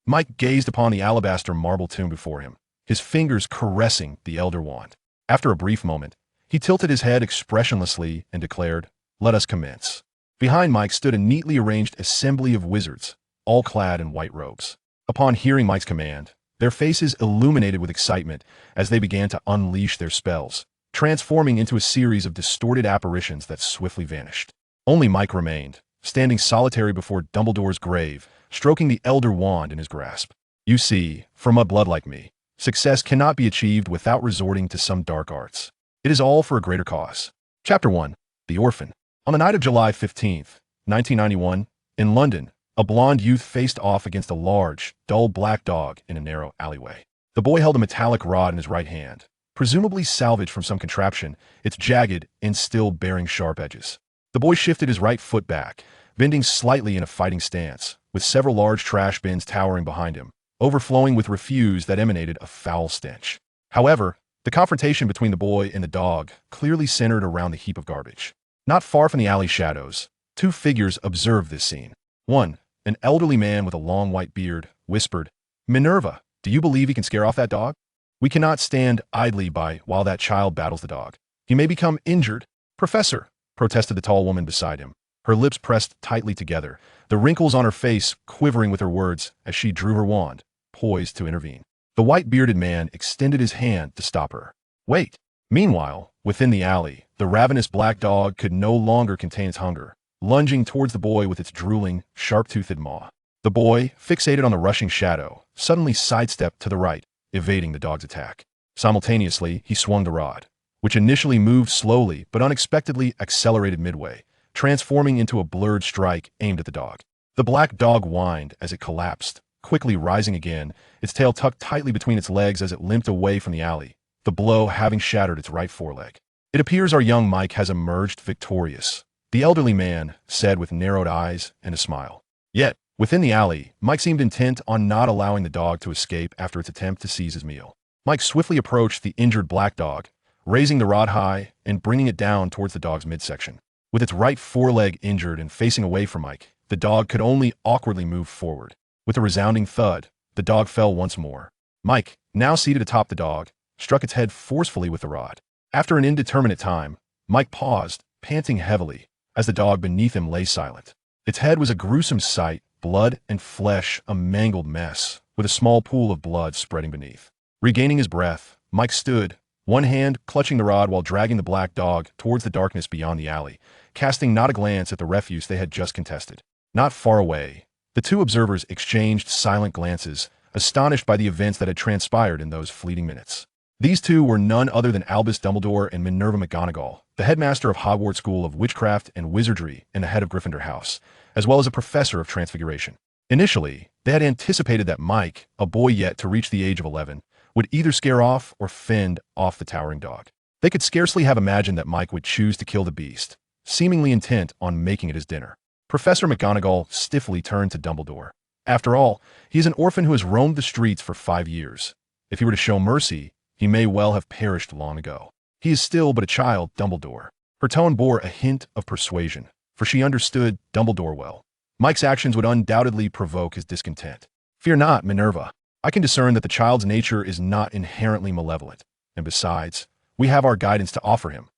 Mike gazed upon the alabaster marble tomb before him, his fingers caressing the elder wand. After a brief moment, he tilted his head expressionlessly and declared, "Let us commence." Behind Mike stood a neatly arranged assembly of wizards, all clad in white robes. Upon hearing Mike's command, their faces illuminated with excitement as they began to unleash their spells, transforming into a series of distorted apparitions that swiftly vanished. Only Mike remained, standing solitary before Dumbledore's grave, stroking the elder wand in his grasp. You see, for Mudblood like me, success cannot be achieved without resorting to some dark arts. It is all for a greater cause. Chapter 1. The Orphan. On the night of July 15th, 1991, in London, a blonde youth faced off against a large, dull black dog in a narrow alleyway. The boy held a metallic rod in his right hand, presumably salvaged from some contraption, its jagged and still bearing sharp edges. The boy shifted his right foot back, bending slightly in a fighting stance, with several large trash bins towering behind him, overflowing with refuse that emanated a foul stench. However, the confrontation between the boy and the dog clearly centered around the heap of garbage. Not far from the alley shadows, two figures observed this scene. One, an elderly man with a long white beard, whispered, "Minerva, do you believe he can scare off that dog? We cannot stand idly by while that child battles the dog. He may become injured." "Professor," protested the tall woman beside him, her lips pressed tightly together, the wrinkles on her face quivering with her words as she drew her wand, poised to intervene. The white-bearded man extended his hand to stop her. "Wait." Meanwhile, within the alley, the ravenous black dog could no longer contain its hunger, lunging towards the boy with its drooling, sharp-toothed maw. The boy, fixated on the rushing shadow, suddenly sidestepped to the right, evading the dog's attack. Simultaneously, he swung the rod, which initially moved slowly but unexpectedly accelerated midway, transforming into a blurred strike aimed at the dog. The black dog whined as it collapsed, quickly rising again, its tail tucked tightly between its legs as it limped away from the alley, the blow having shattered its right foreleg. "It appears our young Mike has emerged victorious," the elderly man said with narrowed eyes and a smile. Yet, within the alley, Mike seemed intent on not allowing the dog to escape after its attempt to seize his meal. Mike swiftly approached the injured black dog, raising the rod high and bringing it down towards the dog's midsection. With its right foreleg injured and facing away from Mike, the dog could only awkwardly move forward. With a resounding thud, the dog fell once more. Mike, now seated atop the dog, struck its head forcefully with the rod. After an indeterminate time, Mike paused, panting heavily, as the dog beneath him lay silent. Its head was a gruesome sight, blood and flesh a mangled mess, with a small pool of blood spreading beneath. Regaining his breath, Mike stood, one hand clutching the rod while dragging the black dog towards the darkness beyond the alley, casting not a glance at the refuse they had just contested. Not far away, the two observers exchanged silent glances, astonished by the events that had transpired in those fleeting minutes. These two were none other than Albus Dumbledore and Minerva McGonagall, the headmaster of Hogwarts School of Witchcraft and Wizardry and the head of Gryffindor House, as well as a professor of Transfiguration. Initially, they had anticipated that Mike, a boy yet to reach the age of 11, would either scare off or fend off the towering dog. They could scarcely have imagined that Mike would choose to kill the beast, seemingly intent on making it his dinner. Professor McGonagall stiffly turned to Dumbledore. After all, he is an orphan who has roamed the streets for 5 years. If he were to show mercy, he may well have perished long ago. He is still but a child, Dumbledore. Her tone bore a hint of persuasion, for she understood Dumbledore well. Mike's actions would undoubtedly provoke his discontent. "Fear not, Minerva. I can discern that the child's nature is not inherently malevolent, and besides, we have our guidance to offer him,"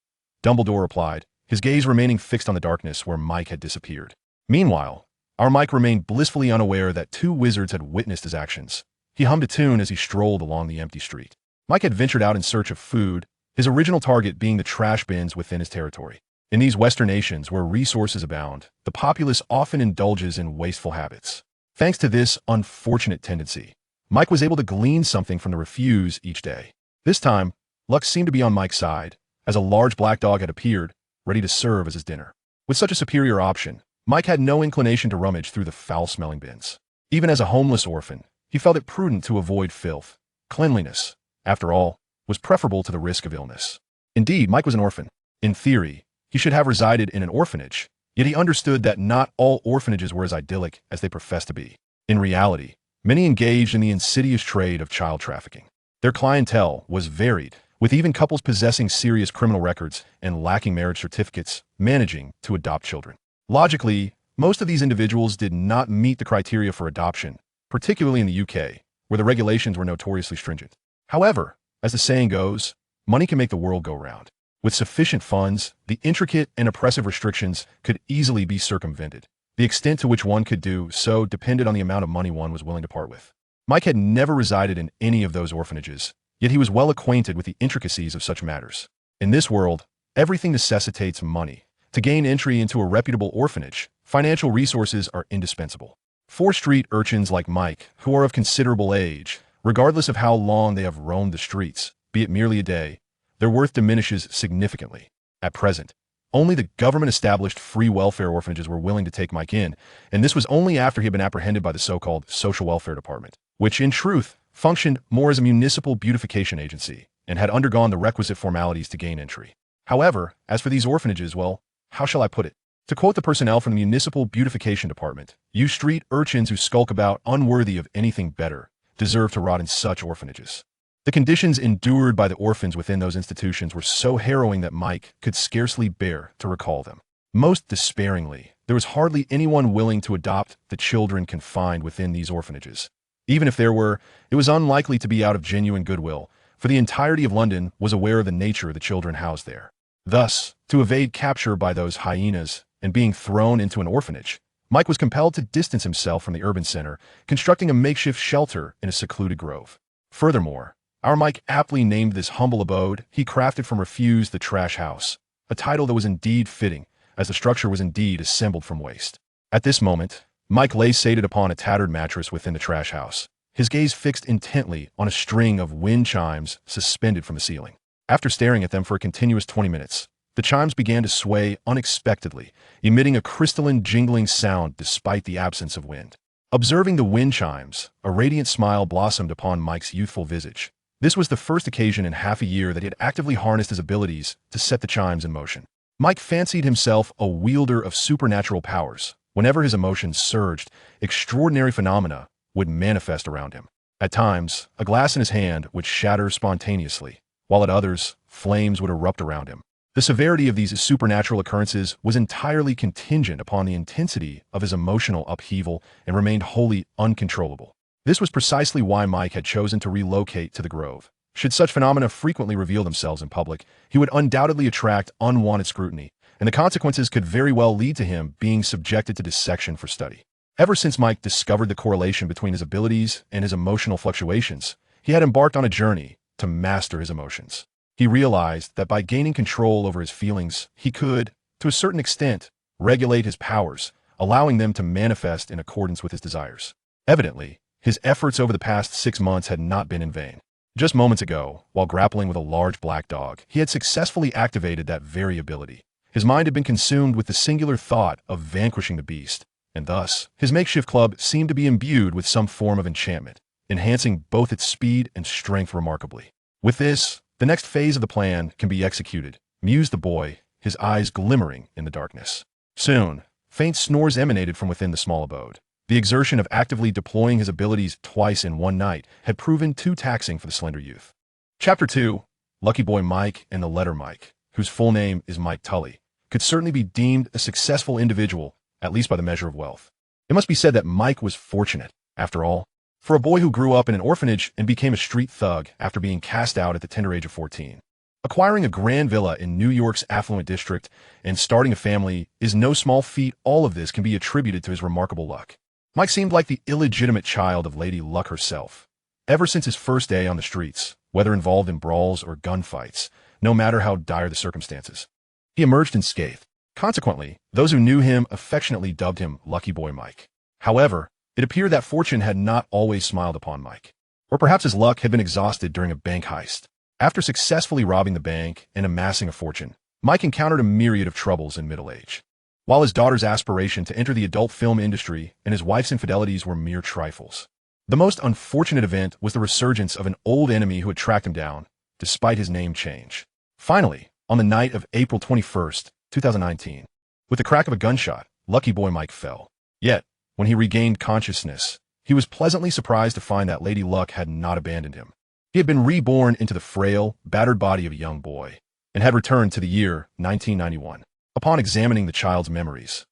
Dumbledore replied, his gaze remaining fixed on the darkness where Mike had disappeared. Meanwhile, our Mike remained blissfully unaware that two wizards had witnessed his actions. He hummed a tune as he strolled along the empty street. Mike had ventured out in search of food, his original target being the trash bins within his territory. In these Western nations where resources abound, the populace often indulges in wasteful habits. Thanks to this unfortunate tendency, Mike was able to glean something from the refuse each day. This time, luck seemed to be on Mike's side, as a large black dog had appeared, ready to serve as his dinner. With such a superior option, Mike had no inclination to rummage through the foul-smelling bins. Even as a homeless orphan, he felt it prudent to avoid filth. Cleanliness, after all, was preferable to the risk of illness. Indeed, Mike was an orphan. In theory, he should have resided in an orphanage, yet he understood that not all orphanages were as idyllic as they professed to be. In reality, many engaged in the insidious trade of child trafficking. Their clientele was varied, with even couples possessing serious criminal records and lacking marriage certificates managing to adopt children. Logically, most of these individuals did not meet the criteria for adoption, particularly in the UK, where the regulations were notoriously stringent. However, as the saying goes, money can make the world go round. With sufficient funds, the intricate and oppressive restrictions could easily be circumvented. The extent to which one could do so depended on the amount of money one was willing to part with. Mike had never resided in any of those orphanages, yet he was well acquainted with the intricacies of such matters. In this world, everything necessitates money. To gain entry into a reputable orphanage, financial resources are indispensable. 4 street urchins like Mike, who are of considerable age, regardless of how long they have roamed the streets, be it merely a day, their worth diminishes significantly. At present, only the government-established free welfare orphanages were willing to take Mike in, and this was only after he had been apprehended by the so-called Social Welfare Department, which, in truth, functioned more as a municipal beautification agency and had undergone the requisite formalities to gain entry. However, as for these orphanages, well, how shall I put it? To quote the personnel from the Municipal Beautification Department, "You street urchins who skulk about unworthy of anything better deserve to rot in such orphanages." The conditions endured by the orphans within those institutions were so harrowing that Mike could scarcely bear to recall them. Most despairingly, there was hardly anyone willing to adopt the children confined within these orphanages. Even if there were, it was unlikely to be out of genuine goodwill, for the entirety of London was aware of the nature of the children housed there. Thus, to evade capture by those hyenas and being thrown into an orphanage, Mike was compelled to distance himself from the urban center, constructing a makeshift shelter in a secluded grove. Furthermore, our Mike aptly named this humble abode he crafted from Refuse the Trash House, a title that was indeed fitting, as the structure was indeed assembled from waste. At this moment, Mike lay sated upon a tattered mattress within the trash house, his gaze fixed intently on a string of wind chimes suspended from the ceiling. After staring at them for a continuous 20 minutes, the chimes began to sway unexpectedly, emitting a crystalline jingling sound despite the absence of wind. Observing the wind chimes, a radiant smile blossomed upon Mike's youthful visage. This was the first occasion in half a year that he had actively harnessed his abilities to set the chimes in motion. Mike fancied himself a wielder of supernatural powers. Whenever his emotions surged, extraordinary phenomena would manifest around him. At times, a glass in his hand would shatter spontaneously, while at others, flames would erupt around him. The severity of these supernatural occurrences was entirely contingent upon the intensity of his emotional upheaval and remained wholly uncontrollable. This was precisely why Mike had chosen to relocate to the Grove. Should such phenomena frequently reveal themselves in public, he would undoubtedly attract unwanted scrutiny, and the consequences could very well lead to him being subjected to dissection for study. Ever since Mike discovered the correlation between his abilities and his emotional fluctuations, he had embarked on a journey to master his emotions. He realized that by gaining control over his feelings, he could, to a certain extent, regulate his powers, allowing them to manifest in accordance with his desires. Evidently, his efforts over the past 6 months had not been in vain. Just moments ago, while grappling with a large black dog, he had successfully activated that very ability. His mind had been consumed with the singular thought of vanquishing the beast, and thus, his makeshift club seemed to be imbued with some form of enchantment, enhancing both its speed and strength remarkably. With this, the next phase of the plan can be executed, mused the boy, his eyes glimmering in the darkness. Soon, faint snores emanated from within the small abode. The exertion of actively deploying his abilities twice in one night had proven too taxing for the slender youth. Chapter 2, Lucky Boy Mike and the Letter Mike, whose full name is Mike Tully, could certainly be deemed a successful individual, at least by the measure of wealth. It must be said that Mike was fortunate, after all, for a boy who grew up in an orphanage and became a street thug after being cast out at the tender age of 14. Acquiring a grand villa in New York's affluent district and starting a family is no small feat. All of this can be attributed to his remarkable luck. Mike seemed like the illegitimate child of Lady Luck herself. Ever since his first day on the streets, whether involved in brawls or gunfights, no matter how dire the circumstances, he emerged unscathed. Consequently, those who knew him affectionately dubbed him Lucky Boy Mike. However, it appeared that fortune had not always smiled upon Mike. Or perhaps his luck had been exhausted during a bank heist. After successfully robbing the bank and amassing a fortune, Mike encountered a myriad of troubles in middle age. While his daughter's aspiration to enter the adult film industry and his wife's infidelities were mere trifles. The most unfortunate event was the resurgence of an old enemy who had tracked him down, despite his name change. Finally, on the night of April 21st, 2019, with the crack of a gunshot, Lucky Boy Mike fell. Yet, when he regained consciousness, he was pleasantly surprised to find that Lady Luck had not abandoned him. He had been reborn into the frail, battered body of a young boy, and had returned to the year 1991. Upon examining the child's memories,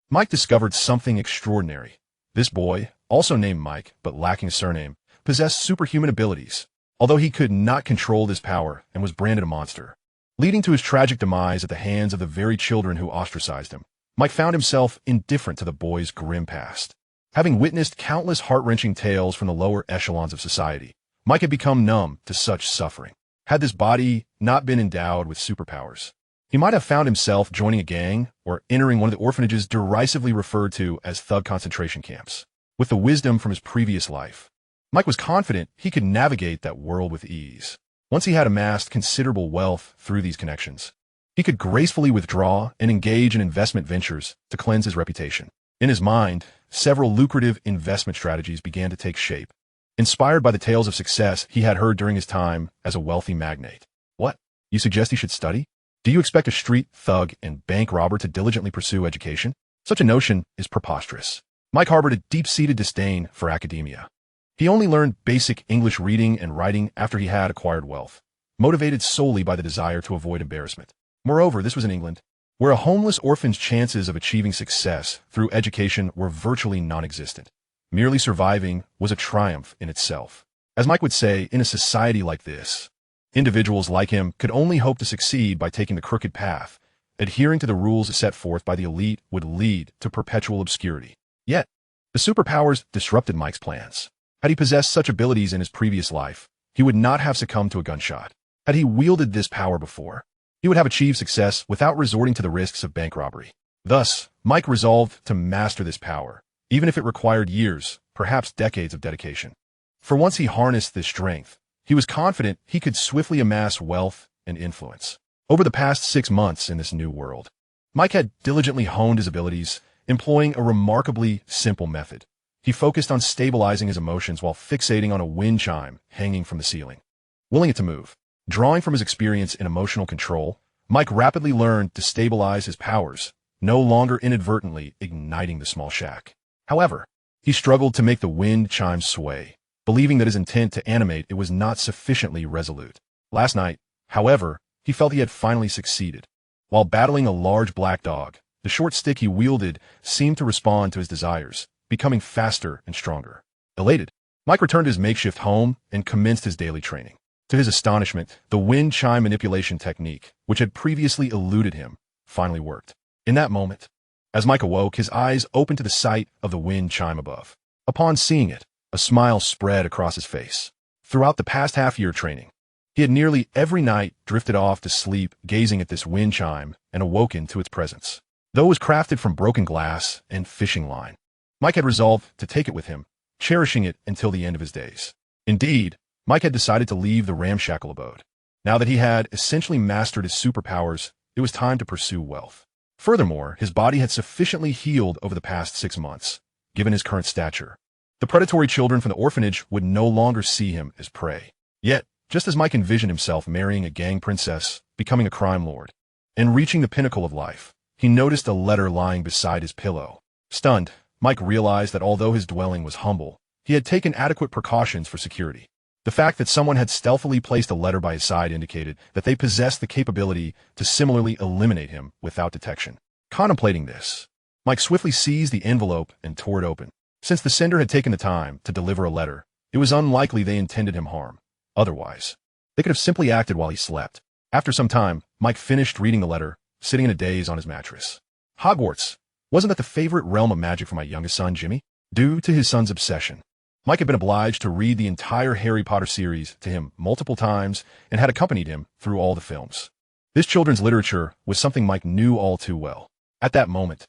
Mike discovered something extraordinary. This boy, also named Mike but lacking a surname, possessed superhuman abilities, although he could not control this power and was branded a monster. Leading to his tragic demise at the hands of the very children who ostracized him, Mike found himself indifferent to the boy's grim past. Having witnessed countless heart-wrenching tales from the lower echelons of society, Mike had become numb to such suffering. Had this body not been endowed with superpowers, he might have found himself joining a gang or entering one of the orphanages derisively referred to as thug concentration camps. With the wisdom from his previous life, Mike was confident he could navigate that world with ease. Once he had amassed considerable wealth through these connections, he could gracefully withdraw and engage in investment ventures to cleanse his reputation. In his mind, several lucrative investment strategies began to take shape, inspired by the tales of success he had heard during his time as a wealthy magnate. What? You suggest he should study? Do you expect a street thug and bank robber to diligently pursue education? Such a notion is preposterous. Mike harbored a deep-seated disdain for academia. He only learned basic English reading and writing after he had acquired wealth, motivated solely by the desire to avoid embarrassment. Moreover, this was in England, where a homeless orphan's chances of achieving success through education were virtually non-existent. Merely surviving was a triumph in itself. As Mike would say, in a society like this, individuals like him could only hope to succeed by taking the crooked path. Adhering to the rules set forth by the elite would lead to perpetual obscurity. Yet, the superpowers disrupted Mike's plans. Had he possessed such abilities in his previous life, he would not have succumbed to a gunshot. Had he wielded this power before, he would have achieved success without resorting to the risks of bank robbery. Thus, Mike resolved to master this power, even if it required years, perhaps decades of dedication. For once he harnessed this strength, he was confident he could swiftly amass wealth and influence. Over the past 6 months in this new world, Mike had diligently honed his abilities, employing a remarkably simple method. He focused on stabilizing his emotions while fixating on a wind chime hanging from the ceiling, willing it to move. Drawing from his experience in emotional control, Mike rapidly learned to stabilize his powers, no longer inadvertently igniting the small shack. However, he struggled to make the wind chime sway, believing that his intent to animate it was not sufficiently resolute. Last night, however, he felt he had finally succeeded. While battling a large black dog, the short stick he wielded seemed to respond to his desires, becoming faster and stronger. Elated, Mike returned to his makeshift home and commenced his daily training. To his astonishment, the wind chime manipulation technique, which had previously eluded him, finally worked. In that moment, as Mike awoke, his eyes opened to the sight of the wind chime above. Upon seeing it, a smile spread across his face. Throughout the past half-year training, he had nearly every night drifted off to sleep gazing at this wind chime and awoken to its presence. Though it was crafted from broken glass and fishing line, Mike had resolved to take it with him, cherishing it until the end of his days. Indeed, Mike had decided to leave the ramshackle abode. Now that he had essentially mastered his superpowers, it was time to pursue wealth. Furthermore, his body had sufficiently healed over the past 6 months, given his current stature. The predatory children from the orphanage would no longer see him as prey. Yet, just as Mike envisioned himself marrying a gang princess, becoming a crime lord, and reaching the pinnacle of life, he noticed a letter lying beside his pillow. Stunned, Mike realized that although his dwelling was humble, he had taken adequate precautions for security. The fact that someone had stealthily placed a letter by his side indicated that they possessed the capability to similarly eliminate him without detection. Contemplating this, Mike swiftly seized the envelope and tore it open. Since the sender had taken the time to deliver a letter, it was unlikely they intended him harm. Otherwise, they could have simply acted while he slept. After some time, Mike finished reading the letter, sitting in a daze on his mattress. Hogwarts. Wasn't that the favorite realm of magic for my youngest son, Jimmy? Due to his son's obsession, Mike had been obliged to read the entire Harry Potter series to him multiple times and had accompanied him through all the films. This children's literature was something Mike knew all too well. At that moment,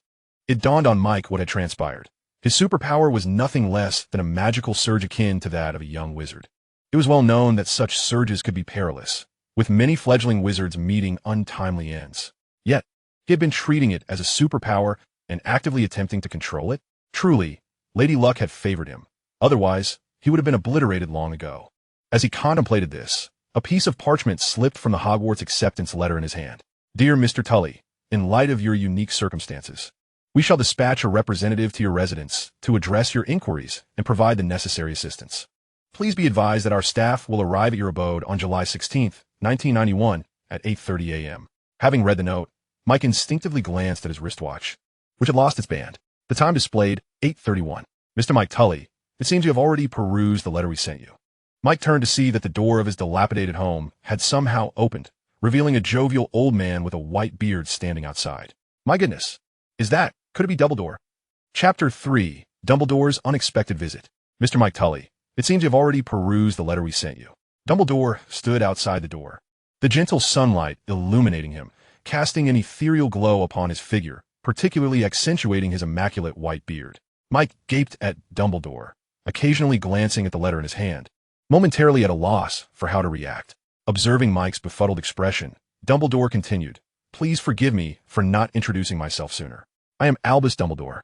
it dawned on Mike what had transpired. His superpower was nothing less than a magical surge akin to that of a young wizard. It was well known that such surges could be perilous, with many fledgling wizards meeting untimely ends. Yet, he had been treating it as a superpower and actively attempting to control it. Truly, Lady Luck had favored him. Otherwise, he would have been obliterated long ago. As he contemplated this, a piece of parchment slipped from the Hogwarts acceptance letter in his hand. Dear Mr. Tully, in light of your unique circumstances, we shall dispatch a representative to your residence to address your inquiries and provide the necessary assistance. Please be advised that our staff will arrive at your abode on July 16th, 1991 at 8:30 a.m. Having read the note, Mike instinctively glanced at his wristwatch, which had lost its band. The time displayed 8:31. Mr. Mike Tully, It seems you have already perused the letter we sent you. Mike turned to see that the door of his dilapidated home had somehow opened, revealing a jovial old man with a white beard standing outside. My goodness. Could it be Dumbledore? Chapter 3, Dumbledore's Unexpected Visit. Mr. Mike Tully, it seems you have already perused the letter we sent you. Dumbledore stood outside the door, the gentle sunlight illuminating him, casting an ethereal glow upon his figure, particularly accentuating his immaculate white beard. Mike gaped at Dumbledore, occasionally glancing at the letter in his hand, momentarily at a loss for how to react. Observing Mike's befuddled expression, Dumbledore continued, Please forgive me for not introducing myself sooner. I am Albus Dumbledore,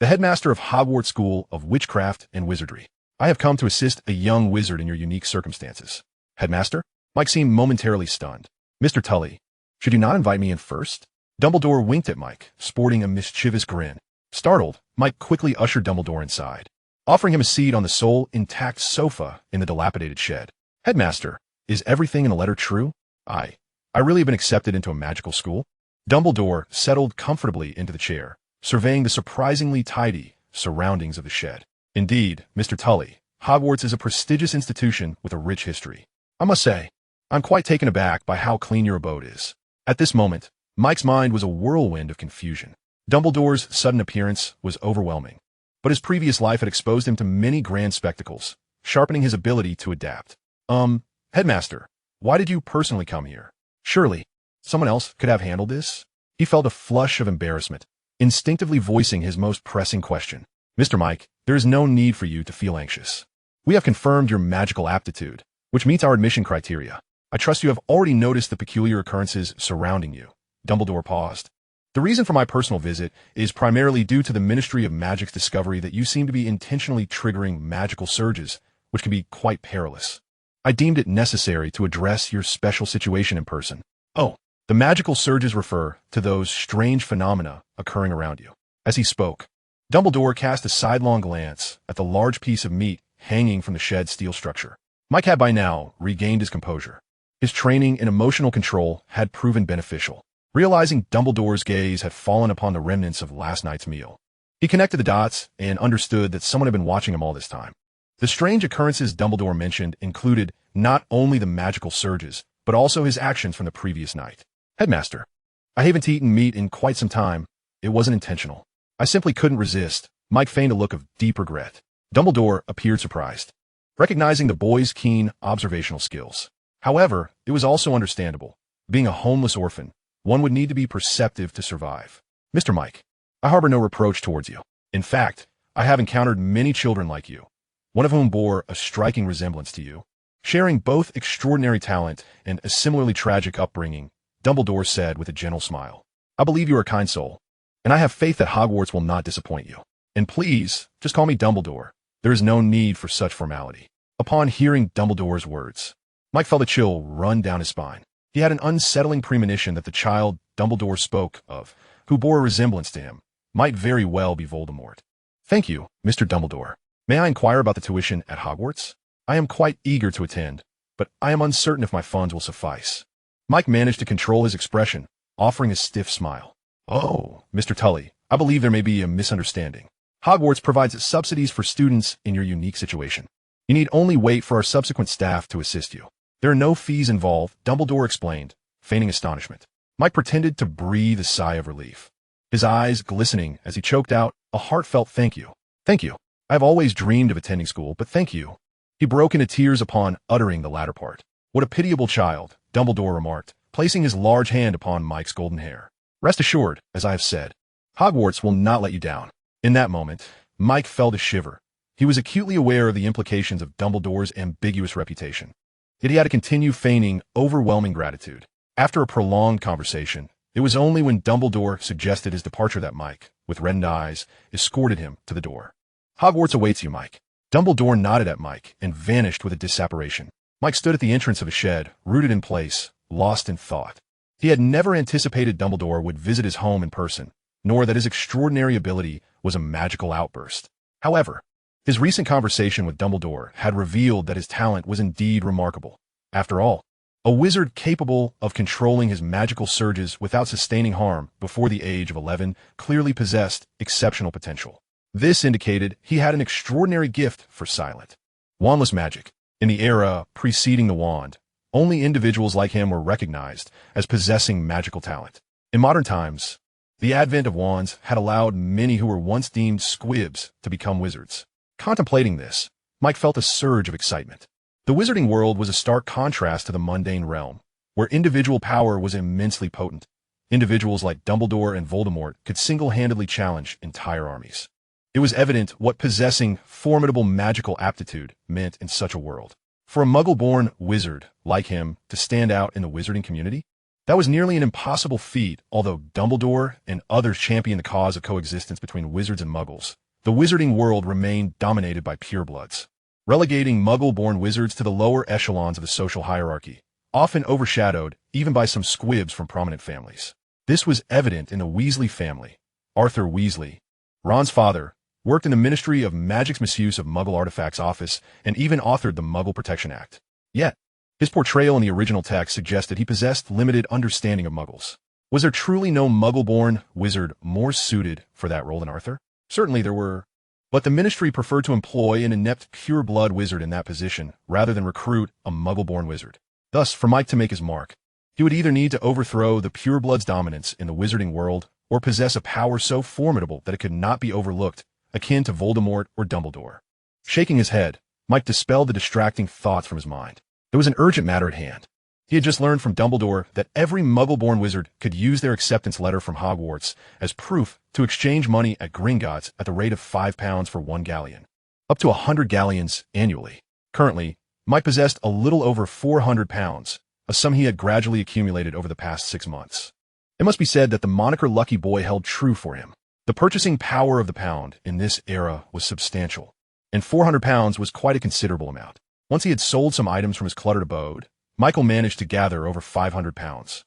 the headmaster of Hogwarts School of Witchcraft and Wizardry. I have come to assist a young wizard in your unique circumstances. Headmaster? Mike seemed momentarily stunned. Mr. Tully, should you not invite me in first? Dumbledore winked at Mike, sporting a mischievous grin. Startled, Mike quickly ushered Dumbledore inside, offering him a seat on the sole intact sofa in the dilapidated shed. Headmaster, is everything in the letter true? I really have been accepted into a magical school? Dumbledore settled comfortably into the chair, surveying the surprisingly tidy surroundings of the shed. Indeed, Mr. Tully, Hogwarts is a prestigious institution with a rich history. I must say, I'm quite taken aback by how clean your abode is. At this moment, Mike's mind was a whirlwind of confusion. Dumbledore's sudden appearance was overwhelming, but his previous life had exposed him to many grand spectacles, sharpening his ability to adapt. Headmaster, why did you personally come here? Surely, someone else could have handled this? He felt a flush of embarrassment, instinctively voicing his most pressing question. Mr. Mike, there is no need for you to feel anxious. We have confirmed your magical aptitude, which meets our admission criteria. I trust you have already noticed the peculiar occurrences surrounding you. Dumbledore paused. The reason for my personal visit is primarily due to the Ministry of Magic's discovery that you seem to be intentionally triggering magical surges, which can be quite perilous. I deemed it necessary to address your special situation in person. Oh, the magical surges refer to those strange phenomena occurring around you. As he spoke, Dumbledore cast a sidelong glance at the large piece of meat hanging from the shed's steel structure. Mike had by now regained his composure. His training in emotional control had proven beneficial. Realizing Dumbledore's gaze had fallen upon the remnants of last night's meal, he connected the dots and understood that someone had been watching him all this time. The strange occurrences Dumbledore mentioned included not only the magical surges, but also his actions from the previous night. Headmaster, I haven't eaten meat in quite some time. It wasn't intentional. I simply couldn't resist. Mike feigned a look of deep regret. Dumbledore appeared surprised, recognizing the boy's keen observational skills. However, it was also understandable. Being a homeless orphan, one would need to be perceptive to survive. Mr. Mike, I harbor no reproach towards you. In fact, I have encountered many children like you, one of whom bore a striking resemblance to you. Sharing both extraordinary talent and a similarly tragic upbringing, Dumbledore said with a gentle smile. I believe you are a kind soul, and I have faith that Hogwarts will not disappoint you. And please, just call me Dumbledore. There is no need for such formality. Upon hearing Dumbledore's words, Mike felt a chill run down his spine. He had an unsettling premonition that the child Dumbledore spoke of, who bore a resemblance to him, might very well be Voldemort. Thank you, Mr. Dumbledore. May I inquire about the tuition at Hogwarts? I am quite eager to attend, but I am uncertain if my funds will suffice. Mike managed to control his expression, offering a stiff smile. Oh, Mr. Tully, I believe there may be a misunderstanding. Hogwarts provides subsidies for students in your unique situation. You need only wait for our subsequent staff to assist you. There are no fees involved, Dumbledore explained, feigning astonishment. Mike pretended to breathe a sigh of relief, his eyes glistening as he choked out a heartfelt thank you. Thank you. I have always dreamed of attending school, but thank you. He broke into tears upon uttering the latter part. What a pitiable child, Dumbledore remarked, placing his large hand upon Mike's golden hair. Rest assured, as I have said, Hogwarts will not let you down. In that moment, Mike felt a shiver. He was acutely aware of the implications of Dumbledore's ambiguous reputation. Yet he had to continue feigning overwhelming gratitude. After a prolonged conversation, it was only when Dumbledore suggested his departure that Mike, with reddened eyes, escorted him to the door. Hogwarts awaits you, Mike. Dumbledore nodded at Mike and vanished with a disapparation. Mike stood at the entrance of a shed, rooted in place, lost in thought. He had never anticipated Dumbledore would visit his home in person, nor that his extraordinary ability was a magical outburst. However, his recent conversation with Dumbledore had revealed that his talent was indeed remarkable. After all, a wizard capable of controlling his magical surges without sustaining harm before the age of 11 clearly possessed exceptional potential. This indicated he had an extraordinary gift for silent, wandless magic. In the era preceding the wand, only individuals like him were recognized as possessing magical talent. In modern times, the advent of wands had allowed many who were once deemed squibs to become wizards. Contemplating this, Mike felt a surge of excitement. The wizarding world was a stark contrast to the mundane realm, where individual power was immensely potent. Individuals like Dumbledore and Voldemort could single-handedly challenge entire armies. It was evident what possessing formidable magical aptitude meant in such a world. For a muggle-born wizard like him to stand out in the wizarding community, that was nearly an impossible feat. Although Dumbledore and others championed the cause of coexistence between wizards and muggles, the wizarding world remained dominated by purebloods, relegating muggle-born wizards to the lower echelons of the social hierarchy, often overshadowed even by some squibs from prominent families. This was evident in the Weasley family. Arthur Weasley, Ron's father, worked in the Ministry of Magic's Misuse of Muggle Artifacts office and even authored the Muggle Protection Act. Yet, his portrayal in the original text suggested he possessed limited understanding of Muggles. Was there truly no Muggle-born wizard more suited for that role than Arthur? Certainly there were, but the Ministry preferred to employ an inept pure-blood wizard in that position rather than recruit a Muggle-born wizard. Thus, for Mike to make his mark, he would either need to overthrow the pure-blood's dominance in the wizarding world or possess a power so formidable that it could not be overlooked, akin to Voldemort or Dumbledore. Shaking his head, Mike dispelled the distracting thoughts from his mind. There was an urgent matter at hand. He had just learned from Dumbledore that every Muggle-born wizard could use their acceptance letter from Hogwarts as proof to exchange money at Gringotts at the rate of £5 for 1 galleon, up to 100 galleons annually. Currently, Mike possessed a little over £400, a sum he had gradually accumulated over the past 6 months. It must be said that the moniker Lucky Boy held true for him. The purchasing power of the pound in this era was substantial, and £400 was quite a considerable amount. Once he had sold some items from his cluttered abode, Michael managed to gather over £500.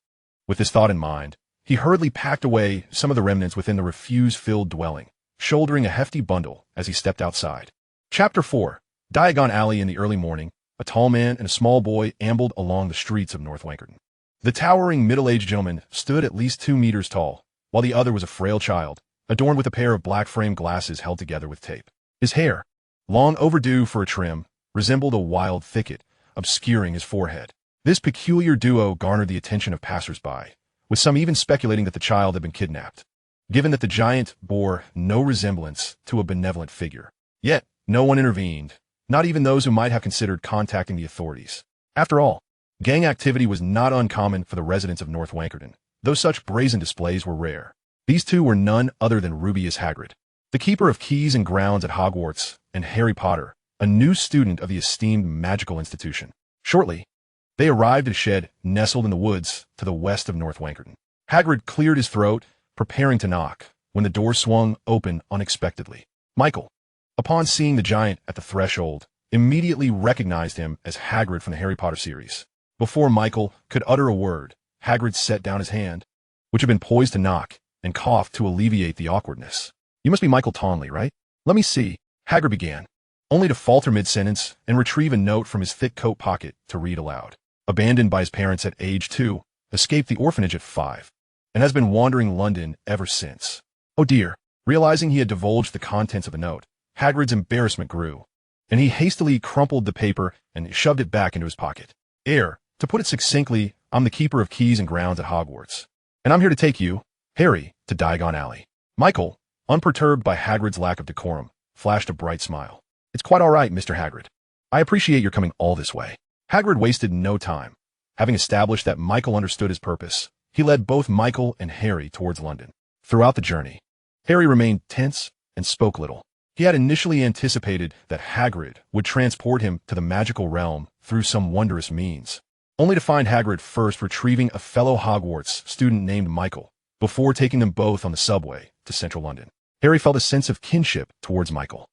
With this thought in mind, he hurriedly packed away some of the remnants within the refuse-filled dwelling, shouldering a hefty bundle as he stepped outside. Chapter 4. Diagon Alley. In the early morning, a tall man and a small boy ambled along the streets of North Wankerton. The towering middle-aged gentleman stood at least 2 meters tall, while the other was a frail child, adorned with a pair of black-framed glasses held together with tape. His hair, long overdue for a trim, resembled a wild thicket, obscuring his forehead. This peculiar duo garnered the attention of passers-by, with some even speculating that the child had been kidnapped, given that the giant bore no resemblance to a benevolent figure. Yet, no one intervened, not even those who might have considered contacting the authorities. After all, gang activity was not uncommon for the residents of North Wankerton, though such brazen displays were rare. These two were none other than Rubius Hagrid, the keeper of keys and grounds at Hogwarts, and Harry Potter, a new student of the esteemed magical institution. Shortly, they arrived at a shed nestled in the woods to the west of North Wankerton. Hagrid cleared his throat, preparing to knock, when the door swung open unexpectedly. Michael, upon seeing the giant at the threshold, immediately recognized him as Hagrid from the Harry Potter series. Before Michael could utter a word, Hagrid set down his hand, which had been poised to knock, and coughed to alleviate the awkwardness. "You must be Michael Tonley, right? Let me see," Hagrid began, only to falter mid-sentence and retrieve a note from his thick coat pocket to read aloud. Abandoned by his parents at age 2, escaped the orphanage at 5, and has been wandering London ever since. Oh dear. Realizing he had divulged the contents of the note, Hagrid's embarrassment grew, and he hastily crumpled the paper and shoved it back into his pocket. To put it succinctly, I'm the keeper of keys and grounds at Hogwarts, and I'm here to take you, Harry, to Diagon Alley. Michael, unperturbed by Hagrid's lack of decorum, flashed a bright smile. "It's quite all right, Mr. Hagrid. I appreciate your coming all this way." Hagrid wasted no time. Having established that Michael understood his purpose, he led both Michael and Harry towards London. Throughout the journey, Harry remained tense and spoke little. He had initially anticipated that Hagrid would transport him to the magical realm through some wondrous means, only to find Hagrid first retrieving a fellow Hogwarts student named Michael, before taking them both on the subway to central London. Harry felt a sense of kinship towards Michael.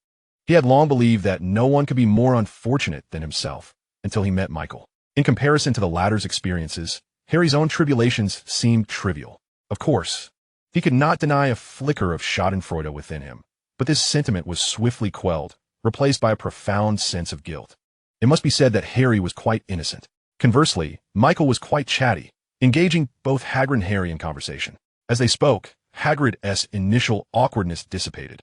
He had long believed that no one could be more unfortunate than himself, until he met Michael. In comparison to the latter's experiences, Harry's own tribulations seemed trivial. Of course, he could not deny a flicker of schadenfreude within him, but this sentiment was swiftly quelled, replaced by a profound sense of guilt. It must be said that Harry was quite innocent. Conversely, Michael was quite chatty, engaging both Hagrid and Harry in conversation. As they spoke, Hagrid's initial awkwardness dissipated.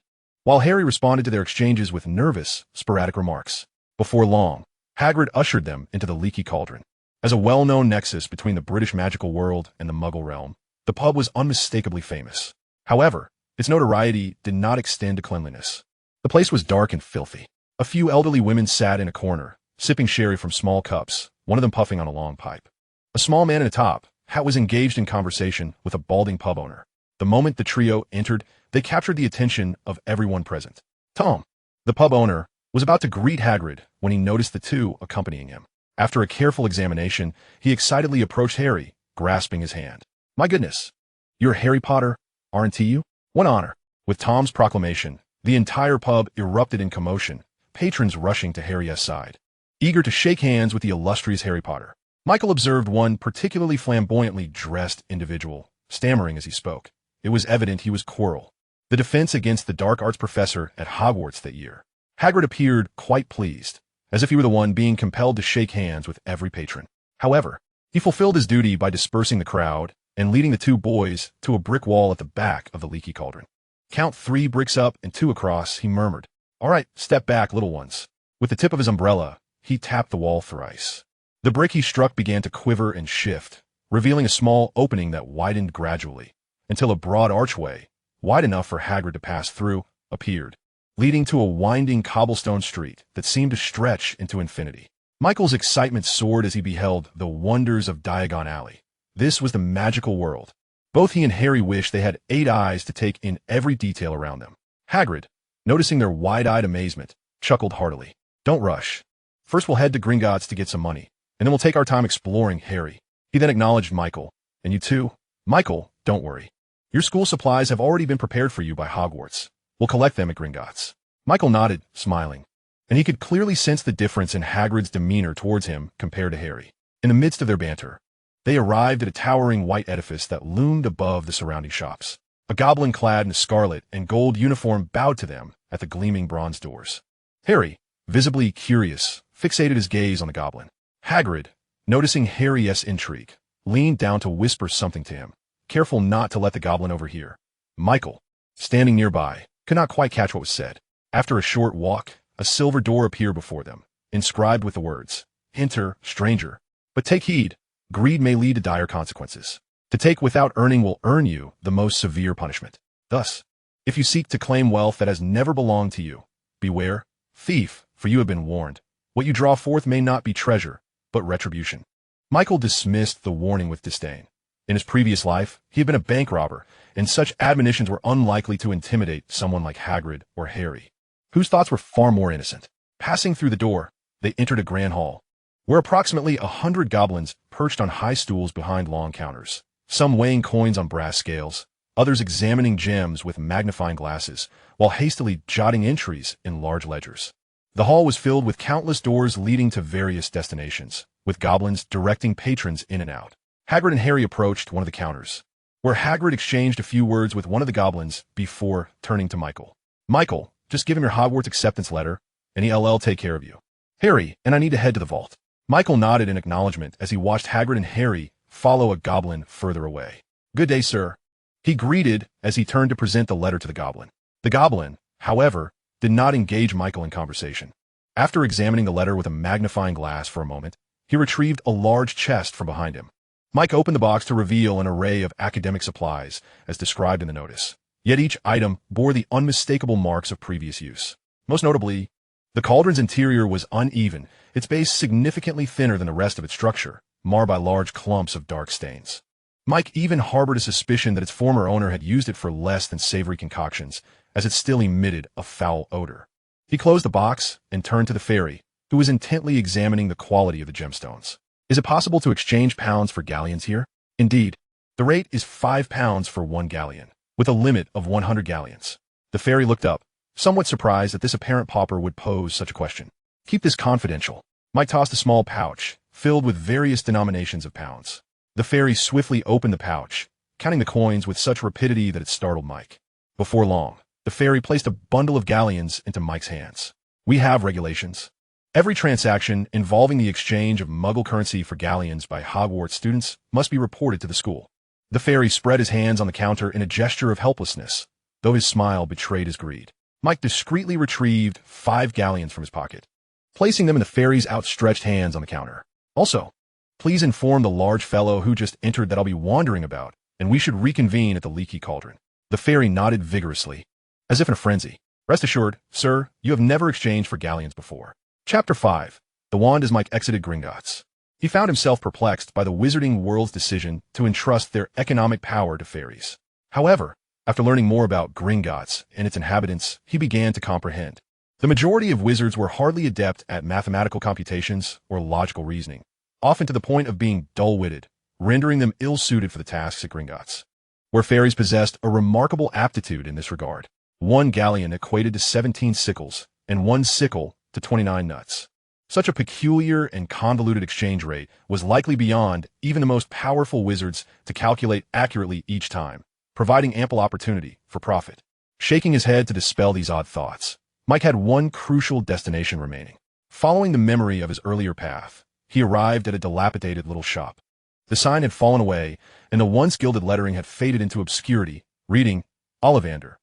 while Harry responded to their exchanges with nervous, sporadic remarks. Before long, Hagrid ushered them into the Leaky Cauldron. As a well-known nexus between the British magical world and the Muggle realm, the pub was unmistakably famous. However, its notoriety did not extend to cleanliness. The place was dark and filthy. A few elderly women sat in a corner, sipping sherry from small cups, one of them puffing on a long pipe. A small man in a top hat was engaged in conversation with a balding pub owner. The moment the trio entered, they captured the attention of everyone present. Tom, the pub owner, was about to greet Hagrid when he noticed the two accompanying him. After a careful examination, he excitedly approached Harry, grasping his hand. "My goodness, you're Harry Potter, aren't you? What honor." With Tom's proclamation, the entire pub erupted in commotion, patrons rushing to Harry's side, eager to shake hands with the illustrious Harry Potter. Michael observed one particularly flamboyantly dressed individual, stammering as he spoke. It was evident he was Quirrell, the defense against the dark arts professor at Hogwarts that year. Hagrid appeared quite pleased, as if he were the one being compelled to shake hands with every patron. However, he fulfilled his duty by dispersing the crowd and leading the two boys to a brick wall at the back of the Leaky Cauldron. "Count 3 bricks up and 2 across," he murmured. "All right, step back, little ones." With the tip of his umbrella, he tapped the wall thrice. The brick he struck began to quiver and shift, revealing a small opening that widened gradually, until a broad archway, wide enough for Hagrid to pass through, appeared, leading to a winding cobblestone street that seemed to stretch into infinity. Michael's excitement soared as he beheld the wonders of Diagon Alley. This was the magical world. Both he and Harry wished they had 8 eyes to take in every detail around them. Hagrid, noticing their wide-eyed amazement, chuckled heartily. "Don't rush. First we'll head to Gringotts to get some money, and then we'll take our time exploring, Harry." He then acknowledged Michael. "And you too, Michael, don't worry. Your school supplies have already been prepared for you by Hogwarts. We'll collect them at Gringotts." Michael nodded, smiling, and he could clearly sense the difference in Hagrid's demeanor towards him compared to Harry. In the midst of their banter, they arrived at a towering white edifice that loomed above the surrounding shops. A goblin clad in a scarlet and gold uniform bowed to them at the gleaming bronze doors. Harry, visibly curious, fixated his gaze on the goblin. Hagrid, noticing Harry's intrigue, leaned down to whisper something to him, careful not to let the goblin overhear. Michael, standing nearby, could not quite catch what was said. After a short walk, a silver door appeared before them, inscribed with the words, "Enter, stranger. But take heed, greed may lead to dire consequences. To take without earning will earn you the most severe punishment. Thus, if you seek to claim wealth that has never belonged to you, beware, thief, for you have been warned. What you draw forth may not be treasure, but retribution." Michael dismissed the warning with disdain. In his previous life, he had been a bank robber, and such admonitions were unlikely to intimidate someone like Hagrid or Harry, whose thoughts were far more innocent. Passing through the door, they entered a grand hall, where approximately 100 goblins perched on high stools behind long counters, some weighing coins on brass scales, others examining gems with magnifying glasses, while hastily jotting entries in large ledgers. The hall was filled with countless doors leading to various destinations, with goblins directing patrons in and out. Hagrid and Harry approached one of the counters, where Hagrid exchanged a few words with one of the goblins before turning to Michael. "Michael, just give him your Hogwarts acceptance letter, and he'll take care of you." "Harry, and I need to head to the vault." Michael nodded in acknowledgement as he watched Hagrid and Harry follow a goblin further away. "Good day, sir," he greeted as he turned to present the letter to the goblin. The goblin, however, did not engage Michael in conversation. After examining the letter with a magnifying glass for a moment, he retrieved a large chest from behind him. Mike opened the box to reveal an array of academic supplies, as described in the notice. Yet each item bore the unmistakable marks of previous use. Most notably, the cauldron's interior was uneven, its base significantly thinner than the rest of its structure, marred by large clumps of dark stains. Mike even harbored a suspicion that its former owner had used it for less than savory concoctions, as it still emitted a foul odor. He closed the box and turned to the fairy, who was intently examining the quality of the gemstones. "Is it possible to exchange pounds for galleons here?" "Indeed. The rate is 5 pounds for 1 galleon, with a limit of 100 galleons. The fairy looked up, somewhat surprised that this apparent pauper would pose such a question. "Keep this confidential." Mike tossed a small pouch, filled with various denominations of pounds. The fairy swiftly opened the pouch, counting the coins with such rapidity that it startled Mike. Before long, the fairy placed a bundle of galleons into Mike's hands. "We have regulations. Every transaction involving the exchange of Muggle currency for galleons by Hogwarts students must be reported to the school." The fairy spread his hands on the counter in a gesture of helplessness, though his smile betrayed his greed. Mike discreetly retrieved 5 galleons from his pocket, placing them in the fairy's outstretched hands on the counter. Also, please inform the large fellow who just entered that I'll be wandering about, and we should reconvene at the leaky cauldron. The fairy nodded vigorously, as if in a frenzy. Rest assured, sir, you have never exchanged for galleons before. Chapter 5. The Wand as Mike exited Gringotts. He found himself perplexed by the Wizarding World's decision to entrust their economic power to fairies. However, after learning more about Gringotts and its inhabitants, he began to comprehend. The majority of wizards were hardly adept at mathematical computations or logical reasoning, often to the point of being dull-witted, rendering them ill-suited for the tasks at Gringotts, where fairies possessed a remarkable aptitude in this regard. 1 galleon equated to 17 sickles, and 1 sickle to 29 nuts. Such a peculiar and convoluted exchange rate was likely beyond even the most powerful wizards to calculate accurately each time, providing ample opportunity for profit. Shaking his head to dispel these odd thoughts, Mike had one crucial destination remaining. Following the memory of his earlier path, he arrived at a dilapidated little shop. The sign had fallen away, and the once gilded lettering had faded into obscurity, reading, Ollivander,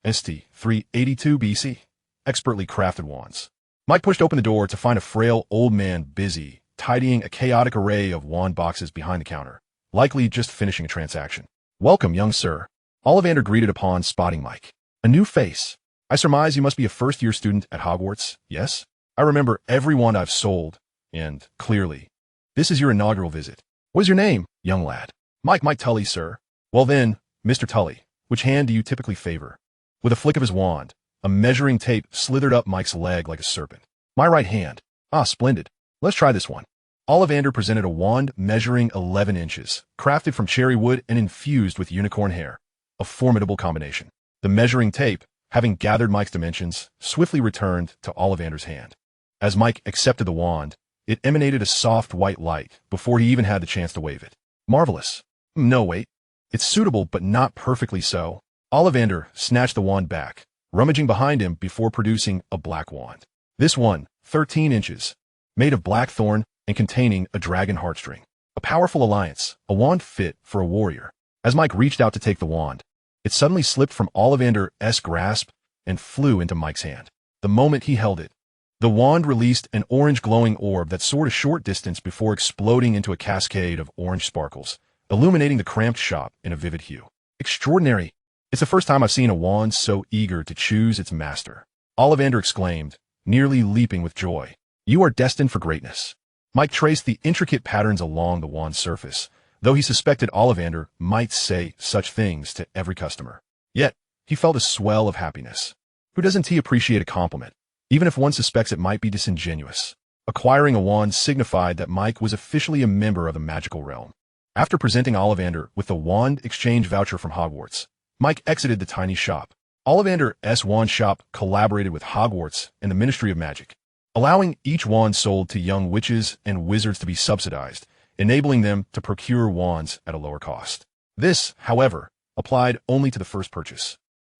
St. 382 BC, expertly crafted wands. Mike pushed open the door to find a frail old man busy, tidying a chaotic array of wand boxes behind the counter, likely just finishing a transaction. Welcome, young sir, Ollivander greeted upon spotting Mike. A new face. I surmise you must be a first-year student at Hogwarts, yes? I remember every wand I've sold, and, clearly, this is your inaugural visit. What is your name, young lad? Mike Tully, sir. Well then, Mr. Tully, which hand do you typically favor? With a flick of his wand, a measuring tape slithered up Mike's leg like a serpent. My right hand. Ah, splendid. Let's try this one. Ollivander presented a wand measuring 11 inches, crafted from cherry wood and infused with unicorn hair. A formidable combination. The measuring tape, having gathered Mike's dimensions, swiftly returned to Ollivander's hand. As Mike accepted the wand, it emanated a soft white light before he even had the chance to wave it. Marvelous. No, wait. It's suitable, but not perfectly so. Ollivander snatched the wand back, rummaging behind him before producing a black wand. This one, 13 inches, made of black thorn and containing a dragon heartstring. A powerful alliance, a wand fit for a warrior. As Mike reached out to take the wand, it suddenly slipped from Ollivander's grasp and flew into Mike's hand. The moment he held it, the wand released an orange glowing orb that soared a short distance before exploding into a cascade of orange sparkles, illuminating the cramped shop in a vivid hue. Extraordinary. It's the first time I've seen a wand so eager to choose its master. Ollivander exclaimed, nearly leaping with joy. You are destined for greatness. Mike traced the intricate patterns along the wand's surface, though he suspected Ollivander might say such things to every customer. Yet, he felt a swell of happiness. Who doesn't appreciate a compliment, even if one suspects it might be disingenuous? Acquiring a wand signified that Mike was officially a member of the magical realm. After presenting Ollivander with the wand exchange voucher from Hogwarts, Mike exited the tiny shop. Ollivander's wand shop collaborated with Hogwarts and the Ministry of Magic, allowing each wand sold to young witches and wizards to be subsidized, enabling them to procure wands at a lower cost. This, however, applied only to the first purchase.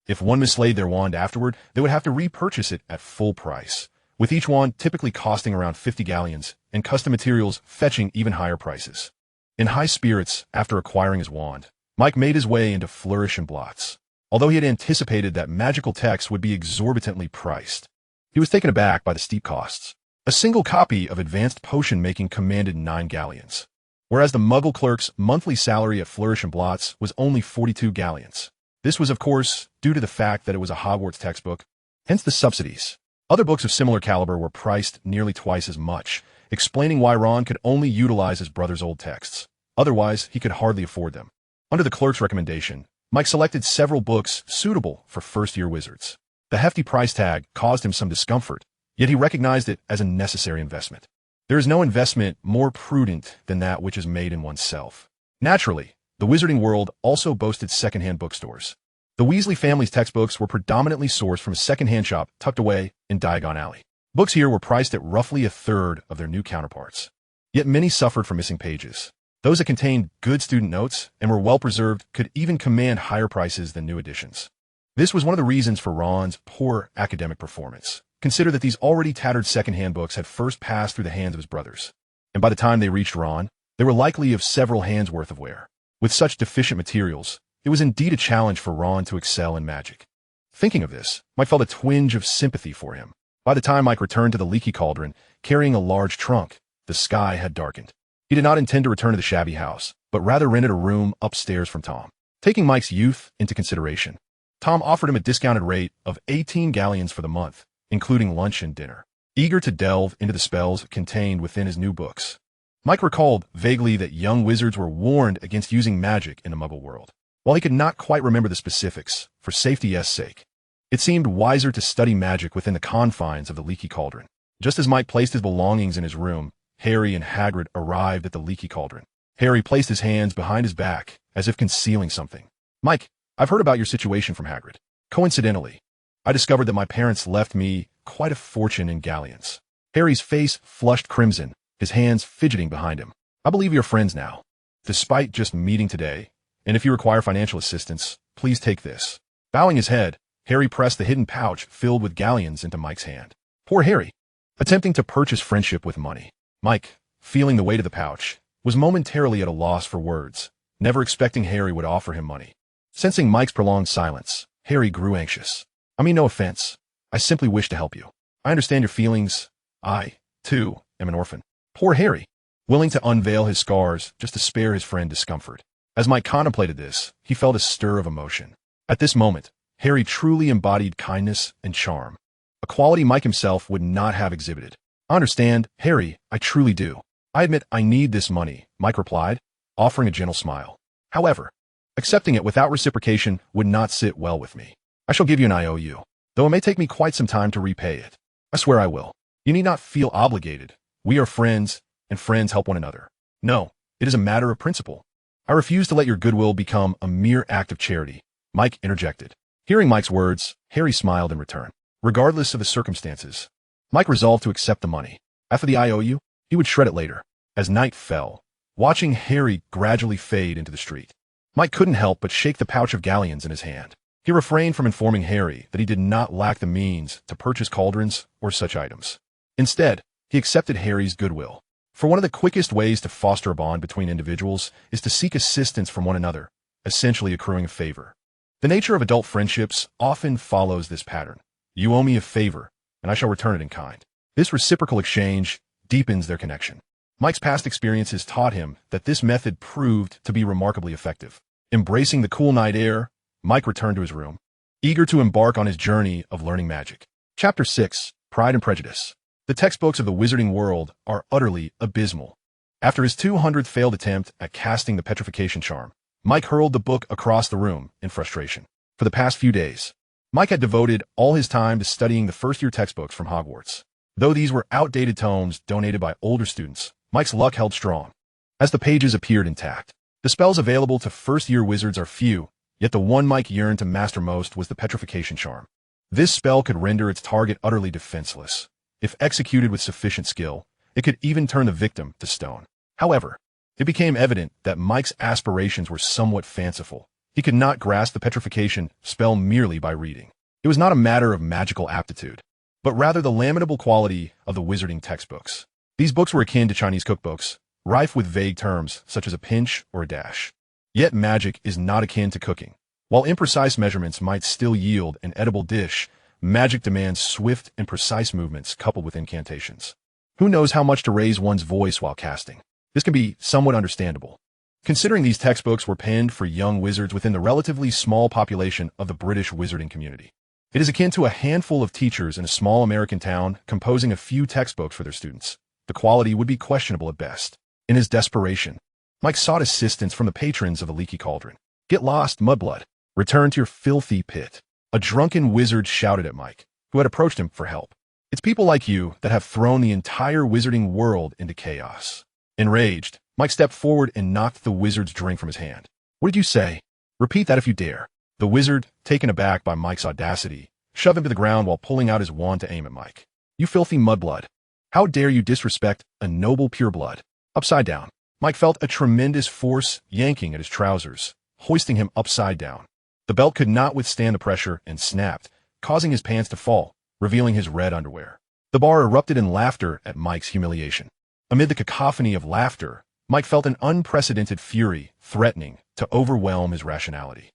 If one mislaid their wand afterward, they would have to repurchase it at full price, with each wand typically costing around 50 galleons and custom materials fetching even higher prices. In high spirits after acquiring his wand, Mike made his way into Flourish and Blots. Although he had anticipated that magical texts would be exorbitantly priced, he was taken aback by the steep costs. A single copy of advanced potion making commanded 9 galleons, whereas the Muggle clerk's monthly salary at Flourish and Blots was only 42 galleons. This was, of course, due to the fact that it was a Hogwarts textbook, hence the subsidies. Other books of similar caliber were priced nearly twice as much, explaining why Ron could only utilize his brother's old texts. Otherwise, he could hardly afford them. Under the clerk's recommendation, Mike selected several books suitable for first-year wizards. The hefty price tag caused him some discomfort, yet he recognized it as a necessary investment. There is no investment more prudent than that which is made in oneself. Naturally, the Wizarding World also boasted second-hand bookstores. The Weasley family's textbooks were predominantly sourced from a second-hand shop tucked away in Diagon Alley. Books here were priced at roughly a third of their new counterparts. Yet many suffered from missing pages. Those that contained good student notes and were well-preserved could even command higher prices than new editions. This was one of the reasons for Ron's poor academic performance. Consider that these already tattered second-hand books had first passed through the hands of his brothers, and by the time they reached Ron, they were likely of several hands' worth of wear. With such deficient materials, it was indeed a challenge for Ron to excel in magic. Thinking of this, Mike felt a twinge of sympathy for him. By the time Mike returned to the leaky cauldron, carrying a large trunk, the sky had darkened. He did not intend to return to the shabby house, but rather rented a room upstairs from Tom. Taking Mike's youth into consideration, Tom offered him a discounted rate of 18 galleons for the month, including lunch and dinner. Eager to delve into the spells contained within his new books, Mike recalled vaguely that young wizards were warned against using magic in the Muggle world. While he could not quite remember the specifics, for safety's sake, it seemed wiser to study magic within the confines of the leaky cauldron. Just as Mike placed his belongings in his room, Harry and Hagrid arrived at the leaky cauldron. Harry placed his hands behind his back, as if concealing something. "Mike, I've heard about your situation from Hagrid. Coincidentally, I discovered that my parents left me quite a fortune in galleons." Harry's face flushed crimson, his hands fidgeting behind him. "I believe you're friends now, despite just meeting today, and if you require financial assistance, please take this." Bowing his head, Harry pressed the hidden pouch filled with galleons into Mike's hand. Poor Harry, attempting to purchase friendship with money. Mike, feeling the weight of the pouch, was momentarily at a loss for words, never expecting Harry would offer him money. Sensing Mike's prolonged silence, Harry grew anxious. "I mean no offense. I simply wish to help you. I understand your feelings. I, too, am an orphan." Poor Harry, willing to unveil his scars just to spare his friend discomfort. As Mike contemplated this, he felt a stir of emotion. At this moment, Harry truly embodied kindness and charm, a quality Mike himself would not have exhibited. "I understand, Harry, I truly do. I admit I need this money," Mike replied, offering a gentle smile. "However, accepting it without reciprocation would not sit well with me. I shall give you an IOU, though it may take me quite some time to repay it. I swear I will. You need not feel obligated. We are friends, and friends help one another. No, it is a matter of principle." "I refuse to let your goodwill become a mere act of charity," Mike interjected. Hearing Mike's words, Harry smiled in return. Regardless of the circumstances, Mike resolved to accept the money. After the IOU, he would shred it later. As night fell, watching Harry gradually fade into the street, Mike couldn't help but shake the pouch of galleons in his hand. He refrained from informing Harry that he did not lack the means to purchase cauldrons or such items. Instead, he accepted Harry's goodwill. For one of the quickest ways to foster a bond between individuals is to seek assistance from one another, essentially accruing a favor. The nature of adult friendships often follows this pattern. You owe me a favor, and I shall return it in kind. This reciprocal exchange deepens their connection. Mike's past experiences taught him that this method proved to be remarkably effective. Embracing the cool night air, Mike returned to his room, eager to embark on his journey of learning magic. Chapter 6, Pride and Prejudice. The textbooks of the Wizarding World are utterly abysmal. After his 200th failed attempt at casting the petrification charm, Mike hurled the book across the room in frustration. For the past few days, Mike had devoted all his time to studying the first-year textbooks from Hogwarts. Though these were outdated tomes donated by older students, Mike's luck held strong, as the pages appeared intact. The spells available to first-year wizards are few, yet the one Mike yearned to master most was the petrification charm. This spell could render its target utterly defenseless. If executed with sufficient skill, it could even turn the victim to stone. However, it became evident that Mike's aspirations were somewhat fanciful. He could not grasp the petrification spell merely by reading. It was not a matter of magical aptitude, but rather the lamentable quality of the wizarding textbooks. These books were akin to Chinese cookbooks, rife with vague terms such as a pinch or a dash. Yet magic is not akin to cooking. While imprecise measurements might still yield an edible dish, magic demands swift and precise movements coupled with incantations. Who knows how much to raise one's voice while casting? This can be somewhat understandable, considering these textbooks were penned for young wizards within the relatively small population of the British wizarding community. It is akin to a handful of teachers in a small American town composing a few textbooks for their students. The quality would be questionable at best. In his desperation, Mike sought assistance from the patrons of the leaky cauldron. "Get lost, Mudblood. Return to your filthy pit." A drunken wizard shouted at Mike, who had approached him for help. "It's people like you that have thrown the entire wizarding world into chaos." Enraged, Mike stepped forward and knocked the wizard's drink from his hand. "What did you say? Repeat that if you dare." The wizard, taken aback by Mike's audacity, shoved him to the ground while pulling out his wand to aim at Mike. "You filthy Mudblood. How dare you disrespect a noble pureblood?" Upside down, Mike felt a tremendous force yanking at his trousers, hoisting him upside down. The belt could not withstand the pressure and snapped, causing his pants to fall, revealing his red underwear. The bar erupted in laughter at Mike's humiliation. Amid the cacophony of laughter, Mike felt an unprecedented fury threatening to overwhelm his rationality.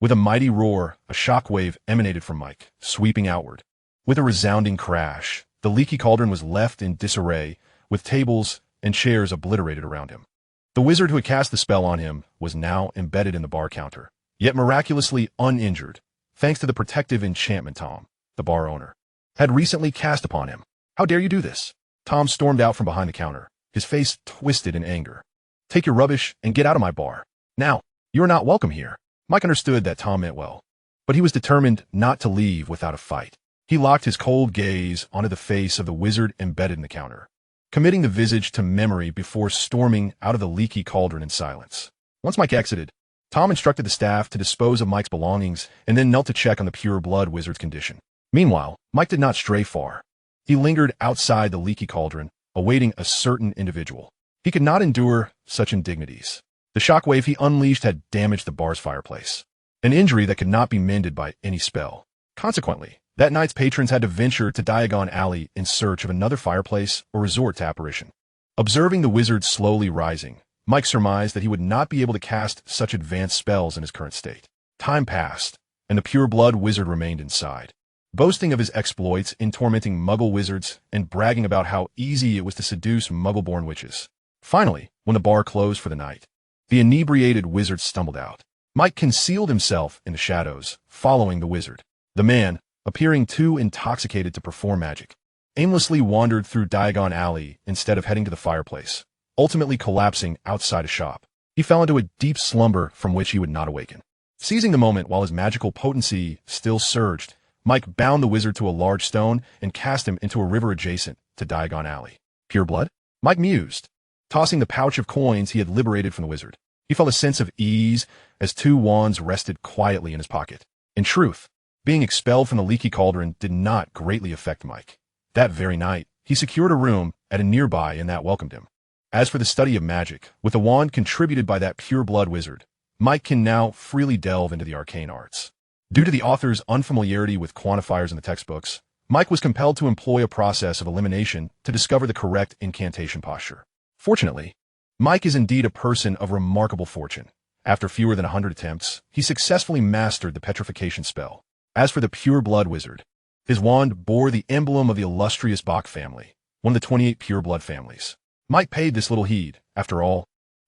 With a mighty roar, a shockwave emanated from Mike, sweeping outward. With a resounding crash, the leaky cauldron was left in disarray, with tables and chairs obliterated around him. The wizard who had cast the spell on him was now embedded in the bar counter, yet miraculously uninjured, thanks to the protective enchantment Tom, the bar owner, had recently cast upon him. "How dare you do this?" Tom stormed out from behind the counter, his face twisted in anger. "Take your rubbish and get out of my bar. Now, you are not welcome here." Mike understood that Tom meant well, but he was determined not to leave without a fight. He locked his cold gaze onto the face of the wizard embedded in the counter, committing the visage to memory before storming out of the leaky cauldron in silence. Once Mike exited, Tom instructed the staff to dispose of Mike's belongings and then knelt to check on the pure blood wizard's condition. Meanwhile, Mike did not stray far. He lingered outside the leaky cauldron, awaiting a certain individual. He could not endure such indignities. The shockwave he unleashed had damaged the bar's fireplace, an injury that could not be mended by any spell. Consequently, that night's patrons had to venture to Diagon Alley in search of another fireplace or resort to Apparition. Observing the wizard slowly rising, Mike surmised that he would not be able to cast such advanced spells in his current state. Time passed, and the pure blood wizard remained inside, boasting of his exploits in tormenting muggle wizards and bragging about how easy it was to seduce muggle-born witches. Finally, when the bar closed for the night, the inebriated wizard stumbled out. Mike concealed himself in the shadows, following the wizard. The man, appearing too intoxicated to perform magic, aimlessly wandered through Diagon Alley instead of heading to the fireplace, ultimately collapsing outside a shop. He fell into a deep slumber from which he would not awaken. Seizing the moment while his magical potency still surged, Mike bound the wizard to a large stone and cast him into a river adjacent to Diagon Alley. Pure blood? Mike mused, tossing the pouch of coins he had liberated from the wizard. He felt a sense of ease as 2 wands rested quietly in his pocket. In truth, being expelled from the leaky cauldron did not greatly affect Mike. That very night, he secured a room at a nearby inn that welcomed him. As for the study of magic, with the wand contributed by that pure blood wizard, Mike can now freely delve into the arcane arts. Due to the author's unfamiliarity with quantifiers in the textbooks, Mike was compelled to employ a process of elimination to discover the correct incantation posture. Fortunately, Mike is indeed a person of remarkable fortune. After fewer than 100 attempts, he successfully mastered the petrification spell. As for the pure blood wizard, his wand bore the emblem of the illustrious Bach family, one of the 28 pure blood families. Mike paid this little heed. After all,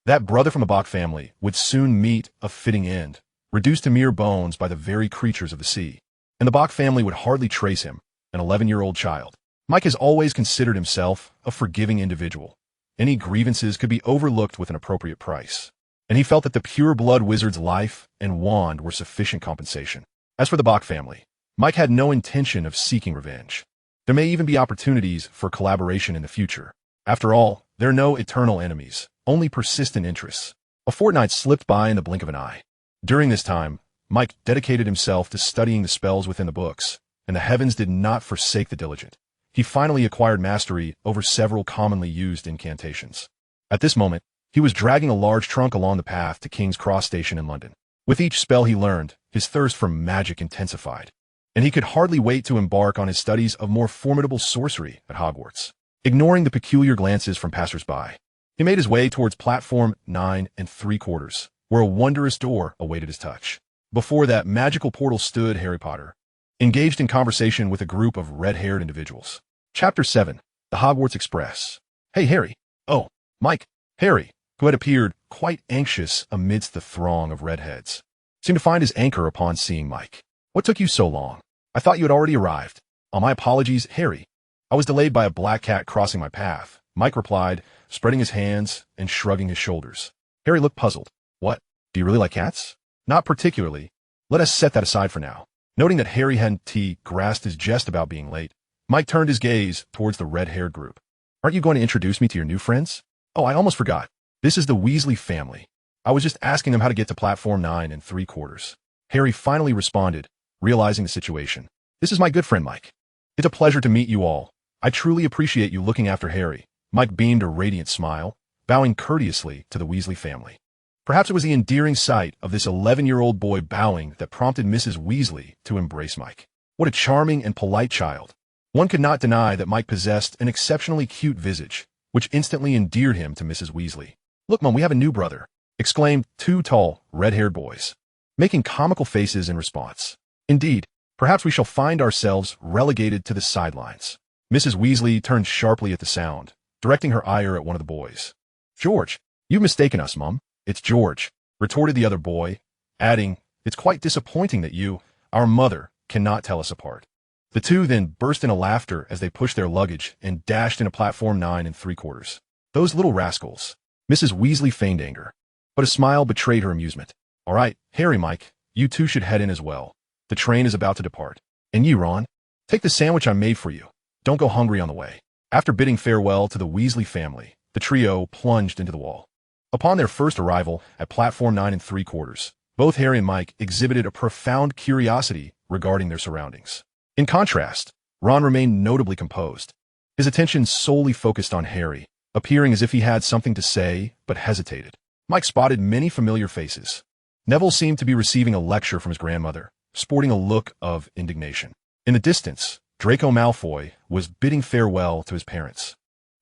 that brother from the Bach family would soon meet a fitting end, reduced to mere bones by the very creatures of the sea. And the Bach family would hardly trace him, an 11-year-old child. Mike has always considered himself a forgiving individual. Any grievances could be overlooked with an appropriate price, and he felt that the pure blood wizard's life and wand were sufficient compensation. As for the Bach family, Mike had no intention of seeking revenge. There may even be opportunities for collaboration in the future. After all, there are no eternal enemies, only persistent interests. A fortnight slipped by in the blink of an eye. During this time, Mike dedicated himself to studying the spells within the books, and the heavens did not forsake the diligent. He finally acquired mastery over several commonly used incantations. At this moment, he was dragging a large trunk along the path to King's Cross Station in London. With each spell he learned, his thirst for magic intensified, and he could hardly wait to embark on his studies of more formidable sorcery at Hogwarts. Ignoring the peculiar glances from passers-by, he made his way towards platform 9 3/4, where a wondrous door awaited his touch. Before that magical portal stood Harry Potter, engaged in conversation with a group of red-haired individuals. Chapter 7, The Hogwarts Express. "Hey, Harry." "Oh, Mike." Harry, who had appeared quite anxious amidst the throng of redheads, seemed to find his anchor upon seeing Mike. "What took you so long? I thought you had already arrived." "Oh, my apologies, Harry. I was delayed by a black cat crossing my path," Mike replied, spreading his hands and shrugging his shoulders. Harry looked puzzled. "What? Do you really like cats?" "Not particularly. Let us set that aside for now." Noting that Harry hadn't grasped his jest about being late, Mike turned his gaze towards the red-haired group. "Aren't you going to introduce me to your new friends?" "Oh, I almost forgot. This is the Weasley family. I was just asking them how to get to platform 9 3/4. Harry finally responded, realizing the situation. "This is my good friend Mike. It's a pleasure to meet you all. I truly appreciate you looking after Harry." Mike beamed a radiant smile, bowing courteously to the Weasley family. Perhaps it was the endearing sight of this 11-year-old boy bowing that prompted Mrs. Weasley to embrace Mike. What a charming and polite child. One could not deny that Mike possessed an exceptionally cute visage, which instantly endeared him to Mrs. Weasley. "Look, Mom, we have a new brother," exclaimed 2 tall, red-haired boys. making comical faces in response. Indeed, perhaps we shall find ourselves relegated to the sidelines. Mrs. Weasley turned sharply at the sound, directing her ire at one of the boys. George, you've mistaken us, Mum. It's George, retorted the other boy, adding, it's quite disappointing that you, our mother, cannot tell us apart. The two then burst into laughter as they pushed their luggage and dashed into platform 9 3/4. Those little rascals. Mrs. Weasley feigned anger, but a smile betrayed her amusement. All right, Harry, Mike, you two should head in as well. The train is about to depart. And you, Ron, take the sandwich I made for you. Don't go hungry on the way. After bidding farewell to the Weasley family, the trio plunged into the wall. Upon their first arrival at platform 9 3/4, both Harry and Mike exhibited a profound curiosity regarding their surroundings. In contrast, Ron remained notably composed, his attention solely focused on Harry, appearing as if he had something to say but hesitated. Mike spotted many familiar faces. Neville seemed to be receiving a lecture from his grandmother, sporting a look of indignation. In the distance, Draco Malfoy was bidding farewell to his parents,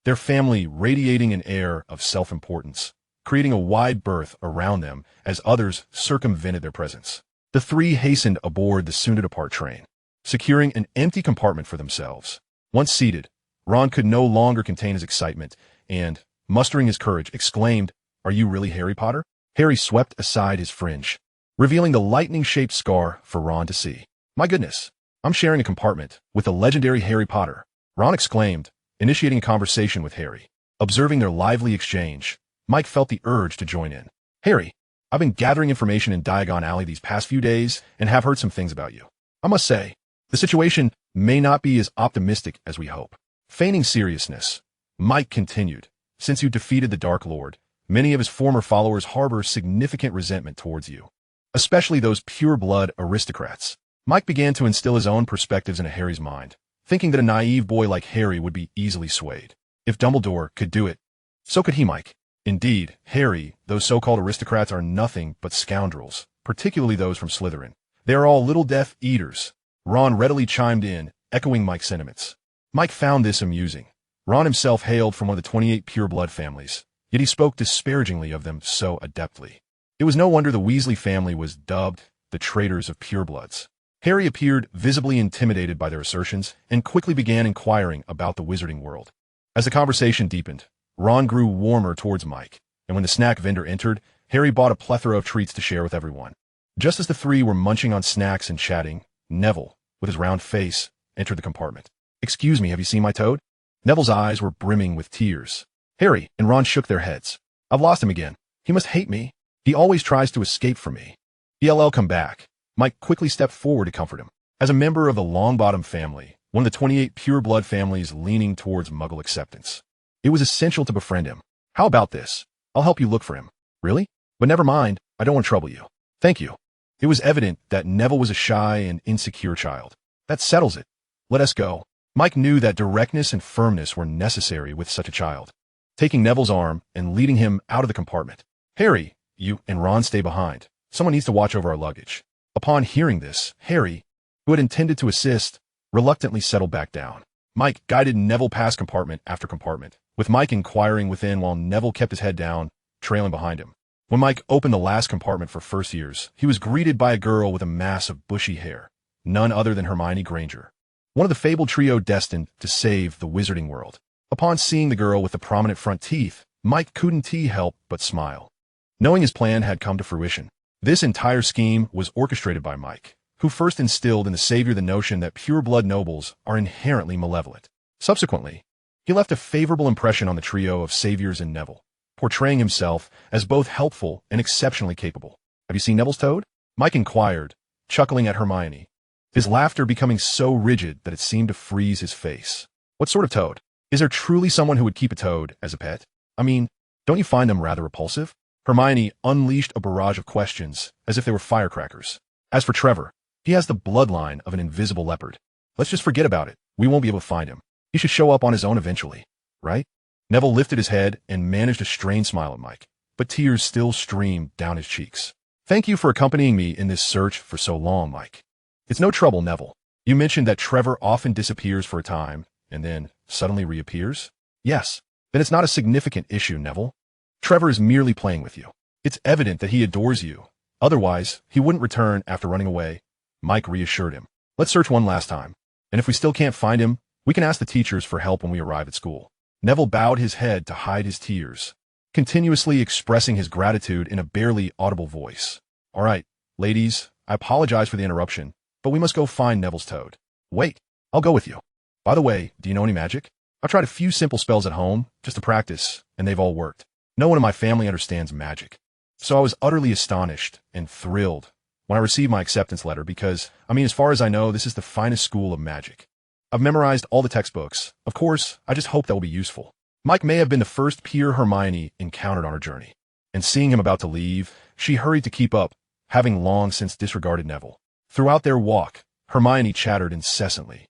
their family radiating an air of self-importance, creating a wide berth around them as others circumvented their presence. The three hastened aboard the soon-to-depart train, securing an empty compartment for themselves. Once seated, Ron could no longer contain his excitement and, mustering his courage, exclaimed, "Are you really Harry Potter?" Harry swept aside his fringe, revealing the lightning-shaped scar for Ron to see. "My goodness, I'm sharing a compartment with the legendary Harry Potter," Ron exclaimed, initiating a conversation with Harry. Observing their lively exchange, Mike felt the urge to join in. "Harry, I've been gathering information in Diagon Alley these past few days and have heard some things about you. I must say, the situation may not be as optimistic as we hope." Feigning seriousness, Mike continued, "Since you defeated the Dark Lord, many of his former followers harbor significant resentment towards you, especially those pure-blood aristocrats." Mike began to instill his own perspectives into Harry's mind, thinking that a naive boy like Harry would be easily swayed. If Dumbledore could do it, so could he, Mike. Indeed, Harry, those so-called aristocrats are nothing but scoundrels, particularly those from Slytherin. They are all little Death Eaters. Ron readily chimed in, echoing Mike's sentiments. Mike found this amusing. Ron himself hailed from one of the 28 pure-blood families, yet he spoke disparagingly of them so adeptly. It was no wonder the Weasley family was dubbed the traitors of purebloods. Harry appeared visibly intimidated by their assertions and quickly began inquiring about the Wizarding World. As the conversation deepened, Ron grew warmer towards Mike, and when the snack vendor entered, Harry bought a plethora of treats to share with everyone. Just as the three were munching on snacks and chatting, Neville, with his round face, entered the compartment. "Excuse me, have you seen my toad?" Neville's eyes were brimming with tears. Harry and Ron shook their heads. "I've lost him again. He must hate me. He always tries to escape from me." "He'll come back." Mike quickly stepped forward to comfort him. As a member of the Longbottom family, one of the 28 pure-blood families leaning towards Muggle acceptance, it was essential to befriend him. "How about this? I'll help you look for him." "Really? But never mind, I don't want to trouble you." "Thank you." It was evident that Neville was a shy and insecure child. "That settles it. Let us go." Mike knew that directness and firmness were necessary with such a child. Taking Neville's arm and leading him out of the compartment. "Harry, you and Ron stay behind. Someone needs to watch over our luggage." Upon hearing this, Harry, who had intended to assist, reluctantly settled back down. Mike guided Neville past compartment after compartment, with Mike inquiring within while Neville kept his head down, trailing behind him. When Mike opened the last compartment for first years, he was greeted by a girl with a mass of bushy hair, none other than Hermione Granger, one of the fabled trio destined to save the Wizarding World. Upon seeing the girl with the prominent front teeth, Mike couldn't help but smile, knowing his plan had come to fruition. This entire scheme was orchestrated by Mike, who first instilled in the savior the notion that pure-blood nobles are inherently malevolent. Subsequently, he left a favorable impression on the trio of saviors in Neville, portraying himself as both helpful and exceptionally capable. "Have you seen Neville's toad?" Mike inquired, chuckling at Hermione, his laughter becoming so rigid that it seemed to freeze his face. "What sort of toad? Is there truly someone who would keep a toad as a pet? I mean, don't you find them rather repulsive?" Hermione unleashed a barrage of questions as if they were firecrackers. "As for Trevor, he has the bloodline of an invisible leopard. Let's just forget about it. We won't be able to find him. He should show up on his own eventually, right?" Neville lifted his head and managed a strained smile at Mike, but tears still streamed down his cheeks. "Thank you for accompanying me in this search for so long, Mike." "It's no trouble, Neville. You mentioned that Trevor often disappears for a time and then suddenly reappears?" "Yes. Then it's not a significant issue, Neville. Trevor is merely playing with you. It's evident that he adores you, Otherwise, he wouldn't return after running away. Mike reassured him. Let's search one last time. And if we still can't find him, we can ask the teachers for help when we arrive at school. Neville bowed his head to hide his tears, continuously expressing his gratitude in a barely audible voice. All right, ladies, I apologize for the interruption, but we must go find Neville's toad. Wait, I'll go with you. By the way, do you know any magic? I've tried a few simple spells at home, just to practice, and they've all worked. No one in my family understands magic. So I was utterly astonished and thrilled when I received my acceptance letter because, as far as I know, this is the finest school of magic. I've memorized all the textbooks. Of course, I just hope that will be useful. Mike may have been the first peer Hermione encountered on her journey, and seeing him about to leave, she hurried to keep up, having long since disregarded Neville. Throughout their walk, Hermione chattered incessantly,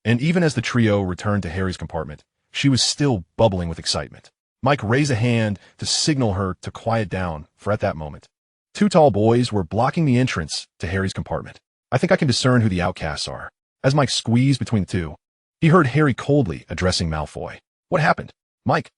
and even as the trio returned to Harry's compartment, she was still bubbling with excitement. Mike raised a hand to signal her to quiet down, for at that moment, two tall boys were blocking the entrance to Harry's compartment. I think I can discern who the outcasts are. As Mike squeezed between the two, he heard Harry coldly addressing Malfoy. What happened? Mike,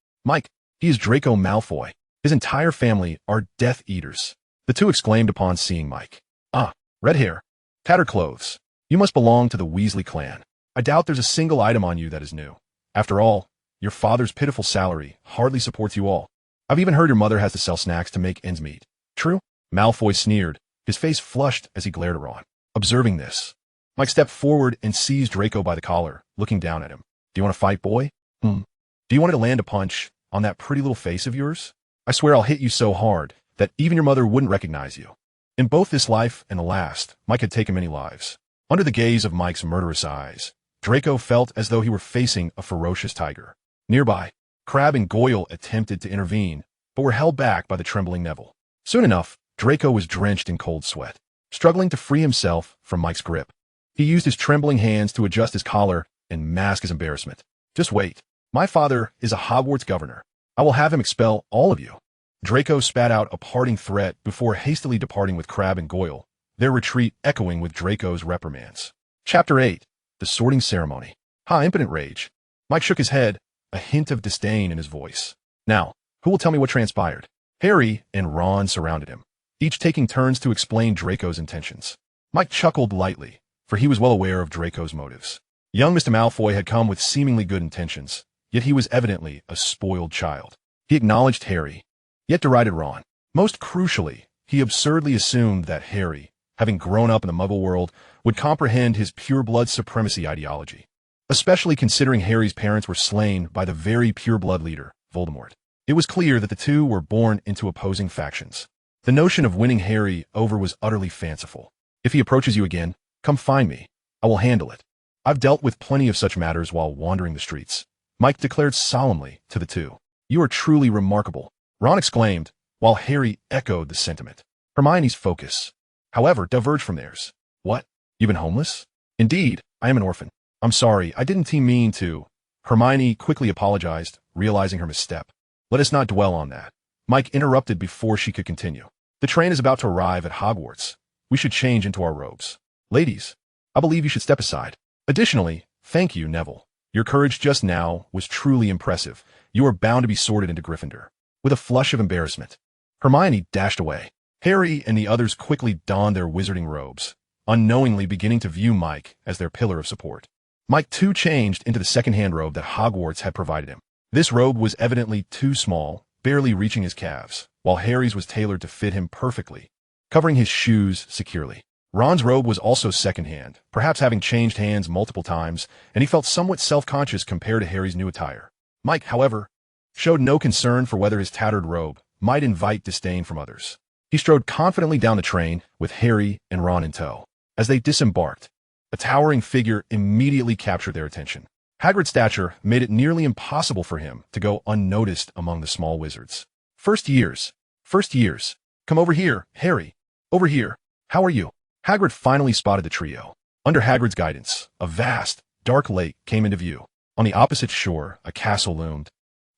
he is Draco Malfoy. His entire family are Death Eaters. The two exclaimed upon seeing Mike. Ah, red hair, tattered clothes. You must belong to the Weasley clan. I doubt there's a single item on you that is new. After all, your father's pitiful salary hardly supports you all. I've even heard your mother has to sell snacks to make ends meet. True? Malfoy sneered, his face flushed as he glared at Ron. Observing this, Mike stepped forward and seized Draco by the collar, looking down at him. Do you want to fight, boy? Do you want me to land a punch on that pretty little face of yours? I swear I'll hit you so hard that even your mother wouldn't recognize you. In both this life and the last, Mike had taken many lives. Under the gaze of Mike's murderous eyes, Draco felt as though he were facing a ferocious tiger. Nearby, Crabbe and Goyle attempted to intervene, but were held back by the trembling Neville. Soon enough, Draco was drenched in cold sweat, struggling to free himself from Mike's grip. He used his trembling hands to adjust his collar and mask his embarrassment. Just wait. My father is a Hogwarts governor. I will have him expel all of you. Draco spat out a parting threat before hastily departing with Crabbe and Goyle, their retreat echoing with Draco's reprimands. Chapter 8. The Sorting Ceremony. Ha, impotent rage. Mike shook his head, a hint of disdain in his voice. Now, who will tell me what transpired? Harry and Ron surrounded him, each taking turns to explain Draco's intentions. Mike chuckled lightly, for he was well aware of Draco's motives. Young Mr. Malfoy had come with seemingly good intentions, yet he was evidently a spoiled child. He acknowledged Harry, yet derided Ron. Most crucially, he absurdly assumed that Harry, having grown up in the Muggle world, would comprehend his pureblood supremacy ideology, especially considering Harry's parents were slain by the very pureblood leader, Voldemort. It was clear that the two were born into opposing factions. The notion of winning Harry over was utterly fanciful. If he approaches you again, come find me. I will handle it. I've dealt with plenty of such matters while wandering the streets. Mike declared solemnly to the two. You are truly remarkable, Ron exclaimed, while Harry echoed the sentiment. Hermione's focus, however, diverged from theirs. What? You've been homeless? Indeed, I am an orphan. I'm sorry, I didn't mean to. Hermione quickly apologized, realizing her misstep. Let us not dwell on that. Mike interrupted before she could continue. The train is about to arrive at Hogwarts. We should change into our robes. Ladies, I believe you should step aside. Additionally, thank you, Neville. Your courage just now was truly impressive. You are bound to be sorted into Gryffindor. With a flush of embarrassment, Hermione dashed away. Harry and the others quickly donned their wizarding robes, unknowingly beginning to view Mike as their pillar of support. Mike too changed into the second-hand robe that Hogwarts had provided him. This robe was evidently too small, barely reaching his calves, while Harry's was tailored to fit him perfectly, covering his shoes securely. Ron's robe was also second-hand, perhaps having changed hands multiple times, and he felt somewhat self-conscious compared to Harry's new attire. Mike, however, showed no concern for whether his tattered robe might invite disdain from others. He strode confidently down the train with Harry and Ron in tow. As they disembarked, a towering figure immediately captured their attention. Hagrid's stature made it nearly impossible for him to go unnoticed among the small wizards. First years. Come over here, Harry. Over here. How are you? Hagrid finally spotted the trio. Under Hagrid's guidance, a vast, dark lake came into view. On the opposite shore, a castle loomed,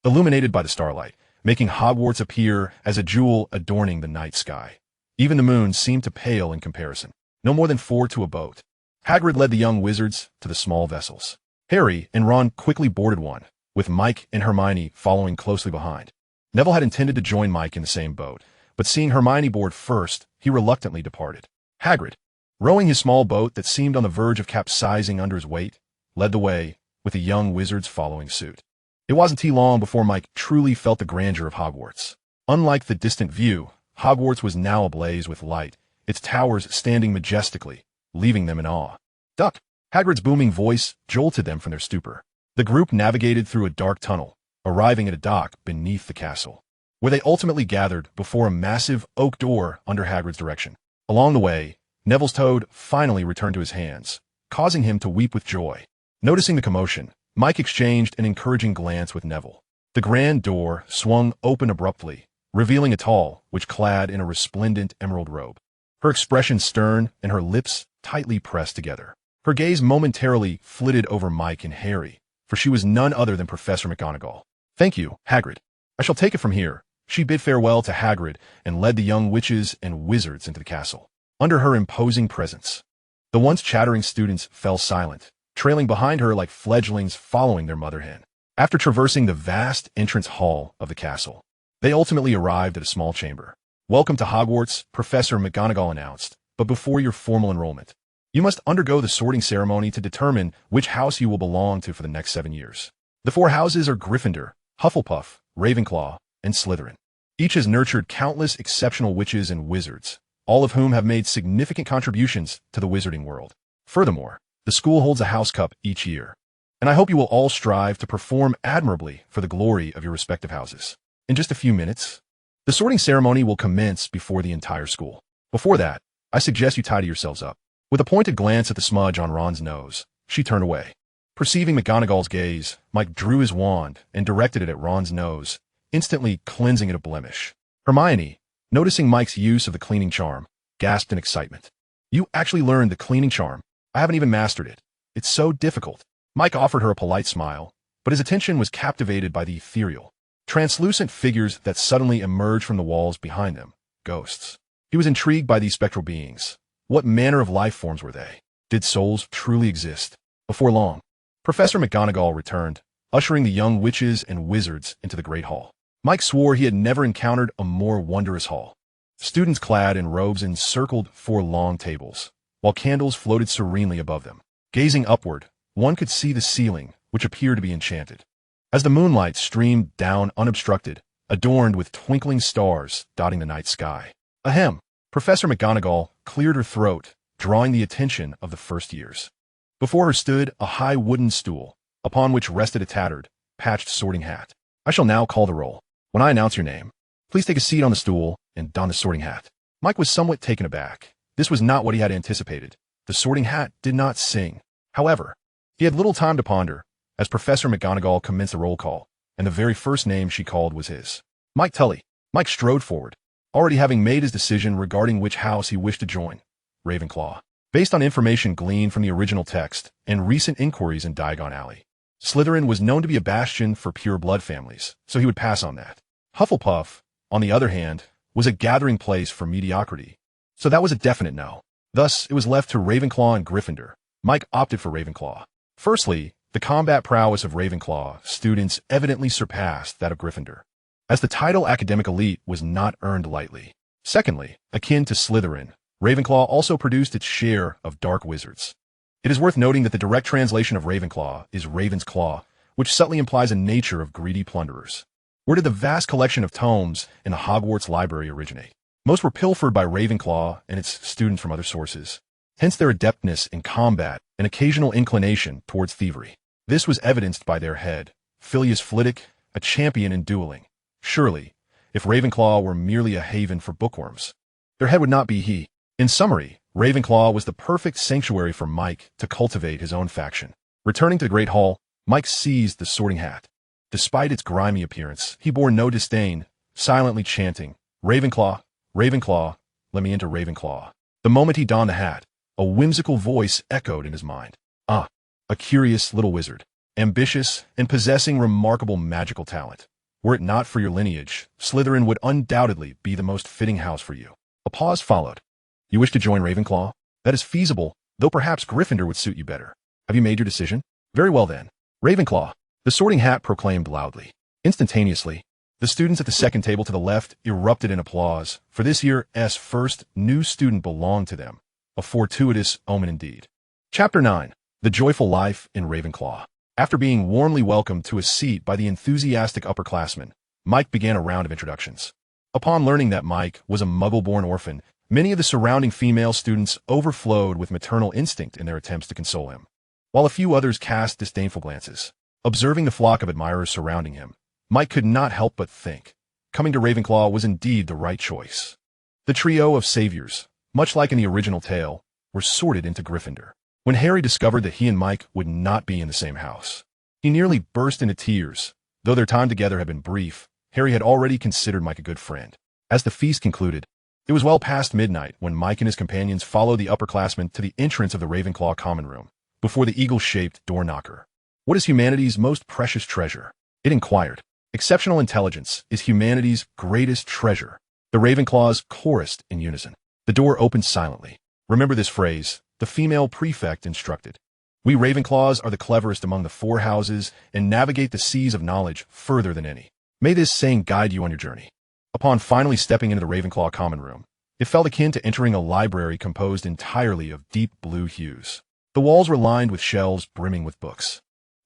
illuminated by the starlight, making Hogwarts appear as a jewel adorning the night sky. Even the moon seemed to pale in comparison. No more than 4 to a boat. Hagrid led the young wizards to the small vessels. Harry and Ron quickly boarded one, with Mike and Hermione following closely behind. Neville had intended to join Mike in the same boat, but seeing Hermione board first, he reluctantly departed. Hagrid, rowing his small boat that seemed on the verge of capsizing under his weight, led the way, with the young wizards following suit. It wasn't too long before Mike truly felt the grandeur of Hogwarts. Unlike the distant view, Hogwarts was now ablaze with light, its towers standing majestically, leaving them in awe. Duck! Hagrid's booming voice jolted them from their stupor. The group navigated through a dark tunnel, arriving at a dock beneath the castle, where they ultimately gathered before a massive oak door under Hagrid's direction. Along the way, Neville's toad finally returned to his hands, causing him to weep with joy. Noticing the commotion, Mike exchanged an encouraging glance with Neville. The grand door swung open abruptly, revealing a tall witch-clad in a resplendent emerald robe. Her expression stern and her lips tightly pressed together. Her gaze momentarily flitted over Mike and Harry, for she was none other than Professor McGonagall. "Thank you, Hagrid. I shall take it from here." She bid farewell to Hagrid and led the young witches and wizards into the castle. Under her imposing presence, the once chattering students fell silent, trailing behind her like fledglings following their mother hen. After traversing the vast entrance hall of the castle, they ultimately arrived at a small chamber. "Welcome to Hogwarts," Professor McGonagall announced, "but before your formal enrollment, you must undergo the sorting ceremony to determine which house you will belong to for the next 7 years. The 4 houses are Gryffindor, Hufflepuff, Ravenclaw, and Slytherin. Each has nurtured countless exceptional witches and wizards, all of whom have made significant contributions to the wizarding world. Furthermore, the school holds a house cup each year, and I hope you will all strive to perform admirably for the glory of your respective houses. In just a few minutes, the sorting ceremony will commence before the entire school. Before that, I suggest you tidy yourselves up." With a pointed glance at the smudge on Ron's nose, she turned away. Perceiving McGonagall's gaze, Mike drew his wand and directed it at Ron's nose, instantly cleansing it of blemish. Hermione, noticing Mike's use of the cleaning charm, gasped in excitement. "You actually learned the cleaning charm? I haven't even mastered it. It's so difficult." Mike offered her a polite smile, but his attention was captivated by the ethereal, translucent figures that suddenly emerged from the walls behind them, ghosts. He was intrigued by these spectral beings. What manner of life forms were they? Did souls truly exist? Before long, Professor McGonagall returned, ushering the young witches and wizards into the great hall. Mike swore he had never encountered a more wondrous hall. Students clad in robes encircled 4 long tables, while candles floated serenely above them. Gazing upward, one could see the ceiling, which appeared to be enchanted. As the moonlight streamed down unobstructed, adorned with twinkling stars dotting the night sky. Ahem! Professor McGonagall cleared her throat, drawing the attention of the first years. Before her stood a high wooden stool, upon which rested a tattered, patched sorting hat. "I shall now call the roll. When I announce your name, please take a seat on the stool and don the sorting hat." Mike was somewhat taken aback. This was not what he had anticipated. The sorting hat did not sing. However, he had little time to ponder, as Professor McGonagall commenced the roll call, and the very first name she called was his. "Mike Tully." Mike strode forward, already having made his decision regarding which house he wished to join, Ravenclaw. Based on information gleaned from the original text and recent inquiries in Diagon Alley, Slytherin was known to be a bastion for pure blood families, so he would pass on that. Hufflepuff, on the other hand, was a gathering place for mediocrity, so that was a definite no. Thus, it was left to Ravenclaw and Gryffindor. Mike opted for Ravenclaw. Firstly, the combat prowess of Ravenclaw students evidently surpassed that of Gryffindor, as the title academic elite was not earned lightly. Secondly, akin to Slytherin, Ravenclaw also produced its share of dark wizards. It is worth noting that the direct translation of Ravenclaw is Raven's Claw, which subtly implies a nature of greedy plunderers. Where did the vast collection of tomes in the Hogwarts library originate? Most were pilfered by Ravenclaw and its students from other sources, hence their adeptness in combat and occasional inclination towards thievery. This was evidenced by their head, Filius Flitwick, a champion in dueling. Surely, if Ravenclaw were merely a haven for bookworms, their head would not be he. In summary, Ravenclaw was the perfect sanctuary for Mike to cultivate his own faction. Returning to the Great Hall, Mike seized the sorting hat. Despite its grimy appearance, he bore no disdain, silently chanting, "Ravenclaw, Ravenclaw, let me into Ravenclaw." The moment he donned the hat, a whimsical voice echoed in his mind. Ah, a curious little wizard, ambitious and possessing remarkable magical talent. Were it not for your lineage, Slytherin would undoubtedly be the most fitting house for you. A pause followed. You wish to join Ravenclaw? That is feasible, though perhaps Gryffindor would suit you better. Have you made your decision? Very well then. Ravenclaw, the sorting hat proclaimed loudly. Instantaneously, The students at the second table to the left erupted in applause, for this year's first new student belonged to them. A fortuitous omen indeed. Chapter 9. The Joyful Life in Ravenclaw. After being warmly welcomed to a seat by the enthusiastic upperclassmen, Mike began a round of introductions. Upon learning that Mike was a Muggle-born orphan, many of the surrounding female students overflowed with maternal instinct in their attempts to console him, while a few others cast disdainful glances. Observing the flock of admirers surrounding him, Mike could not help but think, coming to Ravenclaw was indeed the right choice. The trio of saviors, much like in the original tale, were sorted into Gryffindor. When Harry discovered that he and Mike would not be in the same house, he nearly burst into tears. Though their time together had been brief, Harry had already considered Mike a good friend. As the feast concluded, it was well past midnight when Mike and his companions followed the upperclassmen to the entrance of the Ravenclaw common room, before the eagle-shaped door knocker. "What is humanity's most precious treasure?" it inquired. "Exceptional intelligence is humanity's greatest treasure." The Ravenclaws chorused in unison. The door opened silently. "Remember this phrase," the female prefect instructed. "We Ravenclaws are the cleverest among the four houses and navigate the seas of knowledge further than any. May this saying guide you on your journey." Upon finally stepping into the Ravenclaw common room, it felt akin to entering a library composed entirely of deep blue hues. The walls were lined with shelves brimming with books,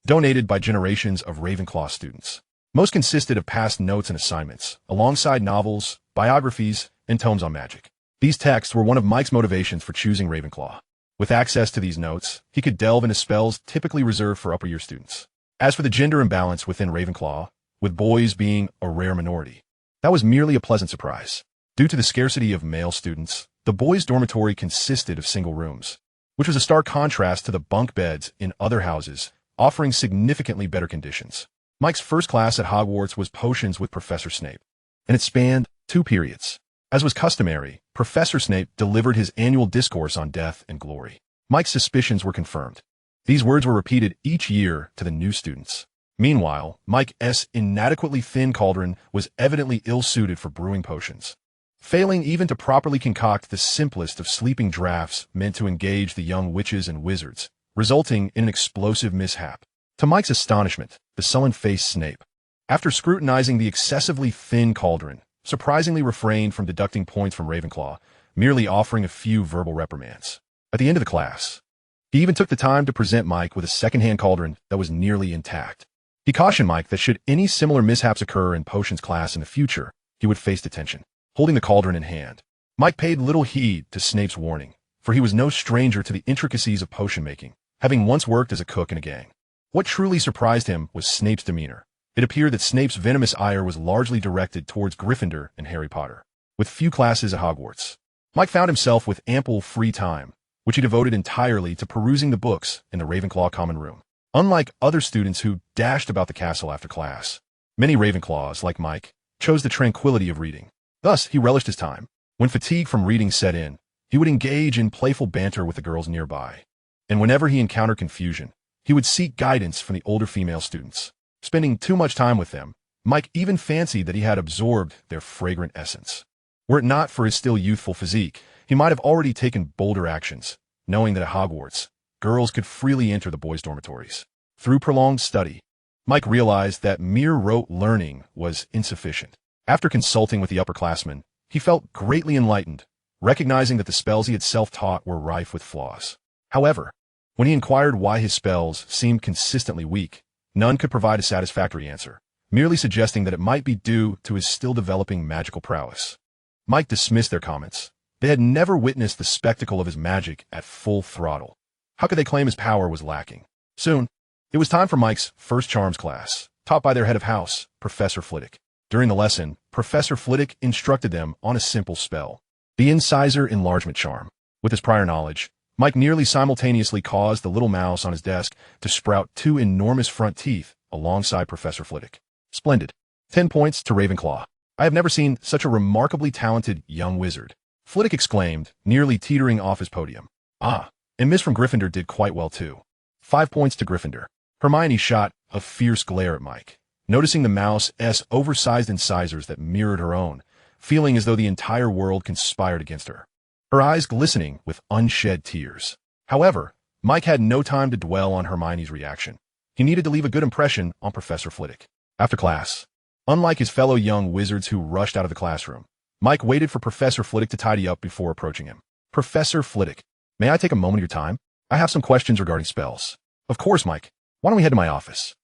donated by generations of Ravenclaw students. Most consisted of past notes and assignments, alongside novels, biographies, and tomes on magic. These texts were one of Mike's motivations for choosing Ravenclaw. With access to these notes, he could delve into spells typically reserved for upper-year students. As for the gender imbalance within Ravenclaw, with boys being a rare minority, that was merely a pleasant surprise. Due to the scarcity of male students, the boys' dormitory consisted of single rooms, which was a stark contrast to the bunk beds in other houses, offering significantly better conditions. Mike's first class at Hogwarts was Potions with Professor Snape, and it spanned 2 periods. As was customary, Professor Snape delivered his annual discourse on death and glory. Mike's suspicions were confirmed. These words were repeated each year to the new students. Meanwhile, Mike's inadequately thin cauldron was evidently ill-suited for brewing potions, failing even to properly concoct the simplest of sleeping draughts meant to engage the young witches and wizards, resulting in an explosive mishap. To Mike's astonishment, the sullen-faced Snape, after scrutinizing the excessively thin cauldron, surprisingly refrained from deducting points from Ravenclaw, merely offering a few verbal reprimands. At the end of the class, he even took the time to present Mike with a second-hand cauldron that was nearly intact. He cautioned Mike that should any similar mishaps occur in Potions class in the future, he would face detention. Holding the cauldron in hand, Mike paid little heed to Snape's warning, for he was no stranger to the intricacies of potion making, having once worked as a cook in a gang. What truly surprised him was Snape's demeanor. It appeared that Snape's venomous ire was largely directed towards Gryffindor and Harry Potter. With few classes at Hogwarts, Mike found himself with ample free time, which he devoted entirely to perusing the books in the Ravenclaw common room. Unlike other students who dashed about the castle after class, many Ravenclaws, like Mike, chose the tranquility of reading. Thus, he relished his time. When fatigue from reading set in, he would engage in playful banter with the girls nearby. And whenever he encountered confusion, he would seek guidance from the older female students. Spending too much time with them, Mike even fancied that he had absorbed their fragrant essence. Were it not for his still youthful physique, he might have already taken bolder actions, knowing that at Hogwarts, girls could freely enter the boys' dormitories. Through prolonged study, Mike realized that mere rote learning was insufficient. After consulting with the upperclassmen, he felt greatly enlightened, recognizing that the spells he had self-taught were rife with flaws. However, when he inquired why his spells seemed consistently weak, none could provide a satisfactory answer, merely suggesting that it might be due to his still developing magical prowess. Mike dismissed their comments. They had never witnessed the spectacle of his magic at full throttle. How could they claim his power was lacking? Soon, it was time for Mike's first charms class, taught by their head of house, Professor Flitwick. During the lesson, Professor Flitwick instructed them on a simple spell, the Incisor Enlargement Charm. With his prior knowledge, Mike nearly simultaneously caused the little mouse on his desk to sprout 2 enormous front teeth alongside Professor Flitwick. Splendid. 10 points to Ravenclaw. I have never seen such a remarkably talented young wizard, Flitwick exclaimed, nearly teetering off his podium. Ah, and Miss from Gryffindor did quite well too. 5 points to Gryffindor. Hermione shot a fierce glare at Mike, noticing the mouse's oversized incisors that mirrored her own, feeling as though the entire world conspired against her, her eyes glistening with unshed tears. However, Mike had no time to dwell on Hermione's reaction. He needed to leave a good impression on Professor Flitwick. After class, Unlike his fellow young wizards who rushed out of the classroom, Mike waited for Professor Flitwick to tidy up before approaching him. Professor Flitwick, may I take a moment of your time? I have some questions regarding spells. Of course, Mike. Why don't we head to my office?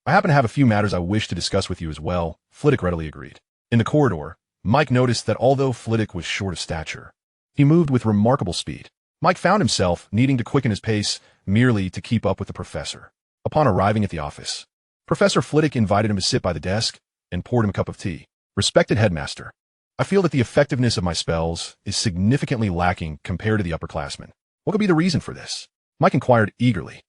I happen to have a few matters I wish to discuss with you as well, Flitwick readily agreed. In the corridor, Mike noticed that although Flitwick was short of stature, he moved with remarkable speed. Mike found himself needing to quicken his pace merely to keep up with the professor. Upon arriving at the office, Professor Flitwick invited him to sit by the desk and poured him a cup of tea. Respected headmaster, I feel that the effectiveness of my spells is significantly lacking compared to the upperclassmen. What could be the reason for this? Mike inquired eagerly.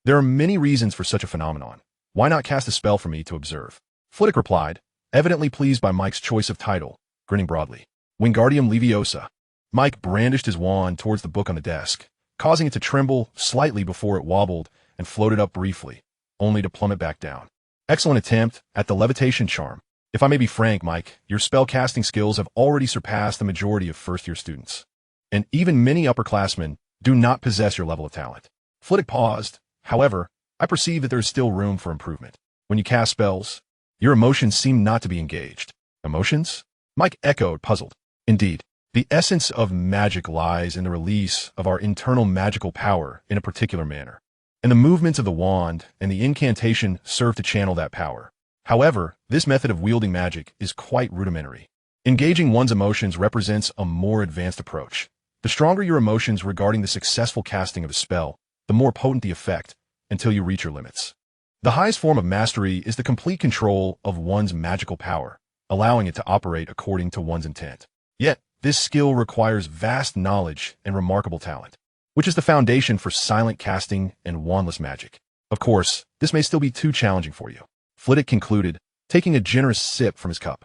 There are many reasons for such a phenomenon. Why not cast a spell for me to observe? Flitwick replied, evidently pleased by Mike's choice of title, grinning broadly. Wingardium Leviosa. Mike brandished his wand towards the book on the desk, causing it to tremble slightly before it wobbled and floated up briefly, only to plummet back down. Excellent attempt at the levitation charm. If I may be frank, Mike, your spell-casting skills have already surpassed the majority of first-year students. And even many upperclassmen do not possess your level of talent. Flitwick paused. However, I perceive that there is still room for improvement. When you cast spells, your emotions seem not to be engaged. Emotions? Mike echoed, puzzled. Indeed, the essence of magic lies in the release of our internal magical power in a particular manner. And the movements of the wand and the incantation serve to channel that power. However, this method of wielding magic is quite rudimentary. Engaging one's emotions represents a more advanced approach. The stronger your emotions regarding the successful casting of a spell, the more potent the effect, until you reach your limits. The highest form of mastery is the complete control of one's magical power, allowing it to operate according to one's intent. Yet, this skill requires vast knowledge and remarkable talent, which is the foundation for silent casting and wandless magic. Of course, this may still be too challenging for you. Flitwick concluded, taking a generous sip from his cup.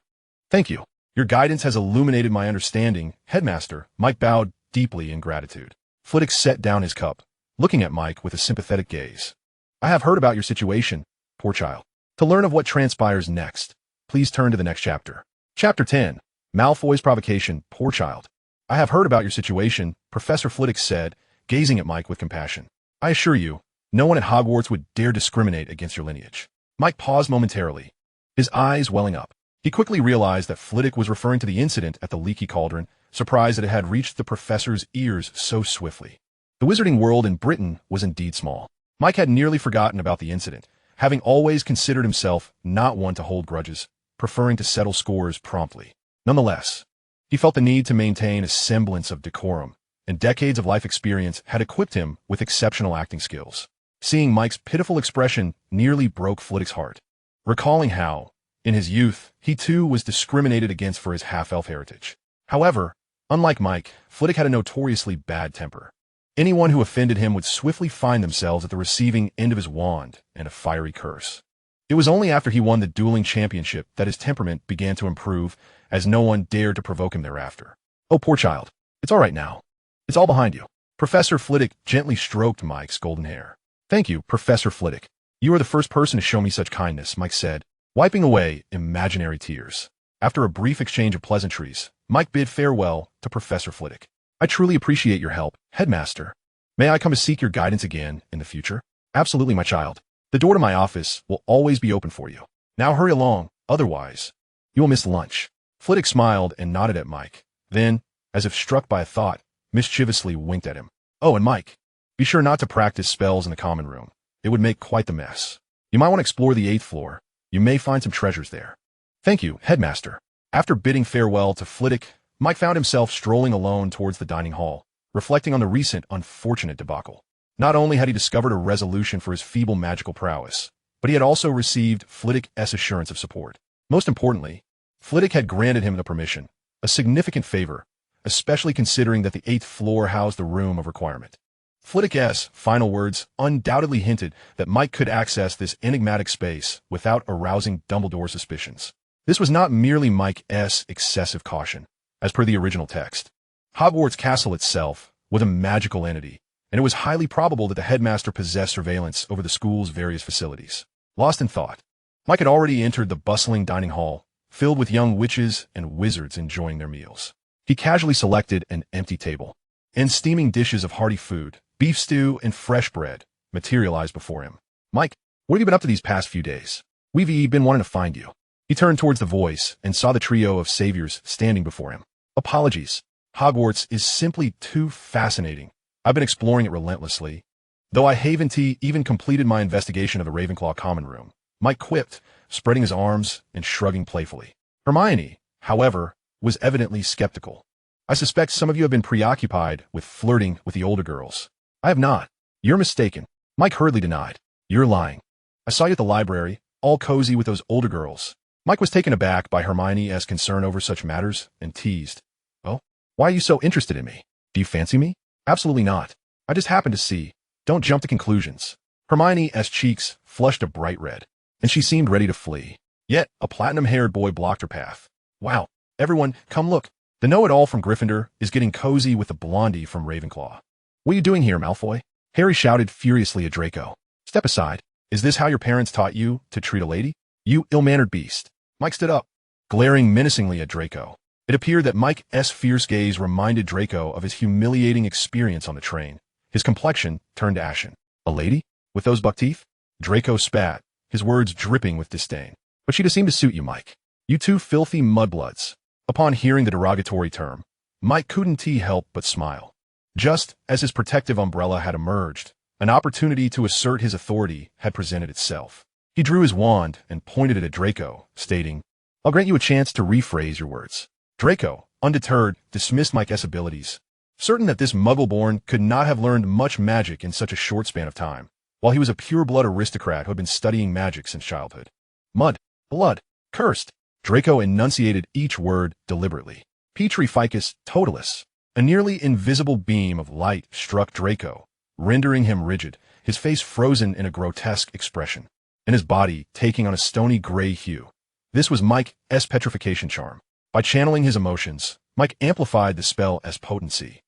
Thank you. Your guidance has illuminated my understanding, Headmaster. Mike bowed deeply in gratitude. Flitwick set down his cup, looking at Mike with a sympathetic gaze. I have heard about your situation, poor child. To learn of what transpires next, please turn to the next chapter. Chapter 10. Malfoy's Provocation, Poor Child. I have heard about your situation, Professor Flitwick said, gazing at Mike with compassion. I assure you, no one at Hogwarts would dare discriminate against your lineage. Mike paused momentarily, his eyes welling up. He quickly realized that Flitwick was referring to the incident at the Leaky Cauldron, surprised that it had reached the professor's ears so swiftly. The Wizarding World in Britain was indeed small. Mike had nearly forgotten about the incident, having always considered himself not one to hold grudges, preferring to settle scores promptly. Nonetheless, he felt the need to maintain a semblance of decorum, and decades of life experience had equipped him with exceptional acting skills. Seeing Mike's pitiful expression nearly broke Flitwick's heart, recalling how, in his youth, he too was discriminated against for his half-elf heritage. However, unlike Mike, Flitwick had a notoriously bad temper. Anyone who offended him would swiftly find themselves at the receiving end of his wand and a fiery curse. It was only after he won the dueling championship that his temperament began to improve, as no one dared to provoke him thereafter. Oh, poor child. It's all right now. It's all behind you. Professor Flitwick gently stroked Mike's golden hair. Thank you, Professor Flitwick. You are the first person to show me such kindness, Mike said, wiping away imaginary tears. After a brief exchange of pleasantries, Mike bid farewell to Professor Flitwick. I truly appreciate your help, Headmaster. May I come to seek your guidance again in the future? Absolutely, my child. The door to my office will always be open for you. Now hurry along, otherwise you will miss lunch. Flitwick smiled and nodded at Mike. Then, as if struck by a thought, mischievously winked at him. Oh, and Mike, be sure not to practice spells in the common room. It would make quite the mess. You might want to explore the 8th floor. You may find some treasures there. Thank you, Headmaster. After bidding farewell to Flitwick, Mike found himself strolling alone towards the dining hall, reflecting on the recent unfortunate debacle. Not only had he discovered a resolution for his feeble magical prowess, but he had also received Flitwick's assurance of support. Most importantly, Flitwick had granted him the permission, a significant favor, especially considering that the 8th floor housed the room of requirement. Flitwick's final words undoubtedly hinted that Mike could access this enigmatic space without arousing Dumbledore's suspicions. This was not merely Mike's excessive caution, as per the original text. Hogwarts Castle itself was a magical entity, and it was highly probable that the headmaster possessed surveillance over the school's various facilities. Lost in thought, Mike had already entered the bustling dining hall, filled with young witches and wizards enjoying their meals. He casually selected an empty table, and steaming dishes of hearty food, beef stew and fresh bread, materialized before him. Mike, what have you been up to these past few days? We've been wanting to find you. He turned towards the voice and saw the trio of saviors standing before him. Apologies. Hogwarts is simply too fascinating. I've been exploring it relentlessly. Though I haven't even completed my investigation of the Ravenclaw common room, Mike quipped, spreading his arms and shrugging playfully. Hermione, however, was evidently skeptical. I suspect some of you have been preoccupied with flirting with the older girls. I have not. You're mistaken. Mike hurriedly denied. You're lying. I saw you at the library, all cozy with those older girls. Mike was taken aback by Hermione's concern over such matters and teased. Oh, why are you so interested in me? Do you fancy me? Absolutely not. I just happened to see. Don't jump to conclusions. Hermione's cheeks flushed a bright red, and she seemed ready to flee. Yet, a platinum-haired boy blocked her path. Wow, everyone, come look. The know-it-all from Gryffindor is getting cozy with the blondie from Ravenclaw. What are you doing here, Malfoy? Harry shouted furiously at Draco. Step aside. Is this how your parents taught you to treat a lady? You ill-mannered beast. Mike stood up, glaring menacingly at Draco. It appeared that Mike's fierce gaze reminded Draco of his humiliating experience on the train. His complexion turned ashen. A lady? With those buck teeth? Draco spat, his words dripping with disdain. But she does seem to suit you, Mike. You two filthy mudbloods. Upon hearing the derogatory term, Mike couldn't help but smile. Just as his protective umbrella had emerged, an opportunity to assert his authority had presented itself. He drew his wand and pointed it at Draco, stating, I'll grant you a chance to rephrase your words. Draco, undeterred, dismissed Mike's abilities, certain that this muggle-born could not have learned much magic in such a short span of time, while he was a pure-blood aristocrat who had been studying magic since childhood. Mud, blood, cursed. Draco enunciated each word deliberately. Petrificus totalis. A nearly invisible beam of light struck Draco, rendering him rigid, his face frozen in a grotesque expression, and his body taking on a stony gray hue. This was Mike's petrification charm. By channeling his emotions, Mike amplified the spell's potency,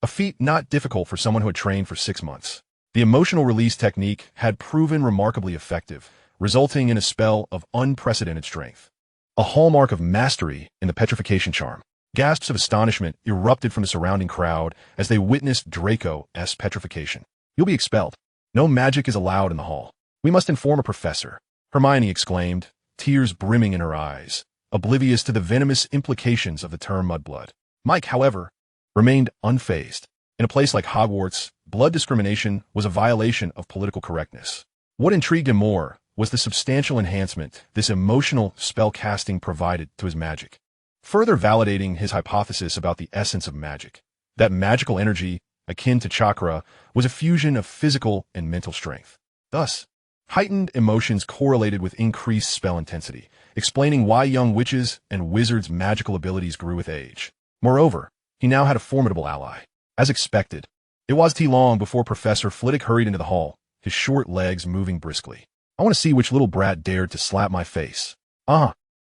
a feat not difficult for someone who had trained for 6 months. The emotional release technique had proven remarkably effective, resulting in a spell of unprecedented strength. A hallmark of mastery in the petrification charm. Gasps of astonishment erupted from the surrounding crowd as they witnessed Draco's petrification. You'll be expelled. No magic is allowed in the hall. We must inform a professor. Hermione exclaimed, tears brimming in her eyes, oblivious to the venomous implications of the term mudblood. Mike, however, remained unfazed. In a place like Hogwarts, blood discrimination was a violation of political correctness. What intrigued him more was the substantial enhancement this emotional spell-casting provided to his magic, further validating his hypothesis about the essence of magic. That magical energy, akin to chakra, was a fusion of physical and mental strength. Thus, heightened emotions correlated with increased spell intensity, explaining why young witches and wizards' magical abilities grew with age. Moreover, he now had a formidable ally. As expected, it wasn't long before Professor Flitwick hurried into the hall, his short legs moving briskly. I want to see which little brat dared to slap my face.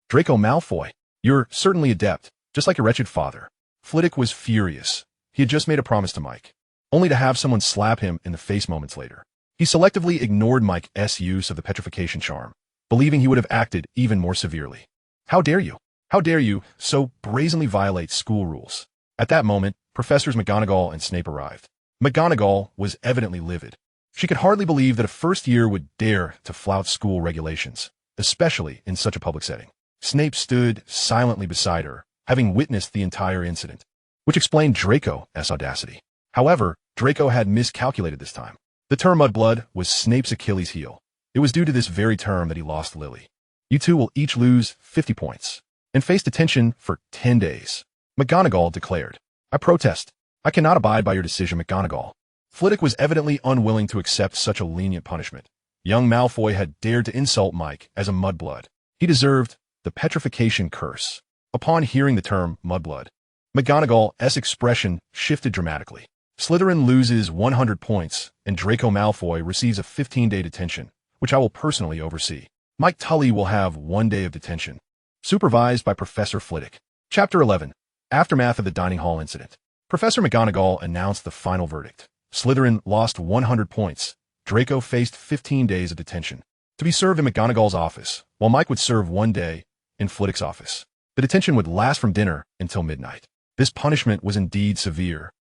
Draco Malfoy. You're certainly adept, just like your wretched father. Flitwick was furious. He had just made a promise to Mike, only to have someone slap him in the face moments later. He selectively ignored Mike's use of the petrification charm, believing he would have acted even more severely. How dare you? How dare you so brazenly violate school rules? At that moment, Professors McGonagall and Snape arrived. McGonagall was evidently livid. She could hardly believe that a first year would dare to flout school regulations, especially in such a public setting. Snape stood silently beside her, having witnessed the entire incident, which explained Draco's audacity. However, Draco had miscalculated this time. The term mudblood was Snape's Achilles heel. It was due to this very term that he lost Lily. You two will each lose 50 points and face detention for 10 days. McGonagall declared. I protest. I cannot abide by your decision, McGonagall. Flitwick was evidently unwilling to accept such a lenient punishment. Young Malfoy had dared to insult Mike as a mudblood. He deserved the petrification curse. Upon hearing the term mudblood, McGonagall's expression shifted dramatically. Slytherin loses 100 points, and Draco Malfoy receives a 15-day detention, which I will personally oversee. Mike Tully will have 1 day of detention, supervised by Professor Flitwick. Chapter 11. Aftermath of the dining hall incident. Professor McGonagall announced the final verdict. Slytherin lost 100 points. Draco faced 15 days of detention, to be served in McGonagall's office, while Mike would serve 1 day in Flitwick's office. The detention would last from dinner until midnight. This punishment was indeed severe,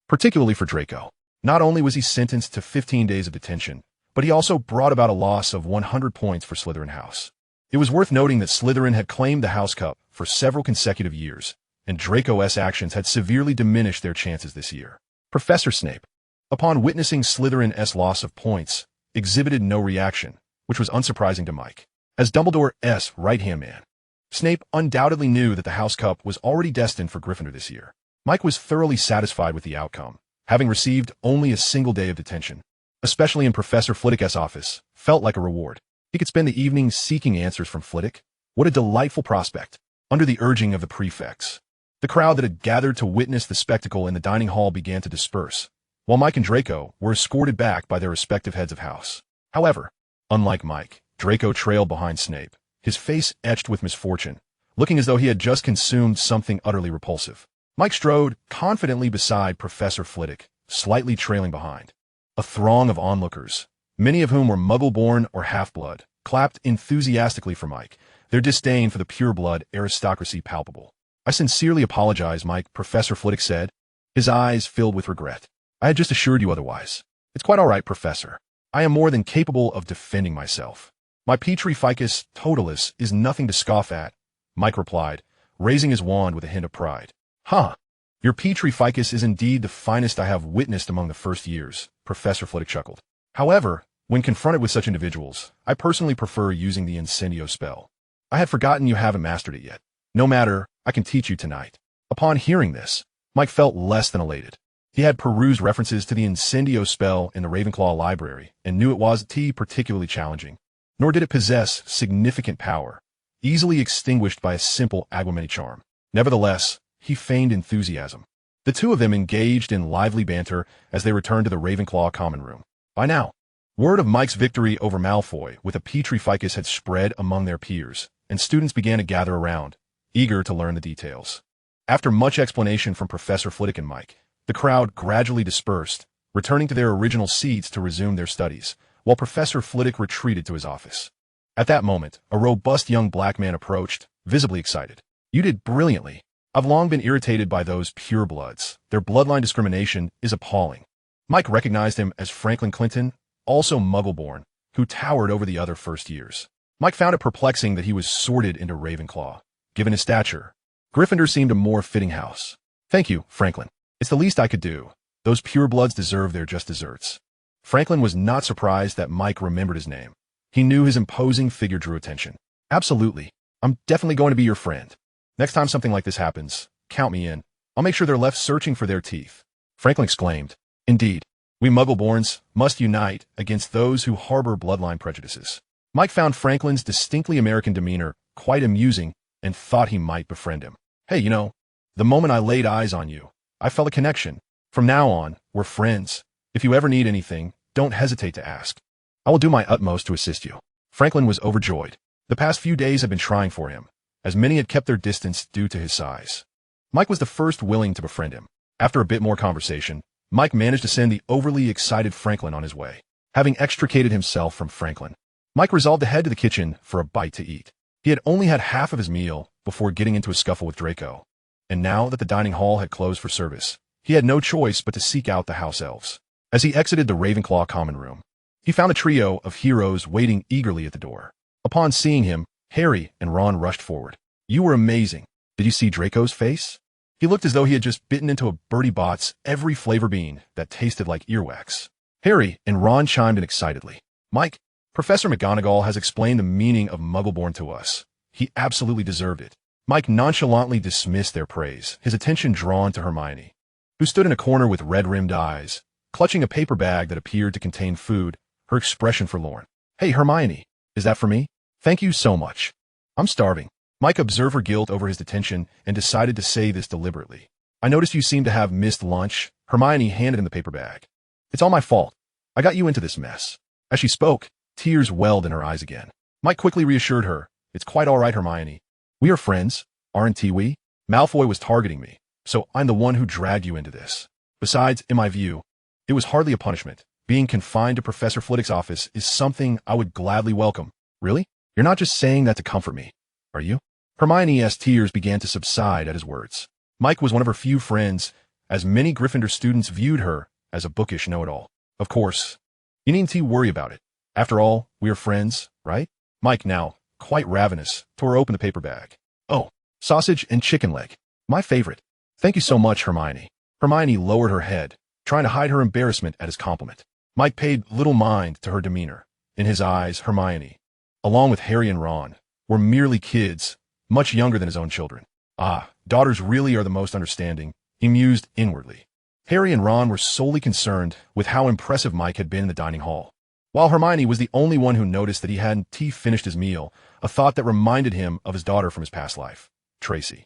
particularly for Draco. Not only was he sentenced to 15 days of detention, but he also brought about a loss of 100 points for Slytherin House. It was worth noting that Slytherin had claimed the House Cup for several consecutive years, and Draco's actions had severely diminished their chances this year. Professor Snape, upon witnessing Slytherin's loss of points, exhibited no reaction, which was unsurprising to Mike. As Dumbledore's right-hand man, Snape undoubtedly knew that the House Cup was already destined for Gryffindor this year. Mike was thoroughly satisfied with the outcome, having received only a single day of detention, especially in Professor Flitwick's office, felt like a reward. He could spend the evening seeking answers from Flitwick. What a delightful prospect. Under the urging of the prefects, the crowd that had gathered to witness the spectacle in the dining hall began to disperse, while Mike and Draco were escorted back by their respective heads of house. However, unlike Mike, Draco trailed behind Snape, his face etched with misfortune, looking as though he had just consumed something utterly repulsive. Mike strode confidently beside Professor Flitwick, slightly trailing behind. A throng of onlookers, many of whom were Muggle-born or half-blood, clapped enthusiastically for Mike, their disdain for the pure-blood aristocracy palpable. "I sincerely apologize, Mike," Professor Flitwick said, his eyes filled with regret. "I had just assured you otherwise." "It's quite all right, Professor. I am more than capable of defending myself. My Petri Ficus Totalis is nothing to scoff at," Mike replied, raising his wand with a hint of pride. "Huh. Your Petri Ficus is indeed the finest I have witnessed among the first years," Professor Flitwick chuckled. "However, when confronted with such individuals, I personally prefer using the Incendio spell. I had forgotten you haven't mastered it yet. No matter, I can teach you tonight." Upon hearing this, Mike felt less than elated. He had perused references to the Incendio spell in the Ravenclaw library and knew it wasn't particularly challenging, nor did it possess significant power, easily extinguished by a simple Aguamenti charm. Nevertheless, he feigned enthusiasm. The two of them engaged in lively banter as they returned to the Ravenclaw common room. By now, word of Mike's victory over Malfoy with a Petri Ficus had spread among their peers, and students began to gather around, eager to learn the details. After much explanation from Professor Flitwick and Mike, the crowd gradually dispersed, returning to their original seats to resume their studies, while Professor Flitwick retreated to his office. At that moment, a robust young black man approached, visibly excited. "You did brilliantly. I've long been irritated by those purebloods. Their bloodline discrimination is appalling." Mike recognized him as Franklin Clinton, also Muggle-born, who towered over the other first years. Mike found it perplexing that he was sorted into Ravenclaw. Given his stature, Gryffindor seemed a more fitting house. "Thank you, Franklin. It's the least I could do. Those purebloods deserve their just desserts." Franklin was not surprised that Mike remembered his name. He knew his imposing figure drew attention. "Absolutely. I'm definitely going to be your friend. Next time something like this happens, count me in. I'll make sure they're left searching for their teeth." Franklin exclaimed. "Indeed, we Muggle-borns must unite against those who harbor bloodline prejudices." Mike found Franklin's distinctly American demeanor quite amusing and thought he might befriend him. "Hey, the moment I laid eyes on you, I felt a connection. From now on, we're friends. If you ever need anything, don't hesitate to ask. I will do my utmost to assist you." Franklin was overjoyed. The past few days had been trying for him, as many had kept their distance due to his size. Mike was the first willing to befriend him. After a bit more conversation, Mike managed to send the overly excited Franklin on his way. Having extricated himself from Franklin, Mike resolved to head to the kitchen for a bite to eat. He had only had half of his meal before getting into a scuffle with Draco, and now that the dining hall had closed for service, he had no choice but to seek out the house elves. As he exited the Ravenclaw common room, he found a trio of heroes waiting eagerly at the door. Upon seeing him, Harry and Ron rushed forward. "You were amazing. Did you see Draco's face? He looked as though he had just bitten into a Bertie Bott's every flavor bean that tasted like earwax." Harry and Ron chimed in excitedly. "Mike, Professor McGonagall has explained the meaning of Muggleborn to us. He absolutely deserved it." Mike nonchalantly dismissed their praise, his attention drawn to Hermione, who stood in a corner with red-rimmed eyes, clutching a paper bag that appeared to contain food, her expression forlorn. "Hey, Hermione, is that for me? Thank you so much. I'm starving." Mike observed her guilt over his detention and decided to say this deliberately. "I noticed you seem to have missed lunch." Hermione handed him the paper bag. "It's all my fault. I got you into this mess." As she spoke, tears welled in her eyes again. Mike quickly reassured her. "It's quite all right, Hermione. We are friends, aren't we? Malfoy was targeting me, so I'm the one who dragged you into this. Besides, in my view, it was hardly a punishment. Being confined to Professor Flitwick's office is something I would gladly welcome." "Really? You're not just saying that to comfort me, are you?" Hermione's tears began to subside at his words. Mike was one of her few friends, as many Gryffindor students viewed her as a bookish know-it-all. "Of course. You needn't worry about it. After all, we are friends, right?" Mike now quite ravenous, tore open the paper bag. Oh, sausage and chicken leg. My favorite. Thank you so much, Hermione. Hermione lowered her head, trying to hide her embarrassment at his compliment. Mike paid little mind to her demeanor. In his eyes, Hermione, along with Harry and Ron, were merely kids, much younger than his own children. Ah, daughters really are the most understanding, he mused inwardly. Harry and Ron were solely concerned with how impressive Mike had been in the dining hall, while Hermione was the only one who noticed that he hadn't finished his meal, a thought that reminded him of his daughter from his past life, Tracy.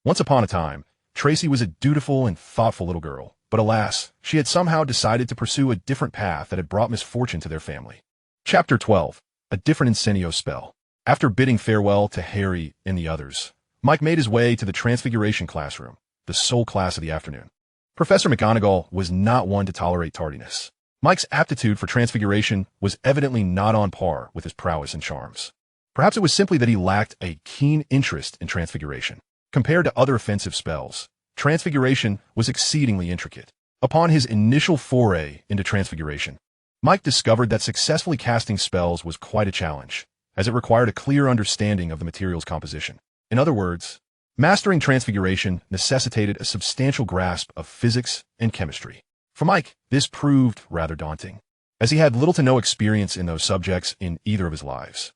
Once upon a time, Tracy was a dutiful and thoughtful little girl, but alas, she had somehow decided to pursue a different path that had brought misfortune to their family. Chapter 12. A Different Incendio Spell. After bidding farewell to Harry and the others, Mike made his way to the Transfiguration classroom, the sole class of the afternoon. Professor McGonagall was not one to tolerate tardiness. Mike's aptitude for Transfiguration was evidently not on par with his prowess and charms. Perhaps it was simply that he lacked a keen interest in Transfiguration. Compared to other offensive spells, Transfiguration was exceedingly intricate. Upon his initial foray into Transfiguration, Mike discovered that successfully casting spells was quite a challenge, as it required a clear understanding of the material's composition. In other words, mastering Transfiguration necessitated a substantial grasp of physics and chemistry. For Mike, this proved rather daunting, as he had little to no experience in those subjects in either of his lives.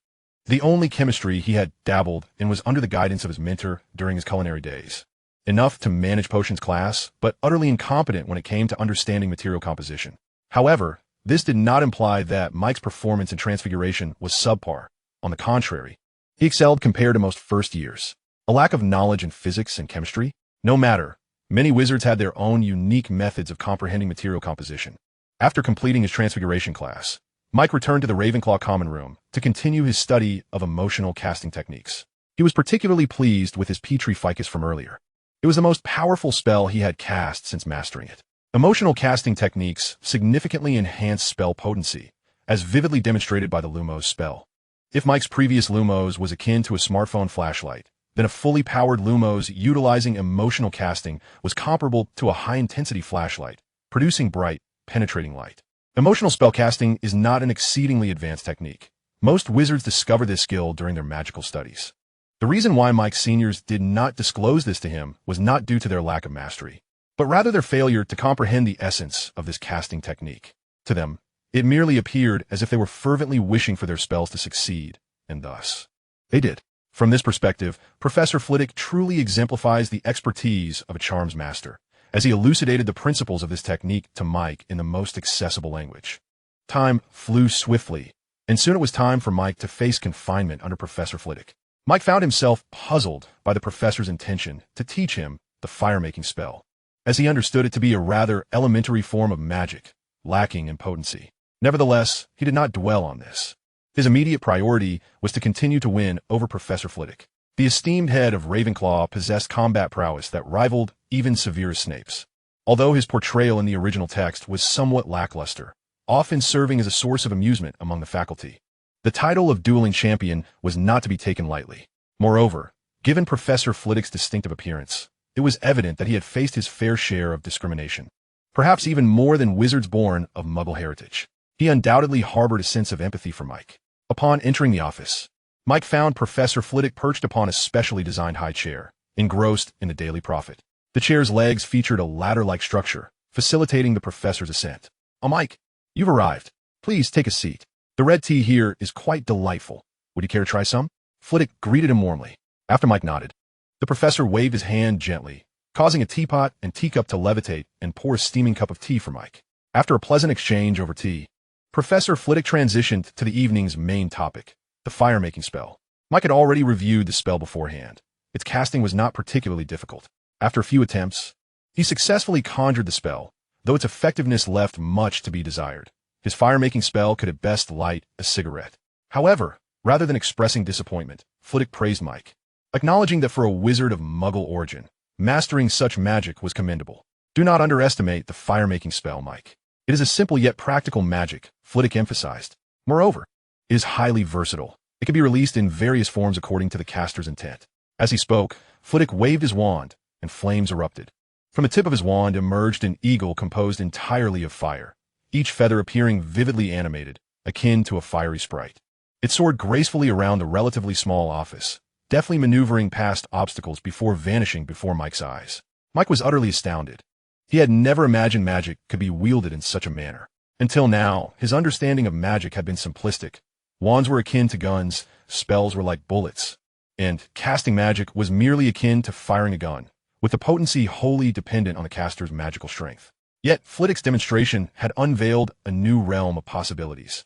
The only chemistry he had dabbled in was under the guidance of his mentor during his culinary days. Enough to manage potions class, but utterly incompetent when it came to understanding material composition. However, this did not imply that Mike's performance in Transfiguration was subpar. On the contrary, he excelled compared to most first years. A lack of knowledge in physics and chemistry? No matter. Many wizards had their own unique methods of comprehending material composition. After completing his Transfiguration class, Mike returned to the Ravenclaw common room to continue his study of emotional casting techniques. He was particularly pleased with his Petri ficus from earlier. It was the most powerful spell he had cast since mastering it. Emotional casting techniques significantly enhance spell potency, as vividly demonstrated by the Lumos spell. If Mike's previous Lumos was akin to a smartphone flashlight, then a fully powered Lumos utilizing emotional casting was comparable to a high-intensity flashlight, producing bright, penetrating light. Emotional spellcasting is not an exceedingly advanced technique. Most wizards discover this skill during their magical studies. The reason why Mike's seniors did not disclose this to him was not due to their lack of mastery, but rather their failure to comprehend the essence of this casting technique. To them, it merely appeared as if they were fervently wishing for their spells to succeed, and thus, they did. From this perspective, Professor Flitwick truly exemplifies the expertise of a charms master, as he elucidated the principles of this technique to Mike in the most accessible language. Time flew swiftly, and soon it was time for Mike to face confinement under Professor Flitwick. Mike found himself puzzled by the professor's intention to teach him the fire-making spell, as he understood it to be a rather elementary form of magic, lacking in potency. Nevertheless, he did not dwell on this. His immediate priority was to continue to win over Professor Flitwick. The esteemed head of Ravenclaw possessed combat prowess that rivaled even Severus Snape's. Although his portrayal in the original text was somewhat lackluster, often serving as a source of amusement among the faculty, the title of dueling champion was not to be taken lightly. Moreover, given Professor Flitwick's distinctive appearance, it was evident that he had faced his fair share of discrimination, perhaps even more than wizards born of Muggle heritage. He undoubtedly harbored a sense of empathy for Mike. Upon entering the office, Mike found Professor Flitwick perched upon a specially designed high chair, engrossed in the Daily Prophet. The chair's legs featured a ladder-like structure, facilitating the professor's ascent. "Oh, Mike, you've arrived. Please take a seat. The red tea here is quite delightful. Would you care to try some?" Flitwick greeted him warmly. After Mike nodded, the professor waved his hand gently, causing a teapot and teacup to levitate and pour a steaming cup of tea for Mike. After a pleasant exchange over tea, Professor Flitwick transitioned to the evening's main topic, the fire-making spell. Mike had already reviewed the spell beforehand. Its casting was not particularly difficult. After a few attempts, he successfully conjured the spell, though its effectiveness left much to be desired. His fire-making spell could at best light a cigarette. However, rather than expressing disappointment, Flitwick praised Mike, acknowledging that for a wizard of Muggle origin, mastering such magic was commendable. "Do not underestimate the fire-making spell, Mike. It is a simple yet practical magic," Flitwick emphasized. "Moreover, it is highly versatile. It can be released in various forms according to the caster's intent." As he spoke, Flitwick waved his wand, and flames erupted. From the tip of his wand emerged an eagle composed entirely of fire, each feather appearing vividly animated, akin to a fiery sprite. It soared gracefully around the relatively small office, deftly maneuvering past obstacles before vanishing before Mike's eyes. Mike was utterly astounded. He had never imagined magic could be wielded in such a manner. Until now, his understanding of magic had been simplistic. Wands were akin to guns, spells were like bullets, and casting magic was merely akin to firing a gun, with the potency wholly dependent on the caster's magical strength. Yet, Flitwick's demonstration had unveiled a new realm of possibilities.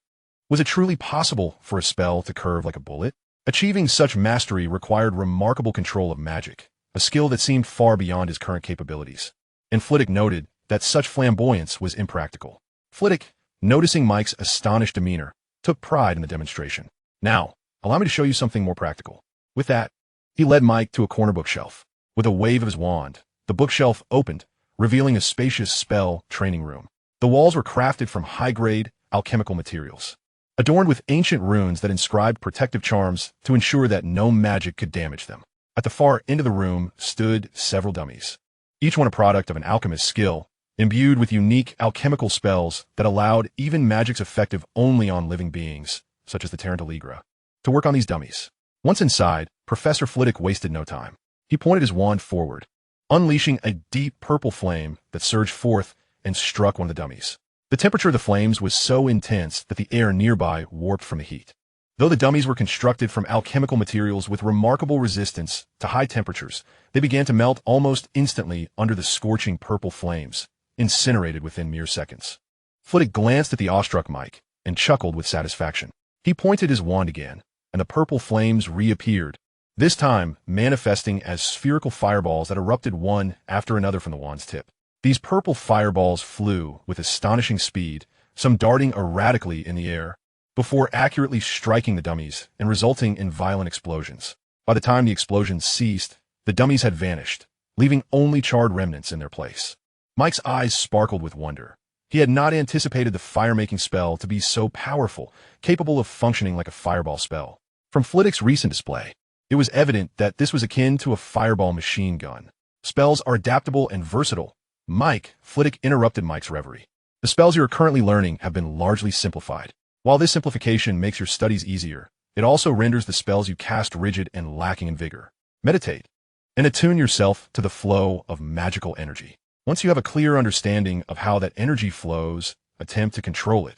Was it truly possible for a spell to curve like a bullet? Achieving such mastery required remarkable control of magic, a skill that seemed far beyond his current capabilities. And Flitwick noted that such flamboyance was impractical. Flitwick, noticing Mike's astonished demeanor, took pride in the demonstration. Now, allow me to show you something more practical. With that, he led Mike to a corner bookshelf. With a wave of his wand, the bookshelf opened, revealing a spacious spell training room. The walls were crafted from high-grade, alchemical materials, adorned with ancient runes that inscribed protective charms to ensure that no magic could damage them. At the far end of the room stood several dummies, each one a product of an alchemist's skill, imbued with unique alchemical spells that allowed even magics effective only on living beings, such as the Tarantaligra, to work on these dummies. Once inside, Professor Flitwick wasted no time. He pointed his wand forward, unleashing a deep purple flame that surged forth and struck one of the dummies. The temperature of the flames was so intense that the air nearby warped from the heat. Though the dummies were constructed from alchemical materials with remarkable resistance to high temperatures, they began to melt almost instantly under the scorching purple flames, incinerated within mere seconds. Flitwick glanced at the awestruck Mike and chuckled with satisfaction. He pointed his wand again, and the purple flames reappeared, this time manifesting as spherical fireballs that erupted one after another from the wand's tip. These purple fireballs flew with astonishing speed, some darting erratically in the air, before accurately striking the dummies and resulting in violent explosions. By the time the explosions ceased, the dummies had vanished, leaving only charred remnants in their place. Mike's eyes sparkled with wonder. He had not anticipated the fire-making spell to be so powerful, capable of functioning like a fireball spell. From Flitwick's recent display, it was evident that this was akin to a fireball machine gun. Spells are adaptable and versatile. Flitwick interrupted Mike's reverie. The spells you are currently learning have been largely simplified. While this simplification makes your studies easier, it also renders the spells you cast rigid and lacking in vigor. Meditate, and attune yourself to the flow of magical energy. Once you have a clear understanding of how that energy flows, attempt to control it,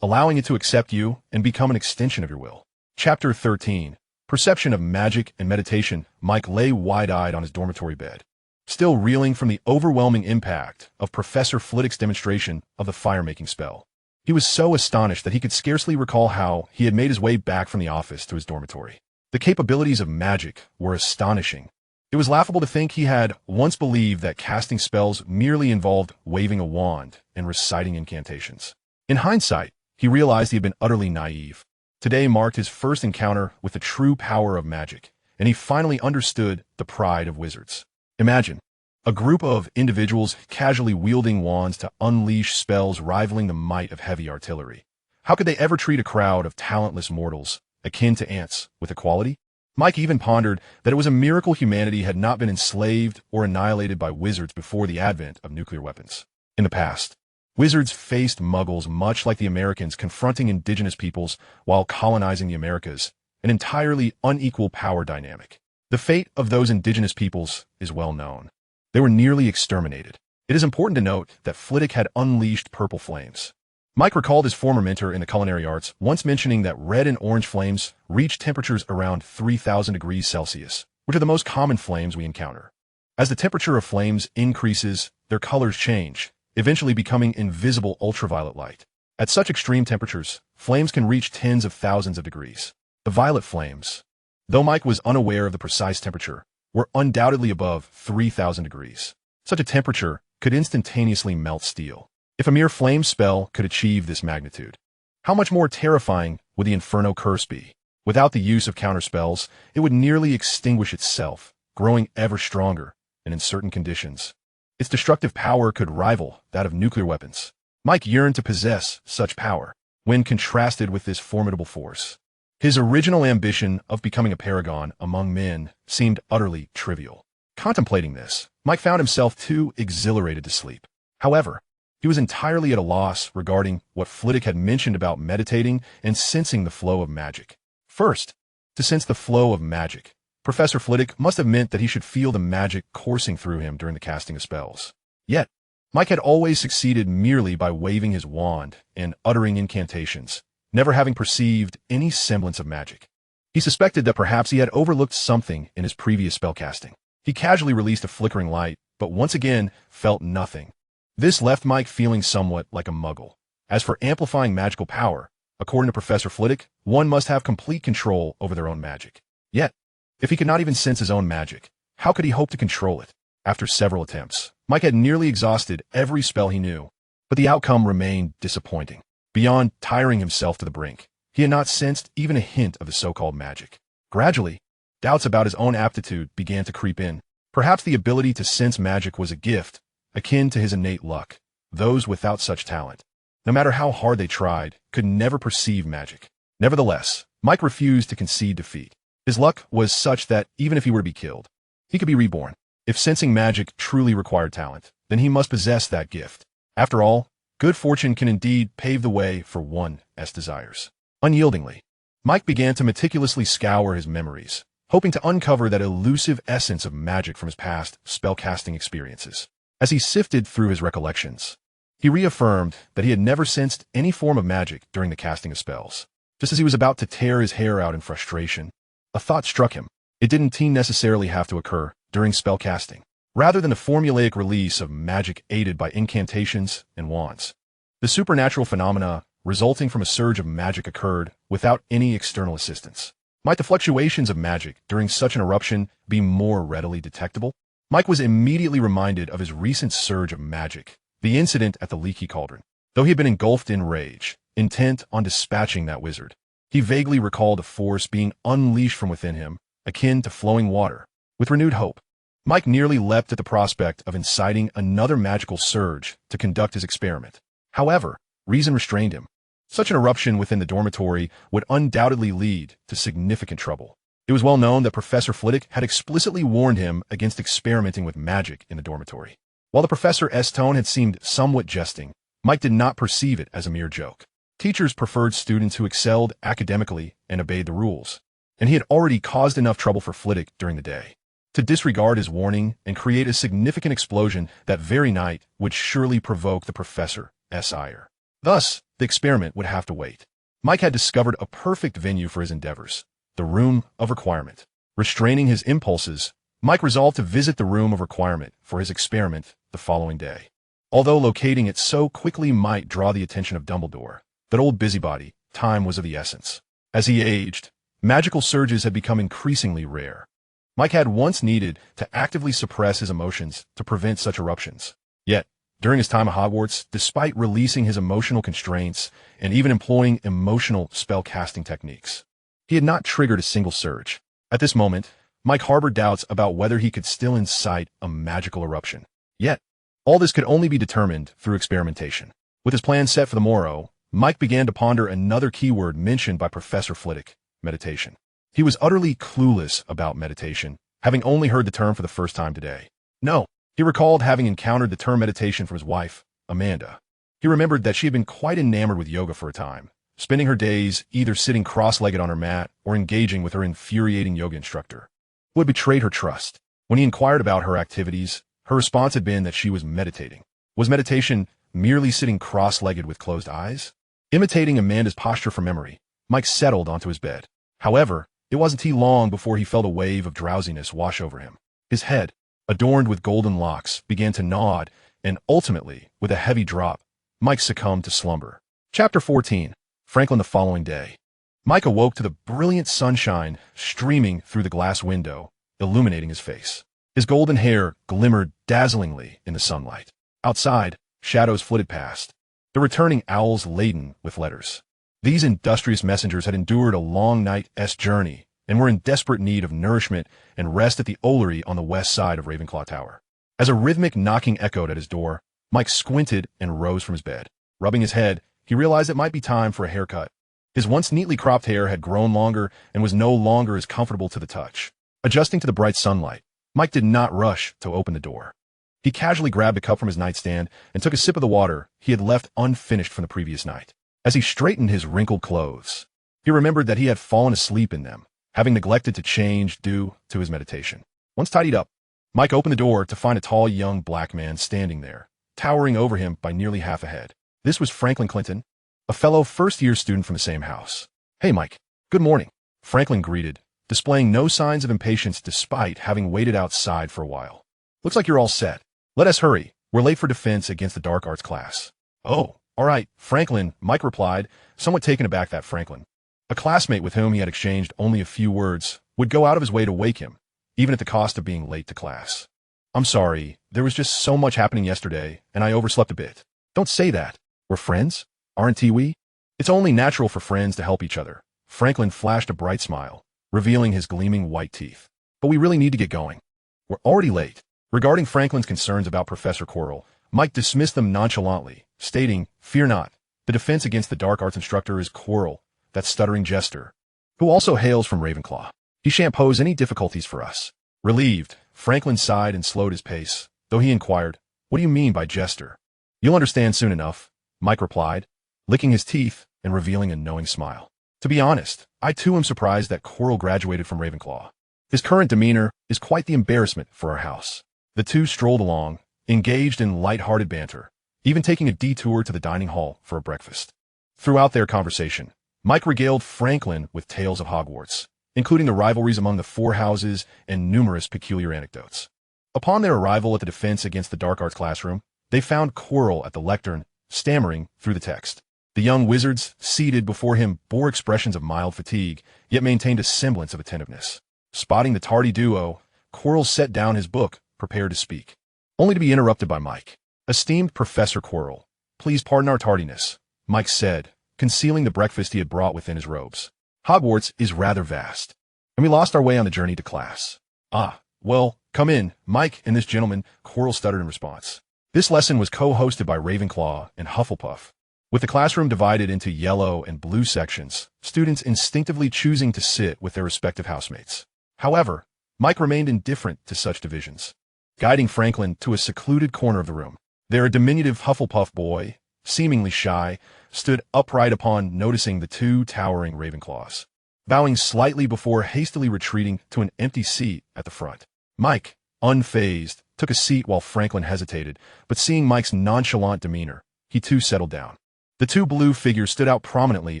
allowing it to accept you and become an extension of your will. Chapter 13. Perception of Magic and Meditation. Mike lay wide-eyed on his dormitory bed, still reeling from the overwhelming impact of Professor Flitwick's demonstration of the fire-making spell. He was so astonished that he could scarcely recall how he had made his way back from the office to his dormitory. The capabilities of magic were astonishing. It was laughable to think he had once believed that casting spells merely involved waving a wand and reciting incantations. In hindsight, he realized he had been utterly naive. Today marked his first encounter with the true power of magic, and he finally understood the pride of wizards. Imagine a group of individuals casually wielding wands to unleash spells rivaling the might of heavy artillery. How could they ever treat a crowd of talentless mortals, akin to ants, with equality? Mike even pondered that it was a miracle humanity had not been enslaved or annihilated by wizards before the advent of nuclear weapons. In the past, wizards faced muggles much like the Americans confronting indigenous peoples while colonizing the Americas, an entirely unequal power dynamic. The fate of those indigenous peoples is well known. They were nearly exterminated. It is important to note that Flitwick had unleashed purple flames. Mike recalled his former mentor in the culinary arts once mentioning that red and orange flames reach temperatures around 3,000 degrees Celsius, which are the most common flames we encounter. As the temperature of flames increases, their colors change, eventually becoming invisible ultraviolet light. At such extreme temperatures, flames can reach tens of thousands of degrees. The violet flames, though Mike was unaware of the precise temperature, were undoubtedly above 3,000 degrees. Such a temperature could instantaneously melt steel. If a mere flame spell could achieve this magnitude, how much more terrifying would the Inferno curse be? Without the use of counterspells, it would nearly extinguish itself, growing ever stronger, and in certain conditions, its destructive power could rival that of nuclear weapons. Mike yearned to possess such power, when contrasted with this formidable force. His original ambition of becoming a paragon among men seemed utterly trivial. Contemplating this, Mike found himself too exhilarated to sleep. However, he was entirely at a loss regarding what Flitwick had mentioned about meditating and sensing the flow of magic. First, to sense the flow of magic. Professor Flitwick must have meant that he should feel the magic coursing through him during the casting of spells. Yet, Mike had always succeeded merely by waving his wand and uttering incantations, never having perceived any semblance of magic. He suspected that perhaps he had overlooked something in his previous spellcasting. He casually released a flickering light, but once again felt nothing. This left Mike feeling somewhat like a muggle. As for amplifying magical power, according to Professor Flitwick, one must have complete control over their own magic. Yet, if he could not even sense his own magic, how could he hope to control it? After several attempts, Mike had nearly exhausted every spell he knew, but the outcome remained disappointing. Beyond tiring himself to the brink, he had not sensed even a hint of the so-called magic. Gradually, doubts about his own aptitude began to creep in. Perhaps the ability to sense magic was a gift, akin to his innate luck. Those without such talent, no matter how hard they tried, could never perceive magic. Nevertheless, Mike refused to concede defeat. His luck was such that even if he were to be killed, he could be reborn. If sensing magic truly required talent, then he must possess that gift. After all, good fortune can indeed pave the way for one's desires. Unyieldingly, Mike began to meticulously scour his memories, hoping to uncover that elusive essence of magic from his past spellcasting experiences. As he sifted through his recollections, he reaffirmed that he had never sensed any form of magic during the casting of spells. Just as he was about to tear his hair out in frustration, a thought struck him. It didn't necessarily have to occur during spellcasting. Rather than the formulaic release of magic aided by incantations and wands, the supernatural phenomena resulting from a surge of magic occurred without any external assistance. Might the fluctuations of magic during such an eruption be more readily detectable? Mike was immediately reminded of his recent surge of magic, the incident at the Leaky Cauldron. Though he had been engulfed in rage, intent on dispatching that wizard, he vaguely recalled a force being unleashed from within him, akin to flowing water. With renewed hope, Mike nearly leapt at the prospect of inciting another magical surge to conduct his experiment. However, reason restrained him. Such an eruption within the dormitory would undoubtedly lead to significant trouble. It was well known that Professor Flitwick had explicitly warned him against experimenting with magic in the dormitory. While the professor's tone had seemed somewhat jesting, Mike did not perceive it as a mere joke. Teachers preferred students who excelled academically and obeyed the rules, and he had already caused enough trouble for Flitwick during the day. To disregard his warning and create a significant explosion that very night would surely provoke the professor's ire. Thus, the experiment would have to wait. Mike had discovered a perfect venue for his endeavors, the Room of Requirement. Restraining his impulses, Mike resolved to visit the Room of Requirement for his experiment the following day. Although locating it so quickly might draw the attention of Dumbledore, that old busybody, time was of the essence. As he aged, magical surges had become increasingly rare. Mike had once needed to actively suppress his emotions to prevent such eruptions. Yet, during his time at Hogwarts, despite releasing his emotional constraints and even employing emotional spell-casting techniques, he had not triggered a single surge. At this moment, Mike harbored doubts about whether he could still incite a magical eruption. Yet, all this could only be determined through experimentation. With his plan set for the morrow, Mike began to ponder another keyword mentioned by Professor Flitwick: meditation. He was utterly clueless about meditation, having only heard the term for the first time today. No, he recalled having encountered the term meditation from his wife, Amanda. He remembered that she had been quite enamored with yoga for a time, spending her days either sitting cross-legged on her mat or engaging with her infuriating yoga instructor, who had betrayed her trust. When he inquired about her activities, her response had been that she was meditating. Was meditation merely sitting cross-legged with closed eyes? Imitating Amanda's posture from memory, Mike settled onto his bed. However, it wasn't long before he felt a wave of drowsiness wash over him. His head, adorned with golden locks, began to nod, and ultimately, with a heavy drop, Mike succumbed to slumber. Chapter 14. Franklin the following day. Mike awoke to the brilliant sunshine streaming through the glass window, illuminating his face. His golden hair glimmered dazzlingly in the sunlight. Outside, shadows flitted past, the returning owls laden with letters. These industrious messengers had endured a long night's journey and were in desperate need of nourishment and rest at the Olery on the west side of Ravenclaw Tower. As a rhythmic knocking echoed at his door, Mike squinted and rose from his bed. Rubbing his head, he realized it might be time for a haircut. His once neatly cropped hair had grown longer and was no longer as comfortable to the touch. Adjusting to the bright sunlight, Mike did not rush to open the door. He casually grabbed a cup from his nightstand and took a sip of the water he had left unfinished from the previous night. As he straightened his wrinkled clothes, He remembered that he had fallen asleep in them, having neglected to change due to his meditation. Once tidied up, Mike opened the door to find a tall young black man standing there, towering over him by nearly half a head. This was Franklin Clinton, a fellow first-year student from the same house. "Hey, Mike. Good morning," Franklin greeted, displaying no signs of impatience despite having waited outside for a while. "Looks like you're all set. Let us hurry. We're late for defense against the dark arts class." "Oh, all right, Franklin," Mike replied, somewhat taken aback that Franklin, a classmate with whom he had exchanged only a few words, would go out of his way to wake him, even at the cost of being late to class. "I'm sorry, there was just so much happening yesterday, and I overslept a bit." "Don't say that. We're friends, aren't we? It's only natural for friends to help each other." Franklin flashed a bright smile, revealing his gleaming white teeth. "But we really need to get going. We're already late." Regarding Franklin's concerns about Professor Quirrell, Mike dismissed them nonchalantly, stating, "Fear not. The defense against the dark arts instructor is Quirrell, that stuttering jester, who also hails from Ravenclaw. He shan't pose any difficulties for us." Relieved, Franklin sighed and slowed his pace, though he inquired, "What do you mean by jester?" "You'll understand soon enough," Mike replied, licking his teeth and revealing a knowing smile. "To be honest, I too am surprised that Quirrell graduated from Ravenclaw. His current demeanor is quite the embarrassment for our house." The two strolled along, engaged in light-hearted banter, even taking a detour to the dining hall for a breakfast. Throughout their conversation, Mike regaled Franklin with tales of Hogwarts, including the rivalries among the four houses and numerous peculiar anecdotes. Upon their arrival at the defense against the dark arts classroom, they found Quirrell at the lectern, stammering through the text. The young wizards, seated before him, bore expressions of mild fatigue, yet maintained a semblance of attentiveness. Spotting the tardy duo, Quirrell set down his book, prepared to speak, only to be interrupted by Mike. "Esteemed Professor Quirrell, please pardon our tardiness," Mike said, concealing the breakfast he had brought within his robes. "Hogwarts is rather vast, and we lost our way on the journey to class." "Ah, well, come in, Mike and this gentleman," Quirrell stuttered in response. This lesson was co-hosted by Ravenclaw and Hufflepuff, with the classroom divided into yellow and blue sections, students instinctively choosing to sit with their respective housemates. However, Mike remained indifferent to such divisions, guiding Franklin to a secluded corner of the room. There, a diminutive Hufflepuff boy, seemingly shy, stood upright upon noticing the two towering Ravenclaws, bowing slightly before hastily retreating to an empty seat at the front. Mike, unfazed, took a seat while Franklin hesitated, but seeing Mike's nonchalant demeanor, he too settled down. The two blue figures stood out prominently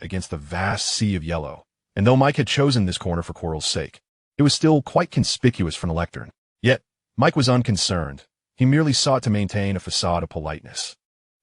against the vast sea of yellow, and though Mike had chosen this corner for Quirrell's sake, it was still quite conspicuous from the lectern. Yet, Mike was unconcerned. He merely sought to maintain a facade of politeness,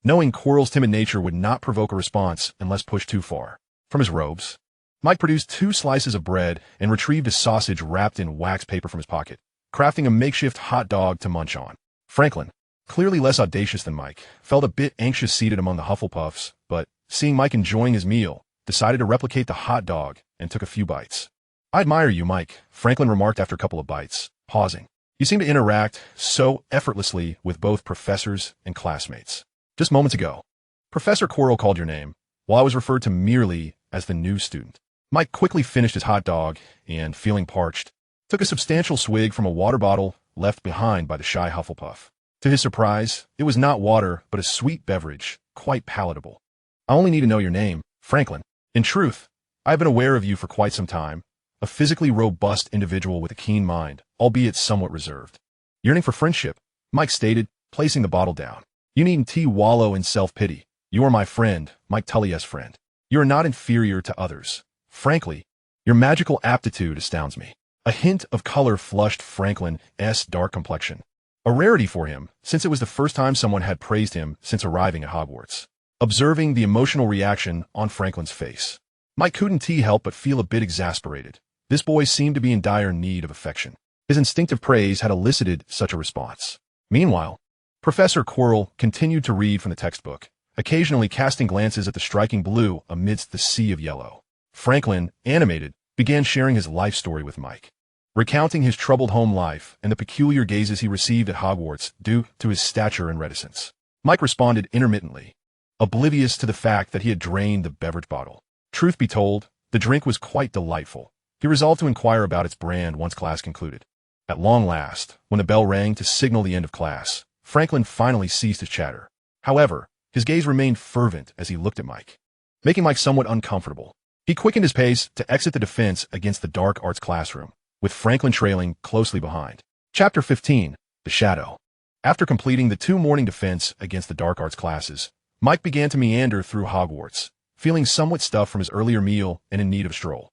knowing Quirrell's timid nature would not provoke a response unless pushed too far. From his robes, Mike produced 2 slices of bread and retrieved a sausage wrapped in wax paper from his pocket, crafting a makeshift hot dog to munch on. Franklin, clearly less audacious than Mike, felt a bit anxious seated among the Hufflepuffs, but, seeing Mike enjoying his meal, decided to replicate the hot dog and took a few bites. "I admire you, Mike," Franklin remarked after a couple of bites, pausing. "You seem to interact so effortlessly with both professors and classmates. Just moments ago, Professor Quirrell called your name, while I was referred to merely as the new student." Mike quickly finished his hot dog and, feeling parched, took a substantial swig from a water bottle left behind by the shy Hufflepuff. To his surprise, it was not water, but a sweet beverage, quite palatable. "I only need to know your name, Franklin. In truth, I have been aware of you for quite some time, a physically robust individual with a keen mind, albeit somewhat reserved. Yearning for friendship," Mike stated, placing the bottle down. "You needn't wallow in self-pity. You are my friend, Mike Tully's friend. You are not inferior to others. Frankly, your magical aptitude astounds me." A hint of color flushed Franklin's dark complexion, a rarity for him, since it was the first time someone had praised him since arriving at Hogwarts. Observing the emotional reaction on Franklin's face, Mike couldn't help but feel a bit exasperated. This boy seemed to be in dire need of affection. His instinctive praise had elicited such a response. Meanwhile, Professor Quirrell continued to read from the textbook, occasionally casting glances at the striking blue amidst the sea of yellow. Franklin, animated, began sharing his life story with Mike, recounting his troubled home life and the peculiar gazes he received at Hogwarts due to his stature and reticence. Mike responded intermittently, oblivious to the fact that he had drained the beverage bottle. Truth be told, the drink was quite delightful. He resolved to inquire about its brand once class concluded. At long last, when the bell rang to signal the end of class, Franklin finally ceased his chatter. However, his gaze remained fervent as he looked at Mike, making Mike somewhat uncomfortable. He quickened his pace to exit the defense against the dark arts classroom, with Franklin trailing closely behind. Chapter 15, The Shadow. After completing the 2 morning defense against the dark arts classes, Mike began to meander through Hogwarts, feeling somewhat stuffed from his earlier meal and in need of a stroll.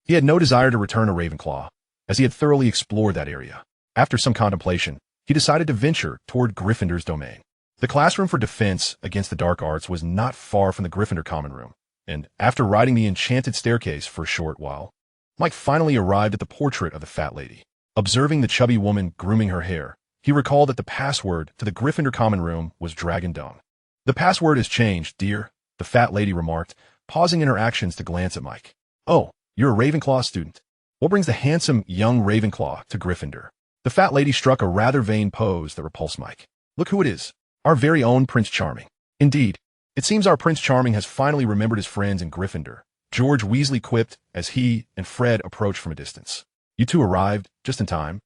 He had no desire to return to Ravenclaw, as he had thoroughly explored that area. After some contemplation, he decided to venture toward Gryffindor's domain. The classroom for defense against the dark arts was not far from the Gryffindor common room, and after riding the enchanted staircase for a short while, Mike finally arrived at the portrait of the fat lady. Observing the chubby woman grooming her hair, he recalled that the password to the Gryffindor common room was Dragon Dung. "The password has changed, dear," the fat lady remarked, pausing in her actions to glance at Mike. "Oh, you're a Ravenclaw student. What brings the handsome young Ravenclaw to Gryffindor?" The fat lady struck a rather vain pose that repulsed Mike. "Look who it is. Our very own Prince Charming." "Indeed. It seems our Prince Charming has finally remembered his friends in Gryffindor," George Weasley quipped as he and Fred approached from a distance. "You two arrived just in time."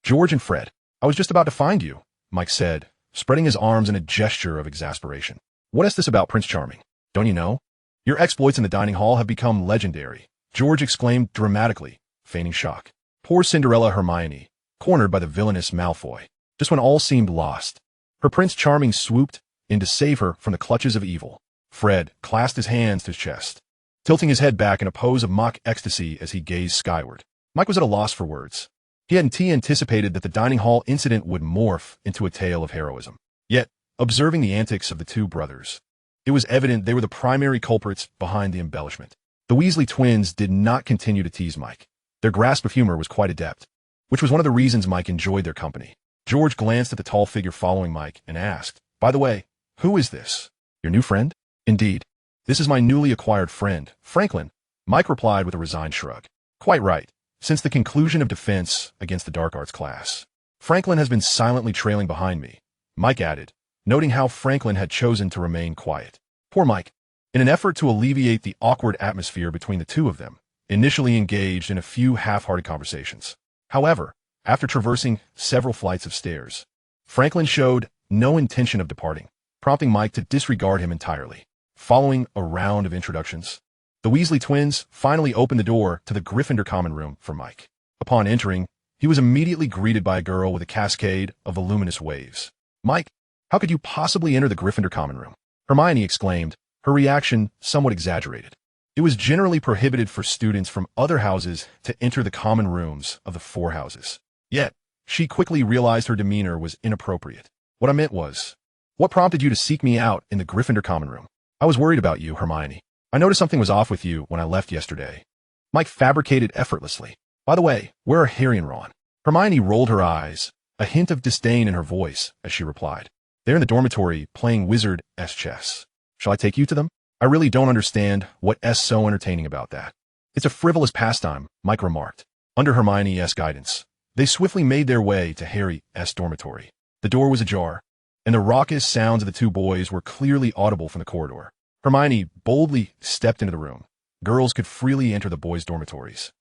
"George and Fred, I was just about to find you," Mike said, spreading his arms in a gesture of exasperation. "What is this about Prince Charming? Don't you know? Your exploits in the dining hall have become legendary," George exclaimed dramatically, feigning shock. Poor Cinderella Hermione, cornered by the villainous Malfoy. Just when all seemed lost, her Prince Charming swooped in to save her from the clutches of evil. Fred clasped his hands to his chest, tilting his head back in a pose of mock ecstasy as he gazed skyward. Mike was at a loss for words. He hadn't anticipated that the dining hall incident would morph into a tale of heroism. Yet, observing the antics of the 2 brothers, it was evident they were the primary culprits behind the embellishment. The Weasley twins did not continue to tease Mike. Their grasp of humor was quite adept, which was one of the reasons Mike enjoyed their company. George glanced at the tall figure following Mike and asked, "By the way, who is this? Your new friend?" "Indeed. This is my newly acquired friend, Franklin," Mike replied with a resigned shrug. "Quite right. Since the conclusion of defense against the dark arts class, Franklin has been silently trailing behind me," Mike added, noting how Franklin had chosen to remain quiet. Poor Mike, in an effort to alleviate the awkward atmosphere between the 2 of them, initially engaged in a few half-hearted conversations. However, after traversing several flights of stairs, Franklin showed no intention of departing, prompting Mike to disregard him entirely. Following a round of introductions, the Weasley twins finally opened the door to the Gryffindor common room for Mike. Upon entering, he was immediately greeted by a girl with a cascade of voluminous waves. "Mike, how could you possibly enter the Gryffindor common room?" Hermione exclaimed, her reaction somewhat exaggerated. It was generally prohibited for students from other houses to enter the common rooms of the 4 houses. Yet, she quickly realized her demeanor was inappropriate. "What I meant was, what prompted you to seek me out in the Gryffindor common room? I was worried about you, Hermione. I noticed something was off with you when I left yesterday." Mike fabricated effortlessly. "By the way, where are Harry and Ron?" Hermione rolled her eyes, a hint of disdain in her voice as she replied, "They're in the dormitory playing WizardingWorld chess. Shall I take you to them?" "I really don't understand what's so entertaining about that." "It's a frivolous pastime," Mike remarked. Under Hermione's guidance, they swiftly made their way to Harry's dormitory. The door was ajar, and the raucous sounds of the 2 boys were clearly audible from the corridor. Hermione boldly stepped into the room. Girls could freely enter the boys' dormitories.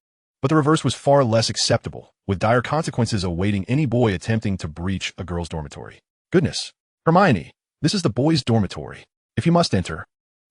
But the reverse was far less acceptable, with dire consequences awaiting any boy attempting to breach a girl's dormitory. "Goodness, Hermione, this is the boys' dormitory. If you must enter,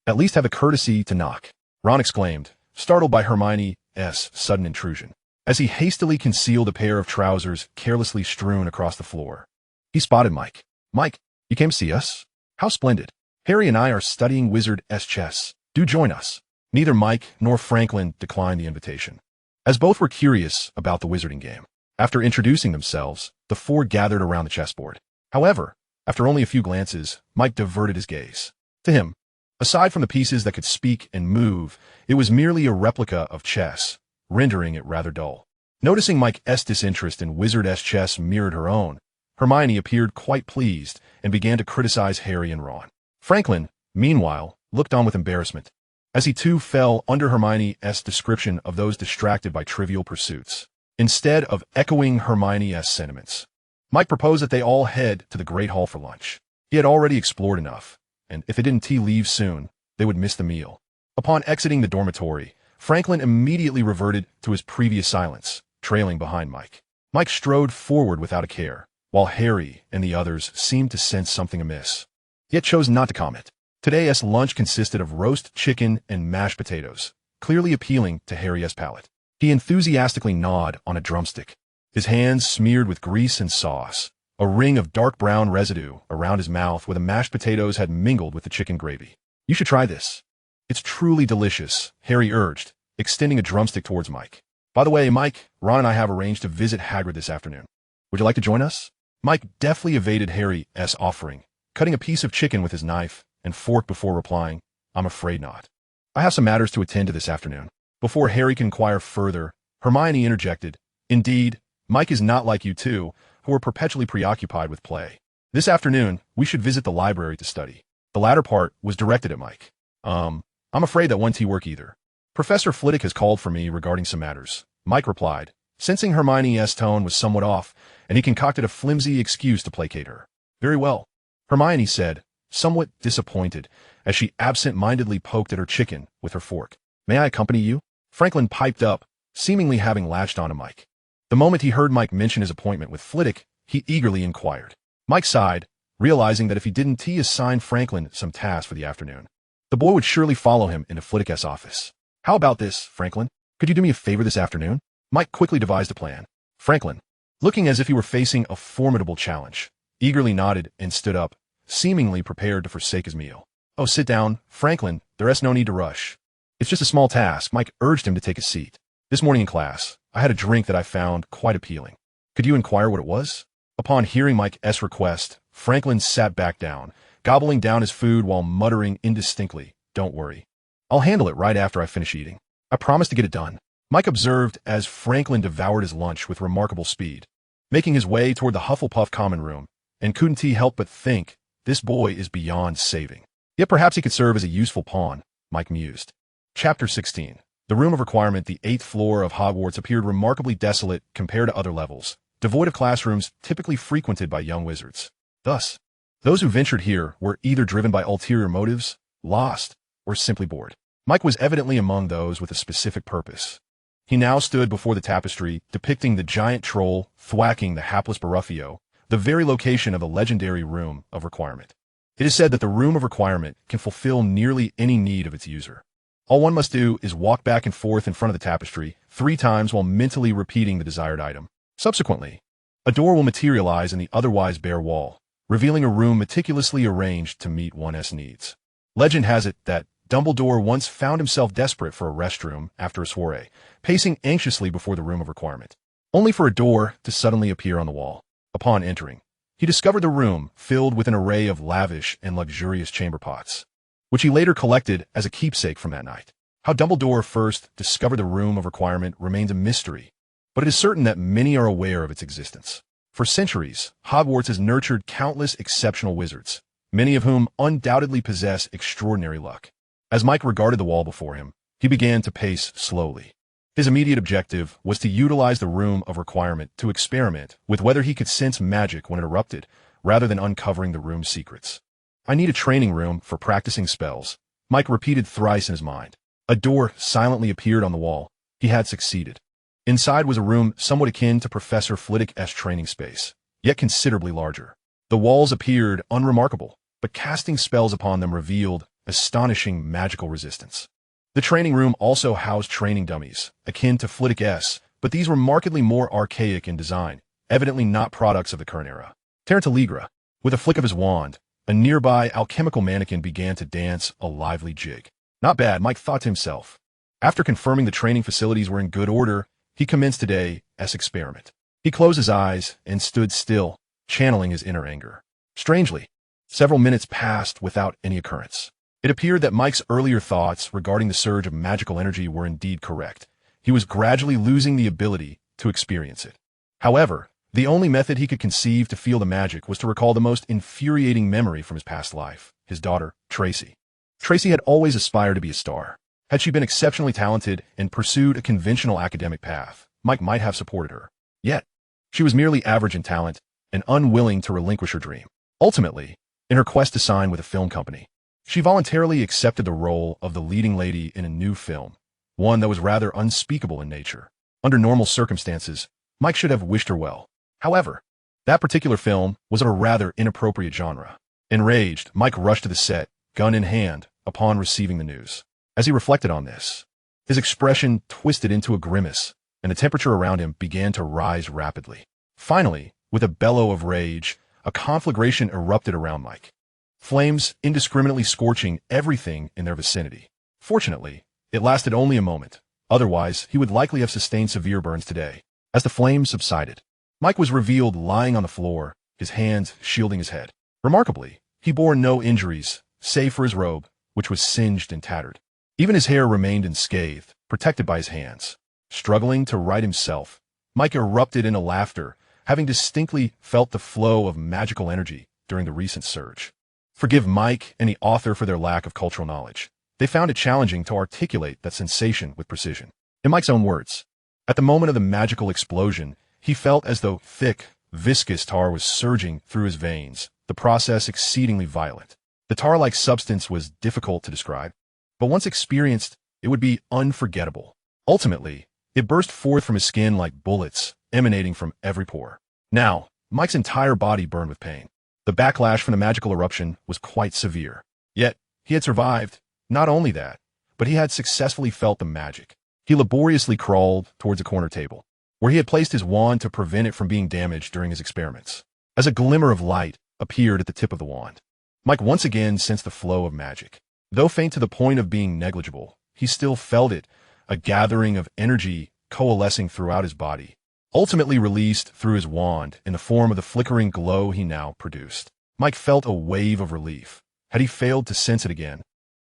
at least have the courtesy to knock," Ron exclaimed, startled by Hermione's sudden intrusion. As he hastily concealed a pair of trousers carelessly strewn across the floor, he spotted Mike. "Mike, you came to see us? How splendid. Harry and I are studying WizardingWorld chess. Do join us." Neither Mike nor Franklin declined the invitation, as both were curious about the wizarding game. After introducing themselves, the 4 gathered around the chessboard. However, after only a few glances, Mike diverted his gaze. To him, aside from the pieces that could speak and move, it was merely a replica of chess, rendering it rather dull. Noticing Mike's disinterest in WizardingWorld chess mirrored her own, Hermione appeared quite pleased and began to criticize Harry and Ron. Franklin, meanwhile, looked on with embarrassment, as he too fell under Hermione's description of those distracted by trivial pursuits. Instead of echoing Hermione's sentiments, Mike proposed that they all head to the Great Hall for lunch. He had already explored enough, and if they didn't leave soon, they would miss the meal. Upon exiting the dormitory, Franklin immediately reverted to his previous silence, trailing behind Mike. Mike strode forward without a care, while Harry and the others seemed to sense something amiss, yet chose not to comment. Today's lunch consisted of roast chicken and mashed potatoes, clearly appealing to Harry's palate. He enthusiastically gnawed on a drumstick, his hands smeared with grease and sauce. A ring of dark brown residue around his mouth where the mashed potatoes had mingled with the chicken gravy. "You should try this. It's truly delicious," Harry urged, extending a drumstick towards Mike. "By the way, Mike, Ron and I have arranged to visit Hagrid this afternoon. Would you like to join us?" Mike deftly evaded Harry's offering, cutting a piece of chicken with his knife and fork before replying, "I'm afraid not. I have some matters to attend to this afternoon." Before Harry could inquire further, Hermione interjected, "Indeed, Mike is not like you two, who are perpetually preoccupied with play. This afternoon, we should visit the library to study." The latter part was directed at Mike. I'm afraid that won't work either. Professor Flitwick has called for me regarding some matters," Mike replied, sensing Hermione's tone was somewhat off, and he concocted a flimsy excuse to placate her. "Very well," Hermione said, somewhat disappointed, as she absent-mindedly poked at her chicken with her fork. "May I accompany you?" Franklin piped up, seemingly having latched onto Mike. The moment he heard Mike mention his appointment with Flitwick, he eagerly inquired. Mike sighed, realizing that if he didn't assign Franklin some task for the afternoon, the boy would surely follow him into Flitwick's office. "How about this, Franklin? Could you do me a favor this afternoon?" Mike quickly devised a plan. Franklin, looking as if he were facing a formidable challenge, eagerly nodded and stood up, seemingly prepared to forsake his meal. "Oh, sit down, Franklin. There's no need to rush. It's just a small task." Mike urged him to take a seat. "This morning in class, I had a drink that I found quite appealing. Could you inquire what it was?" Upon hearing Mike's request, Franklin sat back down, gobbling down his food while muttering indistinctly, "Don't worry. I'll handle it right after I finish eating. I promise to get it done." Mike observed as Franklin devoured his lunch with remarkable speed, making his way toward the Hufflepuff common room, and couldn't he help but think, this boy is beyond saving. Yet perhaps he could serve as a useful pawn, Mike mused. Chapter 16. The Room of Requirement, the 8th floor of Hogwarts, appeared remarkably desolate compared to other levels, devoid of classrooms typically frequented by young wizards. Thus, those who ventured here were either driven by ulterior motives, lost, or simply bored. Mike was evidently among those with a specific purpose. He now stood before the tapestry, depicting the giant troll thwacking the hapless Baruffio, the very location of the legendary Room of Requirement. It is said that the Room of Requirement can fulfill nearly any need of its user. All one must do is walk back and forth in front of the tapestry 3 times while mentally repeating the desired item. Subsequently, a door will materialize in the otherwise bare wall, revealing a room meticulously arranged to meet one's needs. Legend has it that Dumbledore once found himself desperate for a restroom after a soiree, pacing anxiously before the Room of Requirement, only for a door to suddenly appear on the wall. Upon entering, he discovered the room filled with an array of lavish and luxurious chamber pots, which he later collected as a keepsake from that night. How Dumbledore first discovered the Room of Requirement remains a mystery, but it is certain that many are aware of its existence. For centuries, Hogwarts has nurtured countless exceptional wizards, many of whom undoubtedly possess extraordinary luck. As Mike regarded the wall before him, he began to pace slowly. His immediate objective was to utilize the Room of Requirement to experiment with whether he could sense magic when it erupted, rather than uncovering the room's secrets. "I need a training room for practicing spells," Mike repeated thrice in his mind. A door silently appeared on the wall. He had succeeded. Inside was a room somewhat akin to Professor Flitwick's training space, yet considerably larger. The walls appeared unremarkable, but casting spells upon them revealed astonishing magical resistance. The training room also housed training dummies, akin to Flitwick's, but these were markedly more archaic in design, evidently not products of the current era. Tarantaligra, with a flick of his wand, a nearby alchemical mannequin began to dance a lively jig. Not bad, Mike thought to himself. After confirming the training facilities were in good order, he commenced today's experiment. He closed his eyes and stood still, channeling his inner anger. Strangely, several minutes passed without any occurrence. It appeared that Mike's earlier thoughts regarding the surge of magical energy were indeed correct. He was gradually losing the ability to experience it. However, the only method he could conceive to feel the magic was to recall the most infuriating memory from his past life, his daughter, Tracy. Tracy had always aspired to be a star. Had she been exceptionally talented and pursued a conventional academic path, Mike might have supported her. Yet, she was merely average in talent and unwilling to relinquish her dream. Ultimately, in her quest to sign with a film company, she voluntarily accepted the role of the leading lady in a new film, one that was rather unspeakable in nature. Under normal circumstances, Mike should have wished her well. However, that particular film was of a rather inappropriate genre. Enraged, Mike rushed to the set, gun in hand, upon receiving the news. As he reflected on this, His expression twisted into a grimace, and the temperature around him began to rise rapidly. Finally, with a bellow of rage, a conflagration erupted around Mike. Flames indiscriminately scorching everything in their vicinity. Fortunately, it lasted only a moment. Otherwise, he would likely have sustained severe burns today. As the flames subsided, Mike was revealed lying on the floor, his hands shielding his head. Remarkably, he bore no injuries, save for his robe, which was singed and tattered. Even his hair remained unscathed, protected by his hands. Struggling to right himself, Mike erupted into laughter, having distinctly felt the flow of magical energy during the recent surge. Forgive Mike and the author for their lack of cultural knowledge. They found it challenging to articulate that sensation with precision. In Mike's own words, at the moment of the magical explosion, he felt as though thick, viscous tar was surging through his veins, the process exceedingly violent. The tar-like substance was difficult to describe, but once experienced, it would be unforgettable. Ultimately, it burst forth from his skin like bullets, emanating from every pore. Now, Mike's entire body burned with pain. The backlash from the magical eruption was quite severe. Yet, he had survived. Not only that, but he had successfully felt the magic. He laboriously crawled towards a corner table, where he had placed his wand to prevent it from being damaged during his experiments. As a glimmer of light appeared at the tip of the wand, Mike once again sensed the flow of magic. Though faint to the point of being negligible, he still felt it, a gathering of energy coalescing throughout his body, ultimately released through his wand in the form of the flickering glow he now produced. Mike felt a wave of relief. Had he failed to sense it again,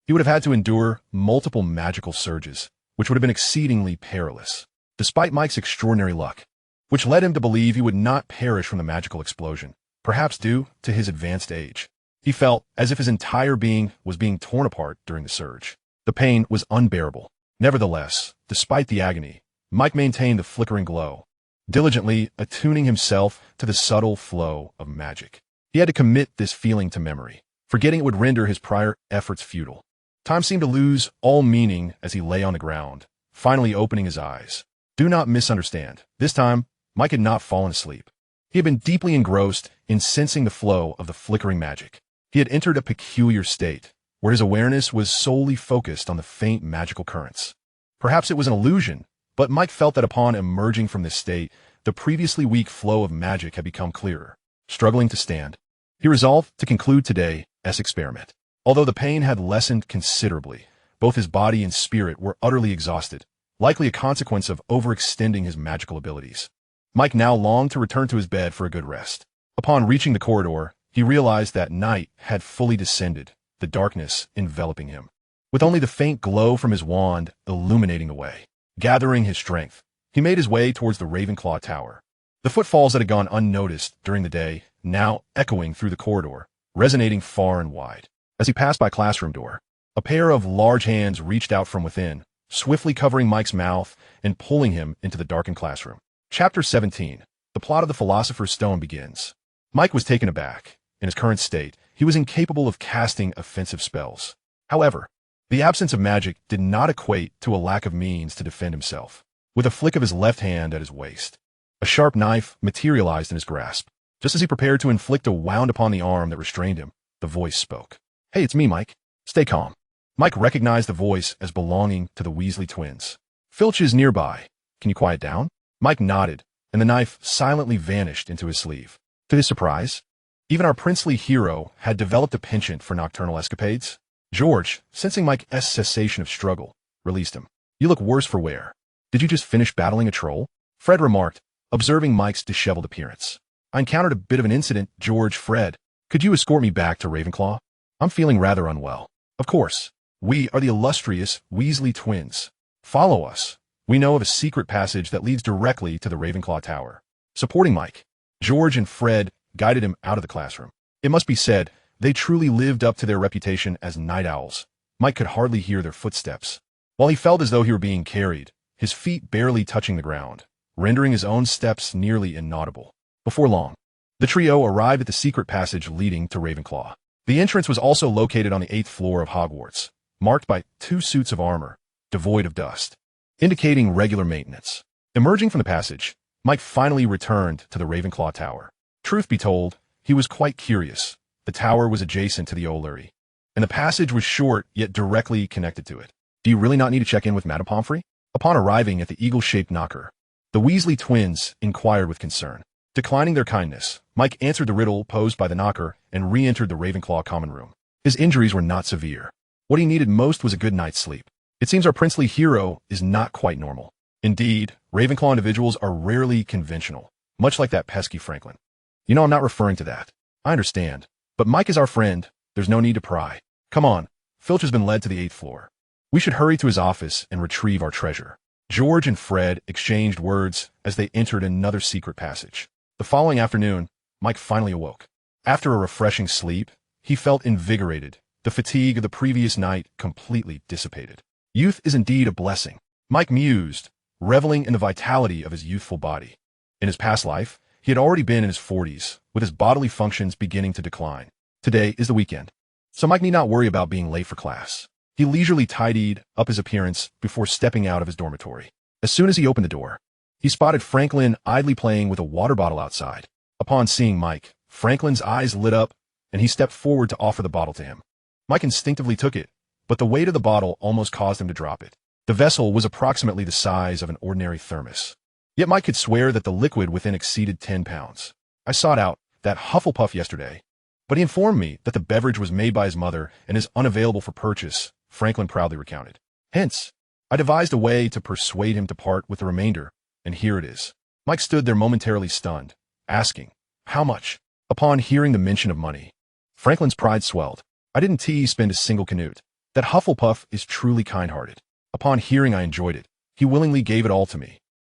he would have had to endure multiple magical surges, which would have been exceedingly perilous. Despite Mike's extraordinary luck, which led him to believe he would not perish from the magical explosion, perhaps due to his advanced age, he felt as if his entire being was being torn apart during the surge. The pain was unbearable. Nevertheless, despite the agony, Mike maintained the flickering glow, diligently attuning himself to the subtle flow of magic. He had to commit this feeling to memory, forgetting it would render his prior efforts futile. Time seemed to lose all meaning as he lay on the ground, finally opening his eyes. Do not misunderstand. This time, Mike had not fallen asleep. He had been deeply engrossed in sensing the flow of the flickering magic. He had entered a peculiar state, where his awareness was solely focused on the faint magical currents. Perhaps it was an illusion, but Mike felt that upon emerging from this state, the previously weak flow of magic had become clearer. Struggling to stand, he resolved to conclude today's experiment. Although the pain had lessened considerably, both his body and spirit were utterly exhausted, likely a consequence of overextending his magical abilities. Mike now longed to return to his bed for a good rest. Upon reaching the corridor, he realized that night had fully descended, the darkness enveloping him, with only the faint glow from his wand illuminating the way. Gathering his strength, he made his way towards the Ravenclaw Tower. The footfalls that had gone unnoticed during the day, now echoing through the corridor, resonating far and wide. As he passed by classroom door, a pair of large hands reached out from within, swiftly covering Mike's mouth and pulling him into the darkened classroom. Chapter 17. The plot of the Philosopher's Stone begins. Mike was taken aback. In his current state, he was incapable of casting offensive spells. However, the absence of magic did not equate to a lack of means to defend himself. With a flick of his left hand at his waist, a sharp knife materialized in his grasp. Just as he prepared to inflict a wound upon the arm that restrained him, the voice spoke. "Hey, it's me, Mike. Stay calm." Mike recognized the voice as belonging to the Weasley twins. "Filch is nearby. Can you quiet down?" Mike nodded, and the knife silently vanished into his sleeve. To his surprise, even our princely hero had developed a penchant for nocturnal escapades. George, sensing Mike's cessation of struggle, released him. "You look worse for wear. Did you just finish battling a troll?" Fred remarked, observing Mike's disheveled appearance. "I encountered a bit of an incident, George. Fred, could you escort me back to Ravenclaw? I'm feeling rather unwell." "Of course. We are the illustrious Weasley twins. Follow us. We know of a secret passage that leads directly to the Ravenclaw Tower." Supporting Mike, George and Fred guided him out of the classroom. It must be said, they truly lived up to their reputation as night owls. Mike could hardly hear their footsteps, while he felt as though he were being carried, his feet barely touching the ground, rendering his own steps nearly inaudible. Before long, the trio arrived at the secret passage leading to Ravenclaw. The entrance was also located on the 8th floor of Hogwarts, marked by 2 suits of armor, devoid of dust, indicating regular maintenance. Emerging from the passage, Mike finally returned to the Ravenclaw Tower. Truth be told, he was quite curious. The tower was adjacent to the O'Leary, and the passage was short yet directly connected to it. Do you really not need to check in with Madame Pomfrey? Upon arriving at the eagle-shaped knocker, the Weasley twins inquired with concern. Declining their kindness, Mike answered the riddle posed by the knocker and re-entered the Ravenclaw common room. His injuries were not severe. What he needed most was a good night's sleep. It seems our princely hero is not quite normal. Indeed, Ravenclaw individuals are rarely conventional, much like that pesky Franklin. You know I'm not referring to that. I understand. But Mike is our friend. There's no need to pry. Come on. Filch has been led to the 8th floor. We should hurry to his office and retrieve our treasure. George and Fred exchanged words as they entered another secret passage. The following afternoon, Mike finally awoke. After a refreshing sleep, he felt invigorated. The fatigue of the previous night completely dissipated. Youth is indeed a blessing. Mike mused, reveling in the vitality of his youthful body. In his past life, he had already been in his 40s, with his bodily functions beginning to decline. Today is the weekend, so Mike need not worry about being late for class. He leisurely tidied up his appearance before stepping out of his dormitory. As soon as he opened the door, he spotted Franklin idly playing with a water bottle outside. Upon seeing Mike, Franklin's eyes lit up, and he stepped forward to offer the bottle to him. Mike instinctively took it, but the weight of the bottle almost caused him to drop it. The vessel was approximately the size of an ordinary thermos. Yet Mike could swear that the liquid within exceeded 10 pounds. I sought out that Hufflepuff yesterday, but he informed me that the beverage was made by his mother and is unavailable for purchase, Franklin proudly recounted. Hence, I devised a way to persuade him to part with the remainder, and here it is. Mike stood there momentarily stunned, asking, "How much?" Upon hearing the mention of money, Franklin's pride swelled. I didn't spend a single canute. That Hufflepuff is truly kind-hearted. Upon hearing I enjoyed it, he willingly gave it all to me.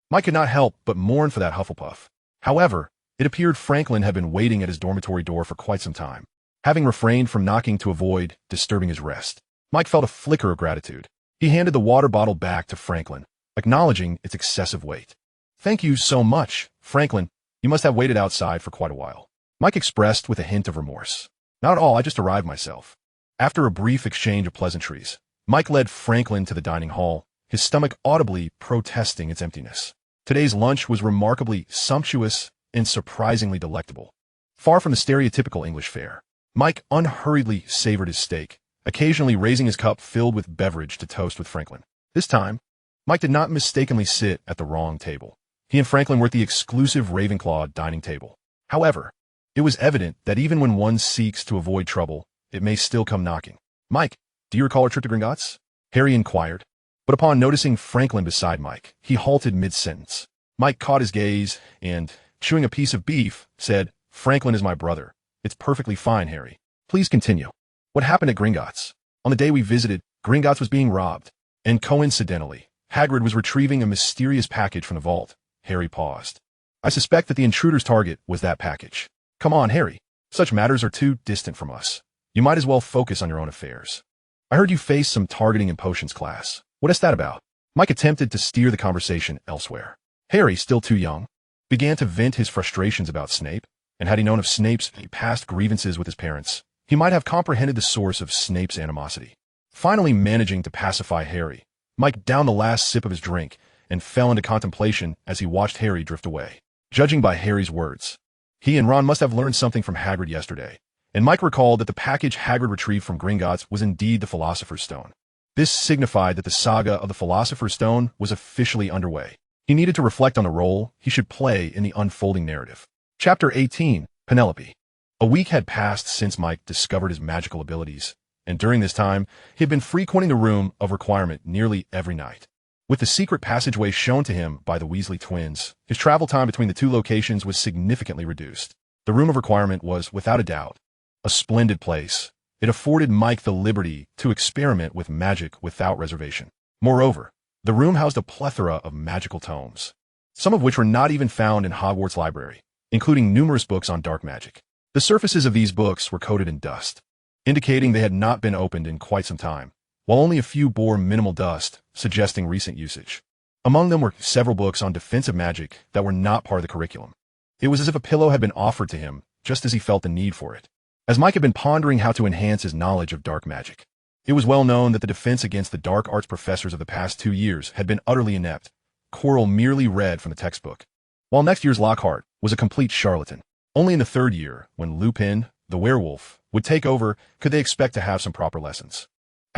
Mike could not help but mourn for that Hufflepuff. However, it appeared Franklin had been waiting at his dormitory door for quite some time. Having refrained from knocking to avoid disturbing his rest, Mike felt a flicker of gratitude. He handed the water bottle back to Franklin, acknowledging its excessive weight. "Thank you so much, Franklin. You must have waited outside for quite a while." Mike expressed with a hint of remorse. "Not at all, I just arrived myself." After a brief exchange of pleasantries, Mike led Franklin to the dining hall, his stomach audibly protesting its emptiness. Today's lunch was remarkably sumptuous and surprisingly delectable. Far from the stereotypical English fare, Mike unhurriedly savored his steak, occasionally raising his cup filled with beverage to toast with Franklin. This time, Mike did not mistakenly sit at the wrong table. He and Franklin were at the exclusive Ravenclaw dining table. However, it was evident that even when one seeks to avoid trouble, it may still come knocking. "Mike, do you recall our trip to Gringotts?" Harry inquired. But upon noticing Franklin beside Mike, he halted mid-sentence. Mike caught his gaze and, chewing a piece of beef, said, "Franklin is my brother. It's perfectly fine, Harry. Please continue. What happened at Gringotts?" "On the day we visited, Gringotts was being robbed, and coincidentally, Hagrid was retrieving a mysterious package from the vault." Harry paused. "I suspect that the intruder's target was that package." "Come on, Harry. Such matters are too distant from us. You might as well focus on your own affairs. I heard you faced some targeting in potions class. What is that about?" Mike attempted to steer the conversation elsewhere. Harry, still too young, began to vent his frustrations about Snape, and had he known of Snape's past grievances with his parents, he might have comprehended the source of Snape's animosity. Finally managing to pacify Harry, Mike downed the last sip of his drink and fell into contemplation as he watched Harry drift away. Judging by Harry's words, he and Ron must have learned something from Hagrid yesterday, and Mike recalled that the package Hagrid retrieved from Gringotts was indeed the Philosopher's Stone. This signified that the saga of the Philosopher's Stone was officially underway. He needed to reflect on the role he should play in the unfolding narrative. Chapter 18, Penelope. A week had passed since Mike discovered his magical abilities, and during this time, he had been frequenting the room of requirement nearly every night. With the secret passageway shown to him by the Weasley twins, his travel time between the two locations was significantly reduced. The room of requirement was, without a doubt, a splendid place. It afforded Mike the liberty to experiment with magic without reservation. Moreover, the room housed a plethora of magical tomes, some of which were not even found in Hogwarts library, including numerous books on dark magic. The surfaces of these books were coated in dust, indicating they had not been opened in quite some time, while only a few bore minimal dust, suggesting recent usage. Among them were several books on defensive magic that were not part of the curriculum. It was as if a pillow had been offered to him, just as he felt the need for it. As Mike had been pondering how to enhance his knowledge of dark magic, it was well known that the defense against the dark arts professors of the past 2 years had been utterly inept. Quirrell merely read from the textbook, while next year's Lockhart was a complete charlatan. Only in the 3rd year, when Lupin, the werewolf, would take over, could they expect to have some proper lessons.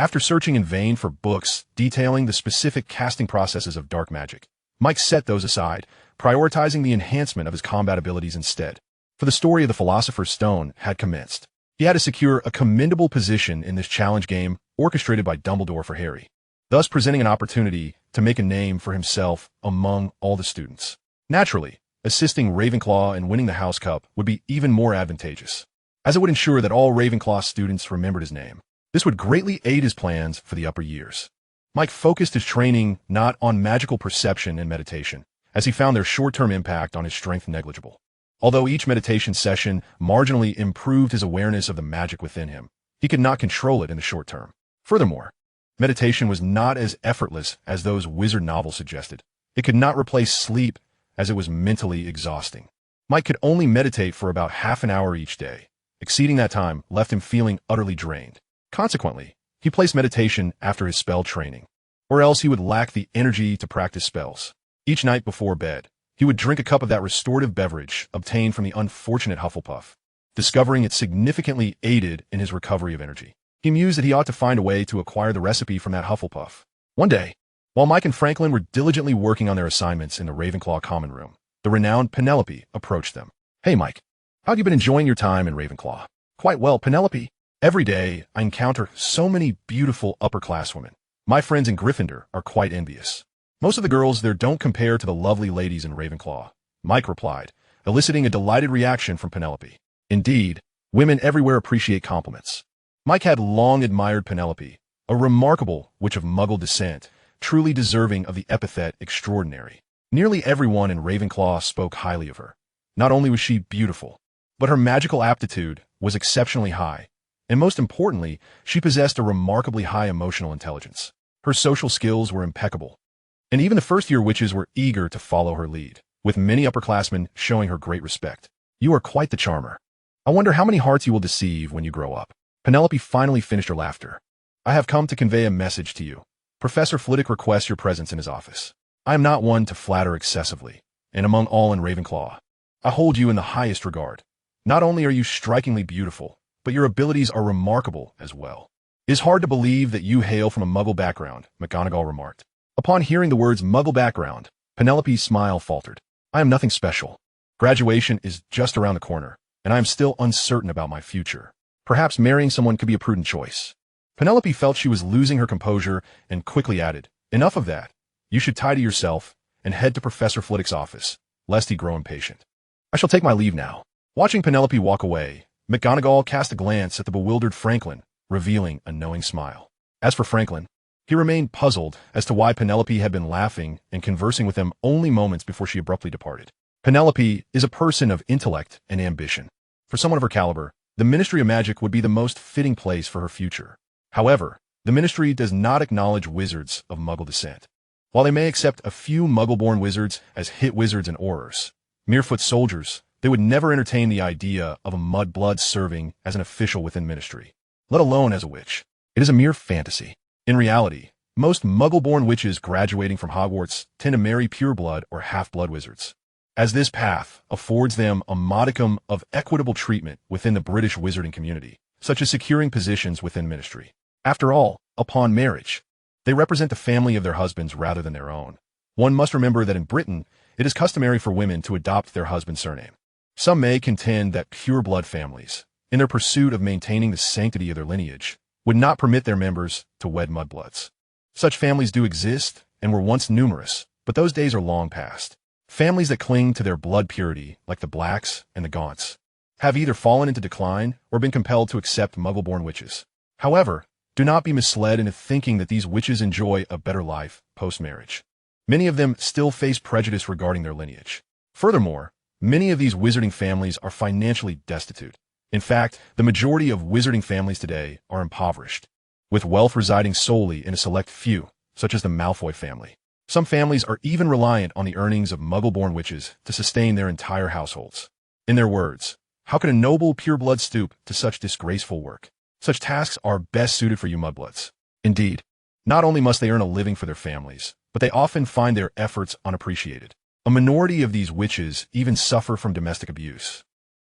After searching in vain for books detailing the specific casting processes of dark magic, Mike set those aside, prioritizing the enhancement of his combat abilities instead. For the story of the Philosopher's Stone had commenced. He had to secure a commendable position in this challenge game orchestrated by Dumbledore for Harry, thus presenting an opportunity to make a name for himself among all the students. Naturally, assisting Ravenclaw in winning the House Cup would be even more advantageous, as it would ensure that all Ravenclaw students remembered his name. This would greatly aid his plans for the upper years. Mike focused his training not on magical perception and meditation, as he found their short-term impact on his strength negligible. Although each meditation session marginally improved his awareness of the magic within him, he could not control it in the short term. Furthermore, meditation was not as effortless as those wizard novels suggested. It could not replace sleep, as it was mentally exhausting. Mike could only meditate for about half an hour each day. Exceeding that time left him feeling utterly drained. Consequently, he placed meditation after his spell training, or else he would lack the energy to practice spells. Each night before bed, he would drink a cup of that restorative beverage obtained from the unfortunate Hufflepuff, discovering it significantly aided in his recovery of energy. He mused that he ought to find a way to acquire the recipe from that Hufflepuff. One day, while Mike and Franklin were diligently working on their assignments in the Ravenclaw common room, the renowned Penelope approached them. "Hey, Mike, how have you been enjoying your time in Ravenclaw?" "Quite well, Penelope. Every day, I encounter so many beautiful upperclasswomen. My friends in Gryffindor are quite envious. Most of the girls there don't compare to the lovely ladies in Ravenclaw," Mike replied, eliciting a delighted reaction from Penelope. Indeed, women everywhere appreciate compliments. Mike had long admired Penelope, a remarkable witch of Muggle descent, truly deserving of the epithet extraordinary. Nearly everyone in Ravenclaw spoke highly of her. Not only was she beautiful, but her magical aptitude was exceptionally high, and most importantly, she possessed a remarkably high emotional intelligence. Her social skills were impeccable, and even the first-year witches were eager to follow her lead, with many upperclassmen showing her great respect. "You are quite the charmer. I wonder how many hearts you will deceive when you grow up." Penelope finally finished her laughter. "I have come to convey a message to you. Professor Flitwick requests your presence in his office. I am not one to flatter excessively, and among all in Ravenclaw, I hold you in the highest regard. Not only are you strikingly beautiful, but your abilities are remarkable as well. It is hard to believe that you hail from a Muggle background," McGonagall remarked. Upon hearing the words Muggle background, Penelope's smile faltered. "I am nothing special. Graduation is just around the corner, and I am still uncertain about my future. Perhaps marrying someone could be a prudent choice." Penelope felt she was losing her composure and quickly added, "Enough of that. You should tidy yourself and head to Professor Flitwick's office, lest he grow impatient. I shall take my leave now." Watching Penelope walk away, McGonagall cast a glance at the bewildered Franklin, revealing a knowing smile. As for Franklin, he remained puzzled as to why Penelope had been laughing and conversing with him only moments before she abruptly departed. Penelope is a person of intellect and ambition. For someone of her caliber, the Ministry of Magic would be the most fitting place for her future. However, the Ministry does not acknowledge wizards of Muggle descent. While they may accept a few Muggle-born wizards as hit wizards and aurors, mere foot soldiers, they would never entertain the idea of a Mudblood serving as an official within Ministry, let alone as a witch. It is a mere fantasy. In reality, most Muggle-born witches graduating from Hogwarts tend to marry pureblood or half-blood wizards, as this path affords them a modicum of equitable treatment within the British wizarding community, such as securing positions within Ministry. After all, upon marriage, they represent the family of their husbands rather than their own. One must remember that in Britain, it is customary for women to adopt their husband's surname. Some may contend that pure-blood families, in their pursuit of maintaining the sanctity of their lineage, would not permit their members to wed mudbloods. Such families do exist and were once numerous, but those days are long past. Families that cling to their blood purity, like the Blacks and the Gaunts, have either fallen into decline or been compelled to accept Muggle-born witches. However, do not be misled into thinking that these witches enjoy a better life post-marriage. Many of them still face prejudice regarding their lineage. Furthermore, many of these wizarding families are financially destitute. In fact, the majority of wizarding families today are impoverished, with wealth residing solely in a select few, such as the Malfoy family. Some families are even reliant on the earnings of Muggle-born witches to sustain their entire households. In their words, how can a noble pureblood stoop to such disgraceful work? Such tasks are best suited for you mudbloods. Indeed, not only must they earn a living for their families, but they often find their efforts unappreciated. A minority of these witches even suffer from domestic abuse.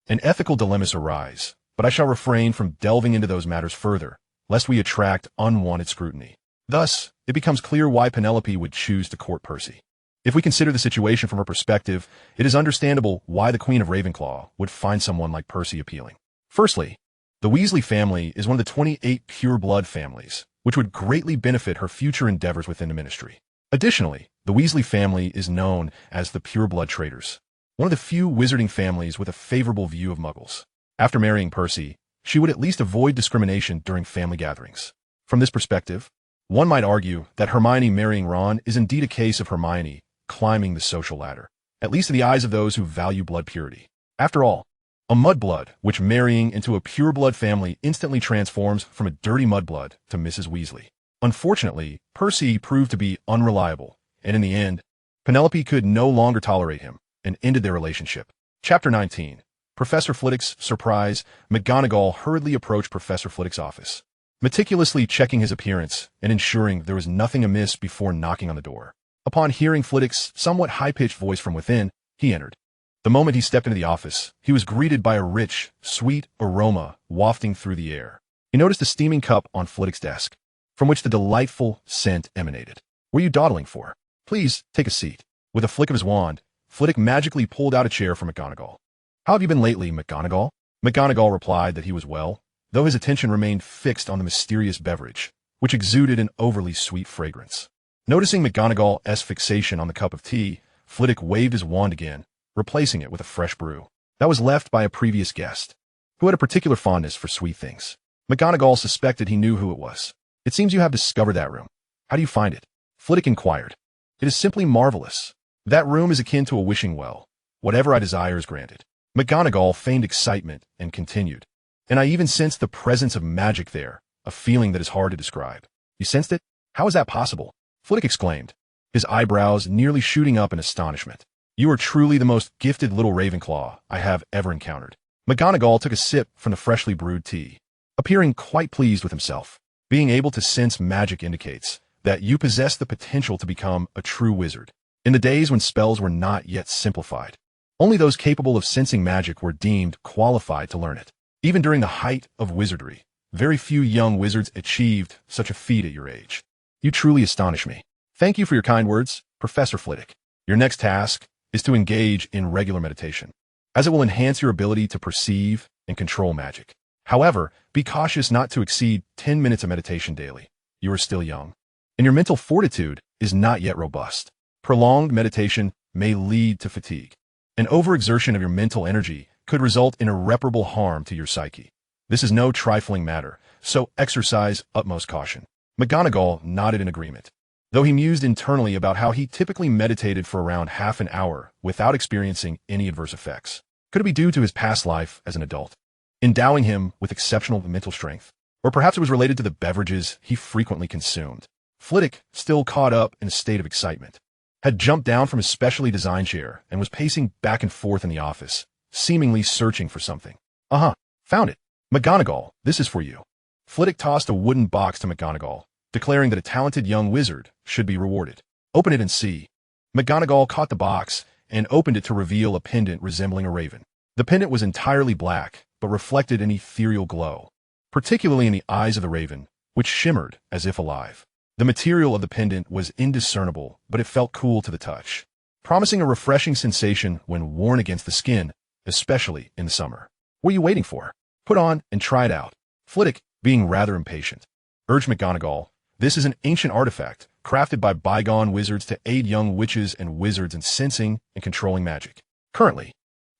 And ethical dilemmas arise, but I shall refrain from delving into those matters further, lest we attract unwanted scrutiny. Thus, it becomes clear why Penelope would choose to court Percy. If we consider the situation from her perspective, it is understandable why the Queen of Ravenclaw would find someone like Percy appealing. Firstly, the Weasley family is one of the 28 pure-blood families, which would greatly benefit her future endeavors within the Ministry. Additionally, the Weasley family is known as the pure-blood traders, one of the few wizarding families with a favorable view of Muggles. After marrying Percy, she would at least avoid discrimination during family gatherings. From this perspective, one might argue that Hermione marrying Ron is indeed a case of Hermione climbing the social ladder, at least in the eyes of those who value blood purity. After all, a Mudblood, which marrying into a pure-blood family instantly transforms from a dirty Mudblood to Mrs. Weasley. Unfortunately, Percy proved to be unreliable, and in the end, Penelope could no longer tolerate him and ended their relationship. Chapter 19. Professor Flitwick's surprise. McGonagall hurriedly approached Professor Flitwick's office, meticulously checking his appearance and ensuring there was nothing amiss before knocking on the door. Upon hearing Flitwick's somewhat high-pitched voice from within, he entered. The moment he stepped into the office, he was greeted by a rich, sweet aroma wafting through the air. He noticed a steaming cup on Flitwick's desk, from which the delightful scent emanated. "What are you dawdling for? Please, take a seat." With a flick of his wand, Flitwick magically pulled out a chair for McGonagall. "How have you been lately, McGonagall?" McGonagall replied that he was well, though his attention remained fixed on the mysterious beverage, which exuded an overly sweet fragrance. Noticing McGonagall's fixation on the cup of tea, Flitwick waved his wand again, replacing it with a fresh brew that was left by a previous guest, who had a particular fondness for sweet things. McGonagall suspected he knew who it was. "It seems you have discovered that room. How do you find it?" Flitwick inquired. "It is simply marvelous. That room is akin to a wishing well. Whatever I desire is granted." McGonagall feigned excitement and continued. "And I even sensed the presence of magic there, a feeling that is hard to describe." "You sensed it? How is that possible?" Flitwick exclaimed, his eyebrows nearly shooting up in astonishment. "You are truly the most gifted little Ravenclaw I have ever encountered." McGonagall took a sip from the freshly brewed tea, appearing quite pleased with himself. "Being able to sense magic indicates that you possess the potential to become a true wizard. In the days when spells were not yet simplified, only those capable of sensing magic were deemed qualified to learn it. Even during the height of wizardry, very few young wizards achieved such a feat at your age. You truly astonish me." "Thank you for your kind words, Professor Flitwick. Your next task is to engage in regular meditation, as it will enhance your ability to perceive and control magic. However, be cautious not to exceed 10 minutes of meditation daily. You are still young, and your mental fortitude is not yet robust. Prolonged meditation may lead to fatigue. An overexertion of your mental energy could result in irreparable harm to your psyche. This is no trifling matter, so exercise utmost caution." McGonagall nodded in agreement, though he mused internally about how he typically meditated for around half an hour without experiencing any adverse effects. Could it be due to his past life as an adult, endowing him with exceptional mental strength? Or perhaps it was related to the beverages he frequently consumed. Flitwick, still caught up in a state of excitement, had jumped down from his specially designed chair and was pacing back and forth in the office, seemingly searching for something. Found it. McGonagall, this is for you." Flitwick tossed a wooden box to McGonagall, declaring that a talented young wizard should be rewarded. "Open it and see." McGonagall caught the box and opened it to reveal a pendant resembling a raven. The pendant was entirely black, but reflected an ethereal glow, particularly in the eyes of the raven, which shimmered as if alive. The material of the pendant was indiscernible, but it felt cool to the touch, promising a refreshing sensation when worn against the skin, especially in the summer. "What are you waiting for? Put on and try it out." Flitwick, being rather impatient, urged McGonagall. "This is an ancient artifact, crafted by bygone wizards to aid young witches and wizards in sensing and controlling magic. Currently,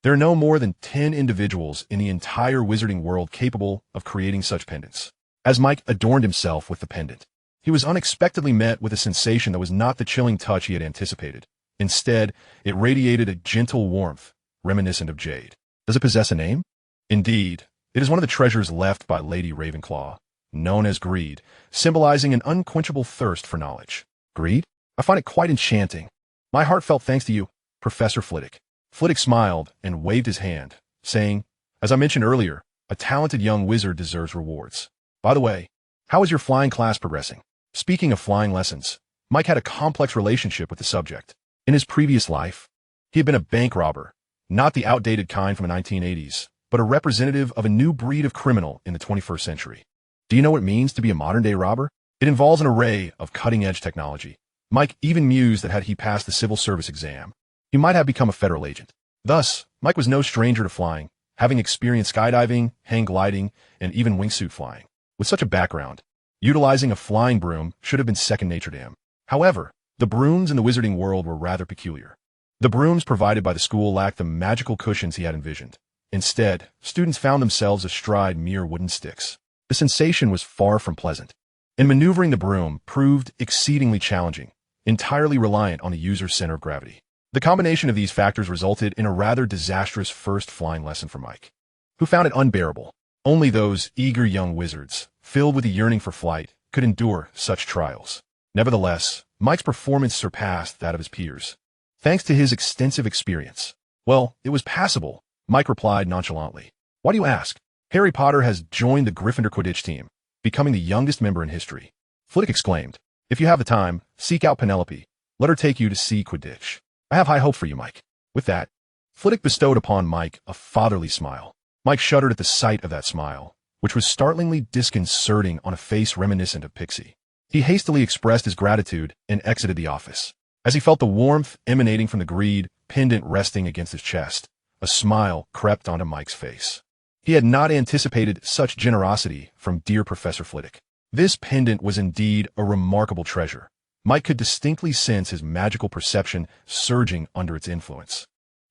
there are no more than 10 individuals in the entire wizarding world capable of creating such pendants." As Mike adorned himself with the pendant, he was unexpectedly met with a sensation that was not the chilling touch he had anticipated. Instead, it radiated a gentle warmth, reminiscent of jade. "Does it possess a name?" "Indeed. It is one of the treasures left by Lady Ravenclaw, known as greed, symbolizing an unquenchable thirst for knowledge." "Greed? I find it quite enchanting. My heartfelt thanks to you, Professor Flitwick." Flitwick smiled and waved his hand, saying, "As I mentioned earlier, a talented young wizard deserves rewards. By the way, how is your flying class progressing?" Speaking of flying lessons, Mike had a complex relationship with the subject. In his previous life, he had been a bank robber, not the outdated kind from the 1980s, but a representative of a new breed of criminal in the 21st century. Do you know what it means to be a modern-day robber? It involves an array of cutting-edge technology. Mike even mused that had he passed the civil service exam, he might have become a federal agent. Thus, Mike was no stranger to flying, having experienced skydiving, hang gliding, and even wingsuit flying. With such a background, utilizing a flying broom should have been second nature to him. However, the brooms in the Wizarding World were rather peculiar. The brooms provided by the school lacked the magical cushions he had envisioned. Instead, students found themselves astride mere wooden sticks. The sensation was far from pleasant, and maneuvering the broom proved exceedingly challenging, entirely reliant on the user's center of gravity. The combination of these factors resulted in a rather disastrous first flying lesson for Mike, who found it unbearable. Only those eager young wizards, filled with a yearning for flight, could endure such trials. Nevertheless, Mike's performance surpassed that of his peers, thanks to his extensive experience. Well, it was passable, Mike replied nonchalantly. Why do you ask? Harry Potter has joined the Gryffindor Quidditch team, becoming the youngest member in history. Flitwick exclaimed. If you have the time, seek out Penelope. Let her take you to see Quidditch. I have high hope for you, Mike. With that, Flitwick bestowed upon Mike a fatherly smile. Mike shuddered at the sight of that smile, which was startlingly disconcerting on a face reminiscent of Pixie. He hastily expressed his gratitude and exited the office. As he felt the warmth emanating from the greed pendant resting against his chest, a smile crept onto Mike's face. He had not anticipated such generosity from dear Professor Flitwick. This pendant was indeed a remarkable treasure. Mike could distinctly sense his magical perception surging under its influence,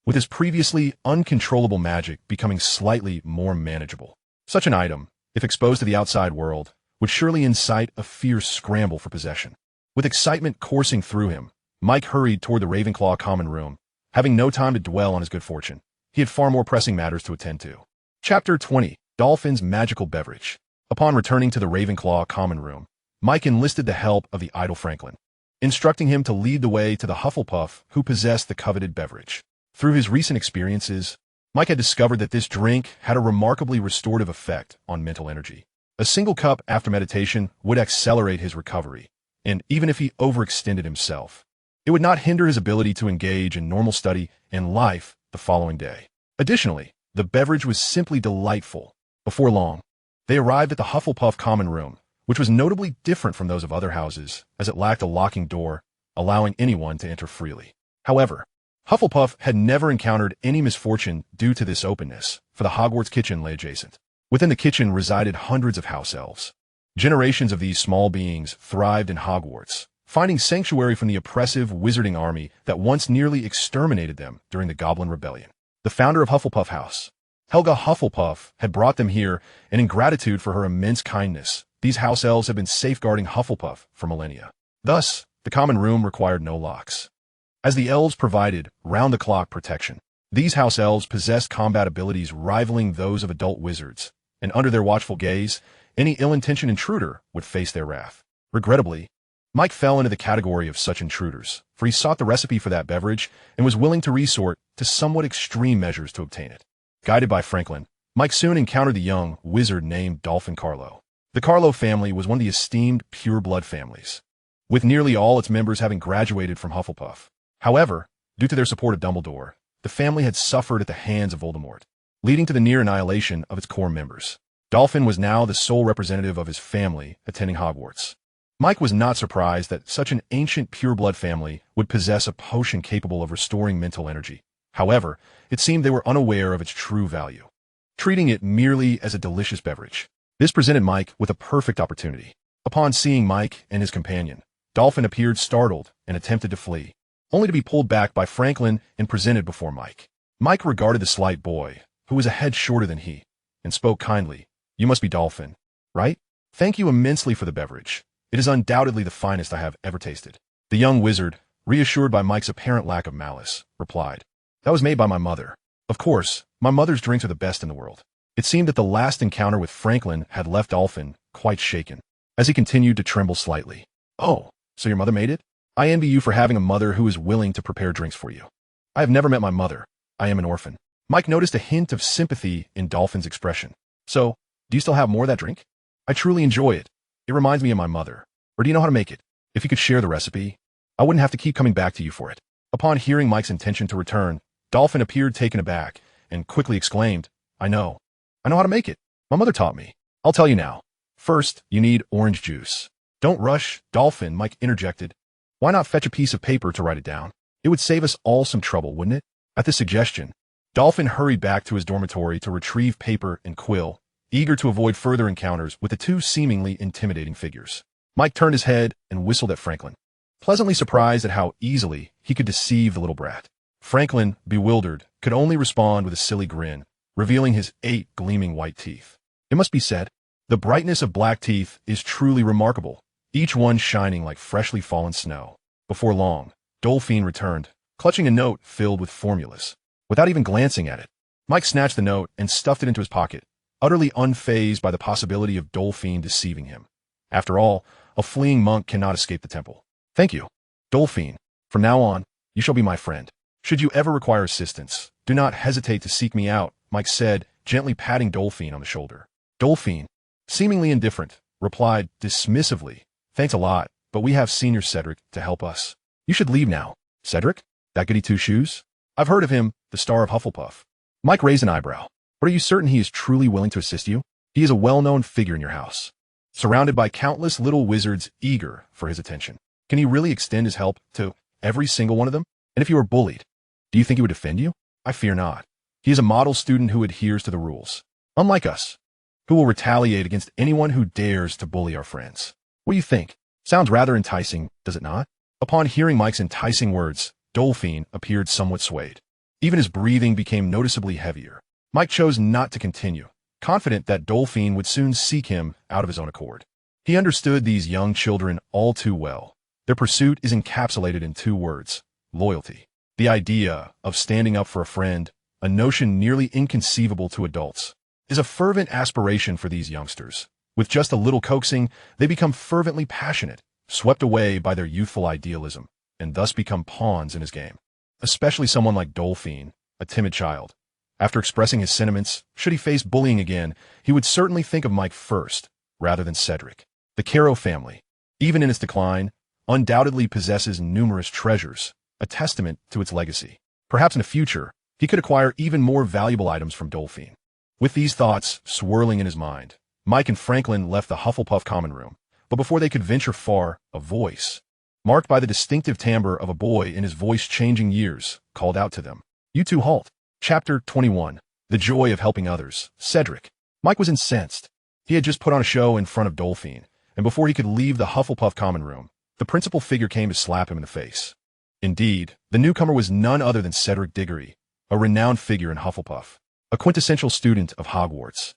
with his previously uncontrollable magic becoming slightly more manageable. Such an item, if exposed to the outside world, would surely incite a fierce scramble for possession. With excitement coursing through him, Mike hurried toward the Ravenclaw common room, having no time to dwell on his good fortune. He had far more pressing matters to attend to. Chapter 20. Dolphin's Magical Beverage. Upon returning to the Ravenclaw common room, Mike enlisted the help of the idle Franklin, instructing him to lead the way to the Hufflepuff who possessed the coveted beverage. Through his recent experiences, Mike had discovered that this drink had a remarkably restorative effect on mental energy. A single cup after meditation would accelerate his recovery, and even if he overextended himself, it would not hinder his ability to engage in normal study and life the following day. Additionally, the beverage was simply delightful. Before long, they arrived at the Hufflepuff common room, which was notably different from those of other houses, as it lacked a locking door, allowing anyone to enter freely. However, Hufflepuff had never encountered any misfortune due to this openness, for the Hogwarts kitchen lay adjacent. Within the kitchen resided hundreds of house elves. Generations of these small beings thrived in Hogwarts, finding sanctuary from the oppressive wizarding army that once nearly exterminated them during the Goblin Rebellion. The founder of Hufflepuff House, Helga Hufflepuff, had brought them here, and in gratitude for her immense kindness, these house elves have been safeguarding Hufflepuff for millennia. Thus, the common room required no locks, as the elves provided round-the-clock protection. These house elves possessed combat abilities rivaling those of adult wizards, and under their watchful gaze, any ill-intentioned intruder would face their wrath. Regrettably, Mike fell into the category of such intruders, for he sought the recipe for that beverage and was willing to resort to somewhat extreme measures to obtain it. Guided by Franklin, Mike soon encountered the young wizard named Dolphin Carlo. The Carlo family was one of the esteemed pure-blood families, with nearly all its members having graduated from Hufflepuff. However, due to their support of Dumbledore, the family had suffered at the hands of Voldemort, leading to the near annihilation of its core members. Dolphin was now the sole representative of his family attending Hogwarts. Mike was not surprised that such an ancient pure-blood family would possess a potion capable of restoring mental energy. However, it seemed they were unaware of its true value, treating it merely as a delicious beverage. This presented Mike with a perfect opportunity. Upon seeing Mike and his companion, Dolphin appeared startled and attempted to flee, only to be pulled back by Franklin and presented before Mike. Mike regarded the slight boy, who was a head shorter than he, and spoke kindly. You must be Dolphin, right? Thank you immensely for the beverage. It is undoubtedly the finest I have ever tasted. The young wizard, reassured by Mike's apparent lack of malice, replied, That was made by my mother. Of course, my mother's drinks are the best in the world. It seemed that the last encounter with Franklin had left Dolphin quite shaken, as he continued to tremble slightly. Oh, so your mother made it? I envy you for having a mother who is willing to prepare drinks for you. I have never met my mother. I am an orphan. Mike noticed a hint of sympathy in Dolphin's expression. So, do you still have more of that drink? I truly enjoy it. It reminds me of my mother. Or do you know how to make it? If you could share the recipe, I wouldn't have to keep coming back to you for it. Upon hearing Mike's intention to return, Dolphin appeared taken aback and quickly exclaimed, I know how to make it. My mother taught me. I'll tell you now. First, you need orange juice. Don't rush, Dolphin, Mike interjected. Why not fetch a piece of paper to write it down? It would save us all some trouble, wouldn't it? At this suggestion, Dolphin hurried back to his dormitory to retrieve paper and quill, eager to avoid further encounters with the two seemingly intimidating figures. Mike turned his head and whistled at Franklin, pleasantly surprised at how easily he could deceive the little brat. Franklin, bewildered, could only respond with a silly grin, revealing his 8 gleaming white teeth. It must be said, the brightness of black teeth is truly remarkable, each one shining like freshly fallen snow. Before long, Dolphin returned, clutching a note filled with formulas. Without even glancing at it, Mike snatched the note and stuffed it into his pocket, utterly unfazed by the possibility of Dolphin deceiving him. After all, a fleeing monk cannot escape the temple. Thank you, Dolphin. From now on, you shall be my friend. Should you ever require assistance, do not hesitate to seek me out, Mike said, gently patting Dolphin on the shoulder. Dolphin, seemingly indifferent, replied dismissively, Thanks a lot, but we have Senior Cedric to help us. You should leave now. Cedric? That goody two-shoes? I've heard of him, the star of Hufflepuff. Mike raised an eyebrow. But are you certain he is truly willing to assist you? He is a well-known figure in your house, surrounded by countless little wizards eager for his attention. Can he really extend his help to every single one of them? And if you were bullied, do you think he would defend you? I fear not. He is a model student who adheres to the rules, unlike us, who will retaliate against anyone who dares to bully our friends. What do you think? Sounds rather enticing, does it not? Upon hearing Mike's enticing words, Dolphin appeared somewhat swayed. Even his breathing became noticeably heavier. Mike chose not to continue, confident that Dolphin would soon seek him out of his own accord. He understood these young children all too well. Their pursuit is encapsulated in 2 words, loyalty. The idea of standing up for a friend, a notion nearly inconceivable to adults, is a fervent aspiration for these youngsters. With just a little coaxing, they become fervently passionate, swept away by their youthful idealism, and thus become pawns in his game. Especially someone like Dolphin, a timid child. After expressing his sentiments, should he face bullying again, he would certainly think of Mike first, rather than Cedric. The Caro family, even in its decline, undoubtedly possesses numerous treasures, a testament to its legacy. Perhaps in the future, he could acquire even more valuable items from Dolphin. With these thoughts swirling in his mind, Mike and Franklin left the Hufflepuff common room, but before they could venture far, a voice, marked by the distinctive timbre of a boy in his voice-changing years, called out to them. You two halt. Chapter 21. The Joy of Helping Others. Cedric. Mike was incensed. He had just put on a show in front of Dolphin, and before he could leave the Hufflepuff common room, the principal figure came to slap him in the face. Indeed, the newcomer was none other than Cedric Diggory, a renowned figure in Hufflepuff, a quintessential student of Hogwarts.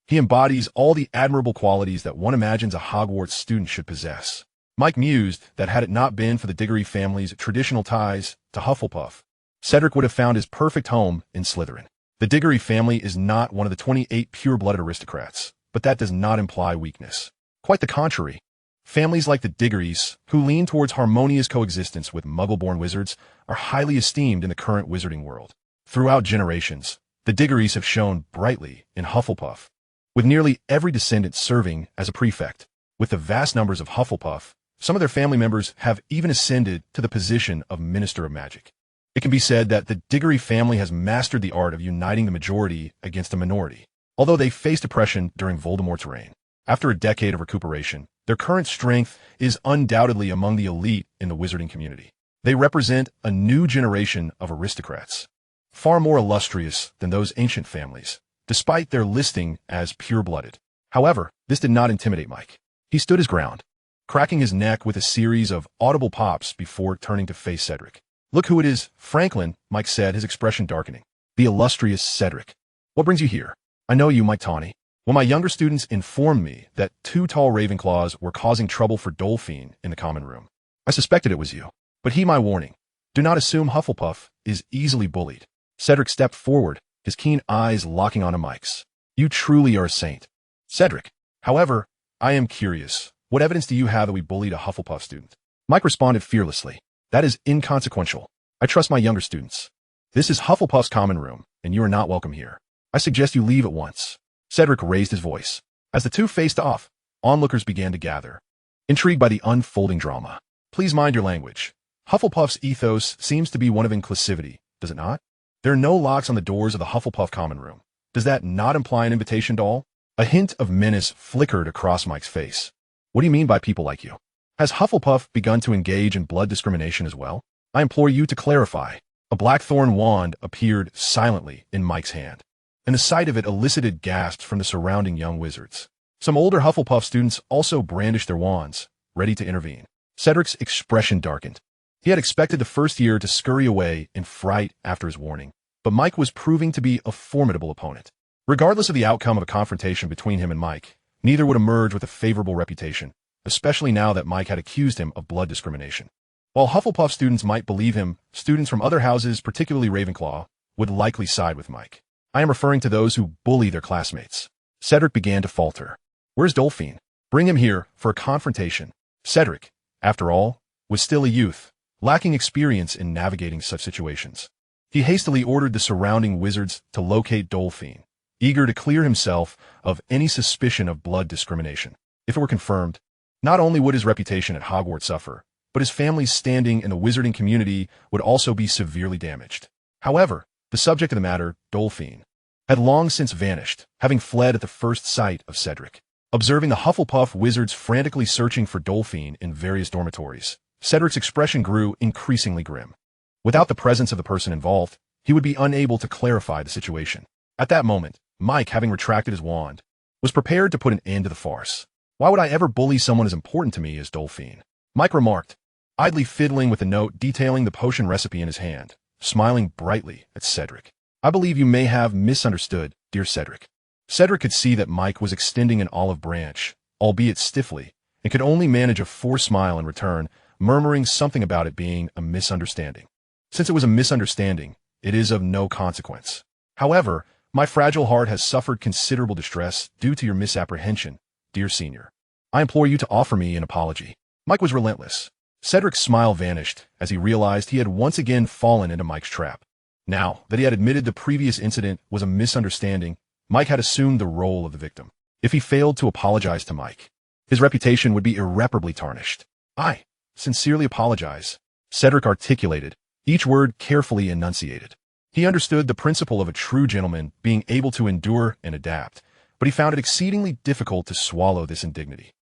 He embodies all the admirable qualities that one imagines a Hogwarts student should possess. Mike mused that had it not been for the Diggory family's traditional ties to Hufflepuff, Cedric would have found his perfect home in Slytherin. The Diggory family is not one of the 28 pure-blooded aristocrats, but that does not imply weakness. Quite the contrary. Families like the Diggorys, who lean towards harmonious coexistence with Muggle-born wizards, are highly esteemed in the current wizarding world. Throughout generations, the Diggorys have shone brightly in Hufflepuff, with nearly every descendant serving as a prefect. With the vast numbers of Hufflepuff, some of their family members have even ascended to the position of Minister of Magic. It can be said that the Diggory family has mastered the art of uniting the majority against a minority, although they faced oppression during Voldemort's reign. After a decade of recuperation, their current strength is undoubtedly among the elite in the wizarding community. They represent a new generation of aristocrats, far more illustrious than those ancient families, despite their listing as pure-blooded. However, this did not intimidate Mike. He stood his ground, cracking his neck with a series of audible pops before turning to face Cedric. Look who it is, Franklin, Mike said, his expression darkening. The illustrious Cedric. What brings you here? I know you, Mike Tawney. When my younger students informed me that 2 tall Ravenclaws were causing trouble for Dolphin in the common room, I suspected it was you. But heed my warning. Do not assume Hufflepuff is easily bullied. Cedric stepped forward, his keen eyes locking onto Mike's. You truly are a saint. Cedric. However, I am curious. What evidence do you have that we bullied a Hufflepuff student? Mike responded fearlessly. That is inconsequential. I trust my younger students. This is Hufflepuff's common room, and you are not welcome here. I suggest you leave at once. Cedric raised his voice. As the two faced off, onlookers began to gather, intrigued by the unfolding drama. Please mind your language. Hufflepuff's ethos seems to be one of inclusivity, does it not? There are no locks on the doors of the Hufflepuff common room. Does that not imply an invitation to all? A hint of menace flickered across Mike's face. What do you mean by people like you? Has Hufflepuff begun to engage in blood discrimination as well? I implore you to clarify. A blackthorn wand appeared silently in Mike's hand, and the sight of it elicited gasps from the surrounding young wizards. Some older Hufflepuff students also brandished their wands, ready to intervene. Cedric's expression darkened. He had expected the first year to scurry away in fright after his warning, but Mike was proving to be a formidable opponent. Regardless of the outcome of a confrontation between him and Mike, neither would emerge with a favorable reputation, especially now that Mike had accused him of blood discrimination. While Hufflepuff students might believe him, students from other houses, particularly Ravenclaw, would likely side with Mike. I am referring to those who bully their classmates. Cedric began to falter. Where's Dolphine? Bring him here for a confrontation. Cedric, after all, was still a youth, lacking experience in navigating such situations. He hastily ordered the surrounding wizards to locate Dolphine, eager to clear himself of any suspicion of blood discrimination. If it were confirmed, not only would his reputation at Hogwarts suffer, but his family's standing in the wizarding community would also be severely damaged. However, the subject of the matter, Dolphine, had long since vanished, having fled at the first sight of Cedric. Observing the Hufflepuff wizards frantically searching for Dolphine in various dormitories, Cedric's expression grew increasingly grim. Without the presence of the person involved, he would be unable to clarify the situation. At that moment, Mike, having retracted his wand, was prepared to put an end to the farce. Why would I ever bully someone as important to me as Dolphine? Mike remarked, idly fiddling with a note detailing the potion recipe in his hand, smiling brightly at Cedric. I believe you may have misunderstood, dear Cedric. Cedric could see that Mike was extending an olive branch, albeit stiffly, and could only manage a forced smile in return, murmuring something about it being a misunderstanding. Since it was a misunderstanding, it is of no consequence. However, my fragile heart has suffered considerable distress due to your misapprehension, dear senior. I implore you to offer me an apology. Mike was relentless. Cedric's smile vanished as he realized he had once again fallen into Mike's trap. Now that he had admitted the previous incident was a misunderstanding, Mike had assumed the role of the victim. If he failed to apologize to Mike, his reputation would be irreparably tarnished. I sincerely apologize, Cedric articulated, each word carefully enunciated. He understood the principle of a true gentleman being able to endure and adapt, but he found it exceedingly difficult to swallow this indignity.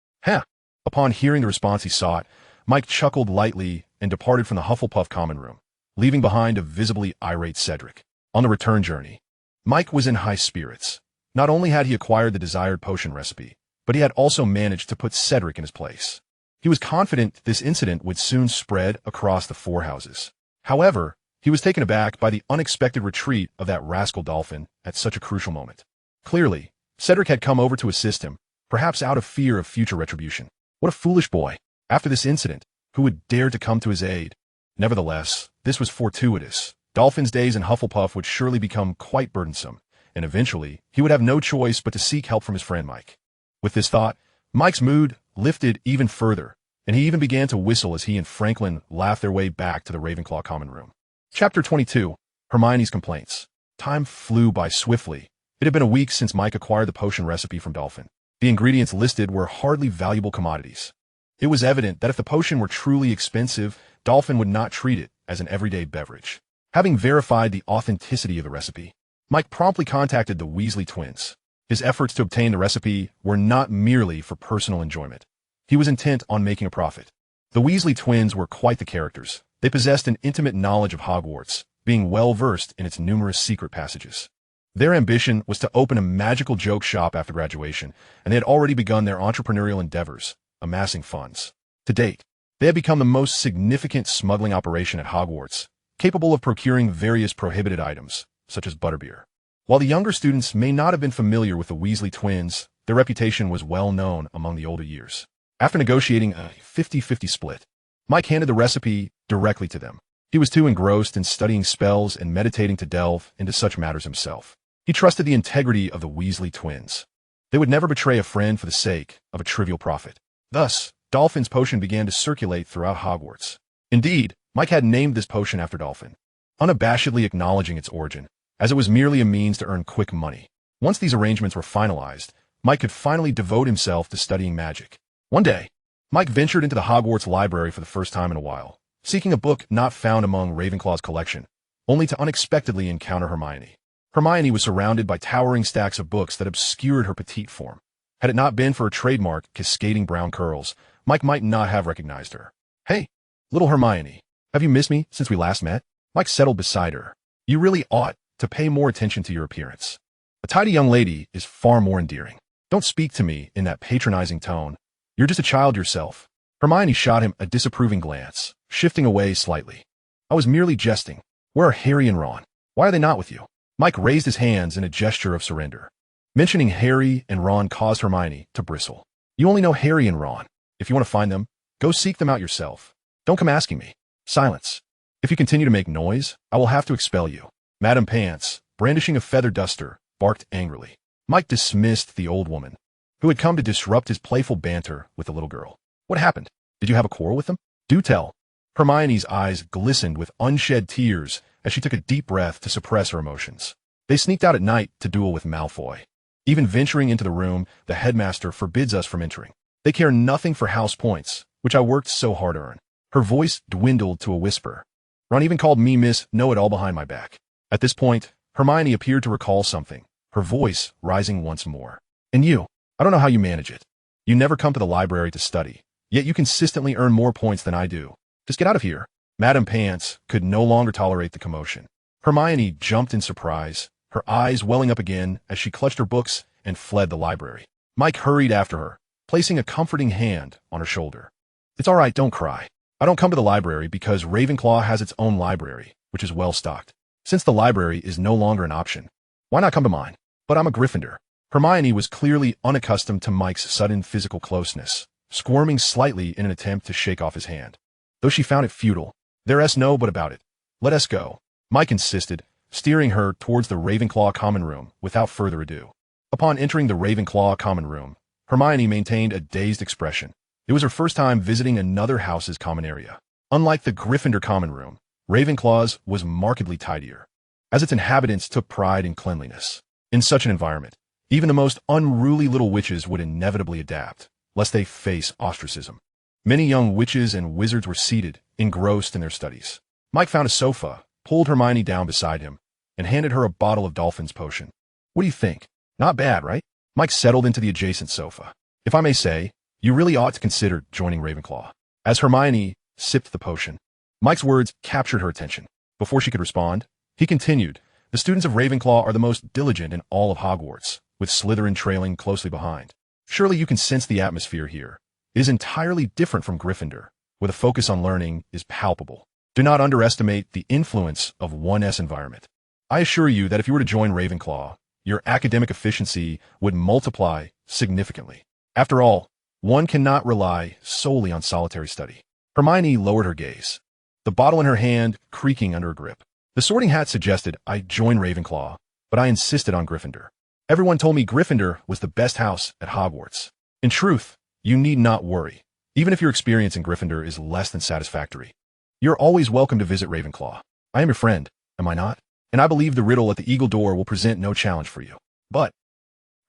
Upon hearing the response he sought, Mike chuckled lightly and departed from the Hufflepuff common room, leaving behind a visibly irate Cedric. On the return journey, Mike was in high spirits. Not only had he acquired the desired potion recipe, but he had also managed to put Cedric in his place. He was confident this incident would soon spread across the four houses. However, he was taken aback by the unexpected retreat of that rascal Dolphin at such a crucial moment. Clearly, Cedric had come over to assist him, perhaps out of fear of future retribution. What a foolish boy. After this incident, who would dare to come to his aid? Nevertheless, this was fortuitous. Dolphin's days in Hufflepuff would surely become quite burdensome, and eventually, he would have no choice but to seek help from his friend Mike. With this thought, Mike's mood lifted even further, and he even began to whistle as he and Franklin laughed their way back to the Ravenclaw common room. Chapter 22. Hermione's Complaints. Time flew by swiftly. It had been a week since Mike acquired the potion recipe from Dolphin. The ingredients listed were hardly valuable commodities. It was evident that if the potion were truly expensive, Dolphin would not treat it as an everyday beverage. Having verified the authenticity of the recipe, Mike promptly contacted the Weasley twins. His efforts to obtain the recipe were not merely for personal enjoyment. He was intent on making a profit. The Weasley twins were quite the characters. They possessed an intimate knowledge of Hogwarts, being well-versed in its numerous secret passages. Their ambition was to open a magical joke shop after graduation, and they had already begun their entrepreneurial endeavors, amassing funds. To date, they had become the most significant smuggling operation at Hogwarts, capable of procuring various prohibited items, such as butterbeer. While the younger students may not have been familiar with the Weasley twins, their reputation was well known among the older years. After negotiating a 50-50 split, Mike handed the recipe directly to them. He was too engrossed in studying spells and meditating to delve into such matters himself. He trusted the integrity of the Weasley twins. They would never betray a friend for the sake of a trivial profit. Thus, Dolphin's potion began to circulate throughout Hogwarts. Indeed, Mike had named this potion after Dolphin, unabashedly acknowledging its origin, as it was merely a means to earn quick money. Once these arrangements were finalized, Mike could finally devote himself to studying magic. One day, Mike ventured into the Hogwarts library for the first time in a while, seeking a book not found among Ravenclaw's collection, only to unexpectedly encounter Hermione. Hermione was surrounded by towering stacks of books that obscured her petite form. Had it not been for her trademark cascading brown curls, Mike might not have recognized her. "Hey, little Hermione, have you missed me since we last met?" Mike settled beside her. "You really ought to pay more attention to your appearance. A tidy young lady is far more endearing. Don't speak to me in that patronizing tone. You're just a child yourself." Hermione shot him a disapproving glance, shifting away slightly. "I was merely jesting. Where are Harry and Ron? Why are they not with you?" Mike raised his hands in a gesture of surrender. Mentioning Harry and Ron caused Hermione to bristle. "You only know Harry and Ron. If you want to find them, go seek them out yourself. Don't come asking me." Silence. "If you continue to make noise, I will have to expel you." Madame Pants, brandishing a feather duster, barked angrily. Mike dismissed the old woman, who had come to disrupt his playful banter with the little girl. "What happened? Did you have a quarrel with them? Do tell." Hermione's eyes glistened with unshed tears as she took a deep breath to suppress her emotions. "They sneaked out at night to duel with Malfoy. Even venturing into the room, the headmaster forbids us from entering. They care nothing for house points, which I worked so hard to earn." Her voice dwindled to a whisper. "Ron even called me Miss Know-It-All behind my back." At this point, Hermione appeared to recall something, her voice rising once more. "And you, I don't know how you manage it. You never come to the library to study, yet you consistently earn more points than I do. Just get out of here." Madame Pants could no longer tolerate the commotion. Hermione jumped in surprise, her eyes welling up again as she clutched her books and fled the library. Mike hurried after her, placing a comforting hand on her shoulder. "It's all right, don't cry. I don't come to the library because Ravenclaw has its own library, which is well stocked. Since the library is no longer an option, why not come to mine? But I'm a Gryffindor." Hermione was clearly unaccustomed to Mike's sudden physical closeness, squirming slightly in an attempt to shake off his hand. Though she found it futile, "There's no but about it. Let us go," Mike insisted, steering her towards the Ravenclaw common room without further ado. Upon entering the Ravenclaw common room, Hermione maintained a dazed expression. It was her first time visiting another house's common area. Unlike the Gryffindor common room, Ravenclaw's was markedly tidier, as its inhabitants took pride in cleanliness. In such an environment, even the most unruly little witches would inevitably adapt, lest they face ostracism. Many young witches and wizards were seated, engrossed in their studies. Mike found a sofa, pulled Hermione down beside him, and handed her a bottle of Dolphin's potion. "What do you think? Not bad, right?" Mike settled into the adjacent sofa. "If I may say, you really ought to consider joining Ravenclaw." As Hermione sipped the potion, Mike's words captured her attention. Before she could respond, he continued, "The students of Ravenclaw are the most diligent in all of Hogwarts, with Slytherin trailing closely behind. Surely you can sense the atmosphere here. It is entirely different from Gryffindor, where the focus on learning is palpable. Do not underestimate the influence of 1S environment. I assure you that if you were to join Ravenclaw, your academic efficiency would multiply significantly. After all, one cannot rely solely on solitary study." Hermione lowered her gaze, the bottle in her hand creaking under her grip. "The Sorting Hat suggested I join Ravenclaw, but I insisted on Gryffindor. Everyone told me Gryffindor was the best house at Hogwarts. In truth, you need not worry, even if your experience in Gryffindor is less than satisfactory. You're always welcome to visit Ravenclaw. I am your friend, am I not? And I believe the riddle at the Eagle Door will present no challenge for you." "But—"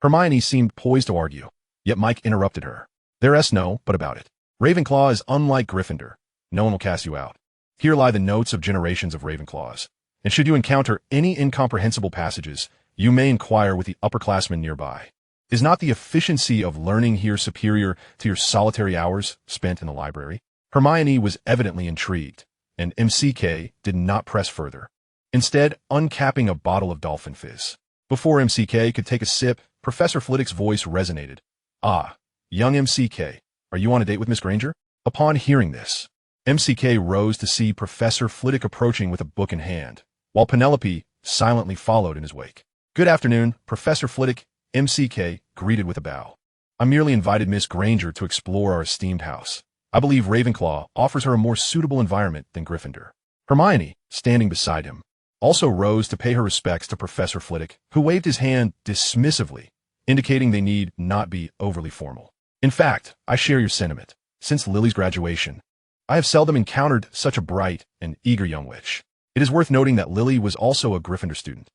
Hermione seemed poised to argue, yet Mike interrupted her. "There's no but about it. Ravenclaw is unlike Gryffindor. No one will cast you out. Here lie the notes of generations of Ravenclaws, and should you encounter any incomprehensible passages, you may inquire with the upperclassmen nearby. Is not the efficiency of learning here superior to your solitary hours spent in the library?" Hermione was evidently intrigued, and MCK did not press further, instead uncapping a bottle of Dolphin Fizz. Before MCK could take a sip, Professor Flitwick's voice resonated. "Ah, young MCK, are you on a date with Miss Granger?" Upon hearing this, MCK rose to see Professor Flitwick approaching with a book in hand, while Penelope silently followed in his wake. "Good afternoon, Professor Flitwick," MCK greeted with a bow. "I merely invited Miss Granger to explore our esteemed house. I believe Ravenclaw offers her a more suitable environment than Gryffindor." Hermione, standing beside him, also rose to pay her respects to Professor Flitwick, who waved his hand dismissively, indicating they need not be overly formal. "In fact, I share your sentiment. Since Lily's graduation, I have seldom encountered such a bright and eager young witch. It is worth noting that Lily was also a Gryffindor student.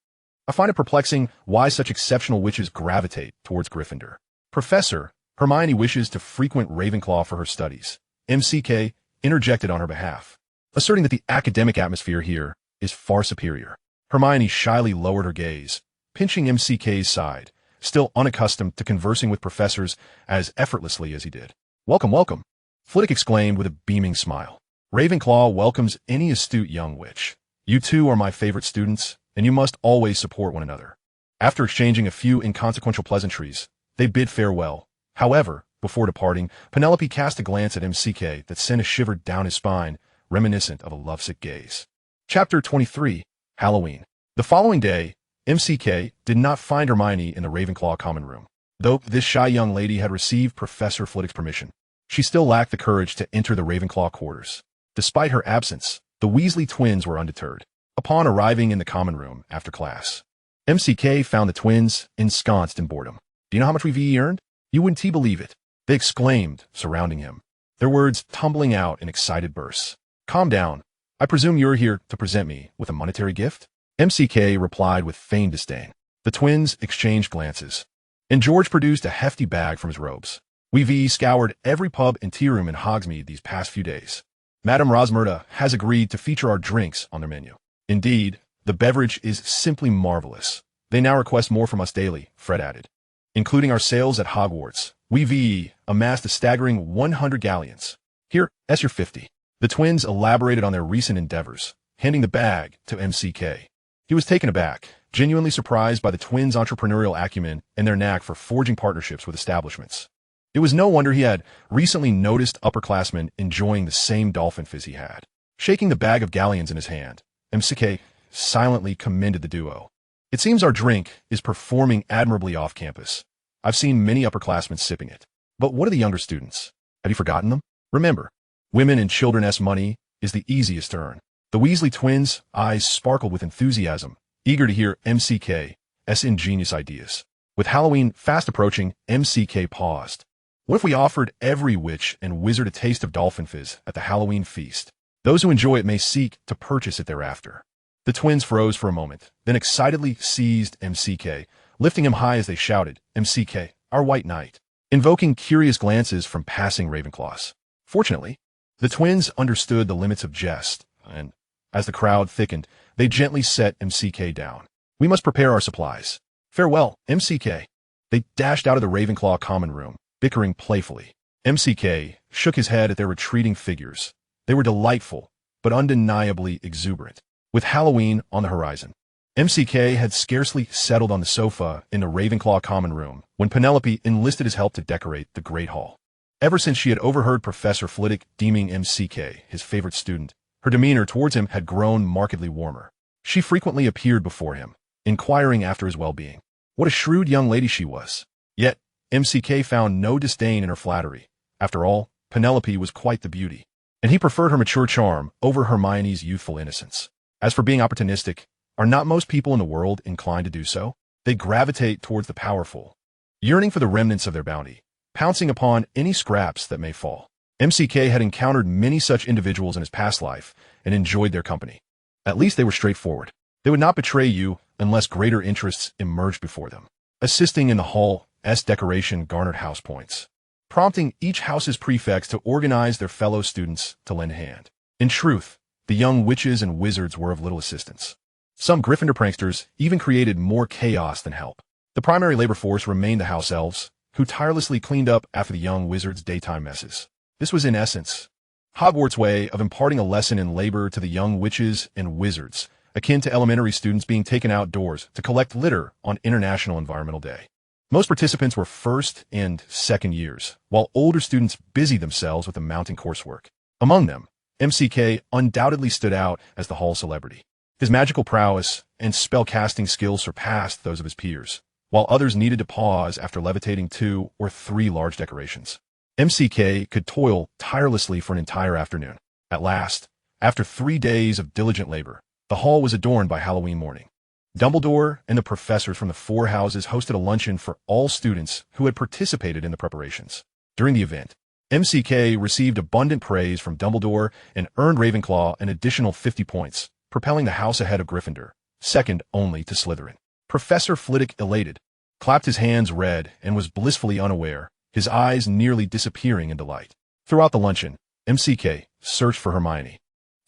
I find it perplexing why such exceptional witches gravitate towards Gryffindor. Professor, Hermione wishes to frequent Ravenclaw for her studies." MCK interjected on her behalf, asserting that the academic atmosphere here is far superior. Hermione shyly lowered her gaze, pinching MCK's side, still unaccustomed to conversing with professors as effortlessly as he did. "Welcome, welcome," Flitwick exclaimed with a beaming smile. "Ravenclaw welcomes any astute young witch. You two are my favorite students, and you must always support one another." After exchanging a few inconsequential pleasantries, they bid farewell. However, before departing, Penelope cast a glance at MCK that sent a shiver down his spine, reminiscent of a lovesick gaze. Chapter 23, Halloween. The following day, MCK did not find Hermione in the Ravenclaw common room. Though this shy young lady had received Professor Flitwick's permission, she still lacked the courage to enter the Ravenclaw quarters. Despite her absence, the Weasley twins were undeterred. Upon arriving in the common room after class, MCK found the twins ensconced in boredom. "Do you know how much we've earned? You wouldn't believe it," they exclaimed, surrounding him, their words tumbling out in excited bursts. "Calm down. I presume you're here to present me with a monetary gift?" MCK replied with feigned disdain. The twins exchanged glances, and George produced a hefty bag from his robes. "We've scoured every pub and tea room in Hogsmeade these past few days. Madame Rosmerta has agreed to feature our drinks on their menu. Indeed, the beverage is simply marvelous. They now request more from us daily," Fred added. "Including our sales at Hogwarts, we've amassed a staggering 100 galleons. Here, that's your 50. The twins elaborated on their recent endeavors, handing the bag to MCK. He was taken aback, genuinely surprised by the twins' entrepreneurial acumen and their knack for forging partnerships with establishments. It was no wonder he had recently noticed upperclassmen enjoying the same dolphin fizz he had. Shaking the bag of galleons in his hand, MCK silently commended the duo. "It seems our drink is performing admirably off campus. I've seen many upperclassmen sipping it. But what are the younger students? Have you forgotten them? Remember, women and children's money is the easiest to earn." The Weasley twins' eyes sparkled with enthusiasm, eager to hear MCK's ingenious ideas. With Halloween fast approaching, MCK paused. "What if we offered every witch and wizard a taste of dolphin fizz at the Halloween feast? Those who enjoy it may seek to purchase it thereafter." The twins froze for a moment, then excitedly seized MCK, lifting him high as they shouted, "MCK, our white knight," invoking curious glances from passing Ravenclaws. Fortunately, the twins understood the limits of jest, and as the crowd thickened, they gently set MCK down. "We must prepare our supplies. Farewell, MCK." They dashed out of the Ravenclaw common room, bickering playfully. MCK shook his head at their retreating figures. They were delightful, but undeniably exuberant. With Halloween on the horizon, MCK had scarcely settled on the sofa in the Ravenclaw common room when Penelope enlisted his help to decorate the Great Hall. Ever since she had overheard Professor Flitwick deeming MCK his favorite student, her demeanor towards him had grown markedly warmer. She frequently appeared before him, inquiring after his well-being. What a shrewd young lady she was. Yet, MCK found no disdain in her flattery. After all, Penelope was quite the beauty, and he preferred her mature charm over Hermione's youthful innocence. As for being opportunistic, are not most people in the world inclined to do so? They gravitate towards the powerful, yearning for the remnants of their bounty, pouncing upon any scraps that may fall. MCK had encountered many such individuals in his past life and enjoyed their company. At least they were straightforward. They would not betray you unless greater interests emerged before them. Assisting in the hall's decoration garnered house points, prompting each house's prefects to organize their fellow students to lend a hand. In truth, the young witches and wizards were of little assistance. Some Gryffindor pranksters even created more chaos than help. The primary labor force remained the house elves, who tirelessly cleaned up after the young wizards' daytime messes. This was, in essence, Hogwarts' way of imparting a lesson in labor to the young witches and wizards, akin to elementary students being taken outdoors to collect litter on International Environmental Day. Most participants were first and second years, while older students busied themselves with the mounting coursework. Among them, MCK undoubtedly stood out as the hall celebrity. His magical prowess and spell-casting skills surpassed those of his peers, while others needed to pause after levitating 2 or 3 large decorations. MCK could toil tirelessly for an entire afternoon. At last, after 3 days of diligent labor, the hall was adorned by Halloween morning. Dumbledore and the professors from the 4 houses hosted a luncheon for all students who had participated in the preparations. During the event, MCK received abundant praise from Dumbledore and earned Ravenclaw an additional 50 points, propelling the house ahead of Gryffindor, second only to Slytherin. Professor Flitwick, elated, clapped his hands red and was blissfully unaware, his eyes nearly disappearing in delight. Throughout the luncheon, MCK searched for Hermione.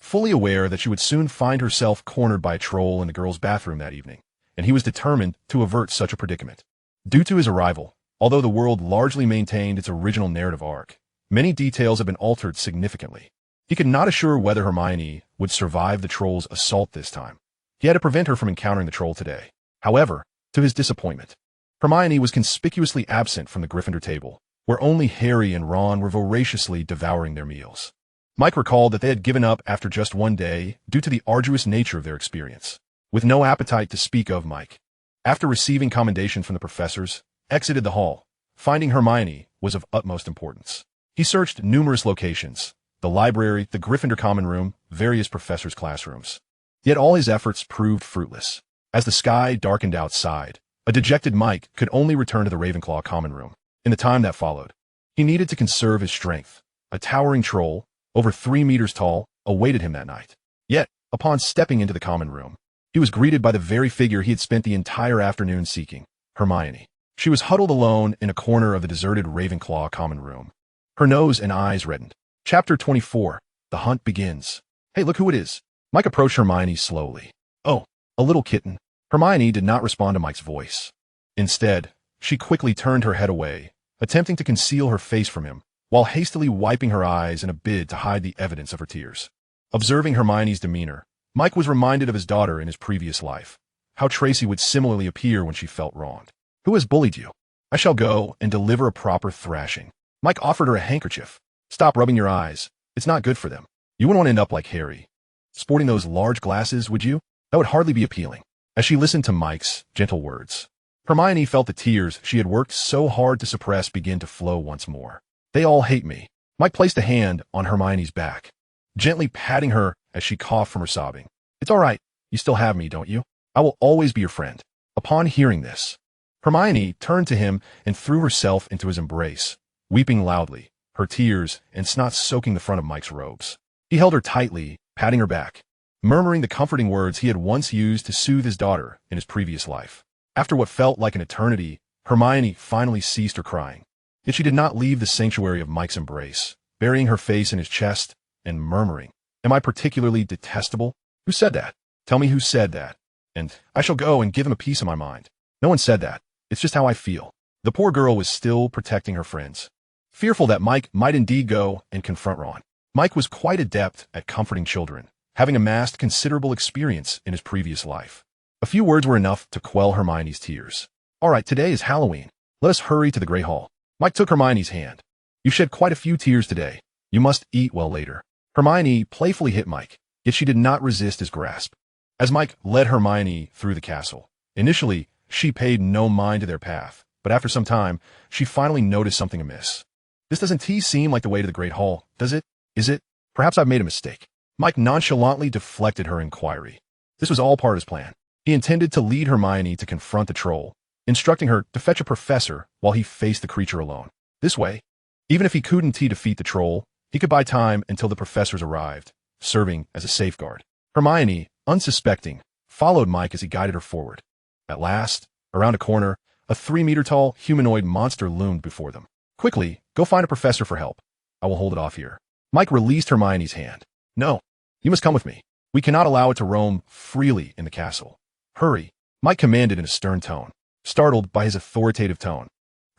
fully aware that she would soon find herself cornered by a troll in the girls' bathroom that evening, and he was determined to avert such a predicament. Due to his arrival, although the world largely maintained its original narrative arc, many details have been altered significantly. He could not assure whether Hermione would survive the troll's assault this time. He had to prevent her from encountering the troll today. However, to his disappointment, Hermione was conspicuously absent from the Gryffindor table, where only Harry and Ron were voraciously devouring their meals. Mike recalled that they had given up after just one day due to the arduous nature of their experience. With no appetite to speak of, Mike, after receiving commendation from the professors, exited the hall. Finding Hermione was of utmost importance. He searched numerous locations: the library, the Gryffindor common room, various professors' classrooms. Yet all his efforts proved fruitless. As the sky darkened outside, a dejected Mike could only return to the Ravenclaw common room. In the time that followed, he needed to conserve his strength. A towering troll, over 3 meters tall, awaited him that night. Yet, upon stepping into the common room, he was greeted by the very figure he had spent the entire afternoon seeking, Hermione. She was huddled alone in a corner of the deserted Ravenclaw common room. Her nose and eyes reddened. Chapter 24. The Hunt Begins. Hey, look who it is. Mike approached Hermione slowly. Oh, a little kitten. Hermione did not respond to Mike's voice. Instead, she quickly turned her head away, attempting to conceal her face from him, while hastily wiping her eyes in a bid to hide the evidence of her tears. Observing Hermione's demeanor, Mike was reminded of his daughter in his previous life, how Tracy would similarly appear when she felt wronged. Who has bullied you? I shall go and deliver a proper thrashing. Mike offered her a handkerchief. Stop rubbing your eyes. It's not good for them. You wouldn't want to end up like Harry. Sporting those large glasses, would you? That would hardly be appealing. As she listened to Mike's gentle words, Hermione felt the tears she had worked so hard to suppress begin to flow once more. They all hate me. Mike placed a hand on Hermione's back, gently patting her as she coughed from her sobbing. It's all right. You still have me, don't you? I will always be your friend. Upon hearing this, Hermione turned to him and threw herself into his embrace, weeping loudly, her tears and snot soaking the front of Mike's robes. He held her tightly, patting her back, murmuring the comforting words he had once used to soothe his daughter in his previous life. After what felt like an eternity, Hermione finally ceased her crying. Yet she did not leave the sanctuary of Mike's embrace, burying her face in his chest and murmuring, "Am I particularly detestable? Who said that? Tell me who said that. And I shall go and give him a piece of my mind. No one said that. It's just how I feel." The poor girl was still protecting her friends, fearful that Mike might indeed go and confront Ron. Mike was quite adept at comforting children, having amassed considerable experience in his previous life. A few words were enough to quell Hermione's tears. All right, today is Halloween. Let us hurry to the Great Hall. Mike took Hermione's hand. You shed quite a few tears today. You must eat well later. Hermione playfully hit Mike, yet she did not resist his grasp. As Mike led Hermione through the castle, initially, she paid no mind to their path, but after some time, she finally noticed something amiss. This doesn't seem like the way to the Great Hall, does it? Is it? Perhaps I've made a mistake. Mike nonchalantly deflected her inquiry. This was all part of his plan. He intended to lead Hermione to confront the troll, instructing her to fetch a professor while he faced the creature alone. This way, even if he couldn't defeat the troll, he could buy time until the professors arrived, serving as a safeguard. Hermione, unsuspecting, followed Mike as he guided her forward. At last, around a corner, a 3-meter-tall humanoid monster loomed before them. Quickly, go find a professor for help. I will hold it off here. Mike released Hermione's hand. No, you must come with me. We cannot allow it to roam freely in the castle. Hurry, Mike commanded in a stern tone, startled by his authoritative tone.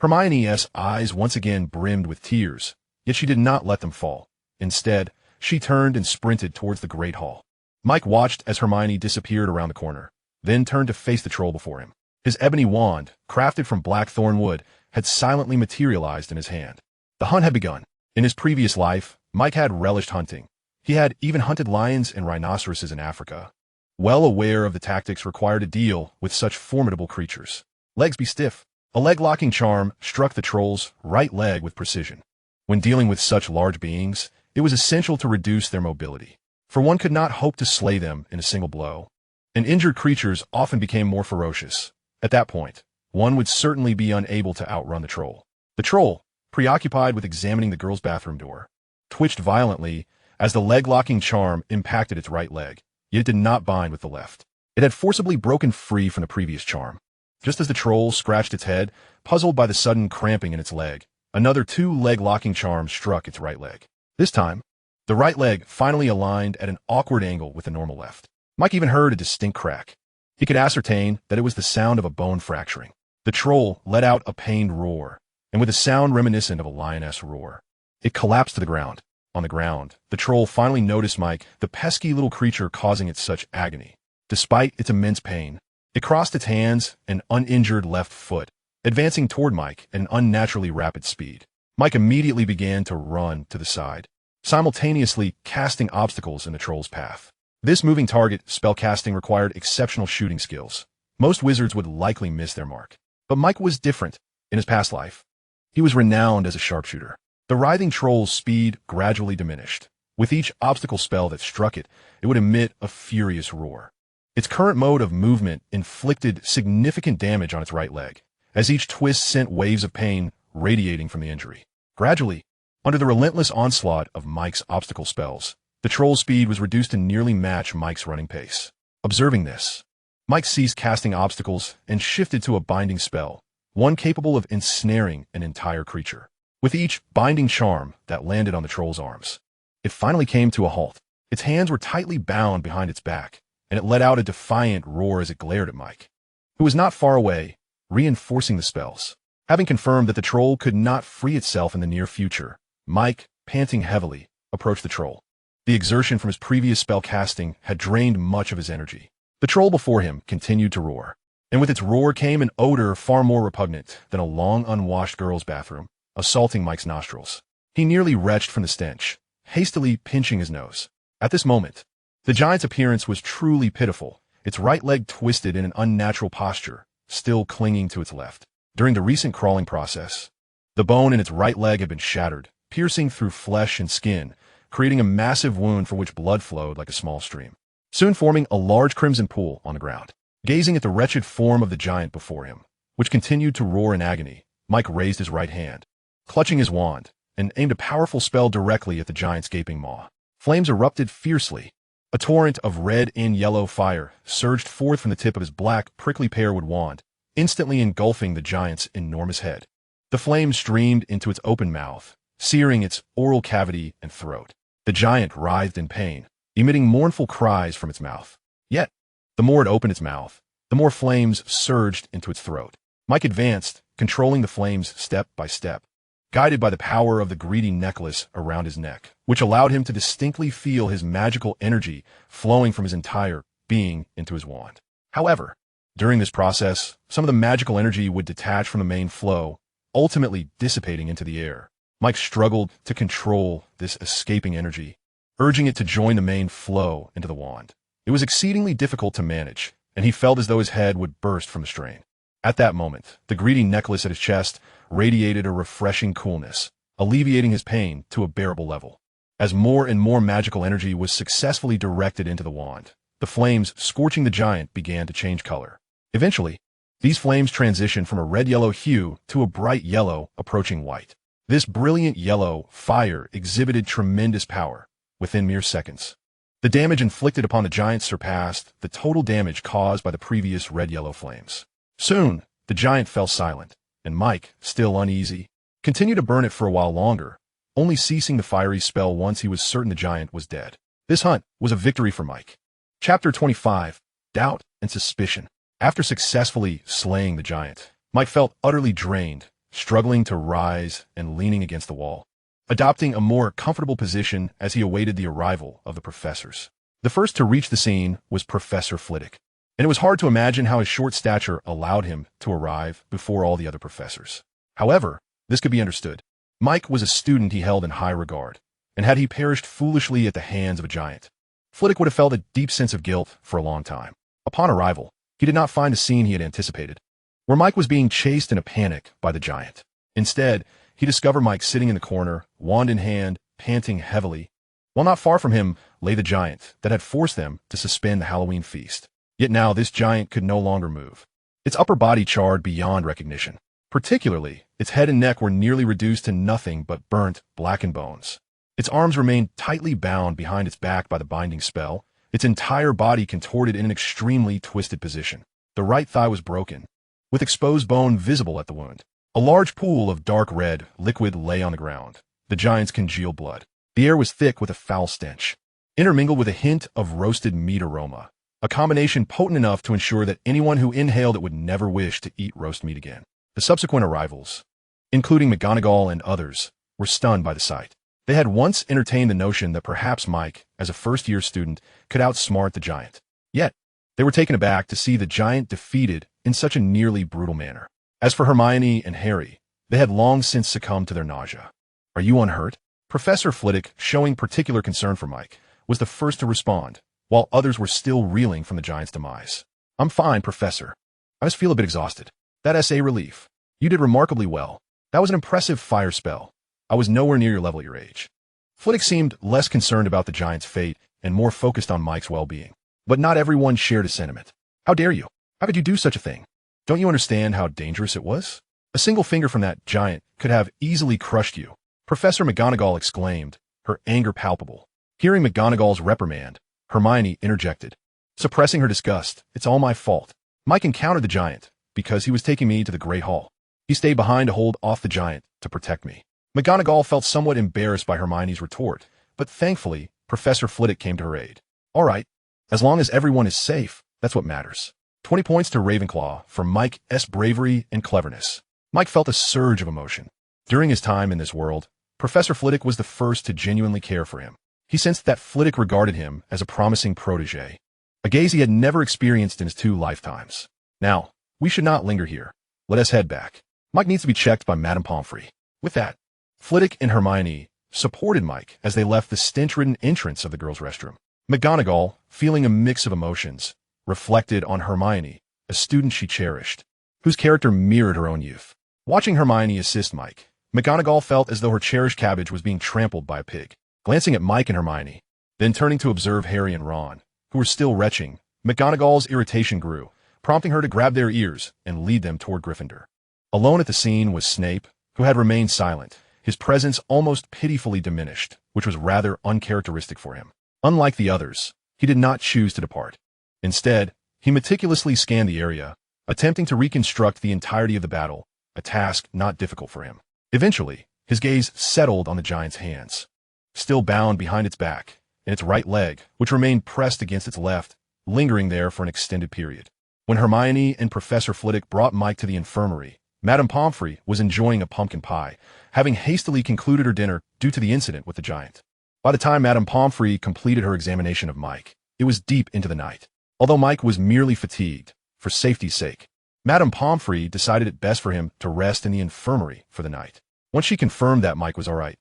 Hermione's eyes once again brimmed with tears, yet she did not let them fall. Instead, she turned and sprinted towards the Great Hall. Mike watched as Hermione disappeared around the corner, then turned to face the troll before him. His ebony wand, crafted from blackthorn wood, had silently materialized in his hand. The hunt had begun. In his previous life, Mike had relished hunting. He had even hunted lions and rhinoceroses in Africa, well aware of the tactics required to deal with such formidable creatures. Legs be stiff. A leg-locking charm struck the troll's right leg with precision. When dealing with such large beings, it was essential to reduce their mobility, for one could not hope to slay them in a single blow. And injured creatures often became more ferocious. At that point, one would certainly be unable to outrun the troll. The troll, preoccupied with examining the girl's bathroom door, twitched violently as the leg-locking charm impacted its right leg, yet it did not bind with the left. It had forcibly broken free from the previous charm. Just as the troll scratched its head, puzzled by the sudden cramping in its leg, another 2 leg-locking charms struck its right leg. This time, The right leg finally aligned at an awkward angle with the normal left. Mike even heard a distinct crack. He could ascertain that it was the sound of a bone fracturing. The troll let out a pained roar, and with a sound reminiscent of a lioness roar, it collapsed to the ground. On the ground, the troll finally noticed Mike, the pesky little creature causing it such agony. Despite its immense pain, it crossed its hands and uninjured left foot, advancing toward Mike at an unnaturally rapid speed. Mike immediately began to run to the side, simultaneously casting obstacles in the troll's path. This moving target spellcasting required exceptional shooting skills. Most wizards would likely miss their mark. But Mike was different. In his past life, he was renowned as a sharpshooter. The writhing troll's speed gradually diminished. With each obstacle spell that struck it, it would emit a furious roar. Its current mode of movement inflicted significant damage on its right leg, as each twist sent waves of pain radiating from the injury. Gradually, under the relentless onslaught of Mike's obstacle spells, the troll's speed was reduced to nearly match Mike's running pace. Observing this, Mike ceased casting obstacles and shifted to a binding spell, one capable of ensnaring an entire creature. With each binding charm that landed on the troll's arms, it finally came to a halt. Its hands were tightly bound behind its back, and it let out a defiant roar as it glared at Mike, who was not far away, reinforcing the spells. Having confirmed that the troll could not free itself in the near future, Mike, panting heavily, approached the troll. The exertion from his previous spell casting had drained much of his energy. The troll before him continued to roar, and with its roar came an odor far more repugnant than a long unwashed girl's bathroom, assaulting Mike's nostrils. He nearly retched from the stench, hastily pinching his nose. At this moment, the giant's appearance was truly pitiful, its right leg twisted in an unnatural posture, still clinging to its left. During the recent crawling process, the bone in its right leg had been shattered, piercing through flesh and skin, creating a massive wound for which blood flowed like a small stream, soon forming a large crimson pool on the ground. Gazing at the wretched form of the giant before him, which continued to roar in agony, Mike raised his right hand, clutching his wand, and aimed a powerful spell directly at the giant's gaping maw. Flames erupted fiercely. A torrent of red and yellow fire surged forth from the tip of his black, prickly pearwood wand, instantly engulfing the giant's enormous head. The flames streamed into its open mouth, searing its oral cavity and throat. The giant writhed in pain, emitting mournful cries from its mouth. Yet, the more it opened its mouth, the more flames surged into its throat. Mike advanced, controlling the flames step by step, guided by the power of the greedy necklace around his neck, which allowed him to distinctly feel his magical energy flowing from his entire being into his wand. However, during this process, some of the magical energy would detach from the main flow, ultimately dissipating into the air. Mike struggled to control this escaping energy, urging it to join the main flow into the wand. It was exceedingly difficult to manage, and he felt as though his head would burst from the strain. At that moment, the greedy necklace at his chest radiated a refreshing coolness, alleviating his pain to a bearable level. As more and more magical energy was successfully directed into the wand, the flames scorching the giant began to change color. Eventually, these flames transitioned from a red-yellow hue to a bright yellow approaching white. This brilliant yellow fire exhibited tremendous power within mere seconds. The damage inflicted upon the giant surpassed the total damage caused by the previous red-yellow flames. Soon, the giant fell silent, and Mike, still uneasy, continued to burn it for a while longer, only ceasing the fiery spell once he was certain the giant was dead. This hunt was a victory for Mike. Chapter 25, Doubt and Suspicion. After successfully slaying the giant, Mike felt utterly drained, struggling to rise and leaning against the wall, adopting a more comfortable position as he awaited the arrival of the professors. The first to reach the scene was Professor Flitwick, and it was hard to imagine how his short stature allowed him to arrive before all the other professors. However, this could be understood. Mike was a student he held in high regard, and had he perished foolishly at the hands of a giant, Flitwick would have felt a deep sense of guilt for a long time. Upon arrival, he did not find the scene he had anticipated, where Mike was being chased in a panic by the giant. Instead, he discovered Mike sitting in the corner, wand in hand, panting heavily, while not far from him lay the giant that had forced them to suspend the Halloween feast. Yet now this giant could no longer move. Its upper body charred beyond recognition. Particularly, its head and neck were nearly reduced to nothing but burnt, blackened bones. Its arms remained tightly bound behind its back by the binding spell, its entire body contorted in an extremely twisted position. The right thigh was broken, with exposed bone visible at the wound. A large pool of dark red liquid lay on the ground, the giant's congealed blood. The air was thick with a foul stench, intermingled with a hint of roasted meat aroma, a combination potent enough to ensure that anyone who inhaled it would never wish to eat roast meat again. The subsequent arrivals, including McGonagall and others, were stunned by the sight. They had once entertained the notion that perhaps Mike, as a first-year student, could outsmart the giant. Yet, they were taken aback to see the giant defeated in such a nearly brutal manner. As for Hermione and Harry, they had long since succumbed to their nausea. "Are you unhurt?" Professor Flitwick, showing particular concern for Mike, was the first to respond, while others were still reeling from the giant's demise. "I'm fine, Professor. I just feel a bit exhausted." "That essay relief. You did remarkably well. That was an impressive fire spell. I was nowhere near your level at your age." Flitwick seemed less concerned about the giant's fate and more focused on Mike's well-being. But not everyone shared his sentiment. "How dare you? How could you do such a thing? Don't you understand how dangerous it was? A single finger from that giant could have easily crushed you." Professor McGonagall exclaimed, her anger palpable. Hearing McGonagall's reprimand, Hermione interjected, suppressing her disgust. "It's all my fault. Mike encountered the giant because he was taking me to the Great Hall. He stayed behind to hold off the giant to protect me." McGonagall felt somewhat embarrassed by Hermione's retort, but thankfully, Professor Flitwick came to her aid. "All right. As long as everyone is safe, that's what matters." 20 points to Ravenclaw for Mike's bravery and cleverness. Mike felt a surge of emotion. During his time in this world, Professor Flitwick was the first to genuinely care for him. He sensed that Flitwick regarded him as a promising protege, a gaze he had never experienced in his 2 lifetimes. "Now, we should not linger here. Let us head back. Mike needs to be checked by Madame Pomfrey." With that, Flitwick and Hermione supported Mike as they left the stench-ridden entrance of the girls' restroom. McGonagall, feeling a mix of emotions, reflected on Hermione, a student she cherished, whose character mirrored her own youth. Watching Hermione assist Mike, McGonagall felt as though her cherished cabbage was being trampled by a pig. Glancing at Mike and Hermione, then turning to observe Harry and Ron, who were still retching, McGonagall's irritation grew, prompting her to grab their ears and lead them toward Gryffindor. Alone at the scene was Snape, who had remained silent, his presence almost pitifully diminished, which was rather uncharacteristic for him. Unlike the others, he did not choose to depart. Instead, he meticulously scanned the area, attempting to reconstruct the entirety of the battle, a task not difficult for him. Eventually, his gaze settled on the giant's hands, still bound behind its back, and its right leg, which remained pressed against its left, lingering there for an extended period. When Hermione and Professor Flitwick brought Mike to the infirmary, Madame Pomfrey was enjoying a pumpkin pie, having hastily concluded her dinner due to the incident with the giant. By the time Madame Pomfrey completed her examination of Mike, it was deep into the night. Although Mike was merely fatigued, for safety's sake, Madame Pomfrey decided it best for him to rest in the infirmary for the night. Once she confirmed that Mike was all right,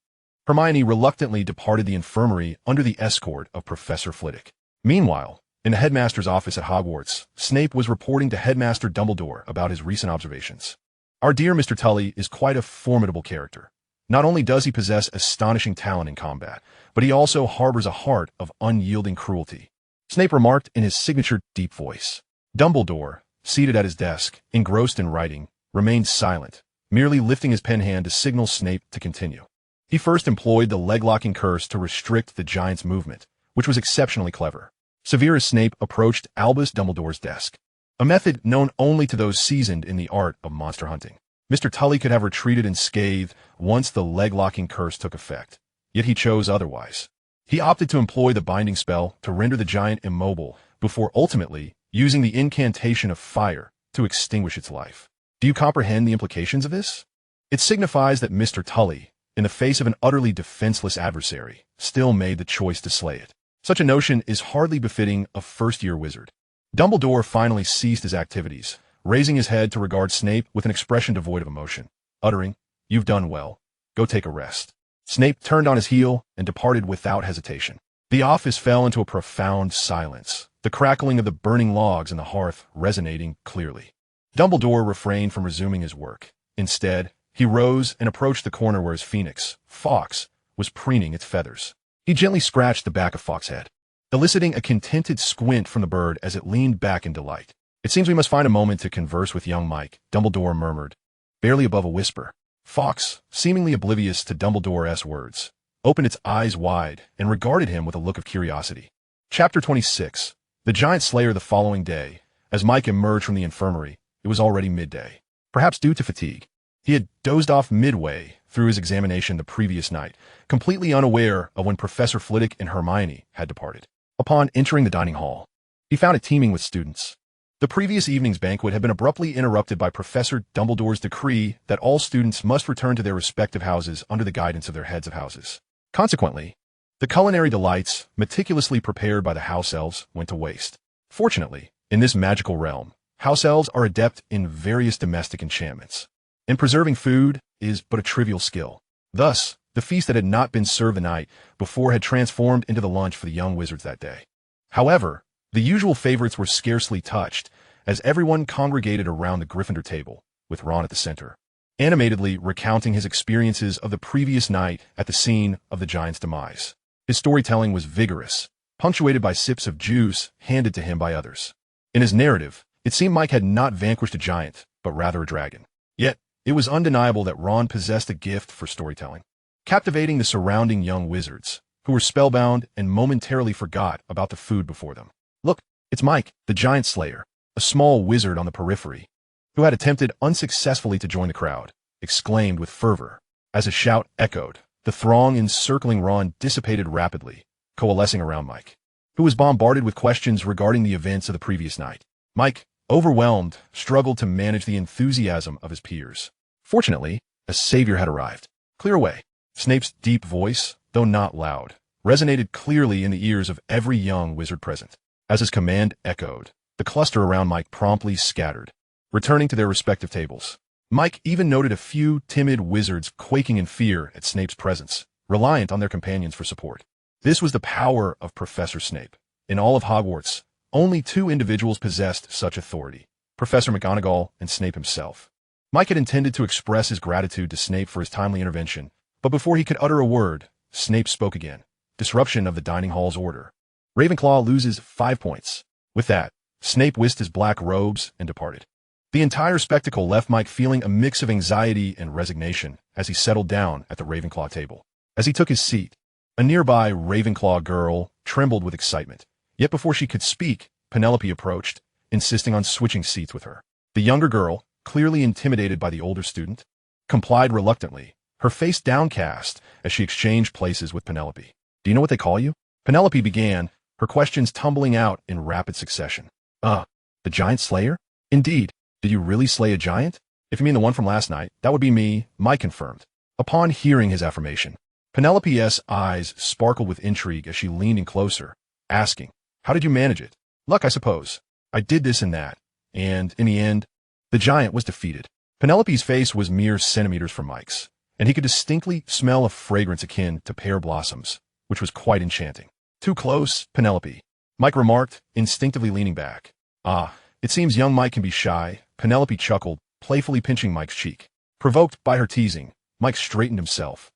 Hermione reluctantly departed the infirmary under the escort of Professor Flitwick. Meanwhile, in the headmaster's office at Hogwarts, Snape was reporting to Headmaster Dumbledore about his recent observations. "Our dear Mr. Tully is quite a formidable character. Not only does he possess astonishing talent in combat, but he also harbors a heart of unyielding cruelty," Snape remarked in his signature deep voice. Dumbledore, seated at his desk, engrossed in writing, remained silent, merely lifting his pen hand to signal Snape to continue. He first employed the leg-locking curse to restrict the giant's movement, which was exceptionally clever. Severus Snape approached Albus Dumbledore's desk, a method known only to those seasoned in the art of monster hunting. Mr. Tully could have retreated unscathed once the leg-locking curse took effect, yet he chose otherwise. He opted to employ the binding spell to render the giant immobile before ultimately using the incantation of fire to extinguish its life. Do you comprehend the implications of this? It signifies that Mr. Tully, in the face of an utterly defenseless adversary, still made the choice to slay it. Such a notion is hardly befitting a first-year wizard. Dumbledore finally ceased his activities, raising his head to regard Snape with an expression devoid of emotion, uttering, "You've done well. Go take a rest." Snape turned on his heel and departed without hesitation. The office fell into a profound silence, the crackling of the burning logs in the hearth resonating clearly. Dumbledore refrained from resuming his work. Instead, he rose and approached the corner where his phoenix, Fawkes, was preening its feathers. He gently scratched the back of Fawkes' head, eliciting a contented squint from the bird as it leaned back in delight. "It seems we must find a moment to converse with young Mike," Dumbledore murmured, barely above a whisper. Fawkes, seemingly oblivious to Dumbledore's words, opened its eyes wide and regarded him with a look of curiosity. Chapter 26. The Giant Slayer. The following day, as Mike emerged from the infirmary, it was already midday. Perhaps due to fatigue, He had dozed off midway through his examination the previous night, completely unaware of when Professor Flitwick and Hermione had departed. Upon entering the dining hall, he found it teeming with students. The previous evening's banquet had been abruptly interrupted by Professor Dumbledore's decree that all students must return to their respective houses under the guidance of their heads of houses. Consequently, the culinary delights meticulously prepared by the house elves went to waste. Fortunately, in this magical realm, house elves are adept in various domestic enchantments, and preserving food is but a trivial skill. Thus, the feast that had not been served the night before had transformed into the lunch for the young wizards that day. However, the usual favorites were scarcely touched, as everyone congregated around the Gryffindor table, with Ron at the center, animatedly recounting his experiences of the previous night at the scene of the giant's demise. His storytelling was vigorous, punctuated by sips of juice handed to him by others. In his narrative, it seemed Mike had not vanquished a giant, but rather a dragon. Yet, it was undeniable that Ron possessed a gift for storytelling, captivating the surrounding young wizards, who were spellbound and momentarily forgot about the food before them. Look, it's Mike, the giant slayer, a small wizard on the periphery, who had attempted unsuccessfully to join the crowd, exclaimed with fervor. As a shout echoed, the throng encircling Ron dissipated rapidly, coalescing around Mike, who was bombarded with questions regarding the events of the previous night. Mike, overwhelmed, struggled to manage the enthusiasm of his peers. Fortunately, a savior had arrived. Clear away. Snape's deep voice, though not loud, resonated clearly in the ears of every young wizard present. As his command echoed, the cluster around Mike promptly scattered, returning to their respective tables. Mike even noted a few timid wizards quaking in fear at Snape's presence, reliant on their companions for support. This was the power of Professor Snape. In all of Hogwarts, only two individuals possessed such authority, Professor McGonagall and Snape himself. Mike had intended to express his gratitude to Snape for his timely intervention, but before he could utter a word, Snape spoke again. Disruption of the dining hall's order. Ravenclaw loses 5 points. With that, Snape whisked his black robes and departed. The entire spectacle left Mike feeling a mix of anxiety and resignation as he settled down at the Ravenclaw table. As he took his seat, a nearby Ravenclaw girl trembled with excitement. Yet before she could speak, Penelope approached, insisting on switching seats with her. The younger girl, clearly intimidated by the older student, complied reluctantly, her face downcast as she exchanged places with Penelope. Do you know what they call you? Penelope began, her questions tumbling out in rapid succession. The giant slayer? Indeed. Did you really slay a giant? If you mean the one from last night, that would be me, Mike confirmed. Upon hearing his affirmation, Penelope's eyes sparkled with intrigue as she leaned in closer, asking, how did you manage it? Luck, I suppose. I did this and that, and, in the end, the giant was defeated. Penelope's face was mere centimeters from Mike's, and he could distinctly smell a fragrance akin to pear blossoms, which was quite enchanting. Too close, Penelope, Mike remarked, instinctively leaning back. It seems young Mike can be shy, Penelope chuckled, playfully pinching Mike's cheek. Provoked by her teasing, Mike straightened himself,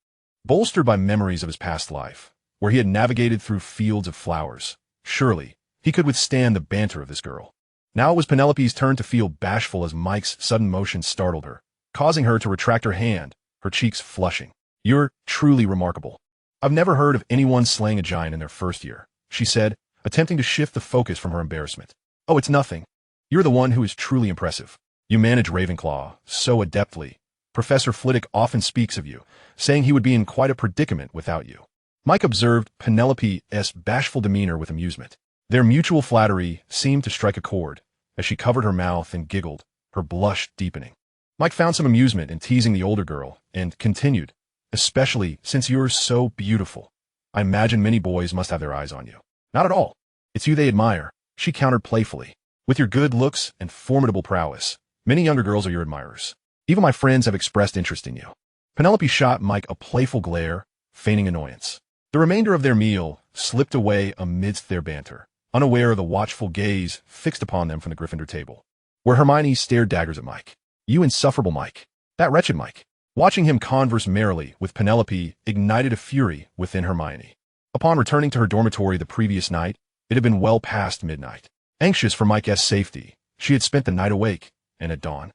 bolstered by memories of his past life, where he had navigated through fields of flowers. Surely, he could withstand the banter of this girl. Now it was Penelope's turn to feel bashful as Mike's sudden motion startled her, causing her to retract her hand, her cheeks flushing. You're truly remarkable. I've never heard of anyone slaying a giant in their first year, she said, attempting to shift the focus from her embarrassment. Oh, it's nothing. You're the one who is truly impressive. You manage Ravenclaw so adeptly. Professor Flitwick often speaks of you, saying he would be in quite a predicament without you. Mike observed Penelope's bashful demeanor with amusement. Their mutual flattery seemed to strike a chord, as she covered her mouth and giggled, her blush deepening. Mike found some amusement in teasing the older girl, and continued, especially since you're so beautiful. I imagine many boys must have their eyes on you. Not at all. It's you they admire, she countered playfully. With your good looks and formidable prowess, many younger girls are your admirers. Even my friends have expressed interest in you. Penelope shot Mike a playful glare, feigning annoyance. The remainder of their meal slipped away amidst their banter, unaware of the watchful gaze fixed upon them from the Gryffindor table, where Hermione stared daggers at Mike. You insufferable Mike. That wretched Mike. Watching him converse merrily with Penelope ignited a fury within Hermione. Upon returning to her dormitory the previous night, it had been well past midnight. Anxious for Mike's safety, she had spent the night awake, and at dawn,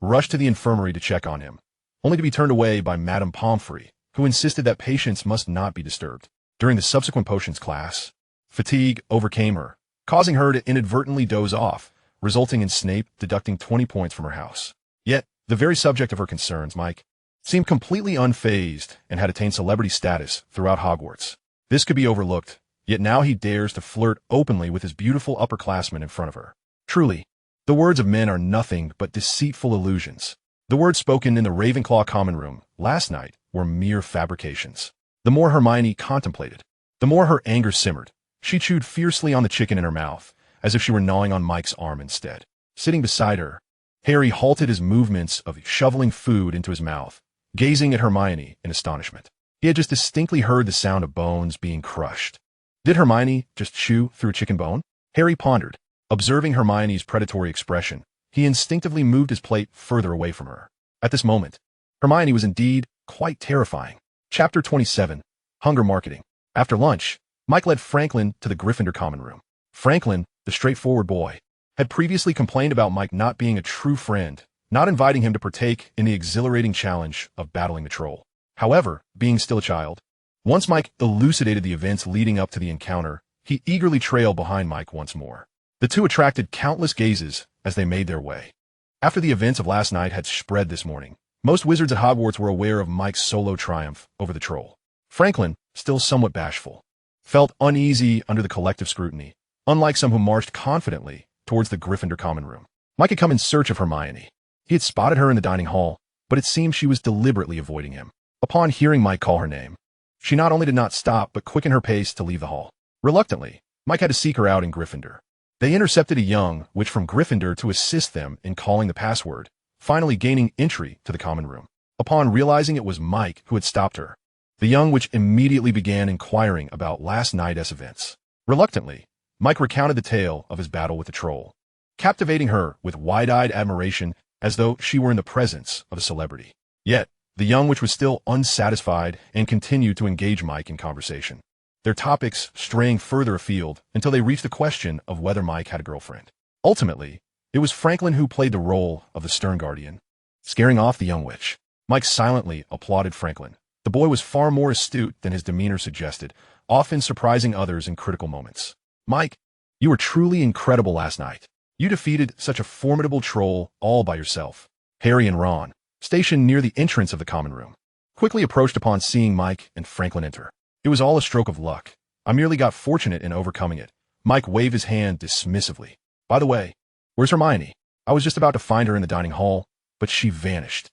rushed to the infirmary to check on him, only to be turned away by Madame Pomfrey, who insisted that patients must not be disturbed. During the subsequent potions class, fatigue overcame her, causing her to inadvertently doze off, resulting in Snape deducting 20 points from her house. Yet, The very subject of her concerns, Mike, seemed completely unfazed and had attained celebrity status throughout Hogwarts. This could be overlooked, yet now he dares to flirt openly with his beautiful upperclassman in front of her. Truly, the words of men are nothing but deceitful illusions. The words spoken in the Ravenclaw common room last night were mere fabrications. The more Hermione contemplated, the more her anger simmered. She chewed fiercely on the chicken in her mouth, as if she were gnawing on Mike's arm instead. Sitting beside her, Harry halted his movements of shoveling food into his mouth, gazing at Hermione in astonishment. He had just distinctly heard the sound of bones being crushed. Did Hermione just chew through a chicken bone? Harry pondered. Observing Hermione's predatory expression, he instinctively moved his plate further away from her. At this moment, Hermione was indeed quite terrifying. Chapter 27, Hunger Marketing. After lunch, Mike led Franklin to the Gryffindor common room. Franklin, the straightforward boy, had previously complained about Mike not being a true friend, not inviting him to partake in the exhilarating challenge of battling the troll. However, being still a child, once Mike elucidated the events leading up to the encounter, he eagerly trailed behind Mike once more. The two attracted countless gazes as they made their way. After the events of last night had spread this morning, most wizards at Hogwarts were aware of Mike's solo triumph over the troll. Franklin, still somewhat bashful, felt uneasy under the collective scrutiny, unlike some who marched confidently towards the Gryffindor common room. Mike had come in search of Hermione. He had spotted her in the dining hall, but it seemed she was deliberately avoiding him. Upon hearing Mike call her name, she not only did not stop, but quickened her pace to leave the hall. Reluctantly, Mike had to seek her out in Gryffindor. They intercepted a young witch from Gryffindor to assist them in calling the password, finally gaining entry to the common room. Upon realizing it was Mike who had stopped her, the young witch immediately began inquiring about last night's events. Reluctantly, Mike recounted the tale of his battle with the troll, captivating her with wide-eyed admiration as though she were in the presence of a celebrity. Yet, the young witch was still unsatisfied and continued to engage Mike in conversation, their topics straying further afield until they reached the question of whether Mike had a girlfriend. Ultimately, it was Franklin who played the role of the stern guardian, scaring off the young witch. Mike silently applauded Franklin. The boy was far more astute than his demeanor suggested, often surprising others in critical moments. Mike, you were truly incredible last night. You defeated such a formidable troll all by yourself. Harry and Ron, stationed near the entrance of the common room, quickly approached upon seeing Mike and Franklin enter. It was all a stroke of luck. I merely got fortunate in overcoming it. Mike waved his hand dismissively. By the way, where's Hermione? I was just about to find her in the dining hall, but she vanished.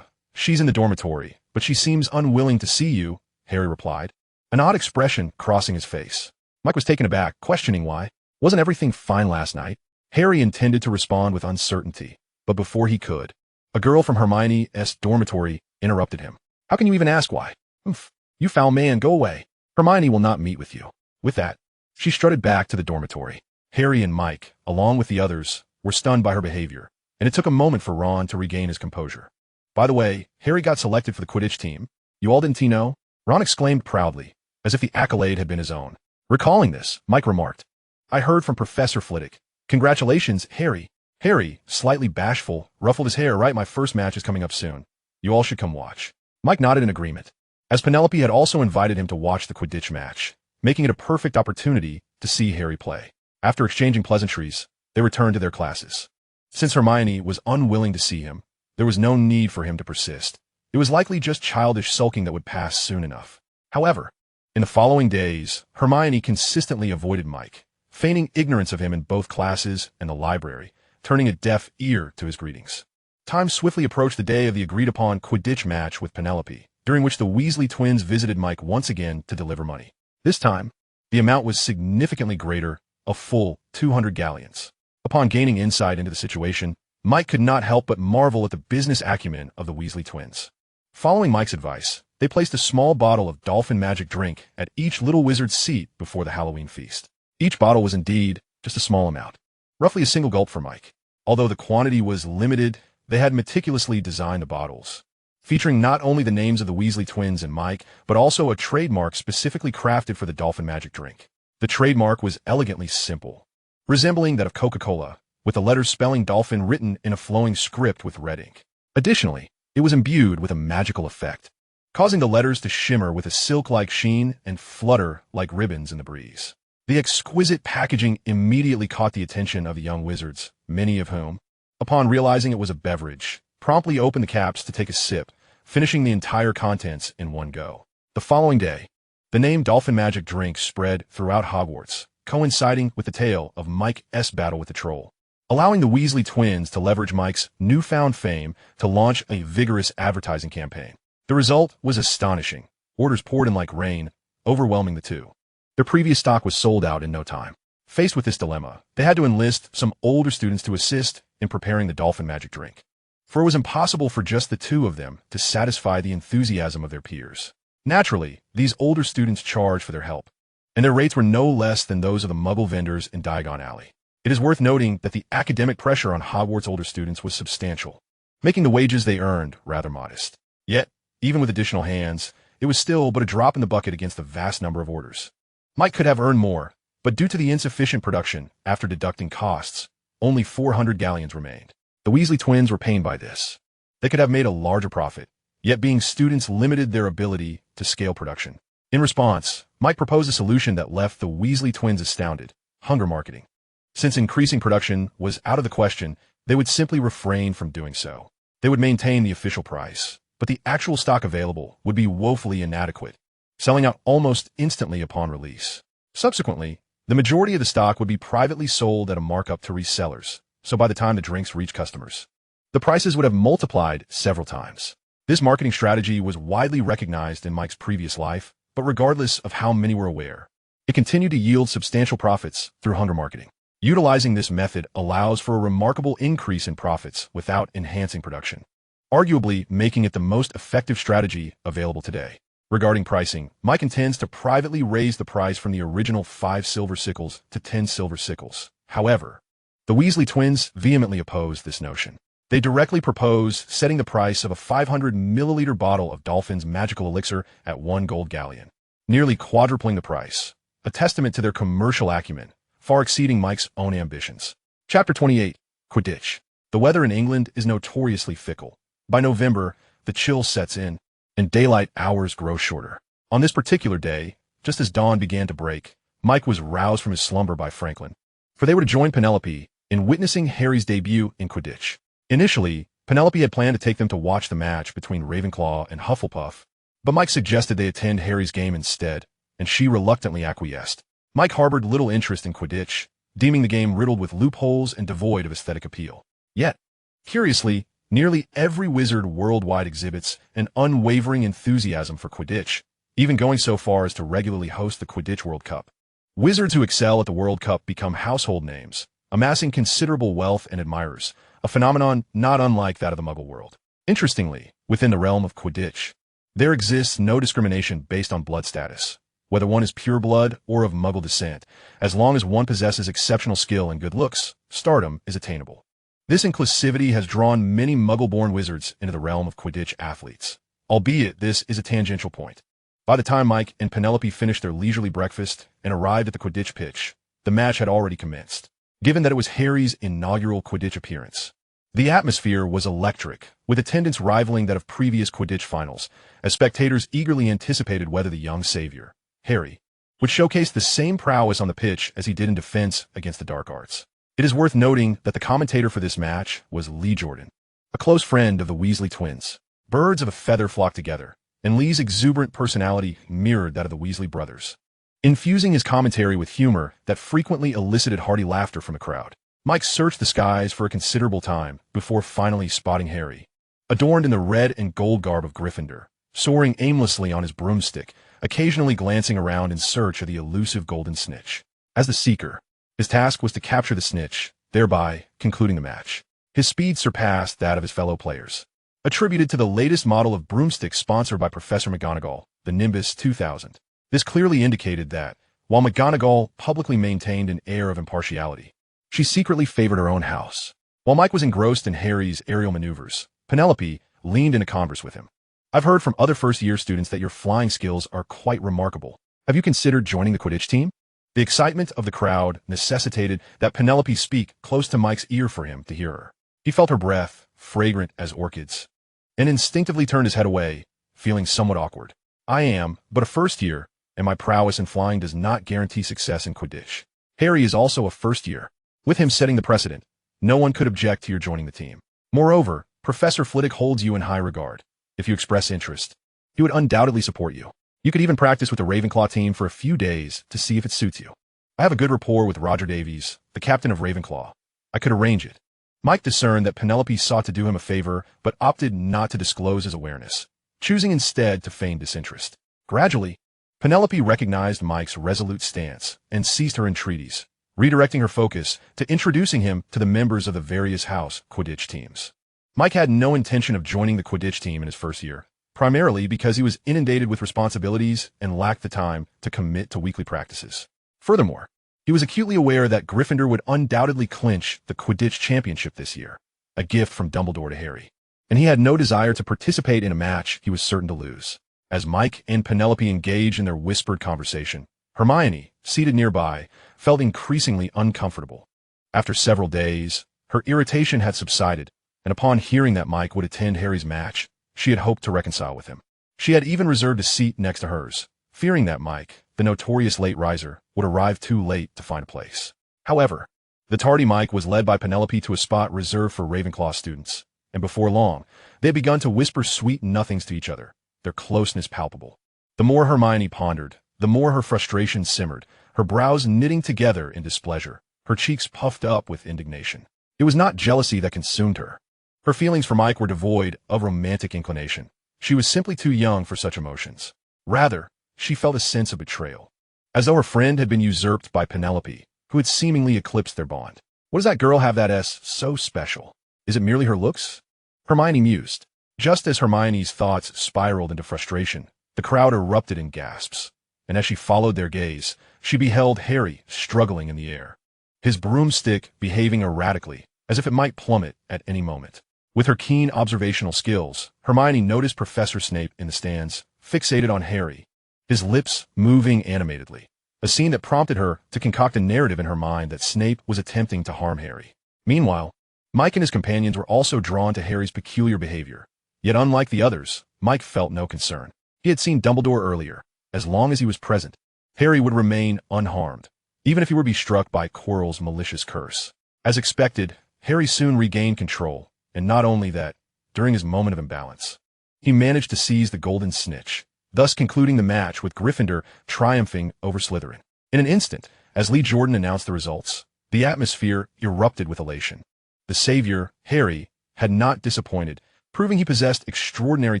She's in the dormitory, but she seems unwilling to see you, Harry replied, an odd expression crossing his face. Mike was taken aback, questioning why. Wasn't everything fine last night? Harry intended to respond with uncertainty, but before he could, a girl from Hermione's dormitory interrupted him. How can you even ask why? Oof, you foul man, go away. Hermione will not meet with you. With that, she strutted back to the dormitory. Harry and Mike, along with the others, were stunned by her behavior, and it took a moment for Ron to regain his composure. By the way, Harry got selected for the Quidditch team. You all didn't know? Ron exclaimed proudly, as if the accolade had been his own. Recalling this, Mike remarked, I heard from Professor Flitwick. Congratulations, Harry. Harry, slightly bashful, ruffled his hair. Right, my first match is coming up soon. You all should come watch. Mike nodded in agreement, as Penelope had also invited him to watch the Quidditch match, making it a perfect opportunity to see Harry play. After exchanging pleasantries, they returned to their classes. Since Hermione was unwilling to see him, there was no need for him to persist. It was likely just childish sulking that would pass soon enough. However, in the following days, Hermione consistently avoided Mike, feigning ignorance of him in both classes and the library, turning a deaf ear to his greetings. Time swiftly approached the day of the agreed-upon Quidditch match with Penelope, during which the Weasley twins visited Mike once again to deliver money. This time, the amount was significantly greater, a full 200 galleons. Upon gaining insight into the situation, Mike could not help but marvel at the business acumen of the Weasley twins. Following Mike's advice, they placed a small bottle of dolphin magic drink at each little wizard's seat before the Halloween feast. Each bottle was indeed just a small amount, roughly a single gulp for Mike. Although the quantity was limited, they had meticulously designed the bottles, featuring not only the names of the Weasley twins and Mike, but also a trademark specifically crafted for the dolphin magic drink. The trademark was elegantly simple, resembling that of Coca-Cola, with the letters spelling dolphin written in a flowing script with red ink. Additionally, it was imbued with a magical effect, causing the letters to shimmer with a silk-like sheen and flutter like ribbons in the breeze. The exquisite packaging immediately caught the attention of the young wizards, many of whom, upon realizing it was a beverage, promptly opened the caps to take a sip, finishing the entire contents in one go. The following day, the name Dolphin Magic drink spread throughout Hogwarts, coinciding with the tale of Mike's battle with the troll, allowing the Weasley twins to leverage Mike's newfound fame to launch a vigorous advertising campaign. The result was astonishing. Orders poured in like rain, overwhelming the two. Their previous stock was sold out in no time. Faced with this dilemma, they had to enlist some older students to assist in preparing the Dolphin Magic drink, for it was impossible for just the two of them to satisfy the enthusiasm of their peers. Naturally, these older students charged for their help, and their rates were no less than those of the Muggle vendors in Diagon Alley. It is worth noting that the academic pressure on Hogwarts' older students was substantial, making the wages they earned rather modest. Yet, even with additional hands, it was still but a drop in the bucket against the vast number of orders. Mike could have earned more, but due to the insufficient production, after deducting costs, only 400 galleons remained. The Weasley twins were pained by this. They could have made a larger profit, yet being students limited their ability to scale production. In response, Mike proposed a solution that left the Weasley twins astounded: hunger marketing. Since increasing production was out of the question, they would simply refrain from doing so. They would maintain the official price, but the actual stock available would be woefully inadequate, selling out almost instantly upon release. Subsequently, the majority of the stock would be privately sold at a markup to resellers, so by the time the drinks reached customers, the prices would have multiplied several times. This marketing strategy was widely recognized in Mike's previous life, but regardless of how many were aware, it continued to yield substantial profits through hunger marketing. Utilizing this method allows for a remarkable increase in profits without enhancing production, arguably making it the most effective strategy available today. Regarding pricing, Mike intends to privately raise the price from the original 5 silver sickles to 10 silver sickles. However, the Weasley twins vehemently oppose this notion. They directly propose setting the price of a 500 milliliter bottle of Dolphin's magical elixir at 1 gold galleon, nearly quadrupling the price, a testament to their commercial acumen, far exceeding Mike's own ambitions. Chapter 28. Quidditch. The weather in England is notoriously fickle. By November, the chill sets in, and daylight hours grow shorter. On this particular day, just as dawn began to break, Mike was roused from his slumber by Franklin, for they were to join Penelope in witnessing Harry's debut in Quidditch. Initially, Penelope had planned to take them to watch the match between Ravenclaw and Hufflepuff, but Mike suggested they attend Harry's game instead, and she reluctantly acquiesced. Mike harbored little interest in Quidditch, deeming the game riddled with loopholes and devoid of aesthetic appeal. Yet, curiously, nearly every wizard worldwide exhibits an unwavering enthusiasm for Quidditch, even going so far as to regularly host the Quidditch World Cup. Wizards who excel at the World Cup become household names, amassing considerable wealth and admirers, a phenomenon not unlike that of the Muggle world. Interestingly, within the realm of Quidditch, there exists no discrimination based on blood status, whether one is pure blood or of Muggle descent. As long as one possesses exceptional skill and good looks, stardom is attainable. This inclusivity has drawn many Muggle-born wizards into the realm of Quidditch athletes, albeit this is a tangential point. By the time Mike and Penelope finished their leisurely breakfast and arrived at the Quidditch pitch, the match had already commenced. Given that it was Harry's inaugural Quidditch appearance, the atmosphere was electric, with attendance rivaling that of previous Quidditch finals, as spectators eagerly anticipated whether the young savior, Harry, would showcase the same prowess on the pitch as he did in defense against the dark arts. It is worth noting that the commentator for this match was Lee Jordan, a close friend of the Weasley twins. Birds of a feather flocked together, and Lee's exuberant personality mirrored that of the Weasley brothers, infusing his commentary with humor that frequently elicited hearty laughter from the crowd. Mike searched the skies for a considerable time before finally spotting Harry, adorned in the red and gold garb of Gryffindor, soaring aimlessly on his broomstick, occasionally glancing around in search of the elusive golden snitch. As the seeker, his task was to capture the snitch, thereby concluding the match. His speed surpassed that of his fellow players, attributed to the latest model of broomstick sponsored by Professor McGonagall, the Nimbus 2000. This clearly indicated that, while McGonagall publicly maintained an air of impartiality, she secretly favored her own house. While Mike was engrossed in Harry's aerial maneuvers, Penelope leaned into converse with him. "I've heard from other first-year students that your flying skills are quite remarkable. Have you considered joining the Quidditch team?" The excitement of the crowd necessitated that Penelope speak close to Mike's ear for him to hear her. He felt her breath, fragrant as orchids, and instinctively turned his head away, feeling somewhat awkward. "I am but a first year, and my prowess in flying does not guarantee success in Quidditch. Harry is also a first year. With him setting the precedent, no one could object to your joining the team. Moreover, Professor Flitwick holds you in high regard. If you express interest, he would undoubtedly support you. You could even practice with the Ravenclaw team for a few days to see if it suits you. I have a good rapport with Roger Davies, the captain of Ravenclaw. I could arrange it. Mike discerned that Penelope sought to do him a favor, but opted not to disclose his awareness, choosing instead to feign disinterest. Gradually, Penelope recognized Mike's resolute stance and ceased her entreaties, redirecting her focus to introducing him to the members of the various house Quidditch teams. Mike had no intention of joining the Quidditch team in his first year, primarily because he was inundated with responsibilities and lacked the time to commit to weekly practices. Furthermore, he was acutely aware that Gryffindor would undoubtedly clinch the Quidditch championship this year, a gift from Dumbledore to Harry, and he had no desire to participate in a match he was certain to lose. As Mike and Penelope engaged in their whispered conversation, Hermione, seated nearby, felt increasingly uncomfortable. After several days, her irritation had subsided, and upon hearing that Mike would attend Harry's match, she had hoped to reconcile with him. She had even reserved a seat next to hers, fearing that Mike, the notorious late riser, would arrive too late to find a place. However, the tardy Mike was led by Penelope to a spot reserved for Ravenclaw students, and before long, they had begun to whisper sweet nothings to each other, their closeness palpable. The more Hermione pondered, the more her frustration simmered, her brows knitting together in displeasure, her cheeks puffed up with indignation. It was not jealousy that consumed her. Her feelings for Mike were devoid of romantic inclination. She was simply too young for such emotions. Rather, she felt a sense of betrayal, as though her friend had been usurped by Penelope, who had seemingly eclipsed their bond. What does that girl have that is so special? Is it merely her looks? Hermione mused. Just as Hermione's thoughts spiraled into frustration, the crowd erupted in gasps, and as she followed their gaze, she beheld Harry struggling in the air, his broomstick behaving erratically, as if it might plummet at any moment. With her keen observational skills, Hermione noticed Professor Snape in the stands, fixated on Harry, his lips moving animatedly, a scene that prompted her to concoct a narrative in her mind that Snape was attempting to harm Harry. Meanwhile, Mike and his companions were also drawn to Harry's peculiar behavior. Yet unlike the others, Mike felt no concern. He had seen Dumbledore earlier. As long as he was present, Harry would remain unharmed, even if he were to be struck by Quirrell's malicious curse. As expected, Harry soon regained control, and not only that, during his moment of imbalance, he managed to seize the golden snitch, thus concluding the match with Gryffindor triumphing over Slytherin. In an instant, as Lee Jordan announced the results, the atmosphere erupted with elation. The savior, Harry, had not disappointed, proving he possessed extraordinary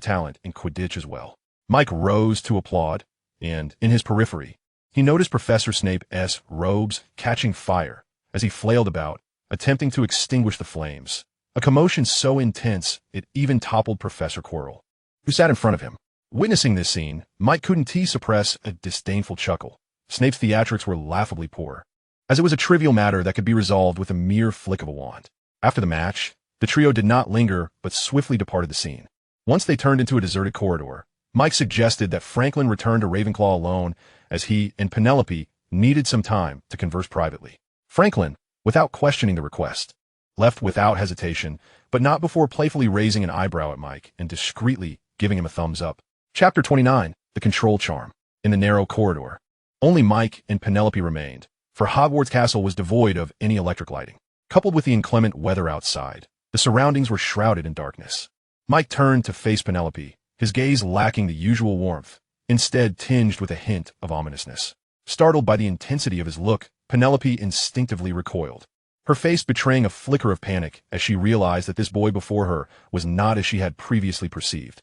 talent in Quidditch as well. Mike rose to applaud, and, in his periphery, he noticed Professor Snape's robes catching fire as he flailed about, attempting to extinguish the flames, a commotion so intense it even toppled Professor Quirrell, who sat in front of him. Witnessing this scene, Mike couldn't suppress a disdainful chuckle. Snape's theatrics were laughably poor, as it was a trivial matter that could be resolved with a mere flick of a wand. After the match, the trio did not linger but swiftly departed the scene. Once they turned into a deserted corridor, Mike suggested that Franklin return to Ravenclaw alone, as he and Penelope needed some time to converse privately. Franklin, without questioning the request, left without hesitation, but not before playfully raising an eyebrow at Mike and discreetly giving him a thumbs up. Chapter 29, The Control Charm. In the narrow corridor, only Mike and Penelope remained, for Hogwarts Castle was devoid of any electric lighting. Coupled with the inclement weather outside, the surroundings were shrouded in darkness. Mike turned to face Penelope, his gaze lacking the usual warmth, instead tinged with a hint of ominousness. Startled by the intensity of his look, Penelope instinctively recoiled, her face betraying a flicker of panic as she realized that this boy before her was not as she had previously perceived.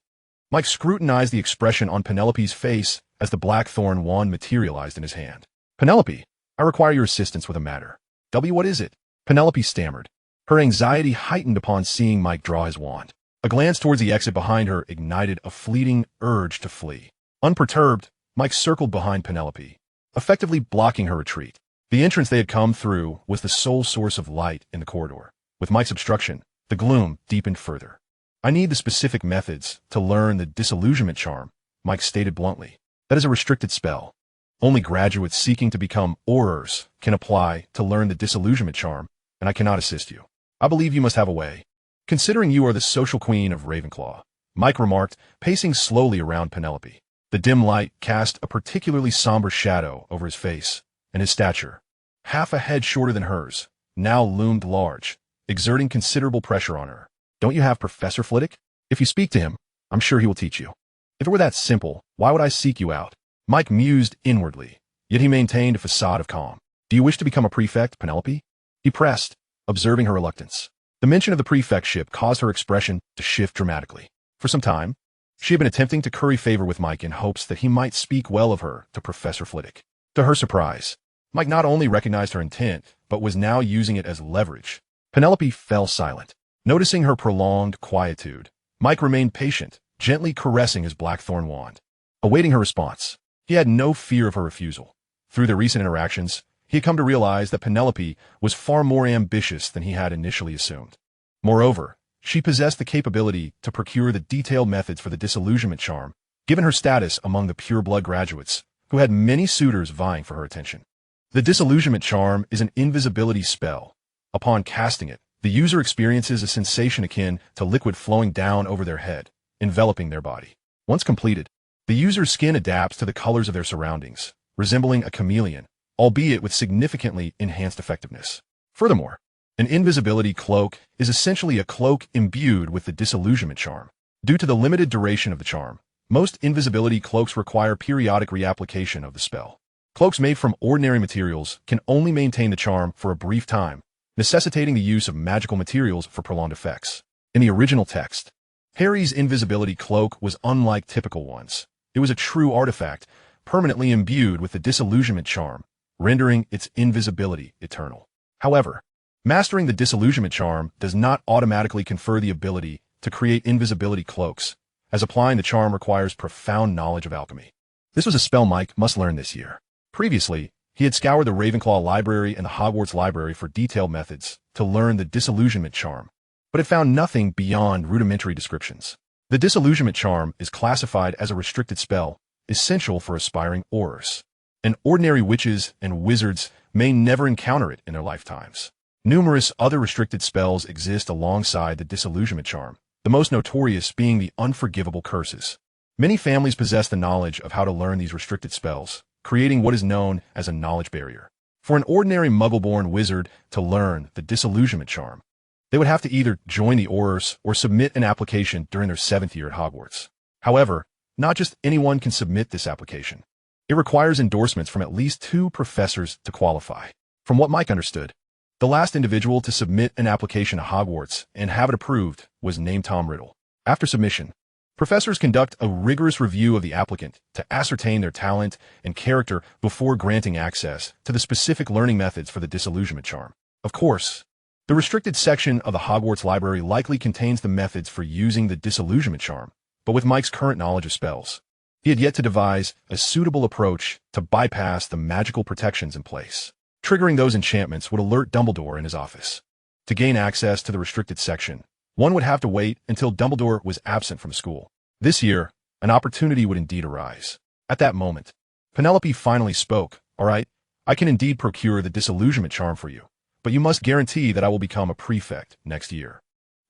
Mike scrutinized the expression on Penelope's face as the blackthorn wand materialized in his hand. "Penelope, I require your assistance with a matter." "What is it?" Penelope stammered, her anxiety heightened upon seeing Mike draw his wand. A glance towards the exit behind her ignited a fleeting urge to flee. Unperturbed, Mike circled behind Penelope, effectively blocking her retreat. The entrance they had come through was the sole source of light in the corridor. With Mike's obstruction, the gloom deepened further. "I need the specific methods to learn the disillusionment charm," Mike stated bluntly. "That is a restricted spell. Only graduates seeking to become aurors can apply to learn the disillusionment charm, and I cannot assist you. I believe you must have a way. Considering you are the social queen of Ravenclaw," Mike remarked, pacing slowly around Penelope. The dim light cast a particularly somber shadow over his face, and his stature, half a head shorter than hers, now loomed large, exerting considerable pressure on her. Don't you have Professor Flitwick? If you speak to him, I'm sure he will teach you. If it were that simple, why would I seek you out? Mike mused inwardly, yet he maintained a facade of calm. Do you wish to become a prefect, Penelope? He pressed, observing her reluctance. The mention of the prefectship caused her expression to shift dramatically. For some time, she had been attempting to curry favor with Mike in hopes that he might speak well of her to Professor Flitwick. To her surprise, Mike not only recognized her intent, but was now using it as leverage. Penelope fell silent. Noticing her prolonged quietude, Mike remained patient, gently caressing his blackthorn wand. Awaiting her response, he had no fear of her refusal. Through their recent interactions, he had come to realize that Penelope was far more ambitious than he had initially assumed. Moreover, she possessed the capability to procure the detailed methods for the disillusionment charm, given her status among the pure-blood graduates, who had many suitors vying for her attention. The disillusionment charm is an invisibility spell. Upon casting it, the user experiences a sensation akin to liquid flowing down over their head, enveloping their body. Once completed, the user's skin adapts to the colors of their surroundings, resembling a chameleon, albeit with significantly enhanced effectiveness. Furthermore, an invisibility cloak is essentially a cloak imbued with the disillusionment charm. Due to the limited duration of the charm, most invisibility cloaks require periodic reapplication of the spell. Cloaks made from ordinary materials can only maintain the charm for a brief time, necessitating the use of magical materials for prolonged effects. In the original text, Harry's invisibility cloak was unlike typical ones. It was a true artifact, permanently imbued with the disillusionment charm, rendering its invisibility eternal. However, mastering the disillusionment charm does not automatically confer the ability to create invisibility cloaks, as applying the charm requires profound knowledge of alchemy. This was a spell Mike must learn this year. Previously, he had scoured the Ravenclaw library and the Hogwarts library for detailed methods to learn the disillusionment charm, but had found nothing beyond rudimentary descriptions. The disillusionment charm is classified as a restricted spell, essential for aspiring aurors, and ordinary witches and wizards may never encounter it in their lifetimes. Numerous other restricted spells exist alongside the disillusionment charm, the most notorious being the unforgivable curses. Many families possess the knowledge of how to learn these restricted spells, creating what is known as a knowledge barrier. For an ordinary muggle-born wizard to learn the disillusionment charm, they would have to either join the Aurors or submit an application during their 7th year at Hogwarts. However, not just anyone can submit this application. It requires endorsements from at least 2 professors to qualify. From what Mike understood, the last individual to submit an application to Hogwarts and have it approved was named Tom Riddle. After submission, professors conduct a rigorous review of the applicant to ascertain their talent and character before granting access to the specific learning methods for the disillusionment charm. Of course, the restricted section of the Hogwarts library likely contains the methods for using the disillusionment charm, but with Mike's current knowledge of spells, he had yet to devise a suitable approach to bypass the magical protections in place. Triggering those enchantments would alert Dumbledore in his office. To gain access to the restricted section, one would have to wait until Dumbledore was absent from school. This year, an opportunity would indeed arise. At that moment, Penelope finally spoke. All right, I can indeed procure the disillusionment charm for you, but you must guarantee that I will become a prefect next year.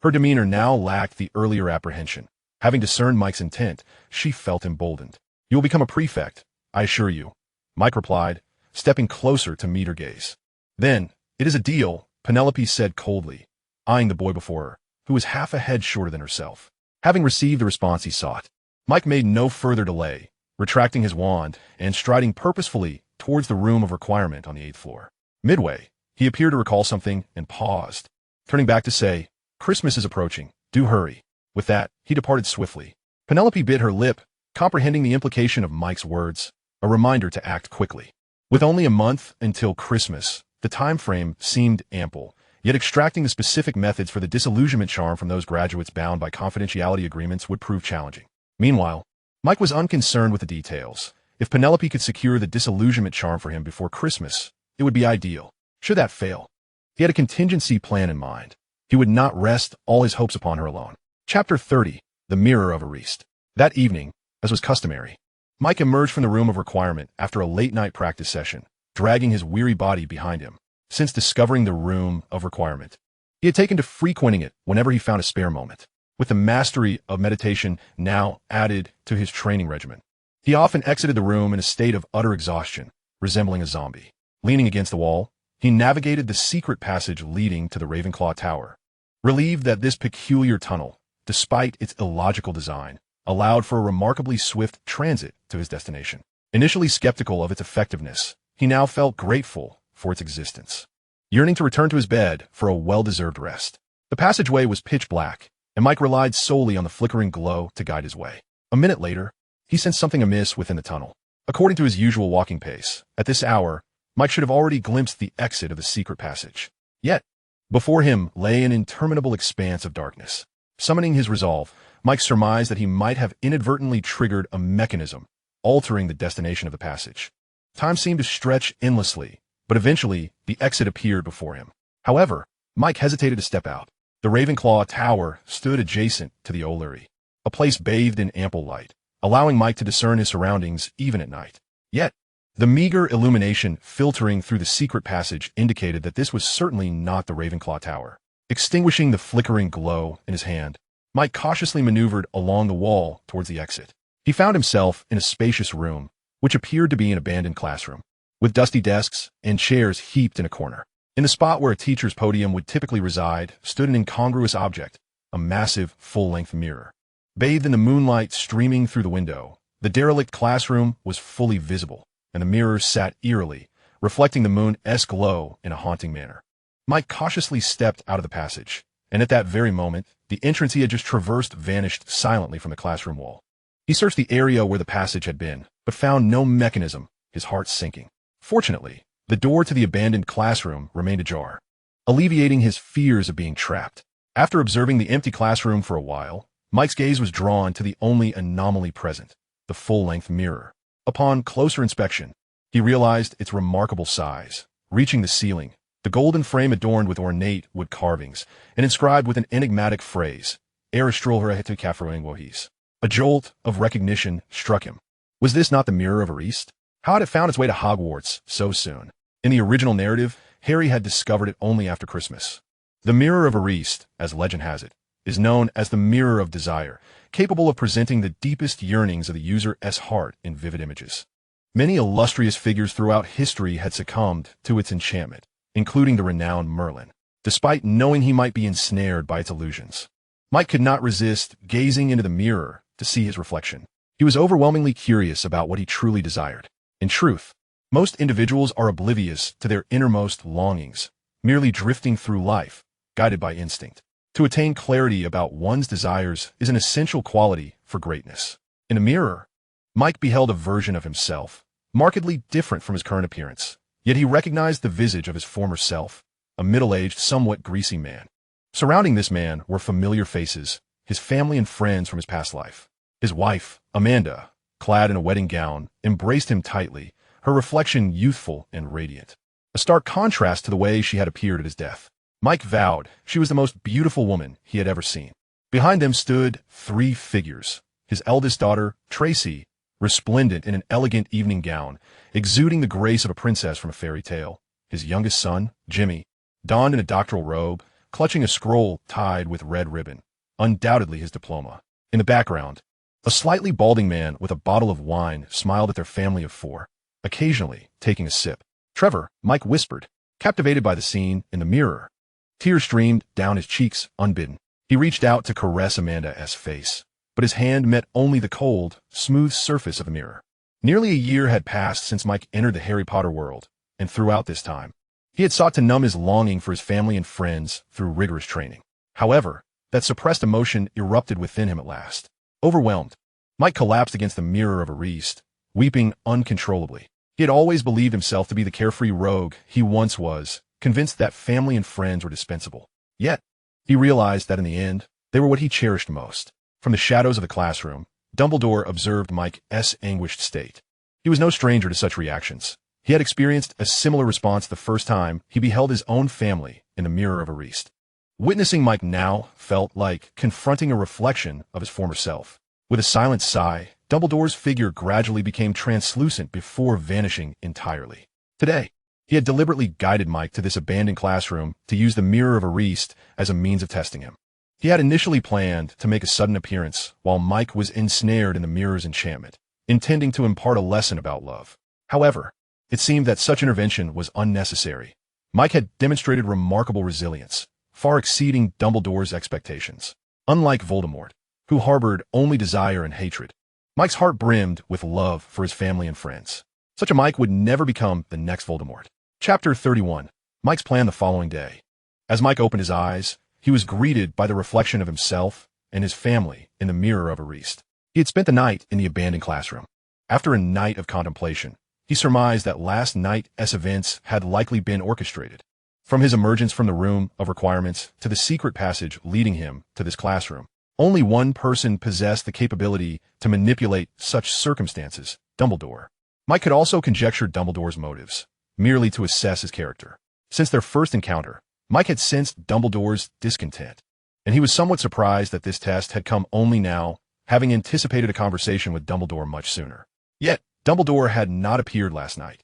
Her demeanor now lacked the earlier apprehension. Having discerned Mike's intent, she felt emboldened. You will become a prefect, I assure you, Mike replied, stepping closer to meet her gaze. Then, it is a deal, Penelope said coldly, eyeing the boy before her, who was half a head shorter than herself. Having received the response he sought, Mike made no further delay, retracting his wand and striding purposefully towards the room of requirement on the 8th floor. Midway, he appeared to recall something and paused, turning back to say, Christmas is approaching, do hurry. With that, he departed swiftly. Penelope bit her lip, comprehending the implication of Mike's words, a reminder to act quickly. With only a month until Christmas, the time frame seemed ample, yet extracting the specific methods for the disillusionment charm from those graduates bound by confidentiality agreements would prove challenging. Meanwhile, Mike was unconcerned with the details. If Penelope could secure the disillusionment charm for him before Christmas, it would be ideal. Should that fail, he had a contingency plan in mind. He would not rest all his hopes upon her alone. Chapter 30. The Mirror of Ariste. That evening, as was customary, Mike emerged from the room of requirement after a late-night practice session, dragging his weary body behind him. Since discovering the room of requirement, he had taken to frequenting it whenever he found a spare moment. With the mastery of meditation now added to his training regimen, he often exited the room in a state of utter exhaustion, resembling a zombie. Leaning against the wall, he navigated the secret passage leading to the Ravenclaw Tower, relieved that this peculiar tunnel, despite its illogical design, allowed for a remarkably swift transit to his destination. Initially skeptical of its effectiveness, he now felt grateful for its existence, yearning to return to his bed for a well-deserved rest. The passageway was pitch black, and Mike relied solely on the flickering glow to guide his way. A minute later, he sensed something amiss within the tunnel. According to his usual walking pace, at this hour, Mike should have already glimpsed the exit of the secret passage. Yet, before him lay an interminable expanse of darkness. Summoning his resolve, Mike surmised that he might have inadvertently triggered a mechanism, altering the destination of the passage. Time seemed to stretch endlessly, but eventually the exit appeared before him. However, Mike hesitated to step out. The Ravenclaw Tower stood adjacent to the O'Leary, a place bathed in ample light, allowing Mike to discern his surroundings even at night. Yet, the meager illumination filtering through the secret passage indicated that this was certainly not the Ravenclaw Tower. Extinguishing the flickering glow in his hand, Mike cautiously maneuvered along the wall towards the exit. He found himself in a spacious room, which appeared to be an abandoned classroom, with dusty desks and chairs heaped in a corner. In the spot where a teacher's podium would typically reside stood an incongruous object, a massive, full-length mirror. Bathed in the moonlight streaming through the window, the derelict classroom was fully visible, and the mirror sat eerily, reflecting the moon-esque glow in a haunting manner. Mike cautiously stepped out of the passage, and at that very moment, the entrance he had just traversed vanished silently from the classroom wall. He searched the area where the passage had been, but found no mechanism, his heart sinking. Fortunately, the door to the abandoned classroom remained ajar, alleviating his fears of being trapped. After observing the empty classroom for a while, Mike's gaze was drawn to the only anomaly present, the full-length mirror. Upon closer inspection, he realized its remarkable size, reaching the ceiling, the golden frame adorned with ornate wood carvings and inscribed with an enigmatic phrase, Aristrulhera Cafroenguohis. A jolt of recognition struck him. Was this not the Mirror of Arist? How had it found its way to Hogwarts so soon? In the original narrative, Harry had discovered it only after Christmas. The Mirror of Arist, as legend has it, is known as the Mirror of Desire, capable of presenting the deepest yearnings of the user's heart in vivid images. Many illustrious figures throughout history had succumbed to its enchantment, including the renowned Merlin, despite knowing he might be ensnared by its illusions. Mike could not resist gazing into the mirror to see his reflection. He was overwhelmingly curious about what he truly desired. In truth, most individuals are oblivious to their innermost longings, merely drifting through life, guided by instinct. To attain clarity about one's desires is an essential quality for greatness. In a mirror, Mike beheld a version of himself, markedly different from his current appearance, yet he recognized the visage of his former self, a middle-aged, somewhat greasy man. Surrounding this man were familiar faces, his family and friends from his past life. His wife, Amanda, clad in a wedding gown, embraced him tightly, her reflection youthful and radiant. A stark contrast to the way she had appeared at his death. Mike vowed she was the most beautiful woman he had ever seen. Behind them stood three figures. His eldest daughter, Tracy, resplendent in an elegant evening gown, exuding the grace of a princess from a fairy tale. His youngest son, Jimmy, donned in a doctoral robe, clutching a scroll tied with red ribbon, undoubtedly his diploma. In the background, a slightly balding man with a bottle of wine smiled at their family of four, occasionally taking a sip. Trevor, Mike whispered, captivated by the scene in the mirror. Tears streamed down his cheeks unbidden. He reached out to caress Amanda's face, but his hand met only the cold, smooth surface of the mirror. Nearly a year had passed since Mike entered the Harry Potter world, and throughout this time, he had sought to numb his longing for his family and friends through rigorous training. However, that suppressed emotion erupted within him at last. Overwhelmed, Mike collapsed against the Mirror of Arist, weeping uncontrollably. He had always believed himself to be the carefree rogue he once was, convinced that family and friends were dispensable. Yet, he realized that in the end, they were what he cherished most. From the shadows of the classroom, Dumbledore observed Mike's anguished state. He was no stranger to such reactions. He had experienced a similar response the first time he beheld his own family in the Mirror of Arist. Witnessing Mike now felt like confronting a reflection of his former self. With a silent sigh, Dumbledore's figure gradually became translucent before vanishing entirely. Today, he had deliberately guided Mike to this abandoned classroom to use the Mirror of Arist as a means of testing him. He had initially planned to make a sudden appearance while Mike was ensnared in the mirror's enchantment, intending to impart a lesson about love. However, it seemed that such intervention was unnecessary. Mike had demonstrated remarkable resilience, far exceeding Dumbledore's expectations. Unlike Voldemort, who harbored only desire and hatred, Mike's heart brimmed with love for his family and friends. Such a Mike would never become the next Voldemort. Chapter 31. Mike's plan the following day. As Mike opened his eyes, he was greeted by the reflection of himself and his family in the mirror of a wrist. He had spent the night in the abandoned classroom. After a night of contemplation, he surmised that last night's events had likely been orchestrated. From his emergence from the room of requirements to the secret passage leading him to this classroom, only one person possessed the capability to manipulate such circumstances, Dumbledore. Mike could also conjecture Dumbledore's motives, merely to assess his character. Since their first encounter, Mike had sensed Dumbledore's discontent, and he was somewhat surprised that this test had come only now, having anticipated a conversation with Dumbledore much sooner. Yet, Dumbledore had not appeared last night,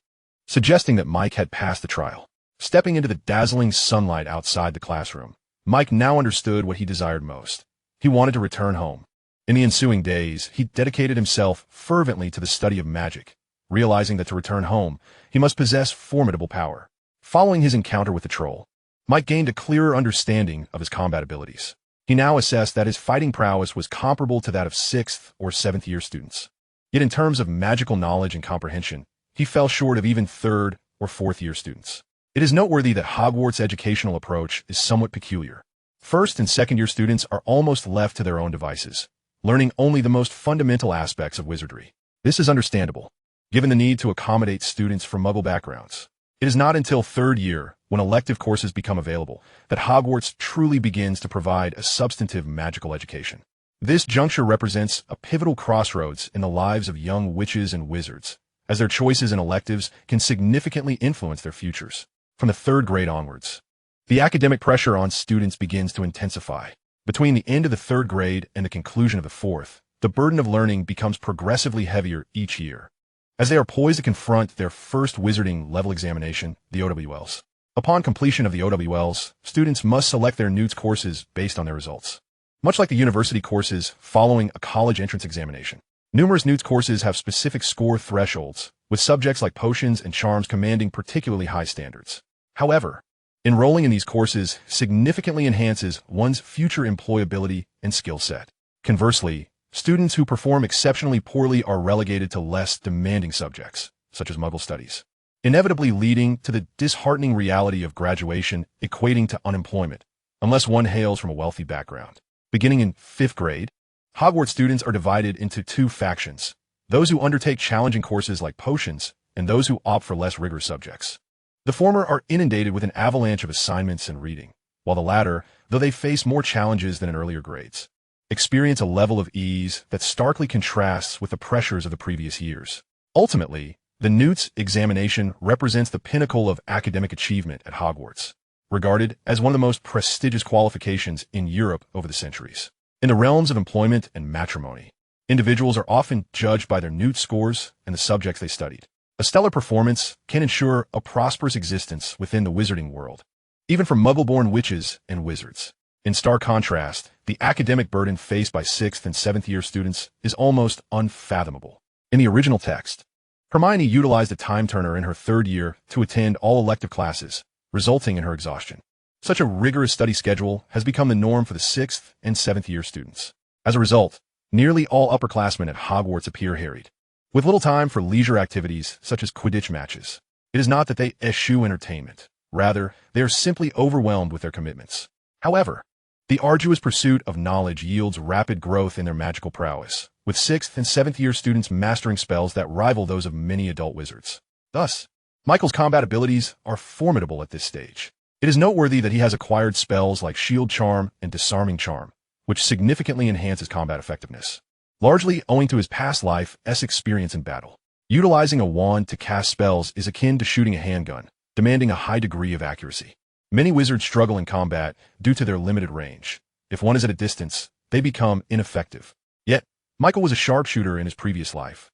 suggesting that Mike had passed the trial. Stepping into the dazzling sunlight outside the classroom, Mike now understood what he desired most. He wanted to return home. In the ensuing days, he dedicated himself fervently to the study of magic, realizing that to return home, he must possess formidable power. Following his encounter with the troll, Mike gained a clearer understanding of his combat abilities. He now assessed that his fighting prowess was comparable to that of 6th or 7th year students. Yet in terms of magical knowledge and comprehension, he fell short of even 3rd or 4th year students. It is noteworthy that Hogwarts' educational approach is somewhat peculiar. 1st and 2nd year students are almost left to their own devices, learning only the most fundamental aspects of wizardry. This is understandable, given the need to accommodate students from Muggle backgrounds. It is not until 3rd year, when elective courses become available, that Hogwarts truly begins to provide a substantive magical education. This juncture represents a pivotal crossroads in the lives of young witches and wizards, as their choices in electives can significantly influence their futures. From the 3rd grade onwards, the academic pressure on students begins to intensify. Between the end of the 3rd grade and the conclusion of the 4th, the burden of learning becomes progressively heavier each year, as they are poised to confront their first wizarding level examination, the OWLs. Upon completion of the OWLs, students must select their NEWTs courses based on their results. Much like the university courses following a college entrance examination, numerous NEWTs courses have specific score thresholds, with subjects like potions and charms commanding particularly high standards. However, enrolling in these courses significantly enhances one's future employability and skill set. Conversely, students who perform exceptionally poorly are relegated to less demanding subjects, such as Muggle studies, inevitably leading to the disheartening reality of graduation equating to unemployment, unless one hails from a wealthy background. Beginning in 5th grade, Hogwarts students are divided into 2 factions, those who undertake challenging courses like potions and those who opt for less rigorous subjects. The former are inundated with an avalanche of assignments and reading, while the latter, though they face more challenges than in earlier grades, experience a level of ease that starkly contrasts with the pressures of the previous years. Ultimately, the NEWTs examination represents the pinnacle of academic achievement at Hogwarts, regarded as one of the most prestigious qualifications in Europe over the centuries. In the realms of employment and matrimony, individuals are often judged by their NEWT scores and the subjects they studied. A stellar performance can ensure a prosperous existence within the wizarding world, even for Muggle-born witches and wizards. In stark contrast, the academic burden faced by 6th and 7th year students is almost unfathomable. In the original text, Hermione utilized a time turner in her 3rd year to attend all elective classes, resulting in her exhaustion. Such a rigorous study schedule has become the norm for the 6th and 7th year students. As a result, nearly all upperclassmen at Hogwarts appear harried, with little time for leisure activities such as Quidditch matches. It is not that they eschew entertainment. Rather, they are simply overwhelmed with their commitments. However, the arduous pursuit of knowledge yields rapid growth in their magical prowess, with 6th and 7th year students mastering spells that rival those of many adult wizards. Thus, Michael's combat abilities are formidable at this stage. It is noteworthy that he has acquired spells like Shield Charm and Disarming Charm, which significantly enhances combat effectiveness, largely owing to his past life's experience in battle. Utilizing a wand to cast spells is akin to shooting a handgun, demanding a high degree of accuracy. Many wizards struggle in combat due to their limited range. If one is at a distance, they become ineffective. Yet, Michael was a sharpshooter in his previous life,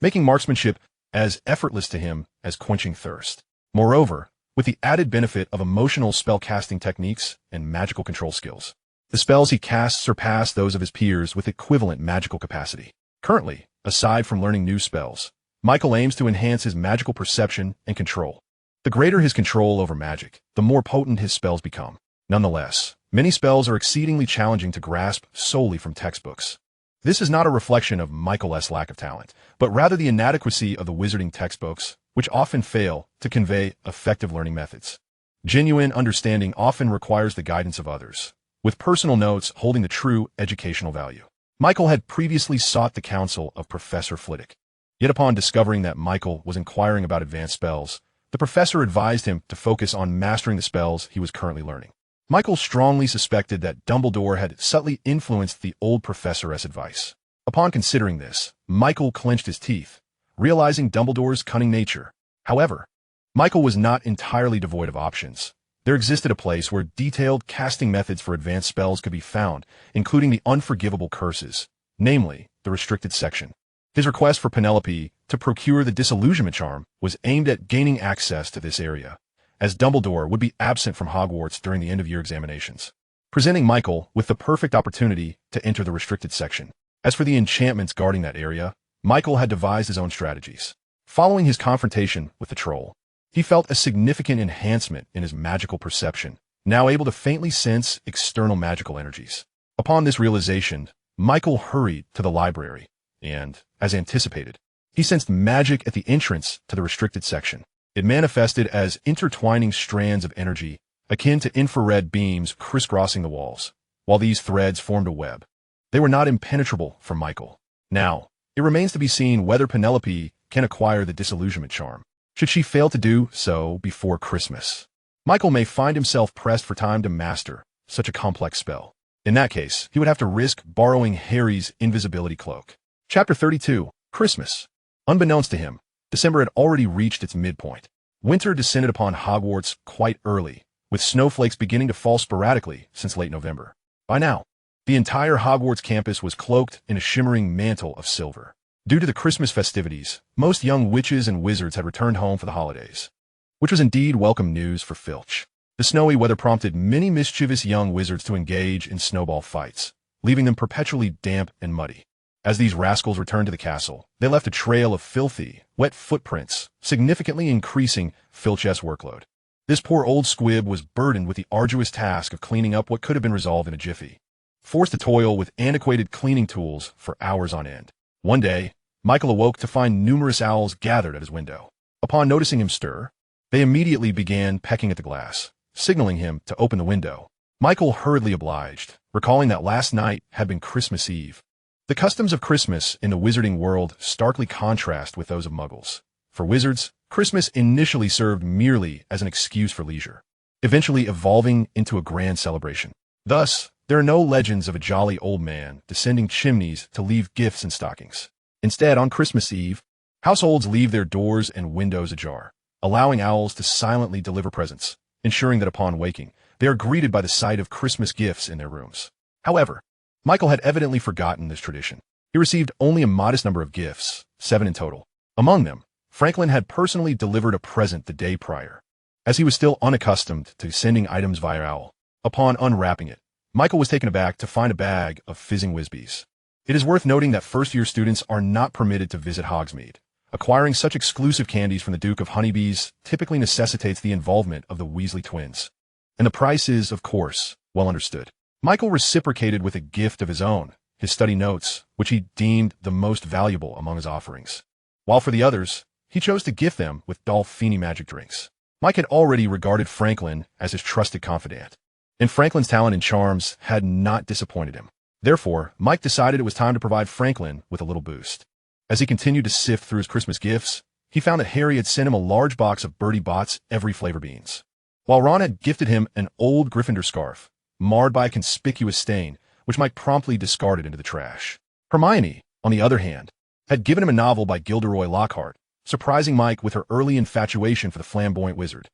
making marksmanship as effortless to him as quenching thirst. Moreover, with the added benefit of emotional spell-casting techniques and magical control skills, the spells he casts surpass those of his peers with equivalent magical capacity. Currently, aside from learning new spells, Michael aims to enhance his magical perception and control. The greater his control over magic, the more potent his spells become. Nonetheless, many spells are exceedingly challenging to grasp solely from textbooks. This is not a reflection of Michael's lack of talent, but rather the inadequacy of the wizarding textbooks, which often fail to convey effective learning methods. Genuine understanding often requires the guidance of others, with personal notes holding the true educational value. Michael had previously sought the counsel of Professor Flitwick. Yet upon discovering that Michael was inquiring about advanced spells, the professor advised him to focus on mastering the spells he was currently learning. Michael strongly suspected that Dumbledore had subtly influenced the old professor's advice. Upon considering this, Michael clenched his teeth, realizing Dumbledore's cunning nature. However, Michael was not entirely devoid of options. There existed a place where detailed casting methods for advanced spells could be found, including the unforgivable curses, namely, the restricted section. His request for Penelope to procure the disillusionment charm was aimed at gaining access to this area, as Dumbledore would be absent from Hogwarts during the end-of-year examinations, presenting Michael with the perfect opportunity to enter the restricted section. As for the enchantments guarding that area, Michael had devised his own strategies. Following his confrontation with the troll, he felt a significant enhancement in his magical perception, now able to faintly sense external magical energies. Upon this realization, Michael hurried to the library, and, as anticipated, he sensed magic at the entrance to the restricted section. It manifested as intertwining strands of energy, akin to infrared beams crisscrossing the walls, while these threads formed a web. They were not impenetrable for Michael. Now, it remains to be seen whether Penelope can acquire the disillusionment charm, should she fail to do so before Christmas. Michael may find himself pressed for time to master such a complex spell. In that case, he would have to risk borrowing Harry's invisibility cloak. Chapter 32, Christmas. Unbeknownst to him, December had already reached its midpoint. Winter descended upon Hogwarts quite early, with snowflakes beginning to fall sporadically since late November. By now, the entire Hogwarts campus was cloaked in a shimmering mantle of silver. Due to the Christmas festivities, most young witches and wizards had returned home for the holidays, which was indeed welcome news for Filch. The snowy weather prompted many mischievous young wizards to engage in snowball fights, leaving them perpetually damp and muddy. As these rascals returned to the castle, they left a trail of filthy, wet footprints, significantly increasing Filch's workload. This poor old squib was burdened with the arduous task of cleaning up what could have been resolved in a jiffy, forced to toil with antiquated cleaning tools for hours on end. One day, Michael awoke to find numerous owls gathered at his window. Upon noticing him stir, they immediately began pecking at the glass, signaling him to open the window. Michael hurriedly obliged, recalling that last night had been Christmas Eve. The customs of Christmas in the wizarding world starkly contrast with those of Muggles. For wizards, Christmas initially served merely as an excuse for leisure, eventually evolving into a grand celebration. Thus, there are no legends of a jolly old man descending chimneys to leave gifts and stockings. Instead, on Christmas Eve, households leave their doors and windows ajar, allowing owls to silently deliver presents, ensuring that upon waking, they are greeted by the sight of Christmas gifts in their rooms. However, Michael had evidently forgotten this tradition. He received only a modest number of gifts, 7 in total. Among them, Franklin had personally delivered a present the day prior, as he was still unaccustomed to sending items via owl. Upon unwrapping it, Michael was taken aback to find a bag of fizzing Whizbees. It is worth noting that first-year students are not permitted to visit Hogsmeade. Acquiring such exclusive candies from the Duke of Honeybees typically necessitates the involvement of the Weasley twins. And the price is, of course, well understood. Michael reciprocated with a gift of his own, his study notes, which he deemed the most valuable among his offerings. While for the others, he chose to gift them with Dolphini magic drinks. Mike had already regarded Franklin as his trusted confidant, and Franklin's talent and charms had not disappointed him. Therefore, Mike decided it was time to provide Franklin with a little boost. As he continued to sift through his Christmas gifts, he found that Harry had sent him a large box of Bertie Bott's every flavor beans, while Ron had gifted him an old Gryffindor scarf, marred by a conspicuous stain, which Mike promptly discarded into the trash. Hermione, on the other hand, had given him a novel by Gilderoy Lockhart, surprising Mike with her early infatuation for the flamboyant wizard.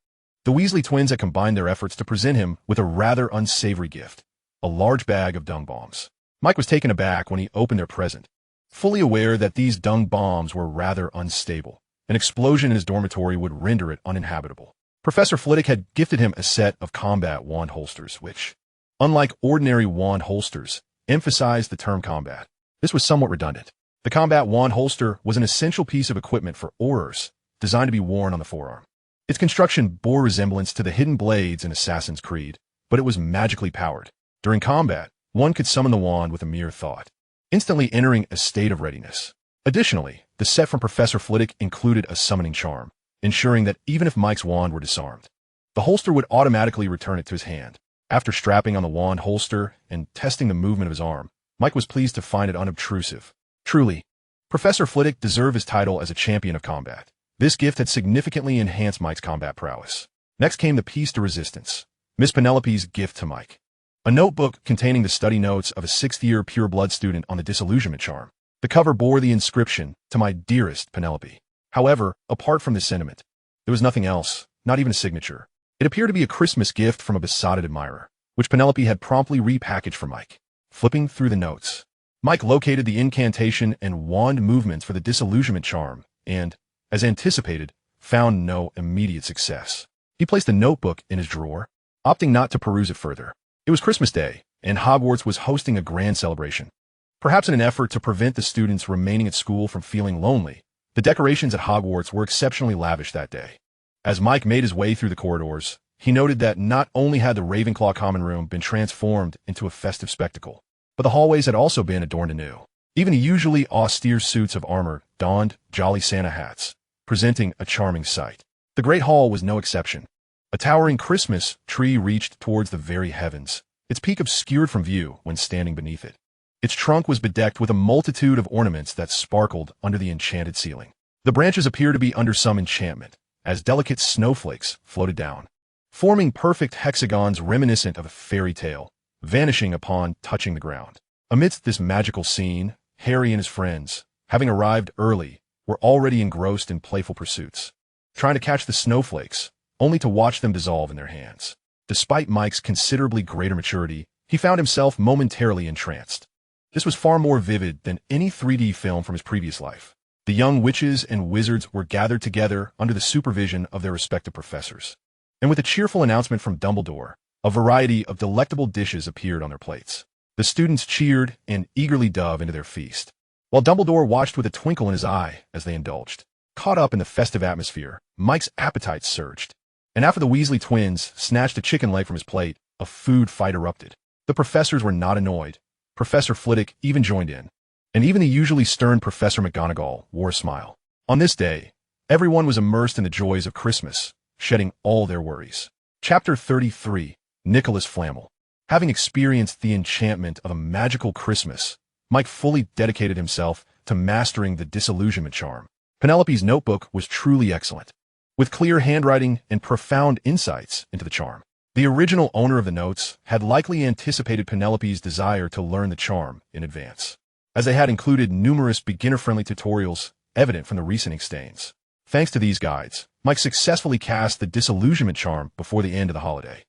The Weasley twins had combined their efforts to present him with a rather unsavory gift, a large bag of dung bombs. Mike was taken aback when he opened their present, fully aware that these dung bombs were rather unstable. An explosion in his dormitory would render it uninhabitable. Professor Flitwick had gifted him a set of combat wand holsters, which, unlike ordinary wand holsters, emphasized the term combat. This was somewhat redundant. The combat wand holster was an essential piece of equipment for Aurors, designed to be worn on the forearm. Its construction bore resemblance to the hidden blades in Assassin's Creed, but it was magically powered. During combat, one could summon the wand with a mere thought, instantly entering a state of readiness. Additionally, the set from Professor Flitwick included a summoning charm, ensuring that even if Mike's wand were disarmed, the holster would automatically return it to his hand. After strapping on the wand holster and testing the movement of his arm, Mike was pleased to find it unobtrusive. Truly, Professor Flitwick deserved his title as a champion of combat. This gift had significantly enhanced Mike's combat prowess. Next came the piece de resistance, Miss Penelope's gift to Mike. A notebook containing the study notes of a 6th-year pure blood student on the disillusionment charm. The cover bore the inscription, "To my dearest Penelope." However, apart from this sentiment, there was nothing else, not even a signature. It appeared to be a Christmas gift from a besotted admirer, which Penelope had promptly repackaged for Mike. Flipping through the notes, Mike located the incantation and wand movements for the disillusionment charm and, as anticipated, found no immediate success. He placed the notebook in his drawer, opting not to peruse it further. It was Christmas Day, and Hogwarts was hosting a grand celebration. Perhaps in an effort to prevent the students remaining at school from feeling lonely, the decorations at Hogwarts were exceptionally lavish that day. As Mike made his way through the corridors, he noted that not only had the Ravenclaw common room been transformed into a festive spectacle, but the hallways had also been adorned anew. Even the usually austere suits of armor donned jolly Santa hats, presenting a charming sight. The Great Hall was no exception. A towering Christmas tree reached towards the very heavens, its peak obscured from view when standing beneath it. Its trunk was bedecked with a multitude of ornaments that sparkled under the enchanted ceiling. The branches appeared to be under some enchantment, as delicate snowflakes floated down, forming perfect hexagons reminiscent of a fairy tale, vanishing upon touching the ground. Amidst this magical scene, Harry and his friends, having arrived early, were already engrossed in playful pursuits, trying to catch the snowflakes, only to watch them dissolve in their hands. Despite Mike's considerably greater maturity, he found himself momentarily entranced. This was far more vivid than any 3D film from his previous life. The young witches and wizards were gathered together under the supervision of their respective professors. And with a cheerful announcement from Dumbledore, a variety of delectable dishes appeared on their plates. The students cheered and eagerly dove into their feast, while Dumbledore watched with a twinkle in his eye as they indulged. Caught up in the festive atmosphere, Mike's appetite surged. And after the Weasley twins snatched a chicken leg from his plate, a food fight erupted. The professors were not annoyed. Professor Flitwick even joined in. And even the usually stern Professor McGonagall wore a smile. On this day, everyone was immersed in the joys of Christmas, shedding all their worries. Chapter 33, Nicholas Flamel. Having experienced the enchantment of a magical Christmas, Mike fully dedicated himself to mastering the disillusionment charm. Penelope's notebook was truly excellent, with clear handwriting and profound insights into the charm. The original owner of the notes had likely anticipated Penelope's desire to learn the charm in advance, as they had included numerous beginner-friendly tutorials evident from the recent ink stains. Thanks to these guides, Mike successfully cast the disillusionment charm before the end of the holiday,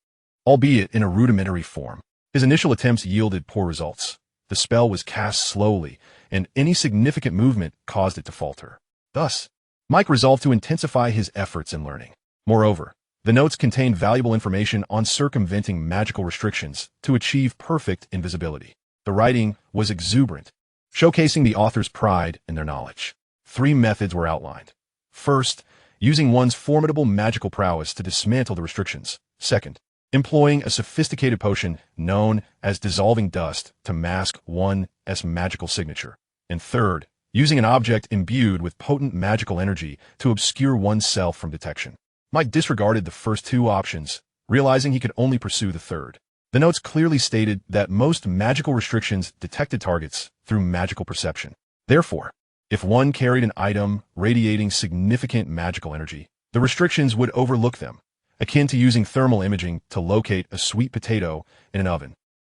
albeit in a rudimentary form. His initial attempts yielded poor results. The spell was cast slowly, and any significant movement caused it to falter. Thus, Mike resolved to intensify his efforts in learning. Moreover, the notes contained valuable information on circumventing magical restrictions to achieve perfect invisibility. The writing was exuberant, showcasing the author's pride in their knowledge. 3 methods were outlined. First, using one's formidable magical prowess to dismantle the restrictions. Second, employing a sophisticated potion known as dissolving dust to mask one's magical signature. And third, using an object imbued with potent magical energy to obscure oneself from detection. Mike disregarded the first 2 options, realizing he could only pursue the third. The notes clearly stated that most magical restrictions detected targets through magical perception. Therefore, if one carried an item radiating significant magical energy, the restrictions would overlook them, akin to using thermal imaging to locate a sweet potato in an oven.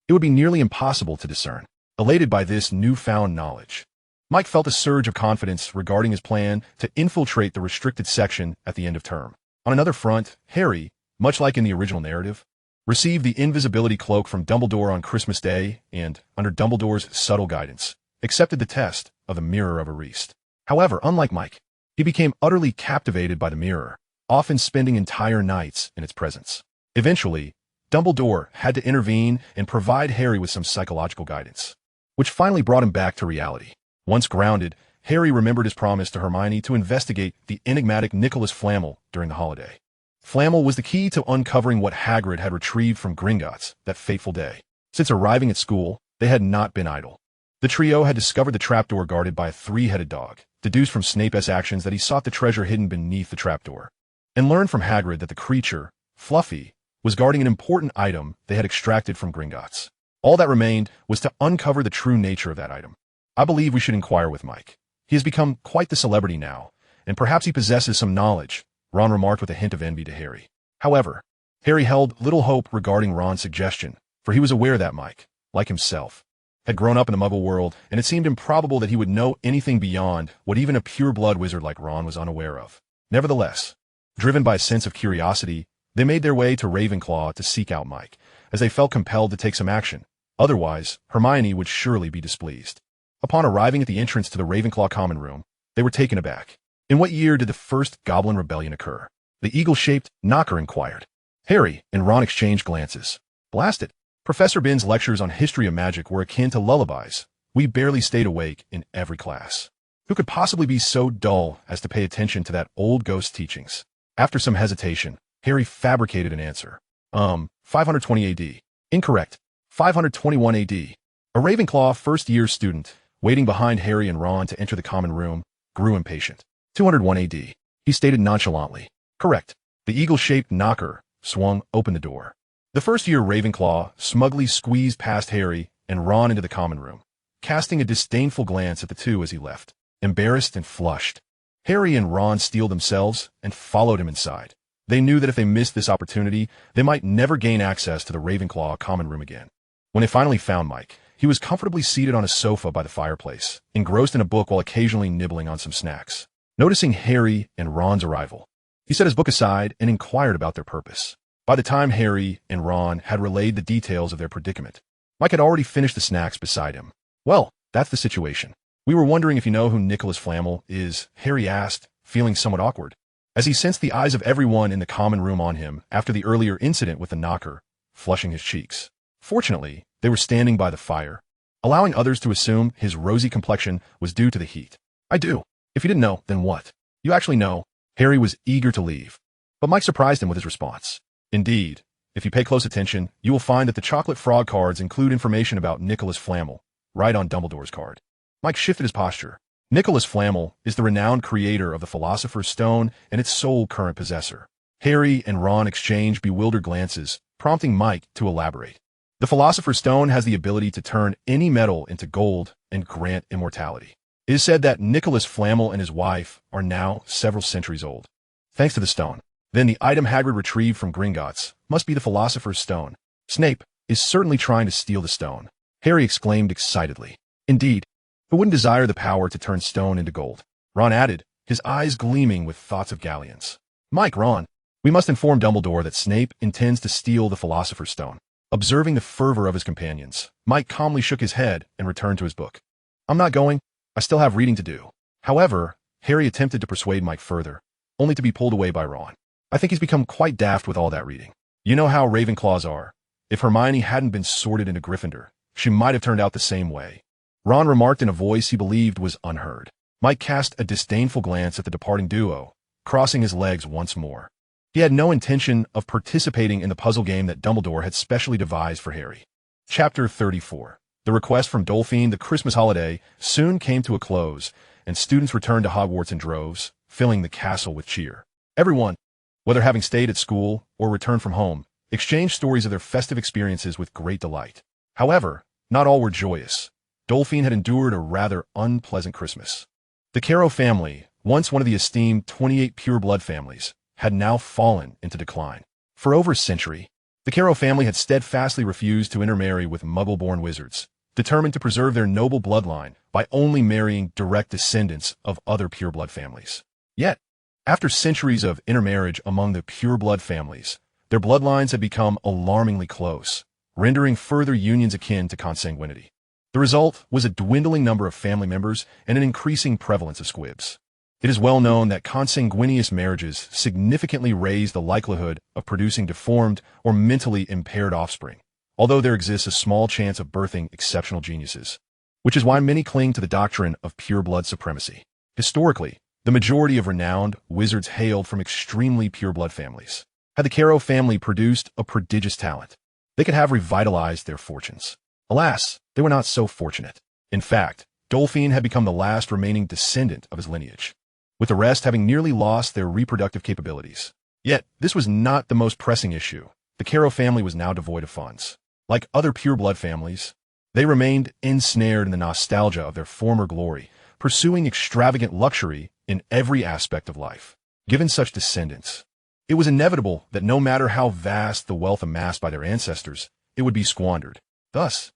It would be nearly impossible to discern. Elated by this newfound knowledge, Mike felt a surge of confidence regarding his plan to infiltrate the restricted section at the end of term. On another front, Harry, much like in the original narrative, received the invisibility cloak from Dumbledore on Christmas Day and, under Dumbledore's subtle guidance, accepted the test of the Mirror of Erist. However, unlike Mike, he became utterly captivated by the mirror, often spending entire nights in its presence. Eventually, Dumbledore had to intervene and provide Harry with some psychological guidance, which finally brought him back to reality. Once grounded, Harry remembered his promise to Hermione to investigate the enigmatic Nicholas Flamel during the holiday. Flammel was the key to uncovering what Hagrid had retrieved from Gringotts that fateful day. Since arriving at school, they had not been idle. The trio had discovered the trapdoor guarded by a three-headed dog, deduced from Snape's actions that he sought the treasure hidden beneath the trapdoor, and learned from Hagrid that the creature, Fluffy, was guarding an important item they had extracted from Gringotts. All that remained was to uncover the true nature of that item. I believe we should inquire with Mike. He has become quite the celebrity now, and perhaps he possesses some knowledge, Ron remarked with a hint of envy to Harry. However, Harry held little hope regarding Ron's suggestion, for he was aware that Mike, like himself, had grown up in the Muggle world, and it seemed improbable that he would know anything beyond what even a pure-blood wizard like Ron was unaware of. Nevertheless, driven by a sense of curiosity, they made their way to Ravenclaw to seek out Mike, as they felt compelled to take some action. Otherwise, Hermione would surely be displeased. Upon arriving at the entrance to the Ravenclaw common room, they were taken aback. In what year did the first Goblin Rebellion occur? The eagle-shaped knocker inquired. Harry and Ron exchanged glances. Blast it! Professor Bin's lectures on history of magic were akin to lullabies. We barely stayed awake in every class. Who could possibly be so dull as to pay attention to that old ghost teachings? After some hesitation, Harry fabricated an answer. 520 AD. Incorrect. 521 AD. A Ravenclaw first-year student, waiting behind Harry and Ron to enter the common room, grew impatient. 201 AD. He stated nonchalantly. Correct. The eagle-shaped knocker swung open the door. The first-year Ravenclaw smugly squeezed past Harry and Ron into the common room, casting a disdainful glance at the two as he left. Embarrassed and flushed, Harry and Ron steeled themselves and followed him inside. They knew that if they missed this opportunity, they might never gain access to the Ravenclaw common room again. When they finally found Mike, he was comfortably seated on a sofa by the fireplace, engrossed in a book while occasionally nibbling on some snacks. Noticing Harry and Ron's arrival, he set his book aside and inquired about their purpose. By the time Harry and Ron had relayed the details of their predicament, Mike had already finished the snacks beside him. Well, that's the situation. We were wondering if you know who Nicholas Flamel is, Harry asked, feeling somewhat awkward, as he sensed the eyes of everyone in the common room on him after the earlier incident with the knocker, flushing his cheeks. Fortunately, they were standing by the fire, allowing others to assume his rosy complexion was due to the heat. I do. If you didn't know, then what? You actually know. Harry was eager to leave, but Mike surprised him with his response. Indeed, if you pay close attention, you will find that the chocolate frog cards include information about Nicholas Flamel, right on Dumbledore's card. Mike shifted his posture. Nicholas Flamel is the renowned creator of the Philosopher's Stone and its sole current possessor. Harry and Ron exchanged bewildered glances, prompting Mike to elaborate. The Philosopher's Stone has the ability to turn any metal into gold and grant immortality. It is said that Nicholas Flamel and his wife are now several centuries old. Thanks to the stone. Then the item Hagrid retrieved from Gringotts must be the Philosopher's Stone. Snape is certainly trying to steal the stone, Harry exclaimed excitedly. Indeed, who wouldn't desire the power to turn stone into gold? Ron added, his eyes gleaming with thoughts of galleons. Mike, Ron, we must inform Dumbledore that Snape intends to steal the Philosopher's Stone. Observing the fervor of his companions, Mike calmly shook his head and returned to his book. I'm not going. I still have reading to do. However, Harry attempted to persuade Mike further, only to be pulled away by Ron. I think he's become quite daft with all that reading. You know how Ravenclaws are. If Hermione hadn't been sorted into Gryffindor, she might have turned out the same way. Ron remarked in a voice he believed was unheard. Mike cast a disdainful glance at the departing duo, crossing his legs once more. He had no intention of participating in the puzzle game that Dumbledore had specially devised for Harry. Chapter 34. The request from Dolphine. The Christmas holiday soon came to a close, and students returned to Hogwarts in droves, filling the castle with cheer. Everyone, whether having stayed at school or returned from home, exchanged stories of their festive experiences with great delight. However, not all were joyous. Dolphine had endured a rather unpleasant Christmas. The Caro family, once one of the esteemed 28 pure-blood families, had now fallen into decline. For over a century, the Caro family had steadfastly refused to intermarry with Muggle-born wizards, determined to preserve their noble bloodline by only marrying direct descendants of other pure-blood families. Yet, after centuries of intermarriage among the pure-blood families, their bloodlines had become alarmingly close, rendering further unions akin to consanguinity. The result was a dwindling number of family members and an increasing prevalence of squibs. It is well known that consanguineous marriages significantly raise the likelihood of producing deformed or mentally impaired offspring, although there exists a small chance of birthing exceptional geniuses, which is why many cling to the doctrine of pure-blood supremacy. Historically, the majority of renowned wizards hailed from extremely pure-blood families. Had the Caro family produced a prodigious talent, they could have revitalized their fortunes. Alas, they were not so fortunate. In fact, Dolphine had become the last remaining descendant of his lineage, with the rest having nearly lost their reproductive capabilities. Yet, this was not the most pressing issue. The Caro family was now devoid of funds. Like other pure-blood families, they remained ensnared in the nostalgia of their former glory, pursuing extravagant luxury in every aspect of life. Given such descendants, it was inevitable that no matter how vast the wealth amassed by their ancestors, it would be squandered. Thus,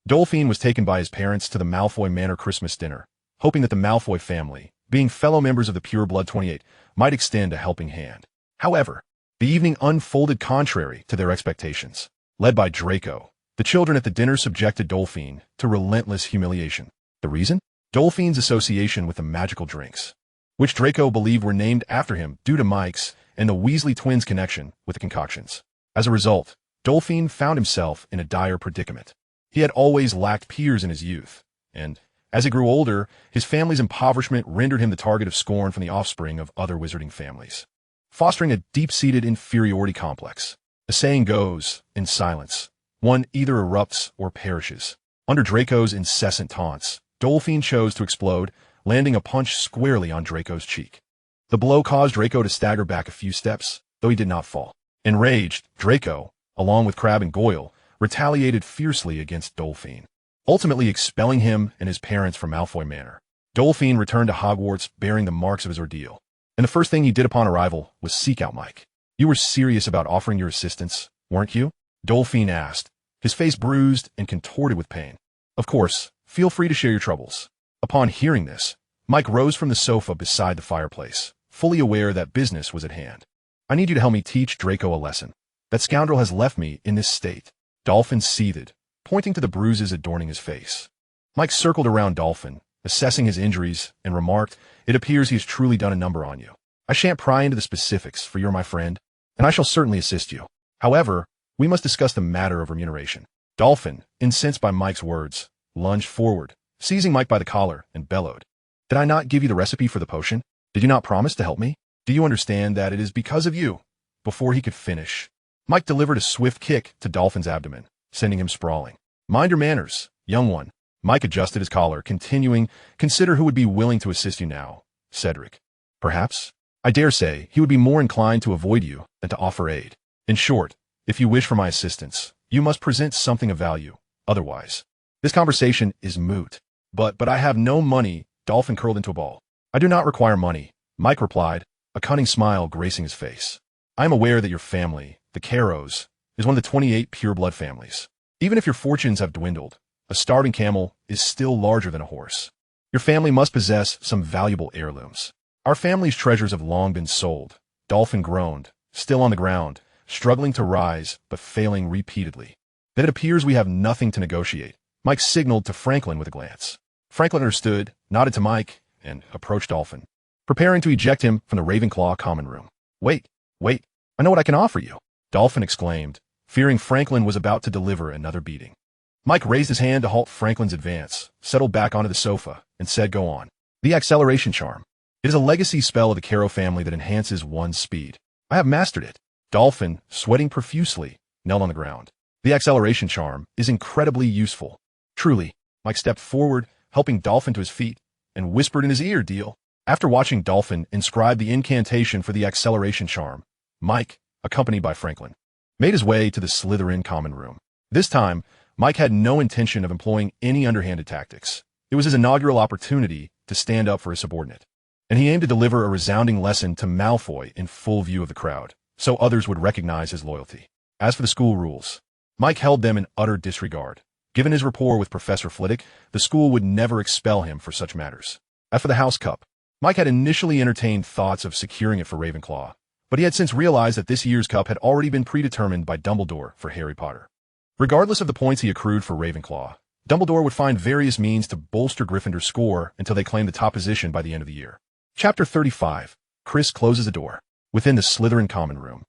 Dolphine was taken by his parents to the Malfoy Manor Christmas dinner, hoping that the Malfoy family, being fellow members of the Pure Blood 28, might extend a helping hand. However, the evening unfolded contrary to their expectations. Led by Draco, the children at the dinner subjected Dolphine to relentless humiliation. The reason? Dolphine's association with the magical drinks, which Draco believed were named after him due to Mike's and the Weasley twins' connection with the concoctions. As a result, Dolphine found himself in a dire predicament. He had always lacked peers in his youth, and, as he grew older, his family's impoverishment rendered him the target of scorn from the offspring of other wizarding families, fostering a deep-seated inferiority complex. The saying goes, in silence, one either erupts or perishes. Under Draco's incessant taunts, Dolphine chose to explode, landing a punch squarely on Draco's cheek. The blow caused Draco to stagger back a few steps, though he did not fall. Enraged, Draco, along with Crabbe and Goyle, retaliated fiercely against Dolphine, ultimately expelling him and his parents from Malfoy Manor. Dolphine returned to Hogwarts bearing the marks of his ordeal, and the first thing he did upon arrival was seek out Mike. "You were serious about offering your assistance, weren't you?" Dolphine asked, his face bruised and contorted with pain. "Of course, feel free to share your troubles." Upon hearing this, Mike rose from the sofa beside the fireplace, fully aware that business was at hand. "I need you to help me teach Draco a lesson. That scoundrel has left me in this state." Dolphin seethed, pointing to the bruises adorning his face. Mike circled around Dolphin, assessing his injuries, and remarked, "It appears he has truly done a number on you. I shan't pry into the specifics, for you're my friend, and I shall certainly assist you. However, we must discuss the matter of remuneration." Dolphin, incensed by Mike's words, lunged forward, seizing Mike by the collar, and bellowed, "Did I not give you the recipe for the potion? Did you not promise to help me? Do you understand that it is because of you?" Before he could finish, Mike delivered a swift kick to Dolphin's abdomen, sending him sprawling. "Mind your manners, young one." Mike adjusted his collar, continuing, "Consider who would be willing to assist you now. Cedric. Perhaps? I dare say he would be more inclined to avoid you than to offer aid. In short, if you wish for my assistance, you must present something of value. Otherwise, this conversation is moot." But I have no money." Dolphin curled into a ball. "I do not require money," Mike replied, a cunning smile gracing his face. "I am aware that your family, the Caros, is one of the 28 pure-blood families. Even if your fortunes have dwindled, a starving camel is still larger than a horse. Your family must possess some valuable heirlooms. Our family's treasures have long been sold." Dolphin groaned, still on the ground, struggling to rise, but failing repeatedly. "Then it appears we have nothing to negotiate." Mike signaled to Franklin with a glance. Franklin understood, nodded to Mike, and approached Dolphin, preparing to eject him from the Ravenclaw common room. Wait, I know what I can offer you," Dolphin exclaimed, fearing Franklin was about to deliver another beating. Mike raised his hand to halt Franklin's advance, settled back onto the sofa, and said, "Go on." "The acceleration charm. It is a legacy spell of the Caro family that enhances one's speed. I have mastered it." Dolphin, sweating profusely, knelt on the ground. "The acceleration charm is incredibly useful." "Truly." Mike stepped forward, helping Dolphin to his feet, and whispered in his ear, "Deal." After watching Dolphin inscribe the incantation for the acceleration charm, Mike, accompanied by Franklin, made his way to the Slytherin common room. This time, Mike had no intention of employing any underhanded tactics. It was his inaugural opportunity to stand up for his subordinate, and he aimed to deliver a resounding lesson to Malfoy in full view of the crowd, so others would recognize his loyalty. As for the school rules, Mike held them in utter disregard. Given his rapport with Professor Flitwick, the school would never expel him for such matters. As for the House Cup, Mike had initially entertained thoughts of securing it for Ravenclaw, but he had since realized that this year's cup had already been predetermined by Dumbledore for Harry Potter. Regardless of the points he accrued for Ravenclaw, Dumbledore would find various means to bolster Gryffindor's score until they claimed the top position by the end of the year. Chapter 35. Chris closes the door. Within the Slytherin common room,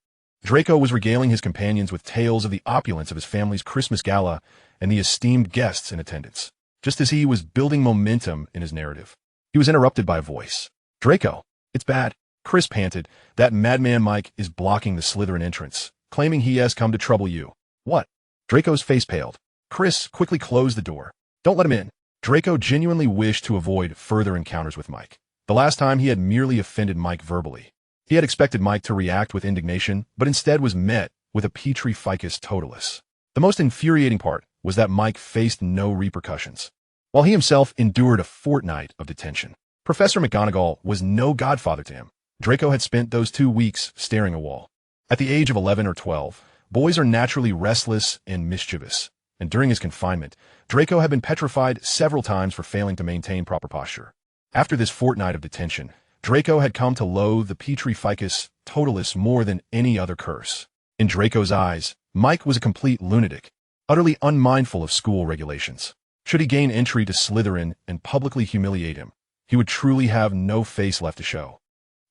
Draco was regaling his companions with tales of the opulence of his family's Christmas gala and the esteemed guests in attendance. Just as he was building momentum in his narrative, he was interrupted by a voice. "Draco, it's bad." Chris panted. That madman Mike is blocking the Slytherin entrance, claiming he has come to trouble you. What? Draco's face paled. Chris quickly closed the door. Don't let him in. Draco genuinely wished to avoid further encounters with Mike. The last time he had merely offended Mike verbally. He had expected Mike to react with indignation, but instead was met with a Petri ficus totalis. The most infuriating part was that Mike faced no repercussions, while he himself endured a fortnight of detention. Professor McGonagall was no godfather to him. Draco had spent those 2 weeks staring at a wall. At the age of 11 or 12, boys are naturally restless and mischievous, and during his confinement, Draco had been petrified several times for failing to maintain proper posture. After this fortnight of detention, Draco had come to loathe the Petri ficus totalis more than any other curse. In Draco's eyes, Mike was a complete lunatic, utterly unmindful of school regulations. Should he gain entry to Slytherin and publicly humiliate him, he would truly have no face left to show.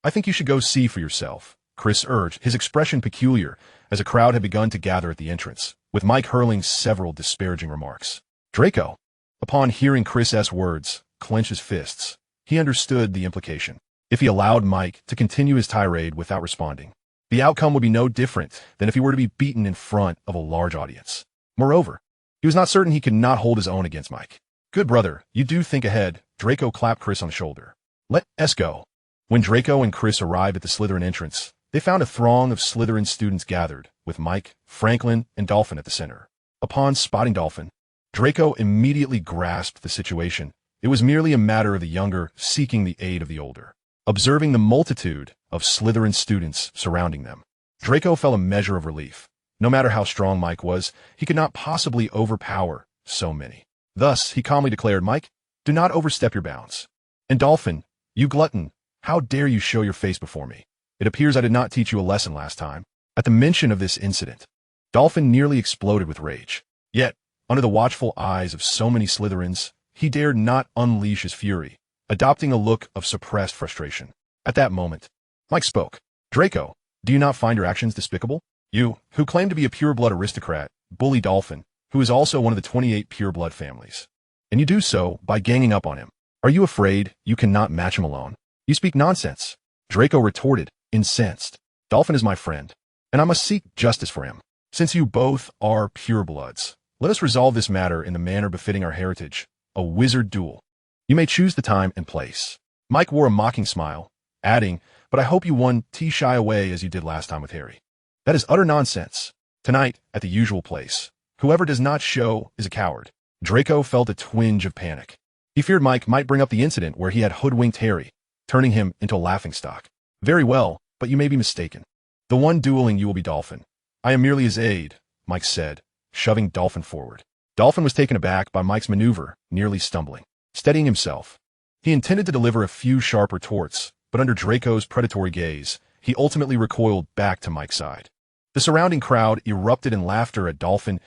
I think you should go see for yourself, Chris urged, his expression peculiar, as a crowd had begun to gather at the entrance, with Mike hurling several disparaging remarks. Draco, upon hearing Chris's words, clenched his fists. He understood the implication. If he allowed Mike to continue his tirade without responding, the outcome would be no different than if he were to be beaten in front of a large audience. Moreover, he was not certain he could not hold his own against Mike. Good brother, you do think ahead. Draco clapped Chris on the shoulder. Let us go. When Draco and Chris arrived at the Slytherin entrance, they found a throng of Slytherin students gathered, with Mike, Franklin, and Dolphin at the center. Upon spotting Dolphin, Draco immediately grasped the situation. It was merely a matter of the younger seeking the aid of the older. Observing the multitude of Slytherin students surrounding them, Draco felt a measure of relief. No matter how strong Mike was, he could not possibly overpower so many. Thus, he calmly declared, Mike, do not overstep your bounds. And Dolphin, you glutton, how dare you show your face before me? It appears I did not teach you a lesson last time. At the mention of this incident, Dolphin nearly exploded with rage. Yet, under the watchful eyes of so many Slytherins, he dared not unleash his fury, adopting a look of suppressed frustration. At that moment, Mike spoke. Draco, do you not find your actions despicable? You, who claim to be a pure-blood aristocrat, bully Dolphin, who is also one of the 28 pure-blood families. And you do so by ganging up on him. Are you afraid you cannot match him alone? You speak nonsense. Draco retorted, incensed. Dolphin is my friend, and I must seek justice for him. Since you both are pure-bloods, let us resolve this matter in the manner befitting our heritage, a wizard duel. You may choose the time and place. Mike wore a mocking smile, adding, but I hope you won't shy away as you did last time with Harry. That is utter nonsense. Tonight, at the usual place, whoever does not show is a coward. Draco felt a twinge of panic. He feared Mike might bring up the incident where he had hoodwinked Harry, turning him into a laughingstock. Very well, but you may be mistaken. The one dueling you will be Dolphin. I am merely his aide, Mike said, shoving Dolphin forward. Dolphin was taken aback by Mike's maneuver, nearly stumbling. Steadying himself, he intended to deliver a few sharp retorts, but under Draco's predatory gaze, he ultimately recoiled back to Mike's side. The surrounding crowd erupted in laughter at Dolphin's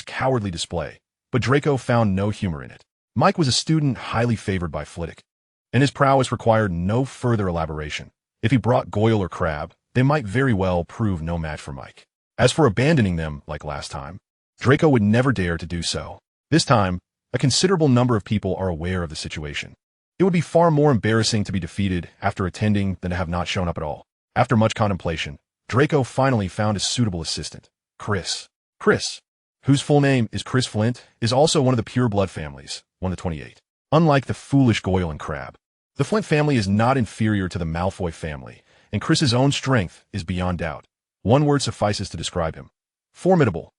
cowardly display, but Draco found no humor in it. Mike was a student highly favored by Flitwick, and his prowess required no further elaboration. If he brought Goyle or Crabbe, they might very well prove no match for Mike. As for abandoning them, like last time, Draco would never dare to do so. This time, a considerable number of people are aware of the situation. It would be far more embarrassing to be defeated after attending than to have not shown up at all. After much contemplation, Draco finally found a suitable assistant, Chris. Chris, whose full name is Chris Flint, is also one of the pure-blood families, one of the 28. Unlike the foolish Goyle and Crabbe, the Flint family is not inferior to the Malfoy family, and Chris's own strength is beyond doubt. One word suffices to describe him. Formidable.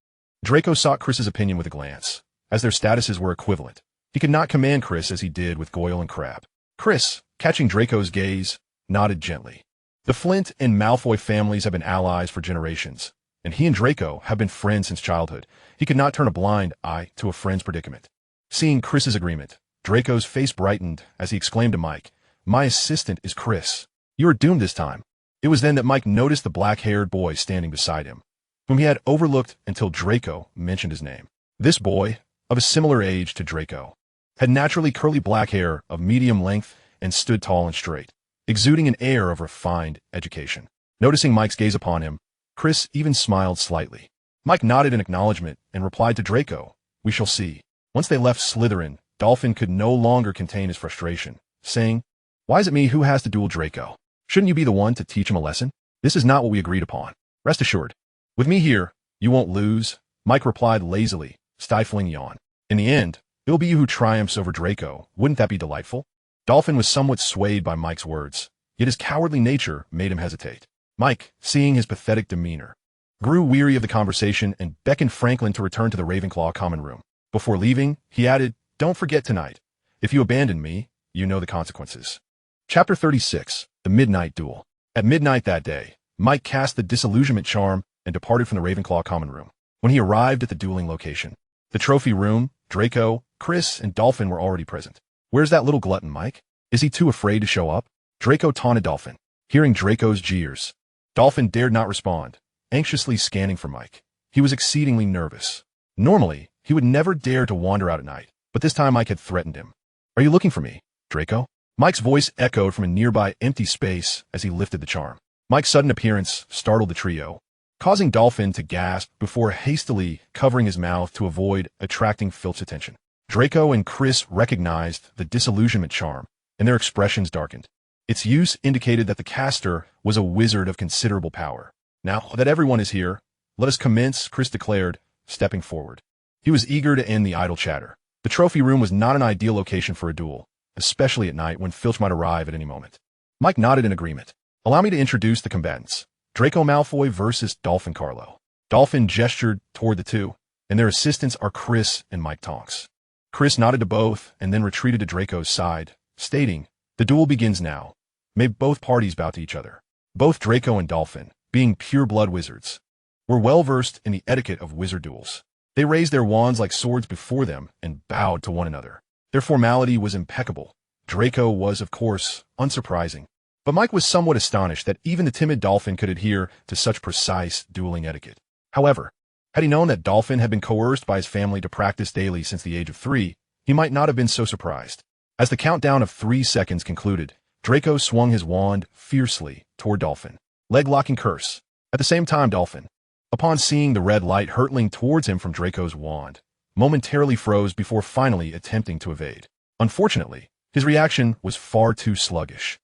Draco sought Chris's opinion with a glance, as their statuses were equivalent. He could not command Chris as he did with Goyle and Crabbe. Chris, catching Draco's gaze, nodded gently. The Flint and Malfoy families have been allies for generations, and he and Draco have been friends since childhood. He could not turn a blind eye to a friend's predicament. Seeing Chris's agreement, Draco's face brightened as he exclaimed to Mike, My assistant is Chris. You are doomed this time. It was then that Mike noticed the black-haired boy standing beside him, whom he had overlooked until Draco mentioned his name. This boy, of a similar age to Draco, had naturally curly black hair of medium length and stood tall and straight, exuding an air of refined education. Noticing Mike's gaze upon him, Chris even smiled slightly. Mike nodded in acknowledgement and replied to Draco, We shall see. Once they left Slytherin, Dolphin could no longer contain his frustration, saying, Why is it me who has to duel Draco? Shouldn't you be the one to teach him a lesson? This is not what we agreed upon. Rest assured. With me here, you won't lose, Mike replied lazily, stifling a yawn. In the end, it'll be you who triumphs over Draco. Wouldn't that be delightful? Dolphin was somewhat swayed by Mike's words, yet his cowardly nature made him hesitate. Mike, seeing his pathetic demeanor, grew weary of the conversation and beckoned Franklin to return to the Ravenclaw common room. Before leaving, he added, "Don't forget tonight. If you abandon me, you know the consequences." Chapter 36, The Midnight Duel. At midnight that day, Mike cast the disillusionment charm and departed from the Ravenclaw common room. When he arrived at the dueling location, the trophy room, Draco, Chris, and Dolphin were already present. "Where's that little glutton, Mike? Is he too afraid to show up?" Draco taunted Dolphin. Hearing Draco's jeers, Dolphin dared not respond, anxiously scanning for Mike. He was exceedingly nervous. Normally, he would never dare to wander out at night, but this time Mike had threatened him. "Are you looking for me, Draco?" Mike's voice echoed from a nearby empty space as he lifted the charm. Mike's sudden appearance startled the trio, causing Dolphin to gasp before hastily covering his mouth to avoid attracting Filch's attention. Draco and Chris recognized the disillusionment charm, and their expressions darkened. Its use indicated that the caster was a wizard of considerable power. "Now that everyone is here, let us commence," Chris declared, stepping forward. He was eager to end the idle chatter. The trophy room was not an ideal location for a duel, especially at night when Filch might arrive at any moment. Mike nodded in agreement. "Allow me to introduce the combatants. Draco Malfoy versus Dolphin Carlo." Dolphin gestured toward the two, and their assistants are Chris and Mike Tonks. Chris nodded to both and then retreated to Draco's side, stating, "The duel begins now. May both parties bow to each other." Both Draco and Dolphin, being pure-blood wizards, were well-versed in the etiquette of wizard duels. They raised their wands like swords before them and bowed to one another. Their formality was impeccable. Draco was, of course, unsurprising. But Mike was somewhat astonished that even the timid Dolphin could adhere to such precise dueling etiquette. However, had he known that Dolphin had been coerced by his family to practice daily since the age of 3, he might not have been so surprised. As the countdown of 3 seconds concluded, Draco swung his wand fiercely toward Dolphin, leg-locking curse. At the same time, Dolphin, upon seeing the red light hurtling towards him from Draco's wand, momentarily froze before finally attempting to evade. Unfortunately, his reaction was far too sluggish.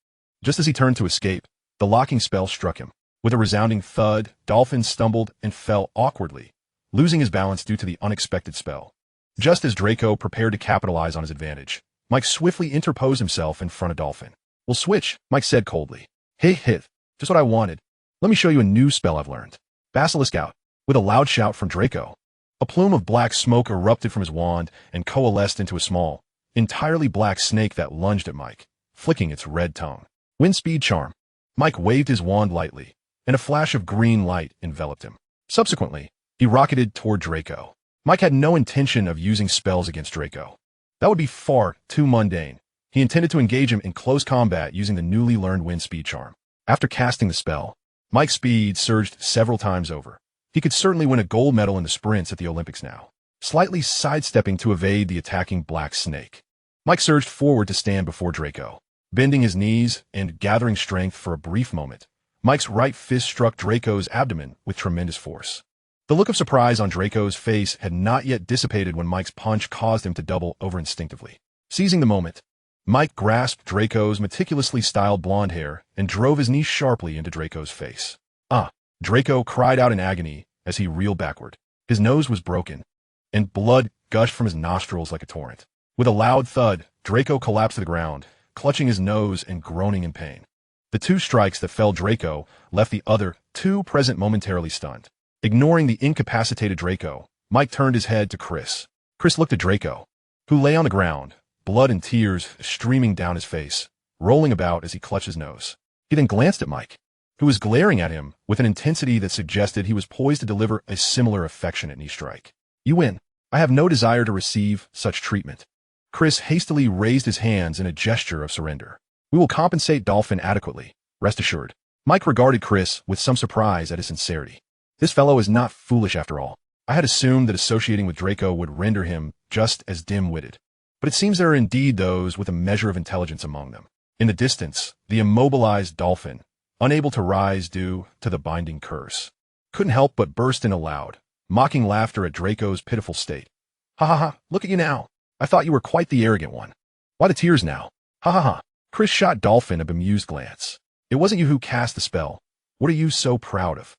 Just as he turned to escape, the locking spell struck him. With a resounding thud, Dolphin stumbled and fell awkwardly, losing his balance due to the unexpected spell. Just as Draco prepared to capitalize on his advantage, Mike swiftly interposed himself in front of Dolphin. "We'll switch," Mike said coldly. "Hey, just what I wanted. Let me show you a new spell I've learned. Basilisk out." With a loud shout from Draco, a plume of black smoke erupted from his wand and coalesced into a small, entirely black snake that lunged at Mike, flicking its red tongue. "Wind speed charm." Mike waved his wand lightly, and a flash of green light enveloped him. Subsequently, he rocketed toward Draco. Mike had no intention of using spells against Draco. That would be far too mundane. He intended to engage him in close combat using the newly learned wind speed charm. After casting the spell, Mike's speed surged several times over. He could certainly win a gold medal in the sprints at the Olympics now. Slightly sidestepping to evade the attacking black snake, Mike surged forward to stand before Draco. Bending his knees and gathering strength for a brief moment, Mike's right fist struck Draco's abdomen with tremendous force. The look of surprise on Draco's face had not yet dissipated when Mike's punch caused him to double over instinctively. Seizing the moment, Mike grasped Draco's meticulously styled blonde hair and drove his knee sharply into Draco's face. "Ah!" Draco cried out in agony as he reeled backward. His nose was broken, and blood gushed from his nostrils like a torrent. With a loud thud, Draco collapsed to the ground, clutching his nose and groaning in pain. The 2 strikes that felled Draco left the other 2 present momentarily stunned. Ignoring the incapacitated Draco, Mike turned his head to Chris. Chris looked at Draco, who lay on the ground, blood and tears streaming down his face, rolling about as he clutched his nose. He then glanced at Mike, who was glaring at him with an intensity that suggested he was poised to deliver a similar affectionate knee strike. "You win. I have no desire to receive such treatment." Chris hastily raised his hands in a gesture of surrender. "We will compensate Dolphin adequately, rest assured." Mike regarded Chris with some surprise at his sincerity. This fellow is not foolish after all. I had assumed that associating with Draco would render him just as dim-witted. But it seems there are indeed those with a measure of intelligence among them. In the distance, the immobilized Dolphin, unable to rise due to the binding curse, couldn't help but burst in aloud, mocking laughter at Draco's pitiful state. "Ha ha ha, look at you now. I thought you were quite the arrogant one. Why the tears now? Ha ha ha." Chris shot Dolphin a bemused glance. It wasn't you who cast the spell. What are you so proud of?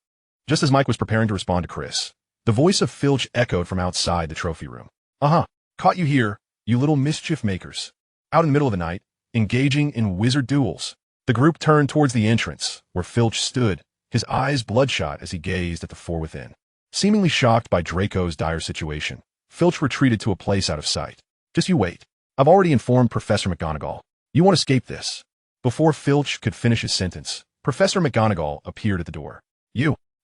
Just as Mike was preparing to respond to Chris, the voice of Filch echoed from outside the trophy room. Uh-huh. Caught you here, you little mischief makers. Out in the middle of the night, engaging in wizard duels. The group turned towards the entrance, where Filch stood, his eyes bloodshot as he gazed at the four within. Seemingly shocked by Draco's dire situation, Filch retreated to a place out of sight. Just you wait. I've already informed Professor McGonagall. You won't escape this. Before Filch could finish his sentence, Professor McGonagall appeared at the door.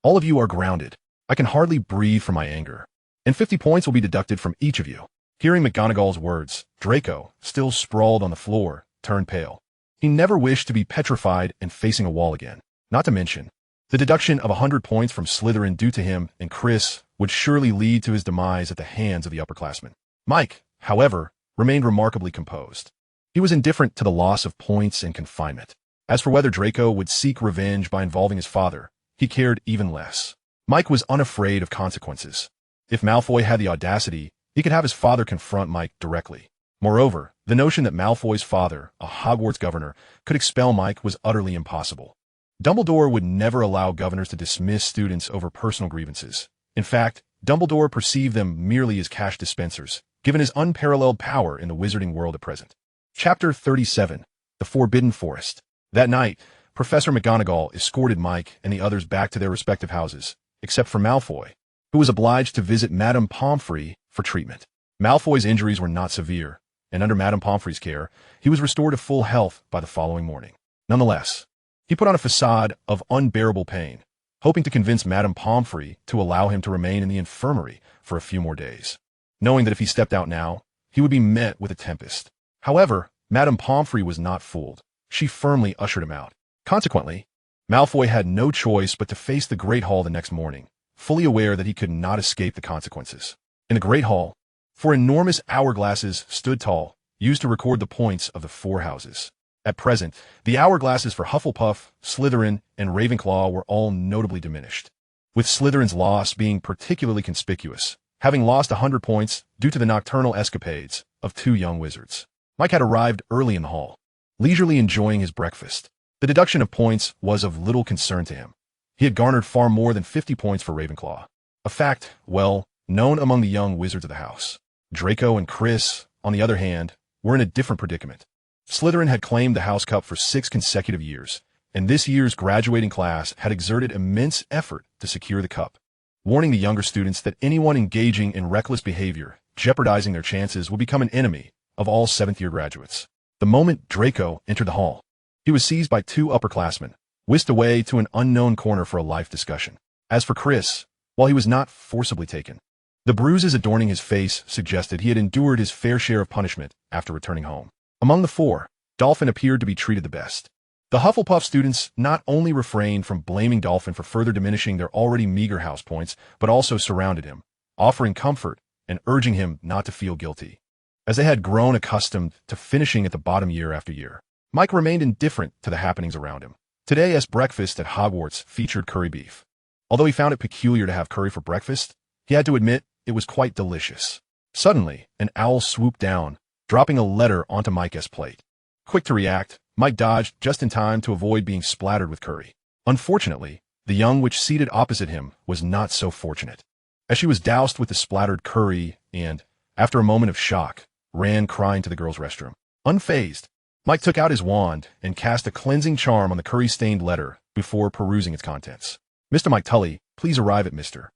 All of you are grounded. I can hardly breathe from my anger. And 50 points will be deducted from each of you. Hearing McGonagall's words, Draco, still sprawled on the floor, turned pale. He never wished to be petrified and facing a wall again. Not to mention, the deduction of 100 points from Slytherin due to him and Chris would surely lead to his demise at the hands of the upperclassmen. Mike, however, remained remarkably composed. He was indifferent to the loss of points and confinement. As for whether Draco would seek revenge by involving his father, he cared even less. Mike was unafraid of consequences. If Malfoy had the audacity, he could have his father confront Mike directly. Moreover, the notion that Malfoy's father, a Hogwarts governor, could expel Mike was utterly impossible. Dumbledore would never allow governors to dismiss students over personal grievances. In fact, Dumbledore perceived them merely as cash dispensers, given his unparalleled power in the wizarding world at present. Chapter 37. The Forbidden Forest. That night, Professor McGonagall escorted Mike and the others back to their respective houses, except for Malfoy, who was obliged to visit Madame Pomfrey for treatment. Malfoy's injuries were not severe, and under Madame Pomfrey's care, he was restored to full health by the following morning. Nonetheless, he put on a facade of unbearable pain, hoping to convince Madame Pomfrey to allow him to remain in the infirmary for a few more days, knowing that if he stepped out now, he would be met with a tempest. However, Madame Pomfrey was not fooled. She firmly ushered him out. Consequently, Malfoy had no choice but to face the Great Hall the next morning, fully aware that he could not escape the consequences. In the Great Hall, four enormous hourglasses stood tall, used to record the points of the four houses. At present, the hourglasses for Hufflepuff, Slytherin, and Ravenclaw were all notably diminished, with Slytherin's loss being particularly conspicuous, having lost 100 points due to the nocturnal escapades of two young wizards. Mike had arrived early in the hall, leisurely enjoying his breakfast. The deduction of points was of little concern to him. He had garnered far more than 50 points for Ravenclaw, a fact, well, known among the young wizards of the house. Draco and Chris, on the other hand, were in a different predicament. Slytherin had claimed the House Cup for 6 consecutive years, and this year's graduating class had exerted immense effort to secure the cup, warning the younger students that anyone engaging in reckless behavior, jeopardizing their chances, would become an enemy of all 7th-year graduates. The moment Draco entered the hall, he was seized by two upperclassmen, whisked away to an unknown corner for a life discussion. As for Chris, while he was not forcibly taken, the bruises adorning his face suggested he had endured his fair share of punishment after returning home. Among the four, Dolphin appeared to be treated the best. The Hufflepuff students not only refrained from blaming Dolphin for further diminishing their already meager house points, but also surrounded him, offering comfort and urging him not to feel guilty. As they had grown accustomed to finishing at the bottom year after year, Mike remained indifferent to the happenings around him. Today's breakfast at Hogwarts featured curry beef. Although he found it peculiar to have curry for breakfast, he had to admit it was quite delicious. Suddenly, an owl swooped down, dropping a letter onto Mike's plate. Quick to react, Mike dodged just in time to avoid being splattered with curry. Unfortunately, the young witch seated opposite him was not so fortunate, as she was doused with the splattered curry and, after a moment of shock, ran crying to the girls' restroom. Unfazed, Mike took out his wand and cast a cleansing charm on the curry-stained letter before perusing its contents. Mr. Mike Tully, please arrive at Mr.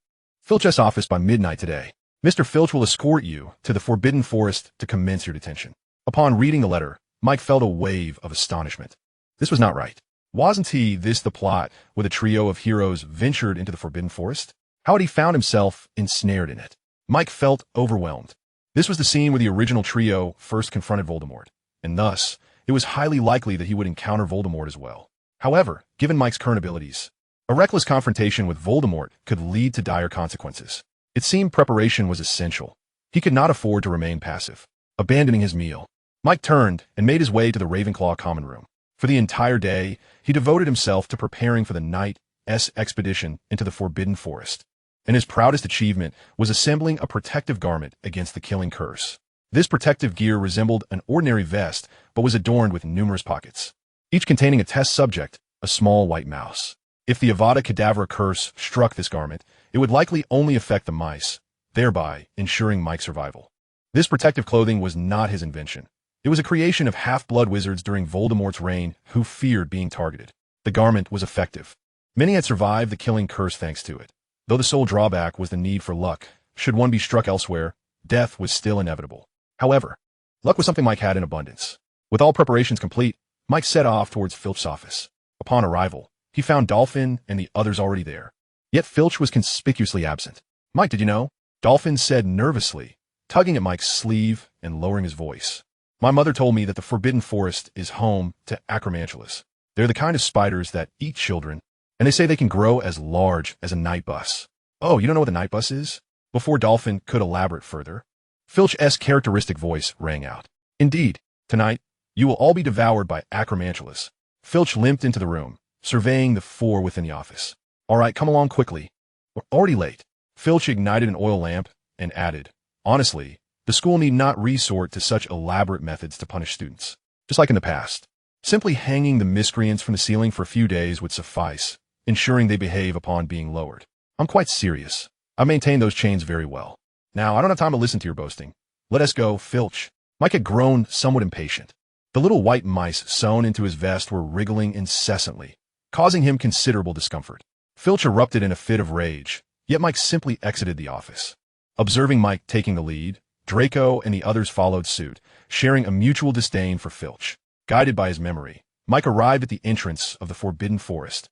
Filch's office by midnight today. Mr. Filch will escort you to the Forbidden Forest to commence your detention. Upon reading the letter, Mike felt a wave of astonishment. This was not right. Wasn't this the plot where the trio of heroes ventured into the Forbidden Forest? How had he found himself ensnared in it? Mike felt overwhelmed. This was the scene where the original trio first confronted Voldemort, and thus, it was highly likely that he would encounter Voldemort as well. However, given Mike's current abilities, a reckless confrontation with Voldemort could lead to dire consequences. It seemed preparation was essential. He could not afford to remain passive. Abandoning his meal, Mike turned and made his way to the Ravenclaw common room. For the entire day, he devoted himself to preparing for the night's expedition into the Forbidden Forest, and his proudest achievement was assembling a protective garment against the killing curse. This protective gear resembled an ordinary vest, but was adorned with numerous pockets, each containing a test subject, a small white mouse. If the Avada Kedavra curse struck this garment, it would likely only affect the mice, thereby ensuring Mike's survival. This protective clothing was not his invention. It was a creation of half-blood wizards during Voldemort's reign who feared being targeted. The garment was effective. Many had survived the killing curse thanks to it. Though the sole drawback was the need for luck, should one be struck elsewhere, death was still inevitable. However, luck was something Mike had in abundance. With all preparations complete, Mike set off towards Filch's office. Upon arrival, he found Dolphin and the others already there. Yet Filch was conspicuously absent. "Mike, did you know?" Dolphin said nervously, tugging at Mike's sleeve and lowering his voice. "My mother told me that the Forbidden Forest is home to acromantulas. They're the kind of spiders that eat children, and they say they can grow as large as a night bus." "Oh, you don't know what a night bus is?" Before Dolphin could elaborate further, Filch's characteristic voice rang out. "Indeed, tonight, you will all be devoured by acromantulas." Filch limped into the room, surveying the four within the office. "All right, come along quickly. We're already late." Filch ignited an oil lamp and added, "Honestly, the school need not resort to such elaborate methods to punish students. Just like in the past. Simply hanging the miscreants from the ceiling for a few days would suffice, ensuring they behave upon being lowered. I'm quite serious. I maintain those chains very well. Now, I don't have time to listen to your boasting. Let us go, Filch." Mike had grown somewhat impatient. The little white mice sewn into his vest were wriggling incessantly, causing him considerable discomfort. Filch erupted in a fit of rage, yet Mike simply exited the office. Observing Mike taking the lead, Draco and the others followed suit, sharing a mutual disdain for Filch. Guided by his memory, Mike arrived at the entrance of the Forbidden Forest,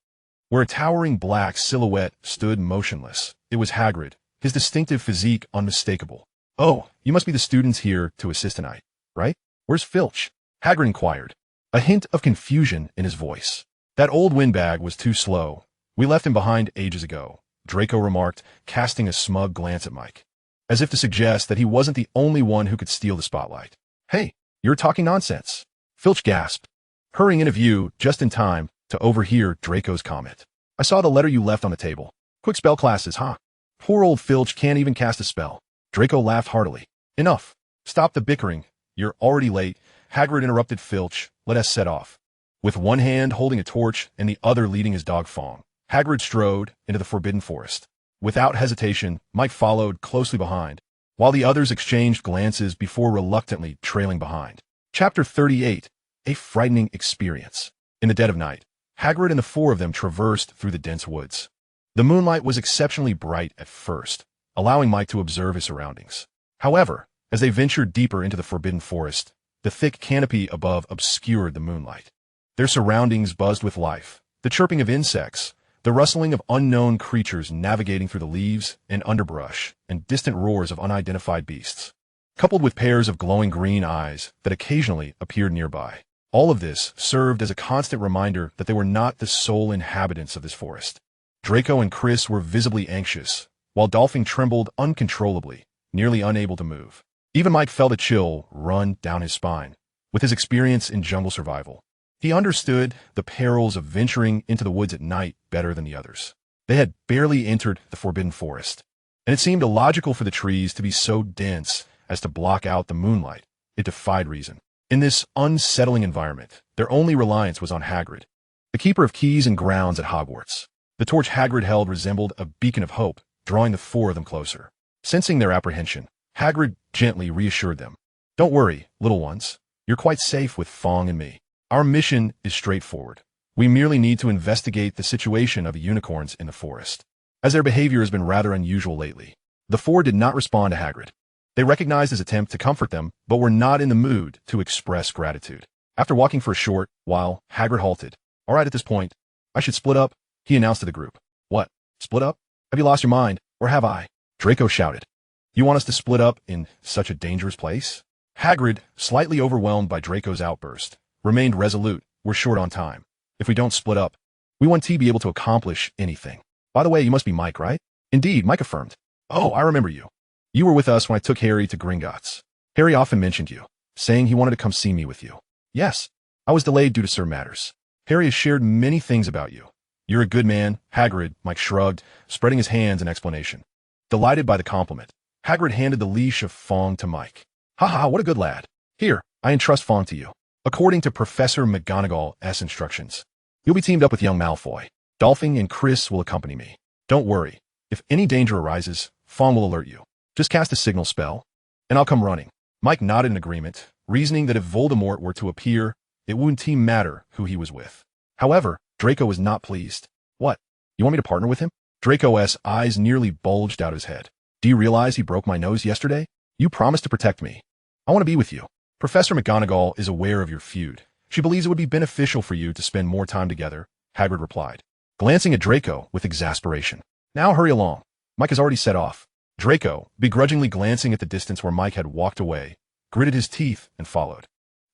where a towering black silhouette stood motionless. It was Hagrid, his distinctive physique unmistakable. "Oh, you must be the students here to assist tonight, right? Where's Filch?" Hagrid inquired, a hint of confusion in his voice. "That old windbag was too slow. We left him behind ages ago," Draco remarked, casting a smug glance at Mike, as if to suggest that he wasn't the only one who could steal the spotlight. "Hey, you're talking nonsense," Filch gasped, hurrying into view just in time to overhear Draco's comment. "I saw the letter you left on the table. Quick spell classes, huh? Poor old Filch can't even cast a spell." Draco laughed heartily. "Enough. Stop the bickering. You're already late." Hagrid interrupted Filch. "Let us set off." With one hand holding a torch and the other leading his dog Fong, Hagrid strode into the Forbidden Forest. Without hesitation, Mike followed closely behind, while the others exchanged glances before reluctantly trailing behind. Chapter 38. A Frightening Experience. In the dead of night, Hagrid and the four of them traversed through the dense woods. The moonlight was exceptionally bright at first, allowing Mike to observe his surroundings. However, as they ventured deeper into the Forbidden Forest, the thick canopy above obscured the moonlight. Their surroundings buzzed with life, the chirping of insects, the rustling of unknown creatures navigating through the leaves and underbrush, and distant roars of unidentified beasts, coupled with pairs of glowing green eyes that occasionally appeared nearby. All of this served as a constant reminder that they were not the sole inhabitants of this forest. Draco and Chris were visibly anxious, while Dolphin trembled uncontrollably, nearly unable to move. Even Mike felt a chill run down his spine. With his experience in jungle survival, he understood the perils of venturing into the woods at night better than the others. They had barely entered the Forbidden Forest, and it seemed illogical for the trees to be so dense as to block out the moonlight. It defied reason. In this unsettling environment, their only reliance was on Hagrid, the keeper of keys and grounds at Hogwarts. The torch Hagrid held resembled a beacon of hope, drawing the four of them closer. Sensing their apprehension, Hagrid gently reassured them. "Don't worry, little ones. You're quite safe with Fong and me. Our mission is straightforward. We merely need to investigate the situation of the unicorns in the forest, as their behavior has been rather unusual lately." The four did not respond to Hagrid. They recognized his attempt to comfort them, but were not in the mood to express gratitude. After walking for a short while, Hagrid halted. "All right, at this point, I should split up," he announced to the group. "What? Split up? Have you lost your mind, or have I?" Draco shouted. "You want us to split up in such a dangerous place?" Hagrid, slightly overwhelmed by Draco's outburst, remained resolute. "We're short on time. If we don't split up, we won't be able to accomplish anything. By the way, you must be Mike, right?" "Indeed," Mike affirmed. "Oh, I remember you. You were with us when I took Harry to Gringotts. Harry often mentioned you, saying he wanted to come see me with you." "Yes, I was delayed due to certain matters. Harry has shared many things about you. You're a good man." Hagrid, Mike shrugged, spreading his hands in explanation. Delighted by the compliment, Hagrid handed the leash of Fong to Mike. "Ha, what a good lad. Here, I entrust Fong to you, according to Professor McGonagall's instructions." You'll be teamed up with young Malfoy. Dolphin and Chris will accompany me. Don't worry. If any danger arises, Fawn will alert you. Just cast a signal spell, and I'll come running. Mike nodded in agreement, reasoning that if Voldemort were to appear, it wouldn't seem matter who he was with. However, Draco was not pleased. What? You want me to partner with him? Draco's eyes nearly bulged out of his head. Do you realize he broke my nose yesterday? You promised to protect me. I want to be with you. Professor McGonagall is aware of your feud. She believes it would be beneficial for you to spend more time together, Hagrid replied, glancing at Draco with exasperation. Now hurry along. Mike has already set off. Draco, begrudgingly glancing at the distance where Mike had walked away, gritted his teeth and followed.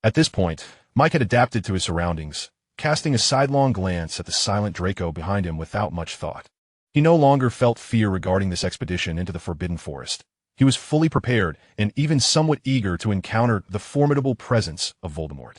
At this point, Mike had adapted to his surroundings, casting a sidelong glance at the silent Draco behind him without much thought. He no longer felt fear regarding this expedition into the Forbidden Forest. He was fully prepared and even somewhat eager to encounter the formidable presence of Voldemort.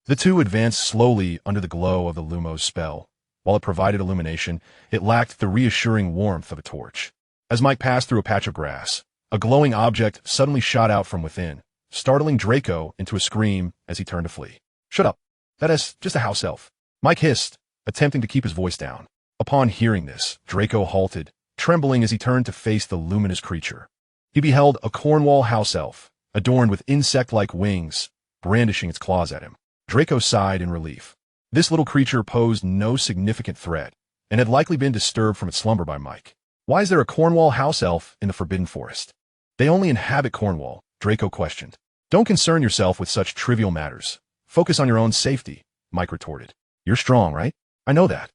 The two advanced slowly under the glow of the Lumos spell. While it provided illumination, it lacked the reassuring warmth of a torch. As Mike passed through a patch of grass, a glowing object suddenly shot out from within, startling Draco into a scream as he turned to flee. Shut up. That is just a house elf. Mike hissed, attempting to keep his voice down. Upon hearing this, Draco halted, trembling as he turned to face the luminous creature. He beheld a Cornwall house elf, adorned with insect-like wings, brandishing its claws at him. Draco sighed in relief. This little creature posed no significant threat, and had likely been disturbed from its slumber by Mike. Why is there a Cornwall house elf in the Forbidden Forest? They only inhabit Cornwall, Draco questioned. Don't concern yourself with such trivial matters. Focus on your own safety, Mike retorted. You're strong, right? I know that.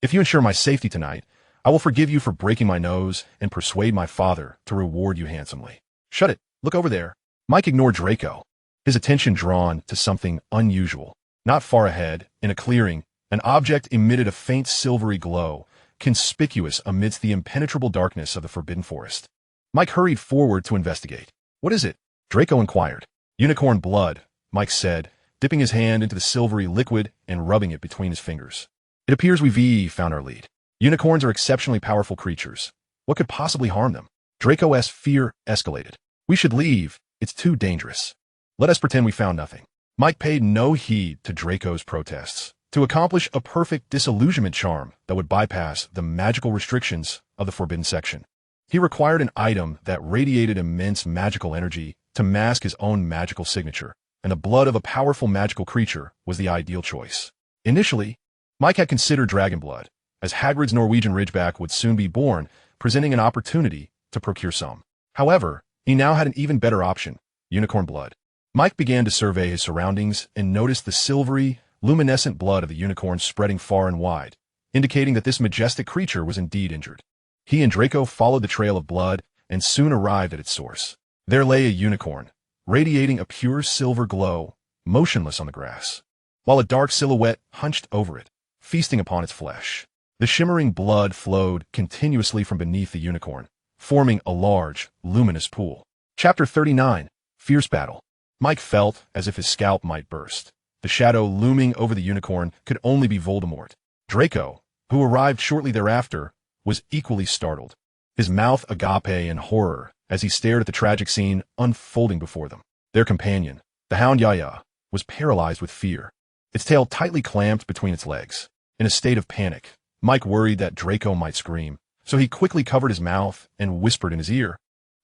If you ensure my safety tonight, I will forgive you for breaking my nose and persuade my father to reward you handsomely. Shut it. Look over there. Mike ignored Draco, his attention drawn to something unusual. Not far ahead, in a clearing, an object emitted a faint silvery glow, conspicuous amidst the impenetrable darkness of the Forbidden Forest. Mike hurried forward to investigate. What is it? Draco inquired. Unicorn blood, Mike said, dipping his hand into the silvery liquid and rubbing it between his fingers. It appears we've found our lead. Unicorns are exceptionally powerful creatures. What could possibly harm them? Draco's fear escalated. We should leave. It's too dangerous. Let us pretend we found nothing. Mike paid no heed to Draco's protests. To accomplish a perfect disillusionment charm that would bypass the magical restrictions of the Forbidden Section, he required an item that radiated immense magical energy to mask his own magical signature, and the blood of a powerful magical creature was the ideal choice. Initially, Mike had considered dragon blood, as Hagrid's Norwegian Ridgeback would soon be born, presenting an opportunity to procure some. However, he now had an even better option, unicorn blood. Mike began to survey his surroundings and noticed the silvery, luminescent blood of the unicorn spreading far and wide, indicating that this majestic creature was indeed injured. He and Draco followed the trail of blood and soon arrived at its source. There lay a unicorn, radiating a pure silver glow, motionless on the grass, while a dark silhouette hunched over it, feasting upon its flesh. The shimmering blood flowed continuously from beneath the unicorn, forming a large, luminous pool. Chapter 39, Fierce Battle. Mike felt as if his scalp might burst. The shadow looming over the unicorn could only be Voldemort. Draco, who arrived shortly thereafter, was equally startled, his mouth agape in horror as he stared at the tragic scene unfolding before them. Their companion, the hound Yaya, was paralyzed with fear, its tail tightly clamped between its legs. In a state of panic, Mike worried that Draco might scream, so he quickly covered his mouth and whispered in his ear,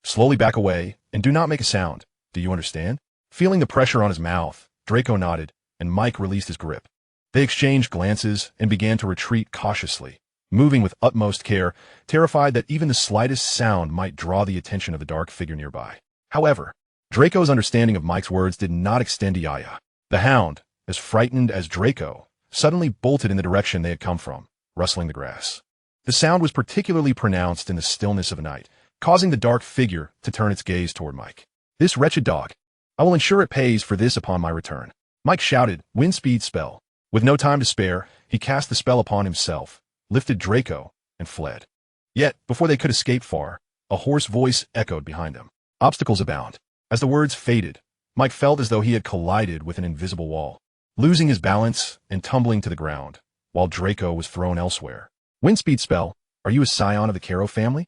"Slowly back away and do not make a sound. Do you understand?" Feeling the pressure on his mouth, Draco nodded, and Mike released his grip. They exchanged glances and began to retreat cautiously, moving with utmost care, terrified that even the slightest sound might draw the attention of the dark figure nearby. However, Draco's understanding of Mike's words did not extend to Yaya. The hound, as frightened as Draco, suddenly bolted in the direction they had come from, rustling the grass. The sound was particularly pronounced in the stillness of the night, causing the dark figure to turn its gaze toward Mike. "This wretched dog. I will ensure it pays for this upon my return." Mike shouted, "Wind speed spell." With no time to spare, he cast the spell upon himself, lifted Draco, and fled. Yet, before they could escape far, a hoarse voice echoed behind them. "Obstacles abound." As the words faded, Mike felt as though he had collided with an invisible wall, losing his balance and tumbling to the ground, while Draco was thrown elsewhere. "Wind speed spell, are you a scion of the Caro family?"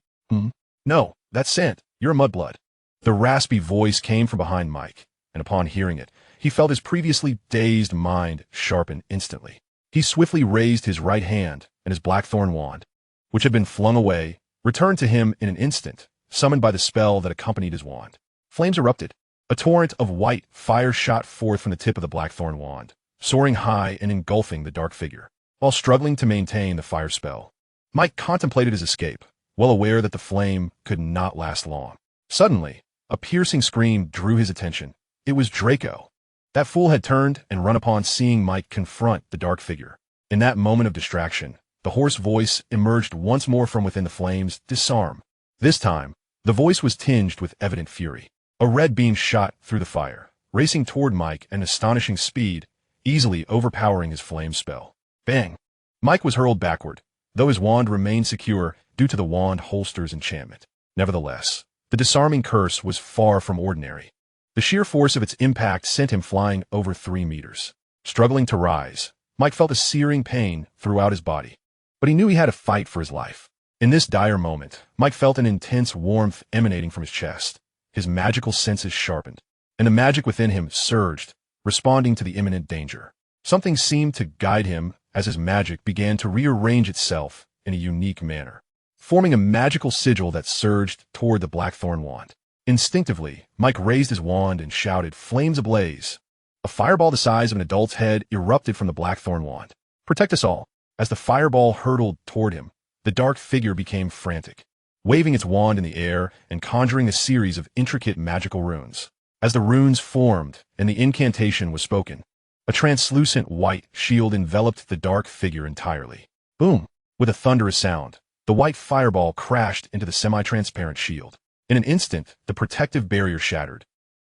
"No, that's Scent. You're a Mudblood." The raspy voice came from behind Mike, and upon hearing it, he felt his previously dazed mind sharpen instantly. He swiftly raised his right hand, and his blackthorn wand, which had been flung away, returned to him in an instant, summoned by the spell that accompanied his wand. Flames erupted. A torrent of white fire shot forth from the tip of the blackthorn wand, soaring high and engulfing the dark figure. While struggling to maintain the fire spell, Mike contemplated his escape, well aware that the flame could not last long. Suddenly, a piercing scream drew his attention. It was Draco. That fool had turned and run upon seeing Mike confront the dark figure. In that moment of distraction, the hoarse voice emerged once more from within the flames, "Disarm." This time, the voice was tinged with evident fury. A red beam shot through the fire, racing toward Mike at an astonishing speed, easily overpowering his flame spell. Bang! Mike was hurled backward, though his wand remained secure due to the wand holster's enchantment. Nevertheless, the disarming curse was far from ordinary. The sheer force of its impact sent him flying over 3 meters. Struggling to rise, Mike felt a searing pain throughout his body, but he knew he had to fight for his life. In this dire moment, Mike felt an intense warmth emanating from his chest. His magical senses sharpened, and the magic within him surged, responding to the imminent danger. Something seemed to guide him as his magic began to rearrange itself in a unique manner, forming a magical sigil that surged toward the blackthorn wand. Instinctively, Mike raised his wand and shouted, "Flames ablaze!" A fireball the size of an adult's head erupted from the blackthorn wand. "Protect us all!" As the fireball hurtled toward him, the dark figure became frantic, waving its wand in the air and conjuring a series of intricate magical runes. As the runes formed and the incantation was spoken, a translucent white shield enveloped the dark figure entirely. Boom! With a thunderous sound, the white fireball crashed into the semi-transparent shield. In an instant, the protective barrier shattered,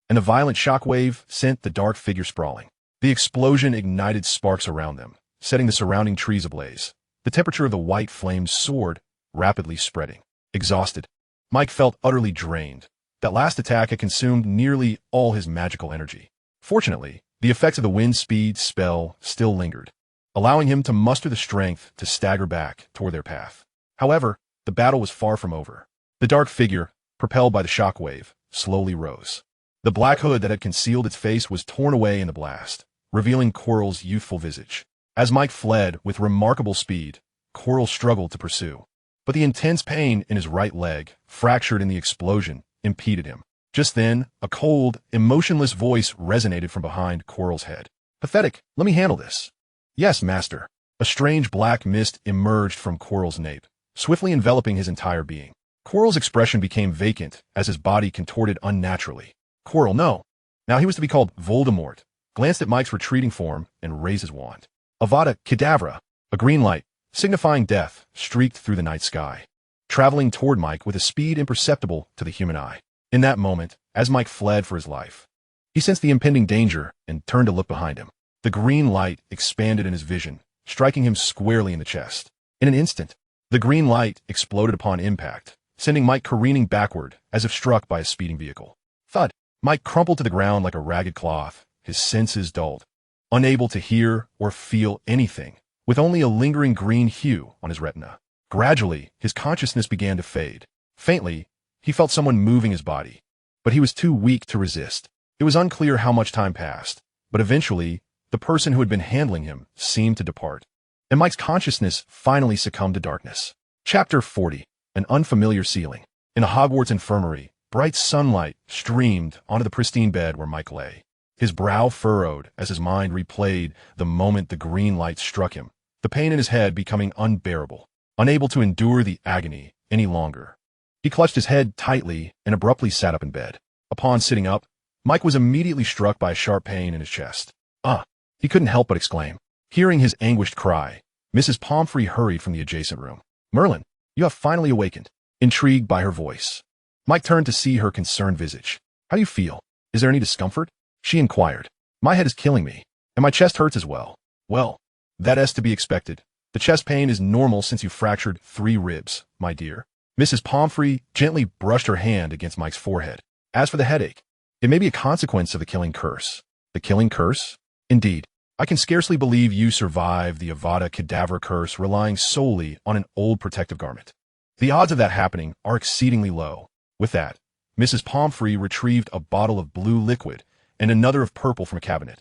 and a violent shockwave sent the dark figure sprawling. The explosion ignited sparks around them, setting the surrounding trees ablaze. The temperature of the white flames soared, rapidly spreading. Exhausted, Mike felt utterly drained. That last attack had consumed nearly all his magical energy. Fortunately, the effects of the wind speed spell still lingered, allowing him to muster the strength to stagger back toward their path. However, the battle was far from over. The dark figure, propelled by the shockwave, slowly rose. The black hood that had concealed its face was torn away in the blast, revealing Quirrell's youthful visage. As Mike fled with remarkable speed, Quirrell struggled to pursue, but the intense pain in his right leg, fractured in the explosion, impeded him. Just then, a cold, emotionless voice resonated from behind Quirrell's head. "Pathetic, let me handle this." "Yes, master." A strange black mist emerged from Quirrell's nape, swiftly enveloping his entire being. Quirrell's expression became vacant as his body contorted unnaturally. Quirrell, no. Now he was to be called Voldemort, glanced at Mike's retreating form and raised his wand. Avada Kedavra! A green light, signifying death, streaked through the night sky, traveling toward Mike with a speed imperceptible to the human eye. In that moment, as Mike fled for his life, he sensed the impending danger and turned to look behind him. The green light expanded in his vision, striking him squarely in the chest. In an instant, the green light exploded upon impact, sending Mike careening backward as if struck by a speeding vehicle. Thud! Mike crumpled to the ground like a ragged cloth, his senses dulled, unable to hear or feel anything, with only a lingering green hue on his retina. Gradually, his consciousness began to fade. Faintly, he felt someone moving his body, but he was too weak to resist. It was unclear how much time passed, but eventually, the person who had been handling him seemed to depart, and Mike's consciousness finally succumbed to darkness. Chapter 40. An unfamiliar ceiling. In a Hogwarts infirmary, bright sunlight streamed onto the pristine bed where Mike lay. His brow furrowed as his mind replayed the moment the green light struck him, the pain in his head becoming unbearable. Unable to endure the agony any longer, he clutched his head tightly and abruptly sat up in bed. Upon sitting up, Mike was immediately struck by a sharp pain in his chest. He couldn't help but exclaim. Hearing his anguished cry, Mrs. Pomfrey hurried from the adjacent room. "Merlin, you have finally awakened." Intrigued by her voice, Mike turned to see her concerned visage. "How do you feel? Is there any discomfort?" she inquired. "My head is killing me, and my chest hurts as well." "Well, that is to be expected. The chest pain is normal since you fractured 3 ribs, my dear." Mrs. Pomfrey gently brushed her hand against Mike's forehead. "As for the headache, it may be a consequence of the killing curse." "The killing curse? Indeed. I can scarcely believe you survived the Avada Kedavra curse relying solely on an old protective garment. The odds of that happening are exceedingly low." With that, Mrs. Pomfrey retrieved a bottle of blue liquid and another of purple from a cabinet,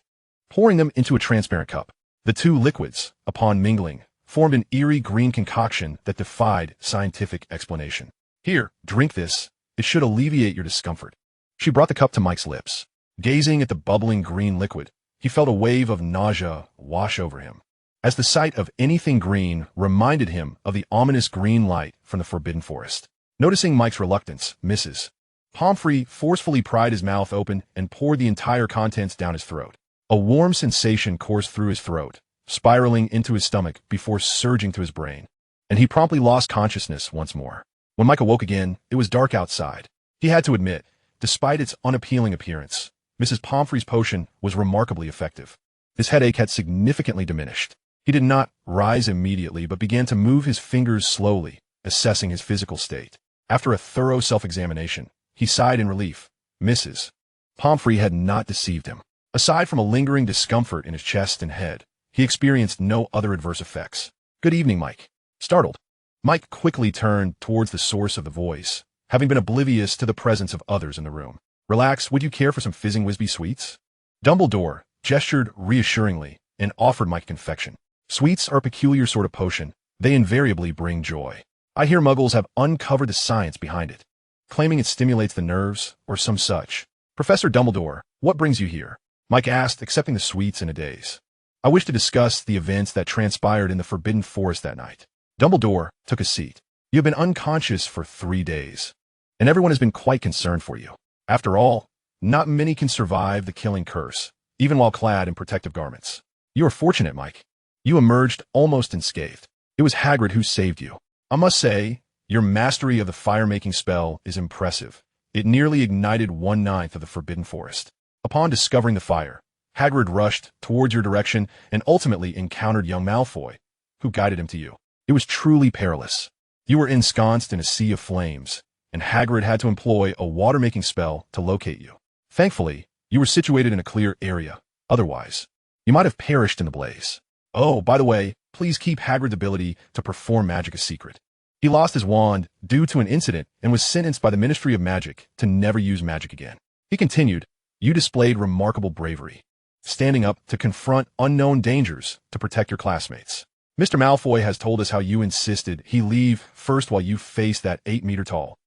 pouring them into a transparent cup. The two liquids, upon mingling, formed an eerie green concoction that defied scientific explanation. Here, drink this. It should alleviate your discomfort. She brought the cup to Mike's lips. Gazing at the bubbling green liquid, he felt a wave of nausea wash over him, as the sight of anything green reminded him of the ominous green light from the Forbidden Forest. Noticing Mike's reluctance, Mrs. Pomfrey forcefully pried his mouth open and poured the entire contents down his throat. A warm sensation coursed through his throat, spiraling into his stomach before surging to his brain, and he promptly lost consciousness once more. When Mike awoke again, it was dark outside. He had to admit, despite its unappealing appearance, Mrs. Pomfrey's potion was remarkably effective. His headache had significantly diminished. He did not rise immediately, but began to move his fingers slowly, assessing his physical state. After a thorough self-examination, he sighed in relief. Mrs. Pomfrey had not deceived him. Aside from a lingering discomfort in his chest and head, he experienced no other adverse effects. Good evening, Mike. Startled, Mike quickly turned towards the source of the voice, having been oblivious to the presence of others in the room. Relax, would you care for some Fizzing Whizbee sweets? Dumbledore gestured reassuringly and offered Mike confection. Sweets are a peculiar sort of potion. They invariably bring joy. I hear Muggles have uncovered the science behind it, claiming it stimulates the nerves or some such. Professor Dumbledore, what brings you here? Mike asked, accepting the sweets in a daze. I wish to discuss the events that transpired in the Forbidden Forest that night. Dumbledore took a seat. You have been unconscious for 3 days, and everyone has been quite concerned for you. After all, not many can survive the killing curse, even while clad in protective garments. You are fortunate, Mike. You emerged almost unscathed. It was Hagrid who saved you. I must say, your mastery of the fire-making spell is impressive. It nearly ignited 1/9 of the Forbidden Forest. Upon discovering the fire, Hagrid rushed towards your direction and ultimately encountered young Malfoy, who guided him to you. It was truly perilous. You were ensconced in a sea of flames, and Hagrid had to employ a water-making spell to locate you. Thankfully, you were situated in a clear area. Otherwise, you might have perished in the blaze. Oh, by the way, please keep Hagrid's ability to perform magic a secret. He lost his wand due to an incident and was sentenced by the Ministry of Magic to never use magic again. He continued, you displayed remarkable bravery, standing up to confront unknown dangers to protect your classmates. Mr. Malfoy has told us how you insisted he leave first while you faced that 8-meter-tall,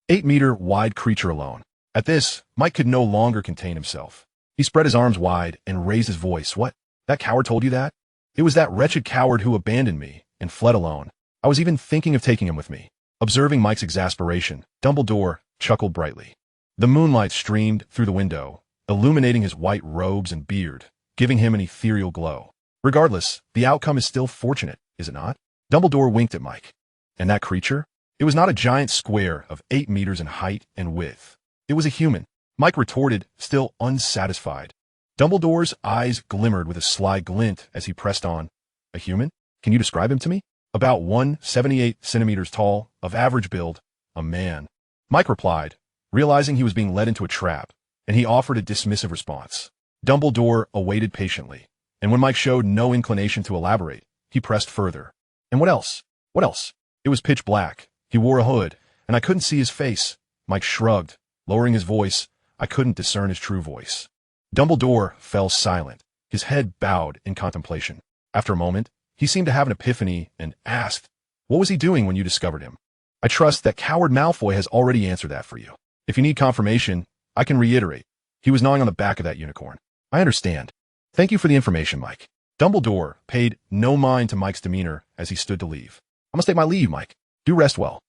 8-meter-wide creature alone. At this, Mike could no longer contain himself. He spread his arms wide and raised his voice. What? That coward told you that? It was that wretched coward who abandoned me and fled alone. I was even thinking of taking him with me. Observing Mike's exasperation, Dumbledore chuckled brightly. The moonlight streamed through the window, illuminating his white robes and beard, giving him an ethereal glow. Regardless, the outcome is still fortunate, is it not? Dumbledore winked at Mike. And that creature? It was not a giant square of 8 meters in height and width. It was a human. Mike retorted, still unsatisfied. Dumbledore's eyes glimmered with a sly glint as he pressed on. A human? Can you describe him to me? About 178 centimeters tall, of average build, a man. Mike replied, realizing he was being led into a trap, and he offered a dismissive response. Dumbledore awaited patiently, and when Mike showed no inclination to elaborate, he pressed further. And what else? What else? It was pitch black. He wore a hood, and I couldn't see his face. Mike shrugged, lowering his voice. I couldn't discern his true voice. Dumbledore fell silent, his head bowed in contemplation. After a moment, he seemed to have an epiphany and asked, what was he doing when you discovered him? I trust that coward Malfoy has already answered that for you. If you need confirmation, I can reiterate. He was gnawing on the back of that unicorn. I understand. Thank you for the information, Mike. Dumbledore paid no mind to Mike's demeanor as he stood to leave. I must take my leave, Mike. Do rest well.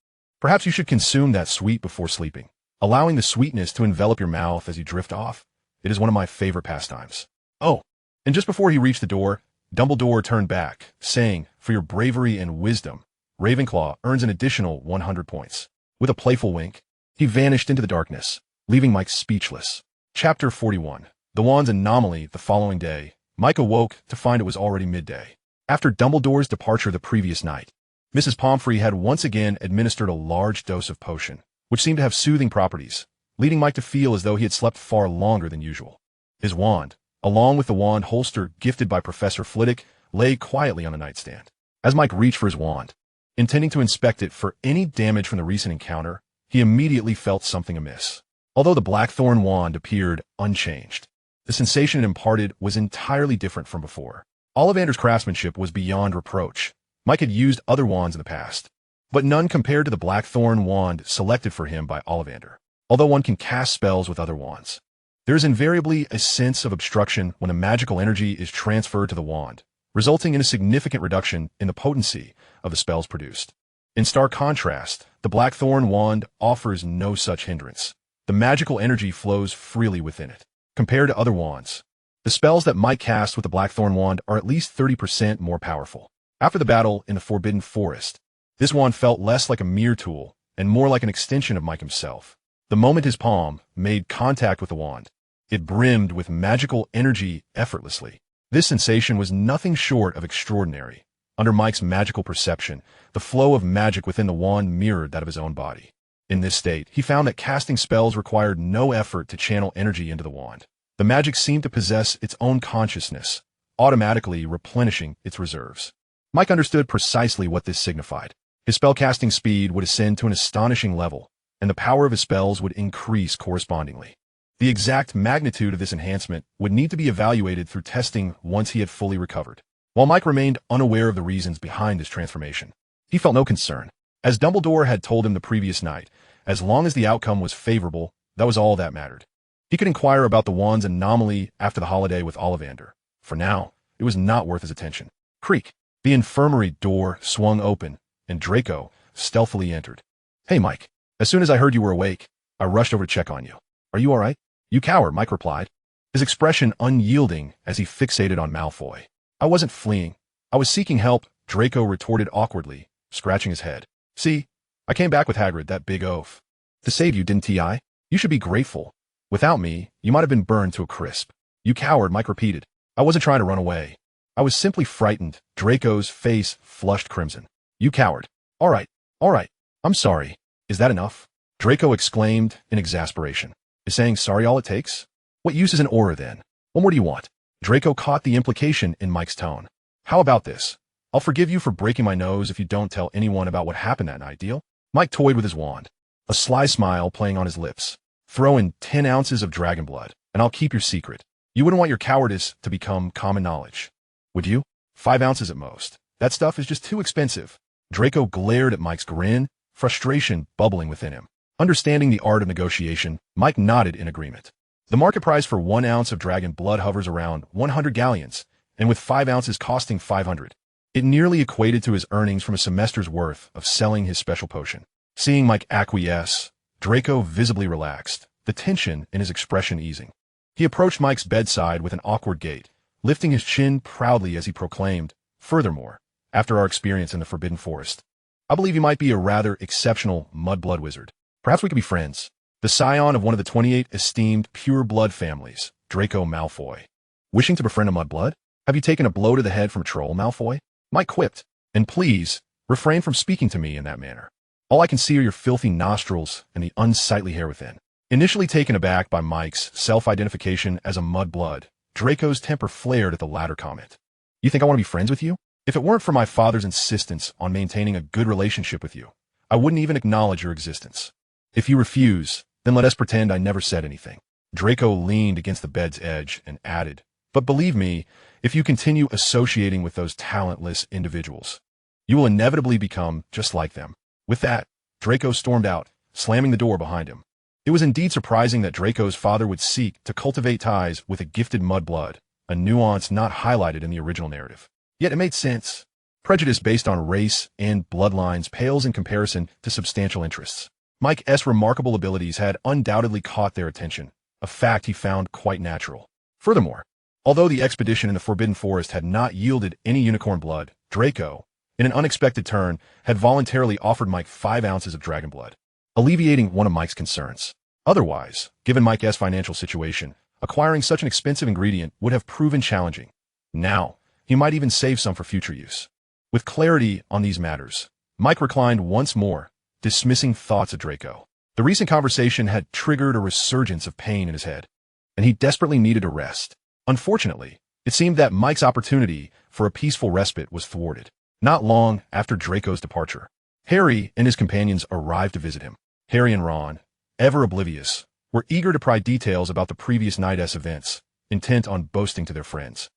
Perhaps you should consume that sweet before sleeping, allowing the sweetness to envelop your mouth as you drift off. It is one of my favorite pastimes. Oh, and just before he reached the door, Dumbledore turned back, saying, for your bravery and wisdom, Ravenclaw earns an additional 100 points. With a playful wink, he vanished into the darkness, leaving Mike speechless. Chapter 41. The Wand's Anomaly. The following day, Mike awoke to find it was already midday. After Dumbledore's departure the previous night, Mrs. Pomfrey had once again administered a large dose of potion, which seemed to have soothing properties, leading Mike to feel as though he had slept far longer than usual. His wand, along with the wand holster gifted by Professor Flitwick, lay quietly on the nightstand. As Mike reached for his wand, intending to inspect it for any damage from the recent encounter, he immediately felt something amiss. Although the Blackthorn wand appeared unchanged, the sensation it imparted was entirely different from before. Ollivander's craftsmanship was beyond reproach. Mike had used other wands in the past, but none compared to the Blackthorn wand selected for him by Ollivander. Although one can cast spells with other wands, there is invariably a sense of obstruction when a magical energy is transferred to the wand, resulting in a significant reduction in the potency of the spells produced. In stark contrast, the Blackthorn wand offers no such hindrance. The magical energy flows freely within it. Compared to other wands, the spells that Mike casts with the Blackthorn wand are at least 30% more powerful. After the battle in the Forbidden Forest, this wand felt less like a mere tool and more like an extension of Mike himself. The moment his palm made contact with the wand, it brimmed with magical energy effortlessly. This sensation was nothing short of extraordinary. Under Mike's magical perception, the flow of magic within the wand mirrored that of his own body. In this state, he found that casting spells required no effort to channel energy into the wand. The magic seemed to possess its own consciousness, automatically replenishing its reserves. Mike understood precisely what this signified. His spellcasting speed would ascend to an astonishing level, and the power of his spells would increase correspondingly. The exact magnitude of this enhancement would need to be evaluated through testing once he had fully recovered. While Mike remained unaware of the reasons behind this transformation, he felt no concern. As Dumbledore had told him the previous night, as long as the outcome was favorable, that was all that mattered. He could inquire about the wand's anomaly after the holiday with Ollivander. For now, it was not worth his attention. Creak. The infirmary door swung open, and Draco stealthily entered. "Hey, Mike. As soon as I heard you were awake, I rushed over to check on you. Are you all right?" "You coward," Mike replied, his expression unyielding as he fixated on Malfoy. "I wasn't fleeing. I was seeking help," Draco retorted awkwardly, scratching his head. "See, I came back with Hagrid, that big oaf. To save you, didn't I? You should be grateful. Without me, you might have been burned to a crisp." "You coward," Mike repeated. "I wasn't trying to run away. I was simply frightened." Draco's face flushed crimson. "You coward. All right. I'm sorry. Is that enough?" Draco exclaimed in exasperation. "Is saying sorry all it takes? What use is an aura then? What more do you want?" Draco caught the implication in Mike's tone. "How about this? I'll forgive you for breaking my nose if you don't tell anyone about what happened that night, deal?" Mike toyed with his wand, a sly smile playing on his lips. "Throw in 10 ounces of dragon blood, and I'll keep your secret. You wouldn't want your cowardice to become common knowledge, would you? 5 ounces at most. That stuff is just too expensive." Draco glared at Mike's grin, frustration bubbling within him. Understanding the art of negotiation, Mike nodded in agreement. The market price for 1 ounce of dragon blood hovers around 100 galleons, and with 5 ounces costing 500, it nearly equated to his earnings from a semester's worth of selling his special potion. Seeing Mike acquiesce, Draco visibly relaxed, the tension in his expression easing. He approached Mike's bedside with an awkward gait, lifting his chin proudly as he proclaimed, "Furthermore, after our experience in the Forbidden Forest, I believe you might be a rather exceptional Mudblood wizard. Perhaps we could be friends." The scion of one of the 28 esteemed pure blood families, Draco Malfoy. "Wishing to befriend a Mudblood? Have you taken a blow to the head from a troll, Malfoy?" Mike quipped. "And please, refrain from speaking to me in that manner. All I can see are your filthy nostrils and the unsightly hair within." Initially taken aback by Mike's self-identification as a Mudblood, Draco's temper flared at the latter comment. "You think I want to be friends with you? If it weren't for my father's insistence on maintaining a good relationship with you, I wouldn't even acknowledge your existence. If you refuse, then let us pretend I never said anything." Draco leaned against the bed's edge and added, "But believe me, if you continue associating with those talentless individuals, you will inevitably become just like them." With that, Draco stormed out, slamming the door behind him. It was indeed surprising that Draco's father would seek to cultivate ties with a gifted Mudblood, a nuance not highlighted in the original narrative. Yet it made sense. Prejudice based on race and bloodlines pales in comparison to substantial interests. Mike's remarkable abilities had undoubtedly caught their attention, a fact he found quite natural. Furthermore, although the expedition in the Forbidden Forest had not yielded any unicorn blood, Draco, in an unexpected turn, had voluntarily offered Mike 5 ounces of dragon blood, alleviating one of Mike's concerns. Otherwise, given Mike's financial situation, acquiring such an expensive ingredient would have proven challenging. Now, he might even save some for future use. With clarity on these matters, Mike reclined once more, dismissing thoughts of Draco. The recent conversation had triggered a resurgence of pain in his head, and he desperately needed a rest. Unfortunately, it seemed that Mike's opportunity for a peaceful respite was thwarted. Not long after Draco's departure, Harry and his companions arrived to visit him. Harry and Ron, ever oblivious, were eager to pry details about the previous night's events, intent on boasting to their friends.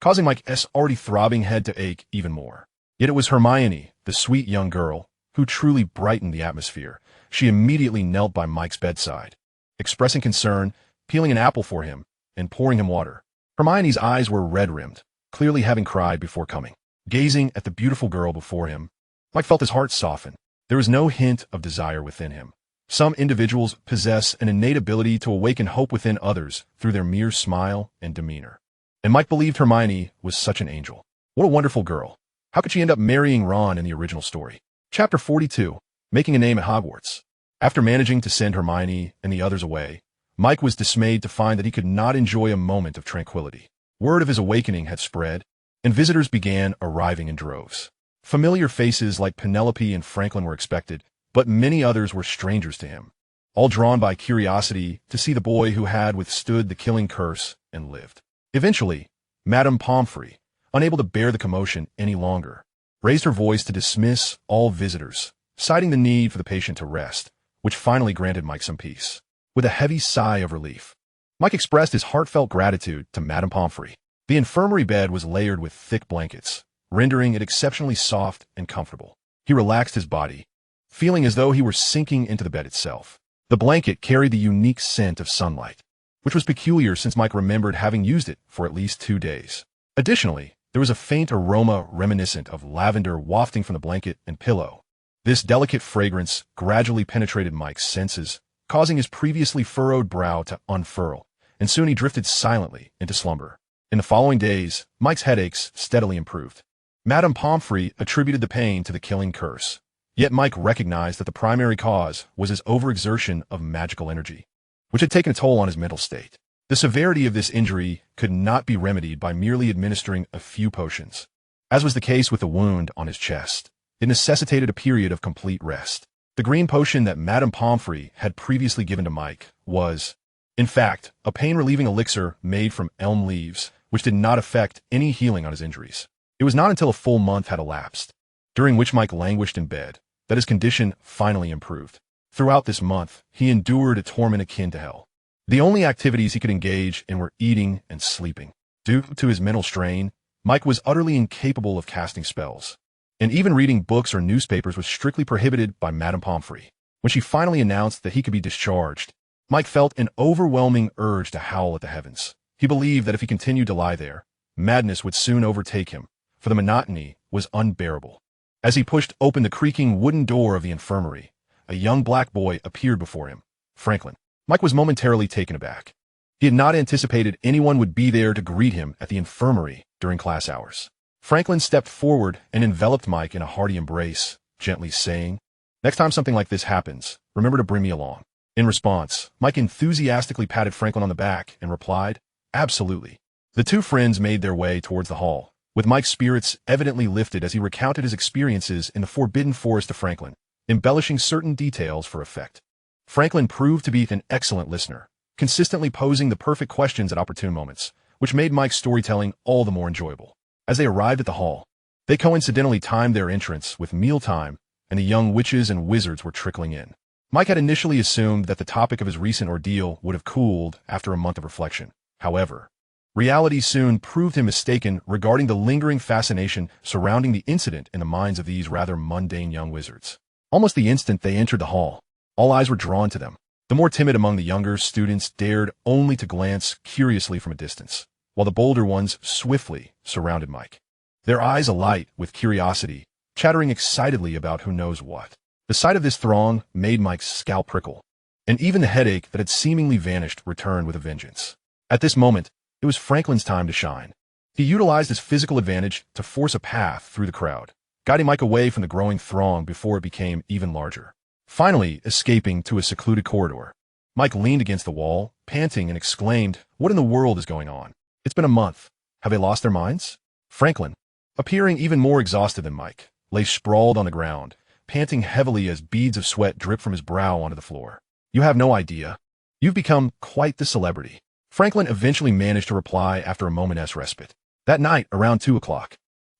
causing Mike's already throbbing head to ache even more. Yet it was Hermione, the sweet young girl, who truly brightened the atmosphere. She immediately knelt by Mike's bedside, expressing concern, peeling an apple for him, and pouring him water. Hermione's eyes were red-rimmed, clearly having cried before coming. Gazing at the beautiful girl before him, Mike felt his heart soften. There was no hint of desire within him. Some individuals possess an innate ability to awaken hope within others through their mere smile and demeanor. And Mike believed Hermione was such an angel. What a wonderful girl. How could she end up marrying Ron in the original story? Chapter 42, Making a Name at Hogwarts. After managing to send Hermione and the others away, Mike was dismayed to find that he could not enjoy a moment of tranquility. Word of his awakening had spread, and visitors began arriving in droves. Familiar faces like Penelope and Franklin were expected, but many others were strangers to him, all drawn by curiosity to see the boy who had withstood the killing curse and lived. Eventually, Madame Pomfrey, unable to bear the commotion any longer, raised her voice to dismiss all visitors, citing the need for the patient to rest, which finally granted Mike some peace. With a heavy sigh of relief, Mike expressed his heartfelt gratitude to Madame Pomfrey. The infirmary bed was layered with thick blankets, rendering it exceptionally soft and comfortable. He relaxed his body, feeling as though he were sinking into the bed itself. The blanket carried the unique scent of sunlight, which was peculiar since Mike remembered having used it for at least 2 days. Additionally, there was a faint aroma reminiscent of lavender wafting from the blanket and pillow. This delicate fragrance gradually penetrated Mike's senses, causing his previously furrowed brow to unfurl, and soon he drifted silently into slumber. In the following days, Mike's headaches steadily improved. Madame Pomfrey attributed the pain to the killing curse, yet Mike recognized that the primary cause was his overexertion of magical energy, which had taken a toll on his mental state. The severity of this injury could not be remedied by merely administering a few potions. As was the case with the wound on his chest, it necessitated a period of complete rest. The green potion that Madame Pomfrey had previously given to Mike was, in fact, a pain-relieving elixir made from elm leaves, which did not affect any healing on his injuries. It was not until a full month had elapsed, during which Mike languished in bed, that his condition finally improved. Throughout this month, he endured a torment akin to hell. The only activities he could engage in were eating and sleeping. Due to his mental strain, Mike was utterly incapable of casting spells, and even reading books or newspapers was strictly prohibited by Madame Pomfrey. When she finally announced that he could be discharged, Mike felt an overwhelming urge to howl at the heavens. He believed that if he continued to lie there, madness would soon overtake him, for the monotony was unbearable. As he pushed open the creaking wooden door of the infirmary, a young black boy appeared before him, Franklin. Mike was momentarily taken aback. He had not anticipated anyone would be there to greet him at the infirmary during class hours. Franklin stepped forward and enveloped Mike in a hearty embrace, gently saying, "Next time something like this happens, remember to bring me along." In response, Mike enthusiastically patted Franklin on the back and replied, "Absolutely." The two friends made their way towards the hall, with Mike's spirits evidently lifted as he recounted his experiences in the Forbidden Forest to Franklin, embellishing certain details for effect. Franklin proved to be an excellent listener, consistently posing the perfect questions at opportune moments, which made Mike's storytelling all the more enjoyable. As they arrived at the hall, they coincidentally timed their entrance with mealtime, and the young witches and wizards were trickling in. Mike had initially assumed that the topic of his recent ordeal would have cooled after a month of reflection. However, reality soon proved him mistaken regarding the lingering fascination surrounding the incident in the minds of these rather mundane young wizards. Almost the instant they entered the hall, all eyes were drawn to them. The more timid among the younger students dared only to glance curiously from a distance, while the bolder ones swiftly surrounded Mike, their eyes alight with curiosity, chattering excitedly about who knows what. The sight of this throng made Mike's scalp prickle, and even the headache that had seemingly vanished returned with a vengeance. At this moment, it was Franklin's time to shine. He utilized his physical advantage to force a path through the crowd, guiding Mike away from the growing throng before it became even larger. Finally, escaping to a secluded corridor, Mike leaned against the wall, panting, and exclaimed, "What in the world is going on? It's been a month. Have they lost their minds?" Franklin, appearing even more exhausted than Mike, lay sprawled on the ground, panting heavily as beads of sweat dripped from his brow onto the floor. "You have no idea. You've become quite the celebrity." Franklin eventually managed to reply after a moment's respite. That night, around 2 o'clock,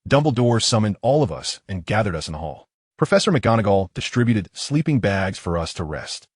Dumbledore summoned all of us and gathered us in the hall. Professor McGonagall distributed sleeping bags for us to rest.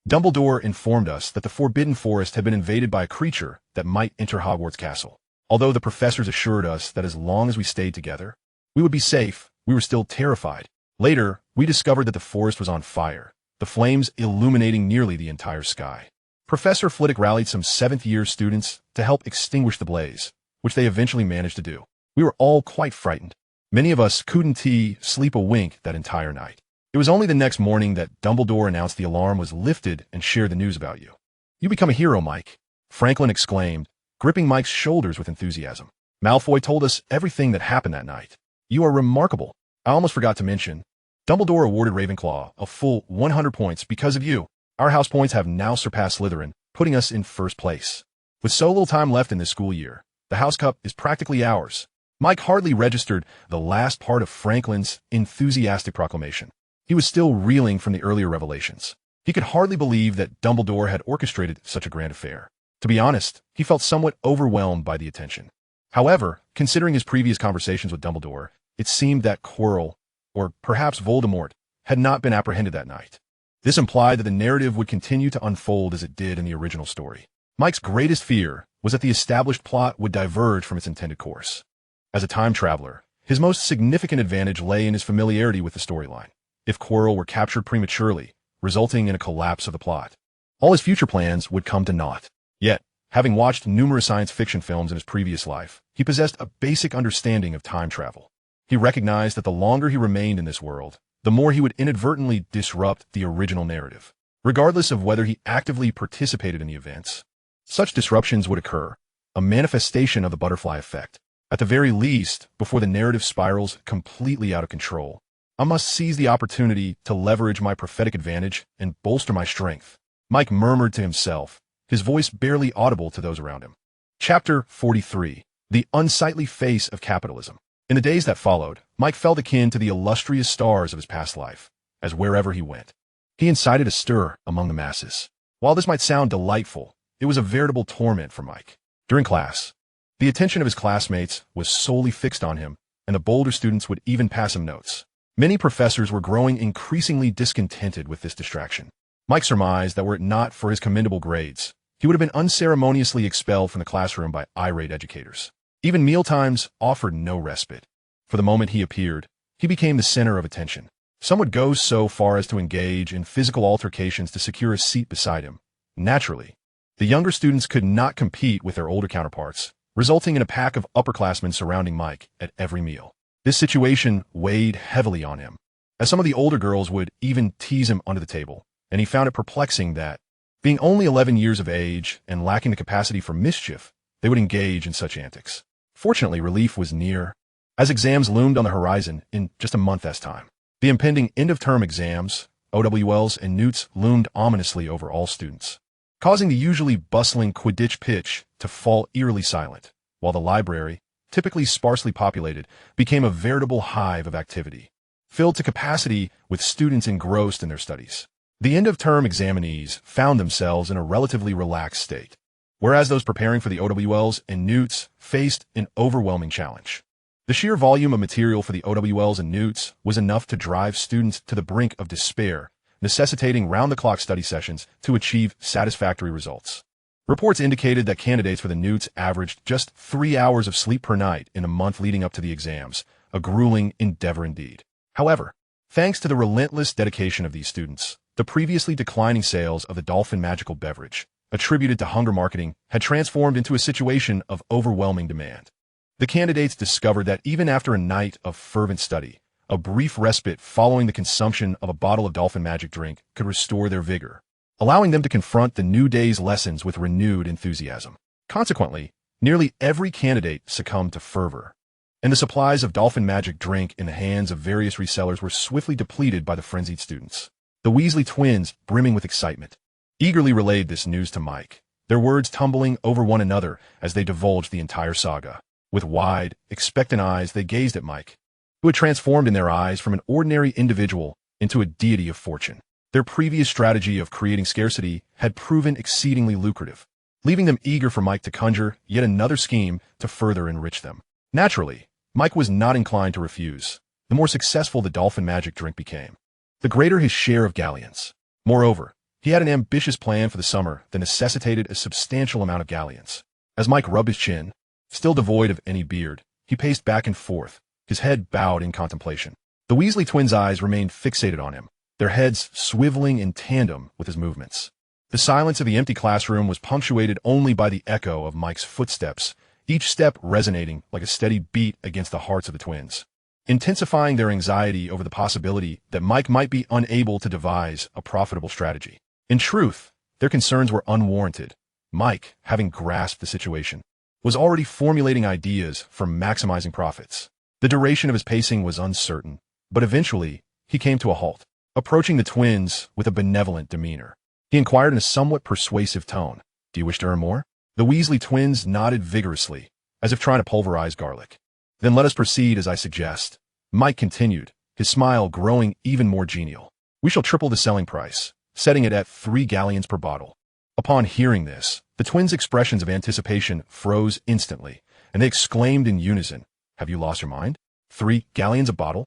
Dumbledore informed us that the Forbidden Forest had been invaded by a creature that might enter Hogwarts Castle. Although the professors assured us that as long as we stayed together, we would be safe, we were still terrified. Later, we discovered that the forest was on fire, the flames illuminating nearly the entire sky. Professor Flitwick rallied some 7th-year students to help extinguish the blaze, which they eventually managed to do. We were all quite frightened. Many of us couldn't sleep a wink that entire night. It was only the next morning that Dumbledore announced the alarm was lifted and shared the news about you. "You become a hero, Mike," Franklin exclaimed, gripping Mike's shoulders with enthusiasm. "Malfoy told us everything that happened that night. You are remarkable. I almost forgot to mention, Dumbledore awarded Ravenclaw a full 100 points because of you. Our house points have now surpassed Slytherin, putting us in first place. With so little time left in this school year, the House Cup is practically ours." Mike hardly registered the last part of Franklin's enthusiastic proclamation. He was still reeling from the earlier revelations. He could hardly believe that Dumbledore had orchestrated such a grand affair. To be honest, he felt somewhat overwhelmed by the attention. However, considering his previous conversations with Dumbledore, it seemed that Quirrell, or perhaps Voldemort, had not been apprehended that night. This implied that the narrative would continue to unfold as it did in the original story. Mike's greatest fear was that the established plot would diverge from its intended course. As a time traveler, his most significant advantage lay in his familiarity with the storyline. If Quirrell were captured prematurely, resulting in a collapse of the plot, all his future plans would come to naught. Yet, having watched numerous science fiction films in his previous life, he possessed a basic understanding of time travel. He recognized that the longer he remained in this world, the more he would inadvertently disrupt the original narrative. Regardless of whether he actively participated in the events, such disruptions would occur, a manifestation of the butterfly effect. At the very least, before the narrative spirals completely out of control, I must seize the opportunity to leverage my prophetic advantage and bolster my strength, Mike murmured to himself, his voice barely audible to those around him. Chapter 43. The Unsightly Face of Capitalism. In the days that followed, Mike felt akin to the illustrious stars of his past life, as wherever he went, he incited a stir among the masses. While this might sound delightful, it was a veritable torment for Mike. During class, the attention of his classmates was solely fixed on him, and the bolder students would even pass him notes. Many professors were growing increasingly discontented with this distraction. Mike surmised that were it not for his commendable grades, he would have been unceremoniously expelled from the classroom by irate educators. Even mealtimes offered no respite. For the moment he appeared, he became the center of attention. Some would go so far as to engage in physical altercations to secure a seat beside him. Naturally, the younger students could not compete with their older counterparts, resulting in a pack of upperclassmen surrounding Mike at every meal. This situation weighed heavily on him, as some of the older girls would even tease him under the table, and he found it perplexing that, being only 11 years of age and lacking the capacity for mischief, they would engage in such antics. Fortunately, relief was near, as exams loomed on the horizon in just a month's time. The impending end-of-term exams, OWLs and Newts, loomed ominously over all students, causing the usually bustling Quidditch pitch to fall eerily silent, while the library, typically sparsely populated, became a veritable hive of activity, filled to capacity with students engrossed in their studies. The end-of-term examinees found themselves in a relatively relaxed state, whereas those preparing for the OWLs and Newts faced an overwhelming challenge. The sheer volume of material for the OWLs and Newts was enough to drive students to the brink of despair, necessitating round-the-clock study sessions to achieve satisfactory results. Reports indicated that candidates for the Newts averaged just 3 hours of sleep per night in a month leading up to the exams, a grueling endeavor indeed. However, thanks to the relentless dedication of these students, the previously declining sales of the Dolphin Magical beverage, attributed to hunger marketing, had transformed into a situation of overwhelming demand. The candidates discovered that even after a night of fervent study, a brief respite following the consumption of a bottle of Dolphin Magic drink could restore their vigor, allowing them to confront the new day's lessons with renewed enthusiasm. Consequently, nearly every candidate succumbed to fervor, and the supplies of Dolphin Magic drink in the hands of various resellers were swiftly depleted by the frenzied students. The Weasley twins, brimming with excitement, eagerly relayed this news to Mike, their words tumbling over one another as they divulged the entire saga. With wide, expectant eyes, they gazed at Mike, who had transformed in their eyes from an ordinary individual into a deity of fortune. Their previous strategy of creating scarcity had proven exceedingly lucrative, leaving them eager for Mike to conjure yet another scheme to further enrich them. Naturally, Mike was not inclined to refuse. The more successful the Dolphin Magic drink became, the greater his share of galleons. Moreover, he had an ambitious plan for the summer that necessitated a substantial amount of galleons. As Mike rubbed his chin, Still devoid of any beard, he paced back and forth, his head bowed in contemplation. The Weasley twins' eyes remained fixated on him, their heads swiveling in tandem with his movements. The silence of the empty classroom was punctuated only by the echo of Mike's footsteps, each step resonating like a steady beat against the hearts of the twins, intensifying their anxiety over the possibility that Mike might be unable to devise a profitable strategy. In truth, their concerns were unwarranted. Mike, having grasped the situation, was already formulating ideas for maximizing profits. The duration of his pacing was uncertain, but eventually he came to a halt, approaching the twins with a benevolent demeanor. He inquired in a somewhat persuasive tone, "Do you wish to earn more?" The Weasley twins nodded vigorously, as if trying to pulverize garlic. "Then let us proceed as I suggest," Mike continued, his smile growing even more genial. "We shall triple the selling price, setting it at 3 galleons per bottle." Upon hearing this, the twins' expressions of anticipation froze instantly, and they exclaimed in unison, "Have you lost your mind? 3 galleons a bottle?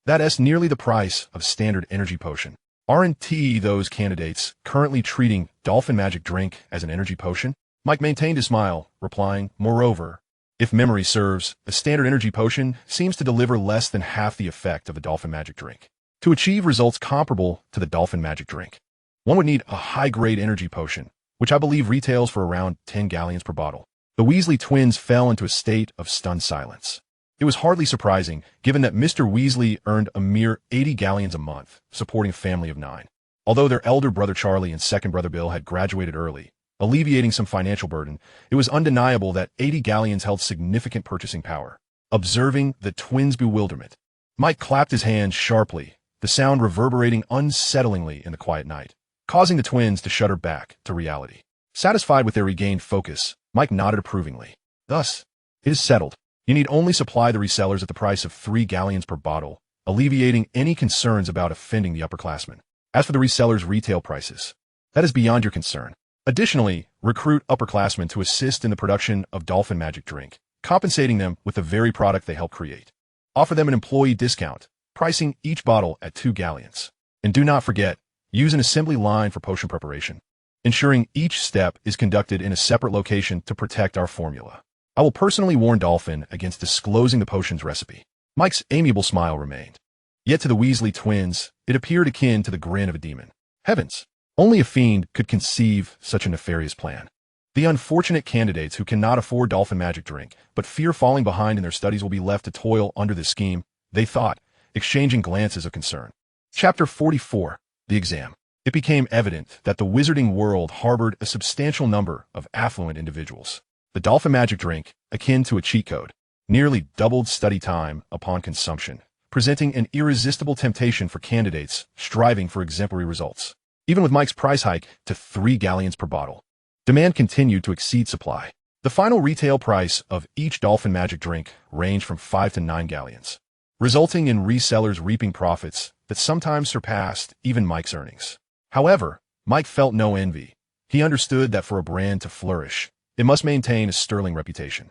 That's nearly the price of standard energy potion. Aren't those candidates currently treating dolphin magic drink as an energy potion?" Mike maintained his smile, replying, "Moreover, if memory serves, a standard energy potion seems to deliver less than half the effect of a dolphin magic drink. To achieve results comparable to the dolphin magic drink, one would need a high-grade energy potion, which I believe retails for around 10 galleons per bottle." The Weasley twins fell into a state of stunned silence. It was hardly surprising, given that Mr. Weasley earned a mere 80 galleons a month, supporting a family of 9. Although their elder brother Charlie and second brother Bill had graduated early, alleviating some financial burden, it was undeniable that 80 galleons held significant purchasing power. Observing the twins' bewilderment, Mike clapped his hands sharply, the sound reverberating unsettlingly in the quiet night, causing the twins to shudder back to reality. Satisfied with their regained focus, Mike nodded approvingly. "Thus, it is settled. You need only supply the resellers at the price of 3 galleons per bottle, alleviating any concerns about offending the upperclassmen. As for the resellers' retail prices, that is beyond your concern. Additionally, recruit upperclassmen to assist in the production of dolphin magic drink, compensating them with the very product they help create. Offer them an employee discount, pricing each bottle at 2 galleons. And do not forget, use an assembly line for potion preparation, ensuring each step is conducted in a separate location to protect our formula. I will personally warn Dolphin against disclosing the potion's recipe." Mike's amiable smile remained. Yet to the Weasley twins, it appeared akin to the grin of a demon. Heavens! Only a fiend could conceive such a nefarious plan. The unfortunate candidates who cannot afford dolphin magic drink, but fear falling behind in their studies will be left to toil under this scheme, they thought, exchanging glances of concern. Chapter 44. The Exam. It became evident that the Wizarding World harbored a substantial number of affluent individuals. The dolphin magic drink, akin to a cheat code, nearly doubled study time upon consumption, presenting an irresistible temptation for candidates striving for exemplary results. Even with Mike's price hike to 3 galleons per bottle, demand continued to exceed supply. The final retail price of each dolphin magic drink ranged from 5 to 9 galleons, resulting in resellers reaping profits that sometimes surpassed even Mike's earnings. However, Mike felt no envy. He understood that for a brand to flourish, it must maintain a sterling reputation.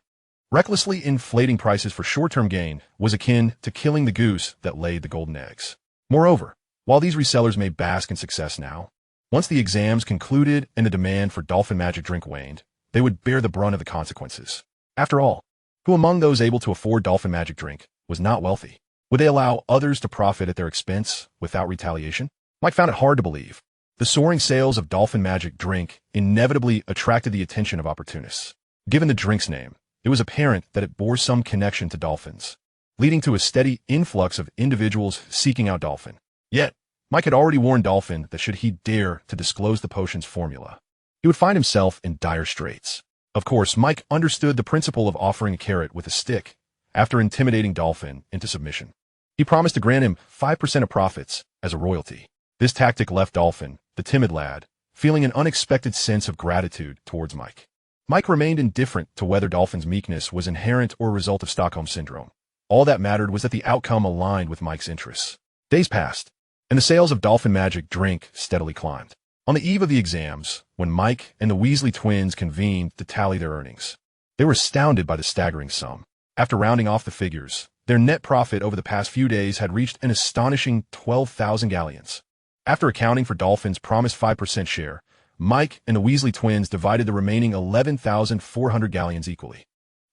Recklessly inflating prices for short-term gain was akin to killing the goose that laid the golden eggs. Moreover, while these resellers may bask in success now, once the exams concluded and the demand for dolphin magic drink waned, they would bear the brunt of the consequences. After all, who among those able to afford dolphin magic drink was not wealthy? Would they allow others to profit at their expense without retaliation? Mike found it hard to believe. The soaring sales of dolphin magic drink inevitably attracted the attention of opportunists. Given the drink's name, it was apparent that it bore some connection to dolphins, leading to a steady influx of individuals seeking out dolphin. Yet, Mike had already warned Dolphin that should he dare to disclose the potion's formula, he would find himself in dire straits. Of course, Mike understood the principle of offering a carrot with a stick after intimidating Dolphin into submission. He promised to grant him 5% of profits as a royalty. This tactic left Dolphin, the timid lad, feeling an unexpected sense of gratitude towards Mike. Mike remained indifferent to whether Dolphin's meekness was inherent or a result of Stockholm Syndrome. All that mattered was that the outcome aligned with Mike's interests. Days passed, and the sales of dolphin magic drink steadily climbed. On the eve of the exams, when Mike and the Weasley twins convened to tally their earnings, they were astounded by the staggering sum. After rounding off the figures, their net profit over the past few days had reached an astonishing 12,000 galleons. After accounting for Dolphin's promised 5% share, Mike and the Weasley twins divided the remaining 11,400 galleons equally.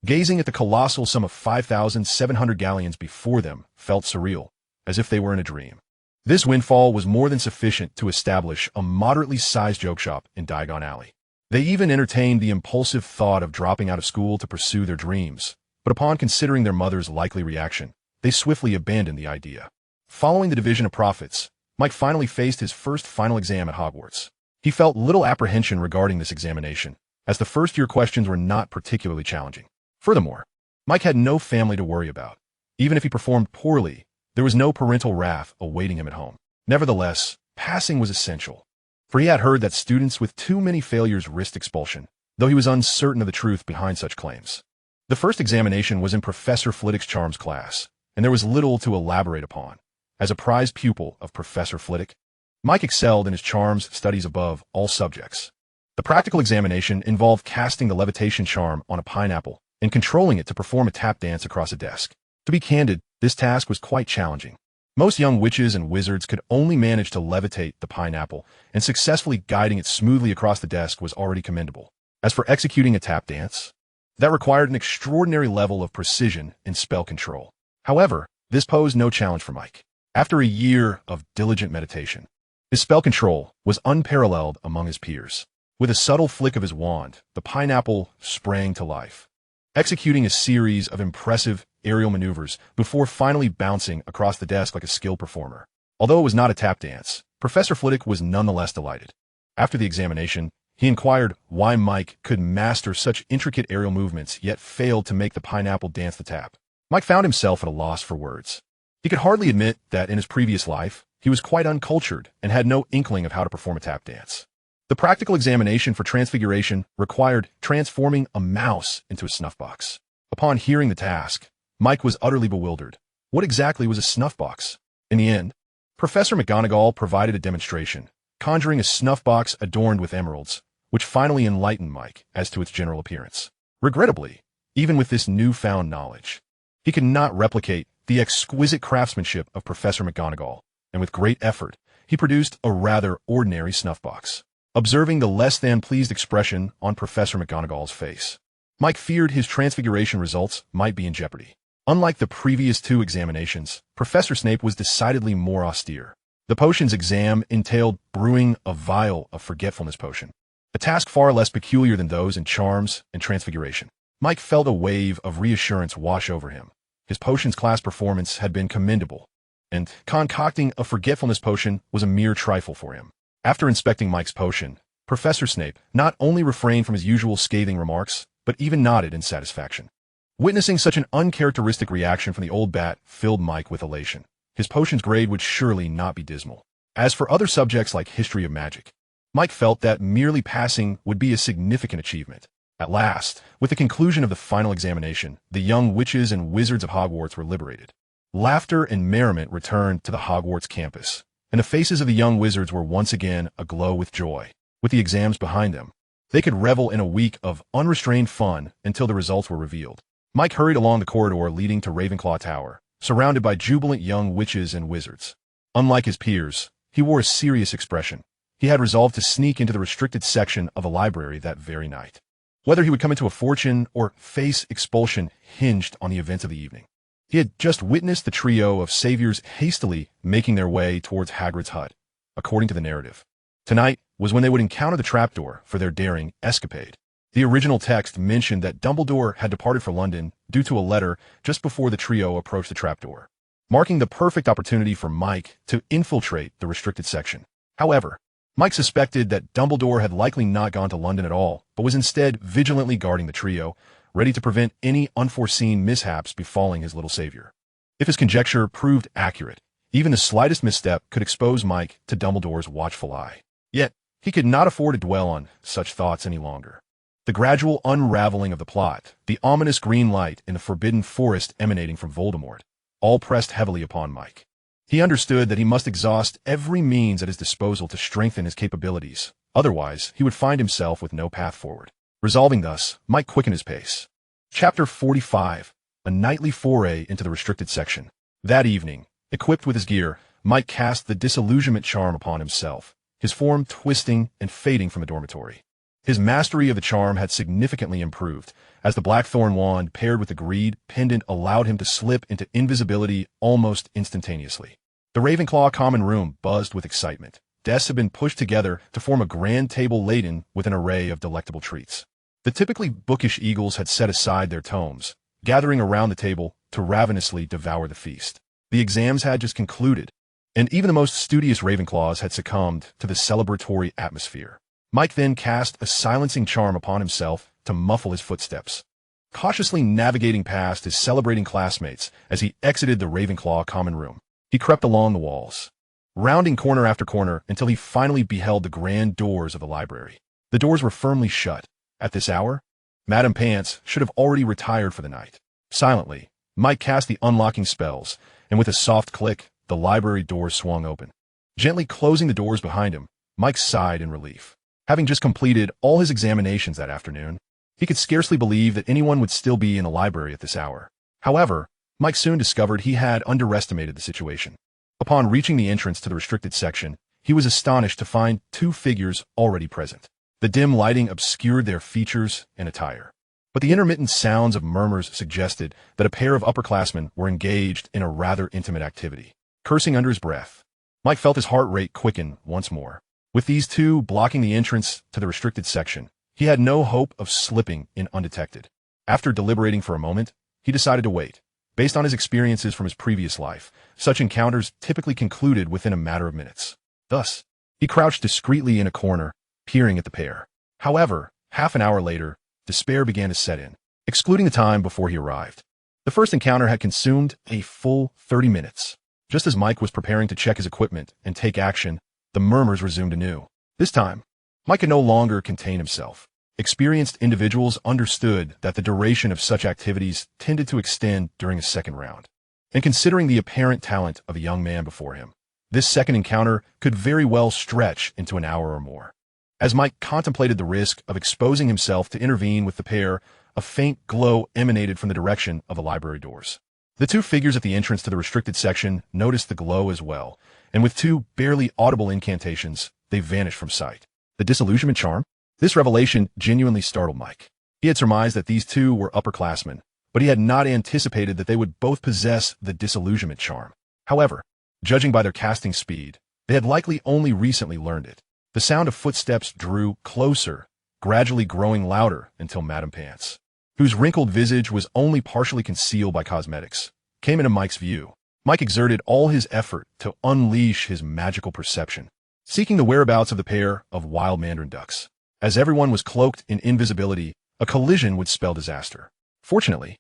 Gazing at the colossal sum of 5,700 galleons before them felt surreal, as if they were in a dream. This windfall was more than sufficient to establish a moderately sized joke shop in Diagon Alley. They even entertained the impulsive thought of dropping out of school to pursue their dreams, but upon considering their mother's likely reaction, they swiftly abandoned the idea. Following the division of profits, Mike finally faced his first final exam at Hogwarts. He felt little apprehension regarding this examination, as the first-year questions were not particularly challenging. Furthermore, Mike had no family to worry about. Even if he performed poorly, there was no parental wrath awaiting him at home. Nevertheless, passing was essential, for he had heard that students with too many failures risked expulsion, though he was uncertain of the truth behind such claims. The first examination was in Professor Flitwick's Charms class, and there was little to elaborate upon. As a prized pupil of Professor Flitwick, Mike excelled in his charms studies above all subjects. The practical examination involved casting the levitation charm on a pineapple and controlling it to perform a tap dance across a desk. To be candid, this task was quite challenging. Most young witches and wizards could only manage to levitate the pineapple, and successfully guiding it smoothly across the desk was already commendable. As for executing a tap dance, that required an extraordinary level of precision and spell control. However, this posed no challenge for Mike. After a year of diligent meditation, his spell control was unparalleled among his peers. With a subtle flick of his wand, the pineapple sprang to life, executing a series of impressive aerial maneuvers before finally bouncing across the desk like a skilled performer. Although it was not a tap dance, Professor Flitwick was nonetheless delighted. After the examination, he inquired why Mike could master such intricate aerial movements yet failed to make the pineapple dance the tap. Mike found himself at a loss for words. He could hardly admit that in his previous life, he was quite uncultured and had no inkling of how to perform a tap dance. The practical examination for transfiguration required transforming a mouse into a snuff box. Upon hearing the task, Mike was utterly bewildered. What exactly was a snuff box? In the end, Professor McGonagall provided a demonstration, conjuring a snuff box adorned with emeralds, which finally enlightened Mike as to its general appearance. Regrettably, even with this newfound knowledge, he could not replicate the exquisite craftsmanship of Professor McGonagall, and with great effort, he produced a rather ordinary snuff box. Observing the less-than-pleased expression on Professor McGonagall's face, Mike feared his transfiguration results might be in jeopardy. Unlike the previous two examinations, Professor Snape was decidedly more austere. The potions exam entailed brewing a vial of forgetfulness potion, a task far less peculiar than those in charms and transfiguration. Mike felt a wave of reassurance wash over him. His potions class performance had been commendable, and concocting a forgetfulness potion was a mere trifle for him. After inspecting Mike's potion, Professor Snape not only refrained from his usual scathing remarks, but even nodded in satisfaction. Witnessing such an uncharacteristic reaction from the old bat filled Mike with elation. His potion's grade would surely not be dismal. As for other subjects like history of magic, Mike felt that merely passing would be a significant achievement. At last, with the conclusion of the final examination, the young witches and wizards of Hogwarts were liberated. Laughter and merriment returned to the Hogwarts campus, and the faces of the young wizards were once again aglow with joy. With the exams behind them, they could revel in a week of unrestrained fun until the results were revealed. Mike hurried along the corridor leading to Ravenclaw Tower, surrounded by jubilant young witches and wizards. Unlike his peers, he wore a serious expression. He had resolved to sneak into the restricted section of the library that very night. Whether he would come into a fortune or face expulsion hinged on the events of the evening. He had just witnessed the trio of saviors hastily making their way towards Hagrid's hut, according to the narrative. Tonight was when they would encounter the trapdoor for their daring escapade. The original text mentioned that Dumbledore had departed for London due to a letter just before the trio approached the trapdoor, marking the perfect opportunity for Mike to infiltrate the restricted section. However, Mike suspected that Dumbledore had likely not gone to London at all, but was instead vigilantly guarding the trio, ready to prevent any unforeseen mishaps befalling his little savior. If his conjecture proved accurate, even the slightest misstep could expose Mike to Dumbledore's watchful eye. Yet, he could not afford to dwell on such thoughts any longer. The gradual unraveling of the plot, the ominous green light in the forbidden forest emanating from Voldemort, all pressed heavily upon Mike. He understood that he must exhaust every means at his disposal to strengthen his capabilities, otherwise he would find himself with no path forward. Resolving thus, Mike quickened his pace. Chapter 45, A Nightly Foray into the Restricted Section. That evening, equipped with his gear, Mike cast the disillusionment charm upon himself, his form twisting and fading from the dormitory. His mastery of the charm had significantly improved, as the blackthorn wand paired with the greed pendant allowed him to slip into invisibility almost instantaneously. The Ravenclaw common room buzzed with excitement. Desks had been pushed together to form a grand table laden with an array of delectable treats. The typically bookish eagles had set aside their tomes, gathering around the table to ravenously devour the feast. The exams had just concluded, and even the most studious Ravenclaws had succumbed to the celebratory atmosphere. Mike then cast a silencing charm upon himself to muffle his footsteps, cautiously navigating past his celebrating classmates as he exited the Ravenclaw common room. He crept along the walls, rounding corner after corner until he finally beheld the grand doors of the library. The doors were firmly shut. At this hour, Madame Pants should have already retired for the night. Silently, Mike cast the unlocking spells, and with a soft click, the library doors swung open. Gently closing the doors behind him, Mike sighed in relief. Having just completed all his examinations that afternoon, he could scarcely believe that anyone would still be in the library at this hour. However, Mike soon discovered he had underestimated the situation. Upon reaching the entrance to the restricted section, he was astonished to find two figures already present. The dim lighting obscured their features and attire, but the intermittent sounds of murmurs suggested that a pair of upperclassmen were engaged in a rather intimate activity. Cursing under his breath, Mike felt his heart rate quicken once more. With these two blocking the entrance to the restricted section, he had no hope of slipping in undetected. After deliberating for a moment, he decided to wait. Based on his experiences from his previous life, such encounters typically concluded within a matter of minutes. Thus, he crouched discreetly in a corner, peering at the pair. However, half an hour later, despair began to set in, excluding the time before he arrived. The first encounter had consumed a full 30 minutes. Just as Mike was preparing to check his equipment and take action, the murmurs resumed anew. This time, Mike could no longer contain himself. Experienced individuals understood that the duration of such activities tended to extend during a second round. And considering the apparent talent of a young man before him, this second encounter could very well stretch into an hour or more. As Mike contemplated the risk of exposing himself to intervene with the pair, a faint glow emanated from the direction of the library doors. The two figures at the entrance to the restricted section noticed the glow as well, and with two barely audible incantations, they vanished from sight. The disillusionment charm? This revelation genuinely startled Mike. He had surmised that these two were upperclassmen, but he had not anticipated that they would both possess the disillusionment charm. However, judging by their casting speed, they had likely only recently learned it. The sound of footsteps drew closer, gradually growing louder until Madame Pants, whose wrinkled visage was only partially concealed by cosmetics, came into Mike's view. Mike exerted all his effort to unleash his magical perception, seeking the whereabouts of the pair of wild mandarin ducks. As everyone was cloaked in invisibility, a collision would spell disaster. Fortunately,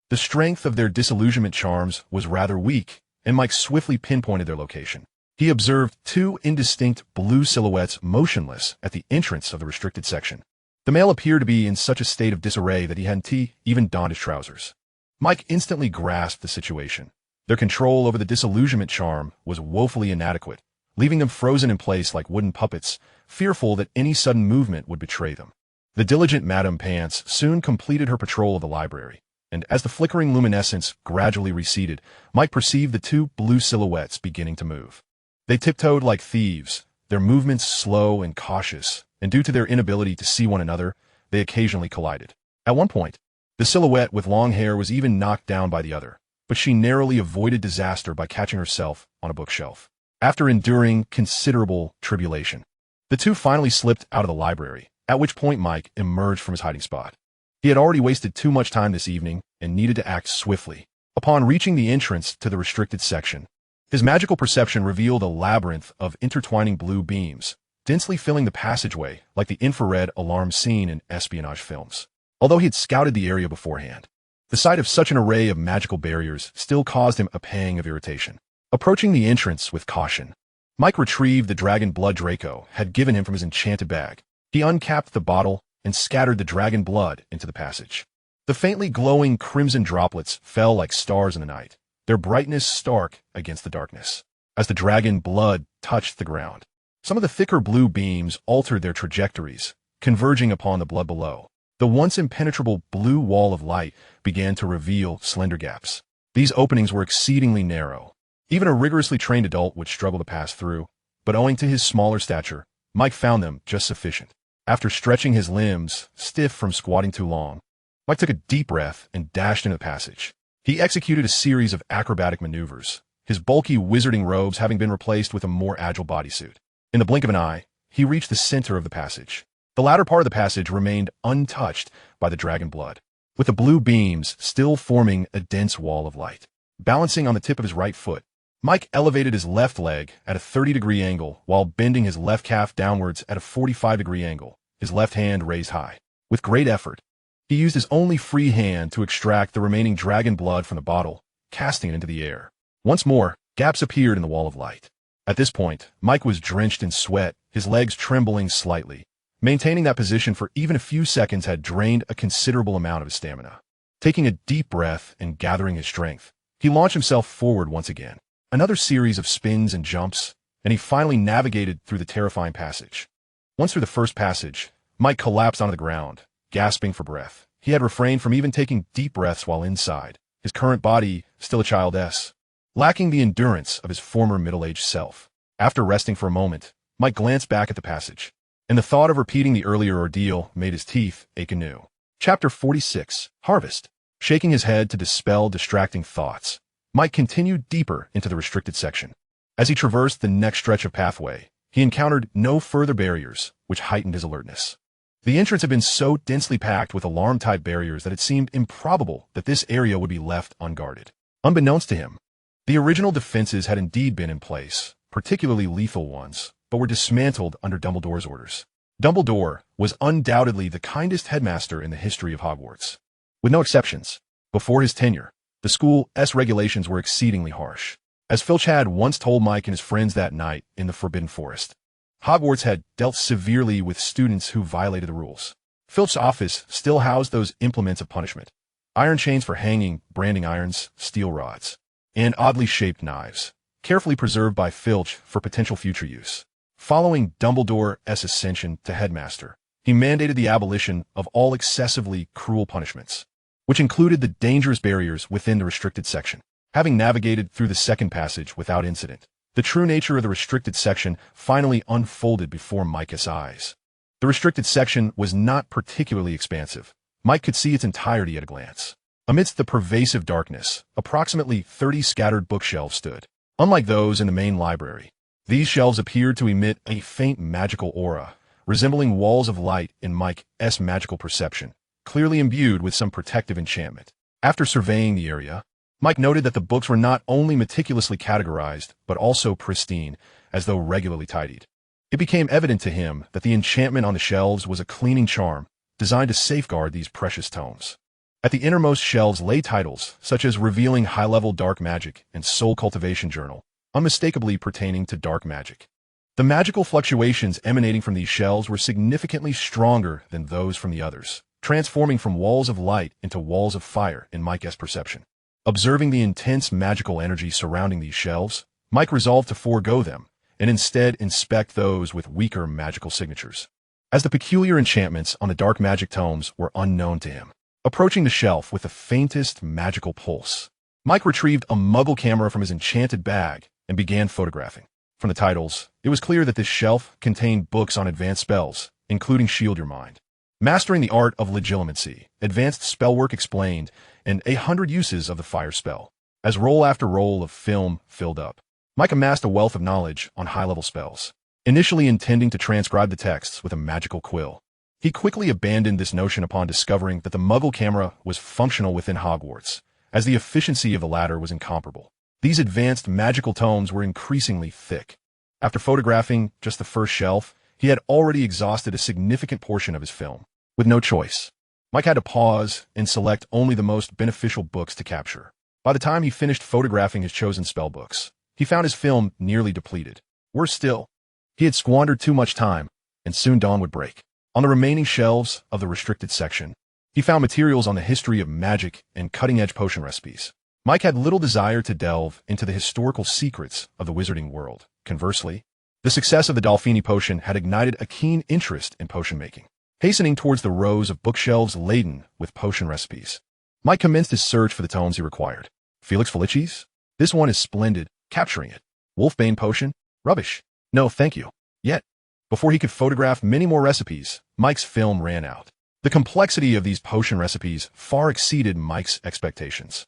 the strength of their disillusionment charms was rather weak, and Mike swiftly pinpointed their location. He observed two indistinct blue silhouettes motionless at the entrance of the restricted section. The male appeared to be in such a state of disarray that he hadn't even donned his trousers. Mike instantly grasped the situation. Their control over the disillusionment charm was woefully inadequate, leaving them frozen in place like wooden puppets, fearful that any sudden movement would betray them. The diligent Madame Pants soon completed her patrol of the library, and as the flickering luminescence gradually receded, Mike perceived the two blue silhouettes beginning to move. They tiptoed like thieves, their movements slow and cautious, and due to their inability to see one another, they occasionally collided. At one point, the silhouette with long hair was even knocked down by the other, but she narrowly avoided disaster by catching herself on a bookshelf. After enduring considerable tribulation, the two finally slipped out of the library, at which point Mike emerged from his hiding spot. He had already wasted too much time this evening and needed to act swiftly. Upon reaching the entrance to the restricted section, his magical perception revealed a labyrinth of intertwining blue beams, densely filling the passageway like the infrared alarm seen in espionage films. Although he had scouted the area beforehand, the sight of such an array of magical barriers still caused him a pang of irritation. Approaching the entrance with caution, Mike retrieved the dragon blood Draco had given him from his enchanted bag. He uncapped the bottle and scattered the dragon blood into the passage. The faintly glowing crimson droplets fell like stars in the night, their brightness stark against the darkness. As the dragon blood touched the ground, some of the thicker blue beams altered their trajectories, converging upon the blood below. The once impenetrable blue wall of light began to reveal slender gaps. These openings were exceedingly narrow. Even a rigorously trained adult would struggle to pass through, but owing to his smaller stature, Mike found them just sufficient. After stretching his limbs, stiff from squatting too long, Mike took a deep breath and dashed into the passage. He executed a series of acrobatic maneuvers, his bulky wizarding robes having been replaced with a more agile bodysuit. In the blink of an eye, he reached the center of the passage. The latter part of the passage remained untouched by the dragon blood, with the blue beams still forming a dense wall of light. Balancing on the tip of his right foot, Mike elevated his left leg at a 30-degree angle while bending his left calf downwards at a 45-degree angle, his left hand raised high. With great effort, he used his only free hand to extract the remaining dragon blood from the bottle, casting it into the air. Once more, gaps appeared in the wall of light. At this point, Mike was drenched in sweat, his legs trembling slightly. Maintaining that position for even a few seconds had drained a considerable amount of his stamina. Taking a deep breath and gathering his strength, he launched himself forward once again. Another series of spins and jumps, and he finally navigated through the terrifying passage. Once through the first passage, Mike collapsed onto the ground, gasping for breath. He had refrained from even taking deep breaths while inside, his current body still a child-esque, lacking the endurance of his former middle-aged self. After resting for a moment, Mike glanced back at the passage, and the thought of repeating the earlier ordeal made his teeth ache anew. Chapter 46, Harvest. Shaking his head to dispel distracting thoughts, Mike continued deeper into the restricted section. As he traversed the next stretch of pathway, he encountered no further barriers, which heightened his alertness. The entrance had been so densely packed with alarm-type barriers that it seemed improbable that this area would be left unguarded. Unbeknownst to him, the original defenses had indeed been in place, particularly lethal ones, but were dismantled under Dumbledore's orders. Dumbledore was undoubtedly the kindest headmaster in the history of Hogwarts. With no exceptions, before his tenure, the school's regulations were exceedingly harsh. As Filch had once told Mike and his friends that night in the Forbidden Forest, Hogwarts had dealt severely with students who violated the rules. Filch's office still housed those implements of punishment: iron chains for hanging, branding irons, steel rods, and oddly shaped knives, carefully preserved by Filch for potential future use. Following Dumbledore's ascension to headmaster, he mandated the abolition of all excessively cruel punishments, which included the dangerous barriers within the restricted section. Having navigated through the second passage without incident, the true nature of the restricted section finally unfolded before Mike's eyes. The restricted section was not particularly expansive. Mike could see its entirety at a glance. Amidst the pervasive darkness, approximately 30 scattered bookshelves stood. Unlike those in the main library, these shelves appeared to emit a faint magical aura, resembling walls of light in Mike's magical perception, clearly imbued with some protective enchantment. After surveying the area, Mike noted that the books were not only meticulously categorized, but also pristine, as though regularly tidied. It became evident to him that the enchantment on the shelves was a cleaning charm designed to safeguard these precious tomes. At the innermost shelves lay titles such as Revealing High-Level Dark Magic and Soul Cultivation Journal, unmistakably pertaining to dark magic. The magical fluctuations emanating from these shelves were significantly stronger than those from the others, transforming from walls of light into walls of fire in Mike's perception. Observing the intense magical energy surrounding these shelves, Mike resolved to forego them and instead inspect those with weaker magical signatures, as the peculiar enchantments on the dark magic tomes were unknown to him. Approaching the shelf with the faintest magical pulse, Mike retrieved a muggle camera from his enchanted bag and began photographing. From the titles, it was clear that this shelf contained books on advanced spells, including Shield Your Mind, Mastering the Art of Legilimency, Advanced Spellwork Explained, and 100 Uses of the Fire Spell. As roll after roll of film filled up, Mike amassed a wealth of knowledge on high-level spells. Initially intending to transcribe the texts with a magical quill, he quickly abandoned this notion upon discovering that the Muggle camera was functional within Hogwarts, as the efficiency of the latter was incomparable. These advanced magical tomes were increasingly thick. After photographing just the first shelf, he had already exhausted a significant portion of his film. With no choice, Mike had to pause and select only the most beneficial books to capture. By the time he finished photographing his chosen spellbooks, he found his film nearly depleted. Worse still, he had squandered too much time, and soon dawn would break. On the remaining shelves of the restricted section, he found materials on the history of magic and cutting-edge potion recipes. Mike had little desire to delve into the historical secrets of the Wizarding World. Conversely, the success of the Dolphini potion had ignited a keen interest in potion making. Hastening towards the rows of bookshelves laden with potion recipes, Mike commenced his search for the tomes he required. Felix Felici's? This one is splendid. Capturing it. Wolfbane potion? Rubbish. No, thank you. Yet. Before he could photograph many more recipes, Mike's film ran out. The complexity of these potion recipes far exceeded Mike's expectations.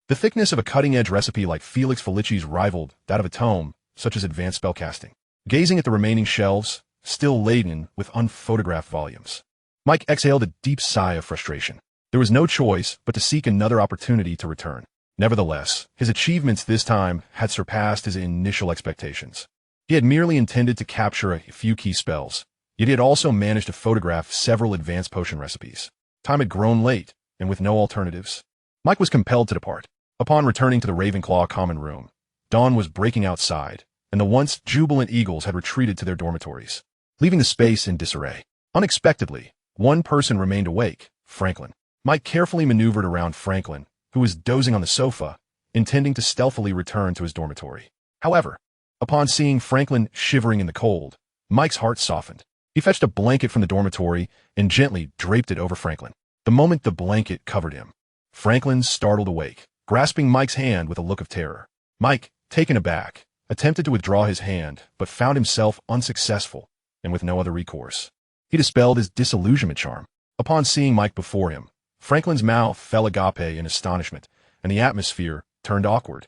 The thickness of a cutting-edge recipe like Felix Felici's rivaled that of a tome, such as advanced spellcasting. Gazing at the remaining shelves, still laden with unphotographed volumes, Mike exhaled a deep sigh of frustration. There was no choice but to seek another opportunity to return. Nevertheless, his achievements this time had surpassed his initial expectations. He had merely intended to capture a few key spells, yet he had also managed to photograph several advanced potion recipes. Time had grown late, and with no alternatives, Mike was compelled to depart. Upon returning to the Ravenclaw common room, dawn was breaking outside, and the once jubilant Eagles had retreated to their dormitories, leaving the space in disarray. Unexpectedly, one person remained awake, Franklin. Mike carefully maneuvered around Franklin, who was dozing on the sofa, intending to stealthily return to his dormitory. However, upon seeing Franklin shivering in the cold, Mike's heart softened. He fetched a blanket from the dormitory and gently draped it over Franklin. The moment the blanket covered him, Franklin startled awake, grasping Mike's hand with a look of terror. Mike, taken aback, attempted to withdraw his hand, but found himself unsuccessful, and with no other recourse. He dispelled his disillusionment charm. Upon seeing Mike before him, Franklin's mouth fell agape in astonishment, and the atmosphere turned awkward.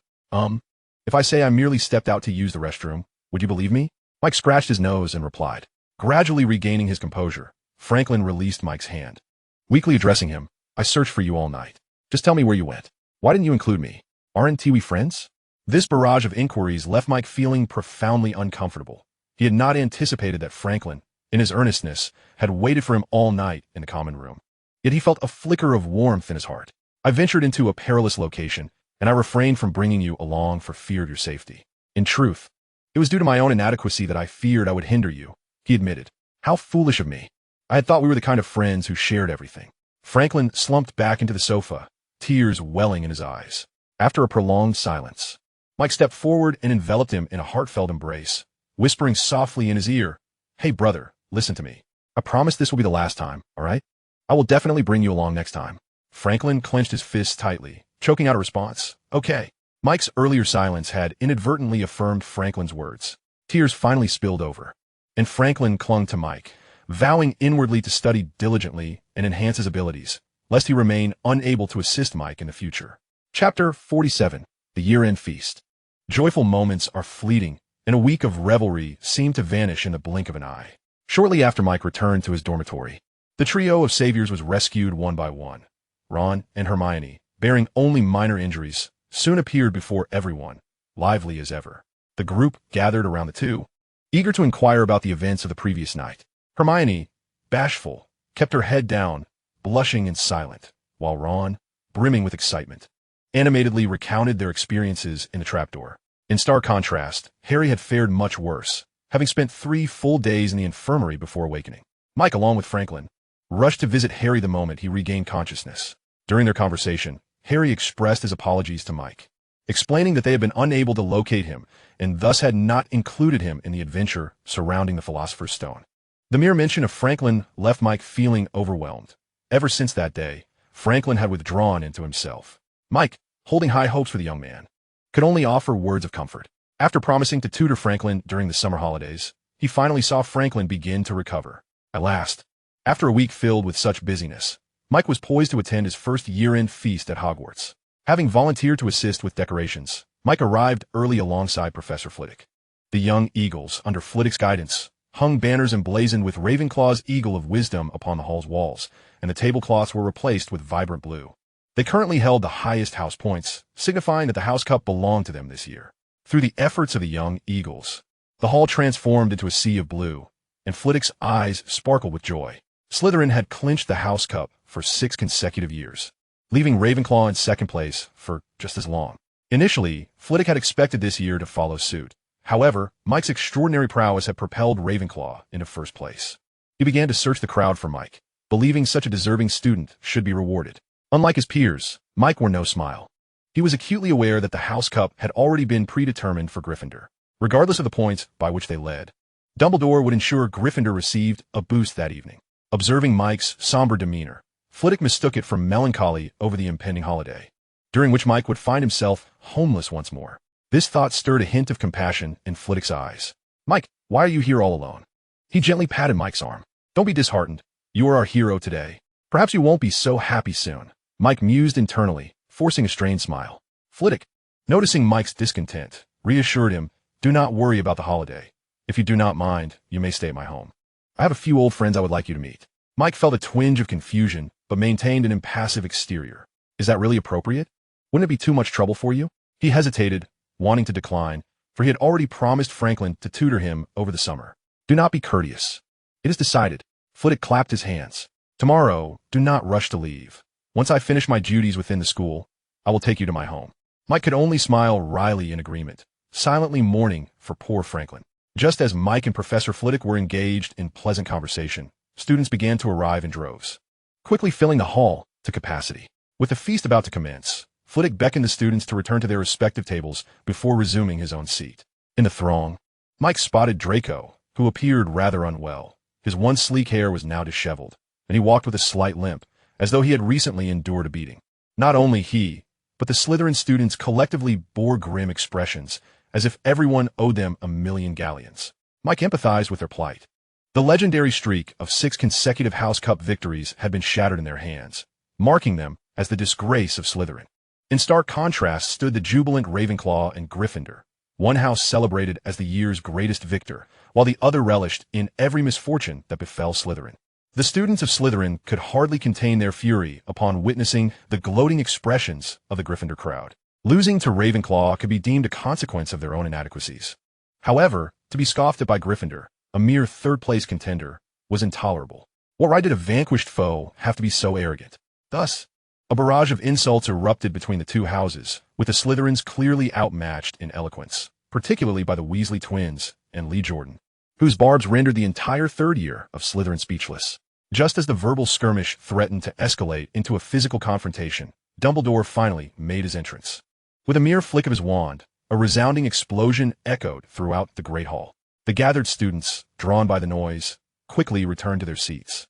If I say I merely stepped out to use the restroom, would you believe me? Mike scratched his nose and replied. Gradually regaining his composure, Franklin released Mike's hand. Weakly addressing him, I searched for you all night. Just tell me where you went. Why didn't you include me? Aren't we friends? This barrage of inquiries left Mike feeling profoundly uncomfortable. He had not anticipated that Franklin, in his earnestness, had waited for him all night in the common room. Yet he felt a flicker of warmth in his heart. I ventured into a perilous location, and I refrained from bringing you along for fear of your safety. In truth, it was due to my own inadequacy that I feared I would hinder you, he admitted. How foolish of me. I had thought we were the kind of friends who shared everything. Franklin slumped back into the sofa, tears welling in his eyes. After a prolonged silence, Mike stepped forward and enveloped him in a heartfelt embrace, whispering softly in his ear, Hey brother, listen to me. I promise this will be the last time, all right? I will definitely bring you along next time. Franklin clenched his fists tightly, choking out a response. Okay. Mike's earlier silence had inadvertently affirmed Franklin's words. Tears finally spilled over, and Franklin clung to Mike, vowing inwardly to study diligently and enhance his abilities, lest he remain unable to assist Mike in the future. Chapter 47. The Year-End Feast. Joyful moments are fleeting, and a week of revelry seemed to vanish in the blink of an eye. Shortly after Mike returned to his dormitory, the trio of saviors was rescued one by one. Ron and Hermione, bearing only minor injuries, soon appeared before everyone, lively as ever. The group gathered around the two, eager to inquire about the events of the previous night. Hermione, bashful, kept her head down, blushing and silent, while Ron, brimming with excitement, animatedly recounted their experiences in the trapdoor. In stark contrast, Harry had fared much worse, having spent 3 full days in the infirmary before awakening. Mike, along with Franklin, rushed to visit Harry the moment he regained consciousness. During their conversation, Harry expressed his apologies to Mike, explaining that they had been unable to locate him and thus had not included him in the adventure surrounding the Philosopher's Stone. The mere mention of Franklin left Mike feeling overwhelmed. Ever since that day, Franklin had withdrawn into himself. Mike, holding high hopes for the young man, could only offer words of comfort. After promising to tutor Franklin during the summer holidays, he finally saw Franklin begin to recover. At last, after a week filled with such busyness, Mike was poised to attend his first year-end feast at Hogwarts. Having volunteered to assist with decorations, Mike arrived early alongside Professor Flitwick. The young Eagles, under Flitwick's guidance, hung banners emblazoned with Ravenclaw's Eagle of Wisdom upon the hall's walls, and the tablecloths were replaced with vibrant blue. They currently held the highest house points, signifying that the house cup belonged to them this year. Through the efforts of the young Eagles, the hall transformed into a sea of blue, and Flitwick's eyes sparkled with joy. Slytherin had clinched the house cup for 6 consecutive years, leaving Ravenclaw in second place for just as long. Initially, Flitwick had expected this year to follow suit. However, Mike's extraordinary prowess had propelled Ravenclaw into first place. He began to search the crowd for Mike, believing such a deserving student should be rewarded. Unlike his peers, Mike wore no smile. He was acutely aware that the house cup had already been predetermined for Gryffindor, regardless of the points by which they led. Dumbledore would ensure Gryffindor received a boost that evening. Observing Mike's somber demeanor, Flitwick mistook it for melancholy over the impending holiday, during which Mike would find himself homeless once more. This thought stirred a hint of compassion in Flitwick's eyes. Mike, why are you here all alone? He gently patted Mike's arm. Don't be disheartened. You are our hero today. Perhaps you won't be so happy soon. Mike mused internally, forcing a strained smile. Flitwick, noticing Mike's discontent, reassured him, do not worry about the holiday. If you do not mind, you may stay at my home. I have a few old friends I would like you to meet. Mike felt a twinge of confusion, but maintained an impassive exterior. Is that really appropriate? Wouldn't it be too much trouble for you? He hesitated, wanting to decline, for he had already promised Franklin to tutor him over the summer. Do not be courteous. It is decided. Flitwick clapped his hands. Tomorrow, do not rush to leave. Once I finish my duties within the school, I will take you to my home. Mike could only smile wryly in agreement, silently mourning for poor Franklin. Just as Mike and Professor Flitwick were engaged in pleasant conversation, students began to arrive in droves, quickly filling the hall to capacity. With the feast about to commence, Flitwick beckoned the students to return to their respective tables before resuming his own seat. In the throng, Mike spotted Draco, who appeared rather unwell. His once sleek hair was now disheveled, and he walked with a slight limp, as though he had recently endured a beating. Not only he, but the Slytherin students collectively bore grim expressions, as if everyone owed them a million galleons. Mike empathized with their plight. The legendary streak of 6 consecutive House Cup victories had been shattered in their hands, marking them as the disgrace of Slytherin. In stark contrast stood the jubilant Ravenclaw and Gryffindor. One house celebrated as the year's greatest victor, while the other relished in every misfortune that befell Slytherin. The students of Slytherin could hardly contain their fury upon witnessing the gloating expressions of the Gryffindor crowd. Losing to Ravenclaw could be deemed a consequence of their own inadequacies. However, to be scoffed at by Gryffindor, a mere third-place contender, was intolerable. What right did a vanquished foe have to be so arrogant? Thus, a barrage of insults erupted between the two houses, with the Slytherins clearly outmatched in eloquence, particularly by the Weasley twins and Lee Jordan, whose barbs rendered the entire third year of Slytherin speechless. Just as the verbal skirmish threatened to escalate into a physical confrontation, Dumbledore finally made his entrance. With a mere flick of his wand, a resounding explosion echoed throughout the Great Hall. The gathered students, drawn by the noise, quickly returned to their seats,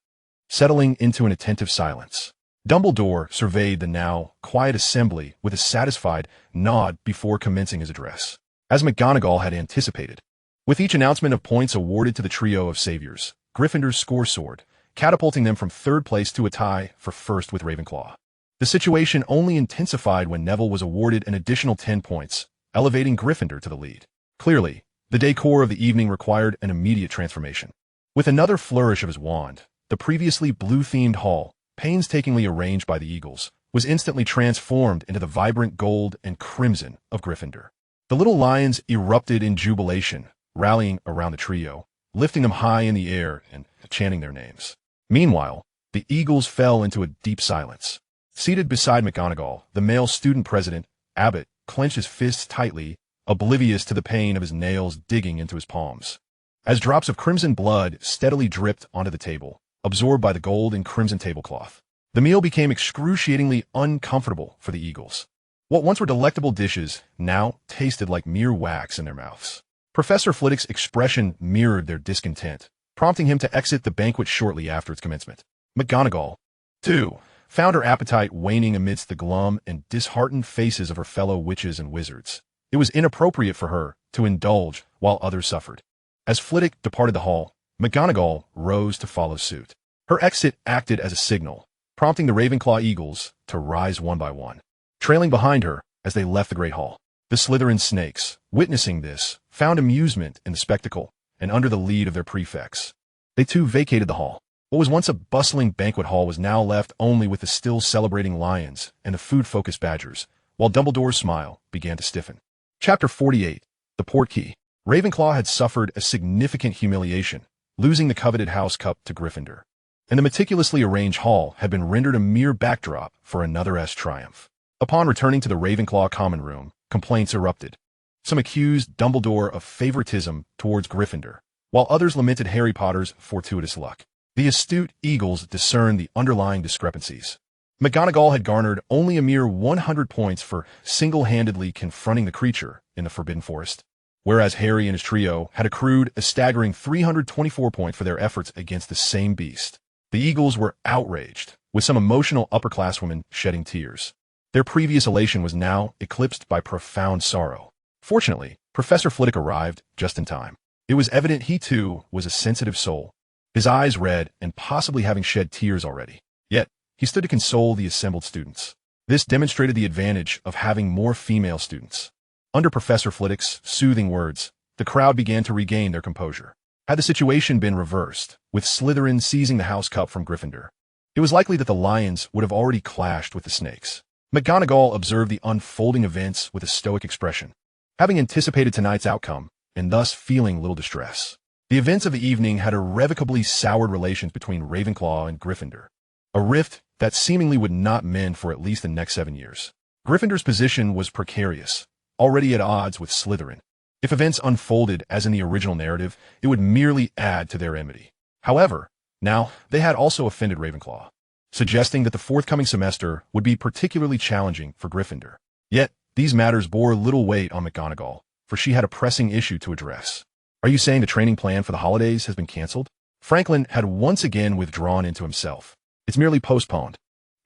settling into an attentive silence. Dumbledore surveyed the now quiet assembly with a satisfied nod before commencing his address. As McGonagall had anticipated, with each announcement of points awarded to the trio of saviors, Gryffindor's score soared, catapulting them from third place to a tie for first with Ravenclaw. The situation only intensified when Neville was awarded an additional 10 points, elevating Gryffindor to the lead. Clearly, the decor of the evening required an immediate transformation. With another flourish of his wand, the previously blue-themed hall, painstakingly arranged by the Eagles, was instantly transformed into the vibrant gold and crimson of Gryffindor. The little lions erupted in jubilation, rallying around the trio, lifting them high in the air and chanting their names. Meanwhile, the Eagles fell into a deep silence. Seated beside McGonagall, the male student president, Abbott, clenched his fists tightly, oblivious to the pain of his nails digging into his palms. As drops of crimson blood steadily dripped onto the table, absorbed by the gold and crimson tablecloth, the meal became excruciatingly uncomfortable for the Eagles. What once were delectable dishes now tasted like mere wax in their mouths. Professor Flitwick's expression mirrored their discontent, prompting him to exit the banquet shortly after its commencement. McGonagall, too, found her appetite waning amidst the glum and disheartened faces of her fellow witches and wizards. It was inappropriate for her to indulge while others suffered. As Flitwick departed the hall, McGonagall rose to follow suit. Her exit acted as a signal, prompting the Ravenclaw Eagles to rise one by one, trailing behind her as they left the Great Hall. The Slytherin snakes, witnessing this, found amusement in the spectacle, and under the lead of their prefects, they too vacated the hall. What was once a bustling banquet hall was now left only with the still celebrating lions and the food-focused badgers, while Dumbledore's smile began to stiffen. Chapter 48, The Portkey. Ravenclaw had suffered a significant humiliation, losing the coveted House Cup to Gryffindor, and the meticulously arranged hall had been rendered a mere backdrop for another triumph. Upon returning to the Ravenclaw common room, complaints erupted. Some accused Dumbledore of favoritism towards Gryffindor, while others lamented Harry Potter's fortuitous luck. The astute Eagles discerned the underlying discrepancies. McGonagall had garnered only a mere 100 points for single-handedly confronting the creature in the Forbidden Forest, whereas Harry and his trio had accrued a staggering 324 points for their efforts against the same beast. The Eagles were outraged, with some emotional upperclasswomen shedding tears. Their previous elation was now eclipsed by profound sorrow. Fortunately, Professor Flitwick arrived just in time. It was evident he too was a sensitive soul, his eyes red and possibly having shed tears already. Yet, he stood to console the assembled students. This demonstrated the advantage of having more female students. Under Professor Flitwick's soothing words, the crowd began to regain their composure. Had the situation been reversed, with Slytherin seizing the house cup from Gryffindor, it was likely that the lions would have already clashed with the snakes. McGonagall observed the unfolding events with a stoic expression, having anticipated tonight's outcome, and thus feeling little distress. The events of the evening had irrevocably soured relations between Ravenclaw and Gryffindor, a rift that seemingly would not mend for at least the next 7 years. Gryffindor's position was precarious, already at odds with Slytherin. If events unfolded as in the original narrative, it would merely add to their enmity. However, now they had also offended Ravenclaw, suggesting that the forthcoming semester would be particularly challenging for Gryffindor. Yet, these matters bore little weight on McGonagall, for she had a pressing issue to address. Are you saying the training plan for the holidays has been cancelled? Franklin had once again withdrawn into himself. It's merely postponed.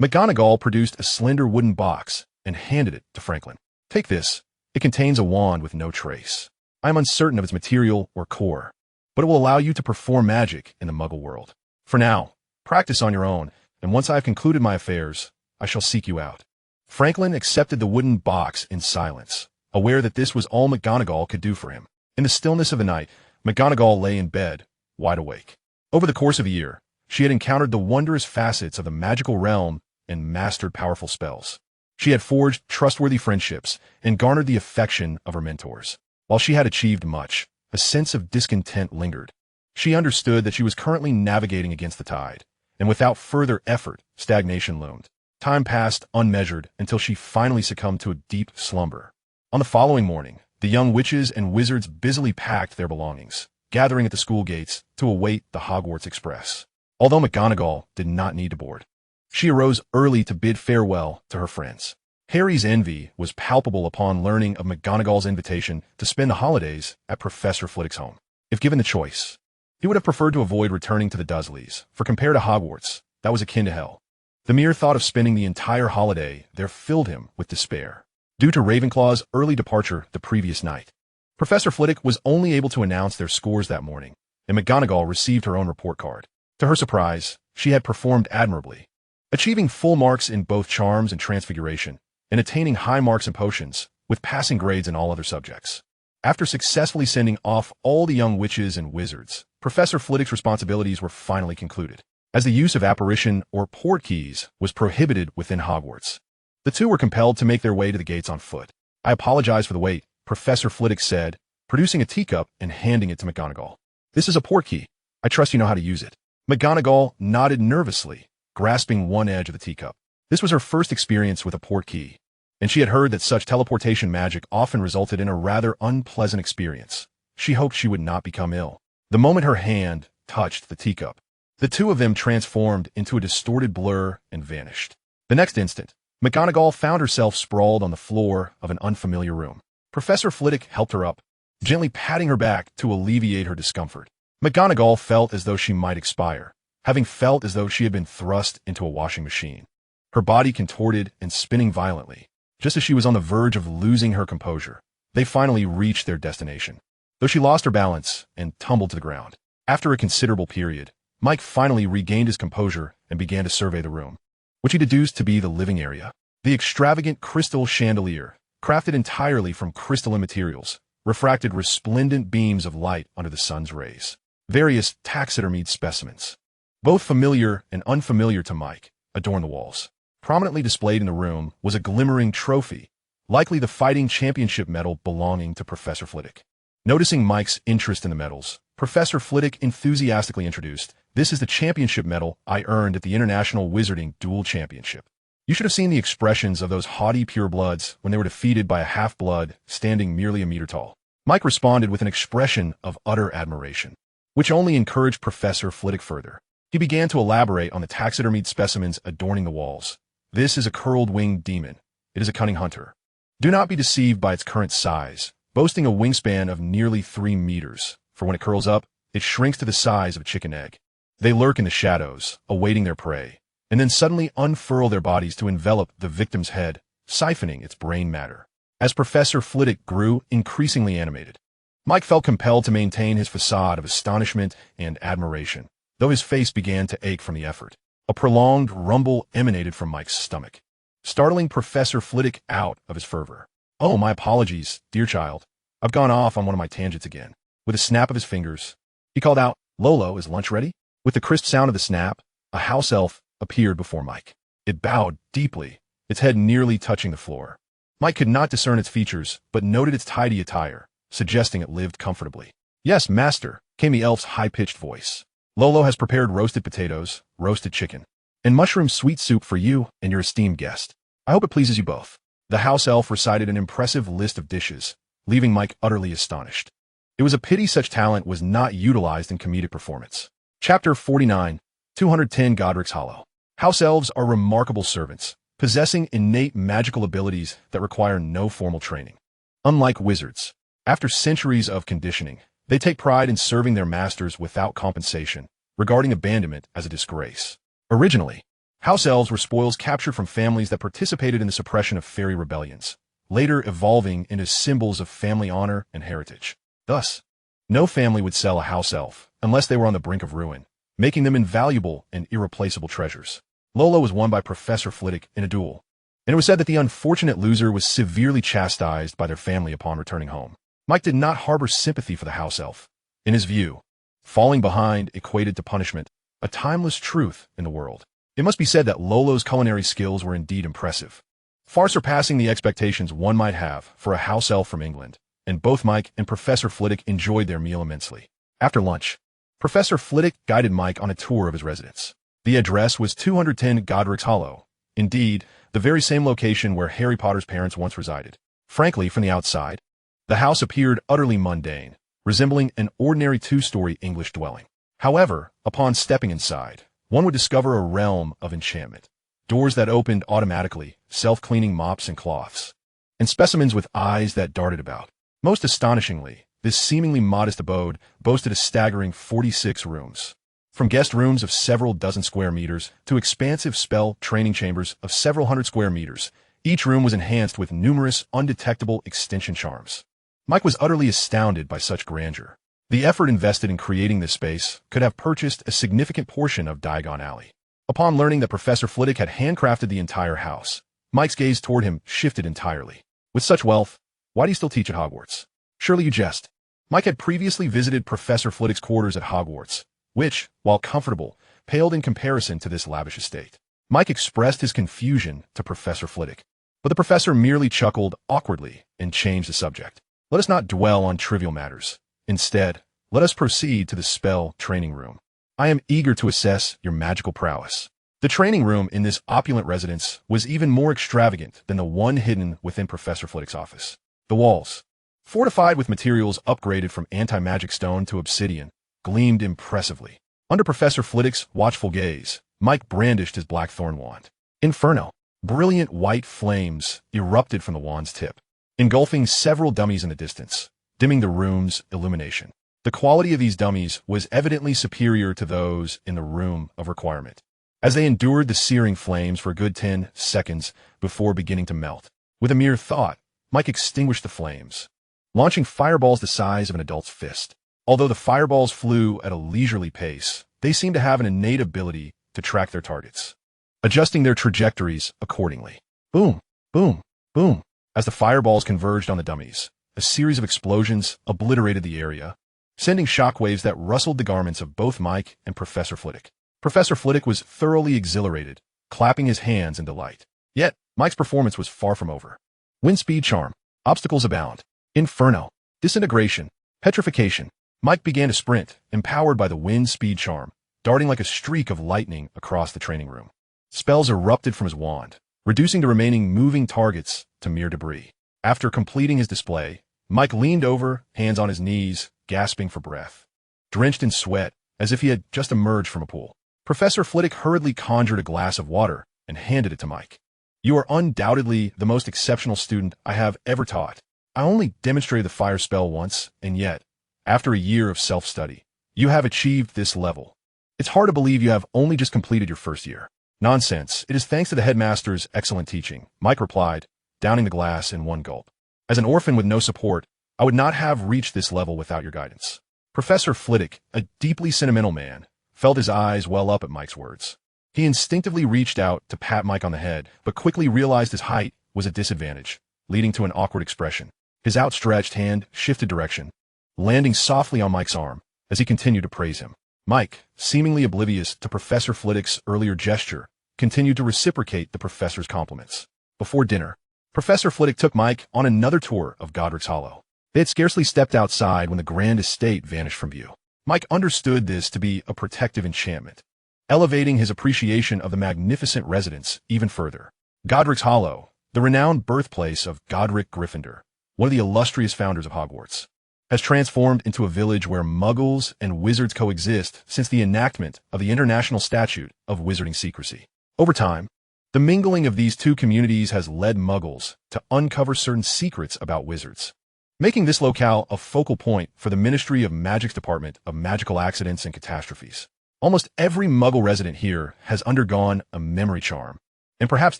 McGonagall produced a slender wooden box and handed it to Franklin. Take this. It contains a wand with no trace. I am uncertain of its material or core, but it will allow you to perform magic in the Muggle world. For now, practice on your own, and once I have concluded my affairs, I shall seek you out. Franklin accepted the wooden box in silence, aware that this was all McGonagall could do for him. In the stillness of the night, McGonagall lay in bed, wide awake. Over the course of a year, she had encountered the wondrous facets of the magical realm and mastered powerful spells. She had forged trustworthy friendships and garnered the affection of her mentors. While she had achieved much, a sense of discontent lingered. She understood that she was currently navigating against the tide, and without further effort, stagnation loomed. Time passed unmeasured until she finally succumbed to a deep slumber. On the following morning, the young witches and wizards busily packed their belongings, gathering at the school gates to await the Hogwarts Express. Although McGonagall did not need to board, she arose early to bid farewell to her friends. Harry's envy was palpable upon learning of McGonagall's invitation to spend the holidays at Professor Flitwick's home. If given the choice, he would have preferred to avoid returning to the Dursleys, for compared to Hogwarts, that was akin to hell. The mere thought of spending the entire holiday there filled him with despair. Due to Ravenclaw's early departure the previous night, Professor Flitwick was only able to announce their scores that morning, and McGonagall received her own report card. To her surprise, she had performed admirably, achieving full marks in both charms and transfiguration, and attaining high marks in potions, with passing grades in all other subjects. After successfully sending off all the young witches and wizards, Professor Flitwick's responsibilities were finally concluded, as the use of apparition or portkeys was prohibited within Hogwarts. The two were compelled to make their way to the gates on foot. I apologize for the wait, Professor Flitwick said, producing a teacup and handing it to McGonagall. This is a portkey. I trust you know how to use it. McGonagall nodded nervously, grasping one edge of the teacup. This was her first experience with a portkey, and she had heard that such teleportation magic often resulted in a rather unpleasant experience. She hoped she would not become ill. The moment her hand touched the teacup, the two of them transformed into a distorted blur and vanished. The next instant, McGonagall found herself sprawled on the floor of an unfamiliar room. Professor Flitwick helped her up, gently patting her back to alleviate her discomfort. McGonagall felt as though she might expire, having felt as though she had been thrust into a washing machine. Her body contorted and spinning violently. Just as she was on the verge of losing her composure, they finally reached their destination, though she lost her balance and tumbled to the ground. After a considerable period, Mike finally regained his composure and began to survey the room, which he deduced to be the living area. The extravagant crystal chandelier, crafted entirely from crystalline materials, refracted resplendent beams of light under the sun's rays. Various taxidermied specimens, both familiar and unfamiliar to Mike, adorned the walls. Prominently displayed in the room was a glimmering trophy, likely the fighting championship medal belonging to Professor Flitwick. Noticing Mike's interest in the medals, Professor Flitwick enthusiastically introduced, "This is the championship medal I earned at the International Wizarding Duel Championship." You should have seen the expressions of those haughty purebloods when they were defeated by a half-blood standing merely a meter tall. Mike responded with an expression of utter admiration, which only encouraged Professor Flitwick further. He began to elaborate on the taxidermied specimens adorning the walls. "This is a curled-winged demon. It is a cunning hunter. Do not be deceived by its current size, boasting a wingspan of nearly 3 meters, for when it curls up, it shrinks to the size of a chicken egg. They lurk in the shadows, awaiting their prey, and then suddenly unfurl their bodies to envelop the victim's head, siphoning its brain matter." As Professor Flitwick grew increasingly animated, Mike felt compelled to maintain his facade of astonishment and admiration, though his face began to ache from the effort. A prolonged rumble emanated from Mike's stomach, startling Professor Flitwick out of his fervor. "Oh, my apologies, dear child. I've gone off on one of my tangents again." With a snap of his fingers, he called out, "Lolo, is lunch ready?" With the crisp sound of the snap, a house elf appeared before Mike. It bowed deeply, its head nearly touching the floor. Mike could not discern its features, but noted its tidy attire, suggesting it lived comfortably. "Yes, master," came the elf's high-pitched voice. "Lolo has prepared roasted potatoes, roasted chicken, and mushroom sweet soup for you and your esteemed guest. I hope it pleases you both." The house elf recited an impressive list of dishes, leaving Mike utterly astonished. It was a pity such talent was not utilized in comedic performance. Chapter 49, 210 Godric's Hollow. House elves are remarkable servants, possessing innate magical abilities that require no formal training. Unlike wizards, after centuries of conditioning, they take pride in serving their masters without compensation, regarding abandonment as a disgrace. Originally, house elves were spoils captured from families that participated in the suppression of fairy rebellions, later evolving into symbols of family honor and heritage. Thus, no family would sell a house elf unless they were on the brink of ruin, making them invaluable and irreplaceable treasures. Lolo was won by Professor Flitwick in a duel, and it was said that the unfortunate loser was severely chastised by their family upon returning home. Mike did not harbor sympathy for the house elf. In his view, falling behind equated to punishment, a timeless truth in the world. It must be said that Lolo's culinary skills were indeed impressive, far surpassing the expectations one might have for a house elf from England, and both Mike and Professor Flitwick enjoyed their meal immensely. After lunch, Professor Flitwick guided Mike on a tour of his residence. The address was 210 Godric's Hollow, indeed, the very same location where Harry Potter's parents once resided. Frankly, from the outside, the house appeared utterly mundane, resembling an ordinary two-story English dwelling. However, upon stepping inside, one would discover a realm of enchantment. Doors that opened automatically, self-cleaning mops and cloths, and specimens with eyes that darted about. Most astonishingly, this seemingly modest abode boasted a staggering 46 rooms. From guest rooms of several dozen square meters to expansive spell training chambers of several hundred square meters, each room was enhanced with numerous undetectable extension charms. Mike was utterly astounded by such grandeur. The effort invested in creating this space could have purchased a significant portion of Diagon Alley. Upon learning that Professor Flitwick had handcrafted the entire house, Mike's gaze toward him shifted entirely. With such wealth, why do you still teach at Hogwarts? Surely you jest. Mike had previously visited Professor Flitwick's quarters at Hogwarts, which, while comfortable, paled in comparison to this lavish estate. Mike expressed his confusion to Professor Flitwick, but the professor merely chuckled awkwardly and changed the subject. Let us not dwell on trivial matters. Instead, let us proceed to the spell training room. I am eager to assess your magical prowess. The training room in this opulent residence was even more extravagant than the one hidden within Professor Flitwick's office. The walls, fortified with materials upgraded from anti-magic stone to obsidian, gleamed impressively. Under Professor Flitwick's watchful gaze, Mike brandished his blackthorn wand. Inferno! Brilliant white flames erupted from the wand's tip, engulfing several dummies in the distance, dimming the room's illumination. The quality of these dummies was evidently superior to those in the room of requirement, as they endured the searing flames for a good 10 seconds before beginning to melt. With a mere thought, Mike extinguished the flames, launching fireballs the size of an adult's fist. Although the fireballs flew at a leisurely pace, they seemed to have an innate ability to track their targets, adjusting their trajectories accordingly. Boom, boom, boom. As the fireballs converged on the dummies, a series of explosions obliterated the area, sending shockwaves that rustled the garments of both Mike and Professor Flitwick. Professor Flitwick was thoroughly exhilarated, clapping his hands in delight. Yet, Mike's performance was far from over. Wind speed charm, obstacles abound, inferno, disintegration, petrification. Mike began to sprint, empowered by the wind speed charm, darting like a streak of lightning across the training room. Spells erupted from his wand, reducing the remaining moving targets to mere debris. After completing his display, Mike leaned over, hands on his knees, gasping for breath, drenched in sweat, as if he had just emerged from a pool. Professor Flitwick hurriedly conjured a glass of water and handed it to Mike. You are undoubtedly the most exceptional student I have ever taught. I only demonstrated the fire spell once, and yet, after a year of self-study, you have achieved this level. It's hard to believe you have only just completed your first year. Nonsense. It is thanks to the headmaster's excellent teaching, Mike replied, downing the glass in one gulp. As an orphan with no support, I would not have reached this level without your guidance. Professor Flitwick, a deeply sentimental man, felt his eyes well up at Mike's words. He instinctively reached out to pat Mike on the head, but quickly realized his height was a disadvantage, leading to an awkward expression. His outstretched hand shifted direction, landing softly on Mike's arm as he continued to praise him. Mike, seemingly oblivious to Professor Flitwick's earlier gesture, continued to reciprocate the professor's compliments. Before dinner, Professor Flitwick took Mike on another tour of Godric's Hollow. They had scarcely stepped outside when the grand estate vanished from view. Mike understood this to be a protective enchantment, elevating his appreciation of the magnificent residence even further. Godric's Hollow, the renowned birthplace of Godric Gryffindor, one of the illustrious founders of Hogwarts, has transformed into a village where muggles and wizards coexist since the enactment of the International Statute of Wizarding Secrecy. Over time, the mingling of these two communities has led muggles to uncover certain secrets about wizards, making this locale a focal point for the Ministry of Magic's Department of Magical Accidents and Catastrophes. Almost every muggle resident here has undergone a memory charm, and perhaps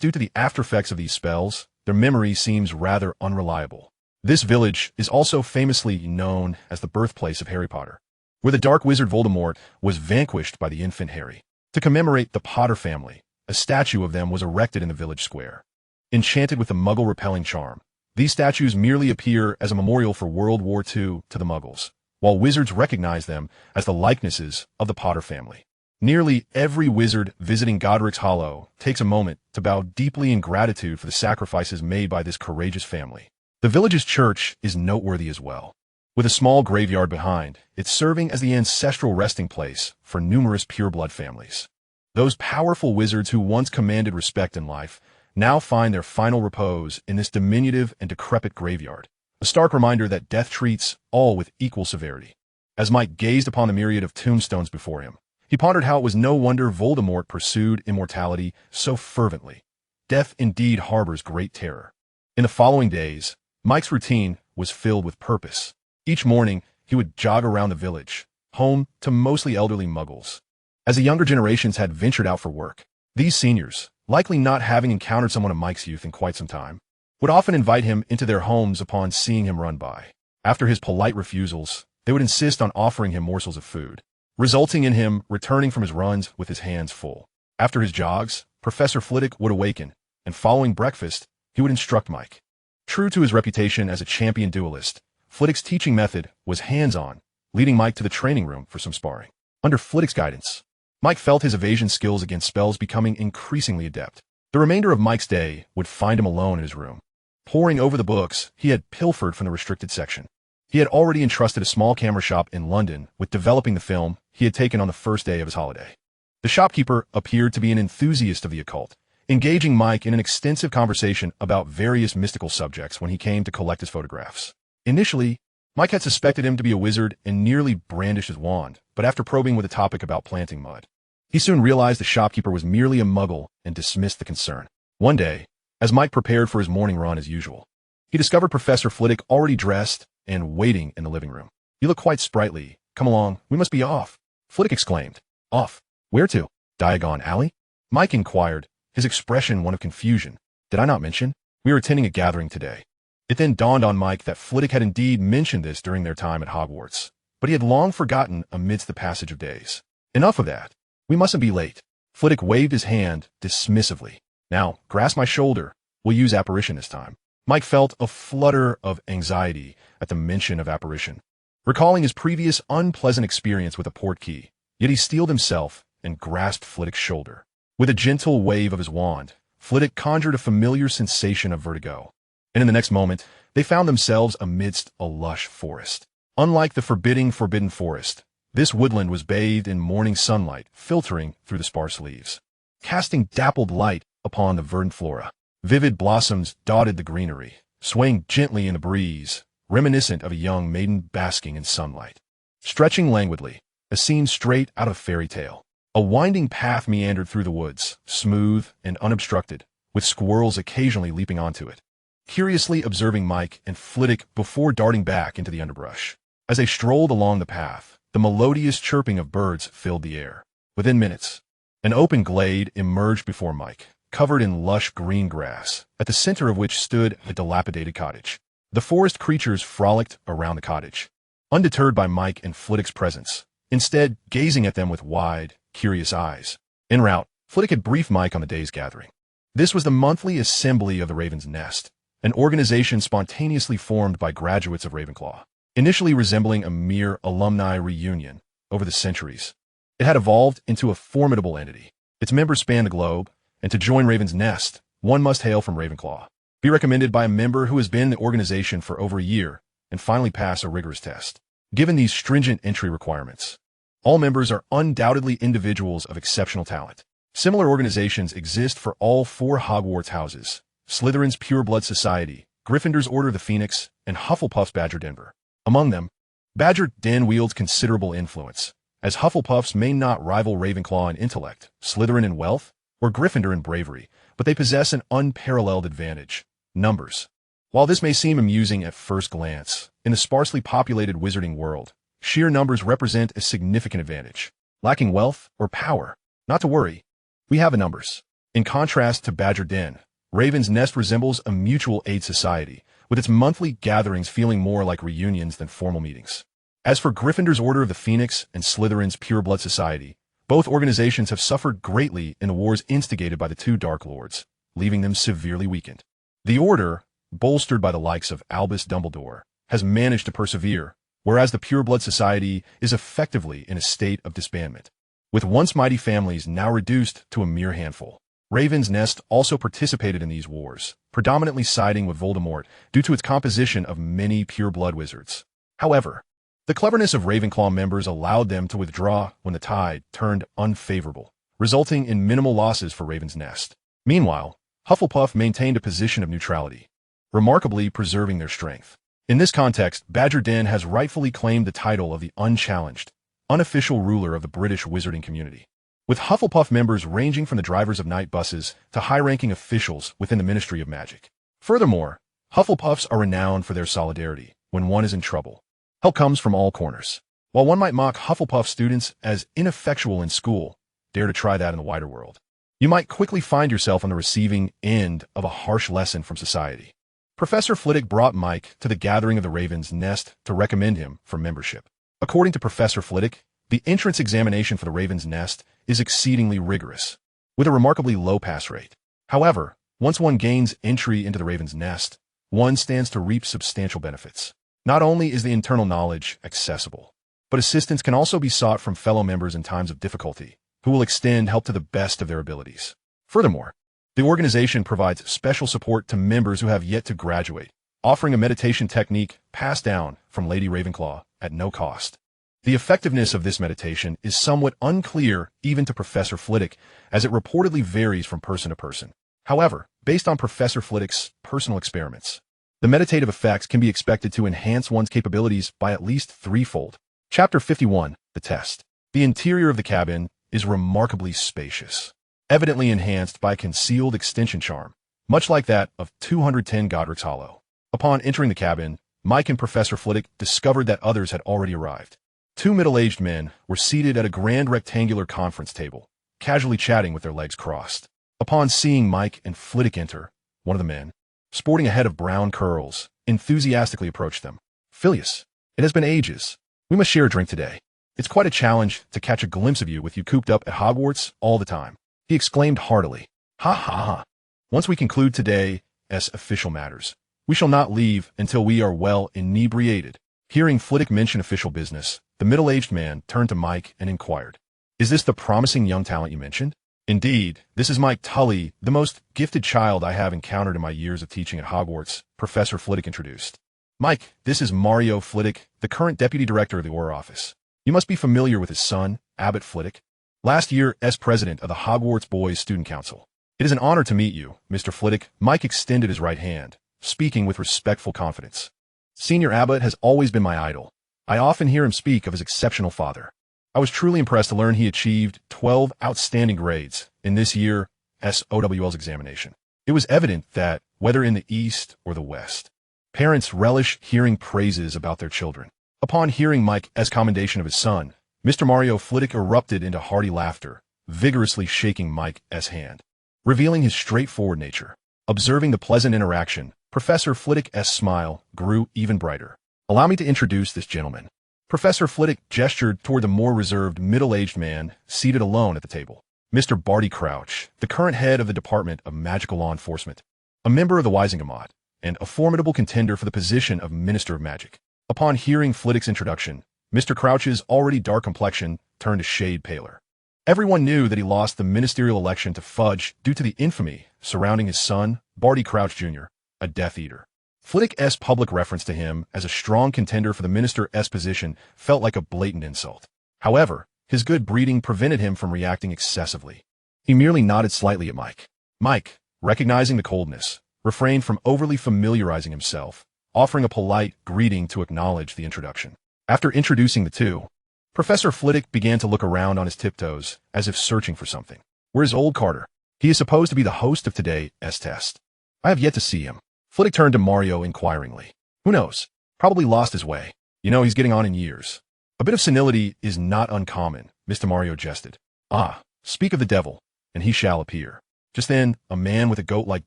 due to the aftereffects of these spells, their memory seems rather unreliable. This village is also famously known as the birthplace of Harry Potter, where the dark wizard Voldemort was vanquished by the infant Harry. To commemorate the Potter family, a statue of them was erected in the village square. Enchanted with the muggle-repelling charm, these statues merely appear as a memorial for World War II to the muggles, while wizards recognize them as the likenesses of the Potter family. Nearly every wizard visiting Godric's Hollow takes a moment to bow deeply in gratitude for the sacrifices made by this courageous family. The village's church is noteworthy as well, with a small graveyard behind, it's serving as the ancestral resting place for numerous pureblood families. Those powerful wizards who once commanded respect in life now find their final repose in this diminutive and decrepit graveyard, a stark reminder that death treats all with equal severity. As Mike gazed upon the myriad of tombstones before him, he pondered how it was no wonder Voldemort pursued immortality so fervently. Death indeed harbors great terror. In the following days, Mike's routine was filled with purpose. Each morning, he would jog around the village, home to mostly elderly muggles. As the younger generations had ventured out for work, these seniors, likely not having encountered someone of Mike's youth in quite some time, would often invite him into their homes upon seeing him run by. After his polite refusals, they would insist on offering him morsels of food, resulting in him returning from his runs with his hands full. After his jogs, Professor Flitwick would awaken, and following breakfast, he would instruct Mike. True to his reputation as a champion duelist, Flitwick's teaching method was hands-on, leading Mike to the training room for some sparring. Under Flitwick's guidance, Mike felt his evasion skills against spells becoming increasingly adept. The remainder of Mike's day would find him alone in his room, poring over the books he had pilfered from the restricted section. He had already entrusted a small camera shop in London with developing the film he had taken on the first day of his holiday. The shopkeeper appeared to be an enthusiast of the occult, engaging Mike in an extensive conversation about various mystical subjects when he came to collect his photographs. Initially, Mike had suspected him to be a wizard and nearly brandished his wand, but after probing with a topic about planting mud, he soon realized the shopkeeper was merely a muggle and dismissed the concern. One day, as Mike prepared for his morning run as usual, he discovered Professor Flitwick already dressed and waiting in the living room. "You look quite sprightly. Come along, we must be off," Flitwick exclaimed. "Off? Where to? Diagon Alley?" Mike inquired, his expression one of confusion. "Did I not mention? We are attending a gathering today." It then dawned on Mike that Flitwick had indeed mentioned this during their time at Hogwarts, but he had long forgotten amidst the passage of days. "Enough of that. We mustn't be late." Flitwick waved his hand dismissively. "Now, grasp my shoulder. We'll use Apparition this time." Mike felt a flutter of anxiety at the mention of Apparition, recalling his previous unpleasant experience with a portkey, yet he steeled himself and grasped Flitwick's shoulder. With a gentle wave of his wand, Flitwick conjured a familiar sensation of vertigo, and in the next moment, they found themselves amidst a lush forest. Unlike the forbidden forest, this woodland was bathed in morning sunlight filtering through the sparse leaves, casting dappled light upon the verdant flora. Vivid blossoms dotted the greenery, swaying gently in the breeze, reminiscent of a young maiden basking in sunlight. Stretching languidly, a scene straight out of a fairy tale. A winding path meandered through the woods, smooth and unobstructed, with squirrels occasionally leaping onto it, curiously observing Mike and Flitwick before darting back into the underbrush. As they strolled along the path, the melodious chirping of birds filled the air. Within minutes, an open glade emerged before Mike, covered in lush green grass, at the center of which stood a dilapidated cottage. The forest creatures frolicked around the cottage, undeterred by Mike and Flitwick's presence, instead gazing at them with wide, curious eyes. En route, Flitwick had briefed Mike on the day's gathering. This was the monthly assembly of the Raven's Nest, an organization spontaneously formed by graduates of Ravenclaw. Initially resembling a mere alumni reunion over the centuries, it had evolved into a formidable entity. Its members spanned the globe, and to join Raven's Nest, one must hail from Ravenclaw, be recommended by a member who has been in the organization for over a year, and finally pass a rigorous test. Given these stringent entry requirements, all members are undoubtedly individuals of exceptional talent. Similar organizations exist for all 4 Hogwarts houses: Slytherin's Pureblood Society, Gryffindor's Order of the Phoenix, and Hufflepuff's Badger Denver. Among them, Badger Den wields considerable influence, as Hufflepuffs may not rival Ravenclaw in intellect, Slytherin in wealth, or Gryffindor in bravery, but they possess an unparalleled advantage: numbers. While this may seem amusing at first glance, in the sparsely populated Wizarding World, sheer numbers represent a significant advantage. Lacking wealth or power, not to worry, we have the numbers. In contrast to Badger Den, Raven's Nest resembles a mutual aid society, with its monthly gatherings feeling more like reunions than formal meetings. As for Gryffindor's Order of the Phoenix and Slytherin's Pureblood Society, both organizations have suffered greatly in the wars instigated by the 2 Dark Lords, leaving them severely weakened. The Order, bolstered by the likes of Albus Dumbledore, has managed to persevere, whereas the Pureblood Society is effectively in a state of disbandment, with once mighty families now reduced to a mere handful. Raven's Nest also participated in these wars, predominantly siding with Voldemort due to its composition of many pure-blood wizards. However, the cleverness of Ravenclaw members allowed them to withdraw when the tide turned unfavorable, resulting in minimal losses for Raven's Nest. Meanwhile, Hufflepuff maintained a position of neutrality, remarkably preserving their strength. In this context, Badger Den has rightfully claimed the title of the unchallenged, unofficial ruler of the British wizarding community, with Hufflepuff members ranging from the drivers of night buses to high-ranking officials within the Ministry of Magic. Furthermore, Hufflepuffs are renowned for their solidarity when one is in trouble. Help comes from all corners. While one might mock Hufflepuff students as ineffectual in school, dare to try that in the wider world. You might quickly find yourself on the receiving end of a harsh lesson from society. Professor Flitwick brought Mike to the gathering of the Raven's Nest to recommend him for membership. According to Professor Flitwick, the entrance examination for the Raven's Nest is exceedingly rigorous, with a remarkably low pass rate. However, once one gains entry into the Raven's Nest, one stands to reap substantial benefits. Not only is the internal knowledge accessible, but assistance can also be sought from fellow members in times of difficulty, who will extend help to the best of their abilities. Furthermore, the organization provides special support to members who have yet to graduate, offering a meditation technique passed down from Lady Ravenclaw at no cost. The effectiveness of this meditation is somewhat unclear even to Professor Flitwick, as it reportedly varies from person to person. However, based on Professor Flitwick's personal experiments, the meditative effects can be expected to enhance one's capabilities by at least threefold. Chapter 51, The Test. The interior of the cabin is remarkably spacious, evidently enhanced by a concealed extension charm, much like that of 210 Godric's Hollow. Upon entering the cabin, Mike and Professor Flitwick discovered that others had already arrived. 2 middle-aged men were seated at a grand rectangular conference table, casually chatting with their legs crossed. Upon seeing Mike and Flitwick enter, one of the men, sporting a head of brown curls, enthusiastically approached them. "Phileas, it has been ages. We must share a drink today. It's quite a challenge to catch a glimpse of you with you cooped up at Hogwarts all the time," he exclaimed heartily. "Ha ha ha. Once we conclude today's official matters, we shall not leave until we are well inebriated." Hearing Flitwick mention official business, the middle-aged man turned to Mike and inquired, "Is this the promising young talent you mentioned?" "Indeed, this is Mike Tully, the most gifted child I have encountered in my years of teaching at Hogwarts," Professor Flitwick introduced. "Mike, this is Mario Flitwick, the current deputy director of the Auror office. You must be familiar with his son, Abbot Flitwick, last year as president of the Hogwarts Boys Student Council. It is an honor to meet you, Mr. Flitwick." Mike extended his right hand, speaking with respectful confidence. "Senior Abbot has always been my idol. I often hear him speak of his exceptional father. I was truly impressed to learn he achieved 12 outstanding grades in this year's SOWL's examination. It was evident that, whether in the East or the West, parents relish hearing praises about their children." Upon hearing Mike's commendation of his son, Mr. Mario Flitwick erupted into hearty laughter, vigorously shaking Mike's hand, revealing his straightforward nature. Observing the pleasant interaction, Professor Flitwick's smile grew even brighter. "Allow me to introduce this gentleman." Professor Flitwick gestured toward the more reserved middle-aged man seated alone at the table. Mr. Barty Crouch, the current head of the Department of Magical Law Enforcement, a member of the WizardingWorld, and a formidable contender for the position of Minister of Magic. Upon hearing Flitwick's introduction, Mr. Crouch's already dark complexion turned a shade paler. Everyone knew that he lost the ministerial election to Fudge due to the infamy surrounding his son, Barty Crouch Jr., a Death Eater. Flitwick's public reference to him as a strong contender for the minister's position felt like a blatant insult. However, his good breeding prevented him from reacting excessively. He merely nodded slightly at Mike. Mike, recognizing the coldness, refrained from overly familiarizing himself, offering a polite greeting to acknowledge the introduction. After introducing the two, Professor Flitwick began to look around on his tiptoes, as if searching for something. "Where's old Carter? He is supposed to be the host of today's test. I have yet to see him." Flitwick turned to Mario inquiringly. "Who knows? Probably lost his way. You know, he's getting on in years." "A bit of senility is not uncommon," Mr. Mario jested. "Ah, speak of the devil, and he shall appear." Just then, a man with a goat-like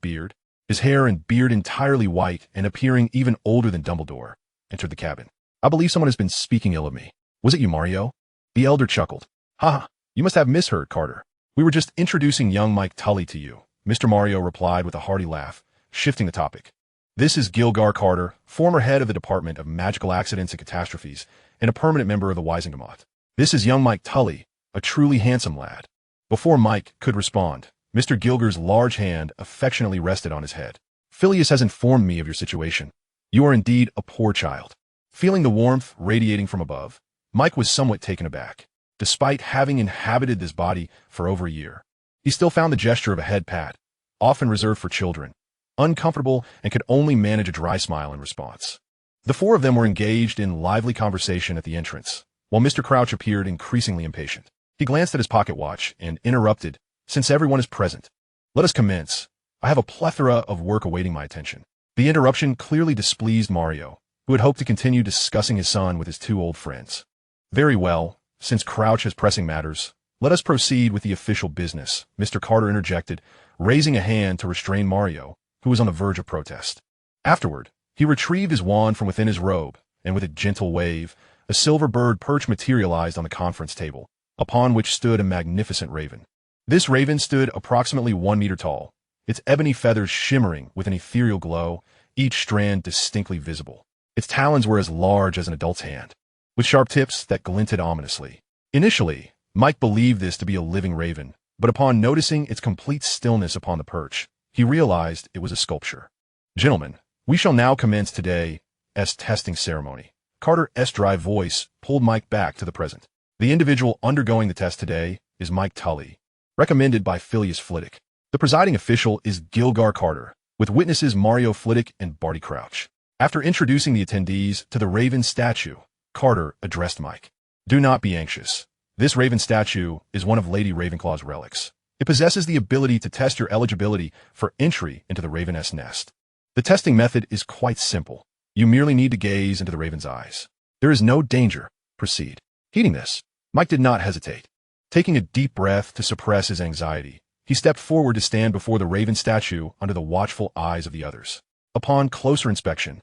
beard, his hair and beard entirely white and appearing even older than Dumbledore, entered the cabin. "I believe someone has been speaking ill of me. Was it you, Mario?" The elder chuckled. "Ha, you must have misheard, Carter. We were just introducing young Mike Tully to you," Mr. Mario replied with a hearty laugh, shifting the topic. "This is Gilgar Carter, former head of the Department of Magical Accidents and Catastrophes, and a permanent member of the WizardingWorld. This is young Mike Tully, a truly handsome lad." Before Mike could respond, Mr. Gilgar's large hand affectionately rested on his head. "Phileas has informed me of your situation. You are indeed a poor child." Feeling the warmth radiating from above, Mike was somewhat taken aback. Despite having inhabited this body for over a year, he still found the gesture of a head pat, often reserved for children, uncomfortable and could only manage a dry smile in response. The four of them were engaged in lively conversation at the entrance, while Mr. Crouch appeared increasingly impatient. He glanced at his pocket watch and interrupted, "Since everyone is present, let us commence. I have a plethora of work awaiting my attention." The interruption clearly displeased Mario, who had hoped to continue discussing his son with his two old friends. "Very well, since Crouch has pressing matters, let us proceed with the official business," Mr. Carter interjected, raising a hand to restrain Mario, who was on the verge of protest. Afterward, he retrieved his wand from within his robe, and with a gentle wave, a silver bird perch materialized on the conference table, upon which stood a magnificent raven. This raven stood approximately 1 meter tall, its ebony feathers shimmering with an ethereal glow, each strand distinctly visible. Its talons were as large as an adult's hand, with sharp tips that glinted ominously. Initially, Mike believed this to be a living raven, but upon noticing its complete stillness upon the perch, he realized it was a sculpture. "Gentlemen, we shall now commence today's testing ceremony." Carter's dry voice pulled Mike back to the present. "The individual undergoing the test today is Mike Tully, recommended by Phileas Flitwick. The presiding official is Gilgar Carter, with witnesses Mario Flitwick and Barty Crouch." After introducing the attendees to the raven statue, Carter addressed Mike. "Do not be anxious. This raven statue is one of Lady Ravenclaw's relics. It possesses the ability to test your eligibility for entry into the raven's nest. The testing method is quite simple. You merely need to gaze into the raven's eyes. There is no danger. Proceed." Heeding this, Mike did not hesitate. Taking a deep breath to suppress his anxiety, he stepped forward to stand before the raven statue under the watchful eyes of the others. Upon closer inspection,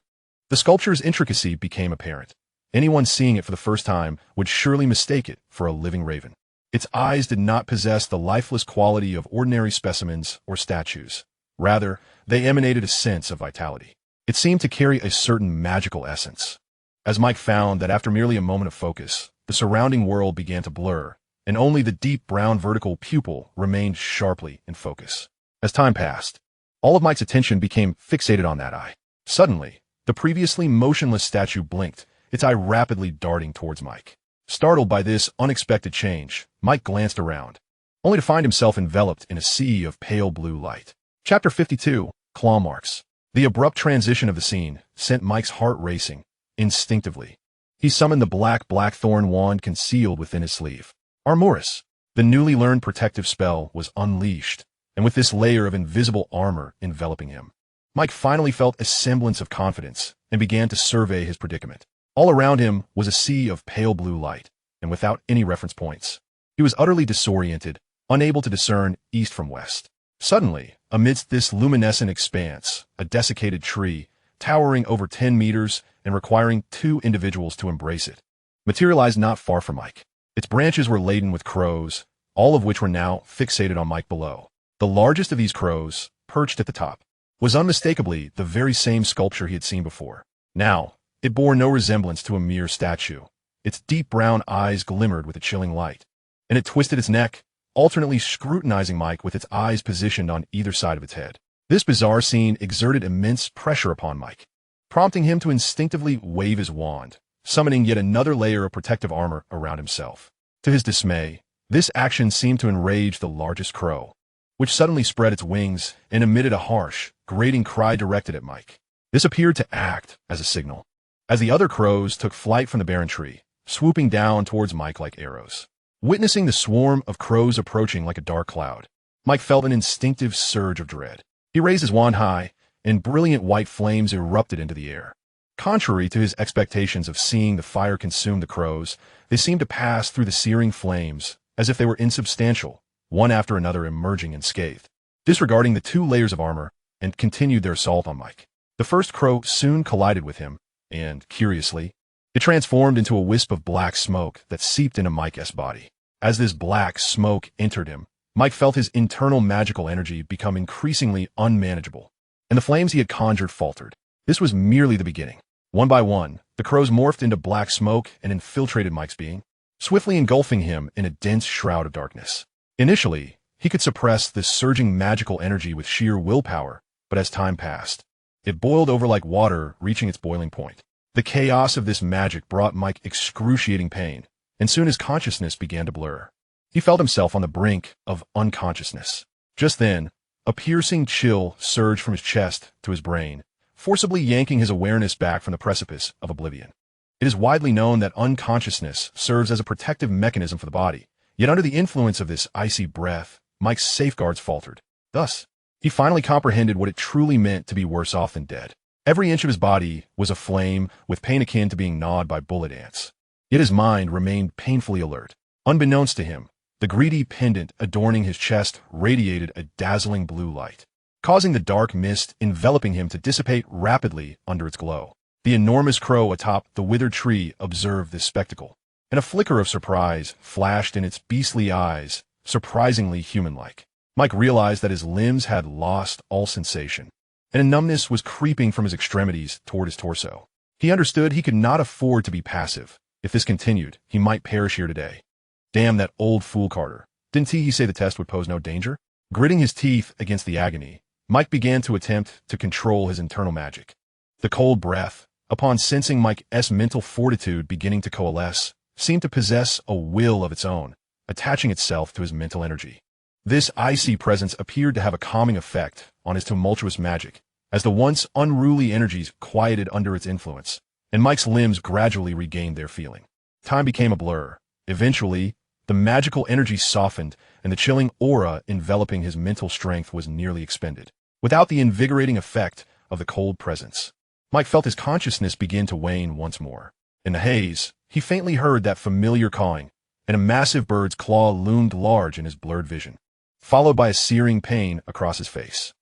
the sculpture's intricacy became apparent. Anyone seeing it for the first time would surely mistake it for a living raven. Its eyes did not possess the lifeless quality of ordinary specimens or statues. Rather, they emanated a sense of vitality. It seemed to carry a certain magical essence. As Mike found that after merely a moment of focus, the surrounding world began to blur, and only the deep brown vertical pupil remained sharply in focus. As time passed, all of Mike's attention became fixated on that eye. Suddenly, the previously motionless statue blinked, its eye rapidly darting towards Mike. Startled by this unexpected change, Mike glanced around, only to find himself enveloped in a sea of pale blue light. Chapter 52, Claw Marks. The abrupt transition of the scene sent Mike's heart racing. Instinctively, he summoned the black blackthorn wand concealed within his sleeve. Armoris, the newly learned protective spell, was unleashed, and with this layer of invisible armor enveloping him, Mike finally felt a semblance of confidence and began to survey his predicament. All around him was a sea of pale blue light, and without any reference points. He was utterly disoriented, unable to discern east from west. Suddenly, amidst this luminescent expanse, a desiccated tree, towering over 10 meters and requiring 2 individuals to embrace it, materialized not far from Mike. Its branches were laden with crows, all of which were now fixated on Mike below. The largest of these crows, perched at the top, was unmistakably the very same sculpture he had seen before. Now, it bore no resemblance to a mere statue. Its deep brown eyes glimmered with a chilling light, and it twisted its neck, alternately scrutinizing Mike with its eyes positioned on either side of its head. This bizarre scene exerted immense pressure upon Mike, prompting him to instinctively wave his wand, summoning yet another layer of protective armor around himself. To his dismay, this action seemed to enrage the largest crow, which suddenly spread its wings and emitted a harsh, grating cry directed at Mike. This appeared to act as a signal, as the other crows took flight from the barren tree, swooping down towards Mike like arrows. Witnessing the swarm of crows approaching like a dark cloud, Mike felt an instinctive surge of dread. He raised his wand high, and brilliant white flames erupted into the air. Contrary to his expectations of seeing the fire consume the crows, they seemed to pass through the searing flames as if they were insubstantial, one after another emerging unscathed, disregarding the 2 layers of armor, and continued their assault on Mike. The first crow soon collided with him, and, curiously, it transformed into a wisp of black smoke that seeped into Mike's body. As this black smoke entered him, Mike felt his internal magical energy become increasingly unmanageable, and the flames he had conjured faltered. This was merely the beginning. One by one, the crows morphed into black smoke and infiltrated Mike's being, swiftly engulfing him in a dense shroud of darkness. Initially, he could suppress this surging magical energy with sheer willpower, but as time passed, it boiled over like water reaching its boiling point. The chaos of this magic brought Mike excruciating pain, and soon his consciousness began to blur. He felt himself on the brink of unconsciousness. Just then, a piercing chill surged from his chest to his brain, forcibly yanking his awareness back from the precipice of oblivion. It is widely known that unconsciousness serves as a protective mechanism for the body, yet under the influence of this icy breath, Mike's safeguards faltered. Thus, he finally comprehended what it truly meant to be worse off than dead. Every inch of his body was aflame, with pain akin to being gnawed by bullet ants. Yet his mind remained painfully alert. Unbeknownst to him, the greedy pendant adorning his chest radiated a dazzling blue light, causing the dark mist enveloping him to dissipate rapidly under its glow. The enormous crow atop the withered tree observed this spectacle, and a flicker of surprise flashed in its beastly eyes, surprisingly human-like. Mike realized that his limbs had lost all sensation, and a numbness was creeping from his extremities toward his torso. He understood he could not afford to be passive. If this continued, he might perish here today. Damn that old fool Carter. Didn't he say the test would pose no danger? Gritting his teeth against the agony, Mike began to attempt to control his internal magic. The cold breath, upon sensing Mike's mental fortitude beginning to coalesce, seemed to possess a will of its own, attaching itself to his mental energy. This icy presence appeared to have a calming effect on his tumultuous magic, as the once unruly energies quieted under its influence, and Mike's limbs gradually regained their feeling. Time became a blur. Eventually, the magical energy softened, and the chilling aura enveloping his mental strength was nearly expended. Without the invigorating effect of the cold presence, Mike felt his consciousness begin to wane once more. In the haze, he faintly heard that familiar cawing, and a massive bird's claw loomed large in his blurred vision, followed by a searing pain across his face.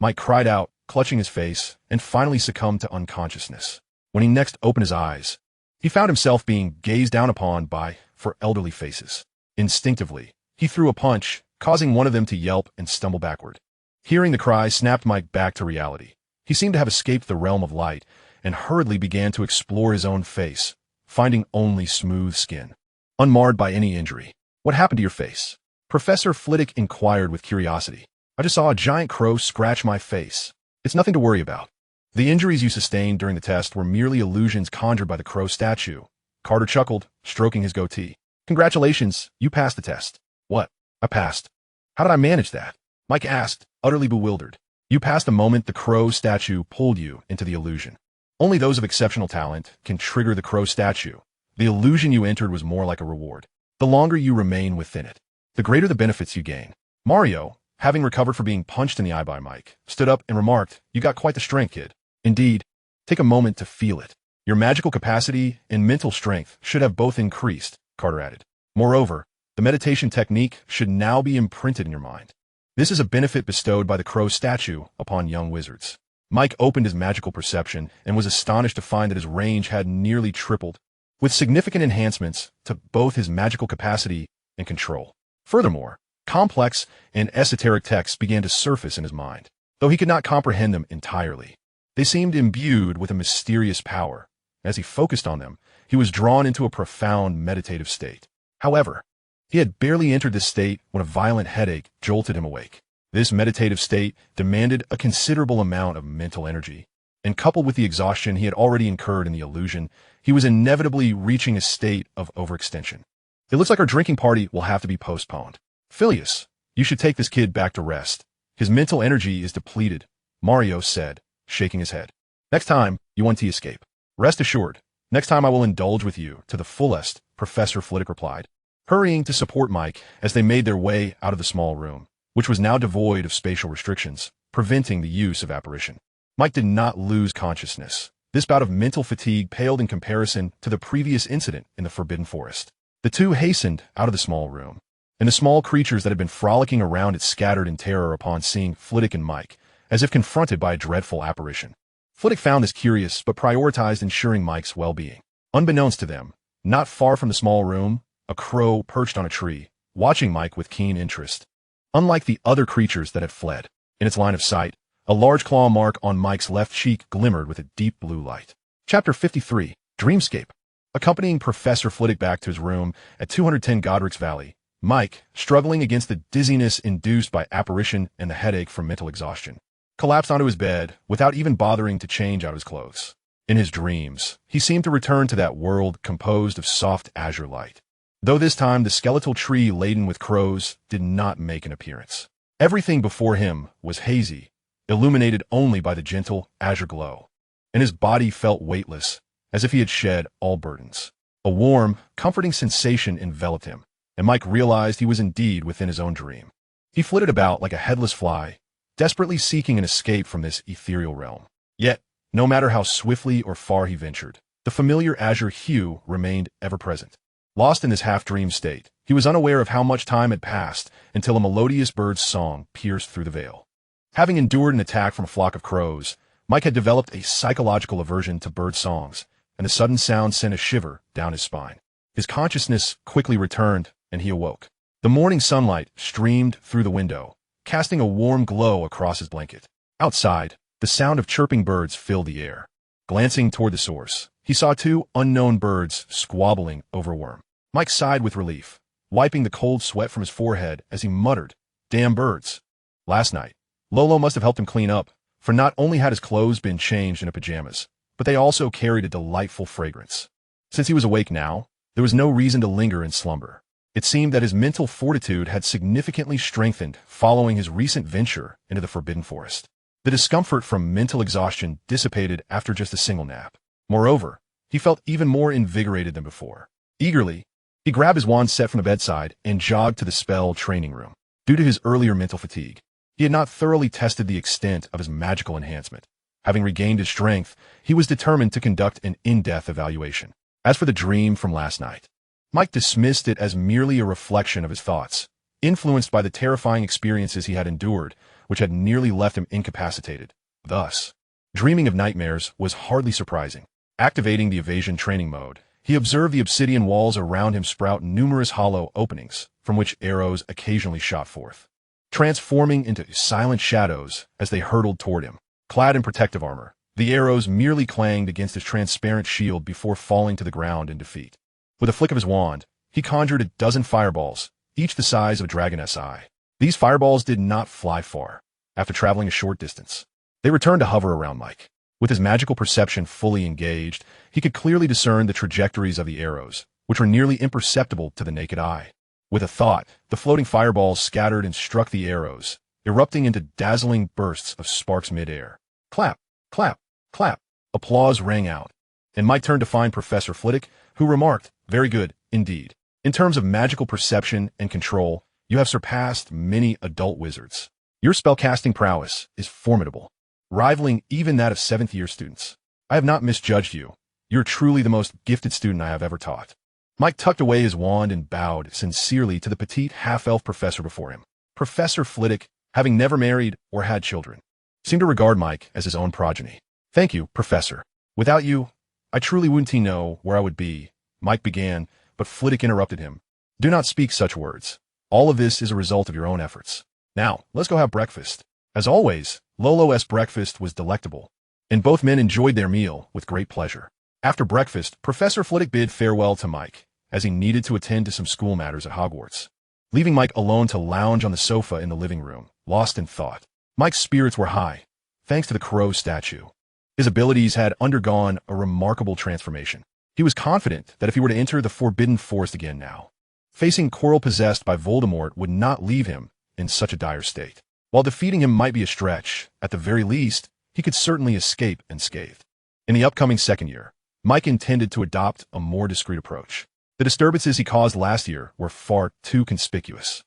Mike cried out, clutching his face, and finally succumbed to unconsciousness. When he next opened his eyes, he found himself being gazed down upon by 4 elderly faces. Instinctively, he threw a punch, causing one of them to yelp and stumble backward. Hearing the cry snapped Mike back to reality. He seemed to have escaped the realm of light and hurriedly began to explore his own face, finding only smooth skin, unmarred by any injury. "What happened to your face?" Professor Flitwick inquired with curiosity. "I just saw a giant crow scratch my face. It's nothing to worry about. The injuries you sustained during the test were merely illusions conjured by the crow statue." Carter chuckled, stroking his goatee. "Congratulations, you passed the test." "What? I passed? How did I manage that?" Mike asked, utterly bewildered. "You passed the moment the crow statue pulled you into the illusion. Only those of exceptional talent can trigger the crow statue. The illusion you entered was more like a reward. The longer you remain within it, the greater the benefits you gain." Mario, having recovered from being punched in the eye by Mike, stood up and remarked, "You got quite the strength, kid." "Indeed. Take a moment to feel it. Your magical capacity and mental strength should have both increased," Carter added. "Moreover, the meditation technique should now be imprinted in your mind." This is a benefit bestowed by the crow statue upon young wizards. Mike opened his magical perception and was astonished to find that his range had nearly tripled, with significant enhancements to both his magical capacity and control. Furthermore, complex and esoteric texts began to surface in his mind, though he could not comprehend them entirely. They seemed imbued with a mysterious power. As he focused on them, he was drawn into a profound meditative state. However, he had barely entered this state when a violent headache jolted him awake. This meditative state demanded a considerable amount of mental energy, and coupled with the exhaustion he had already incurred in the illusion, he was inevitably reaching a state of overextension. It looks like our drinking party will have to be postponed. Phileas, you should take this kid back to rest. His mental energy is depleted, Mario said, shaking his head. Next time, you want to escape. Rest assured, next time I will indulge with you to the fullest, Professor Flitwick replied, hurrying to support Mike as they made their way out of the small room, which was now devoid of spatial restrictions, preventing the use of apparition. Mike did not lose consciousness. This bout of mental fatigue paled in comparison to the previous incident in the Forbidden Forest. The two hastened out of the small room, and the small creatures that had been frolicking around it scattered in terror upon seeing Flitwick and Mike, as if confronted by a dreadful apparition. Flitwick found this curious, but prioritized ensuring Mike's well-being. Unbeknownst to them, not far from the small room, a crow perched on a tree, watching Mike with keen interest. Unlike the other creatures that had fled, in its line of sight, a large claw mark on Mike's left cheek glimmered with a deep blue light. Chapter 53, Dreamscape. Accompanying Professor Flitwick back to his room at 210 Godric's Valley, Mike, struggling against the dizziness induced by apparition and the headache from mental exhaustion, collapsed onto his bed without even bothering to change out his clothes. In his dreams, he seemed to return to that world composed of soft azure light, though this time the skeletal tree laden with crows did not make an appearance. Everything before him was hazy, illuminated only by the gentle azure glow, and his body felt weightless, as if he had shed all burdens. A warm, comforting sensation enveloped him, and Mike realized he was indeed within his own dream. He flitted about like a headless fly, desperately seeking an escape from this ethereal realm. Yet, no matter how swiftly or far he ventured, the familiar azure hue remained ever present. Lost in this half-dream state, he was unaware of how much time had passed until a melodious bird's song pierced through the veil. Having endured an attack from a flock of crows, Mike had developed a psychological aversion to bird songs, and the sudden sound sent a shiver down his spine. His consciousness quickly returned, and he awoke. The morning sunlight streamed through the window, casting a warm glow across his blanket. Outside, the sound of chirping birds filled the air. Glancing toward the source, he saw two unknown birds squabbling over a worm. Mike sighed with relief, wiping the cold sweat from his forehead as he muttered, "Damn birds." Last night, Lolo must have helped him clean up, for not only had his clothes been changed into pajamas, but they also carried a delightful fragrance. Since he was awake now, there was no reason to linger in slumber. It seemed that his mental fortitude had significantly strengthened following his recent venture into the Forbidden Forest. The discomfort from mental exhaustion dissipated after just a single nap. Moreover, he felt even more invigorated than before. Eagerly, he grabbed his wand set from the bedside and jogged to the spell training room. Due to his earlier mental fatigue, he had not thoroughly tested the extent of his magical enhancement. Having regained his strength, he was determined to conduct an in-depth evaluation. As for the dream from last night, Mike dismissed it as merely a reflection of his thoughts, influenced by the terrifying experiences he had endured, which had nearly left him incapacitated. Thus, dreaming of nightmares was hardly surprising. Activating the evasion training mode, he observed the obsidian walls around him sprout numerous hollow openings, from which arrows occasionally shot forth, transforming into silent shadows as they hurtled toward him. Clad in protective armor, the arrows merely clanged against his transparent shield before falling to the ground in defeat. With a flick of his wand, he conjured a dozen fireballs, each the size of a dragoness eye. These fireballs did not fly far. After traveling a short distance, they returned to hover around Mike. With his magical perception fully engaged, he could clearly discern the trajectories of the arrows, which were nearly imperceptible to the naked eye. With a thought, the floating fireballs scattered and struck the arrows, erupting into dazzling bursts of sparks mid-air. Clap, clap, clap. Applause rang out, and Mike turned to find Professor Flitwick, who remarked, "Very good, indeed. In terms of magical perception and control, you have surpassed many adult wizards. Your spellcasting prowess is formidable, rivaling even that of seventh-year students. I have not misjudged you. You're truly the most gifted student I have ever taught." Mike tucked away his wand and bowed sincerely to the petite half-elf professor before him. Professor Flitwick having never married or had children, seemed to regard Mike as his own progeny. "Thank you, Professor. Without you, I truly wouldn't know where I would be," Mike began, but Flitwick interrupted him. "Do not speak such words. All of this is a result of your own efforts. Now, let's go have breakfast." As always, Lolo's breakfast was delectable, and both men enjoyed their meal with great pleasure. After breakfast, Professor Flitwick bid farewell to Mike, as he needed to attend to some school matters at Hogwarts, leaving Mike alone to lounge on the sofa in the living room, lost in thought. Mike's spirits were high, thanks to the crow statue. His abilities had undergone a remarkable transformation. He was confident that if he were to enter the Forbidden Forest again now, facing Quirrell possessed by Voldemort would not leave him in such a dire state. While defeating him might be a stretch, at the very least, he could certainly escape unscathed. In the upcoming second year, Mike intended to adopt a more discreet approach. The disturbances he caused last year were far too conspicuous.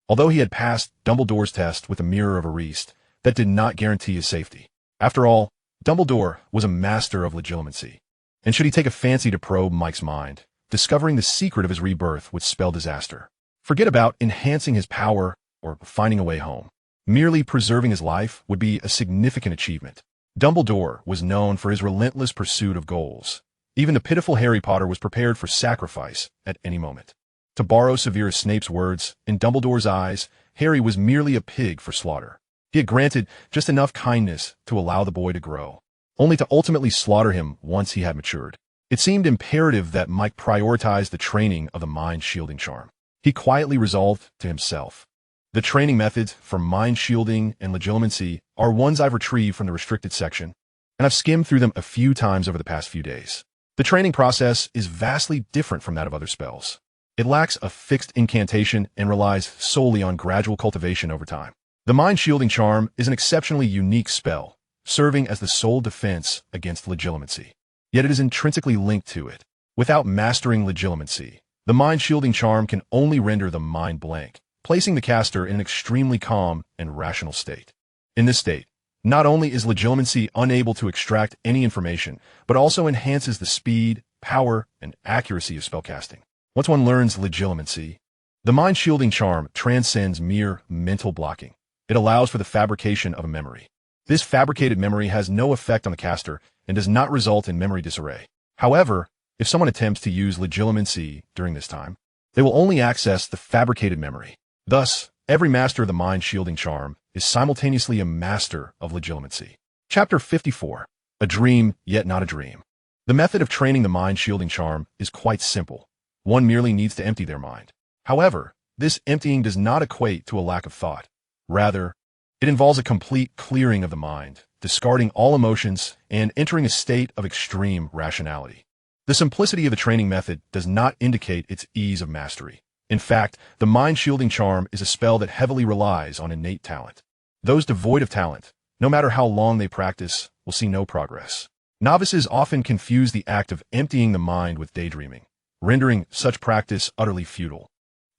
Although he had passed Dumbledore's test with a Mirror of Ariste, that did not guarantee his safety. After all, Dumbledore was a master of legilimency, and should he take a fancy to probe Mike's mind, discovering the secret of his rebirth would spell disaster. Forget about enhancing his power or finding a way home. Merely preserving his life would be a significant achievement. Dumbledore was known for his relentless pursuit of goals. Even the pitiful Harry Potter was prepared for sacrifice at any moment. To borrow Severus Snape's words, in Dumbledore's eyes, Harry was merely a pig for slaughter. He had granted just enough kindness to allow the boy to grow, only to ultimately slaughter him once he had matured. It seemed imperative that Mike prioritize the training of the mind-shielding charm. He quietly resolved to himself, "The training methods for mind-shielding and legilimency are ones I've retrieved from the restricted section, and I've skimmed through them a few times over the past few days. The training process is vastly different from that of other spells. It lacks a fixed incantation and relies solely on gradual cultivation over time. The mind-shielding charm is an exceptionally unique spell, serving as the sole defense against legilimency. Yet it is intrinsically linked to it. Without mastering legilimency, the mind-shielding charm can only render the mind blank, placing the caster in an extremely calm and rational state. In this state, not only is legilimency unable to extract any information, but also enhances the speed, power, and accuracy of spellcasting. Once one learns legilimency, the mind-shielding charm transcends mere mental blocking. It allows for the fabrication of a memory. This fabricated memory has no effect on the caster and does not result in memory disarray. However, if someone attempts to use legilimency during this time, they will only access the fabricated memory. Thus, every master of the mind-shielding charm is simultaneously a master of legilimency. Chapter 54. A Dream, Yet Not a Dream. The method of training the mind-shielding charm is quite simple. One merely needs to empty their mind. However, this emptying does not equate to a lack of thought. Rather, it involves a complete clearing of the mind, discarding all emotions, and entering a state of extreme rationality. The simplicity of the training method does not indicate its ease of mastery. In fact, the mind-shielding charm is a spell that heavily relies on innate talent. Those devoid of talent, no matter how long they practice, will see no progress. Novices often confuse the act of emptying the mind with daydreaming, rendering such practice utterly futile,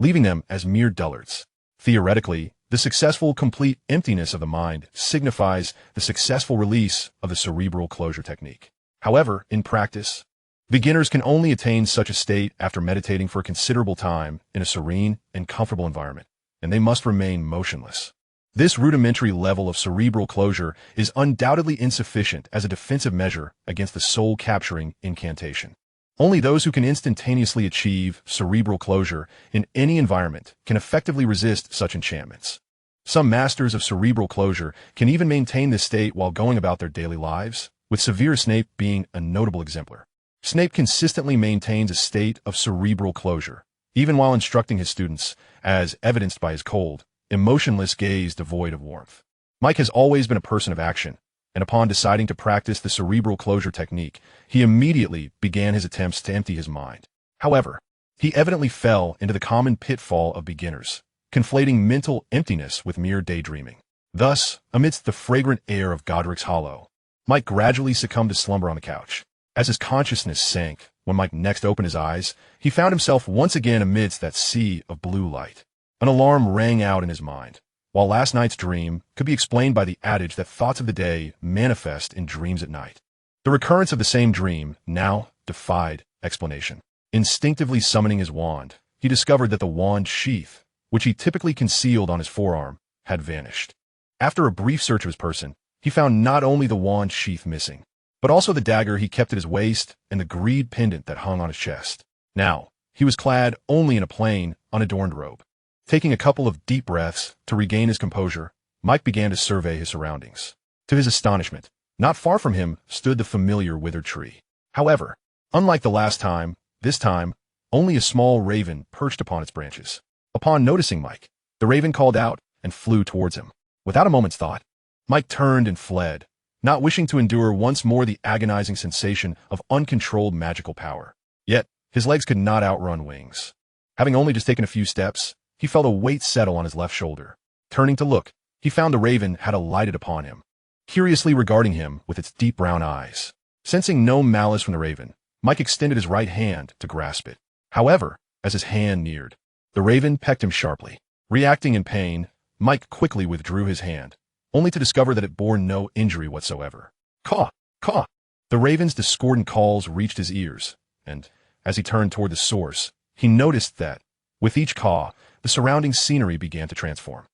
leaving them as mere dullards. Theoretically, the successful complete emptiness of the mind signifies the successful release of the cerebral closure technique. However, in practice, beginners can only attain such a state after meditating for a considerable time in a serene and comfortable environment, and they must remain motionless. This rudimentary level of cerebral closure is undoubtedly insufficient as a defensive measure against the soul-capturing incantation. Only those who can instantaneously achieve cerebral closure in any environment can effectively resist such enchantments. Some masters of cerebral closure can even maintain this state while going about their daily lives, with Severus Snape being a notable exemplar. Snape consistently maintains a state of cerebral closure, even while instructing his students, as evidenced by his cold, emotionless gaze devoid of warmth. Mike has always been a person of action, and upon deciding to practice the cerebral closure technique, he immediately began his attempts to empty his mind. However, he evidently fell into the common pitfall of beginners, conflating mental emptiness with mere daydreaming. Thus, amidst the fragrant air of Godric's Hollow, Mike gradually succumbed to slumber on the couch. As his consciousness sank, when Mike next opened his eyes, he found himself once again amidst that sea of blue light. An alarm rang out in his mind. While last night's dream could be explained by the adage that thoughts of the day manifest in dreams at night, the recurrence of the same dream now defied explanation. Instinctively summoning his wand, he discovered that the wand sheath, which he typically concealed on his forearm, had vanished. After a brief search of his person, he found not only the wand sheath missing, but also the dagger he kept at his waist and the greed pendant that hung on his chest. Now, he was clad only in a plain, unadorned robe. Taking a couple of deep breaths to regain his composure, Mike began to survey his surroundings. To his astonishment, not far from him stood the familiar withered tree. However, unlike the last time, this time, only a small raven perched upon its branches. Upon noticing Mike, the raven called out and flew towards him. Without a moment's thought, Mike turned and fled, not wishing to endure once more the agonizing sensation of uncontrolled magical power. Yet, his legs could not outrun wings. Having only just taken a few steps, he felt a weight settle on his left shoulder. Turning to look, he found the raven had alighted upon him, curiously regarding him with its deep brown eyes. Sensing no malice from the raven, Mike extended his right hand to grasp it. However, as his hand neared, the raven pecked him sharply. Reacting in pain, Mike quickly withdrew his hand, only to discover that it bore no injury whatsoever. Caw! Caw! The raven's discordant calls reached his ears, and, as he turned toward the source, he noticed that, with each caw, the surrounding scenery began to transform.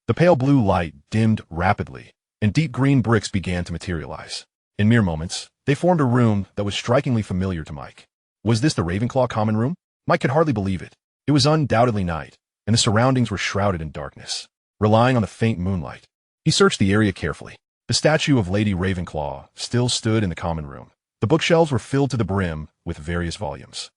The pale blue light dimmed rapidly, and deep green bricks began to materialize. In mere moments, they formed a room that was strikingly familiar to Mike. Was this the Ravenclaw common room? Mike could hardly believe it. It was undoubtedly night, and the surroundings were shrouded in darkness. Relying on the faint moonlight, he searched the area carefully. The statue of Lady Ravenclaw still stood in the common room. The bookshelves were filled to the brim with various volumes,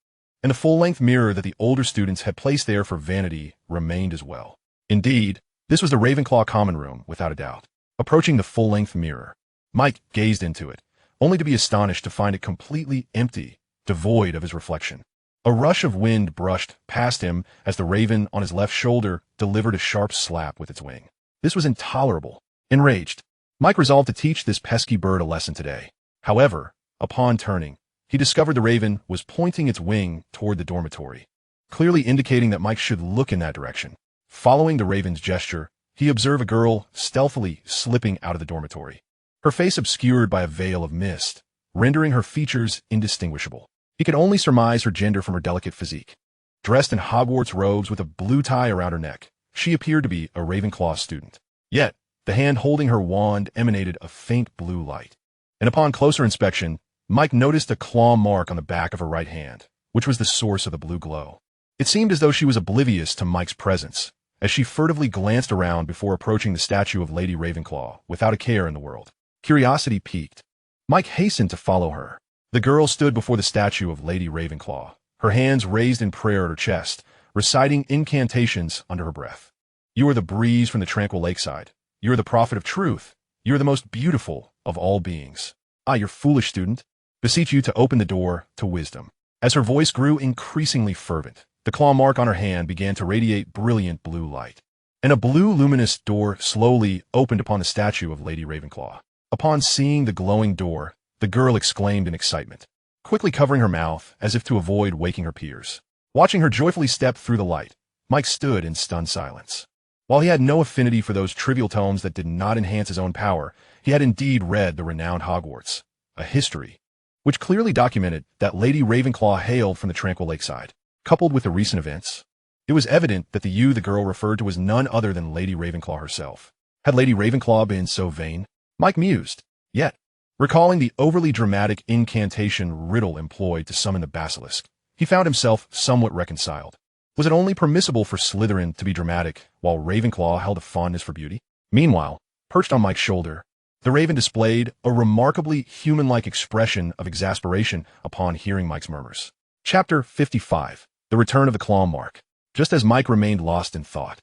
and the full-length mirror that the older students had placed there for vanity remained as well. Indeed, this was the Ravenclaw common room, without a doubt. Approaching the full-length mirror, Mike gazed into it, only to be astonished to find it completely empty, devoid of his reflection. A rush of wind brushed past him as the raven on his left shoulder delivered a sharp slap with its wing. This was intolerable. Enraged, Mike resolved to teach this pesky bird a lesson today. However, upon turning, he discovered the raven was pointing its wing toward the dormitory, clearly indicating that Mike should look in that direction. Following the raven's gesture, he observed a girl stealthily slipping out of the dormitory, her face obscured by a veil of mist, rendering her features indistinguishable. He could only surmise her gender from her delicate physique. Dressed in Hogwarts robes with a blue tie around her neck, she appeared to be a Ravenclaw student. Yet, the hand holding her wand emanated a faint blue light. And upon closer inspection, Mike noticed a claw mark on the back of her right hand, which was the source of the blue glow. It seemed as though she was oblivious to Mike's presence, as she furtively glanced around before approaching the statue of Lady Ravenclaw without a care in the world. Curiosity piqued. Mike hastened to follow her. The girl stood before the statue of Lady Ravenclaw, her hands raised in prayer at her chest, reciting incantations under her breath. You are the breeze from the tranquil lakeside. You are the prophet of truth. You are the most beautiful of all beings. I, your foolish student, beseech you to open the door to wisdom. As her voice grew increasingly fervent, the claw mark on her hand began to radiate brilliant blue light, and a blue luminous door slowly opened upon the statue of Lady Ravenclaw. Upon seeing the glowing door, the girl exclaimed in excitement, quickly covering her mouth as if to avoid waking her peers. Watching her joyfully step through the light, Mike stood in stunned silence. While he had no affinity for those trivial tomes that did not enhance his own power, he had indeed read the renowned Hogwarts, a history, which clearly documented that Lady Ravenclaw hailed from the tranquil lakeside. Coupled with the recent events, it was evident that the you the girl referred to was none other than Lady Ravenclaw herself. Had Lady Ravenclaw been so vain? Mike mused. Yet, recalling the overly dramatic incantation riddle employed to summon the basilisk, he found himself somewhat reconciled. Was it only permissible for Slytherin to be dramatic, while Ravenclaw held a fondness for beauty? Meanwhile, perched on Mike's shoulder, the raven displayed a remarkably human-like expression of exasperation upon hearing Mike's murmurs. Chapter 55. The Return of the Claw Mark. Just as Mike remained lost in thought,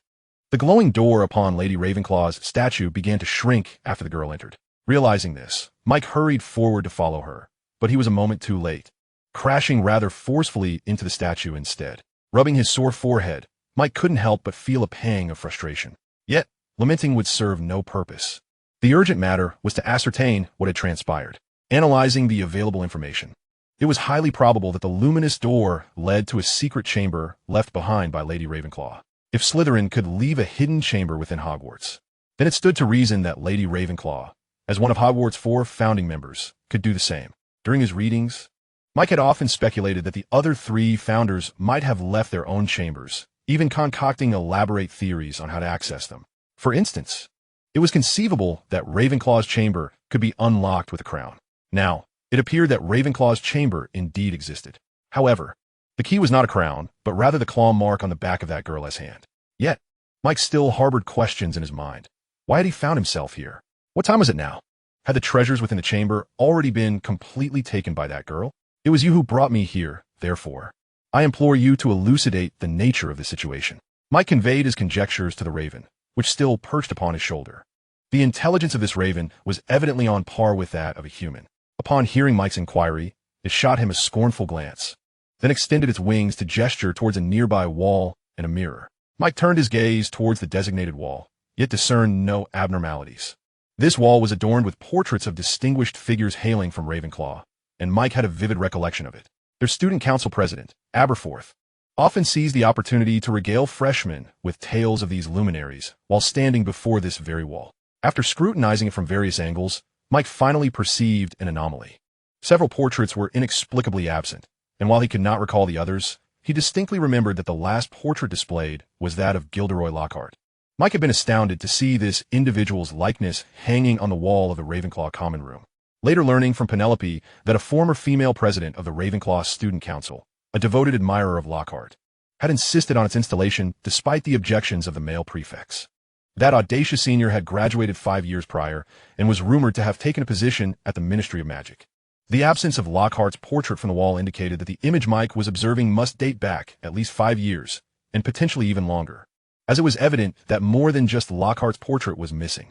the glowing door upon Lady Ravenclaw's statue began to shrink after the girl entered. Realizing this, Mike hurried forward to follow her, but he was a moment too late, crashing rather forcefully into the statue instead. Rubbing his sore forehead, Mike couldn't help but feel a pang of frustration. Yet, lamenting would serve no purpose. The urgent matter was to ascertain what had transpired. Analyzing the available information, it was highly probable that the luminous door led to a secret chamber left behind by Lady Ravenclaw. If Slytherin could leave a hidden chamber within Hogwarts, then it stood to reason that Lady Ravenclaw, as one of Hogwarts' 4 founding members, could do the same. During his readings, Mike had often speculated that the other 3 founders might have left their own chambers, even concocting elaborate theories on how to access them. For instance, it was conceivable that Ravenclaw's chamber could be unlocked with a crown. Now, it appeared that Ravenclaw's chamber indeed existed. However, the key was not a crown, but rather the claw mark on the back of that girl's hand. Yet, Mike still harbored questions in his mind. Why had he found himself here? What time was it now? Had the treasures within the chamber already been completely taken by that girl? It was you who brought me here, therefore. I implore you to elucidate the nature of the situation. Mike conveyed his conjectures to the raven, which still perched upon his shoulder. The intelligence of this raven was evidently on par with that of a human. Upon hearing Mike's inquiry, it shot him a scornful glance, then extended its wings to gesture towards a nearby wall and a mirror. Mike turned his gaze towards the designated wall, yet discerned no abnormalities. This wall was adorned with portraits of distinguished figures hailing from Ravenclaw, and Mike had a vivid recollection of it. Their student council president, Aberforth, often seized the opportunity to regale freshmen with tales of these luminaries while standing before this very wall. After scrutinizing it from various angles, Mike finally perceived an anomaly. Several portraits were inexplicably absent, and while he could not recall the others, he distinctly remembered that the last portrait displayed was that of Gilderoy Lockhart. Mike had been astounded to see this individual's likeness hanging on the wall of the Ravenclaw common room. Later learning from Penelope that a former female president of the Ravenclaw Student Council, a devoted admirer of Lockhart, had insisted on its installation despite the objections of the male prefects. That audacious senior had graduated 5 years prior and was rumored to have taken a position at the Ministry of Magic. The absence of Lockhart's portrait from the wall indicated that the image Mike was observing must date back at least 5 years, and potentially even longer, as it was evident that more than just Lockhart's portrait was missing.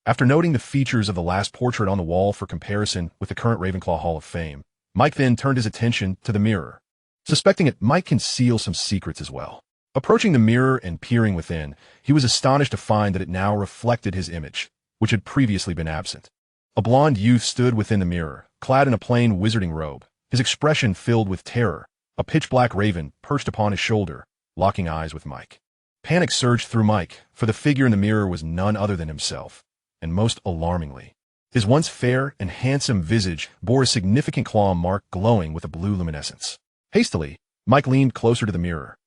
After noting the features of the last portrait on the wall for comparison with the current Ravenclaw Hall of Fame, Mike then turned his attention to the mirror. Suspecting it might conceal some secrets as well. Approaching the mirror and peering within, he was astonished to find that it now reflected his image, which had previously been absent. A blond youth stood within the mirror, clad in a plain wizarding robe, his expression filled with terror, a pitch-black raven perched upon his shoulder, locking eyes with Mike. Panic surged through Mike, for the figure in the mirror was none other than himself, and most alarmingly, his once fair and handsome visage bore a significant claw mark glowing with a blue luminescence. Hastily, Mike leaned closer to the mirror,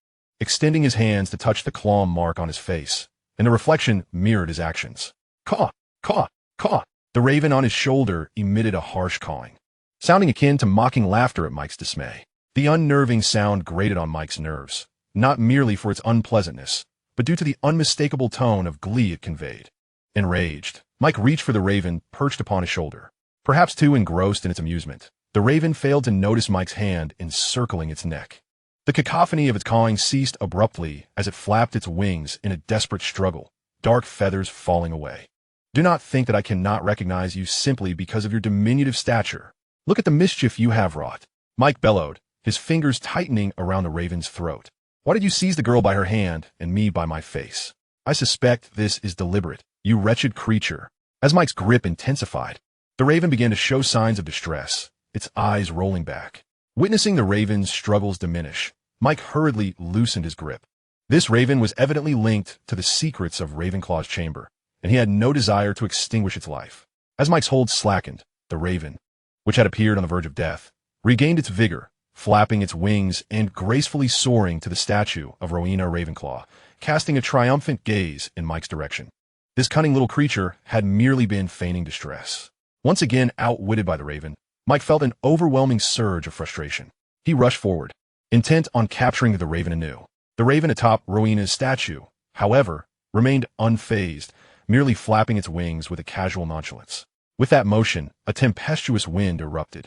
extending his hands to touch the claw mark on his face, and the reflection mirrored his actions. Caw, caw, caw. The raven on his shoulder emitted a harsh cawing, sounding akin to mocking laughter at Mike's dismay. The unnerving sound grated on Mike's nerves, not merely for its unpleasantness, but due to the unmistakable tone of glee it conveyed. Enraged, Mike reached for the raven perched upon his shoulder. Perhaps too engrossed in its amusement, the raven failed to notice Mike's hand encircling its neck. The cacophony of its cawing ceased abruptly as it flapped its wings in a desperate struggle, dark feathers falling away. Do not think that I cannot recognize you simply because of your diminutive stature. Look at the mischief you have wrought. Mike bellowed, his fingers tightening around the raven's throat. Why did you seize the girl by her hand and me by my face? I suspect this is deliberate, you wretched creature. As Mike's grip intensified, the raven began to show signs of distress, its eyes rolling back. Witnessing the raven's struggles diminish, Mike hurriedly loosened his grip. This raven was evidently linked to the secrets of Ravenclaw's chamber, and he had no desire to extinguish its life. As Mike's hold slackened, the raven, which had appeared on the verge of death, regained its vigor, flapping its wings and gracefully soaring to the statue of Rowena Ravenclaw, casting a triumphant gaze in Mike's direction. This cunning little creature had merely been feigning distress. Once again outwitted by the raven, Mike felt an overwhelming surge of frustration. He rushed forward, intent on capturing the raven anew. The raven atop Rowena's statue, however, remained unfazed, merely flapping its wings with a casual nonchalance. With that motion, a tempestuous wind erupted,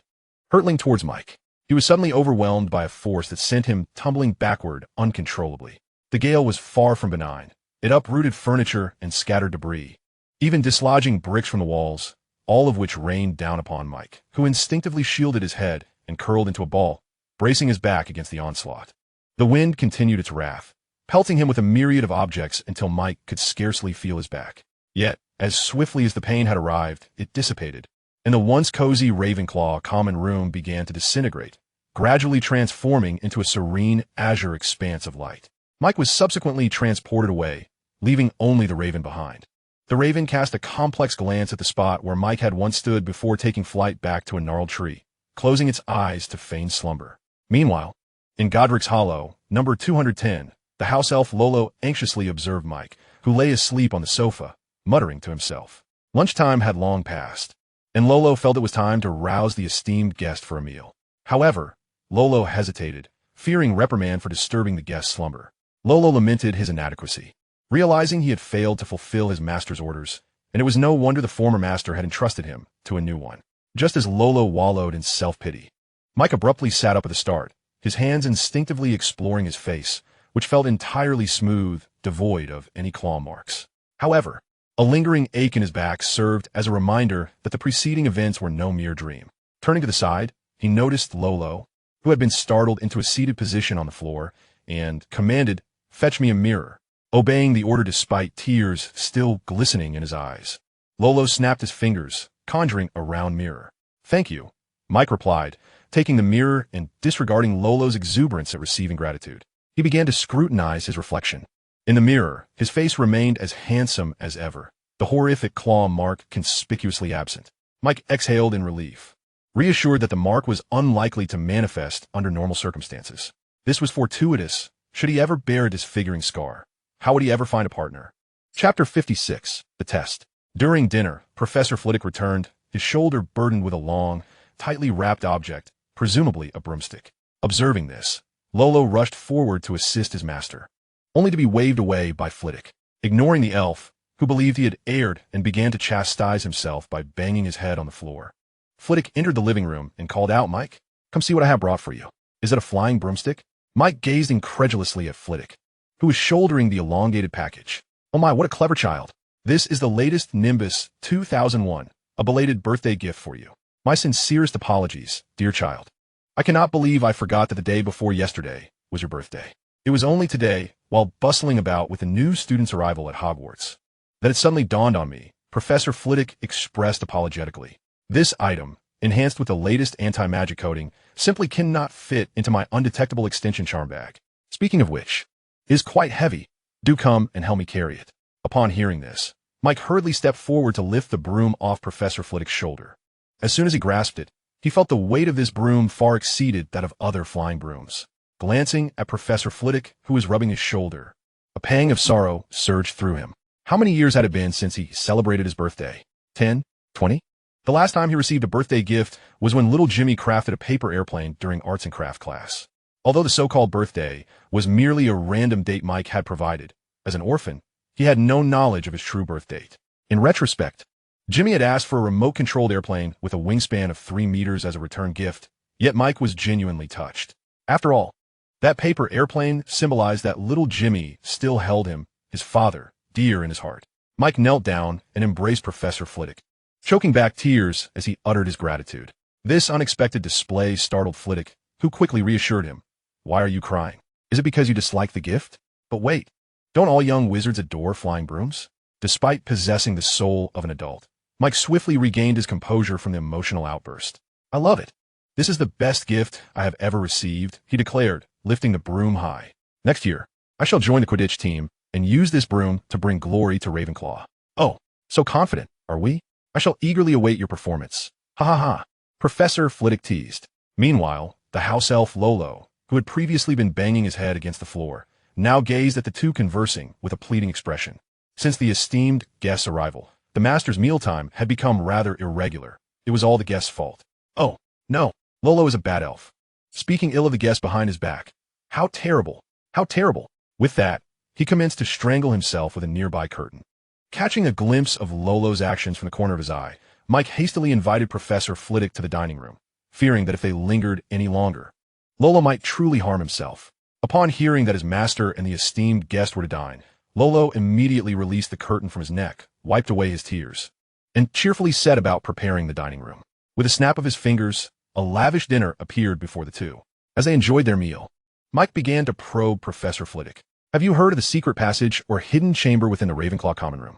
hurtling towards Mike. He was suddenly overwhelmed by a force that sent him tumbling backward uncontrollably. The gale was far from benign. It uprooted furniture and scattered debris, even dislodging bricks from the walls, all of which rained down upon Mike, who instinctively shielded his head and curled into a ball, bracing his back against the onslaught. The wind continued its wrath, pelting him with a myriad of objects until Mike could scarcely feel his back. Yet, as swiftly as the pain had arrived, it dissipated, and the once cozy Ravenclaw common room began to disintegrate, gradually transforming into a serene azure expanse of light. Mike was subsequently transported away, leaving only the raven behind. The raven cast a complex glance at the spot where Mike had once stood before taking flight back to a gnarled tree, closing its eyes to feign slumber. Meanwhile, in Godric's Hollow, number 210, the house elf Lolo anxiously observed Mike, who who lay asleep on the sofa, muttering to himself. Lunchtime had long passed, and Lolo felt it was time to rouse the esteemed guest for a meal. However, Lolo hesitated, fearing reprimand for disturbing the guest's slumber. Lolo lamented his inadequacy, realizing he had failed to fulfill his master's orders, and it was no wonder the former master had entrusted him to a new one. Just as Lolo wallowed in self-pity, Mike abruptly sat up at the start, his hands instinctively exploring his face, which felt entirely smooth, devoid of any claw marks. However, a lingering ache in his back served as a reminder that the preceding events were no mere dream. Turning to the side, he noticed Lolo, who had been startled into a seated position on the floor, and commanded, "Fetch me a mirror," obeying the order despite tears still glistening in his eyes. Lolo snapped his fingers, conjuring a round mirror. "Thank you," Mike replied, taking the mirror and disregarding Lolo's exuberance at receiving gratitude. He began to scrutinize his reflection. In the mirror, his face remained as handsome as ever, the horrific claw mark conspicuously absent. Mike exhaled in relief, reassured that the mark was unlikely to manifest under normal circumstances. This was fortuitous. Should he ever bear a disfiguring scar? How would he ever find a partner? Chapter 56, The Test. During dinner, Professor Flitwick returned, his shoulder burdened with a long, tightly wrapped object, presumably a broomstick. Observing this, Lolo rushed forward to assist his master, only to be waved away by Flitwick, ignoring the elf, who believed he had erred and began to chastise himself by banging his head on the floor. Flitwick entered the living room and called out, "Mike, come see what I have brought for you. Is it a flying broomstick?" Mike gazed incredulously at Flitwick, who was shouldering the elongated package. "Oh my, what a clever child. This is the latest Nimbus 2001, a belated birthday gift for you. My sincerest apologies, dear child. I cannot believe I forgot that the day before yesterday was your birthday. It was only today, while bustling about with the new student's arrival at Hogwarts, that it suddenly dawned on me," Professor Flitwick expressed apologetically. "This item, enhanced with the latest anti-magic coating, simply cannot fit into my undetectable extension charm bag. Speaking of which, it is quite heavy. Do come and help me carry it." Upon hearing this, Mike hurriedly stepped forward to lift the broom off Professor Flitwick's shoulder. As soon as he grasped it, he felt the weight of this broom far exceeded that of other flying brooms. Glancing at Professor Flitwick, who was rubbing his shoulder, a pang of sorrow surged through him. How many years had it been since he celebrated his birthday? 10? 20? The last time he received a birthday gift was when little Jimmy crafted a paper airplane during arts and craft class. Although the so-called birthday was merely a random date Mike had provided, as an orphan, he had no knowledge of his true birth date. In retrospect, Jimmy had asked for a remote-controlled airplane with a wingspan of 3 meters as a return gift, yet Mike was genuinely touched. After all, that paper airplane symbolized that little Jimmy still held him, his father, dear in his heart. Mike knelt down and embraced Professor Flitwick, choking back tears as he uttered his gratitude. This unexpected display startled Flitwick, who quickly reassured him. "Why are you crying? Is it because you dislike the gift? But wait, don't all young wizards adore flying brooms?" Despite possessing the soul of an adult, Mike swiftly regained his composure from the emotional outburst. "I love it. This is the best gift I have ever received," he declared, lifting the broom high. "Next year, I shall join the Quidditch team and use this broom to bring glory to Ravenclaw." "Oh, so confident, are we? I shall eagerly await your performance. Ha ha ha," Professor Flitwick teased. Meanwhile, the house elf Lolo, who had previously been banging his head against the floor, now gazed at the two conversing with a pleading expression. Since the esteemed guest's arrival, the master's mealtime had become rather irregular. It was all the guest's fault. "Oh, no, Lolo is a bad elf, speaking ill of the guest behind his back. How terrible, how terrible." With that, he commenced to strangle himself with a nearby curtain. Catching a glimpse of Lolo's actions from the corner of his eye, Mike hastily invited Professor Flitwick to the dining room, fearing that if they lingered any longer, Lolo might truly harm himself. Upon hearing that his master and the esteemed guest were to dine, Lolo immediately released the curtain from his neck, wiped away his tears, and cheerfully set about preparing the dining room. With a snap of his fingers, a lavish dinner appeared before the two. As they enjoyed their meal, Mike began to probe Professor Flitwick. "Have you heard of the secret passage or hidden chamber within the Ravenclaw common room?"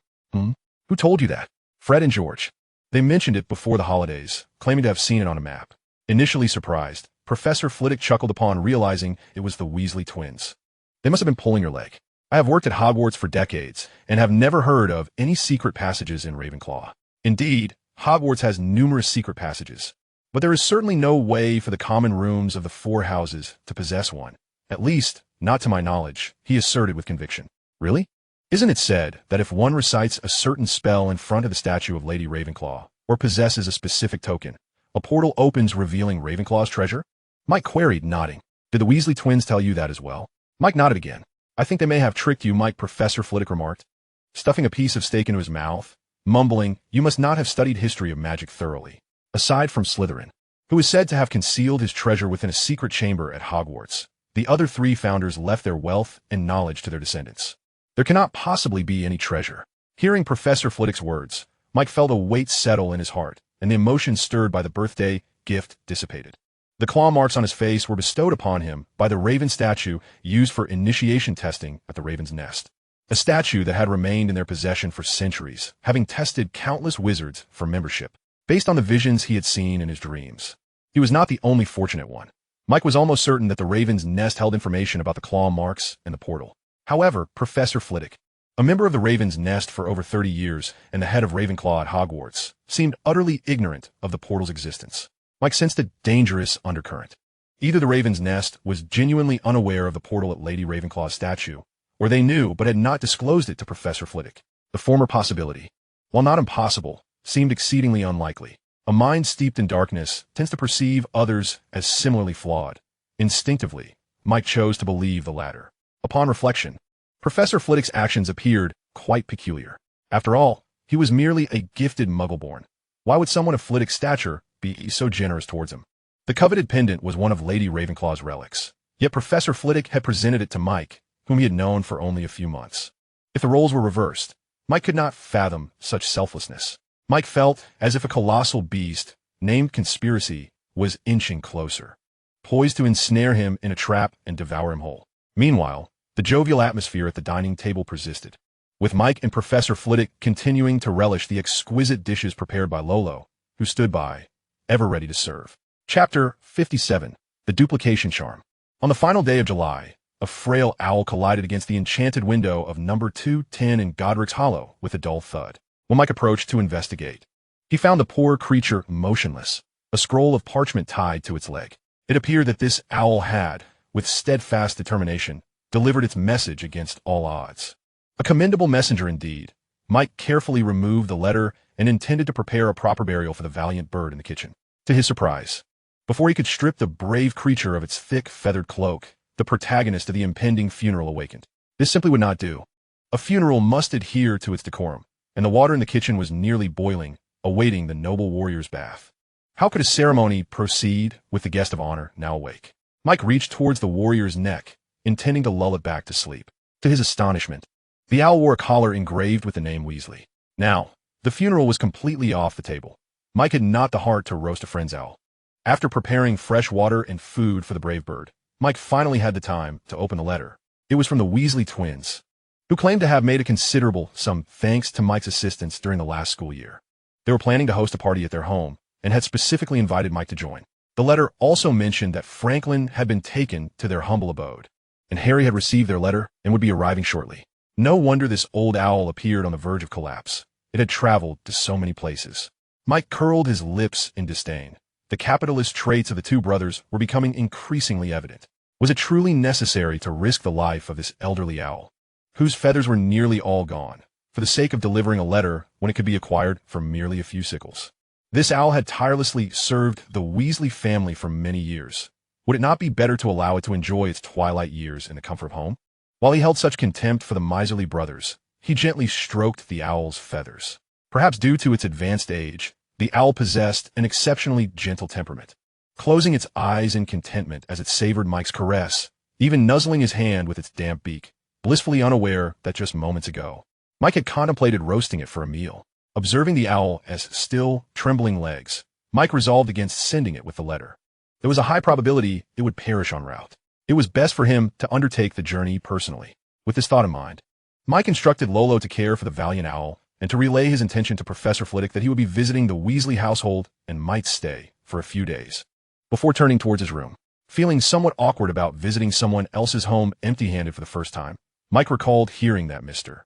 "Who told you that?" "Fred and George. They mentioned it before the holidays, claiming to have seen it on a map." Initially surprised, Professor Flitwick chuckled upon realizing it was the Weasley twins. "They must have been pulling your leg. I have worked at Hogwarts for decades and have never heard of any secret passages in Ravenclaw. Indeed, Hogwarts has numerous secret passages, but there is certainly no way for the common rooms of the 4 houses to possess one. At least, not to my knowledge," he asserted with conviction. "Really? Isn't it said that if one recites a certain spell in front of the statue of Lady Ravenclaw, or possesses a specific token, a portal opens revealing Ravenclaw's treasure? Mike queried, nodding. Did the Weasley twins tell you that as well? Mike nodded again. I think they may have tricked you, Mike, Professor Flitwick remarked, stuffing a piece of steak into his mouth, mumbling, you must not have studied history of magic thoroughly. Aside from Slytherin, who is said to have concealed his treasure within a secret chamber at Hogwarts, the other 3 founders left their wealth and knowledge to their descendants. There cannot possibly be any treasure. Hearing Professor Flitwick's words, Mike felt a weight settle in his heart, and the emotion stirred by the birthday gift dissipated. The claw marks on his face were bestowed upon him by the Raven statue used for initiation testing at the Raven's Nest. A statue that had remained in their possession for centuries, having tested countless wizards for membership, based on the visions he had seen in his dreams. He was not the only fortunate one. Mike was almost certain that the Raven's Nest held information about the claw marks and the portal. However, Professor Flitwick, a member of the Raven's Nest for over 30 years and the head of Ravenclaw at Hogwarts, seemed utterly ignorant of the portal's existence. Mike sensed a dangerous undercurrent. Either the Raven's Nest was genuinely unaware of the portal at Lady Ravenclaw's statue, or they knew but had not disclosed it to Professor Flitwick. The former possibility, while not impossible, seemed exceedingly unlikely. A mind steeped in darkness tends to perceive others as similarly flawed. Instinctively, Mike chose to believe the latter. Upon reflection, Professor Flitwick's actions appeared quite peculiar. After all, he was merely a gifted Muggleborn. Why would someone of Flitwick's stature be so generous towards him? The coveted pendant was one of Lady Ravenclaw's relics, yet Professor Flitwick had presented it to Mike, whom he had known for only a few months. If the roles were reversed, Mike could not fathom such selflessness. Mike felt as if a colossal beast, named Conspiracy, was inching closer, poised to ensnare him in a trap and devour him whole. Meanwhile, the jovial atmosphere at the dining table persisted, with Mike and Professor Flitwick continuing to relish the exquisite dishes prepared by Lolo, who stood by, ever ready to serve. Chapter 57. The Duplication Charm. On the final day of July, a frail owl collided against the enchanted window of number 210 in Godric's Hollow with a dull thud. When Mike approached to investigate, he found the poor creature motionless, a scroll of parchment tied to its leg. It appeared that this owl had, with steadfast determination, delivered its message against all odds. A commendable messenger indeed. Mike carefully removed the letter and intended to prepare a proper burial for the valiant bird in the kitchen. To his surprise, before he could strip the brave creature of its thick, feathered cloak, the protagonist of the impending funeral awakened. This simply would not do. A funeral must adhere to its decorum, and the water in the kitchen was nearly boiling, awaiting the noble warrior's bath. How could a ceremony proceed with the guest of honor now awake? Mike reached towards the warrior's neck, intending to lull it back to sleep. To his astonishment, the owl wore a collar engraved with the name Weasley. Now, the funeral was completely off the table. Mike had not the heart to roast a friend's owl. After preparing fresh water and food for the brave bird, Mike finally had the time to open the letter. It was from the Weasley twins, who claimed to have made a considerable sum thanks to Mike's assistance during the last school year. They were planning to host a party at their home and had specifically invited Mike to join. The letter also mentioned that Franklin had been taken to their humble abode, and Harry had received their letter and would be arriving shortly. No wonder this old owl appeared on the verge of collapse. It had traveled to so many places. Mike curled his lips in disdain. The capitalist traits of the two brothers were becoming increasingly evident. Was it truly necessary to risk the life of this elderly owl, whose feathers were nearly all gone, for the sake of delivering a letter when it could be acquired for merely a few sickles? This owl had tirelessly served the Weasley family for many years. Would it not be better to allow it to enjoy its twilight years in the comfort of home? While he held such contempt for the miserly brothers, he gently stroked the owl's feathers. Perhaps due to its advanced age, the owl possessed an exceptionally gentle temperament. Closing its eyes in contentment as it savored Mike's caress, even nuzzling his hand with its damp beak, blissfully unaware that just moments ago, Mike had contemplated roasting it for a meal. Observing the owl as still, trembling legs, Mike resolved against sending it with the letter. There was a high probability it would perish en route. It was best for him to undertake the journey personally. With this thought in mind, Mike instructed Lolo to care for the valiant owl and to relay his intention to Professor Flitwick that he would be visiting the Weasley household and might stay for a few days. Before turning towards his room, feeling somewhat awkward about visiting someone else's home empty-handed for the first time, Mike recalled hearing that Mr.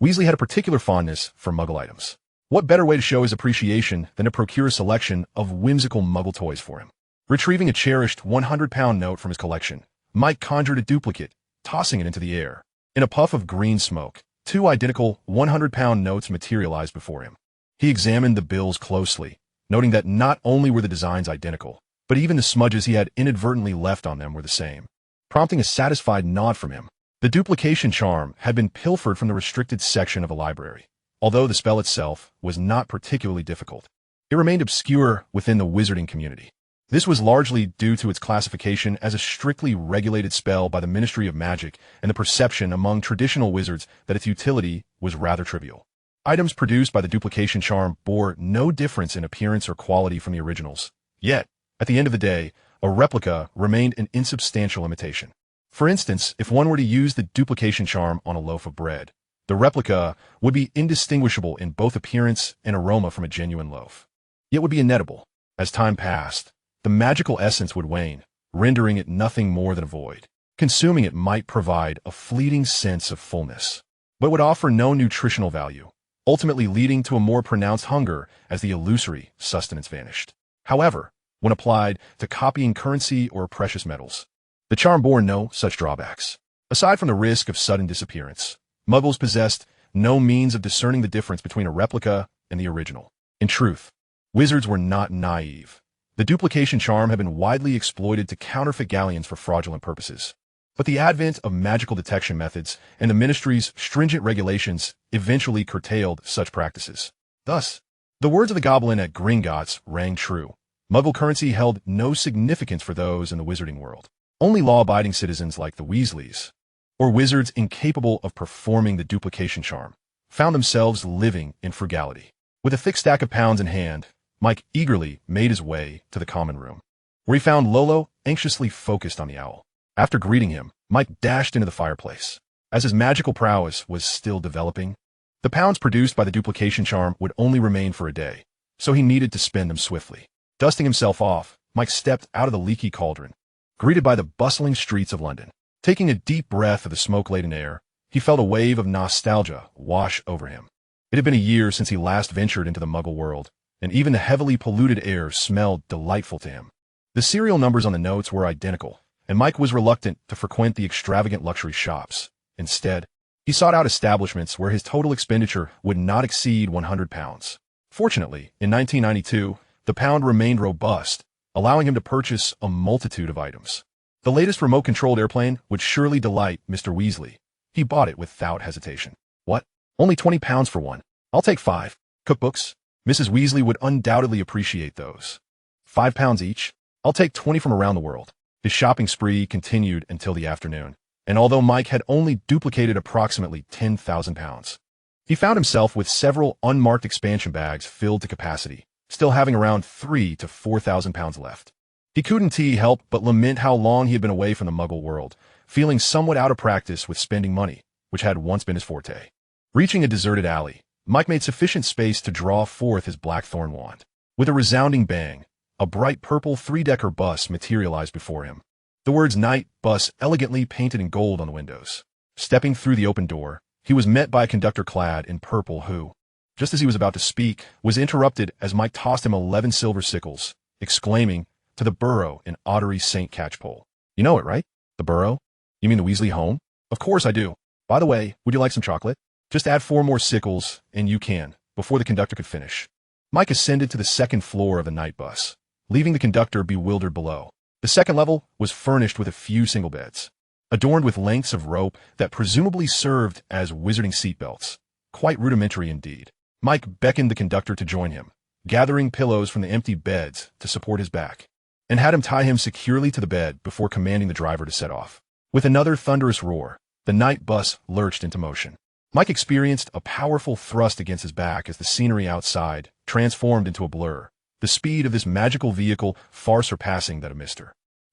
Weasley had a particular fondness for Muggle items. What better way to show his appreciation than to procure a selection of whimsical Muggle toys for him? Retrieving a cherished 100-pound note from his collection, Mike conjured a duplicate, tossing it into the air. In a puff of green smoke, 2 identical 100-pound notes materialized before him. He examined the bills closely, noting that not only were the designs identical, but even the smudges he had inadvertently left on them were the same, prompting a satisfied nod from him. The duplication charm had been pilfered from the restricted section of a library. Although the spell itself was not particularly difficult, it remained obscure within the wizarding community. This was largely due to its classification as a strictly regulated spell by the Ministry of Magic and the perception among traditional wizards that its utility was rather trivial. Items produced by the duplication charm bore no difference in appearance or quality from the originals. Yet, at the end of the day, a replica remained an insubstantial imitation. For instance, if one were to use the duplication charm on a loaf of bread, the replica would be indistinguishable in both appearance and aroma from a genuine loaf. Yet would be inedible. As time passed, the magical essence would wane, rendering it nothing more than a void. Consuming it might provide a fleeting sense of fullness, but would offer no nutritional value, ultimately leading to a more pronounced hunger as the illusory sustenance vanished. However, when applied to copying currency or precious metals, the charm bore no such drawbacks. Aside from the risk of sudden disappearance, Muggles possessed no means of discerning the difference between a replica and the original. In truth, wizards were not naive. The duplication charm had been widely exploited to counterfeit galleons for fraudulent purposes. But the advent of magical detection methods and the ministry's stringent regulations eventually curtailed such practices. Thus, the words of the goblin at Gringotts rang true. Muggle currency held no significance for those in the wizarding world. Only law-abiding citizens like the Weasleys, or wizards incapable of performing the duplication charm, found themselves living in frugality. With a thick stack of pounds in hand, Mike eagerly made his way to the common room, where he found Lolo anxiously focused on the owl. After greeting him, Mike dashed into the fireplace. As his magical prowess was still developing, the pounds produced by the duplication charm would only remain for a day, so he needed to spend them swiftly. Dusting himself off, Mike stepped out of the leaky cauldron, greeted by the bustling streets of London. Taking a deep breath of the smoke-laden air, he felt a wave of nostalgia wash over him. It had been a year since he last ventured into the Muggle world, and even the heavily polluted air smelled delightful to him. The serial numbers on the notes were identical, and Mike was reluctant to frequent the extravagant luxury shops. Instead, he sought out establishments where his total expenditure would not exceed 100 pounds. Fortunately, in 1992, the pound remained robust, allowing him to purchase a multitude of items. The latest remote-controlled airplane would surely delight Mr. Weasley. He bought it without hesitation. What? Only 20 pounds for one. I'll take 5. Cookbooks? Mrs. Weasley would undoubtedly appreciate those. 5 pounds each? I'll take 20 from around the world. His shopping spree continued until the afternoon, and although Mike had only duplicated approximately 10,000 pounds, he found himself with several unmarked expansion bags filled to capacity, still having around 3,000 to 4,000 pounds left. He couldn't help but lament how long he had been away from the Muggle world, feeling somewhat out of practice with spending money, which had once been his forte. Reaching a deserted alley, Mike made sufficient space to draw forth his blackthorn wand. With a resounding bang, a bright purple 3-decker bus materialized before him. The words Night Bus elegantly painted in gold on the windows. Stepping through the open door, he was met by a conductor clad in purple who, just as he was about to speak, was interrupted as Mike tossed him 11 silver sickles, exclaiming, "To the Burrow in Ottery St. Catchpole. You know it, right? The Burrow? You mean the Weasley home? Of course I do. By the way, would you like some chocolate? Just add 4 more sickles, and you can," before the conductor could finish. Mike ascended to the second floor of the night bus, leaving the conductor bewildered below. The second level was furnished with a few single beds, adorned with lengths of rope that presumably served as wizarding seatbelts. Quite rudimentary indeed. Mike beckoned the conductor to join him, gathering pillows from the empty beds to support his back, and had him tie him securely to the bed before commanding the driver to set off. With another thunderous roar, the night bus lurched into motion. Mike experienced a powerful thrust against his back as the scenery outside transformed into a blur, the speed of this magical vehicle far surpassing that of Mr.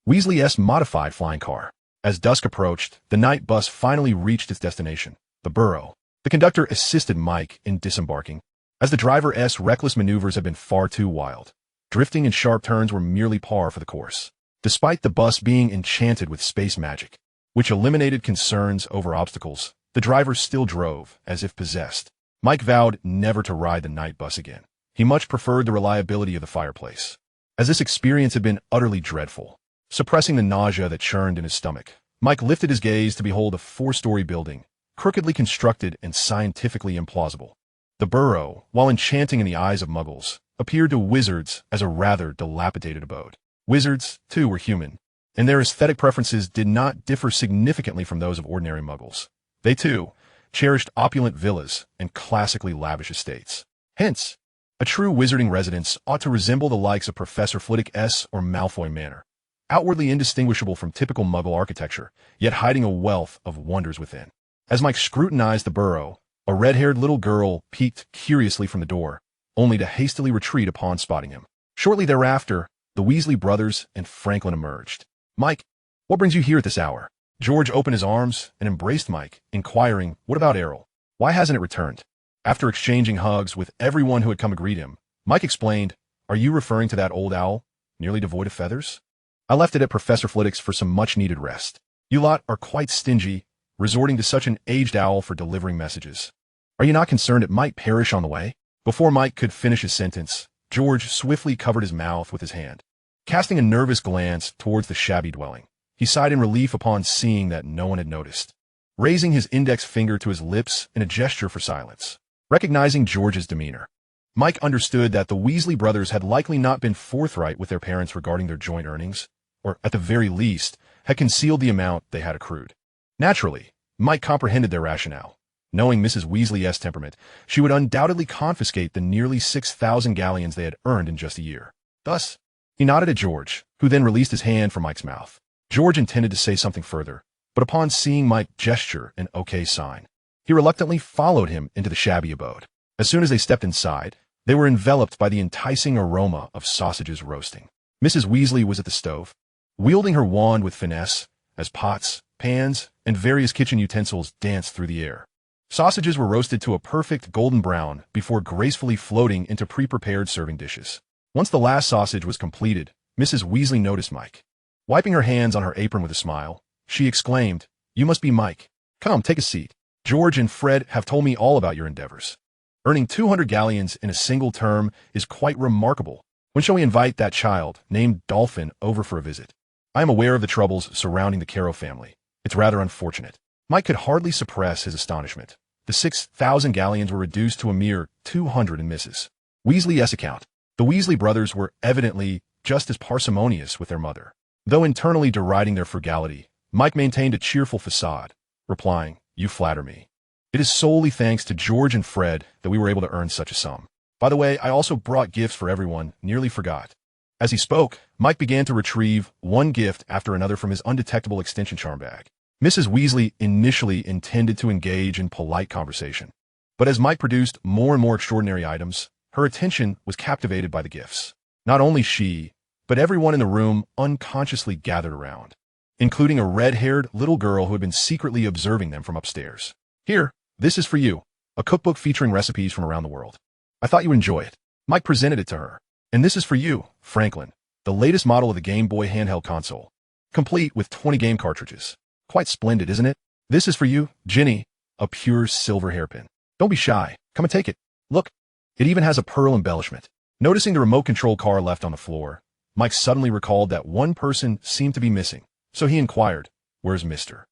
Weasley's modified flying car. As dusk approached, the night bus finally reached its destination, the Burrow. The conductor assisted Mike in disembarking, as the driver's reckless maneuvers had been far too wild. Drifting and sharp turns were merely par for the course. Despite the bus being enchanted with space magic, which eliminated concerns over obstacles, the driver still drove as if possessed. Mike vowed never to ride the night bus again. He much preferred the reliability of the fireplace, as this experience had been utterly dreadful. Suppressing the nausea that churned in his stomach, Mike lifted his gaze to behold a 4-story building, crookedly constructed and scientifically implausible. The burrow, while enchanting in the eyes of muggles, appeared to wizards as a rather dilapidated abode. Wizards, too, were human, and their aesthetic preferences did not differ significantly from those of ordinary muggles. They, too, cherished opulent villas and classically lavish estates. Hence, a true wizarding residence ought to resemble the likes of Professor Flitwick's or Malfoy Manor, outwardly indistinguishable from typical muggle architecture, yet hiding a wealth of wonders within. As Mike scrutinized the burrow, a red-haired little girl peeked curiously from the door, only to hastily retreat upon spotting him. Shortly thereafter, the Weasley brothers and Franklin emerged. "Mike, what brings you here at this hour?" George opened his arms and embraced Mike, inquiring, "What about Errol? Why hasn't it returned?" After exchanging hugs with everyone who had come to greet him, Mike explained, "Are you referring to that old owl, nearly devoid of feathers? I left it at Professor Flitwick's for some much-needed rest. You lot are quite stingy, resorting to such an aged owl for delivering messages. Are you not concerned it might perish on the way?" Before Mike could finish his sentence, George swiftly covered his mouth with his hand. Casting a nervous glance towards the shabby dwelling, he sighed in relief upon seeing that no one had noticed, raising his index finger to his lips in a gesture for silence. Recognizing George's demeanor, Mike understood that the Weasley brothers had likely not been forthright with their parents regarding their joint earnings, or at the very least, had concealed the amount they had accrued. Naturally, Mike comprehended their rationale. Knowing Mrs. Weasley's temperament, she would undoubtedly confiscate the nearly 6,000 galleons they had earned in just a year. Thus, he nodded at George, who then released his hand from Mike's mouth. George intended to say something further, but upon seeing Mike gesture an okay sign, he reluctantly followed him into the shabby abode. As soon as they stepped inside, they were enveloped by the enticing aroma of sausages roasting. Mrs. Weasley was at the stove, wielding her wand with finesse, as pots, pans, and various kitchen utensils danced through the air. Sausages were roasted to a perfect golden brown before gracefully floating into pre-prepared serving dishes. Once the last sausage was completed, Mrs. Weasley noticed Mike. Wiping her hands on her apron with a smile, she exclaimed, "You must be Mike. Come, take a seat. George and Fred have told me all about your endeavors. Earning 200 galleons in a single term is quite remarkable. When shall we invite that child, named Dolphin, over for a visit? I am aware of the troubles surrounding the Caro family. It's rather unfortunate." Mike could hardly suppress his astonishment. The 6,000 galleons were reduced to a mere 200 in Mrs. Weasley's account. The Weasley brothers were evidently just as parsimonious with their mother. Though internally deriding their frugality, Mike maintained a cheerful facade, replying, "You flatter me. It is solely thanks to George and Fred that we were able to earn such a sum. By the way, I also brought gifts for everyone, nearly forgot." As he spoke, Mike began to retrieve one gift after another from his undetectable extension charm bag. Mrs. Weasley initially intended to engage in polite conversation, but as Mike produced more and more extraordinary items, her attention was captivated by the gifts. Not only she, but everyone in the room unconsciously gathered around, including a red-haired little girl who had been secretly observing them from upstairs. "Here, this is for you, a cookbook featuring recipes from around the world. I thought you would enjoy it." Mike presented it to her. "And this is for you, Franklin, the latest model of the Game Boy handheld console, complete with 20 game cartridges. Quite splendid, isn't it? This is for you, Ginny, a pure silver hairpin. Don't be shy. Come and take it. Look, it even has a pearl embellishment." Noticing the remote control car left on the floor, Mike suddenly recalled that one person seemed to be missing, so he inquired, "Where's Mr.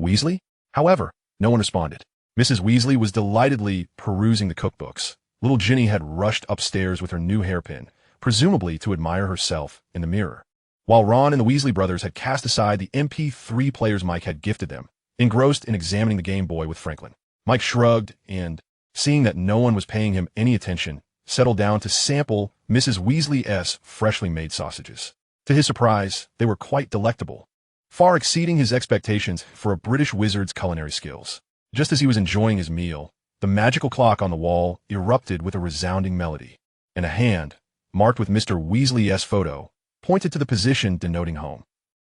Weasley?" However, no one responded. Mrs. Weasley was delightedly perusing the cookbooks. Little Ginny had rushed upstairs with her new hairpin, presumably to admire herself in the mirror, while Ron and the Weasley brothers had cast aside the MP3 players Mike had gifted them, engrossed in examining the Game Boy with Franklin. Mike shrugged and, seeing that no one was paying him any attention, settled down to sample Mrs. Weasley's freshly made sausages. To his surprise, they were quite delectable, far exceeding his expectations for a British wizard's culinary skills. Just as he was enjoying his meal, the magical clock on the wall erupted with a resounding melody, and a hand, marked with Mr. Weasley's photo, pointed to the position denoting home.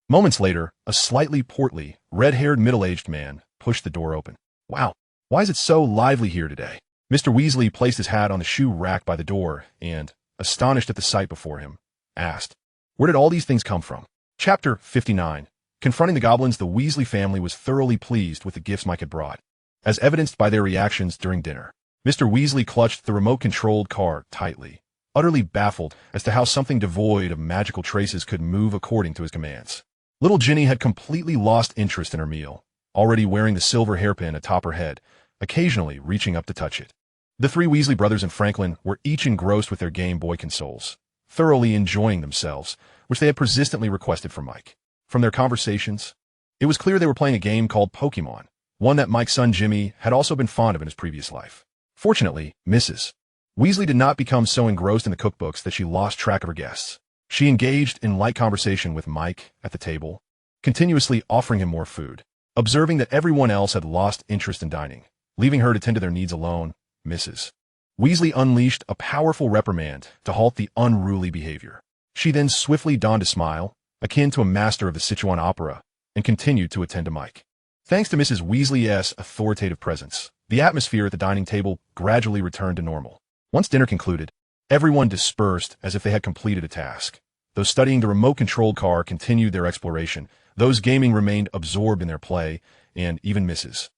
Moments later, a slightly portly, red-haired middle-aged man pushed the door open. "Wow, why is it so lively here today?" Mr. Weasley placed his hat on the shoe rack by the door and, astonished at the sight before him, asked, "Where did all these things come from?" Chapter 59. Confronting the goblins, the Weasley family was thoroughly pleased with the gifts Mike had brought, as evidenced by their reactions during dinner. Mr. Weasley clutched the remote-controlled car tightly, utterly baffled as to how something devoid of magical traces could move according to his commands. Little Ginny had completely lost interest in her meal, already wearing the silver hairpin atop her head, occasionally reaching up to touch it. The three Weasley brothers and Franklin were each engrossed with their Game Boy consoles, thoroughly enjoying themselves, which they had persistently requested from Mike. From their conversations, it was clear they were playing a game called Pokemon, one that Mike's son Jimmy had also been fond of in his previous life. Fortunately, Mrs. Weasley did not become so engrossed in the cookbooks that she lost track of her guests. She engaged in light conversation with Mike at the table, continuously offering him more food. Observing that everyone else had lost interest in dining, leaving her to tend to their needs alone, Mrs. Weasley unleashed a powerful reprimand to halt the unruly behavior. She then swiftly donned a smile, akin to a master of the Sichuan opera, and continued to attend to Mike. Thanks to Mrs. Weasley's authoritative presence, the atmosphere at the dining table gradually returned to normal. Once dinner concluded, everyone dispersed as if they had completed a task. Those studying the remote-controlled car continued their exploration, those gaming remained absorbed in their play, and even Mrs.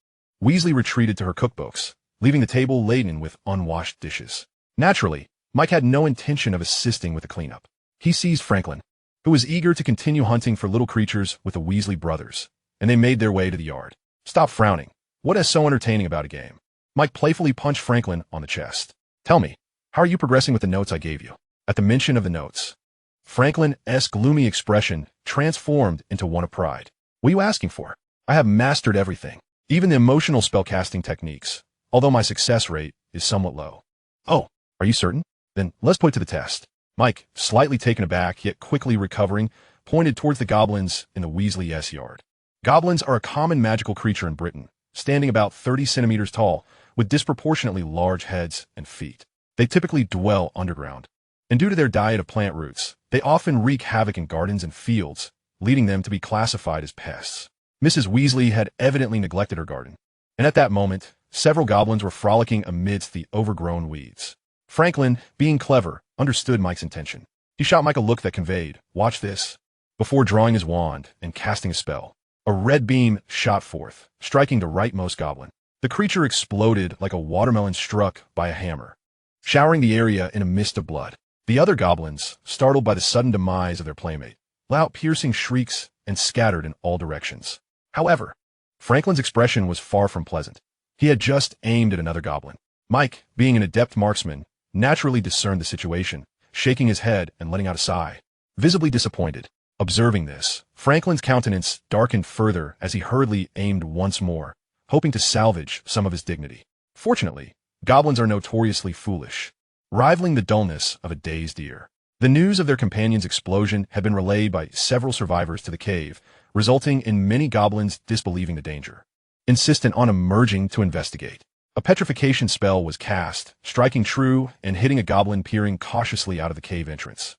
Weasley retreated to her cookbooks, leaving the table laden with unwashed dishes. Naturally, Mike had no intention of assisting with the cleanup. He seized Franklin, who was eager to continue hunting for little creatures with the Weasley brothers, and they made their way to the yard. Stop frowning. What is so entertaining about a game? Mike playfully punched Franklin on the chest. Tell me, how are you progressing with the notes I gave you? At the mention of the notes, Franklin's gloomy expression transformed into one of pride. What are you asking for? I have mastered everything, even the emotional spellcasting techniques, although my success rate is somewhat low. Oh, are you certain? Then let's put it to the test. Mike, slightly taken aback, yet quickly recovering, pointed towards the goblins in the Weasley's yard. Goblins are a common magical creature in Britain, standing about 30 centimeters tall, with disproportionately large heads and feet. They typically dwell underground, and due to their diet of plant roots, they often wreak havoc in gardens and fields, leading them to be classified as pests. Mrs. Weasley had evidently neglected her garden, and at that moment, several goblins were frolicking amidst the overgrown weeds. Franklin, being clever, understood Mike's intention. He shot Mike a look that conveyed, "Watch this," before drawing his wand and casting a spell. A red beam shot forth, striking the rightmost goblin. The creature exploded like a watermelon struck by a hammer, showering the area in a mist of blood. The other goblins, startled by the sudden demise of their playmate, let out piercing shrieks and scattered in all directions. However, Franklin's expression was far from pleasant. He had just aimed at another goblin. Mike, being an adept marksman, naturally discerned the situation, shaking his head and letting out a sigh. Visibly disappointed, observing this, Franklin's countenance darkened further as he hurriedly aimed once more, hoping to salvage some of his dignity. Fortunately, goblins are notoriously foolish, rivaling the dullness of a dazed ear. The news of their companion's explosion had been relayed by several survivors to the cave, resulting in many goblins disbelieving the danger, insistent on emerging to investigate. A petrification spell was cast, striking true and hitting a goblin peering cautiously out of the cave entrance.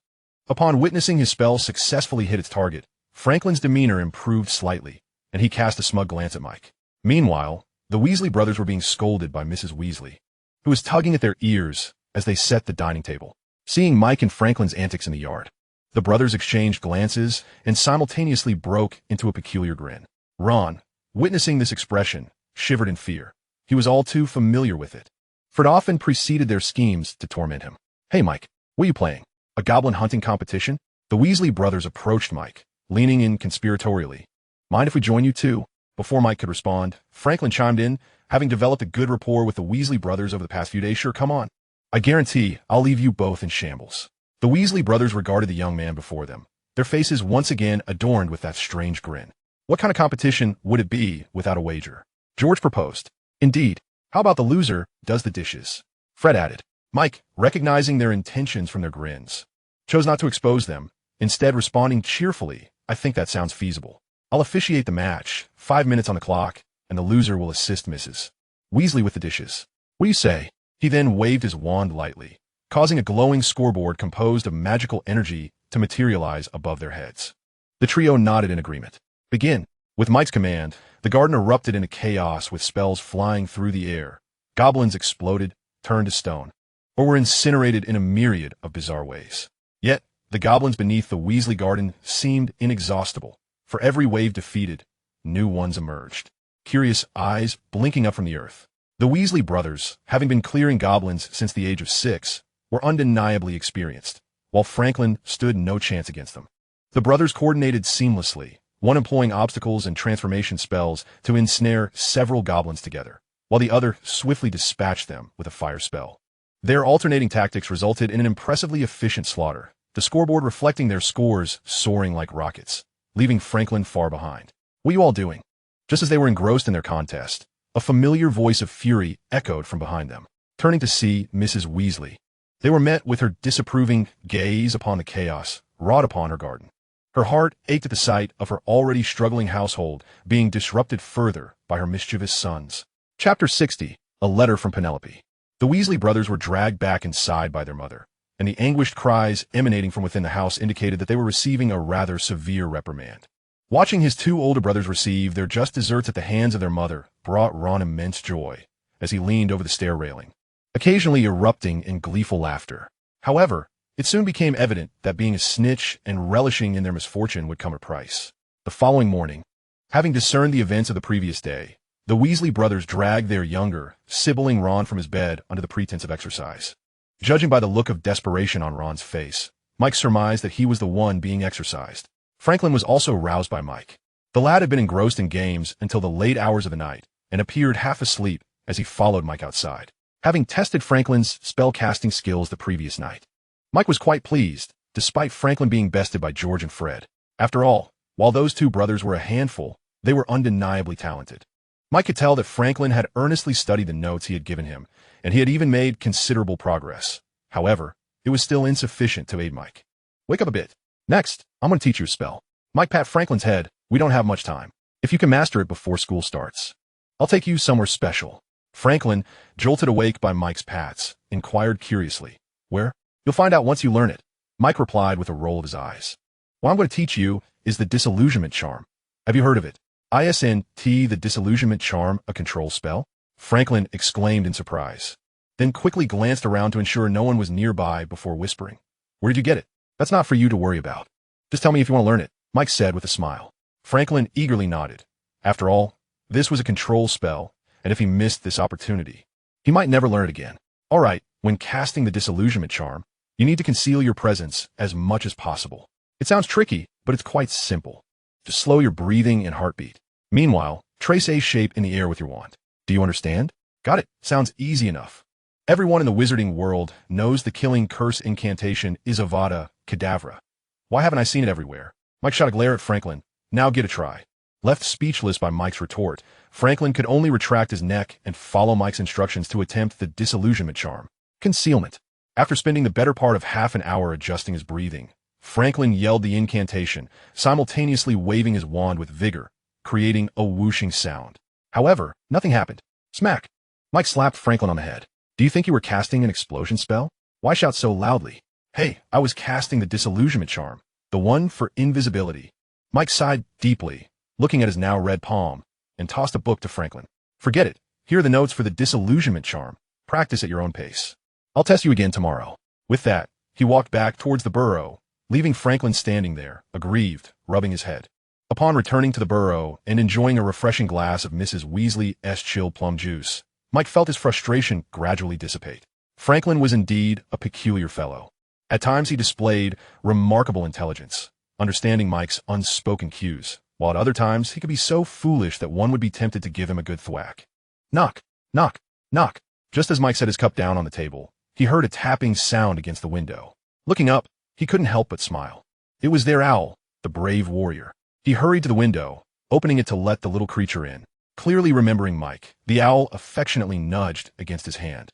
Upon witnessing his spell successfully hit its target, Franklin's demeanor improved slightly, and he cast a smug glance at Mike. Meanwhile, the Weasley brothers were being scolded by Mrs. Weasley, who was tugging at their ears as they set the dining table. Seeing Mike and Franklin's antics in the yard, the brothers exchanged glances and simultaneously broke into a peculiar grin. Ron, witnessing this expression, shivered in fear. He was all too familiar with it, for it often preceded their schemes to torment him. "Hey Mike, what are you playing? A goblin hunting competition?" The Weasley brothers approached Mike, leaning in conspiratorially. "Mind if we join you too?" Before Mike could respond, Franklin chimed in, having developed a good rapport with the Weasley brothers over the past few days. "Sure, come on. I guarantee I'll leave you both in shambles." The Weasley brothers regarded the young man before them, their faces once again adorned with that strange grin. What kind of competition would it be without a wager? George proposed. "Indeed. How about the loser does the dishes?" Fred added. Mike, recognizing their intentions from their grins, chose not to expose them, instead responding cheerfully, "I think that sounds feasible. I'll officiate the match, 5 minutes on the clock, and the loser will assist Mrs. Weasley with the dishes. What do you say?" He then waved his wand lightly, causing a glowing scoreboard composed of magical energy to materialize above their heads. The trio nodded in agreement. "Begin." With Mike's command, the garden erupted into chaos with spells flying through the air. Goblins exploded, turned to stone, or were incinerated in a myriad of bizarre ways. Yet, the goblins beneath the Weasley garden seemed inexhaustible. For every wave defeated, new ones emerged, curious eyes blinking up from the earth. The Weasley brothers, having been clearing goblins since the age of 6, were undeniably experienced, while Franklin stood no chance against them. The brothers coordinated seamlessly, one employing obstacles and transformation spells to ensnare several goblins together, while the other swiftly dispatched them with a fire spell. Their alternating tactics resulted in an impressively efficient slaughter, the scoreboard reflecting their scores soaring like rockets, leaving Franklin far behind. "What are you all doing?" Just as they were engrossed in their contest, a familiar voice of fury echoed from behind them. Turning to see Mrs. Weasley, they were met with her disapproving gaze upon the chaos wrought upon her garden. Her heart ached at the sight of her already struggling household being disrupted further by her mischievous sons. Chapter 60. A Letter from Penelope. The Weasley brothers were dragged back inside by their mother, and the anguished cries emanating from within the house indicated that they were receiving a rather severe reprimand. Watching his two older brothers receive their just desserts at the hands of their mother brought Ron immense joy as he leaned over the stair railing, occasionally erupting in gleeful laughter. However, it soon became evident that being a snitch and relishing in their misfortune would come at a price. The following morning, having discerned the events of the previous day, the Weasley brothers dragged their younger, sibling Ron from his bed under the pretense of exercise. Judging by the look of desperation on Ron's face, Mike surmised that he was the one being exercised. Franklin was also roused by Mike. The lad had been engrossed in games until the late hours of the night and appeared half asleep as he followed Mike outside, having tested Franklin's spell-casting skills the previous night. Mike was quite pleased, despite Franklin being bested by George and Fred. After all, while those two brothers were a handful, they were undeniably talented. Mike could tell that Franklin had earnestly studied the notes he had given him, and he had even made considerable progress. However, it was still insufficient to aid Mike. "Wake up a bit. Next, I'm going to teach you a spell." Mike pat Franklin's head. "We don't have much time. If you can master it before school starts, I'll take you somewhere special." Franklin, jolted awake by Mike's pats, inquired curiously, "Where?" "You'll find out once you learn it," Mike replied with a roll of his eyes. "What I'm going to teach you is the disillusionment charm. Have you heard of it?" "ISNT, the disillusionment charm, a control spell?" Franklin exclaimed in surprise, then quickly glanced around to ensure no one was nearby before whispering, "Where did you get it?" "That's not for you to worry about. Just tell me if you want to learn it," Mike said with a smile. Franklin eagerly nodded. After all, this was a control spell, and if he missed this opportunity, he might never learn it again. "All right, when casting the disillusionment charm, you need to conceal your presence as much as possible. It sounds tricky, but it's quite simple. Just slow your breathing and heartbeat. Meanwhile, trace a shape in the air with your wand. Do you understand?" "Got it. Sounds easy enough." Everyone in the Wizarding World knows the killing curse incantation is Avada Kedavra. Why haven't I seen it everywhere? Mike shot a glare at Franklin. "Now get a try." Left speechless by Mike's retort, Franklin could only retract his neck and follow Mike's instructions to attempt the disillusionment charm. Concealment. After spending the better part of half an hour adjusting his breathing, Franklin yelled the incantation, simultaneously waving his wand with vigor, creating a whooshing sound. However, nothing happened. Smack! Mike slapped Franklin on the head. "Do you think you were casting an explosion spell? Why shout so loudly?" "Hey, I was casting the disillusionment charm, the one for invisibility." Mike sighed deeply, looking at his now red palm, and tossed a book to Franklin. "Forget it. Here are the notes for the disillusionment charm. Practice at your own pace. I'll test you again tomorrow." With that, he walked back towards the burrow, leaving Franklin standing there, aggrieved, rubbing his head. Upon returning to the burrow and enjoying a refreshing glass of Mrs. Weasley's chilled plum juice, Mike felt his frustration gradually dissipate. Franklin was indeed a peculiar fellow. At times he displayed remarkable intelligence, understanding Mike's unspoken cues, while at other times he could be so foolish that one would be tempted to give him a good thwack. Knock, knock, knock. Just as Mike set his cup down on the table, he heard a tapping sound against the window. Looking up, he couldn't help but smile. It was their owl, the brave warrior. He hurried to the window, opening it to let the little creature in. Clearly remembering Mike, the owl affectionately nudged against his hand,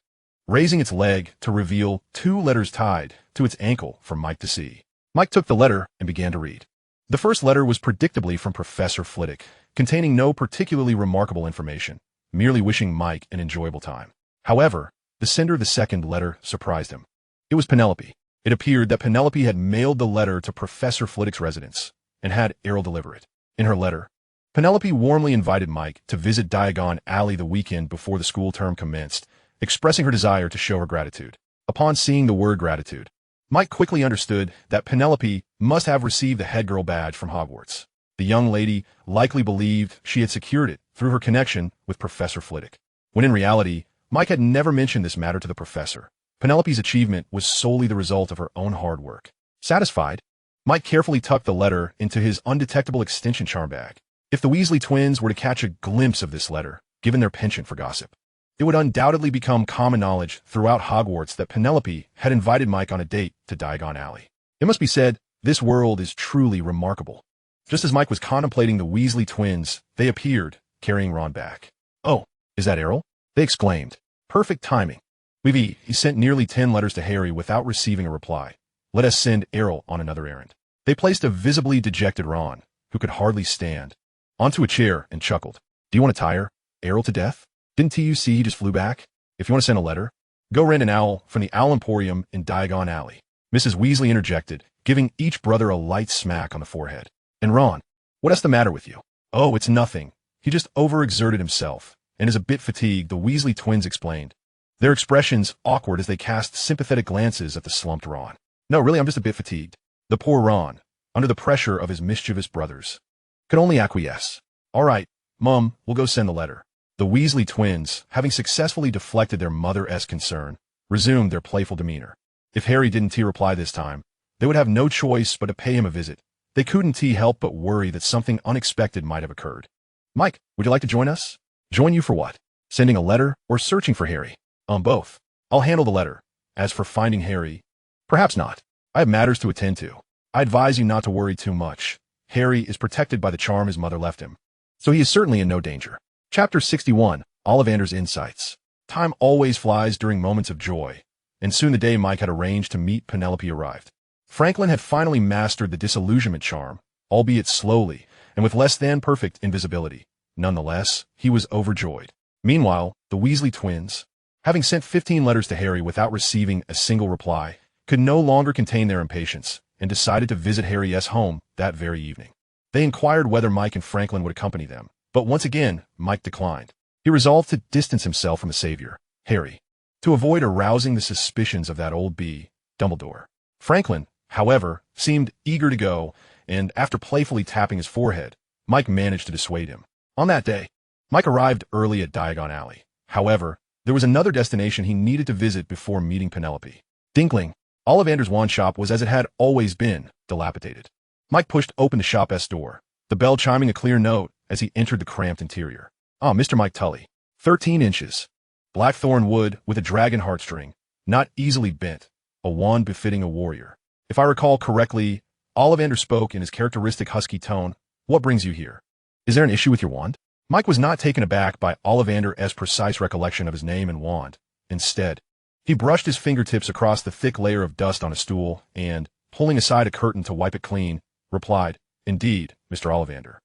raising its leg to reveal 2 letters tied to its ankle for Mike to see. Mike took the letter and began to read. The first letter was predictably from Professor Flitwick, containing no particularly remarkable information, merely wishing Mike an enjoyable time. However, the sender of the second letter surprised him. It was Penelope. It appeared that Penelope had mailed the letter to Professor Flitwick's residence and had Errol deliver it. In her letter, Penelope warmly invited Mike to visit Diagon Alley the weekend before the school term commenced, expressing her desire to show her gratitude. Upon seeing the word gratitude, Mike quickly understood that Penelope must have received the head girl badge from Hogwarts. The young lady likely believed she had secured it through her connection with Professor Flitwick, when in reality, Mike had never mentioned this matter to the professor. Penelope's achievement was solely the result of her own hard work. Satisfied, Mike carefully tucked the letter into his undetectable extension charm bag. If the Weasley twins were to catch a glimpse of this letter, given their penchant for gossip, it would undoubtedly become common knowledge throughout Hogwarts that Penelope had invited Mike on a date to Diagon Alley. It must be said, this world is truly remarkable. Just as Mike was contemplating the Weasley twins, they appeared, carrying Ron back. "Oh, is that Errol?" they exclaimed. Perfect timing. He sent nearly 10 letters to Harry without receiving a reply. Let us send Errol on another errand. They placed a visibly dejected Ron, who could hardly stand, onto a chair and chuckled. Do you want to tire Errol to death? Didn't you see he just flew back? If you want to send a letter, go rent an owl from the Owl Emporium in Diagon Alley. Mrs. Weasley interjected, giving each brother a light smack on the forehead. And Ron, what's the matter with you? Oh, it's nothing. He just overexerted himself and is a bit fatigued, the Weasley twins explained, their expressions awkward as they cast sympathetic glances at the slumped Ron. No, really, I'm just a bit fatigued. The poor Ron, under the pressure of his mischievous brothers, could only acquiesce. All right, Mum, we'll go send the letter. The Weasley twins, having successfully deflected their mother-esque concern, resumed their playful demeanor. If Harry didn't reply this time, they would have no choice but to pay him a visit. They couldn't help but worry that something unexpected might have occurred. Mike, would you like to join us? Join you for what? Sending a letter or searching for Harry? Both. I'll handle the letter. As for finding Harry, perhaps not. I have matters to attend to. I advise you not to worry too much. Harry is protected by the charm his mother left him, so he is certainly in no danger. Chapter 61, Ollivander's Insights. Time always flies during moments of joy, and soon the day Mike had arranged to meet Penelope arrived. Franklin had finally mastered the disillusionment charm, albeit slowly, and with less than perfect invisibility. Nonetheless, he was overjoyed. Meanwhile, the Weasley twins, having sent 15 letters to Harry without receiving a single reply, could no longer contain their impatience and decided to visit Harry's home that very evening. They inquired whether Mike and Franklin would accompany them, but once again, Mike declined. He resolved to distance himself from the savior, Harry, to avoid arousing the suspicions of that old bee, Dumbledore. Franklin, however, seemed eager to go, and after playfully tapping his forehead, Mike managed to dissuade him. On that day, Mike arrived early at Diagon Alley. However, there was another destination he needed to visit before meeting Penelope. Dinkling, Ollivander's wand shop was as it had always been, dilapidated. Mike pushed open the shop's door, the bell chiming a clear note as he entered the cramped interior. Mr. Mike Tully, 13 inches, blackthorn wood with a dragon heartstring, not easily bent, a wand befitting a warrior. If I recall correctly, Ollivander spoke in his characteristic husky tone. What brings you here? Is there an issue with your wand? Mike was not taken aback by Ollivander's precise recollection of his name and wand. Instead, he brushed his fingertips across the thick layer of dust on a stool and, pulling aside a curtain to wipe it clean, replied, Indeed, Mr. Ollivander.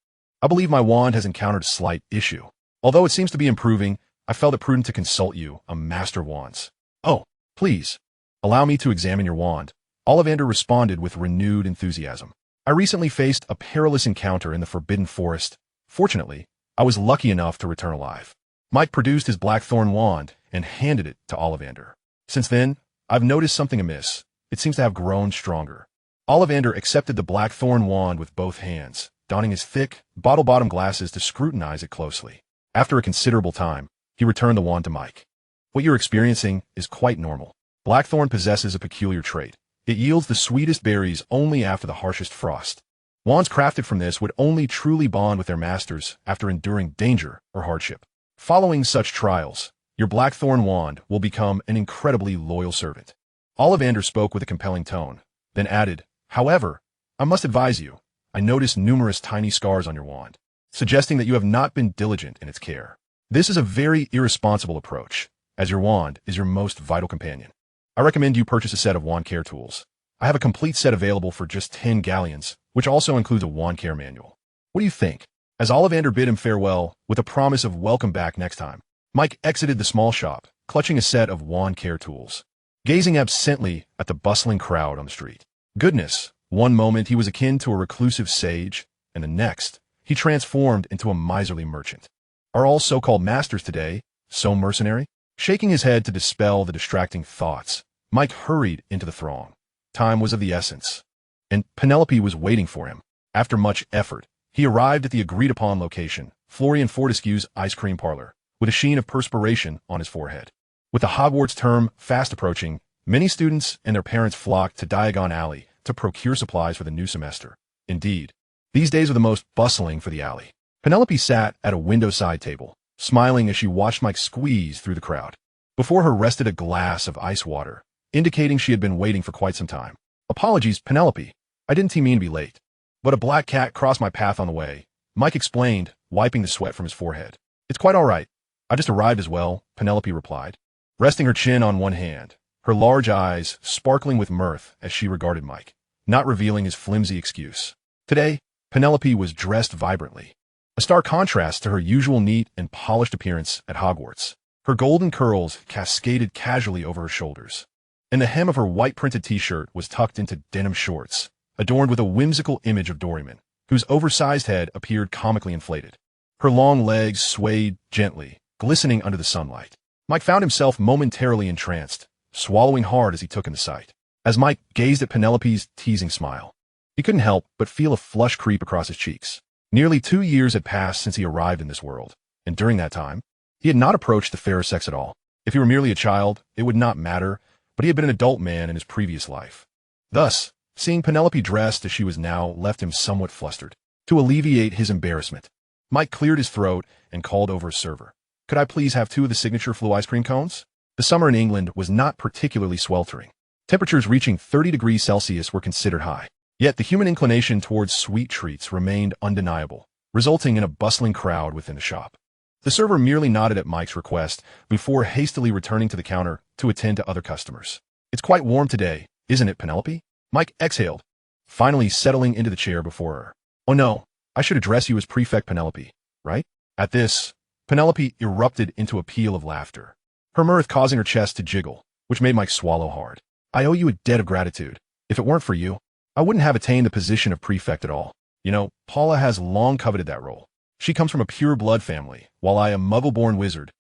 I believe my wand has encountered a slight issue. Although it seems to be improving, I felt it prudent to consult you, a master of wands. Oh, please, allow me to examine your wand. Ollivander responded with renewed enthusiasm. I recently faced a perilous encounter in the Forbidden Forest. Fortunately, I was lucky enough to return alive. Mike produced his blackthorn wand and handed it to Ollivander. Since then, I've noticed something amiss. It seems to have grown stronger. Ollivander accepted the blackthorn wand with both hands, donning his thick, bottle-bottom glasses to scrutinize it closely. After a considerable time, he returned the wand to Mike. What you're experiencing is quite normal. Blackthorn possesses a peculiar trait. It yields the sweetest berries only after the harshest frost. Wands crafted from this would only truly bond with their masters after enduring danger or hardship. Following such trials, your blackthorn wand will become an incredibly loyal servant. Ollivander spoke with a compelling tone, then added, However, I must advise you, I notice numerous tiny scars on your wand, suggesting that you have not been diligent in its care. This is a very irresponsible approach, as your wand is your most vital companion. I recommend you purchase a set of wand care tools. I have a complete set available for just 10 galleons, which also includes a wand care manual. What do you think? As Ollivander bid him farewell, with a promise of welcome back next time, Mike exited the small shop, clutching a set of wand care tools, gazing absently at the bustling crowd on the street. Goodness, one moment he was akin to a reclusive sage, and the next, he transformed into a miserly merchant. Are all so-called masters today so mercenary? Shaking his head to dispel the distracting thoughts, Mike hurried into the throng. Time was of the essence, and Penelope was waiting for him. After much effort, he arrived at the agreed-upon location, Florian Fortescue's ice cream parlor, with a sheen of perspiration on his forehead. With the Hogwarts term fast approaching, many students and their parents flocked to Diagon Alley to procure supplies for the new semester. Indeed, these days were the most bustling for the alley. Penelope sat at a window-side table, smiling as she watched Mike squeeze through the crowd. Before her rested a glass of ice water, indicating she had been waiting for quite some time. "Apologies, Penelope. I didn't mean to be late. But a black cat crossed my path on the way," Mike explained, wiping the sweat from his forehead. "It's quite all right. I just arrived as well," Penelope replied, resting her chin on one hand, her large eyes sparkling with mirth as she regarded Mike, not revealing his flimsy excuse. Today, Penelope was dressed vibrantly, a stark contrast to her usual neat and polished appearance at Hogwarts. Her golden curls cascaded casually over her shoulders, and the hem of her white printed t-shirt was tucked into denim shorts, adorned with a whimsical image of Doryman, whose oversized head appeared comically inflated. Her long legs swayed gently, glistening under the sunlight. Mike found himself momentarily entranced, swallowing hard as he took in the sight. As Mike gazed at Penelope's teasing smile, he couldn't help but feel a flush creep across his cheeks. Nearly 2 years had passed since he arrived in this world, and during that time, he had not approached the fairer sex at all. If he were merely a child, it would not matter, but he had been an adult man in his previous life. Thus, seeing Penelope dressed as she was now left him somewhat flustered. To alleviate his embarrassment, Mike cleared his throat and called over a server. "Could I please have 2 of the signature flu ice cream cones?" The summer in England was not particularly sweltering. Temperatures reaching 30 degrees Celsius were considered high. Yet the human inclination towards sweet treats remained undeniable, resulting in a bustling crowd within the shop. The server merely nodded at Mike's request before hastily returning to the counter to attend to other customers. "It's quite warm today, isn't it, Penelope?" Mike exhaled, finally settling into the chair before her. "Oh no, I should address you as Prefect Penelope, right?" At this, Penelope erupted into a peal of laughter, her mirth causing her chest to jiggle, which made Mike swallow hard. "I owe you a debt of gratitude. If it weren't for you, I wouldn't have attained the position of prefect at all. You know, Paula has long coveted that role. She comes from a pure blood family, while I, a muggle-born wizard,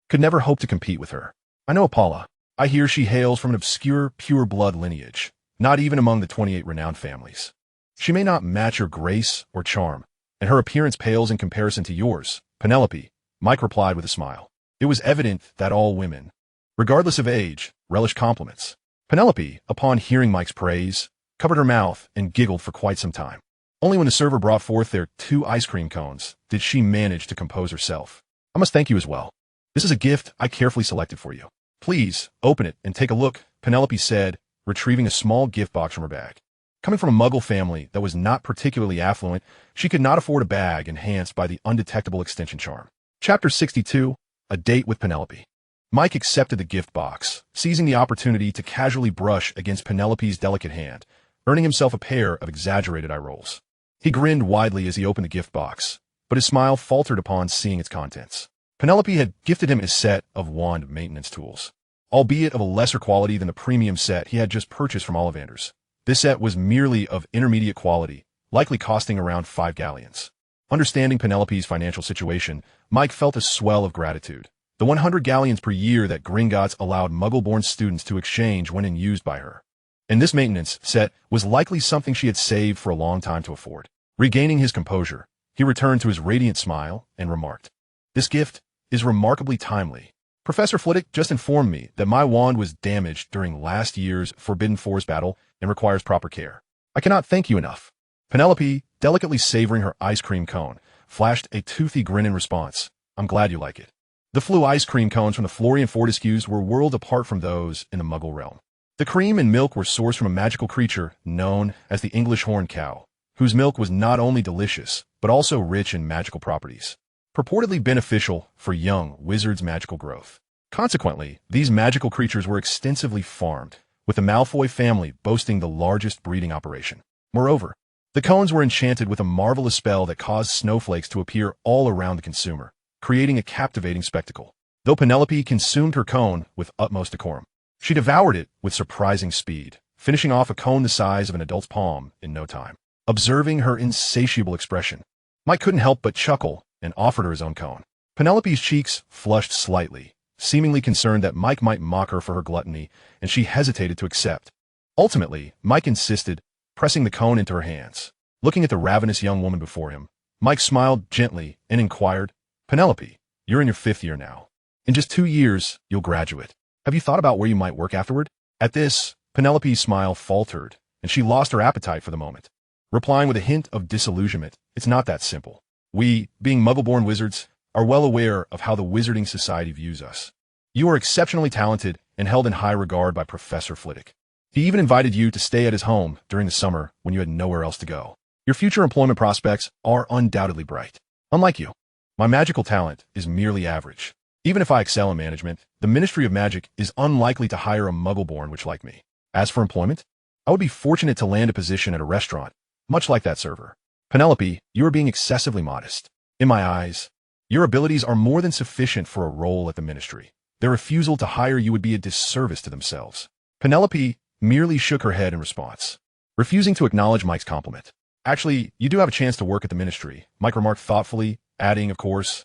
could never hope to compete with her. I know Paula. I hear she hails from an obscure pure blood lineage, not even among the 28 renowned families. She may not match your grace or charm, and her appearance pales in comparison to yours, Penelope," Mike replied with a smile. It was evident that all women, regardless of age, relished compliments. Penelope, upon hearing Mike's praise, covered her mouth and giggled for quite some time. Only when the server brought forth their 2 ice cream cones did she manage to compose herself. "I must thank you as well. This is a gift I carefully selected for you. Please, open it and take a look," Penelope said, retrieving a small gift box from her bag. Coming from a muggle family that was not particularly affluent, she could not afford a bag enhanced by the undetectable extension charm. Chapter 62, A Date with Penelope. Mike accepted the gift box, seizing the opportunity to casually brush against Penelope's delicate hand, earning himself a pair of exaggerated eye rolls. He grinned widely as he opened the gift box, but his smile faltered upon seeing its contents. Penelope had gifted him a set of wand maintenance tools, albeit of a lesser quality than the premium set he had just purchased from Ollivander's. This set was merely of intermediate quality, likely costing around 5 galleons. Understanding Penelope's financial situation, Mike felt a swell of gratitude. The 100 galleons per year that Gringotts allowed Muggle-born students to exchange when used by her. And this maintenance set was likely something she had saved for a long time to afford. Regaining his composure, he returned to his radiant smile and remarked, "This gift is remarkably timely. Professor Flitwick just informed me that my wand was damaged during last year's Forbidden Forest battle and requires proper care. I cannot thank you enough." Penelope, delicately savoring her ice cream cone, flashed a toothy grin in response. "I'm glad you like it." The flu ice cream cones from the Florian Fortescues were worlds apart from those in the Muggle realm. The cream and milk were sourced from a magical creature known as the English horned cow, whose milk was not only delicious, but also rich in magical properties, purportedly beneficial for young wizards' magical growth. Consequently, these magical creatures were extensively farmed, with the Malfoy family boasting the largest breeding operation. Moreover, the cones were enchanted with a marvelous spell that caused snowflakes to appear all around the consumer, creating a captivating spectacle. Though Penelope consumed her cone with utmost decorum, she devoured it with surprising speed, finishing off a cone the size of an adult's palm in no time. Observing her insatiable expression, Mike couldn't help but chuckle and offered her his own cone. Penelope's cheeks flushed slightly, seemingly concerned that Mike might mock her for her gluttony, and she hesitated to accept. Ultimately, Mike insisted, pressing the cone into her hands. Looking at the ravenous young woman before him, Mike smiled gently and inquired, "Penelope, you're in your 5th year now. In just 2 years, you'll graduate. Have you thought about where you might work afterward?" At this, Penelope's smile faltered, and she lost her appetite for the moment, replying with a hint of disillusionment. It's not that simple. We, being Muggle-born wizards, are well aware of how the Wizarding Society views us. You are exceptionally talented and held in high regard by Professor Flitwick. He even invited you to stay at his home during the summer when you had nowhere else to go. Your future employment prospects are undoubtedly bright. Unlike you, my magical talent is merely average. Even if I excel in management, the Ministry of Magic is unlikely to hire a Muggle-born witch like me. As for employment, I would be fortunate to land a position at a restaurant, much like that server. Penelope, you are being excessively modest. In my eyes, your abilities are more than sufficient for a role at the Ministry. Their refusal to hire you would be a disservice to themselves. Penelope merely shook her head in response, refusing to acknowledge Mike's compliment. Actually, you do have a chance to work at the Ministry, Mike remarked thoughtfully, adding, of course,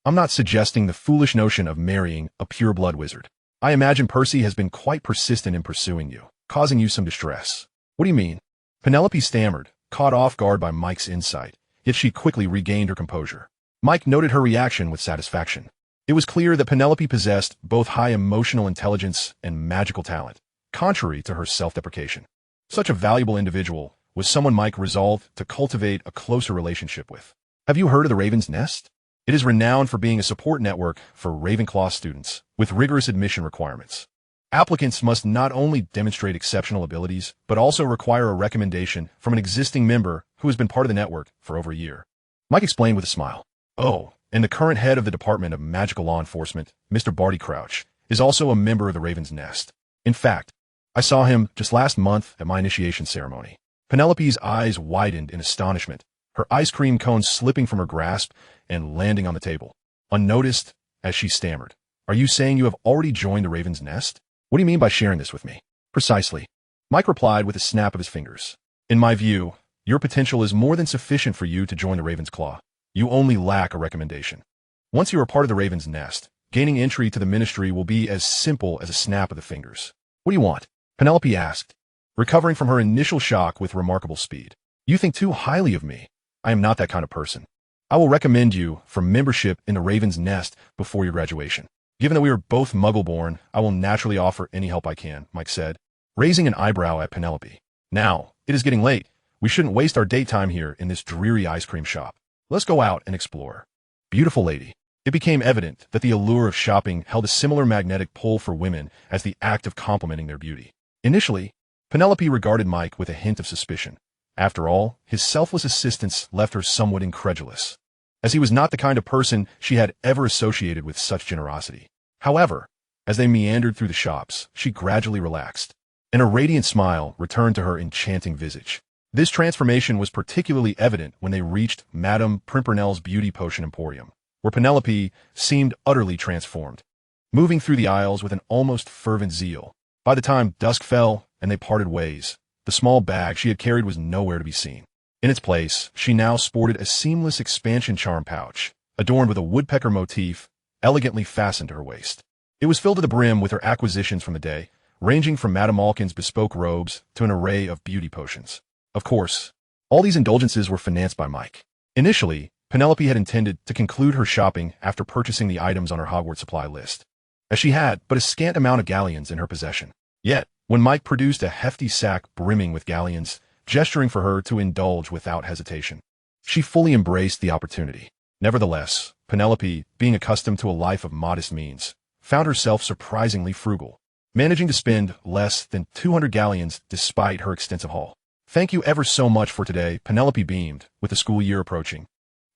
I'm not suggesting the foolish notion of marrying a pure-blood wizard. I imagine Percy has been quite persistent in pursuing you, causing you some distress. What do you mean? Penelope stammered, caught off guard by Mike's insight, yet she quickly regained her composure. Mike noted her reaction with satisfaction. It was clear that Penelope possessed both high emotional intelligence and magical talent, contrary to her self-deprecation. Such a valuable individual was someone Mike resolved to cultivate a closer relationship with. Have you heard of the Raven's Nest? It is renowned for being a support network for Ravenclaw students with rigorous admission requirements. Applicants must not only demonstrate exceptional abilities, but also require a recommendation from an existing member who has been part of the network for over a year. Mike explained with a smile. Oh, and the current head of the Department of Magical Law Enforcement, Mr. Barty Crouch, is also a member of the Raven's Nest. In fact, I saw him just last month at my initiation ceremony. Penelope's eyes widened in astonishment, her ice cream cone slipping from her grasp and landing on the table. Unnoticed, as she stammered, Are you saying you have already joined the Raven's Nest? What do you mean by sharing this with me? Precisely. Mike replied with a snap of his fingers. In my view, your potential is more than sufficient for you to join the Raven's Claw. You only lack a recommendation. Once you are part of the Raven's Nest, gaining entry to the Ministry will be as simple as a snap of the fingers. What do you want? Penelope asked, recovering from her initial shock with remarkable speed. You think too highly of me. I am not that kind of person. I will recommend you for membership in the Raven's Nest before your graduation. Given that we are both Muggle-born, I will naturally offer any help I can, Mike said, raising an eyebrow at Penelope. Now, it is getting late. We shouldn't waste our daytime here in this dreary ice cream shop. Let's go out and explore. Beautiful lady. It became evident that the allure of shopping held a similar magnetic pull for women as the act of complimenting their beauty. Initially, Penelope regarded Mike with a hint of suspicion. After all, his selfless assistance left her somewhat incredulous, as he was not the kind of person she had ever associated with such generosity. However, as they meandered through the shops, she gradually relaxed, and a radiant smile returned to her enchanting visage. This transformation was particularly evident when they reached Madame Pimpernel's Beauty Potion Emporium, where Penelope seemed utterly transformed, moving through the aisles with an almost fervent zeal. By the time dusk fell and they parted ways, the small bag she had carried was nowhere to be seen. In its place, she now sported a seamless expansion charm pouch, adorned with a woodpecker motif, elegantly fastened to her waist. It was filled to the brim with her acquisitions from the day, ranging from Madame Malkin's bespoke robes to an array of beauty potions. Of course, all these indulgences were financed by Mike. Initially, Penelope had intended to conclude her shopping after purchasing the items on her Hogwarts supply list, as she had but a scant amount of galleons in her possession. Yet, when Mike produced a hefty sack brimming with galleons, gesturing for her to indulge without hesitation, she fully embraced the opportunity. Nevertheless, Penelope, being accustomed to a life of modest means, found herself surprisingly frugal, managing to spend less than 200 galleons despite her extensive haul. Thank you ever so much for today, Penelope beamed, with the school year approaching.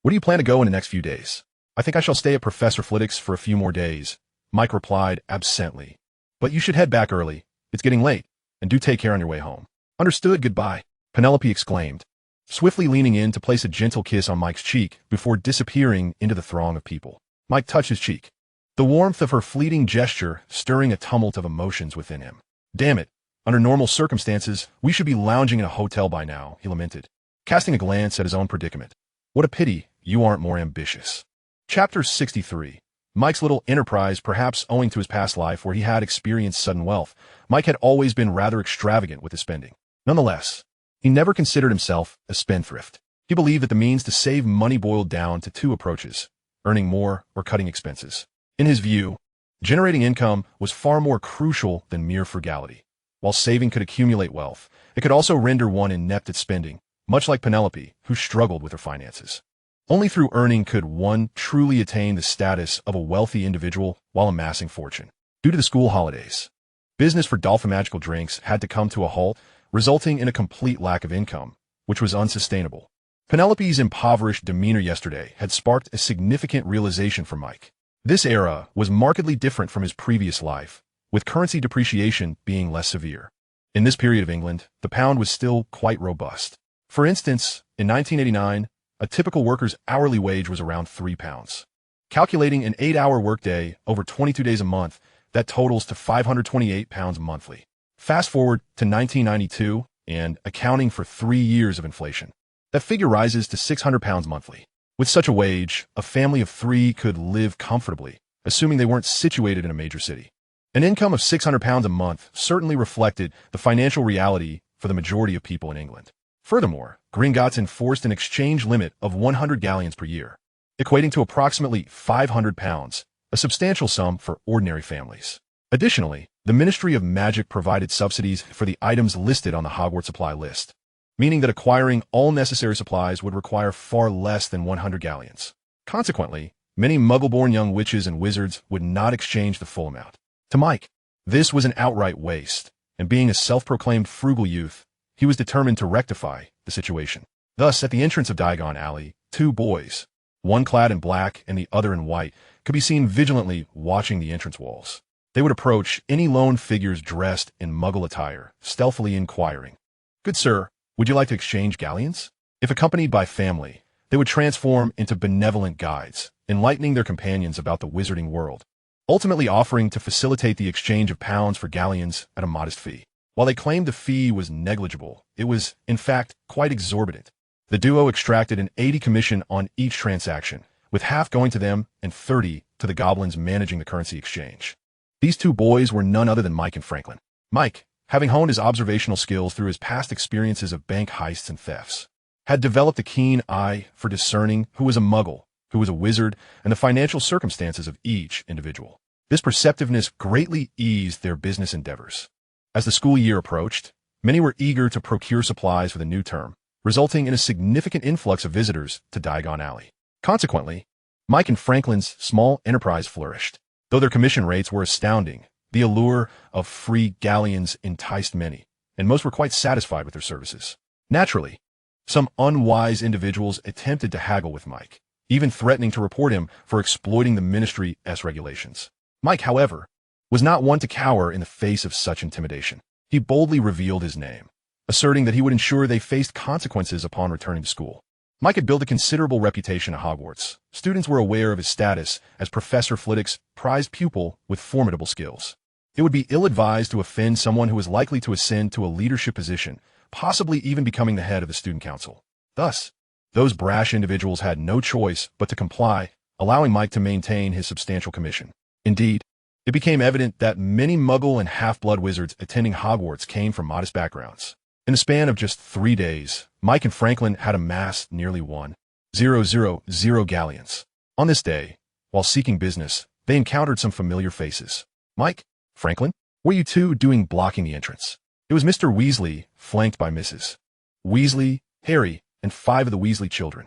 Where do you plan to go in the next few days? I think I shall stay at Professor Flitwick's for a few more days, Mike replied absently. But you should head back early. It's getting late, and do take care on your way home. Understood, goodbye, Penelope exclaimed, swiftly leaning in to place a gentle kiss on Mike's cheek before disappearing into the throng of people. Mike touched his cheek, the warmth of her fleeting gesture stirring a tumult of emotions within him. Damn it. Under normal circumstances, we should be lounging in a hotel by now, he lamented, casting a glance at his own predicament. What a pity you aren't more ambitious. Chapter 63. Mike's little enterprise, perhaps owing to his past life where he had experienced sudden wealth, Mike had always been rather extravagant with his spending. Nonetheless, he never considered himself a spendthrift. He believed that the means to save money boiled down to two approaches: earning more or cutting expenses. In his view, generating income was far more crucial than mere frugality. While saving could accumulate wealth, it could also render one inept at spending, much like Penelope, who struggled with her finances. Only through earning could one truly attain the status of a wealthy individual while amassing fortune. Due to the school holidays, business for Dolphin Magical Drinks had to come to a halt, resulting in a complete lack of income, which was unsustainable. Penelope's impoverished demeanor yesterday had sparked a significant realization for Mike. This era was markedly different from his previous life, with currency depreciation being less severe. In this period of England, the pound was still quite robust. For instance, in 1989, a typical worker's hourly wage was around £3. Calculating an 8-hour workday over 22 days a month, that totals to £528 monthly. Fast forward to 1992, and accounting for 3 years of inflation, that figure rises to £600 monthly. With such a wage, a family of 3 could live comfortably, assuming they weren't situated in a major city. An income of £600 a month certainly reflected the financial reality for the majority of people in England. Furthermore, Gringotts enforced an exchange limit of 100 galleons per year, equating to approximately £500, a substantial sum for ordinary families. Additionally, the Ministry of Magic provided subsidies for the items listed on the Hogwarts supply list, meaning that acquiring all necessary supplies would require far less than 100 galleons. Consequently, many Muggle-born young witches and wizards would not exchange the full amount. To Mike, this was an outright waste, and being a self-proclaimed frugal youth, he was determined to rectify the situation. Thus, at the entrance of Diagon Alley, 2 boys, one clad in black and the other in white, could be seen vigilantly watching the entrance walls. They would approach any lone figures dressed in Muggle attire, stealthily inquiring, "Good sir, would you like to exchange galleons?" If accompanied by family, they would transform into benevolent guides, enlightening their companions about the wizarding world, ultimately offering to facilitate the exchange of pounds for galleons at a modest fee. While they claimed the fee was negligible, it was, in fact, quite exorbitant. The duo extracted an 80 commission on each transaction, with half going to them and 30 to the goblins managing the currency exchange. These 2 boys were none other than Mike and Franklin. Mike, having honed his observational skills through his past experiences of bank heists and thefts, had developed a keen eye for discerning who was a Muggle, who was a wizard, and the financial circumstances of each individual. This perceptiveness greatly eased their business endeavors. As the school year approached, many were eager to procure supplies for the new term, resulting in a significant influx of visitors to Diagon Alley. Consequently, Mike and Franklin's small enterprise flourished. Though their commission rates were astounding, the allure of free galleons enticed many, and most were quite satisfied with their services. Naturally, some unwise individuals attempted to haggle with Mike, even threatening to report him for exploiting the Ministry's regulations. Mike, however, was not one to cower in the face of such intimidation. He boldly revealed his name, asserting that he would ensure they faced consequences upon returning to school. Mike had built a considerable reputation at Hogwarts. Students were aware of his status as Professor Flitwick's prized pupil with formidable skills. It would be ill-advised to offend someone who was likely to ascend to a leadership position, possibly even becoming the head of the student council. Thus, those brash individuals had no choice but to comply, allowing Mike to maintain his substantial commission. Indeed, it became evident that many Muggle and half-blood wizards attending Hogwarts came from modest backgrounds. In the span of just 3 days, Mike and Franklin had amassed nearly 1,000 galleons. On this day, while seeking business, they encountered some familiar faces. "Mike, Franklin, what are you 2 doing blocking the entrance?" It was Mr. Weasley, flanked by Mrs. Weasley, Harry, and 5 of the Weasley children.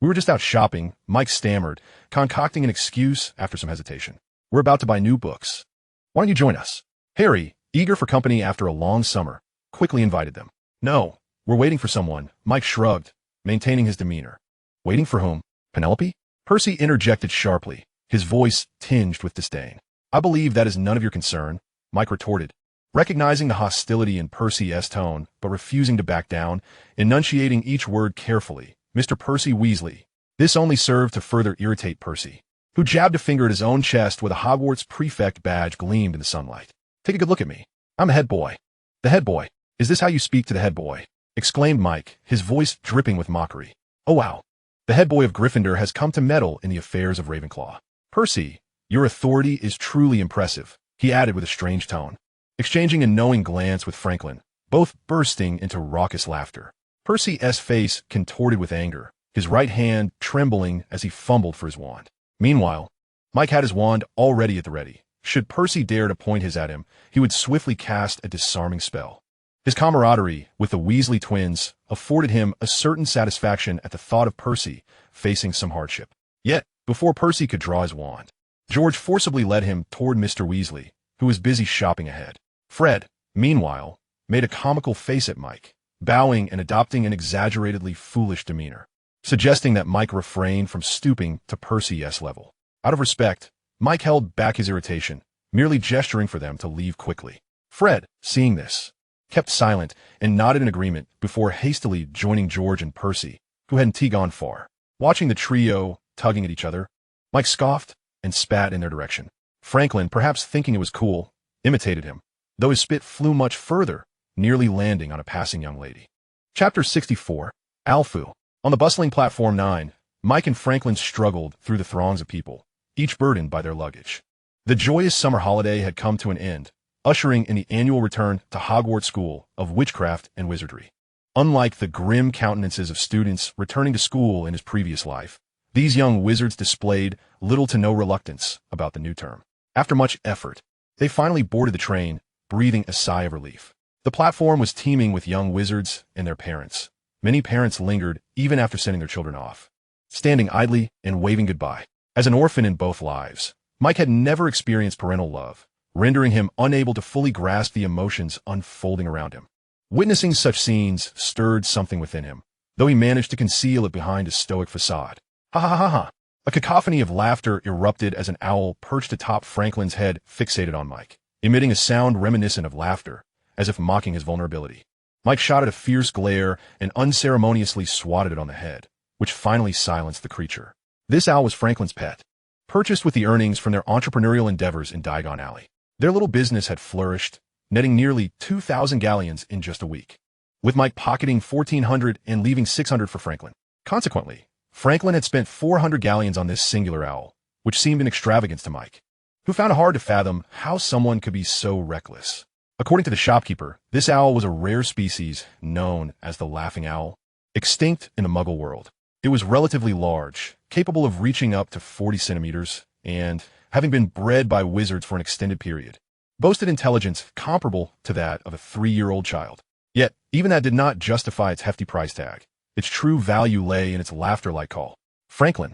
We were just out shopping," Mike stammered, concocting an excuse after some hesitation. "We're about to buy new books. Why don't you join us?" Harry, eager for company after a long summer, quickly invited them. "No, we're waiting for someone," Mike shrugged, maintaining his demeanor. "Waiting for whom? Penelope?" Percy interjected sharply, his voice tinged with disdain. "I believe that is none of your concern," Mike retorted, recognizing the hostility in Percy's tone, but refusing to back down, enunciating each word carefully. "Mr. Percy Weasley." This only served to further irritate Percy, who jabbed a finger at his own chest where the Hogwarts prefect badge gleamed in the sunlight. "Take a good look at me. I'm a head boy." "The head boy? Is this how you speak to the head boy?" exclaimed Mike, his voice dripping with mockery. "Oh wow. The head boy of Gryffindor has come to meddle in the affairs of Ravenclaw." "Percy, your authority is truly impressive," he added with a strange tone, exchanging a knowing glance with Franklin, both bursting into raucous laughter. Percy's face contorted with anger, his right hand trembling as he fumbled for his wand. Meanwhile, Mike had his wand already at the ready, Should Percy dare to point his at him, he would swiftly cast a disarming spell. His camaraderie with the Weasley twins afforded him a certain satisfaction at the thought of Percy facing some hardship. Yet, before Percy could draw his wand, George forcibly led him toward Mr. Weasley, who was busy shopping ahead. Fred, meanwhile, made a comical face at Mike, bowing and adopting an exaggeratedly foolish demeanor, suggesting that Mike refrain from stooping to Percy's level. Out of respect, Mike held back his irritation, merely gesturing for them to leave quickly. Fred, seeing this, kept silent and nodded in agreement before hastily joining George and Percy, who hadn't gone far. Watching the trio tugging at each other, Mike scoffed and spat in their direction. Franklin, perhaps thinking it was cool, imitated him, though his spit flew much further, nearly landing on a passing young lady. Chapter 64, Alfu. On the bustling platform 9, Mike and Franklin struggled through the throngs of people, each burdened by their luggage. The joyous summer holiday had come to an end, ushering in the annual return to Hogwarts School of Witchcraft and Wizardry. Unlike the grim countenances of students returning to school in his previous life, these young wizards displayed little to no reluctance about the new term. After much effort, they finally boarded the train, breathing a sigh of relief. The platform was teeming with young wizards and their parents. Many parents lingered even after sending their children off, standing idly and waving goodbye. As an orphan in both lives, Mike had never experienced parental love, rendering him unable to fully grasp the emotions unfolding around him. Witnessing such scenes stirred something within him, though he managed to conceal it behind a stoic facade. Ha ha ha ha! A cacophony of laughter erupted as an owl perched atop Franklin's head fixated on Mike, emitting a sound reminiscent of laughter, as if mocking his vulnerability. Mike shot at a fierce glare and unceremoniously swatted it on the head, which finally silenced the creature. This owl was Franklin's pet, purchased with the earnings from their entrepreneurial endeavors in Diagon Alley. Their little business had flourished, netting nearly 2,000 galleons in just a week, with Mike pocketing 1,400 and leaving 600 for Franklin. Consequently, Franklin had spent 400 galleons on this singular owl, which seemed an extravagance to Mike, who found it hard to fathom how someone could be so reckless. According to the shopkeeper, this owl was a rare species known as the laughing owl, extinct in the Muggle world. It was relatively large, capable of reaching up to 40 centimeters, and, having been bred by wizards for an extended period, boasted intelligence comparable to that of a 3-year-old child. Yet, even that did not justify its hefty price tag. Its true value lay in its laughter-like call. Franklin,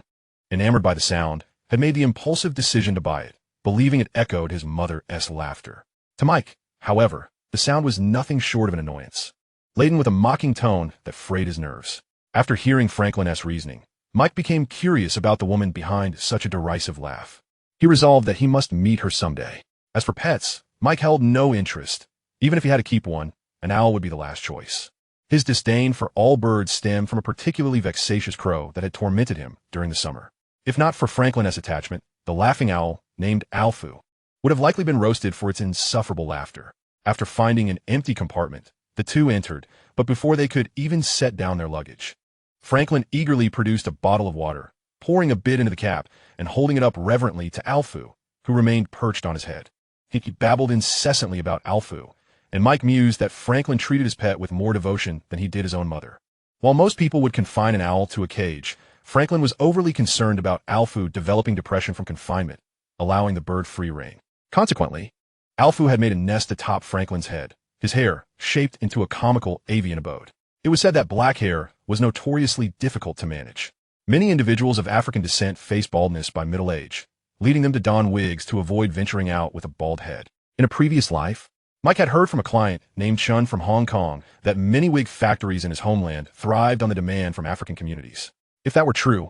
enamored by the sound, had made the impulsive decision to buy it, believing it echoed his mother's laughter. To Mike, however, the sound was nothing short of an annoyance, laden with a mocking tone that frayed his nerves. After hearing Franklin's reasoning, Mike became curious about the woman behind such a derisive laugh. He resolved that he must meet her someday. As for pets, Mike held no interest. Even if he had to keep one, an owl would be the last choice. His disdain for all birds stemmed from a particularly vexatious crow that had tormented him during the summer. If not for Franklin's attachment, the laughing owl, named Alfu, would have likely been roasted for its insufferable laughter. After finding an empty compartment, the two entered, but before they could even set down their luggage, Franklin eagerly produced a bottle of water, pouring a bit into the cap and holding it up reverently to Alfu, who remained perched on his head. He babbled incessantly about Alfu, and Mike mused that Franklin treated his pet with more devotion than he did his own mother. While most people would confine an owl to a cage, Franklin was overly concerned about Alfu developing depression from confinement, allowing the bird free rein. Consequently, Alfu had made a nest atop Franklin's head, his hair shaped into a comical avian abode. It was said that black hair was notoriously difficult to manage. Many individuals of African descent face baldness by middle age, leading them to don wigs to avoid venturing out with a bald head. In a previous life, Mike had heard from a client named Chun from Hong Kong that many wig factories in his homeland thrived on the demand from African communities. If that were true,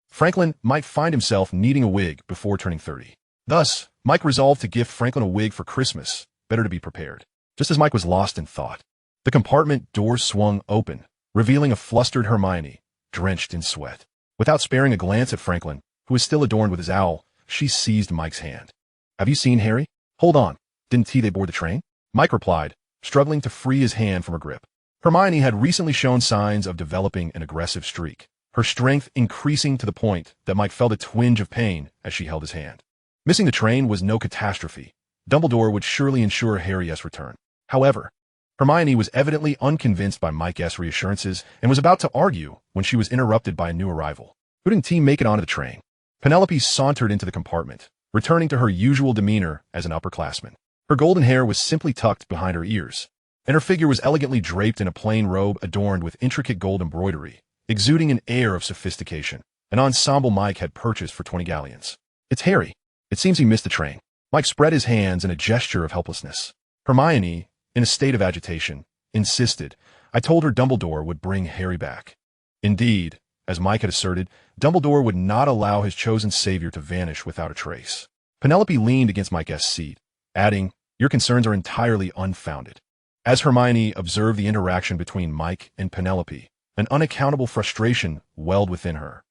Franklin might find himself needing a wig before turning 30. Thus, Mike resolved to gift Franklin a wig for Christmas, better to be prepared. Just as Mike was lost in thought, the compartment door swung open, revealing a flustered Hermione, drenched in sweat. Without sparing a glance at Franklin, who was still adorned with his owl, she seized Mike's hand. "Have you seen Harry? Hold on. Didn't they board the train?" Mike replied, struggling to free his hand from her grip. Hermione had recently shown signs of developing an aggressive streak, her strength increasing to the point that Mike felt a twinge of pain as she held his hand. Missing the train was no catastrophe. Dumbledore would surely ensure Harry's return. However, Hermione was evidently unconvinced by Mike's reassurances and was about to argue when she was interrupted by a new arrival. Couldn't T make it onto the train? Penelope sauntered into the compartment, returning to her usual demeanor as an upperclassman. Her golden hair was simply tucked behind her ears, and her figure was elegantly draped in a plain robe adorned with intricate gold embroidery, exuding an air of sophistication, an ensemble Mike had purchased for 20 galleons. "It's Harry. It seems he missed the train." Mike spread his hands in a gesture of helplessness. Hermione, in a state of agitation, insisted, "I told her Dumbledore would bring Harry back." Indeed, as Mike had asserted, Dumbledore would not allow his chosen savior to vanish without a trace. Penelope leaned against Mike's seat, adding, "Your concerns are entirely unfounded." As Hermione observed the interaction between Mike and Penelope, an unaccountable frustration welled within her,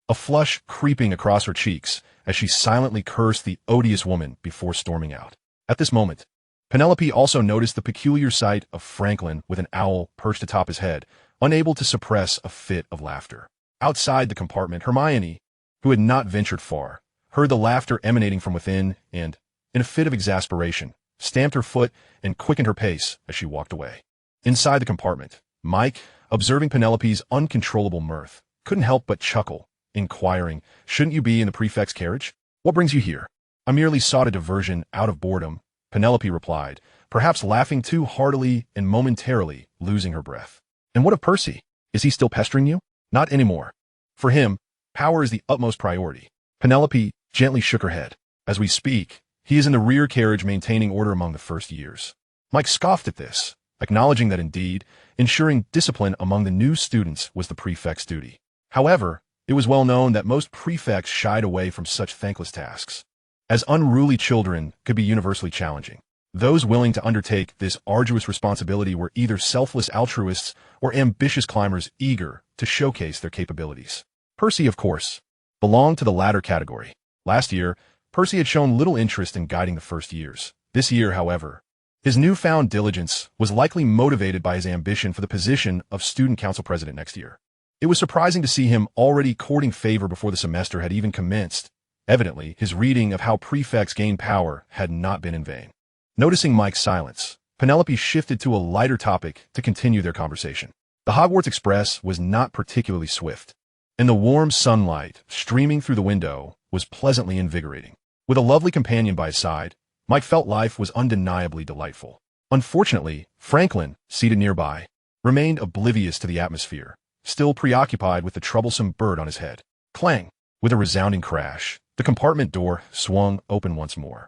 a flush creeping across her cheeks as she silently cursed the odious woman before storming out. At this moment, Penelope also noticed the peculiar sight of Franklin with an owl perched atop his head, unable to suppress a fit of laughter. Outside the compartment, Hermione, who had not ventured far, heard the laughter emanating from within and, in a fit of exasperation, stamped her foot and quickened her pace as she walked away. Inside the compartment, Mike, observing Penelope's uncontrollable mirth, couldn't help but chuckle, inquiring, "Shouldn't you be in the prefect's carriage? What brings you here?" "I merely sought a diversion out of boredom," Penelope replied, perhaps laughing too heartily and momentarily losing her breath. "And what of Percy? Is he still pestering you?" "Not anymore. For him, power is the utmost priority." Penelope gently shook her head. "As we speak, he is in the rear carriage maintaining order among the first years." Mike scoffed at this, acknowledging that indeed, ensuring discipline among the new students was the prefect's duty. However, it was well known that most prefects shied away from such thankless tasks, as unruly children could be universally challenging. Those willing to undertake this arduous responsibility were either selfless altruists or ambitious climbers eager to showcase their capabilities. Percy, of course, belonged to the latter category. Last year, Percy had shown little interest in guiding the first years. This year, however, his newfound diligence was likely motivated by his ambition for the position of student council president next year. It was surprising to see him already courting favor before the semester had even commenced. Evidently, his reading of how prefects gain power had not been in vain. Noticing Mike's silence, Penelope shifted to a lighter topic to continue their conversation. The Hogwarts Express was not particularly swift, and the warm sunlight streaming through the window was pleasantly invigorating. With a lovely companion by his side, Mike felt life was undeniably delightful. Unfortunately, Franklin, seated nearby, remained oblivious to the atmosphere, still preoccupied with the troublesome bird on his head. Clang! With a resounding crash, the compartment door swung open once more.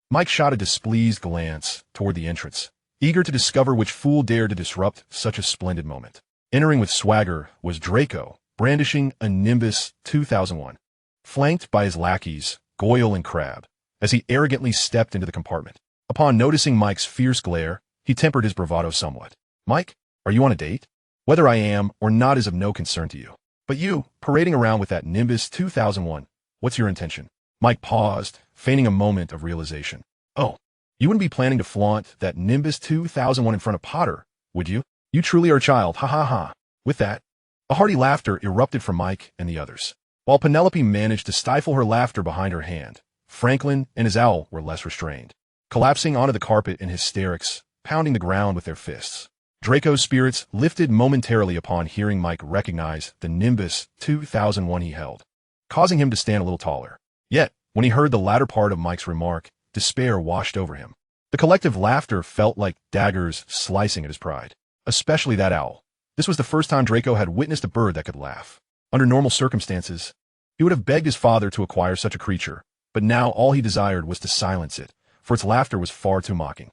Mike shot a displeased glance toward the entrance, eager to discover which fool dared to disrupt such a splendid moment. Entering with swagger was Draco, brandishing a Nimbus 2001, flanked by his lackeys, Goyle and Crabbe, as he arrogantly stepped into the compartment. Upon noticing Mike's fierce glare, he tempered his bravado somewhat. "Mike, are you on a date? Whether I am or not is of no concern to you. But you, parading around with that Nimbus 2001, what's your intention?" Mike paused, feigning a moment of realization. "Oh, you wouldn't be planning to flaunt that Nimbus 2001 in front of Potter, would you? You truly are a child, ha ha ha." With that, a hearty laughter erupted from Mike and the others. While Penelope managed to stifle her laughter behind her hand, Franklin and his owl were less restrained, collapsing onto the carpet in hysterics, pounding the ground with their fists. Draco's spirits lifted momentarily upon hearing Mike recognize the Nimbus 2001 he held, causing him to stand a little taller. Yet, when he heard the latter part of Mike's remark, despair washed over him. The collective laughter felt like daggers slicing at his pride, especially that owl. This was the first time Draco had witnessed a bird that could laugh. Under normal circumstances, he would have begged his father to acquire such a creature, but now all he desired was to silence it, for its laughter was far too mocking.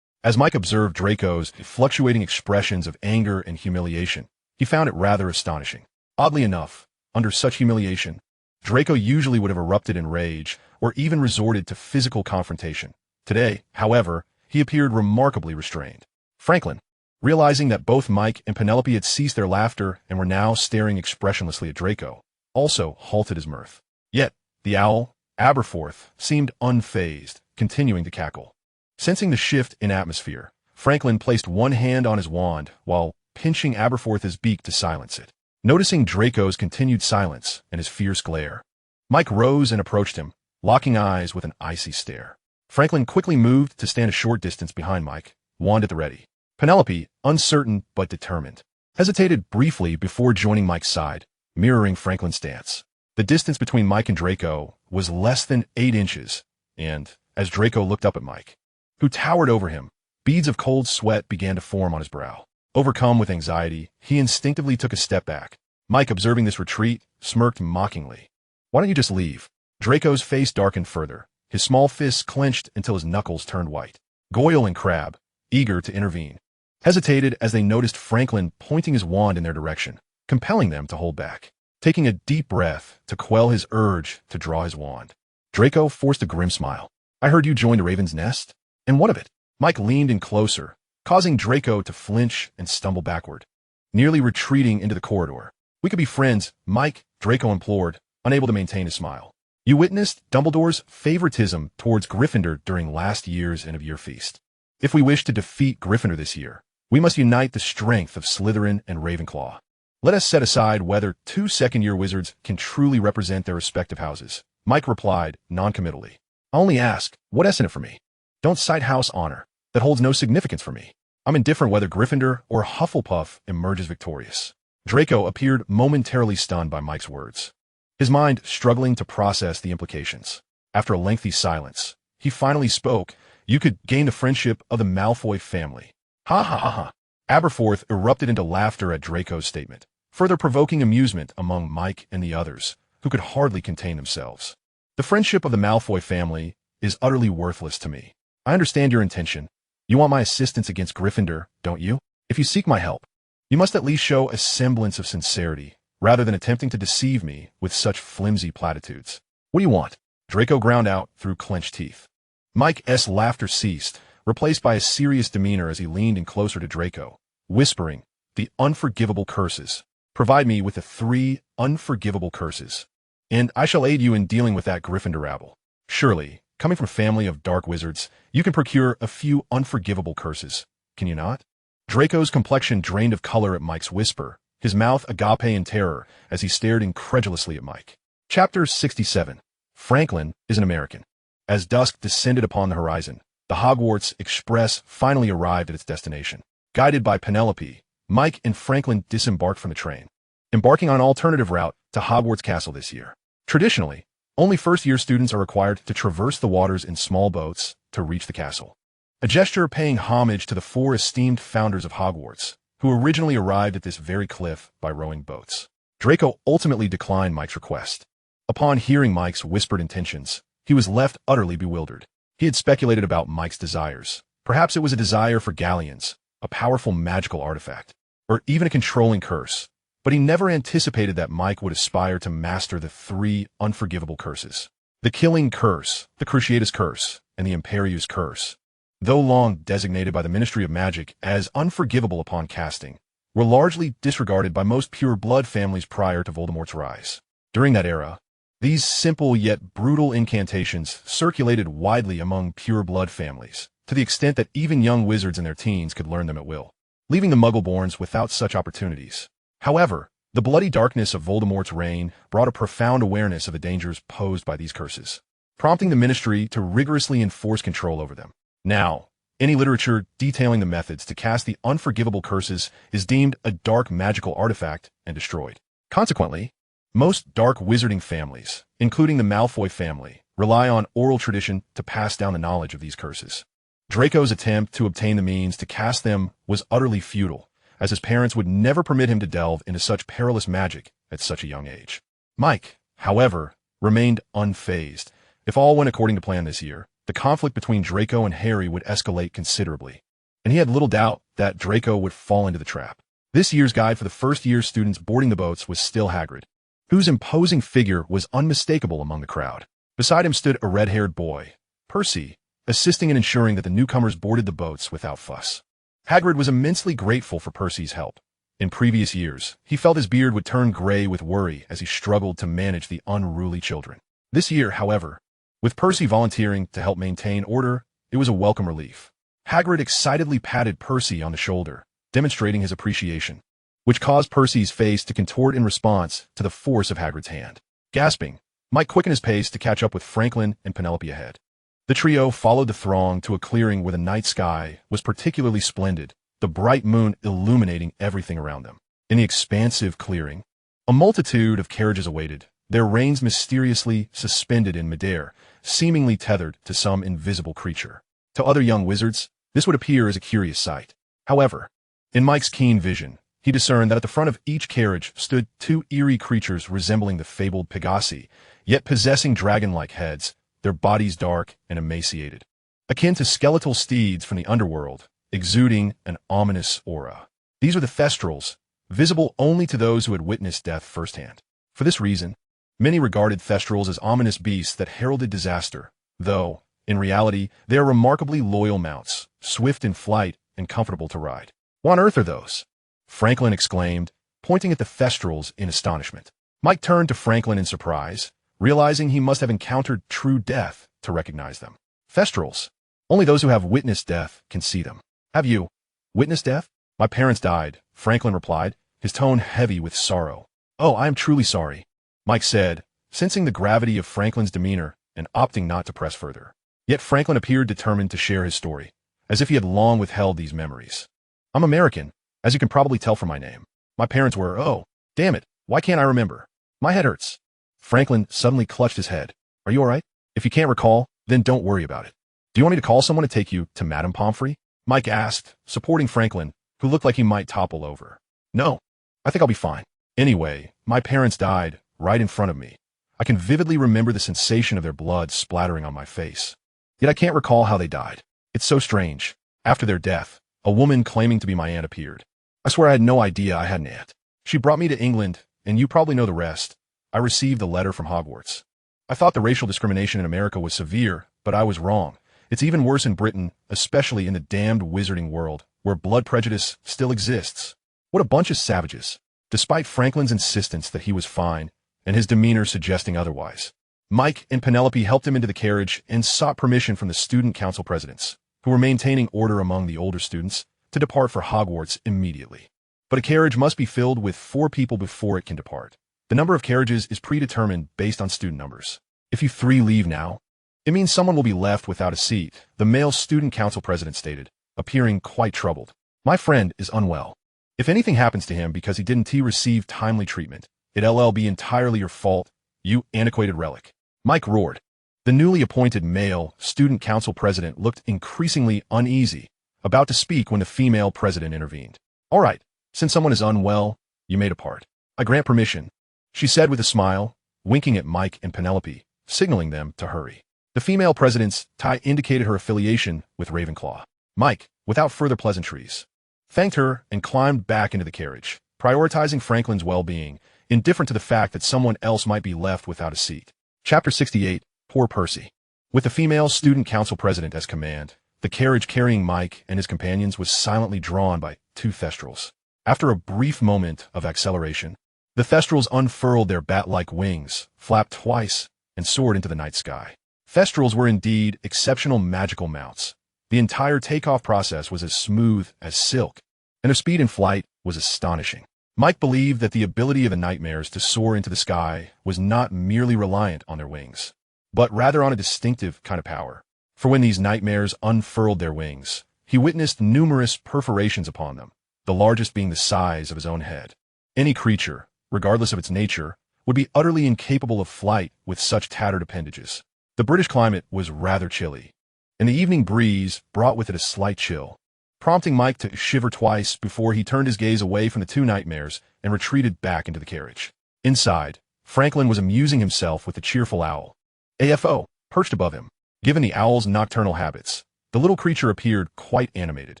As Mike observed Draco's fluctuating expressions of anger and humiliation, he found it rather astonishing. Oddly enough, under such humiliation, Draco usually would have erupted in rage or even resorted to physical confrontation. Today, however, he appeared remarkably restrained. Franklin, realizing that both Mike and Penelope had ceased their laughter and were now staring expressionlessly at Draco, also halted his mirth. Yet, the owl, Aberforth, seemed unfazed, continuing to cackle. Sensing the shift in atmosphere, Franklin placed one hand on his wand while pinching Aberforth's beak to silence it. Noticing Draco's continued silence and his fierce glare, Mike rose and approached him, locking eyes with an icy stare. Franklin quickly moved to stand a short distance behind Mike, wand at the ready. Penelope, uncertain but determined, hesitated briefly before joining Mike's side, mirroring Franklin's stance. The distance between Mike and Draco was less than 8 inches, And, as Draco looked up at Mike, who towered over him, beads of cold sweat began to form on his brow. Overcome with anxiety, he instinctively took a step back. Mike, observing this retreat, smirked mockingly. "Why don't you just leave?" Draco's face darkened further, his small fists clenched until his knuckles turned white. Goyle and Crabbe, eager to intervene, hesitated as they noticed Franklin pointing his wand in their direction, compelling them to hold back. Taking a deep breath to quell his urge to draw his wand, Draco forced a grim smile. "I heard you joined a Raven's Nest? And what of it?" Mike leaned in closer, causing Draco to flinch and stumble backward, nearly retreating into the corridor. "We could be friends, Mike," Draco implored, unable to maintain his smile. "You witnessed Dumbledore's favoritism towards Gryffindor during last year's end-of-year feast. If we wish to defeat Gryffindor this year, we must unite the strength of Slytherin and Ravenclaw. Let us set aside whether two second-year wizards can truly represent their respective houses." Mike replied, noncommittally. "I only ask, what is in it for me? Don't cite house honor. That holds no significance for me. I'm indifferent whether Gryffindor or Hufflepuff emerges victorious." Draco appeared momentarily stunned by Mike's words, his mind struggling to process the implications. After a lengthy silence, he finally spoke. "You could gain the friendship of the Malfoy family." "Ha ha ha ha." Aberforth erupted into laughter at Draco's statement, further provoking amusement among Mike and the others, who could hardly contain themselves. "The friendship of the Malfoy family is utterly worthless to me. I understand your intention. You want my assistance against Gryffindor, don't you? If you seek my help, you must at least show a semblance of sincerity, rather than attempting to deceive me with such flimsy platitudes. What do you want?" Draco ground out through clenched teeth. Mike's laughter ceased, replaced by a serious demeanor as he leaned in closer to Draco, whispering, "The unforgivable curses. Provide me with the 3 unforgivable curses, and I shall aid you in dealing with that Gryffindor rabble. Surely, coming from a family of dark wizards, you can procure a few unforgivable curses, can you not?" Draco's complexion drained of color at Mike's whisper, his mouth agape in terror as he stared incredulously at Mike. Chapter 67. Franklin is an American. As dusk descended upon the horizon, the Hogwarts Express finally arrived at its destination. Guided by Penelope, Mike and Franklin disembarked from the train, embarking on an alternative route to Hogwarts Castle this year. Traditionally, only first-year students are required to traverse the waters in small boats to reach the castle, a gesture paying homage to the 4 esteemed founders of Hogwarts, who originally arrived at this very cliff by rowing boats. Draco ultimately declined Mike's request. Upon hearing Mike's whispered intentions, he was left utterly bewildered. He had speculated about Mike's desires. Perhaps it was a desire for galleons, a powerful magical artifact, or even a controlling curse, but he never anticipated that Mike would aspire to master the 3 unforgivable curses. The Killing Curse, the Cruciatus Curse, and the Imperius Curse, though long designated by the Ministry of Magic as unforgivable upon casting, were largely disregarded by most pure blood families prior to Voldemort's rise. During that era, these simple yet brutal incantations circulated widely among pure blood families, to the extent that even young wizards in their teens could learn them at will, leaving the Muggleborns without such opportunities. However, the bloody darkness of Voldemort's reign brought a profound awareness of the dangers posed by these curses, prompting the Ministry to rigorously enforce control over them. Now, any literature detailing the methods to cast the unforgivable curses is deemed a dark magical artifact and destroyed. Consequently, most dark wizarding families, including the Malfoy family, rely on oral tradition to pass down the knowledge of these curses. Draco's attempt to obtain the means to cast them was utterly futile, as his parents would never permit him to delve into such perilous magic at such a young age. Mike, however, remained unfazed. If all went according to plan this year, the conflict between Draco and Harry would escalate considerably, and he had little doubt that Draco would fall into the trap. This year's guide for the first-year students boarding the boats was still Hagrid, whose imposing figure was unmistakable among the crowd. Beside him stood a red-haired boy, Percy, assisting in ensuring that the newcomers boarded the boats without fuss. Hagrid was immensely grateful for Percy's help. In previous years, he felt his beard would turn gray with worry as he struggled to manage the unruly children. This year, however, with Percy volunteering to help maintain order, it was a welcome relief. Hagrid excitedly patted Percy on the shoulder, demonstrating his appreciation, which caused Percy's face to contort in response to the force of Hagrid's hand. Gasping, Mike quickened his pace to catch up with Franklin and Penelope ahead. The trio followed the throng to a clearing where the night sky was particularly splendid, the bright moon illuminating everything around them. In the expansive clearing, a multitude of carriages awaited, their reins mysteriously suspended in midair, seemingly tethered to some invisible creature. To other young wizards, this would appear as a curious sight. However, in Mike's keen vision, he discerned that at the front of each carriage stood two eerie creatures resembling the fabled Pegasi, yet possessing dragon-like heads, their bodies dark and emaciated, akin to skeletal steeds from the underworld, exuding an ominous aura. These were the Thestrals, visible only to those who had witnessed death firsthand. For this reason, many regarded Thestrals as ominous beasts that heralded disaster, though, in reality, they are remarkably loyal mounts, swift in flight and comfortable to ride. What on earth are those? Franklin exclaimed, pointing at the Thestrals in astonishment. Mike turned to Franklin in surprise, realizing he must have encountered true death to recognize them. Thestrals. Only those who have witnessed death can see them. Have you witnessed death? My parents died, Franklin replied, his tone heavy with sorrow. Oh, I am truly sorry, Mike said, sensing the gravity of Franklin's demeanor and opting not to press further. Yet Franklin appeared determined to share his story, as if he had long withheld these memories. I'm American, as you can probably tell from my name. My parents were, oh, damn it, why can't I remember? My head hurts. Franklin suddenly clutched his head. Are you all right? If you can't recall, then don't worry about it. Do you want me to call someone to take you to Madame Pomfrey? Mike asked, supporting Franklin, who looked like he might topple over. No, I think I'll be fine. Anyway, my parents died right in front of me. I can vividly remember the sensation of their blood splattering on my face. Yet I can't recall how they died. It's so strange. After their death, a woman claiming to be my aunt appeared. I swear I had no idea I had an aunt. She brought me to England, and you probably know the rest. I received a letter from Hogwarts. I thought the racial discrimination in America was severe, but I was wrong. It's even worse in Britain, especially in the damned Wizarding World, where blood prejudice still exists. What a bunch of savages. Despite Franklin's insistence that he was fine, and his demeanor suggesting otherwise, Mike and Penelope helped him into the carriage and sought permission from the student council presidents, who were maintaining order among the older students, to depart for Hogwarts immediately. But a carriage must be filled with 4 people before it can depart. The number of carriages is predetermined based on student numbers. If you 3 leave now, it means someone will be left without a seat, the male student council president stated, appearing quite troubled. My friend is unwell. If anything happens to him because he didn't receive timely treatment, it'll be entirely your fault, you antiquated relic. Mike roared. The newly appointed male student council president looked increasingly uneasy, about to speak when the female president intervened. All right, since someone is unwell, you may depart. I grant permission, she said with a smile, winking at Mike and Penelope, signaling them to hurry. The female president's tie indicated her affiliation with Ravenclaw. Mike, without further pleasantries, thanked her and climbed back into the carriage, prioritizing Franklin's well-being, indifferent to the fact that someone else might be left without a seat. Chapter 68, Poor Percy. With the female student council president as command, the carriage carrying Mike and his companions was silently drawn by 2 Thestrals. After a brief moment of acceleration, the Thestrals unfurled their bat-like wings, flapped twice, and soared into the night sky. Thestrals were indeed exceptional magical mounts. The entire takeoff process was as smooth as silk, and their speed in flight was astonishing. Mike believed that the ability of the nightmares to soar into the sky was not merely reliant on their wings, but rather on a distinctive kind of power. For when these nightmares unfurled their wings, he witnessed numerous perforations upon them, the largest being the size of his own head. Any creature, regardless of its nature, would be utterly incapable of flight with such tattered appendages. The British climate was rather chilly, and the evening breeze brought with it a slight chill, prompting Mike to shiver twice before he turned his gaze away from the 2 nightmares and retreated back into the carriage. Inside, Franklin was amusing himself with the cheerful owl, AFO, perched above him. Given the owl's nocturnal habits, the little creature appeared quite animated,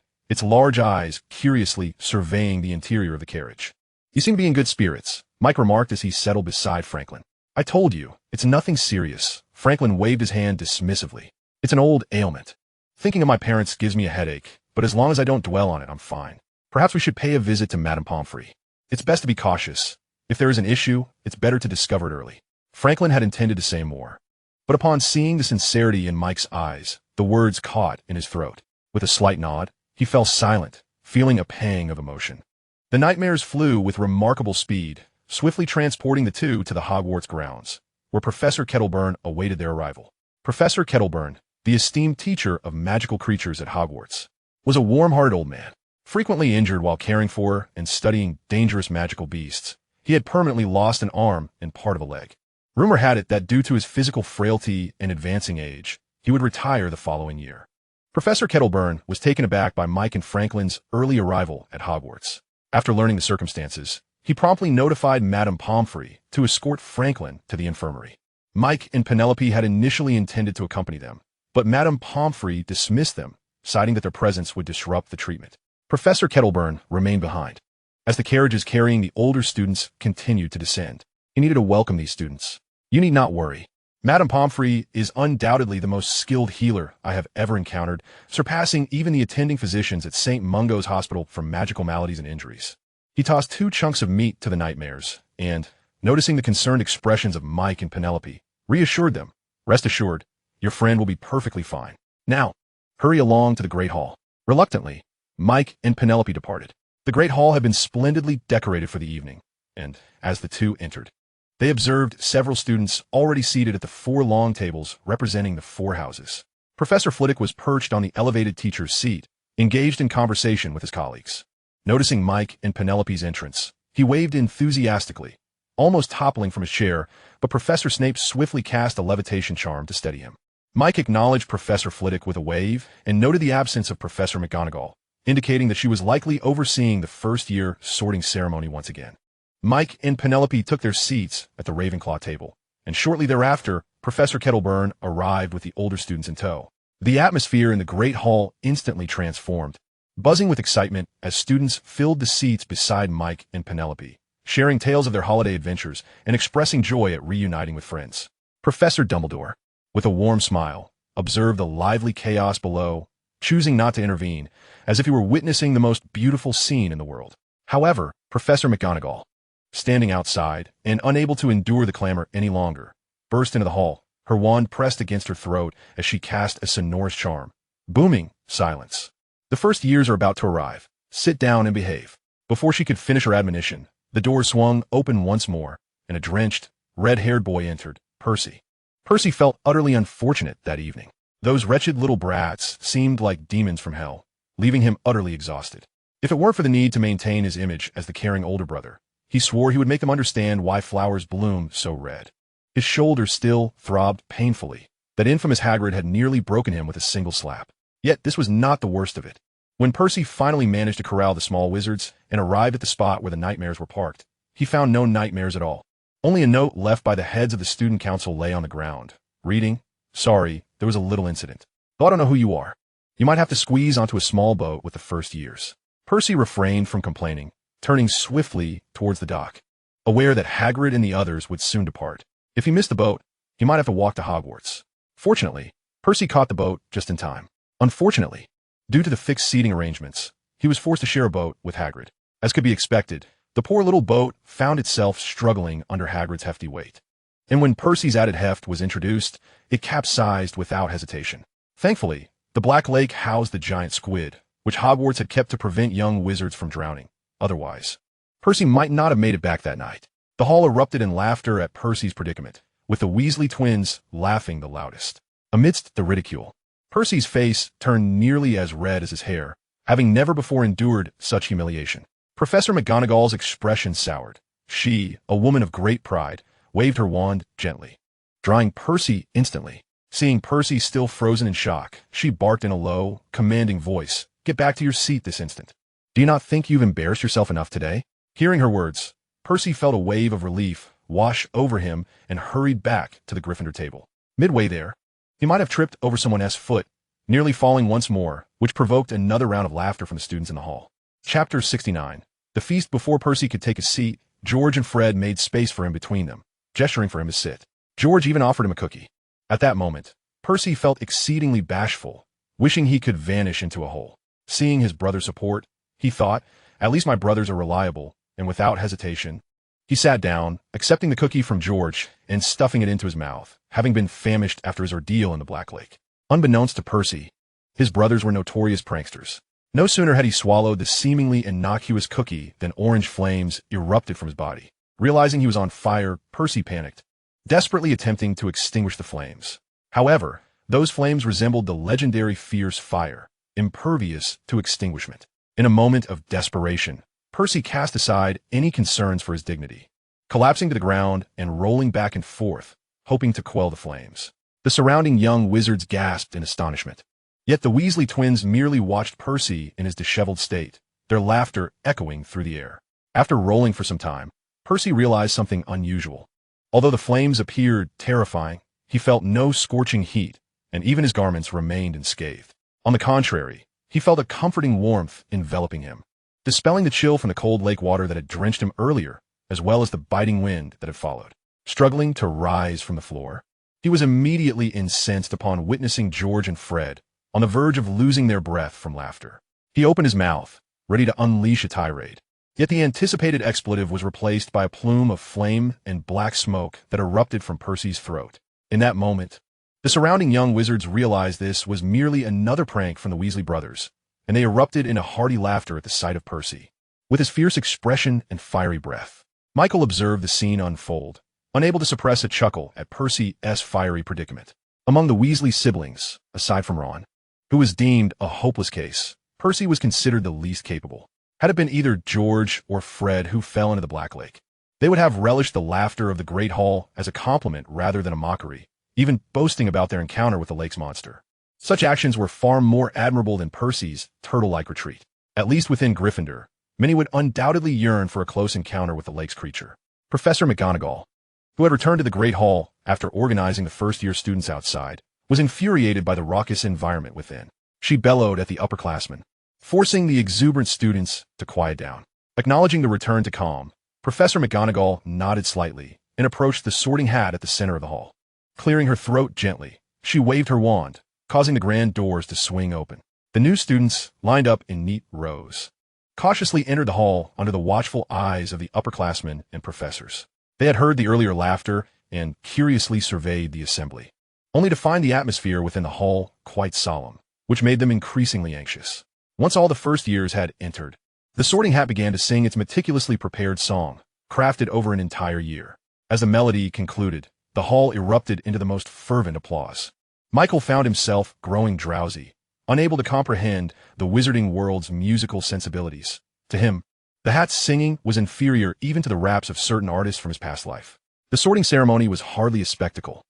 its large eyes curiously surveying the interior of the carriage. You seem to be in good spirits, Mike remarked as he settled beside Franklin. I told you, it's nothing serious. Franklin waved his hand dismissively. It's an old ailment. Thinking of my parents gives me a headache, but as long as I don't dwell on it, I'm fine. Perhaps we should pay a visit to Madame Pomfrey. It's best to be cautious. If there is an issue, it's better to discover it early. Franklin had intended to say more, but upon seeing the sincerity in Mike's eyes, the words caught in his throat. With a slight nod, he fell silent, feeling a pang of emotion. The nightmares flew with remarkable speed, swiftly transporting the 2 to the Hogwarts grounds, where Professor Kettleburn awaited their arrival. Professor Kettleburn, the esteemed teacher of magical creatures at Hogwarts, was a warm-hearted old man. Frequently injured while caring for and studying dangerous magical beasts, he had permanently lost an arm and part of a leg. Rumor had it that due to his physical frailty and advancing age, he would retire the following year. Professor Kettleburn was taken aback by Mike and Franklin's early arrival at Hogwarts. After learning the circumstances, he promptly notified Madame Pomfrey to escort Franklin to the infirmary. Mike and Penelope had initially intended to accompany them, but Madame Pomfrey dismissed them, citing that their presence would disrupt the treatment. Professor Kettleburn remained behind. As the carriages carrying the older students continued to descend, he needed to welcome these students. "You need not worry. Madame Pomfrey is undoubtedly the most skilled healer I have ever encountered, surpassing even the attending physicians at St. Mungo's Hospital for magical maladies and injuries." He tossed 2 chunks of meat to the nightmares, and, noticing the concerned expressions of Mike and Penelope, reassured them, "Rest assured, your friend will be perfectly fine. Now, hurry along to the Great Hall." Reluctantly, Mike and Penelope departed. The Great Hall had been splendidly decorated for the evening, and, as the two entered, they observed several students already seated at the 4 long tables representing the 4 houses. Professor Flitwick was perched on the elevated teacher's seat, engaged in conversation with his colleagues. Noticing Mike and Penelope's entrance, he waved enthusiastically, almost toppling from his chair, but Professor Snape swiftly cast a levitation charm to steady him. Mike acknowledged Professor Flitwick with a wave and noted the absence of Professor McGonagall, indicating that she was likely overseeing the first-year sorting ceremony once again. Mike and Penelope took their seats at the Ravenclaw table, and shortly thereafter, Professor Kettleburn arrived with the older students in tow. The atmosphere in the Great Hall instantly transformed, buzzing with excitement as students filled the seats beside Mike and Penelope, sharing tales of their holiday adventures and expressing joy at reuniting with friends. Professor Dumbledore, with a warm smile, observed the lively chaos below, choosing not to intervene, as if he were witnessing the most beautiful scene in the world. However, Professor McGonagall, standing outside and unable to endure the clamor any longer, burst into the hall, her wand pressed against her throat as she cast a sonorous charm, booming silence. "The first years are about to arrive. Sit down and behave." Before she could finish her admonition, the door swung open once more, and a drenched, red-haired boy entered, Percy. Percy felt utterly unfortunate that evening. Those wretched little brats seemed like demons from hell, leaving him utterly exhausted. If it weren't for the need to maintain his image as the caring older brother, he swore he would make them understand why flowers bloom so red. His shoulder still throbbed painfully. That infamous Hagrid had nearly broken him with a single slap. Yet this was not the worst of it. When Percy finally managed to corral the small wizards and arrived at the spot where the nightmares were parked, he found no nightmares at all. Only a note left by the heads of the student council lay on the ground, reading, "Sorry, there was a little incident. Though I don't know who you are. You might have to squeeze onto a small boat with the first years." Percy refrained from complaining, turning swiftly towards the dock, aware that Hagrid and the others would soon depart. If he missed the boat, he might have to walk to Hogwarts. Fortunately, Percy caught the boat just in time. Unfortunately, due to the fixed seating arrangements, he was forced to share a boat with Hagrid. As could be expected, the poor little boat found itself struggling under Hagrid's hefty weight. And when Percy's added heft was introduced, it capsized without hesitation. Thankfully, the Black Lake housed the giant squid, which Hogwarts had kept to prevent young wizards from drowning. Otherwise, Percy might not have made it back that night. The hall erupted in laughter at Percy's predicament, with the Weasley twins laughing the loudest. Amidst the ridicule, Percy's face turned nearly as red as his hair, having never before endured such humiliation. Professor McGonagall's expression soured. She, a woman of great pride, waved her wand gently, drawing Percy instantly. Seeing Percy still frozen in shock, she barked in a low, commanding voice, "Get back to your seat this instant. Do you not think you've embarrassed yourself enough today?" Hearing her words, Percy felt a wave of relief wash over him and hurried back to the Gryffindor table. Midway there, he might have tripped over someone's foot, nearly falling once more, which provoked another round of laughter from the students in the hall. Chapter 69. The feast. Before Percy could take a seat, George and Fred made space for him between them, gesturing for him to sit. George even offered him a cookie. At that moment, Percy felt exceedingly bashful, wishing he could vanish into a hole. Seeing his brother's support, he thought, "At least my brothers are reliable," and without hesitation, he sat down, accepting the cookie from George and stuffing it into his mouth, having been famished after his ordeal in the Black Lake. Unbeknownst to Percy, his brothers were notorious pranksters. No sooner had he swallowed the seemingly innocuous cookie than orange flames erupted from his body. Realizing he was on fire, Percy panicked, desperately attempting to extinguish the flames. However, those flames resembled the legendary fierce fire, impervious to extinguishment. In a moment of desperation, Percy cast aside any concerns for his dignity. collapsing to the ground and rolling back and forth, hoping to quell the flames. The surrounding young wizards gasped in astonishment. Yet the Weasley twins merely watched Percy in his disheveled state, their laughter echoing through the air. After rolling for some time, Percy realized something unusual. Although the flames appeared terrifying, he felt no scorching heat, and even his garments remained unscathed. On the contrary, he felt a comforting warmth enveloping him, dispelling the chill from the cold lake water that had drenched him earlier, as well as the biting wind that had followed. Struggling to rise from the floor, he was immediately incensed upon witnessing George and Fred on the verge of losing their breath from laughter. He opened his mouth, ready to unleash a tirade. Yet the anticipated expletive was replaced by a plume of flame and black smoke that erupted from Percy's throat. In that moment, the surrounding young wizards realized this was merely another prank from the Weasley brothers, and they erupted into hearty laughter at the sight of Percy. With his fierce expression and fiery breath, Michael observed the scene unfold, unable to suppress a chuckle at Percy's fiery predicament. Among the Weasley siblings, aside from Ron, who was deemed a hopeless case, Percy was considered the least capable. Had it been either George or Fred who fell into the Black Lake, they would have relished the laughter of the Great Hall as a compliment rather than a mockery, even boasting about their encounter with the lake's monster. Such actions were far more admirable than Percy's turtle-like retreat. At least within Gryffindor, many would undoubtedly yearn for a close encounter with the lake's creature. Professor McGonagall, who had returned to the Great Hall after organizing the first-year students outside, was infuriated by the raucous environment within. She bellowed at the upperclassmen, forcing the exuberant students to quiet down. Acknowledging the return to calm, Professor McGonagall nodded slightly and approached the Sorting Hat at the center of the hall. Clearing her throat gently, she waved her wand, causing the grand doors to swing open. The new students, lined up in neat rows, cautiously entered the hall under the watchful eyes of the upperclassmen and professors. They had heard the earlier laughter and curiously surveyed the assembly, only to find the atmosphere within the hall quite solemn, which made them increasingly anxious. Once all the first years had entered, the Sorting Hat began to sing its meticulously prepared song, crafted over an entire year. As the melody concluded, the hall erupted into the most fervent applause. Michael found himself growing drowsy, unable to comprehend the Wizarding World's musical sensibilities. To him, the Hat's singing was inferior even to the raps of certain artists from his past life. The sorting ceremony was hardly a spectacle.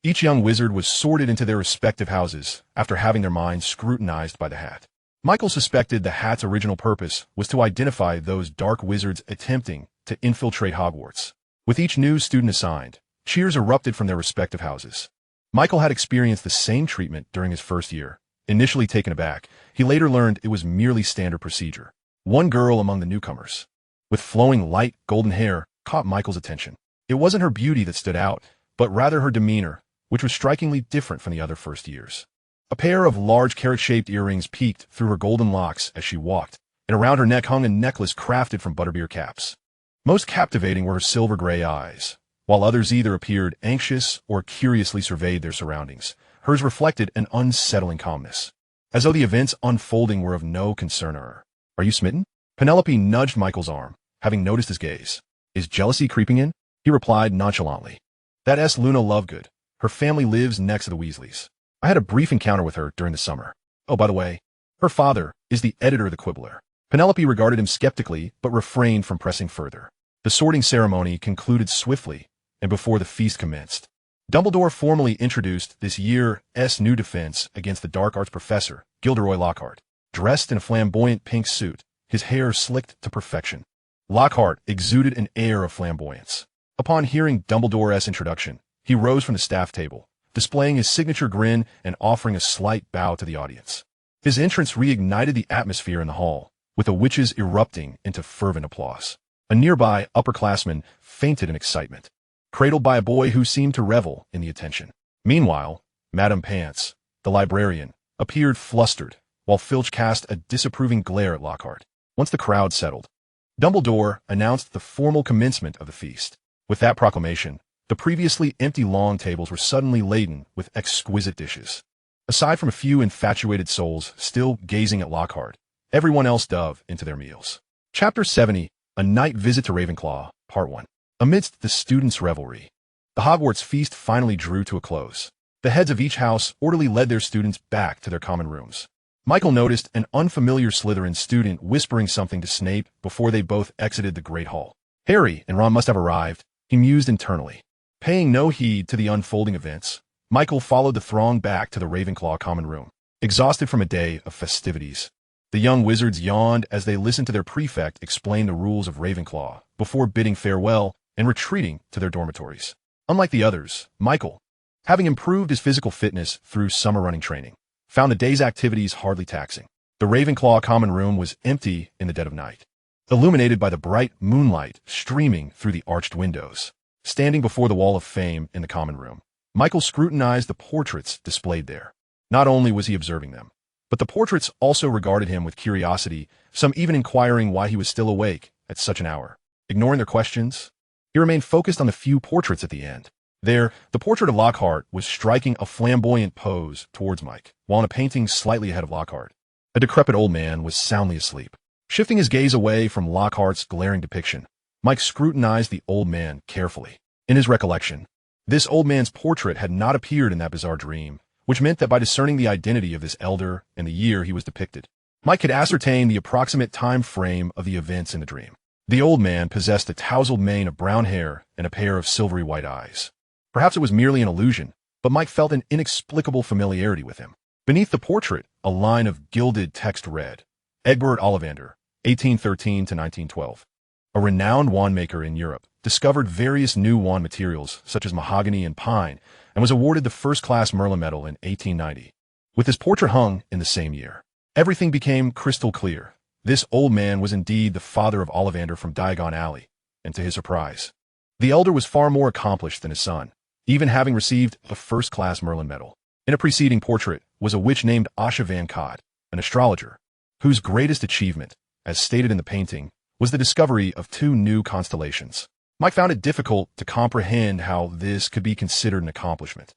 Each young wizard was sorted into their respective houses after having their minds scrutinized by the Hat. Michael suspected the Hat's original purpose was to identify those dark wizards attempting to infiltrate Hogwarts. With each new student assigned, cheers erupted from their respective houses. Michael had experienced the same treatment during his first year. Initially taken aback, he later learned it was merely standard procedure. One girl among the newcomers, with flowing light golden hair, caught Michael's attention. It wasn't her beauty that stood out, but rather her demeanor, which was strikingly different from the other first years. A pair of large carrot-shaped earrings peeked through her golden locks as she walked, and around her neck hung a necklace crafted from butterbeer caps. Most captivating were her silver-gray eyes, while others either appeared anxious or curiously surveyed their surroundings. Hers reflected an unsettling calmness, as though the events unfolding were of no concern to her. "Are you smitten?" Penelope nudged Michael's arm, having noticed his gaze. "Is jealousy creeping in?" He replied nonchalantly. "That's Luna Lovegood. Her family lives next to the Weasleys. I had a brief encounter with her during the summer. Oh, by the way, her father is the editor of the Quibbler." Penelope regarded him skeptically, but refrained from pressing further. The sorting ceremony concluded swiftly, and before the feast commenced, Dumbledore formally introduced this year's new defense against the dark arts professor, Gilderoy Lockhart. Dressed in a flamboyant pink suit, his hair slicked to perfection, Lockhart exuded an air of flamboyance. Upon hearing Dumbledore's introduction, he rose from the staff table, displaying his signature grin and offering a slight bow to the audience. His entrance reignited the atmosphere in the hall, with the witches erupting into fervent applause. A nearby upperclassman fainted in excitement, cradled by a boy who seemed to revel in the attention. Meanwhile, Madame Pants, the librarian, appeared flustered, while Filch cast a disapproving glare at Lockhart. Once the crowd settled, Dumbledore announced the formal commencement of the feast. With that proclamation, the previously empty long tables were suddenly laden with exquisite dishes. Aside from a few infatuated souls still gazing at Lockhart, everyone else dove into their meals. Chapter 70, A Night Visit to Ravenclaw, Part 1. Amidst the students' revelry, the Hogwarts feast finally drew to a close. The heads of each house orderly led their students back to their common rooms. Michael noticed an unfamiliar Slytherin student whispering something to Snape before they both exited the Great Hall. Harry and Ron must have arrived, he mused internally. Paying no heed to the unfolding events, Michael followed the throng back to the Ravenclaw common room, exhausted from a day of festivities. The young wizards yawned as they listened to their prefect explain the rules of Ravenclaw before bidding farewell and retreating to their dormitories. Unlike the others, Michael, having improved his physical fitness through summer running training, found the day's activities hardly taxing. The Ravenclaw common room was empty in the dead of night, illuminated by the bright moonlight streaming through the arched windows. Standing before the wall of fame in the common room, Michael scrutinized the portraits displayed there. Not only was he observing them, but the portraits also regarded him with curiosity, some even inquiring why he was still awake at such an hour. Ignoring their questions, he remained focused on the few portraits at the end. There, the portrait of Lockhart was striking a flamboyant pose towards Mike, while in a painting slightly ahead of Lockhart, a decrepit old man was soundly asleep. Shifting his gaze away from Lockhart's glaring depiction, Mike scrutinized the old man carefully. In his recollection, this old man's portrait had not appeared in that bizarre dream, which meant that by discerning the identity of this elder and the year he was depicted, Mike could ascertain the approximate time frame of the events in the dream. The old man possessed a tousled mane of brown hair and a pair of silvery white eyes. Perhaps it was merely an illusion, but Mike felt an inexplicable familiarity with him. Beneath the portrait, a line of gilded text read, Egbert Ollivander, 1813 to 1912. A renowned wand maker in Europe, discovered various new wand materials such as mahogany and pine, and was awarded the first-class Merlin Medal in 1890. With his portrait hung in the same year, everything became crystal clear. This old man was indeed the father of Ollivander from Diagon Alley, and to his surprise, the elder was far more accomplished than his son, even having received a first-class Merlin Medal. In a preceding portrait was a witch named Asha Van Cott, an astrologer, whose greatest achievement, as stated in the painting, was the discovery of 2 new constellations. Mike found it difficult to comprehend how this could be considered an accomplishment.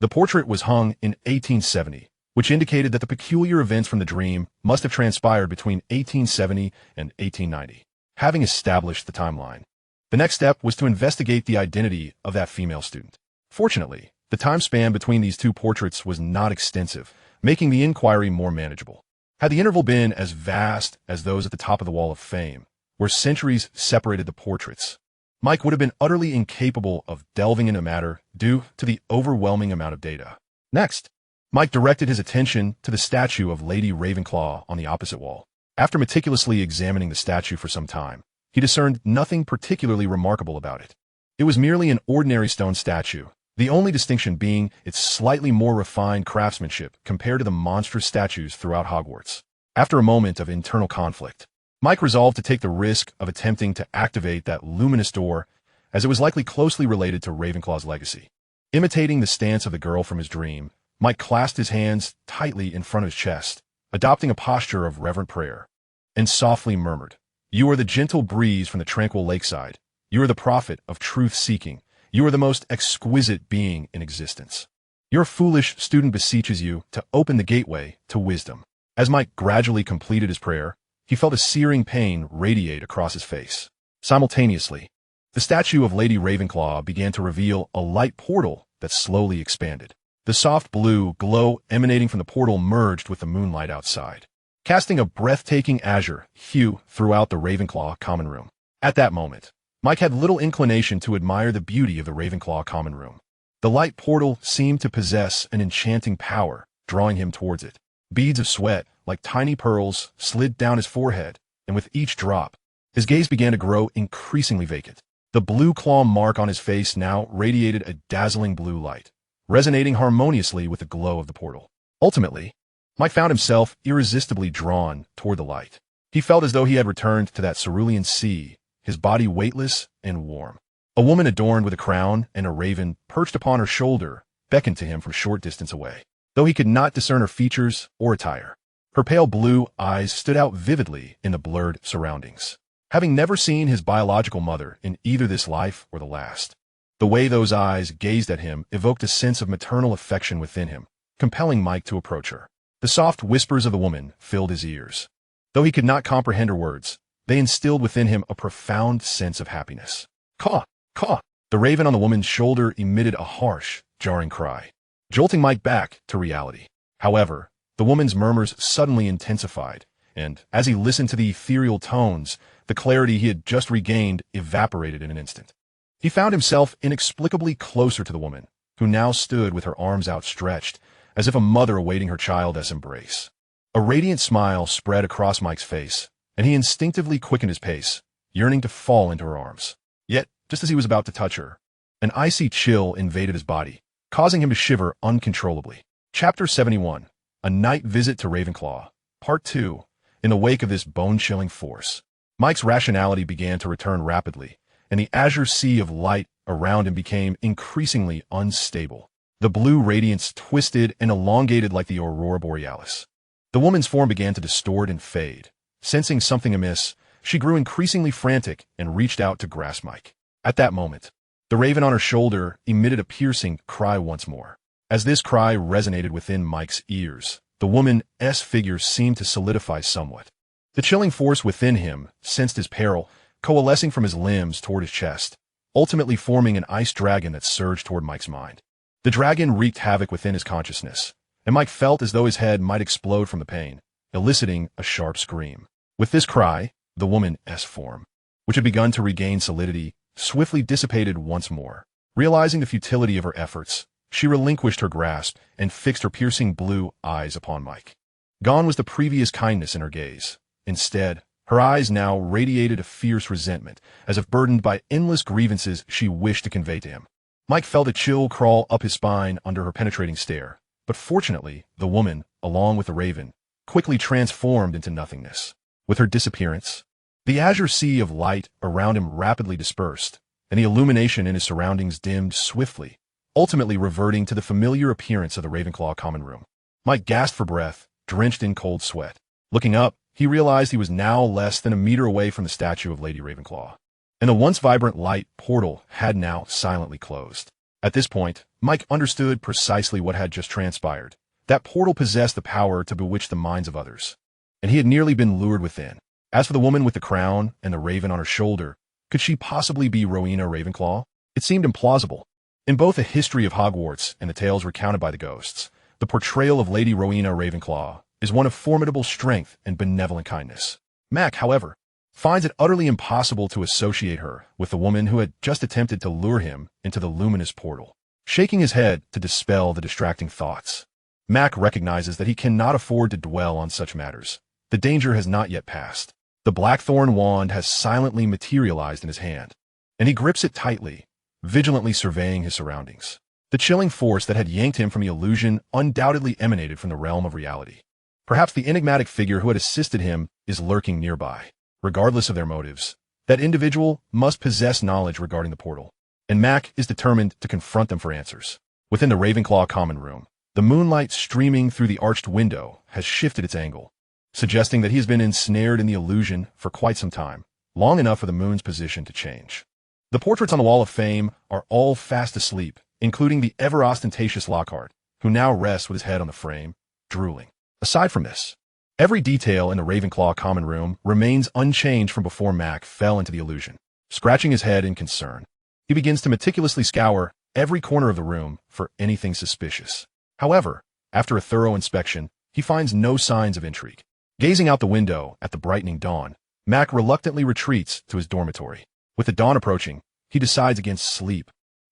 The portrait was hung in 1870, which indicated that the peculiar events from the dream must have transpired between 1870 and 1890. Having established the timeline, the next step was to investigate the identity of that female student. Fortunately, the time span between these 2 portraits was not extensive, making the inquiry more manageable. Had the interval been as vast as those at the top of the Wall of Fame, where centuries separated the portraits, Mike would have been utterly incapable of delving into matter due to the overwhelming amount of data. Next, Mike directed his attention to the statue of Lady Ravenclaw on the opposite wall. After meticulously examining the statue for some time, he discerned nothing particularly remarkable about it. It was merely an ordinary stone statue, the only distinction being its slightly more refined craftsmanship compared to the monstrous statues throughout Hogwarts. After a moment of internal conflict, Mike resolved to take the risk of attempting to activate that luminous door, as it was likely closely related to Ravenclaw's legacy. Imitating the stance of the girl from his dream, Mike clasped his hands tightly in front of his chest, adopting a posture of reverent prayer, and softly murmured, "You are the gentle breeze from the tranquil lakeside. You are the prophet of truth-seeking. You are the most exquisite being in existence. Your foolish student beseeches you to open the gateway to wisdom." As Mike gradually completed his prayer, he felt a searing pain radiate across his face. Simultaneously, the statue of Lady Ravenclaw began to reveal a light portal that slowly expanded. The soft blue glow emanating from the portal merged with the moonlight outside, casting a breathtaking azure hue throughout the Ravenclaw common room. At that moment, Mike had little inclination to admire the beauty of the Ravenclaw common room. The light portal seemed to possess an enchanting power, drawing him towards it. Beads of sweat, like tiny pearls, slid down his forehead, and with each drop, his gaze began to grow increasingly vacant. The blue claw mark on his face now radiated a dazzling blue light, resonating harmoniously with the glow of the portal. Ultimately, Mike found himself irresistibly drawn toward the light. He felt as though he had returned to that cerulean sea, his body weightless and warm. A woman adorned with a crown and a raven perched upon her shoulder beckoned to him from a short distance away. Though he could not discern her features or attire, her pale blue eyes stood out vividly in the blurred surroundings. Having never seen his biological mother in either this life or the last, the way those eyes gazed at him evoked a sense of maternal affection within him, compelling Mike to approach her. The soft whispers of the woman filled his ears. Though he could not comprehend her words, they instilled within him a profound sense of happiness. "Caw! Caw!" The raven on the woman's shoulder emitted a harsh, jarring cry, jolting Mike back to reality. However, the woman's murmurs suddenly intensified, and as he listened to the ethereal tones, The clarity he had just regained evaporated in an instant. He found himself inexplicably closer to the woman, who now stood with her arms outstretched, as if a mother awaiting her child's embrace. A radiant smile spread across Mike's face, and he instinctively quickened his pace, yearning to fall into her arms. Yet, just as he was about to touch her, an icy chill invaded his body, causing him to shiver uncontrollably. Chapter 71. A Night Visit to Ravenclaw. Part 2. In the wake of this bone-chilling force, Mike's rationality began to return rapidly, and the azure sea of light around him became increasingly unstable. The blue radiance twisted and elongated like the aurora borealis. The woman's form began to distort and fade. Sensing something amiss, she grew increasingly frantic and reached out to grasp Mike. At that moment, the raven on her shoulder emitted a piercing cry once more. As this cry resonated within Mike's ears, the woman's figure seemed to solidify somewhat. The chilling force within him sensed his peril, coalescing from his limbs toward his chest, ultimately forming an ice dragon that surged toward Mike's mind. The dragon wreaked havoc within his consciousness, and Mike felt as though his head might explode from the pain, eliciting a sharp scream. With this cry, the woman's form, which had begun to regain solidity, swiftly dissipated once more. Realizing the futility of her efforts, she relinquished her grasp and fixed her piercing blue eyes upon Mike. Gone was the previous kindness in her gaze. Instead, her eyes now radiated a fierce resentment, as if burdened by endless grievances she wished to convey to him. Mike felt a chill crawl up his spine under her penetrating stare, but fortunately, the woman, along with the raven, quickly transformed into nothingness. With her disappearance, the azure sea of light around him rapidly dispersed, and the illumination in his surroundings dimmed swiftly, ultimately reverting to the familiar appearance of the Ravenclaw common room. Mike gasped for breath, drenched in cold sweat. Looking up, he realized he was now less than a meter away from the statue of Lady Ravenclaw, and the once vibrant light portal had now silently closed. At this point, Mike understood precisely what had just transpired. That portal possessed the power to bewitch the minds of others, and he had nearly been lured within. As for the woman with the crown and the raven on her shoulder, could she possibly be Rowena Ravenclaw? It seemed implausible. In both the history of Hogwarts and the tales recounted by the ghosts, the portrayal of Lady Rowena Ravenclaw is one of formidable strength and benevolent kindness. Mac, however, finds it utterly impossible to associate her with the woman who had just attempted to lure him into the luminous portal. Shaking his head to dispel the distracting thoughts, Mac recognizes that he cannot afford to dwell on such matters. The danger has not yet passed. The blackthorn wand has silently materialized in his hand, and he grips it tightly, vigilantly surveying his surroundings. The chilling force that had yanked him from the illusion undoubtedly emanated from the realm of reality. Perhaps the enigmatic figure who had assisted him is lurking nearby. Regardless of their motives, that individual must possess knowledge regarding the portal, and Mac is determined to confront them for answers. Within the Ravenclaw common room, the moonlight streaming through the arched window has shifted its angle, suggesting that he has been ensnared in the illusion for quite some time, long enough for the moon's position to change. The portraits on the Wall of Fame are all fast asleep, including the ever-ostentatious Lockhart, who now rests with his head on the frame, drooling. Aside from this, every detail in the Ravenclaw common room remains unchanged from before Mac fell into the illusion. Scratching his head in concern, he begins to meticulously scour every corner of the room for anything suspicious. However, after a thorough inspection, he finds no signs of intrigue. Gazing out the window at the brightening dawn, Mac reluctantly retreats to his dormitory. With the dawn approaching, he decides against sleep,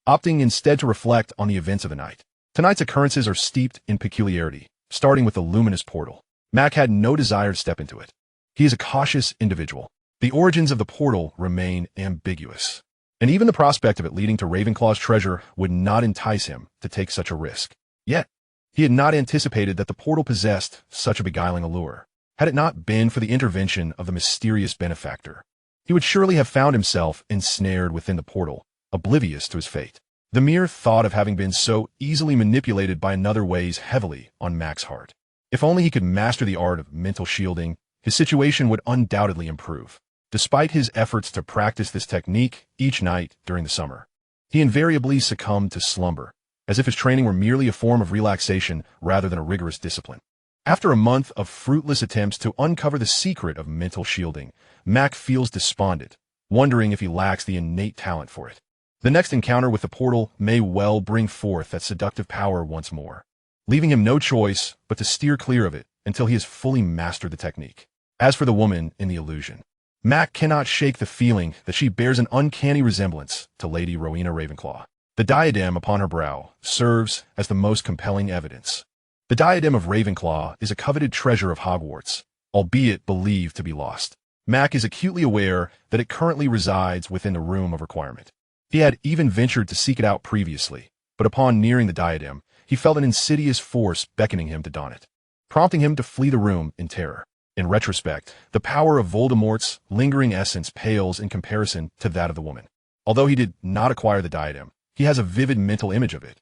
opting instead to reflect on the events of the night. Tonight's occurrences are steeped in peculiarity, starting with the luminous portal. Mac had no desire to step into it. He is a cautious individual. The origins of the portal remain ambiguous, and even the prospect of it leading to Ravenclaw's treasure would not entice him to take such a risk. Yet, he had not anticipated that the portal possessed such a beguiling allure. Had it not been for the intervention of the mysterious benefactor, he would surely have found himself ensnared within the portal, oblivious to his fate. The mere thought of having been so easily manipulated by another weighs heavily on Mac's heart. If only he could master the art of mental shielding, his situation would undoubtedly improve. Despite his efforts to practice this technique each night during the summer, he invariably succumbed to slumber, as if his training were merely a form of relaxation rather than a rigorous discipline. After a month of fruitless attempts to uncover the secret of mental shielding, Mac feels despondent, wondering if he lacks the innate talent for it. The next encounter with the portal may well bring forth that seductive power once more, leaving him no choice but to steer clear of it until he has fully mastered the technique. As for the woman in the illusion, Mac cannot shake the feeling that she bears an uncanny resemblance to Lady Rowena Ravenclaw. The diadem upon her brow serves as the most compelling evidence. The diadem of Ravenclaw is a coveted treasure of Hogwarts, albeit believed to be lost. Mac is acutely aware that it currently resides within the Room of Requirement. He had even ventured to seek it out previously, but upon nearing the diadem, he felt an insidious force beckoning him to don it, prompting him to flee the room in terror. In retrospect, the power of Voldemort's lingering essence pales in comparison to that of the woman. Although he did not acquire the diadem, he has a vivid mental image of it,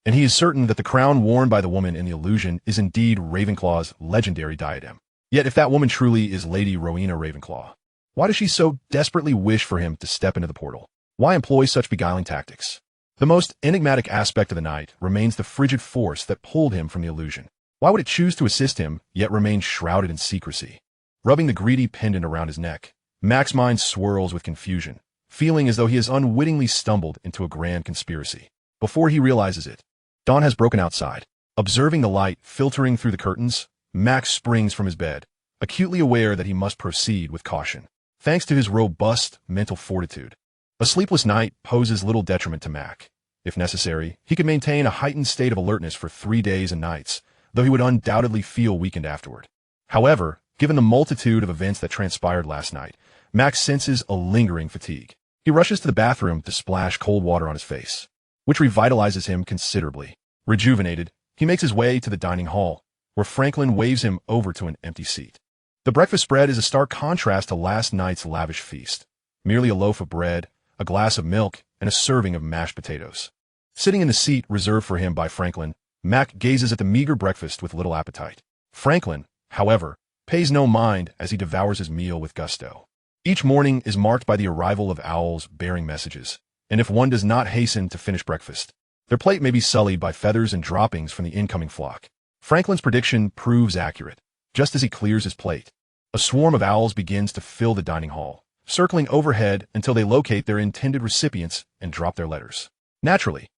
and he is certain that the crown worn by the woman in the illusion is indeed Ravenclaw's legendary diadem. Yet if that woman truly is Lady Rowena Ravenclaw, why does she so desperately wish for him to step into the portal? Why employ such beguiling tactics? The most enigmatic aspect of the night remains the frigid force that pulled him from the illusion. Why would it choose to assist him, yet remain shrouded in secrecy? Rubbing the greedy pendant around his neck, Mac's mind swirls with confusion, feeling as though he has unwittingly stumbled into a grand conspiracy. Before he realizes it, dawn has broken outside. Observing the light filtering through the curtains, Mac springs from his bed, acutely aware that he must proceed with caution. Thanks to his robust mental fortitude, a sleepless night poses little detriment to Mac. If necessary, he could maintain a heightened state of alertness for 3 days and nights, though he would undoubtedly feel weakened afterward. However, given the multitude of events that transpired last night, Mac senses a lingering fatigue. He rushes to the bathroom to splash cold water on his face, which revitalizes him considerably. Rejuvenated, he makes his way to the dining hall, where Franklin waves him over to an empty seat. The breakfast spread is a stark contrast to last night's lavish feast. Merely a loaf of bread, a glass of milk, and a serving of mashed potatoes. Sitting in the seat reserved for him by Franklin, Mac gazes at the meager breakfast with little appetite. Franklin, however, pays no mind as he devours his meal with gusto. Each morning is marked by the arrival of owls bearing messages, and if one does not hasten to finish breakfast, their plate may be sullied by feathers and droppings from the incoming flock. Franklin's prediction proves accurate. Just as he clears his plate, a swarm of owls begins to fill the dining hall, circling overhead until they locate their intended recipients and drop their letters. Naturally,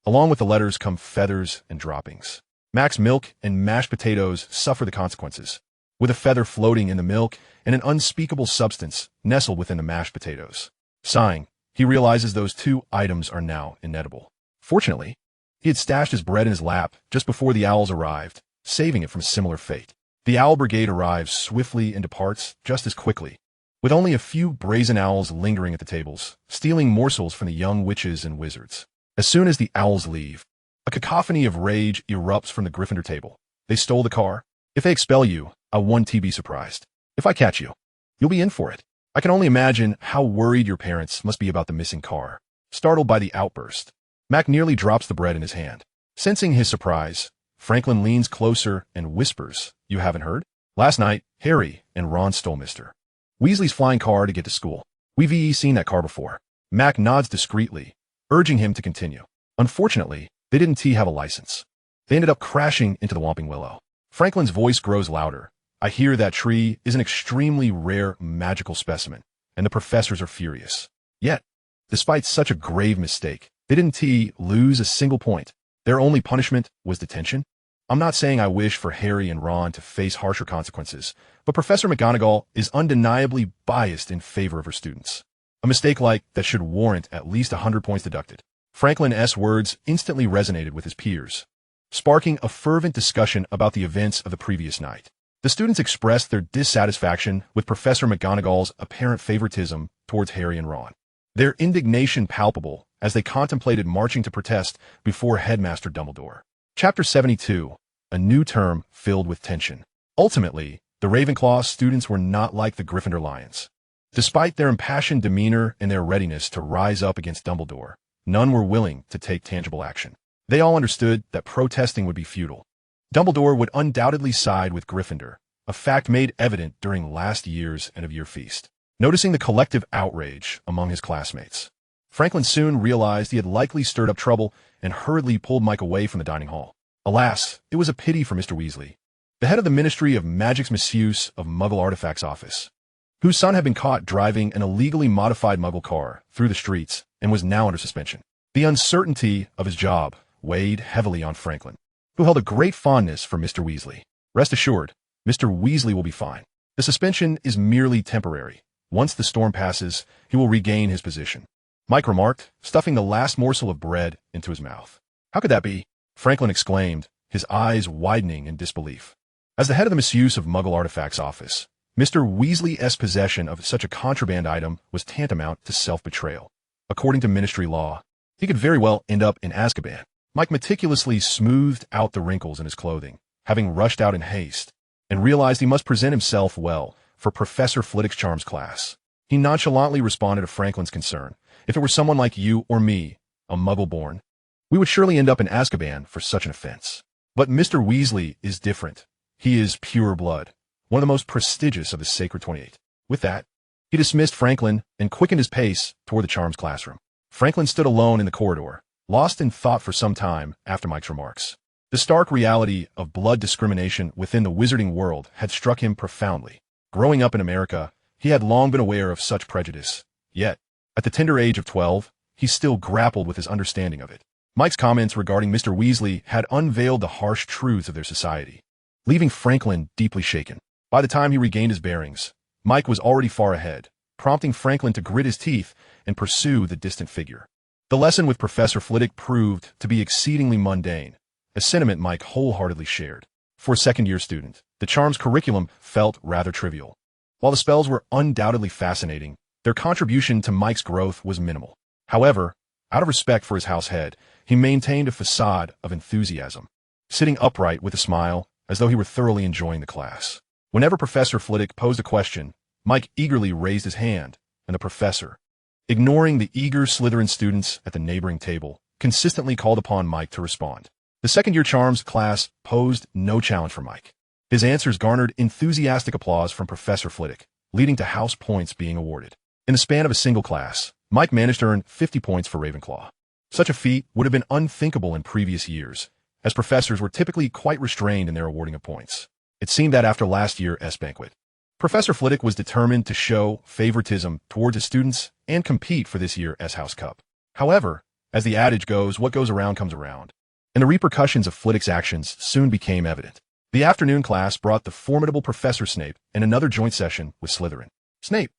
along with the letters come feathers and droppings. Mac's milk and mashed potatoes suffer the consequences, with a feather floating in the milk and an unspeakable substance nestled within the mashed potatoes. Sighing, he realizes those 2 items are now inedible. Fortunately, he had stashed his bread in his lap just before the owls arrived, saving it from a similar fate. The owl brigade arrives swiftly and departs just as quickly, with only a few brazen owls lingering at the tables, stealing morsels from the young witches and wizards. As soon as the owls leave, a cacophony of rage erupts from the Gryffindor table. They stole the car. If they expel you, I won't be surprised. If I catch you, you'll be in for it. I can only imagine how worried your parents must be about the missing car. Startled by the outburst, Mac nearly drops the bread in his hand. Sensing his surprise, Franklin leans closer and whispers, "You haven't heard? Last night, Harry and Ron stole Mr. Weasley's flying car to get to school. We've seen that car before." Mac nods discreetly, urging him to continue. Unfortunately, they didn't have a license. They ended up crashing into the Whomping Willow. Franklin's voice grows louder. "I hear that tree is an extremely rare magical specimen, and the professors are furious. Yet, despite such a grave mistake, they didn't lose a single point. Their only punishment was detention. I'm not saying I wish for Harry and Ron to face harsher consequences, but Professor McGonagall is undeniably biased in favor of her students. A mistake like that should warrant at least 100 points deducted." Franklin's words instantly resonated with his peers, sparking a fervent discussion about the events of the previous night. The students expressed their dissatisfaction with Professor McGonagall's apparent favoritism towards Harry and Ron, their indignation palpable as they contemplated marching to protest before Headmaster Dumbledore. Chapter 72, a new term filled with tension. Ultimately, the Ravenclaw students were not like the Gryffindor Lions. Despite their impassioned demeanor and their readiness to rise up against Dumbledore, none were willing to take tangible action. They all understood that protesting would be futile. Dumbledore would undoubtedly side with Gryffindor, a fact made evident during last year's end-of-year feast. Noticing the collective outrage among his classmates, Franklin soon realized he had likely stirred up trouble and hurriedly pulled Mike away from the dining hall. Alas, it was a pity for Mr. Weasley, the head of the Ministry of Magic's Misuse of Muggle Artifacts office, whose son had been caught driving an illegally modified Muggle car through the streets and was now under suspension. The uncertainty of his job weighed heavily on Franklin, who held a great fondness for Mr. Weasley. Rest assured, Mr. Weasley will be fine. The suspension is merely temporary. Once the storm passes, he will regain his position, Mike remarked, stuffing the last morsel of bread into his mouth. How could that be? Franklin exclaimed, his eyes widening in disbelief. As the head of the misuse of Muggle artifacts office, Mr. Weasley's possession of such a contraband item was tantamount to self-betrayal. According to ministry law, he could very well end up in Azkaban. Mike meticulously smoothed out the wrinkles in his clothing, having rushed out in haste, and realized he must present himself well for Professor Flitwick's charms class. He nonchalantly responded to Franklin's concern. If it were someone like you or me, a Muggle-born, we would surely end up in Azkaban for such an offense. But Mr. Weasley is different. He is pure blood, one of the most prestigious of the Sacred 28. With that, he dismissed Franklin and quickened his pace toward the charms classroom. Franklin stood alone in the corridor, lost in thought for some time after Mike's remarks. The stark reality of blood discrimination within the wizarding world had struck him profoundly. Growing up in America, he had long been aware of such prejudice. Yet, at the tender age of 12, he still grappled with his understanding of it. Mike's comments regarding Mr. Weasley had unveiled the harsh truths of their society, leaving Franklin deeply shaken. By the time he regained his bearings, Mike was already far ahead, prompting Franklin to grit his teeth and pursue the distant figure. The lesson with Professor Flitwick proved to be exceedingly mundane, a sentiment Mike wholeheartedly shared. For a second-year student, the charms curriculum felt rather trivial. While the spells were undoubtedly fascinating, their contribution to Mike's growth was minimal. However, out of respect for his house head, he maintained a facade of enthusiasm, sitting upright with a smile as though he were thoroughly enjoying the class. Whenever Professor Flitwick posed a question, Mike eagerly raised his hand, and the professor, ignoring the eager Slytherin students at the neighboring table, consistently called upon Mike to respond. The second-year charms class posed no challenge for Mike. His answers garnered enthusiastic applause from Professor Flitwick, leading to house points being awarded. In the span of a single class, Mike managed to earn 50 points for Ravenclaw. Such a feat would have been unthinkable in previous years, as professors were typically quite restrained in their awarding of points. It seemed that after last year's banquet, Professor Flitwick was determined to show favoritism towards his students and compete for this year's House Cup. However, as the adage goes, what goes around comes around, and the repercussions of Flitwick's actions soon became evident. The afternoon class brought the formidable Professor Snape and another joint session with Slytherin. Snape,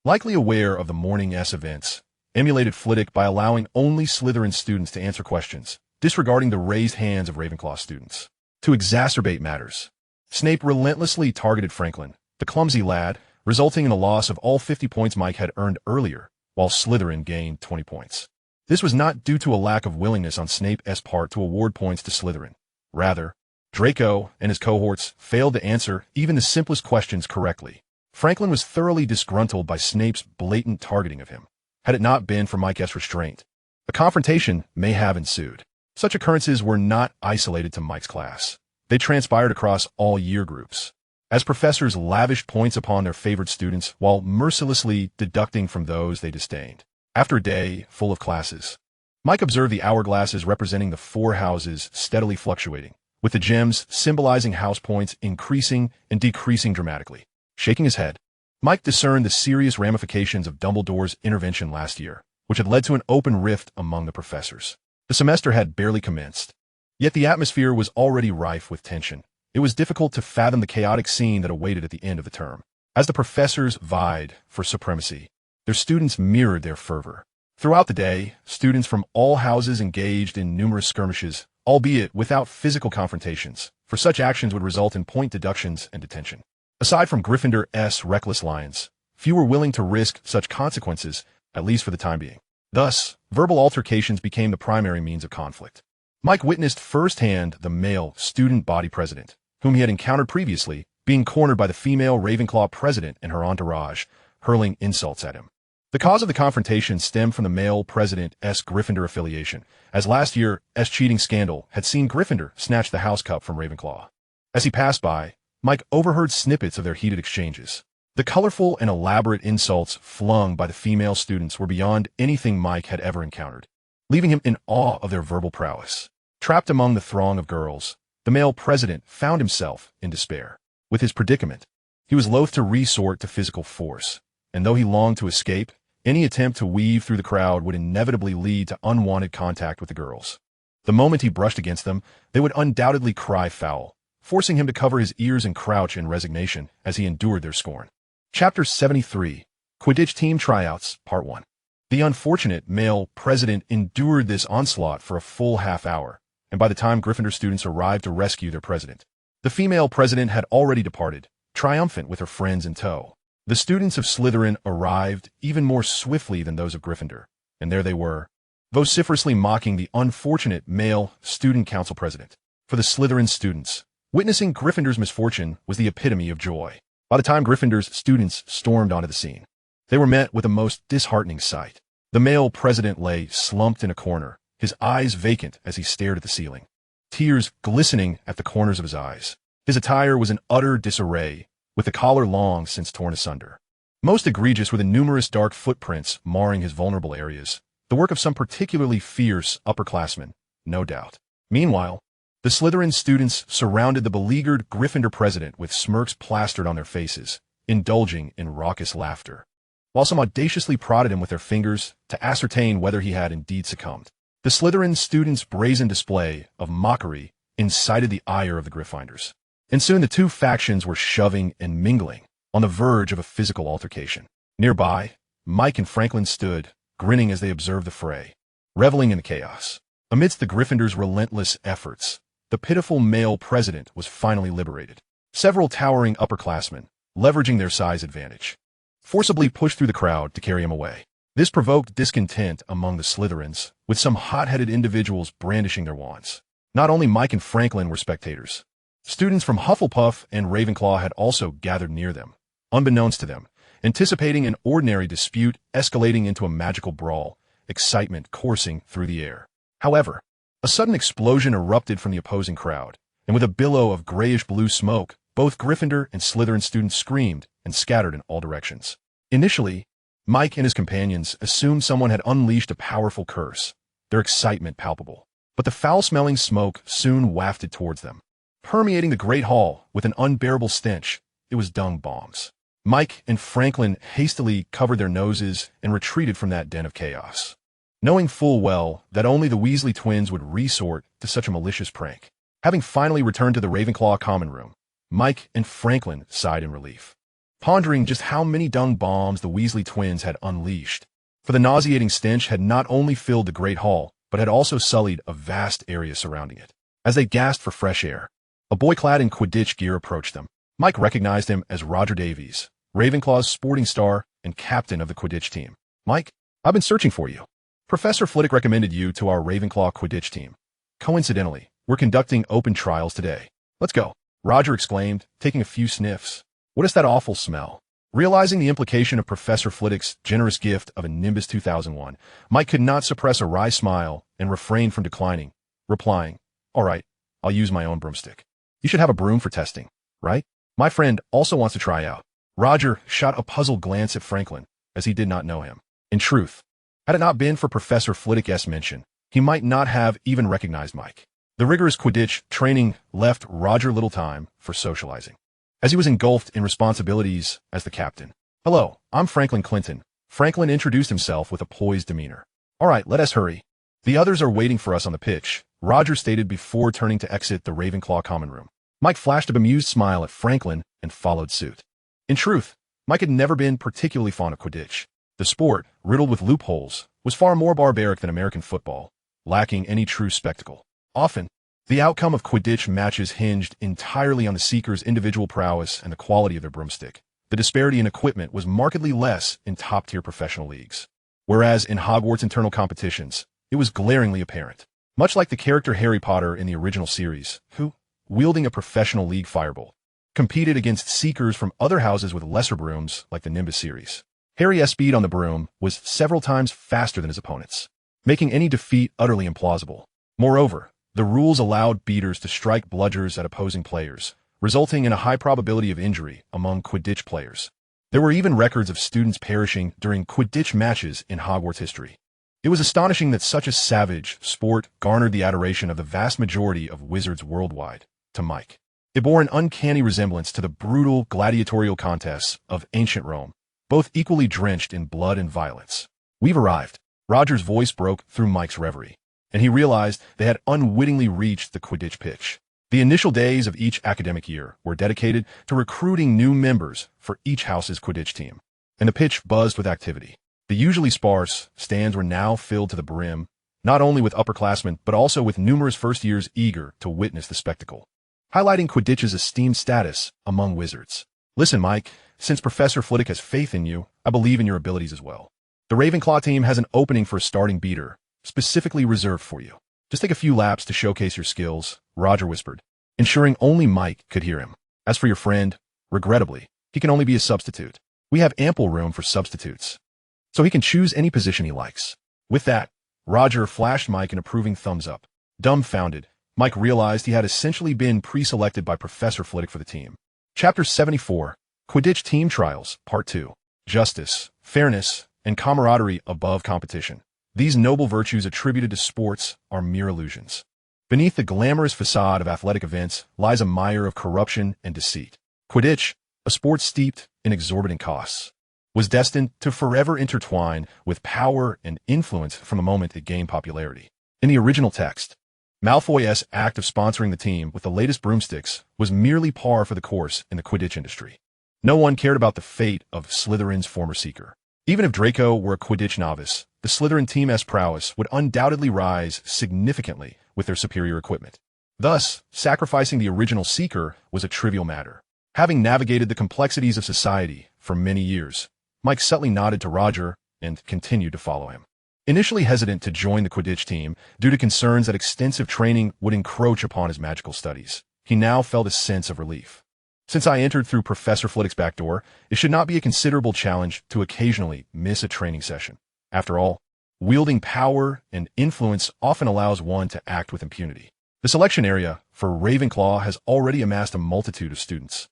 likely aware of the morning's events, emulated Flitwick by allowing only Slytherin students to answer questions, disregarding the raised hands of Ravenclaw students. To exacerbate matters, Snape relentlessly targeted Franklin, the clumsy lad, resulting in a loss of all 50 points Mike had earned earlier, while Slytherin gained 20 points. This was not due to a lack of willingness on Snape's part to award points to Slytherin. Rather, Draco and his cohorts failed to answer even the simplest questions correctly. Franklin was thoroughly disgruntled by Snape's blatant targeting of him. Had it not been for Mike's restraint, a confrontation may have ensued. Such occurrences were not isolated to Mike's class. They transpired across all year groups, as professors lavished points upon their favorite students while mercilessly deducting from those they disdained. After a day full of classes, Mike observed the hourglasses representing the four houses steadily fluctuating, with the gems symbolizing house points increasing and decreasing dramatically. Shaking his head, Mike discerned the serious ramifications of Dumbledore's intervention last year, which had led to an open rift among the professors. The semester had barely commenced, yet the atmosphere was already rife with tension. It was difficult to fathom the chaotic scene that awaited at the end of the term. As the professors vied for supremacy, their students mirrored their fervor. Throughout the day, students from all houses engaged in numerous skirmishes, albeit without physical confrontations, for such actions would result in point deductions and detention. Aside from Gryffindor's reckless lions, few were willing to risk such consequences, at least for the time being. Thus, verbal altercations became the primary means of conflict. Mike witnessed firsthand the male student body president, whom he had encountered previously, being cornered by the female Ravenclaw president and her entourage, hurling insults at him. The cause of the confrontation stemmed from the male president's Gryffindor affiliation, as last year's cheating scandal had seen Gryffindor snatch the House Cup from Ravenclaw. As he passed by, Mike overheard snippets of their heated exchanges. The colorful and elaborate insults flung by the female students were beyond anything Mike had ever encountered, leaving him in awe of their verbal prowess. Trapped among the throng of girls, the male president found himself in despair. With his predicament, he was loath to resort to physical force, and though he longed to escape, any attempt to weave through the crowd would inevitably lead to unwanted contact with the girls. The moment he brushed against them, they would undoubtedly cry foul, forcing him to cover his ears and crouch in resignation as he endured their scorn. Chapter 73. Quidditch Team Tryouts, Part 1. The unfortunate male president endured this onslaught for a full half hour, and by the time Gryffindor students arrived to rescue their president, the female president had already departed, triumphant with her friends in tow. The students of Slytherin arrived even more swiftly than those of Gryffindor, and there they were, vociferously mocking the unfortunate male student council president. For the Slytherin students, witnessing Gryffindor's misfortune was the epitome of joy. By the time Gryffindor's students stormed onto the scene, they were met with a most disheartening sight. The male president lay slumped in a corner, his eyes vacant as he stared at the ceiling, tears glistening at the corners of his eyes. His attire was in utter disarray, with the collar long since torn asunder. Most egregious were the numerous dark footprints marring his vulnerable areas, the work of some particularly fierce upperclassmen, no doubt. Meanwhile, the Slytherin students surrounded the beleaguered Gryffindor president with smirks plastered on their faces, indulging in raucous laughter, while some audaciously prodded him with their fingers to ascertain whether he had indeed succumbed. The Slytherin students' brazen display of mockery incited the ire of the Gryffindors, and soon the two factions were shoving and mingling, on the verge of a physical altercation. Nearby, Mike and Franklin stood, grinning as they observed the fray, reveling in the chaos. Amidst the Gryffindors' relentless efforts, the pitiful male president was finally liberated. Several towering upperclassmen, leveraging their size advantage, forcibly pushed through the crowd to carry him away. This provoked discontent among the Slytherins, with some hot-headed individuals brandishing their wands. Not only Mike and Franklin were spectators. Students from Hufflepuff and Ravenclaw had also gathered near them, unbeknownst to them, anticipating an ordinary dispute escalating into a magical brawl, excitement coursing through the air. However, a sudden explosion erupted from the opposing crowd, and with a billow of grayish-blue smoke, both Gryffindor and Slytherin students screamed and scattered in all directions. Initially, Mike and his companions assumed someone had unleashed a powerful curse, their excitement palpable. But the foul-smelling smoke soon wafted towards them, permeating the great hall with an unbearable stench. It was dung bombs. Mike and Franklin hastily covered their noses and retreated from that den of chaos, knowing full well that only the Weasley twins would resort to such a malicious prank. Having finally returned to the Ravenclaw common room, Mike and Franklin sighed in relief, pondering just how many dung bombs the Weasley twins had unleashed. For the nauseating stench had not only filled the great hall, but had also sullied a vast area surrounding it. As they gasped for fresh air, a boy clad in Quidditch gear approached them. Mike recognized him as Roger Davies, Ravenclaw's sporting star and captain of the Quidditch team. "Mike, I've been searching for you. Professor Flitwick recommended you to our Ravenclaw Quidditch team. Coincidentally, we're conducting open trials today. Let's go," Roger exclaimed, taking a few sniffs. "What is that awful smell?" Realizing the implication of Professor Flitwick's generous gift of a Nimbus 2001, Mike could not suppress a wry smile and refrained from declining, replying, "All right, I'll use my own broomstick. You should have a broom for testing, right? My friend also wants to try out." Roger shot a puzzled glance at Franklin, as he did not know him. In truth, had it not been for Professor Flitwick's mention, he might not have even recognized Mike. The rigorous Quidditch training left Roger little time for socializing, as he was engulfed in responsibilities as the captain. "Hello, I'm Franklin Clinton." Franklin introduced himself with a poised demeanor. "All right, let us hurry. The others are waiting for us on the pitch," Roger stated before turning to exit the Ravenclaw common room. Mike flashed a bemused smile at Franklin and followed suit. In truth, Mike had never been particularly fond of Quidditch. The sport, riddled with loopholes, was far more barbaric than American football, lacking any true spectacle. Often, the outcome of Quidditch matches hinged entirely on the seeker's individual prowess and the quality of their broomstick. The disparity in equipment was markedly less in top-tier professional leagues, whereas in Hogwarts internal competitions, it was glaringly apparent. Much like the character Harry Potter in the original series, who, wielding a professional league firebolt, competed against seekers from other houses with lesser brooms like the Nimbus series. Harry's speed on the broom was several times faster than his opponents, making any defeat utterly implausible. Moreover, the rules allowed beaters to strike bludgers at opposing players, resulting in a high probability of injury among Quidditch players. There were even records of students perishing during Quidditch matches in Hogwarts history. It was astonishing that such a savage sport garnered the adoration of the vast majority of wizards worldwide. To Mike, it bore an uncanny resemblance to the brutal gladiatorial contests of ancient Rome, both equally drenched in blood and violence. "We've arrived." Roger's voice broke through Mike's reverie, and he realized they had unwittingly reached the Quidditch pitch. The initial days of each academic year were dedicated to recruiting new members for each house's Quidditch team. and the pitch buzzed with activity. The usually sparse stands were now filled to the brim, not only with upperclassmen, but also with numerous first-years eager to witness the spectacle, highlighting Quidditch's esteemed status among wizards. Listen, Mike, since Professor Flitwick has faith in you, I believe in your abilities as well. The Ravenclaw team has an opening for a starting beater, specifically reserved for you. Just take a few laps to showcase your skills, Roger whispered, ensuring only Mike could hear him. As for your friend, regrettably, he can only be a substitute. We have ample room for substitutes, so he can choose any position he likes. With that, Roger flashed Mike an approving thumbs up. Dumbfounded, Mike realized he had essentially been pre-selected by Professor Flitwick for the team. Chapter 74, Quidditch Team Trials, Part 2. Justice, fairness, and camaraderie above competition. These noble virtues attributed to sports are mere illusions. Beneath the glamorous facade of athletic events lies a mire of corruption and deceit. Quidditch, a sport steeped in exorbitant costs, was destined to forever intertwine with power and influence from the moment it gained popularity. In the original text, Malfoy's act of sponsoring the team with the latest broomsticks was merely par for the course in the Quidditch industry. No one cared about the fate of Slytherin's former seeker. Even if Draco were a Quidditch novice, the Slytherin team's prowess would undoubtedly rise significantly with their superior equipment. Thus, sacrificing the original seeker was a trivial matter. Having navigated the complexities of society for many years, Mike subtly nodded to Roger and continued to follow him. Initially hesitant to join the Quidditch team due to concerns that extensive training would encroach upon his magical studies, he now felt a sense of relief. Since I entered through Professor Flitwick's back door, it should not be a considerable challenge to occasionally miss a training session. After all, wielding power and influence often allows one to act with impunity. The selection area for Ravenclaw has already amassed a multitude of students,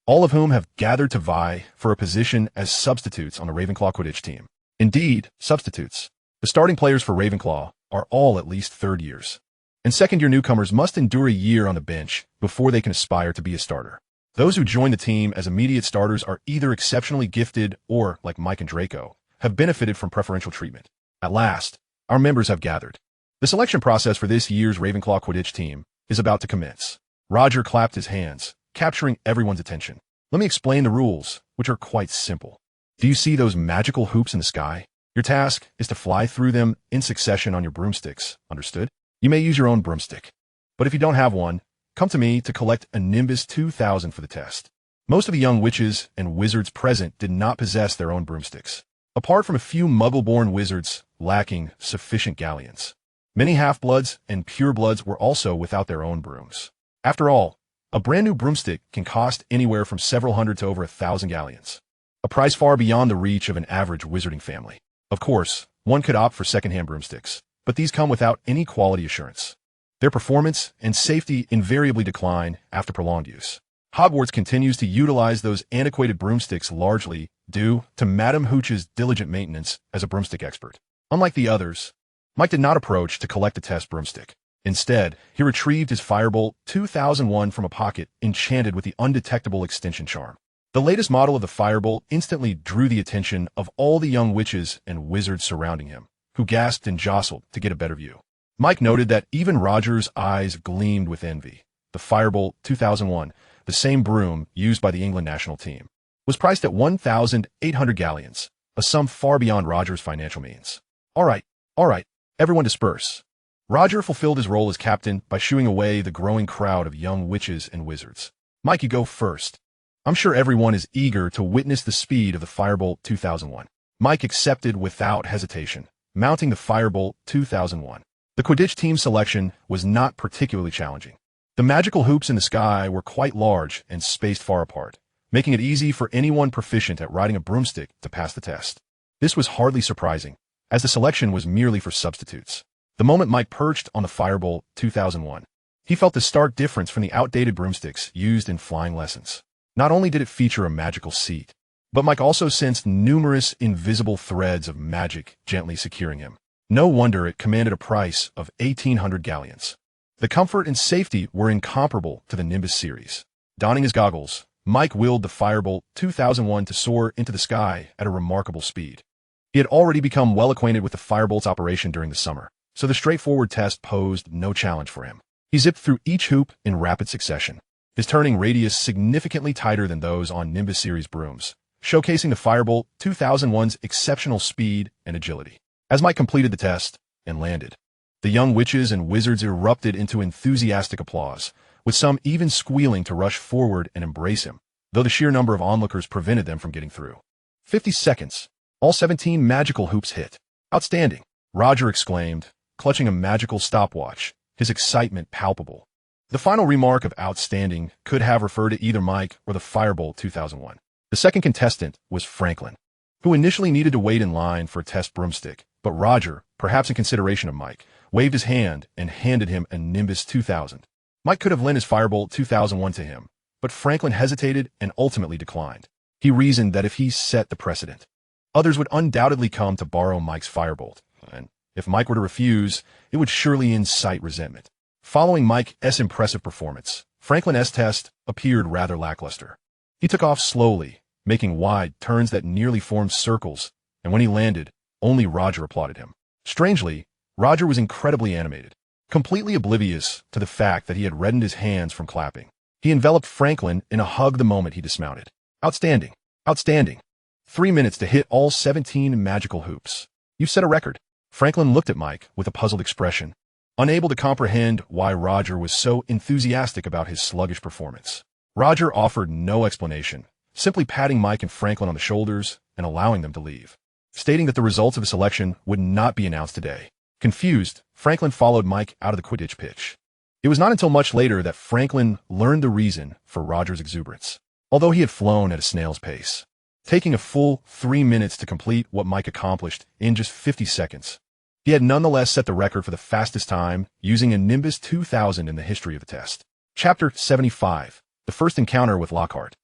all of whom have gathered to vie for a position as substitutes on the Ravenclaw Quidditch team. Indeed, substitutes. The starting players for Ravenclaw are all at least third years, and second-year newcomers must endure a year on the bench before they can aspire to be a starter. Those who join the team as immediate starters are either exceptionally gifted or, like Mike and Draco, have benefited from preferential treatment. At last, our members have gathered. The selection process for this year's Ravenclaw Quidditch team is about to commence. Roger clapped his hands, capturing everyone's attention. Let me explain the rules, which are quite simple. Do you see those magical hoops in the sky? Your task is to fly through them in succession on your broomsticks, understood? You may use your own broomstick, but if you don't have one, come to me to collect a Nimbus 2000 for the test. Most of the young witches and wizards present did not possess their own broomsticks, apart from a few muggle-born wizards lacking sufficient galleons. Many half-bloods and pure-bloods were also without their own brooms. After all, a brand new broomstick can cost anywhere from several hundred to over 1,000 galleons, a price far beyond the reach of an average wizarding family. Of course, one could opt for second-hand broomsticks, but these come without any quality assurance. Their performance and safety invariably decline after prolonged use. Hogwarts continues to utilize those antiquated broomsticks largely due to Madame Hooch's diligent maintenance as a broomstick expert. Unlike the others, Mike did not approach to collect a test broomstick. Instead, he retrieved his Firebolt 2001 from a pocket enchanted with the undetectable extension charm. The latest model of the Firebolt instantly drew the attention of all the young witches and wizards surrounding him, who gasped and jostled to get a better view. Mike noted that even Roger's eyes gleamed with envy. The Firebolt 2001, the same broom used by the England national team, was priced at 1,800 galleons, a sum far beyond Roger's financial means. All right, everyone disperse. Roger fulfilled his role as captain by shooing away the growing crowd of young witches and wizards. Mike, you go first. I'm sure everyone is eager to witness the speed of the Firebolt 2001. Mike accepted without hesitation, mounting the Firebolt 2001. The Quidditch team selection was not particularly challenging. The magical hoops in the sky were quite large and spaced far apart, making it easy for anyone proficient at riding a broomstick to pass the test. This was hardly surprising, as the selection was merely for substitutes. The moment Mike perched on the Firebolt 2001, he felt the stark difference from the outdated broomsticks used in flying lessons. Not only did it feature a magical seat, but Mike also sensed numerous invisible threads of magic gently securing him. No wonder it commanded a price of 1,800 galleons. The comfort and safety were incomparable to the Nimbus series. Donning his goggles, Mike willed the Firebolt 2001 to soar into the sky at a remarkable speed. He had already become well acquainted with the Firebolt's operation during the summer, so the straightforward test posed no challenge for him. He zipped through each hoop in rapid succession, his turning radius significantly tighter than those on Nimbus series brooms, showcasing the Firebolt 2001's exceptional speed and agility. As Mike completed the test and landed, the young witches and wizards erupted into enthusiastic applause, with some even squealing to rush forward and embrace him, though the sheer number of onlookers prevented them from getting through. 50 seconds. All 17 magical hoops hit. Outstanding, Roger exclaimed, clutching a magical stopwatch, his excitement palpable. The final remark of outstanding could have referred to either Mike or the Firebolt 2001. The second contestant was Franklin, who initially needed to wait in line for a test broomstick, but Roger, perhaps in consideration of Mike, waved his hand and handed him a Nimbus 2000. Mike could have lent his Firebolt 2001 to him, but Franklin hesitated and ultimately declined. He reasoned that if he set the precedent, others would undoubtedly come to borrow Mike's Firebolt, and if Mike were to refuse, it would surely incite resentment. Following Mike's impressive performance, Franklin's test appeared rather lackluster. He took off slowly, making wide turns that nearly formed circles, and when he landed, only Roger applauded him. Strangely, Roger was incredibly animated, completely oblivious to the fact that he had reddened his hands from clapping. He enveloped Franklin in a hug the moment he dismounted. Outstanding. Outstanding. 3 minutes to hit all 17 magical hoops. You set a record. Franklin looked at Mike with a puzzled expression, unable to comprehend why Roger was so enthusiastic about his sluggish performance. Roger offered no explanation, simply patting Mike and Franklin on the shoulders and allowing them to leave, stating that the results of his selection would not be announced today. Confused, Franklin followed Mike out of the Quidditch pitch. It was not until much later that Franklin learned the reason for Roger's exuberance, although he had flown at a snail's pace, taking a full 3 minutes to complete what Mike accomplished in just 50 seconds. He had nonetheless set the record for the fastest time using a Nimbus 2000 in the history of the test. Chapter 75. The First Encounter with Lockhart.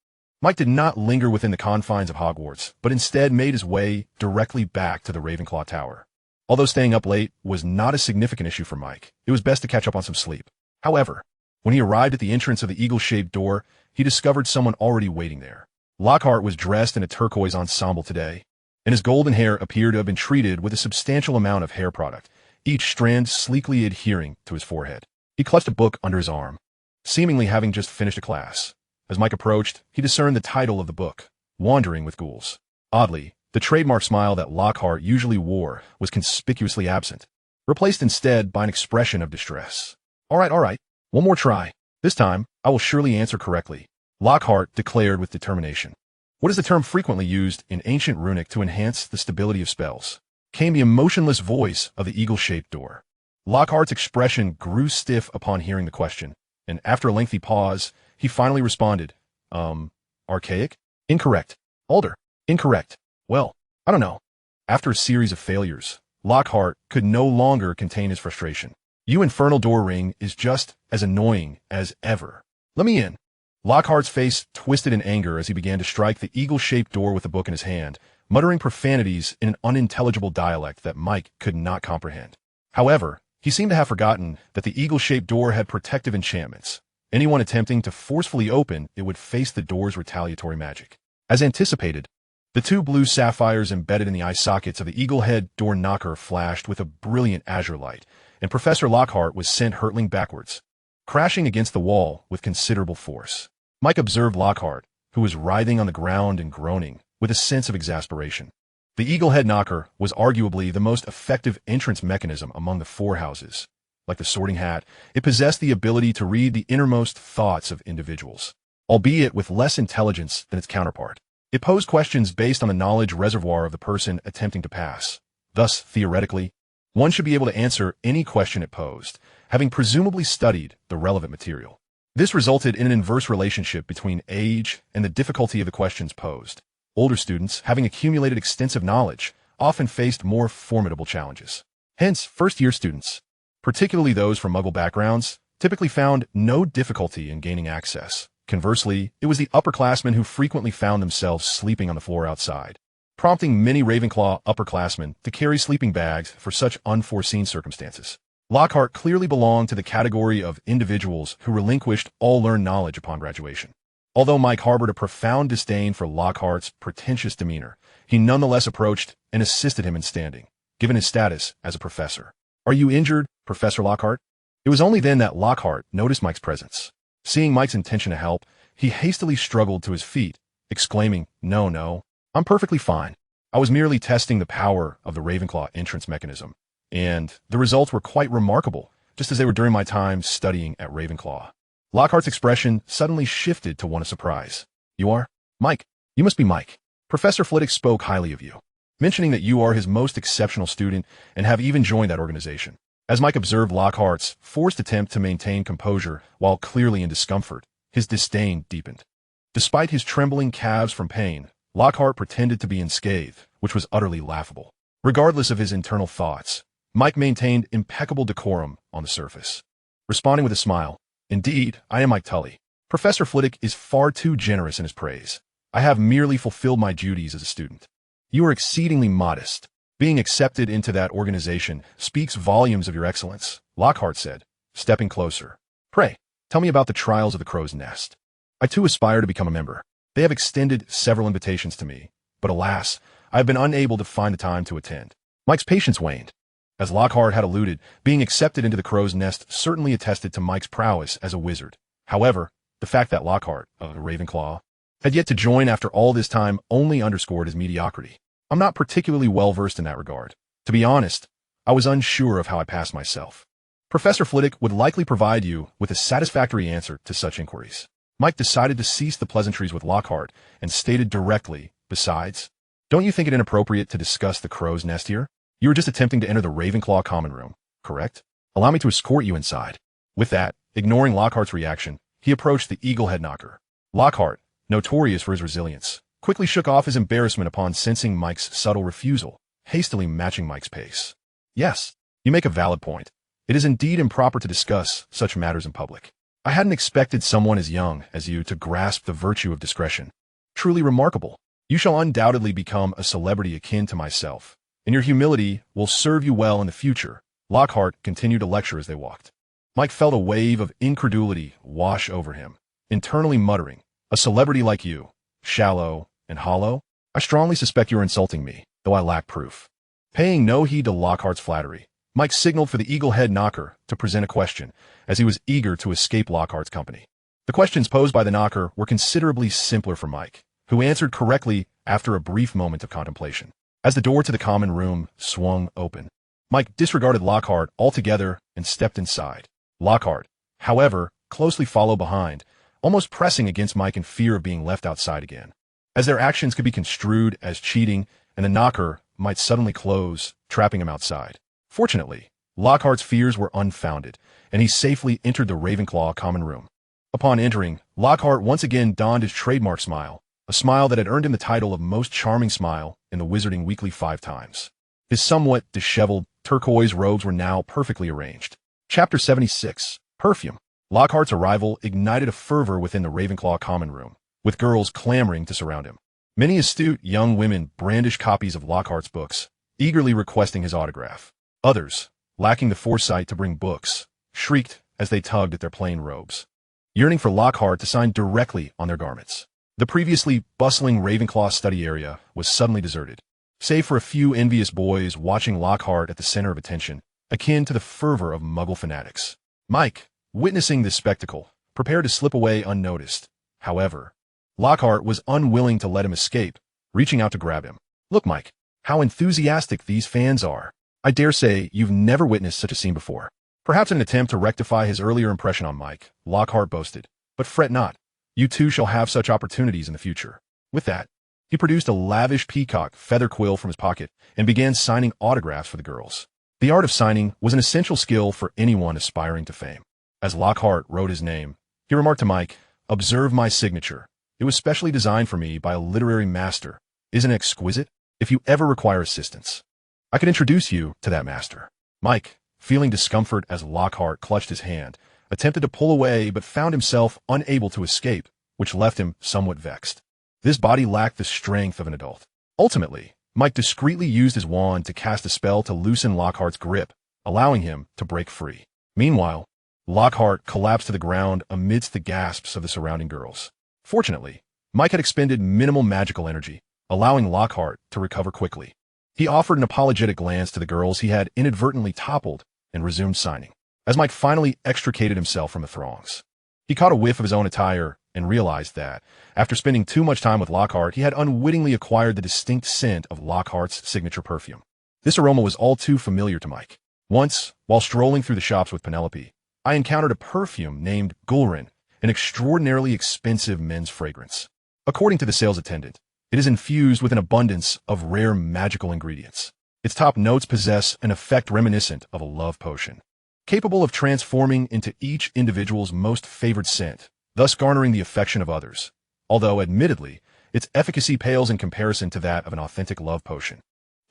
Mike did not linger within the confines of Hogwarts, but instead made his way directly back to the Ravenclaw Tower. Although staying up late was not a significant issue for Mike, it was best to catch up on some sleep. However, when he arrived at the entrance of the eagle-shaped door, he discovered someone already waiting there. Lockhart was dressed in a turquoise ensemble today, and his golden hair appeared to have been treated with a substantial amount of hair product, each strand sleekly adhering to his forehead. He clutched a book under his arm, seemingly having just finished a class. As Mike approached, he discerned the title of the book, Wandering with Ghouls. Oddly, the trademark smile that Lockhart usually wore was conspicuously absent, replaced instead by an expression of distress. All right, one more try. This time, I will surely answer correctly, Lockhart declared with determination. What is the term frequently used in ancient runic to enhance the stability of spells? Came the emotionless voice of the eagle-shaped door. Lockhart's expression grew stiff upon hearing the question, and after a lengthy pause, he finally responded, archaic? Incorrect. Older? Incorrect. Well, I don't know. After a series of failures, Lockhart could no longer contain his frustration. You infernal door ring is just as annoying as ever. Let me in. Lockhart's face twisted in anger as he began to strike the eagle-shaped door with the book in his hand, muttering profanities in an unintelligible dialect that Mike could not comprehend. However, he seemed to have forgotten that the eagle-shaped door had protective enchantments. Anyone attempting to forcefully open it would face the door's retaliatory magic. As anticipated, the two blue sapphires embedded in the eye sockets of the eagle-head door knocker flashed with a brilliant azure light, and Professor Lockhart was sent hurtling backwards, crashing against the wall with considerable force. Mike observed Lockhart, who was writhing on the ground and groaning, with a sense of exasperation. The eagle-head knocker was arguably the most effective entrance mechanism among the four houses. Like the Sorting Hat, it possessed the ability to read the innermost thoughts of individuals, albeit with less intelligence than its counterpart. It posed questions based on the knowledge reservoir of the person attempting to pass. Thus, theoretically, one should be able to answer any question it posed, having presumably studied the relevant material. This resulted in an inverse relationship between age and the difficulty of the questions posed. Older students, having accumulated extensive knowledge, often faced more formidable challenges. Hence, first-year students, particularly those from Muggle backgrounds, typically found no difficulty in gaining access. Conversely, it was the upperclassmen who frequently found themselves sleeping on the floor outside, prompting many Ravenclaw upperclassmen to carry sleeping bags for such unforeseen circumstances. Lockhart clearly belonged to the category of individuals who relinquished all learned knowledge upon graduation. Although Mike harbored a profound disdain for Lockhart's pretentious demeanor, he nonetheless approached and assisted him in standing, given his status as a professor. "Are you injured, Professor Lockhart?" It was only then that Lockhart noticed Mike's presence. Seeing Mike's intention to help, he hastily struggled to his feet, exclaiming, No, I'm perfectly fine. I was merely testing the power of the Ravenclaw entrance mechanism, and the results were quite remarkable, just as they were during my time studying at Ravenclaw. Lockhart's expression suddenly shifted to one of surprise. You are? Mike. You must be Mike. Professor Flitwick spoke highly of you, mentioning that you are his most exceptional student and have even joined that organization. As Mike observed Lockhart's forced attempt to maintain composure while clearly in discomfort, his disdain deepened. Despite his trembling calves from pain, Lockhart pretended to be unscathed, which was utterly laughable. Regardless of his internal thoughts, Mike maintained impeccable decorum on the surface. Responding with a smile, "Indeed, I am Mike Tully. Professor Flitwick is far too generous in his praise. I have merely fulfilled my duties as a student." "You are exceedingly modest. Being accepted into that organization speaks volumes of your excellence," Lockhart said, stepping closer. "Pray, tell me about the trials of the Crow's Nest. I too aspire to become a member. They have extended several invitations to me, but alas, I have been unable to find the time to attend." Mike's patience waned. As Lockhart had alluded, being accepted into the Crow's Nest certainly attested to Mike's prowess as a wizard. However, the fact that Lockhart, a Ravenclaw, had yet to join after all this time only underscored his mediocrity. I'm not particularly well-versed in that regard. To be honest, I was unsure of how I passed myself. Professor Flitwick would likely provide you with a satisfactory answer to such inquiries. Mike decided to cease the pleasantries with Lockhart and stated directly, "Besides, don't you think it inappropriate to discuss the Crow's Nest here? You were just attempting to enter the Ravenclaw common room, correct? Allow me to escort you inside." With that, ignoring Lockhart's reaction, he approached the Eaglehead Knocker. Lockhart, notorious for his resilience, quickly shook off his embarrassment upon sensing Mike's subtle refusal, hastily matching Mike's pace. "Yes, you make a valid point. It is indeed improper to discuss such matters in public. I hadn't expected someone as young as you to grasp the virtue of discretion. Truly remarkable. You shall undoubtedly become a celebrity akin to myself, and your humility will serve you well in the future," Lockhart continued to lecture as they walked. Mike felt a wave of incredulity wash over him, internally muttering, "A celebrity like you, shallow and hollow? I strongly suspect you're insulting me, though I lack proof." Paying no heed to Lockhart's flattery, Mike signaled for the Eaglehead Knocker to present a question, as he was eager to escape Lockhart's company. The questions posed by the knocker were considerably simpler for Mike, who answered correctly after a brief moment of contemplation. As the door to the common room swung open, Mike disregarded Lockhart altogether and stepped inside. Lockhart, however, closely followed behind, almost pressing against Mike in fear of being left outside again, as their actions could be construed as cheating and the knocker might suddenly close, trapping him outside. Fortunately, Lockhart's fears were unfounded, and he safely entered the Ravenclaw common room. Upon entering, Lockhart once again donned his trademark smile, a smile that had earned him the title of Most Charming Smile in the Wizarding Weekly 5 times. His somewhat disheveled turquoise robes were now perfectly arranged. Chapter 76, Perfume. Lockhart's arrival ignited a fervor within the Ravenclaw common room, with girls clamoring to surround him. Many astute young women brandished copies of Lockhart's books, eagerly requesting his autograph. Others, lacking the foresight to bring books, shrieked as they tugged at their plain robes, yearning for Lockhart to sign directly on their garments. The previously bustling Ravenclaw study area was suddenly deserted, save for a few envious boys watching Lockhart at the center of attention, akin to the fervor of Muggle fanatics. Mike, witnessing this spectacle, prepared to slip away unnoticed. However, Lockhart was unwilling to let him escape, reaching out to grab him. "Look, Mike, how enthusiastic these fans are. I dare say you've never witnessed such a scene before." Perhaps in an attempt to rectify his earlier impression on Mike, Lockhart boasted, "But fret not. You too shall have such opportunities in the future." With that, he produced a lavish peacock feather quill from his pocket and began signing autographs for the girls. The art of signing was an essential skill for anyone aspiring to fame. As Lockhart wrote his name, he remarked to Mike, "Observe my signature. It was specially designed for me by a literary master. Isn't it exquisite? If you ever require assistance, I could introduce you to that master." Mike, feeling discomfort as Lockhart clutched his hand, attempted to pull away but found himself unable to escape, which left him somewhat vexed. This body lacked the strength of an adult. Ultimately, Mike discreetly used his wand to cast a spell to loosen Lockhart's grip, allowing him to break free. Meanwhile, Lockhart collapsed to the ground amidst the gasps of the surrounding girls. Fortunately, Mike had expended minimal magical energy, allowing Lockhart to recover quickly. He offered an apologetic glance to the girls he had inadvertently toppled and resumed signing. As Mike finally extricated himself from the throngs, he caught a whiff of his own attire and realized that, after spending too much time with Lockhart, he had unwittingly acquired the distinct scent of Lockhart's signature perfume. This aroma was all too familiar to Mike. Once, while strolling through the shops with Penelope, I encountered a perfume named Gulrin, an extraordinarily expensive men's fragrance. According to the sales attendant, it is infused with an abundance of rare magical ingredients. Its top notes possess an effect reminiscent of a love potion, capable of transforming into each individual's most favored scent, thus garnering the affection of others, although, admittedly, its efficacy pales in comparison to that of an authentic love potion.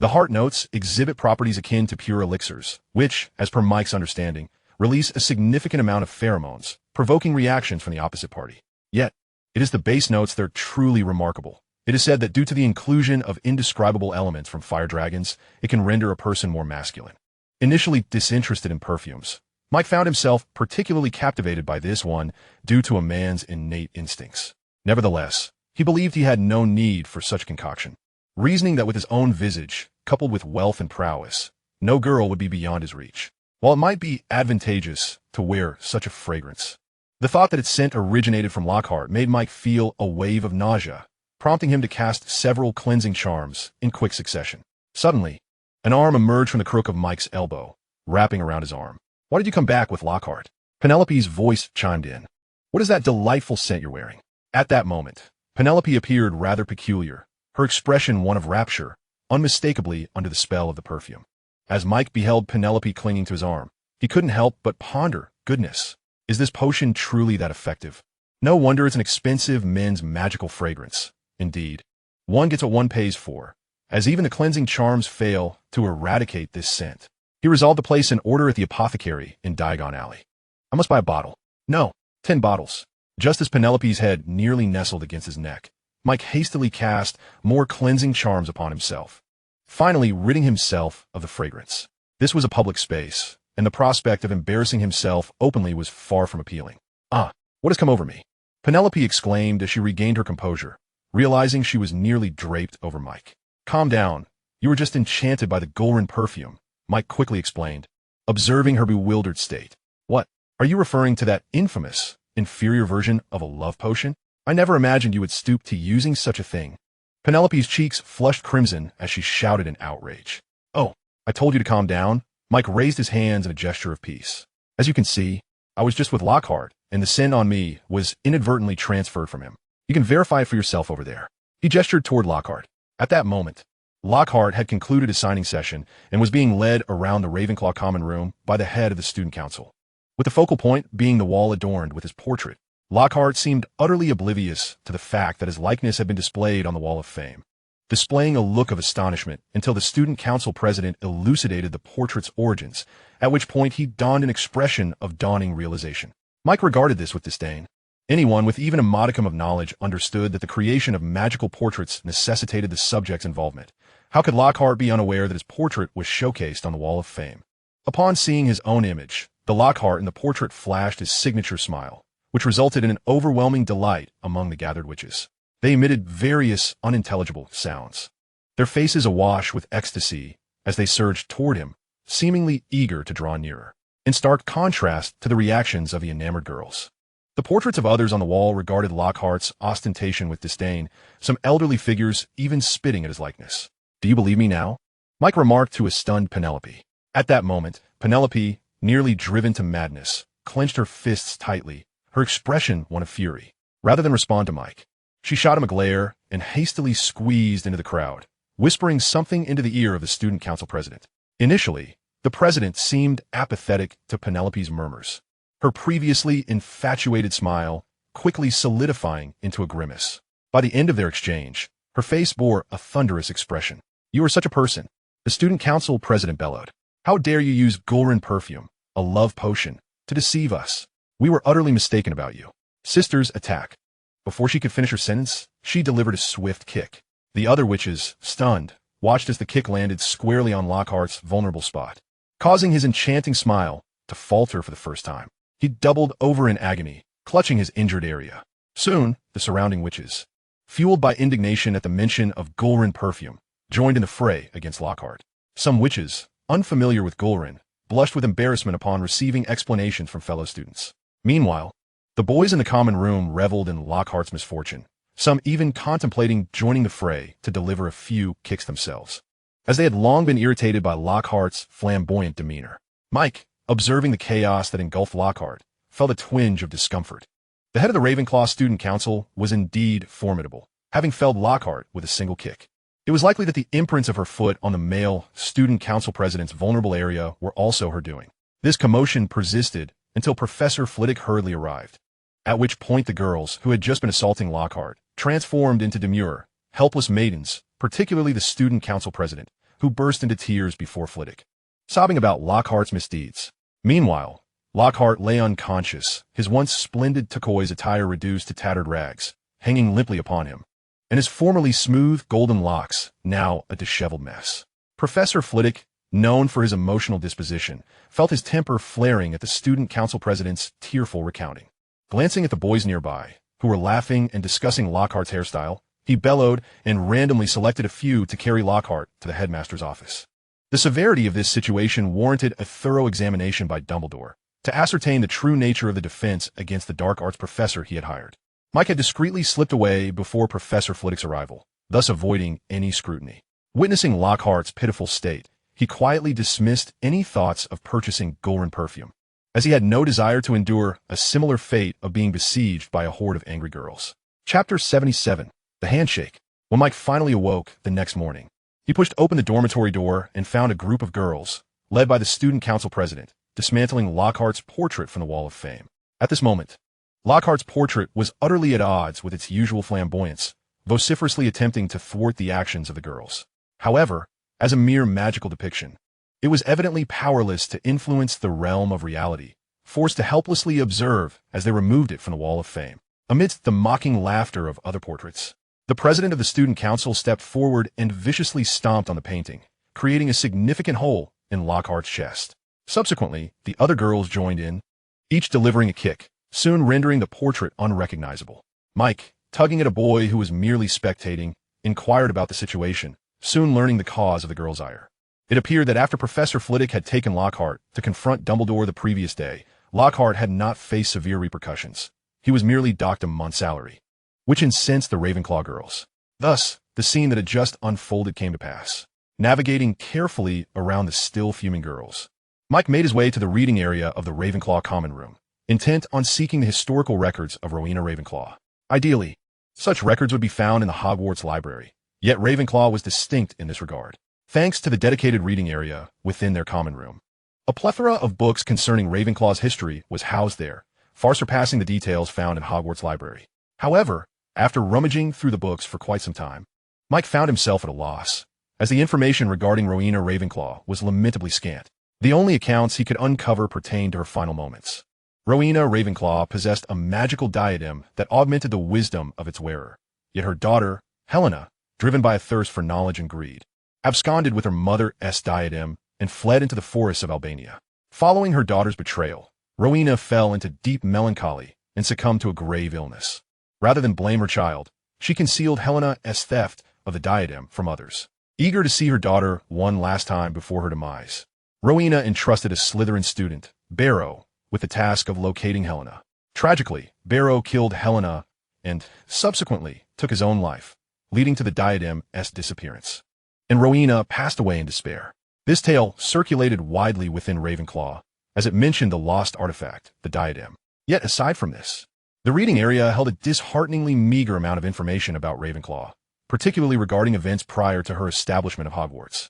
The heart notes exhibit properties akin to pure elixirs, which, as per Mike's understanding, release a significant amount of pheromones, provoking reactions from the opposite party. Yet, it is the base notes that are truly remarkable. It is said that due to the inclusion of indescribable elements from fire dragons, it can render a person more masculine. Initially disinterested in perfumes, Mike found himself particularly captivated by this one due to a man's innate instincts. Nevertheless, he believed he had no need for such concoction, reasoning that with his own visage, coupled with wealth and prowess, no girl would be beyond his reach. While it might be advantageous to wear such a fragrance, the thought that its scent originated from Lockhart made Mike feel a wave of nausea, prompting him to cast several cleansing charms in quick succession. Suddenly, an arm emerged from the crook of Mike's elbow, wrapping around his arm. "Why did you come back with Lockhart?" Penelope's voice chimed in. "What is that delightful scent you're wearing?" At that moment, Penelope appeared rather peculiar, her expression one of rapture, unmistakably under the spell of the perfume. As Mike beheld Penelope clinging to his arm, he couldn't help but ponder, goodness, is this potion truly that effective? No wonder it's an expensive men's magical fragrance. Indeed, one gets what one pays for, as even the cleansing charms fail to eradicate this scent. He resolved to place an order at the apothecary in Diagon Alley. "I must buy a bottle. No, 10 bottles. Just as Penelope's head nearly nestled against his neck, Mike hastily cast more cleansing charms upon himself, finally ridding himself of the fragrance. This was a public space, and the prospect of embarrassing himself openly was far from appealing. "Ah, what has come over me?" Penelope exclaimed as she regained her composure, realizing she was nearly draped over Mike. "Calm down. You were just enchanted by the Gulrin perfume," Mike quickly explained, observing her bewildered state. "What? Are you referring to that infamous, inferior version of a love potion? I never imagined you would stoop to using such a thing." Penelope's cheeks flushed crimson as she shouted in outrage. "Oh, I told you to calm down." Mike raised his hands in a gesture of peace. "As you can see, I was just with Lockhart, and the sin on me was inadvertently transferred from him. You can verify it for yourself over there." He gestured toward Lockhart. At that moment, Lockhart had concluded his signing session and was being led around the Ravenclaw common room by the head of the student council, with the focal point being the wall adorned with his portrait. Lockhart seemed utterly oblivious to the fact that his likeness had been displayed on the Wall of Fame, displaying a look of astonishment until the student council president elucidated the portrait's origins, at which point he donned an expression of dawning realization. Mike regarded this with disdain. Anyone with even a modicum of knowledge understood that the creation of magical portraits necessitated the subject's involvement. How could Lockhart be unaware that his portrait was showcased on the Wall of Fame? Upon seeing his own image, the Lockhart in the portrait flashed his signature smile, which resulted in an overwhelming delight among the gathered witches. They emitted various unintelligible sounds, their faces awash with ecstasy as they surged toward him, seemingly eager to draw nearer, in stark contrast to the reactions of the enamored girls. The portraits of others on the wall regarded Lockhart's ostentation with disdain, some elderly figures even spitting at his likeness. "Do you believe me now?" Mike remarked to a stunned Penelope. At that moment, Penelope, nearly driven to madness, clenched her fists tightly, her expression one of fury. Rather than respond to Mike, she shot him a glare and hastily squeezed into the crowd, whispering something into the ear of the student council president. Initially, the president seemed apathetic to Penelope's murmurs, her previously infatuated smile quickly solidifying into a grimace. By the end of their exchange, her face bore a thunderous expression. "You are such a person," the student council president bellowed. "How dare you use Gulrin perfume, a love potion, to deceive us? We were utterly mistaken about you." Sisters, attack. Before she could finish her sentence, she delivered a swift kick. The other witches, stunned, watched as the kick landed squarely on Lockhart's vulnerable spot, causing his enchanting smile to falter for the first time. He doubled over in agony, clutching his injured area. Soon, the surrounding witches, fueled by indignation at the mention of Gulrin perfume, joined in the fray against Lockhart. Some witches, unfamiliar with Gulrin, blushed with embarrassment upon receiving explanations from fellow students. Meanwhile, The boys in the common room reveled in Lockhart's misfortune, some even contemplating joining the fray to deliver a few kicks themselves, as they had long been irritated by Lockhart's flamboyant demeanor. Mike, observing the chaos that engulfed Lockhart, felt a twinge of discomfort. The head of the Ravenclaw Student Council was indeed formidable, having felled Lockhart with a single kick. It was likely that the imprints of her foot on the male Student Council president's vulnerable area were also her doing. This commotion persisted until Professor Flitwick hurriedly arrived, at which point the girls, who had just been assaulting Lockhart, transformed into demure, helpless maidens, particularly the Student Council president, who burst into tears before Flitwick, sobbing about Lockhart's misdeeds. Meanwhile, Lockhart lay unconscious, his once splendid turquoise attire reduced to tattered rags, hanging limply upon him, and his formerly smooth golden locks now a disheveled mess. Professor Flitwick, known for his emotional disposition, felt his temper flaring at the Student Council president's tearful recounting. Glancing at the boys nearby, who were laughing and discussing Lockhart's hairstyle, he bellowed and randomly selected a few to carry Lockhart to the headmaster's office. The severity of this situation warranted a thorough examination by Dumbledore to ascertain the true nature of the defense against the dark arts professor he had hired. Mike had discreetly slipped away before Professor Flitwick's arrival, thus avoiding any scrutiny. Witnessing Lockhart's pitiful state, he quietly dismissed any thoughts of purchasing Gulren perfume, as he had no desire to endure a similar fate of being besieged by a horde of angry girls. Chapter 77. The Handshake. When Mike finally awoke the next morning, he pushed open the dormitory door and found a group of girls, led by the Student Council president, dismantling Lockhart's portrait from the Wall of Fame. At this moment, Lockhart's portrait was utterly at odds with its usual flamboyance, vociferously attempting to thwart the actions of the girls. However, as a mere magical depiction, it was evidently powerless to influence the realm of reality, forced to helplessly observe as they removed it from the Wall of Fame. Amidst the mocking laughter of other portraits, the president of the Student Council stepped forward and viciously stomped on the painting, creating a significant hole in Lockhart's chest. Subsequently, the other girls joined in, each delivering a kick, soon rendering the portrait unrecognizable. Mike, tugging at a boy who was merely spectating, inquired about the situation, soon learning the cause of the girls' ire. It appeared that after Professor Flitwick had taken Lockhart to confront Dumbledore the previous day, Lockhart had not faced severe repercussions. He was merely docked a month's salary, which incensed the Ravenclaw girls. Thus, the scene that had just unfolded came to pass. Navigating carefully around the still fuming girls, Mike made his way to the reading area of the Ravenclaw common room, intent on seeking the historical records of Rowena Ravenclaw. Ideally, such records would be found in the Hogwarts library, yet Ravenclaw was distinct in this regard, thanks to the dedicated reading area within their common room. A plethora of books concerning Ravenclaw's history was housed there, far surpassing the details found in Hogwarts library. However, after rummaging through the books for quite some time, Mike found himself at a loss, as the information regarding Rowena Ravenclaw was lamentably scant. The only accounts he could uncover pertained to her final moments. Rowena Ravenclaw possessed a magical diadem that augmented the wisdom of its wearer, yet her daughter, Helena, driven by a thirst for knowledge and greed, absconded with her mother's diadem and fled into the forests of Albania. Following her daughter's betrayal, Rowena fell into deep melancholy and succumbed to a grave illness. Rather than blame her child, she concealed Helena's theft of the diadem from others. Eager to see her daughter one last time before her demise, Rowena entrusted a Slytherin student, Barrow, with the task of locating Helena. Tragically, Barrow killed Helena and, subsequently, took his own life, leading to the diadem's disappearance. And Rowena passed away in despair. This tale circulated widely within Ravenclaw, as it mentioned the lost artifact, the diadem. Yet aside from this, the reading area held a dishearteningly meager amount of information about Ravenclaw, particularly regarding events prior to her establishment of Hogwarts.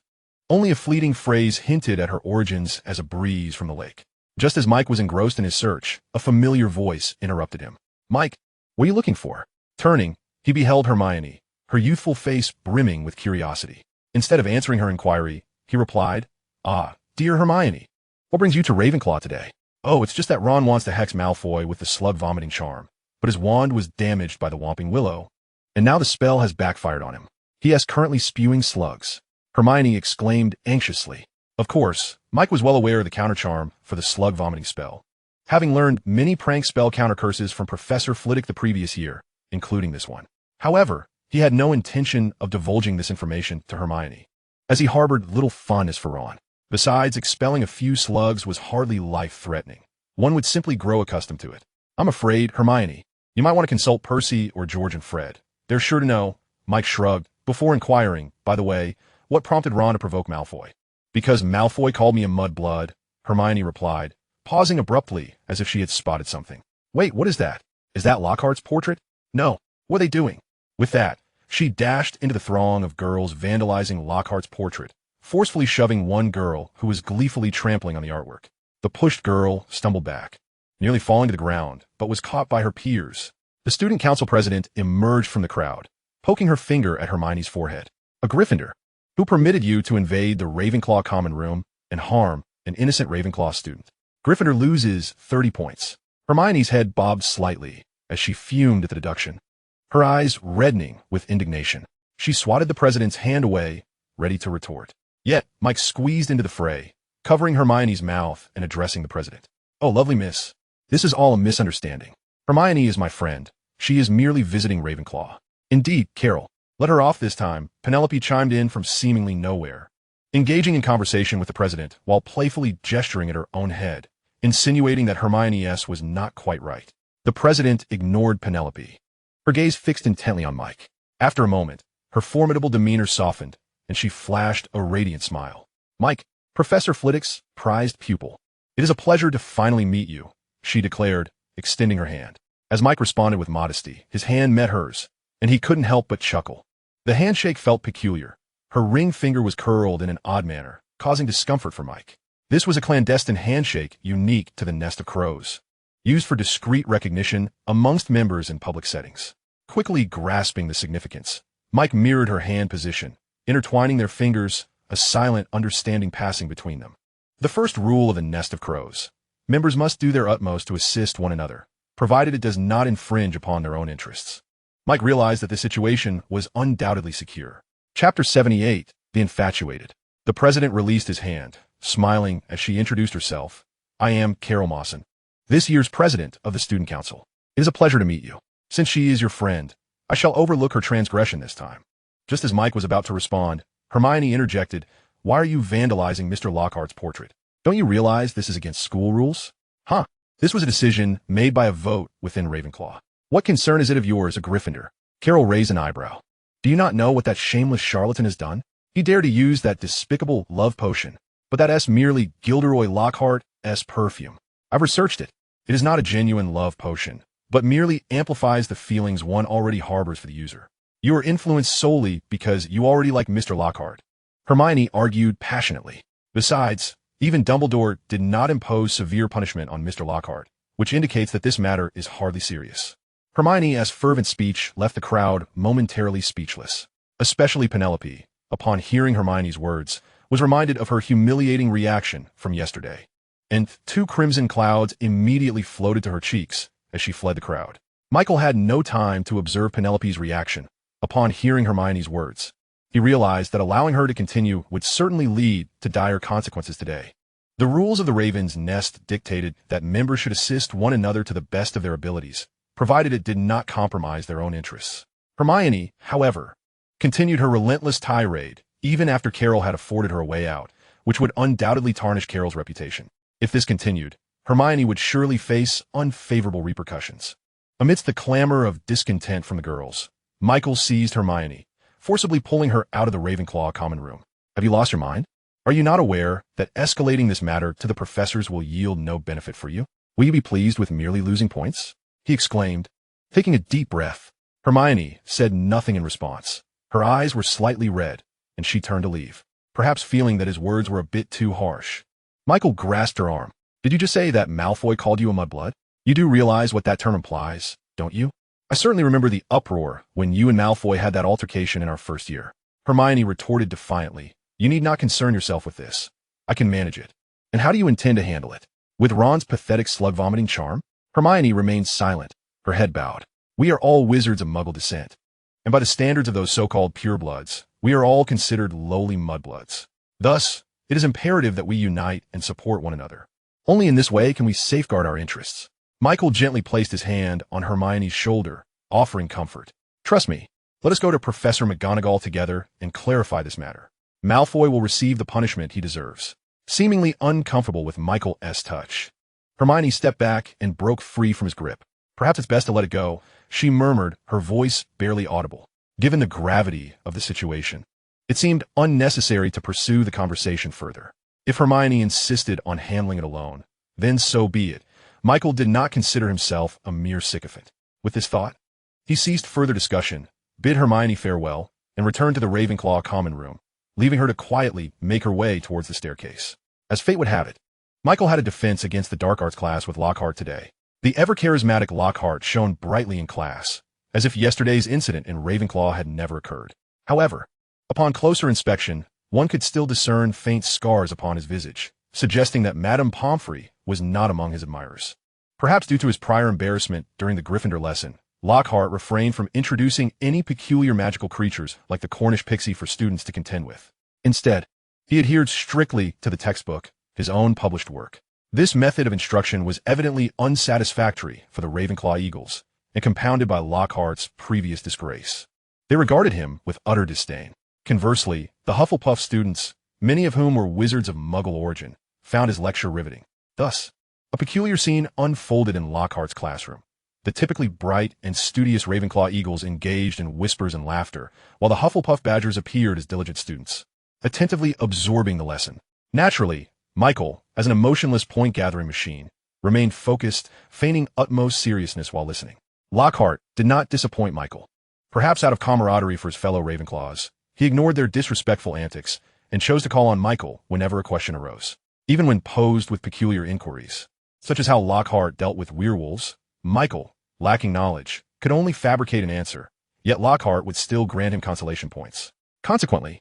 Only a fleeting phrase hinted at her origins as a breeze from the lake. Just as Mike was engrossed in his search, a familiar voice interrupted him. "Mike, what are you looking for?" Turning, he beheld Hermione, her youthful face brimming with curiosity. Instead of answering her inquiry, he replied, "Ah, dear Hermione, what brings you to Ravenclaw today?" "Oh, it's just that Ron wants to hex Malfoy with the slug-vomiting charm, but his wand was damaged by the Whomping Willow, and now the spell has backfired on him. He is currently spewing slugs," Hermione exclaimed anxiously. Of course, Mike was well aware of the countercharm for the slug-vomiting spell, having learned many prank spell counter-curses from Professor Flitwick the previous year, including this one. However, he had no intention of divulging this information to Hermione, as he harbored little fondness for Ron. Besides, expelling a few slugs was hardly life-threatening. One would simply grow accustomed to it. I'm afraid, Hermione. You might want to consult Percy or George and Fred. They're sure to know. Mike shrugged, before inquiring, by the way, what prompted Ron to provoke Malfoy. Because Malfoy called me a mudblood, Hermione replied, pausing abruptly as if she had spotted something. Wait, what is that? Is that Lockhart's portrait? No. What are they doing? With that, she dashed into the throng of girls vandalizing Lockhart's portrait, forcefully shoving one girl who was gleefully trampling on the artwork. The pushed girl stumbled back, nearly falling to the ground, but was caught by her peers. The student council president emerged from the crowd, poking her finger at Hermione's forehead. A Gryffindor. Who permitted you to invade the Ravenclaw common room and harm an innocent Ravenclaw student? Gryffindor loses 30 points. Hermione's head bobbed slightly as she fumed at the deduction, her eyes reddening with indignation. She swatted the president's hand away, ready to retort. Yet, Mike squeezed into the fray, covering Hermione's mouth and addressing the president. Oh, lovely miss. This is all a misunderstanding. Hermione is my friend. She is merely visiting Ravenclaw. Indeed, Carol. Let her off this time, Penelope chimed in from seemingly nowhere, engaging in conversation with the president while playfully gesturing at her own head, insinuating that Hermione S. was not quite right. The president ignored Penelope, her gaze fixed intently on Mike. After a moment, her formidable demeanor softened, and she flashed a radiant smile. Mike, Professor Flitwick's prized pupil. It is a pleasure to finally meet you, she declared, extending her hand. As Mike responded with modesty, his hand met hers, and he couldn't help but chuckle. The handshake felt peculiar. Her ring finger was curled in an odd manner, causing discomfort for Mike. This was a clandestine handshake unique to the Nest of Crows, used for discreet recognition amongst members in public settings. Quickly grasping the significance, Mike mirrored her hand position, intertwining their fingers, a silent understanding passing between them. The first rule of the Nest of Crows. Members must do their utmost to assist one another, provided it does not infringe upon their own interests. Mike realized that the situation was undoubtedly secure. Chapter 78, The Infatuated. The president released his hand, smiling as she introduced herself. I am Carol Mawson, this year's president of the Student Council. It is a pleasure to meet you. Since she is your friend, I shall overlook her transgression this time. Just as Mike was about to respond, Hermione interjected, Why are you vandalizing Mr. Lockhart's portrait? Don't you realize this is against school rules? Huh. This was a decision made by a vote within Ravenclaw. What concern is it of yours, a Gryffindor? Carol raised an eyebrow. Do you not know what that shameless charlatan has done? He dared to use that despicable love potion, but that S merely Gilderoy Lockhart's perfume. I've researched it. It is not a genuine love potion, but merely amplifies the feelings one already harbors for the user. You are influenced solely because you already like Mr. Lockhart. Hermione argued passionately. Besides, even Dumbledore did not impose severe punishment on Mr. Lockhart, which indicates that this matter is hardly serious. Hermione's fervent speech left the crowd momentarily speechless. Especially Penelope, upon hearing Hermione's words, was reminded of her humiliating reaction from yesterday. And 2 crimson clouds immediately floated to her cheeks as she fled the crowd. Michael had no time to observe Penelope's reaction upon hearing Hermione's words. He realized that allowing her to continue would certainly lead to dire consequences today. The rules of the Raven's Nest dictated that members should assist one another to the best of their abilities, provided it did not compromise their own interests. Hermione, however, continued her relentless tirade, even after Carol had afforded her a way out, which would undoubtedly tarnish Carol's reputation. If this continued, Hermione would surely face unfavorable repercussions. Amidst the clamor of discontent from the girls, Michael seized Hermione, forcibly pulling her out of the Ravenclaw common room. Have you lost your mind? Are you not aware that escalating this matter to the professors will yield no benefit for you? Will you be pleased with merely losing points? He exclaimed, taking a deep breath. Hermione said nothing in response. Her eyes were slightly red, and she turned to leave, perhaps feeling that his words were a bit too harsh. Michael grasped her arm. Did you just say that Malfoy called you a mudblood? You do realize what that term implies, don't you? I certainly remember the uproar when you and Malfoy had that altercation in our first year. Hermione retorted defiantly. You need not concern yourself with this. I can manage it. And how do you intend to handle it? With Ron's pathetic slug-vomiting charm? Hermione remained silent, her head bowed. We are all wizards of Muggle descent, and by the standards of those so-called purebloods, we are all considered lowly mudbloods. Thus, it is imperative that we unite and support one another. Only in this way can we safeguard our interests. Michael gently placed his hand on Hermione's shoulder, offering comfort. Trust me, let us go to Professor McGonagall together and clarify this matter. Malfoy will receive the punishment he deserves. Seemingly uncomfortable with Michael's touch, Hermione stepped back and broke free from his grip. Perhaps it's best to let it go, she murmured, her voice barely audible. Given the gravity of the situation, it seemed unnecessary to pursue the conversation further. If Hermione insisted on handling it alone, then so be it. Michael did not consider himself a mere sycophant. With this thought, he ceased further discussion, bid Hermione farewell, and returned to the Ravenclaw common room, leaving her to quietly make her way towards the staircase. As fate would have it, Michael had a defense against the dark arts class with Lockhart today. The ever-charismatic Lockhart shone brightly in class, as if yesterday's incident in Ravenclaw had never occurred. However, upon closer inspection, one could still discern faint scars upon his visage, suggesting that Madame Pomfrey was not among his admirers. Perhaps due to his prior embarrassment during the Gryffindor lesson, Lockhart refrained from introducing any peculiar magical creatures like the Cornish pixie for students to contend with. Instead, he adhered strictly to the textbook, his own published work. This method of instruction was evidently unsatisfactory for the Ravenclaw Eagles, and compounded by Lockhart's previous disgrace. They regarded him with utter disdain. Conversely, the Hufflepuff students, many of whom were wizards of Muggle origin, found his lecture riveting. Thus, a peculiar scene unfolded in Lockhart's classroom. The typically bright and studious Ravenclaw Eagles engaged in whispers and laughter, while the Hufflepuff Badgers appeared as diligent students, attentively absorbing the lesson. Naturally, Michael, as an emotionless point-gathering machine, remained focused, feigning utmost seriousness while listening. Lockhart did not disappoint Michael. Perhaps out of camaraderie for his fellow Ravenclaws, he ignored their disrespectful antics and chose to call on Michael whenever a question arose. Even when posed with peculiar inquiries, such as how Lockhart dealt with werewolves, Michael, lacking knowledge, could only fabricate an answer, yet Lockhart would still grant him consolation points. Consequently,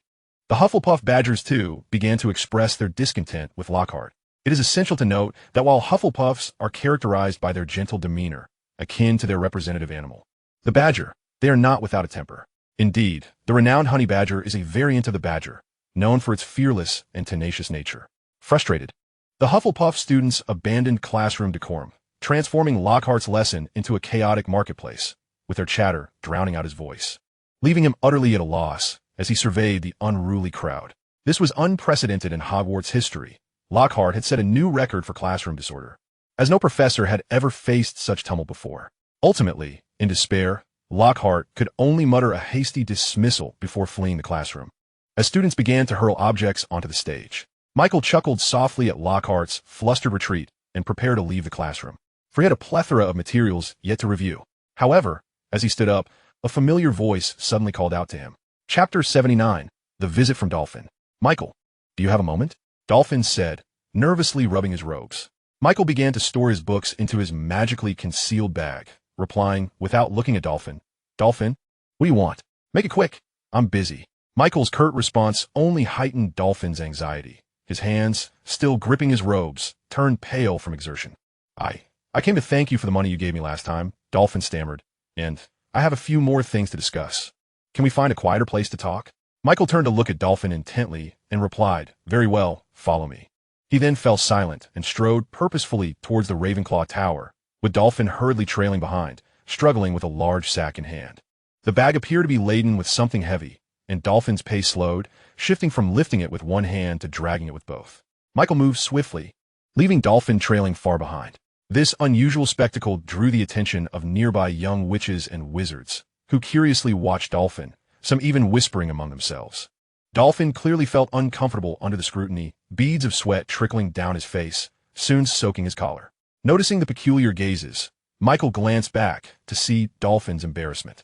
the Hufflepuff Badgers, too, began to express their discontent with Lockhart. It is essential to note that while Hufflepuffs are characterized by their gentle demeanor, akin to their representative animal, the badger, they are not without a temper. Indeed, the renowned honey badger is a variant of the badger, known for its fearless and tenacious nature. Frustrated, the Hufflepuff students abandoned classroom decorum, transforming Lockhart's lesson into a chaotic marketplace, with their chatter drowning out his voice, leaving him utterly at a loss as he surveyed the unruly crowd. This was unprecedented in Hogwarts history. Lockhart had set a new record for classroom disorder, as no professor had ever faced such tumult before. Ultimately, in despair, Lockhart could only mutter a hasty dismissal before fleeing the classroom. As students began to hurl objects onto the stage, Michael chuckled softly at Lockhart's flustered retreat and prepared to leave the classroom, for he had a plethora of materials yet to review. However, as he stood up, a familiar voice suddenly called out to him. Chapter 79, The Visit from Dolphin. Michael, do you have a moment? Dolphin said, nervously rubbing his robes. Michael began to store his books into his magically concealed bag, replying, without looking at Dolphin, Dolphin, what do you want? Make it quick. I'm busy. Michael's curt response only heightened Dolphin's anxiety. His hands, still gripping his robes, turned pale from exertion. I came to thank you for the money you gave me last time, Dolphin stammered, and I have a few more things to discuss. Can we find a quieter place to talk? Michael turned to look at Dolphin intently and replied, very well, follow me. He then fell silent and strode purposefully towards the Ravenclaw Tower, with Dolphin hurriedly trailing behind, struggling with a large sack in hand. The bag appeared to be laden with something heavy, and Dolphin's pace slowed, shifting from lifting it with one hand to dragging it with both. Michael moved swiftly, leaving Dolphin trailing far behind. This unusual spectacle drew the attention of nearby young witches and wizards, who curiously watched Dolphin, some even whispering among themselves. Dolphin clearly felt uncomfortable under the scrutiny, beads of sweat trickling down his face, soon soaking his collar. Noticing the peculiar gazes, Michael glanced back to see Dolphin's embarrassment.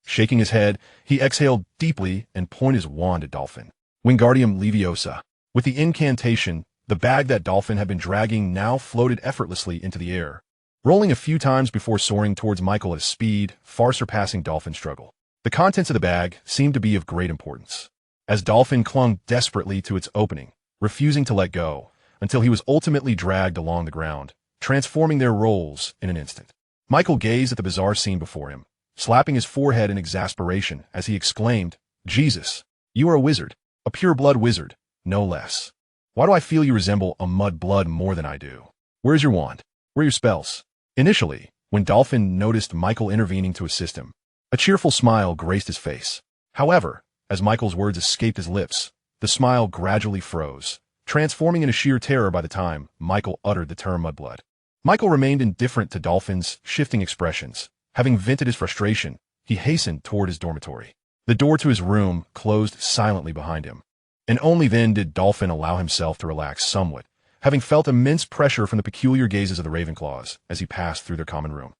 Shaking his head, he exhaled deeply and pointed his wand at Dolphin. Wingardium Leviosa. With the incantation, the bag that Dolphin had been dragging now floated effortlessly into the air, rolling a few times before soaring towards Michael at a speed far surpassing Dolphin's struggle. The contents of the bag seemed to be of great importance, as Dolphin clung desperately to its opening, refusing to let go, until he was ultimately dragged along the ground, transforming their roles in an instant. Michael gazed at the bizarre scene before him, slapping his forehead in exasperation as he exclaimed, Jesus, you are a wizard, a pure-blood wizard, no less. Why do I feel you resemble a Mudblood more than I do? Where's your wand? Where are your spells? Initially, when Dolphin noticed Michael intervening to assist him, a cheerful smile graced his face. However, as Michael's words escaped his lips, the smile gradually froze, transforming into sheer terror by the time Michael uttered the term Mudblood. Michael remained indifferent to Dolphin's shifting expressions. Having vented his frustration, he hastened toward his dormitory. The door to his room closed silently behind him, and only then did Dolphin allow himself to relax somewhat, having felt immense pressure from the peculiar gazes of the Ravenclaws as he passed through their common room.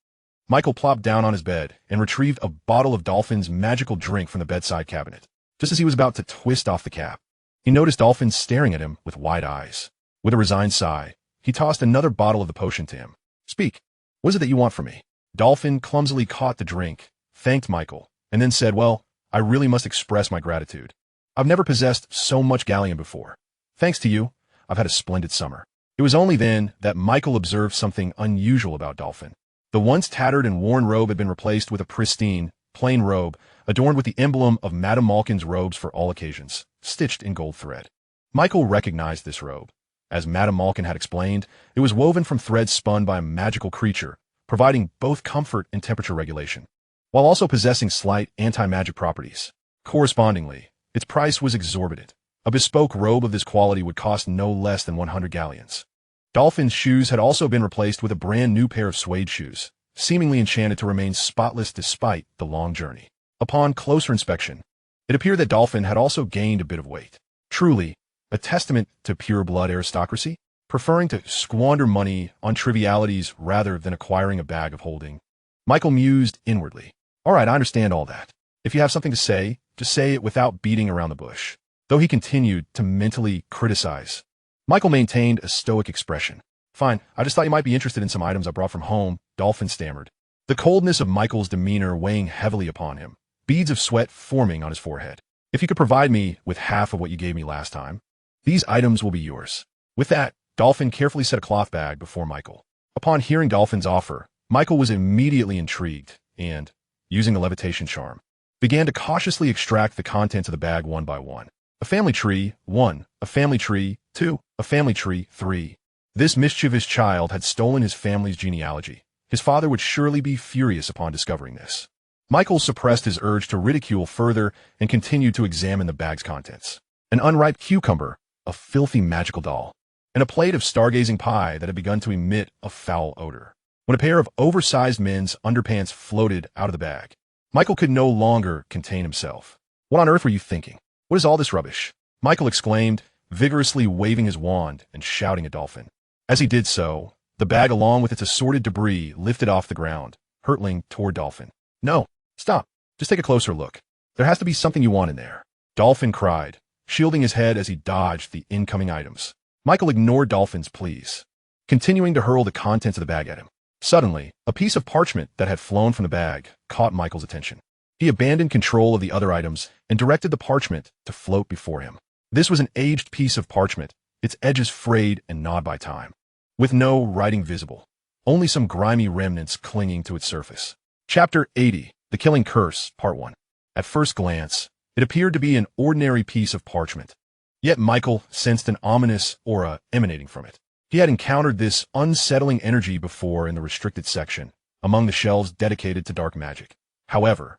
Michael plopped down on his bed and retrieved a bottle of Dolphin's magical drink from the bedside cabinet. Just as he was about to twist off the cap, he noticed Dolphin staring at him with wide eyes. With a resigned sigh, he tossed another bottle of the potion to him. "Speak. What is it that you want from me?" Dolphin clumsily caught the drink, thanked Michael, and then said, "Well, I really must express my gratitude. I've never possessed so much galleon before. Thanks to you, I've had a splendid summer." It was only then that Michael observed something unusual about Dolphin. The once tattered and worn robe had been replaced with a pristine, plain robe, adorned with the emblem of Madame Malkin's robes for all occasions, stitched in gold thread. Michael recognized this robe. As Madame Malkin had explained, it was woven from threads spun by a magical creature, providing both comfort and temperature regulation, while also possessing slight anti-magic properties. Correspondingly, its price was exorbitant. A bespoke robe of this quality would cost no less than 100 galleons. Dolphin's shoes had also been replaced with a brand new pair of suede shoes, seemingly enchanted to remain spotless despite the long journey. Upon closer inspection, it appeared that Dolphin had also gained a bit of weight. Truly, a testament to pure-blood aristocracy, preferring to squander money on trivialities rather than acquiring a bag of holding. Michael mused inwardly. "All right, I understand all that. If you have something to say, just say it without beating around the bush." Though he continued to mentally criticize, Michael maintained a stoic expression. "Fine, I just thought you might be interested in some items I brought from home," Dolphin stammered, the coldness of Michael's demeanor weighing heavily upon him, beads of sweat forming on his forehead. "If you could provide me with half of what you gave me last time, these items will be yours." With that, Dolphin carefully set a cloth bag before Michael. Upon hearing Dolphin's offer, Michael was immediately intrigued and, using the levitation charm, began to cautiously extract the contents of the bag one by one. A family tree, 1. A family tree, 2. A family tree, 3. This mischievous child had stolen his family's genealogy. His father would surely be furious upon discovering this. Michael suppressed his urge to ridicule further and continued to examine the bag's contents. An unripe cucumber, a filthy magical doll, and a plate of stargazing pie that had begun to emit a foul odor. When a pair of oversized men's underpants floated out of the bag, Michael could no longer contain himself. "What on earth were you thinking? What is all this rubbish?" Michael exclaimed, vigorously waving his wand and shouting at Dolphin. As he did so, the bag along with its assorted debris lifted off the ground, hurtling toward Dolphin. "No, stop. Just take a closer look. There has to be something you want in there," Dolphin cried, shielding his head as he dodged the incoming items. Michael ignored Dolphin's pleas, continuing to hurl the contents of the bag at him. Suddenly, a piece of parchment that had flown from the bag caught Michael's attention. He abandoned control of the other items and directed the parchment to float before him. This was an aged piece of parchment, its edges frayed and gnawed by time, with no writing visible, only some grimy remnants clinging to its surface. Chapter 80, The Killing Curse, Part 1. At first glance, it appeared to be an ordinary piece of parchment. Yet Michael sensed an ominous aura emanating from it. He had encountered this unsettling energy before in the restricted section, among the shelves dedicated to dark magic. However,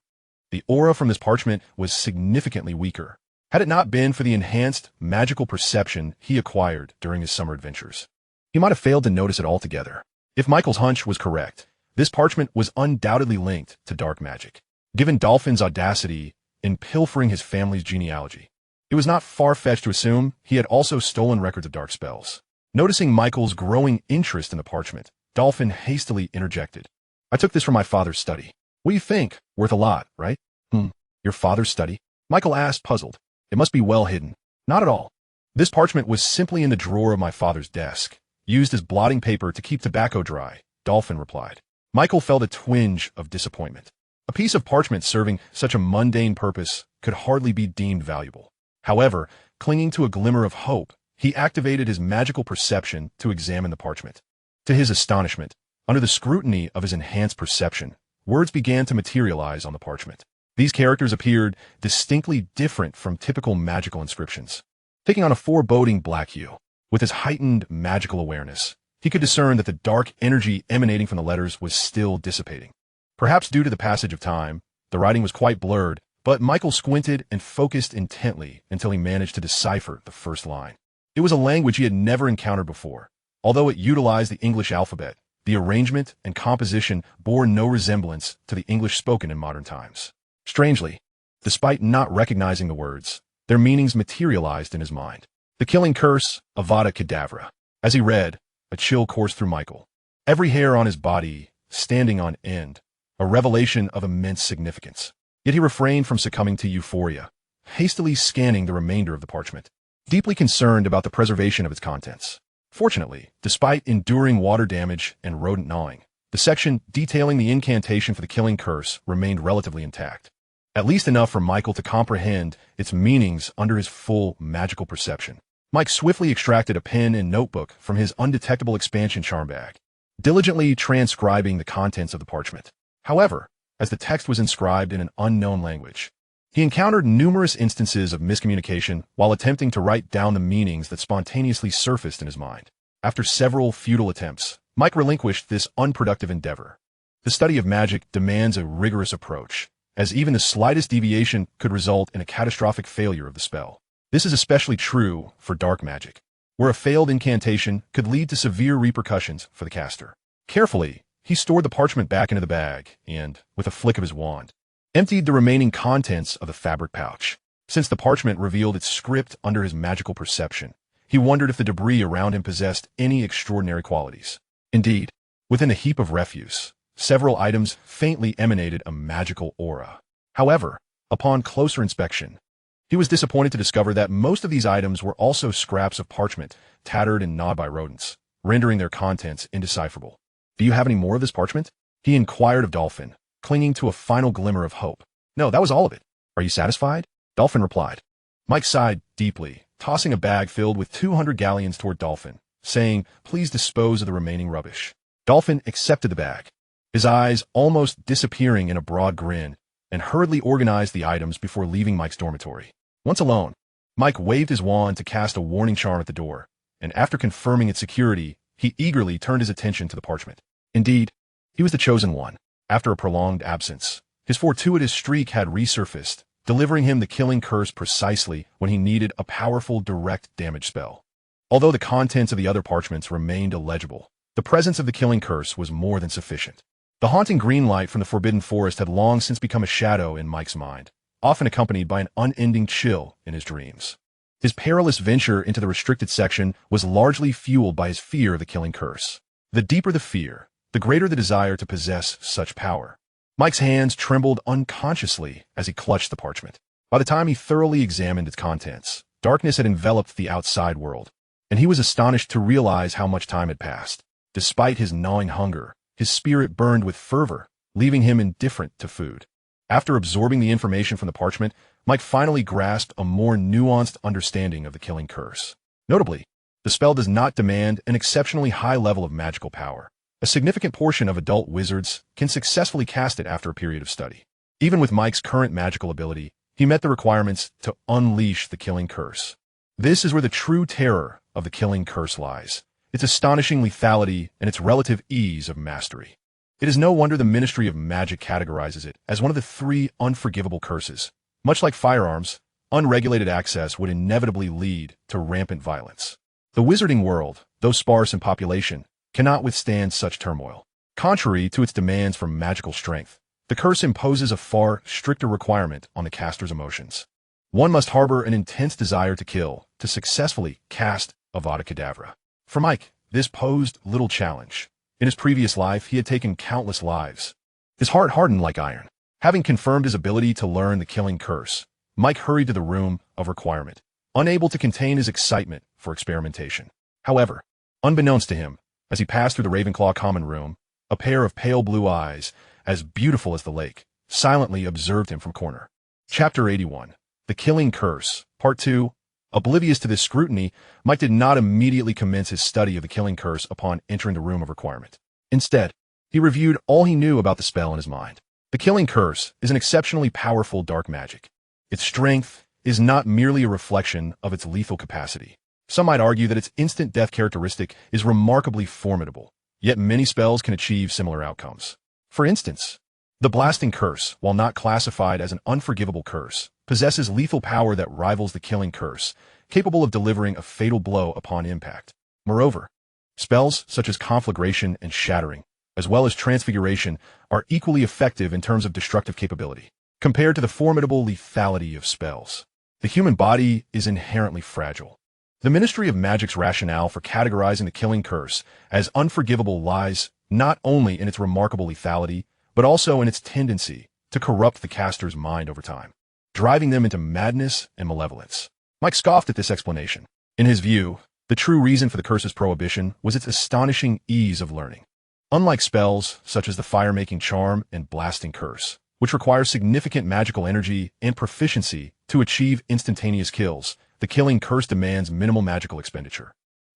the aura from this parchment was significantly weaker, had it not been for the enhanced magical perception he acquired during his summer adventures. He might have failed to notice it altogether. If Michael's hunch was correct, this parchment was undoubtedly linked to dark magic. Given Dolphin's audacity in pilfering his family's genealogy, it was not far-fetched to assume he had also stolen records of dark spells. Noticing Michael's growing interest in the parchment, Dolphin hastily interjected. "I took this from my father's study. What do you think? Worth a lot, right?" Your father's study?" Michael asked, puzzled. "It must be well hidden." "Not at all. This parchment was simply in the drawer of my father's desk, used as blotting paper to keep tobacco dry," Dolphin replied. Michael felt a twinge of disappointment. A piece of parchment serving such a mundane purpose could hardly be deemed valuable. However, clinging to a glimmer of hope, he activated his magical perception to examine the parchment. To his astonishment, under the scrutiny of his enhanced perception, words began to materialize on the parchment. These characters appeared distinctly different from typical magical inscriptions, taking on a foreboding black hue. With his heightened magical awareness, he could discern that the dark energy emanating from the letters was still dissipating. Perhaps due to the passage of time, the writing was quite blurred, but Michael squinted and focused intently until he managed to decipher the first line. It was a language he had never encountered before. Although it utilized the English alphabet, the arrangement and composition bore no resemblance to the English spoken in modern times. Strangely, despite not recognizing the words, their meanings materialized in his mind. The Killing Curse, Avada Kedavra. As he read, a chill coursed through Michael. Every hair on his body standing on end, a revelation of immense significance. Yet he refrained from succumbing to euphoria, hastily scanning the remainder of the parchment, deeply concerned about the preservation of its contents. Fortunately, despite enduring water damage and rodent gnawing, the section detailing the incantation for the Killing Curse remained relatively intact, at least enough for Michael to comprehend its meanings under his full magical perception. Mike swiftly extracted a pen and notebook from his undetectable expansion charm bag, diligently transcribing the contents of the parchment. However, as the text was inscribed in an unknown language, he encountered numerous instances of miscommunication while attempting to write down the meanings that spontaneously surfaced in his mind. After several futile attempts, Mike relinquished this unproductive endeavor. The study of magic demands a rigorous approach, as even the slightest deviation could result in a catastrophic failure of the spell. This is especially true for dark magic, where a failed incantation could lead to severe repercussions for the caster. Carefully, he stored the parchment back into the bag and, with a flick of his wand, emptied the remaining contents of the fabric pouch. Since the parchment revealed its script under his magical perception, he wondered if the debris around him possessed any extraordinary qualities. Indeed, within the heap of refuse, several items faintly emanated a magical aura. However, upon closer inspection, he was disappointed to discover that most of these items were also scraps of parchment, tattered and gnawed by rodents, rendering their contents indecipherable. "Do you have any more of this parchment?" he inquired of Dolphin, clinging to a final glimmer of hope. "No, that was all of it. Are you satisfied?" Dolphin replied. Mike sighed deeply, tossing a bag filled with 200 galleons toward Dolphin, saying, "Please dispose of the remaining rubbish." Dolphin accepted the bag, his eyes almost disappearing in a broad grin, and hurriedly organized the items before leaving Mike's dormitory. Once alone, Mike waved his wand to cast a warning charm at the door, and after confirming its security, he eagerly turned his attention to the parchment. Indeed, he was the chosen one. After a prolonged absence, his fortuitous streak had resurfaced, delivering him the Killing Curse precisely when he needed a powerful direct damage spell. Although the contents of the other parchments remained illegible, the presence of the Killing Curse was more than sufficient. The haunting green light from the Forbidden Forest had long since become a shadow in Mike's mind, often accompanied by an unending chill in his dreams. His perilous venture into the restricted section was largely fueled by his fear of the Killing Curse. The deeper the fear, the greater the desire to possess such power. Mike's hands trembled unconsciously as he clutched the parchment. By the time he thoroughly examined its contents, darkness had enveloped the outside world, and he was astonished to realize how much time had passed. Despite his gnawing hunger, his spirit burned with fervor, leaving him indifferent to food. After absorbing the information from the parchment, Mike finally grasped a more nuanced understanding of the Killing Curse. Notably, the spell does not demand an exceptionally high level of magical power. A significant portion of adult wizards can successfully cast it after a period of study. Even with Mike's current magical ability, he met the requirements to unleash the Killing Curse. This is where the true terror of the Killing Curse lies, its astonishing lethality and its relative ease of mastery. It is no wonder the Ministry of Magic categorizes it as one of the 3 unforgivable curses. Much like firearms, unregulated access would inevitably lead to rampant violence. The Wizarding World, though sparse in population, cannot withstand such turmoil. Contrary to its demands for magical strength, the curse imposes a far stricter requirement on the caster's emotions. One must harbor an intense desire to kill to successfully cast Avada Kedavra. For Mike, this posed little challenge. In his previous life, he had taken countless lives. His heart hardened like iron. Having confirmed his ability to learn the Killing Curse, Mike hurried to the room of requirement, unable to contain his excitement for experimentation. However, unbeknownst to him, as he passed through the Ravenclaw common room, a pair of pale blue eyes, as beautiful as the lake, silently observed him from corner. Chapter 81. The Killing Curse, Part 2. Oblivious to this scrutiny, Mike did not immediately commence his study of the Killing Curse upon entering the room of requirement. Instead, he reviewed all he knew about the spell in his mind. The Killing Curse is an exceptionally powerful dark magic. Its strength is not merely a reflection of its lethal capacity. Some might argue that its instant death characteristic is remarkably formidable, yet many spells can achieve similar outcomes. For instance, the Blasting Curse, while not classified as an unforgivable curse, possesses lethal power that rivals the Killing Curse, capable of delivering a fatal blow upon impact. Moreover, Spells such as conflagration and shattering, as well as transfiguration, are equally effective in terms of destructive capability. Compared to the formidable lethality of spells, the human body is inherently fragile. The Ministry of Magic's rationale for categorizing the Killing Curse as unforgivable lies not only in its remarkable lethality, but also in its tendency to corrupt the caster's mind over time, driving them into madness and malevolence. Mike scoffed at this explanation. In his view, the true reason for the curse's prohibition was its astonishing ease of learning. Unlike spells such as the fire-making charm and blasting curse, which require significant magical energy and proficiency to achieve instantaneous kills, the Killing Curse demands minimal magical expenditure,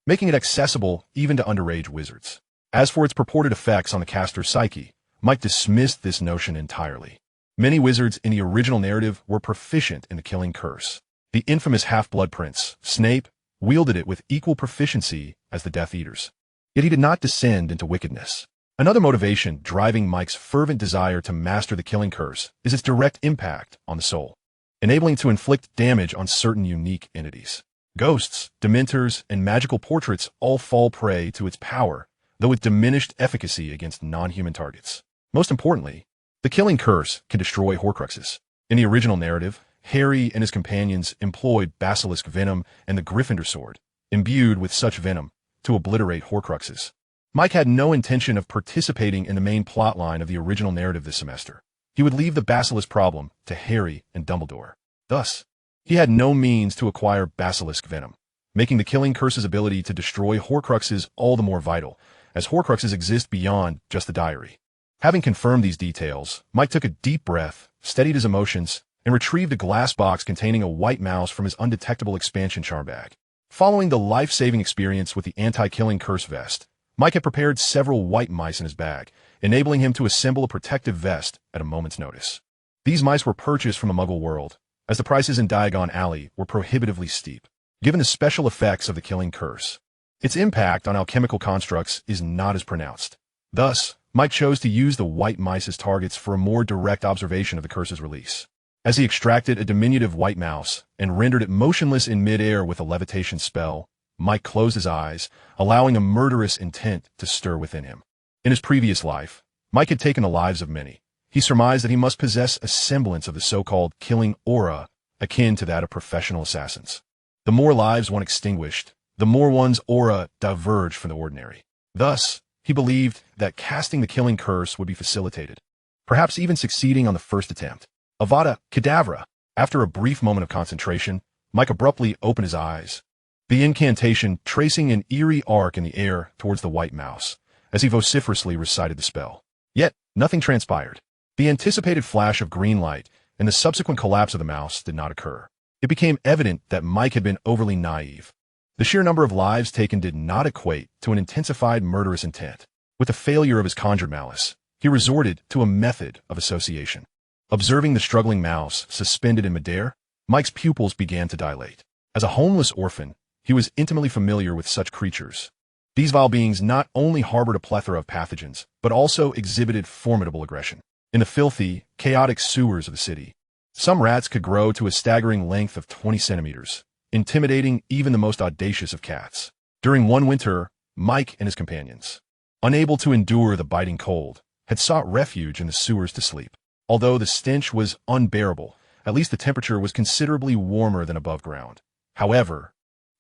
making it accessible even to underage wizards. As for its purported effects on the caster's psyche, Mike dismissed this notion entirely. Many wizards in the original narrative were proficient in the Killing Curse. The infamous Half-Blood Prince, Snape, wielded it with equal proficiency as the Death Eaters. Yet he did not descend into wickedness. Another motivation driving Mike's fervent desire to master the Killing Curse is its direct impact on the soul, enabling it to inflict damage on certain unique entities. Ghosts, dementors, and magical portraits all fall prey to its power, though with diminished efficacy against non-human targets. Most importantly, the Killing Curse can destroy Horcruxes. In the original narrative, Harry and his companions employed basilisk venom and the Gryffindor sword, imbued with such venom, to obliterate Horcruxes. Mike had no intention of participating in the main plotline of the original narrative this semester. He would leave the basilisk problem to Harry and Dumbledore. Thus, he had no means to acquire basilisk venom, making the Killing Curse's ability to destroy Horcruxes all the more vital, as Horcruxes exist beyond just the diary. Having confirmed these details, Mike took a deep breath, steadied his emotions, and retrieved a glass box containing a white mouse from his undetectable expansion charm bag. Following the life-saving experience with the anti-Killing Curse vest, Mike had prepared several white mice in his bag, enabling him to assemble a protective vest at a moment's notice. These mice were purchased from a Muggle world, as the prices in Diagon Alley were prohibitively steep. Given the special effects of the Killing Curse, its impact on alchemical constructs is not as pronounced. Thus, Mike chose to use the white mice as targets for a more direct observation of the curse's release. As he extracted a diminutive white mouse and rendered it motionless in midair with a levitation spell, Mike closed his eyes, allowing a murderous intent to stir within him. In his previous life, Mike had taken the lives of many. He surmised that he must possess a semblance of the so-called killing aura, akin to that of professional assassins. The more lives one extinguished, the more one's aura diverged from the ordinary. Thus, he believed that casting the Killing Curse would be facilitated, perhaps even succeeding on the first attempt. Avada Kedavra! After a brief moment of concentration, Mike abruptly opened his eyes, the incantation tracing an eerie arc in the air towards the white mouse, as he vociferously recited the spell. Yet, nothing transpired. The anticipated flash of green light and the subsequent collapse of the mouse did not occur. It became evident that Mike had been overly naive. The sheer number of lives taken did not equate to an intensified murderous intent. With the failure of his conjured malice, he resorted to a method of association. Observing the struggling mouse suspended in midair, Mike's pupils began to dilate. As a homeless orphan, he was intimately familiar with such creatures. These vile beings not only harbored a plethora of pathogens, but also exhibited formidable aggression. In the filthy, chaotic sewers of the city, some rats could grow to a staggering length of 20 centimeters, intimidating even the most audacious of cats. During one winter, Mike and his companions, unable to endure the biting cold, had sought refuge in the sewers to sleep. Although the stench was unbearable, at least the temperature was considerably warmer than above ground. However,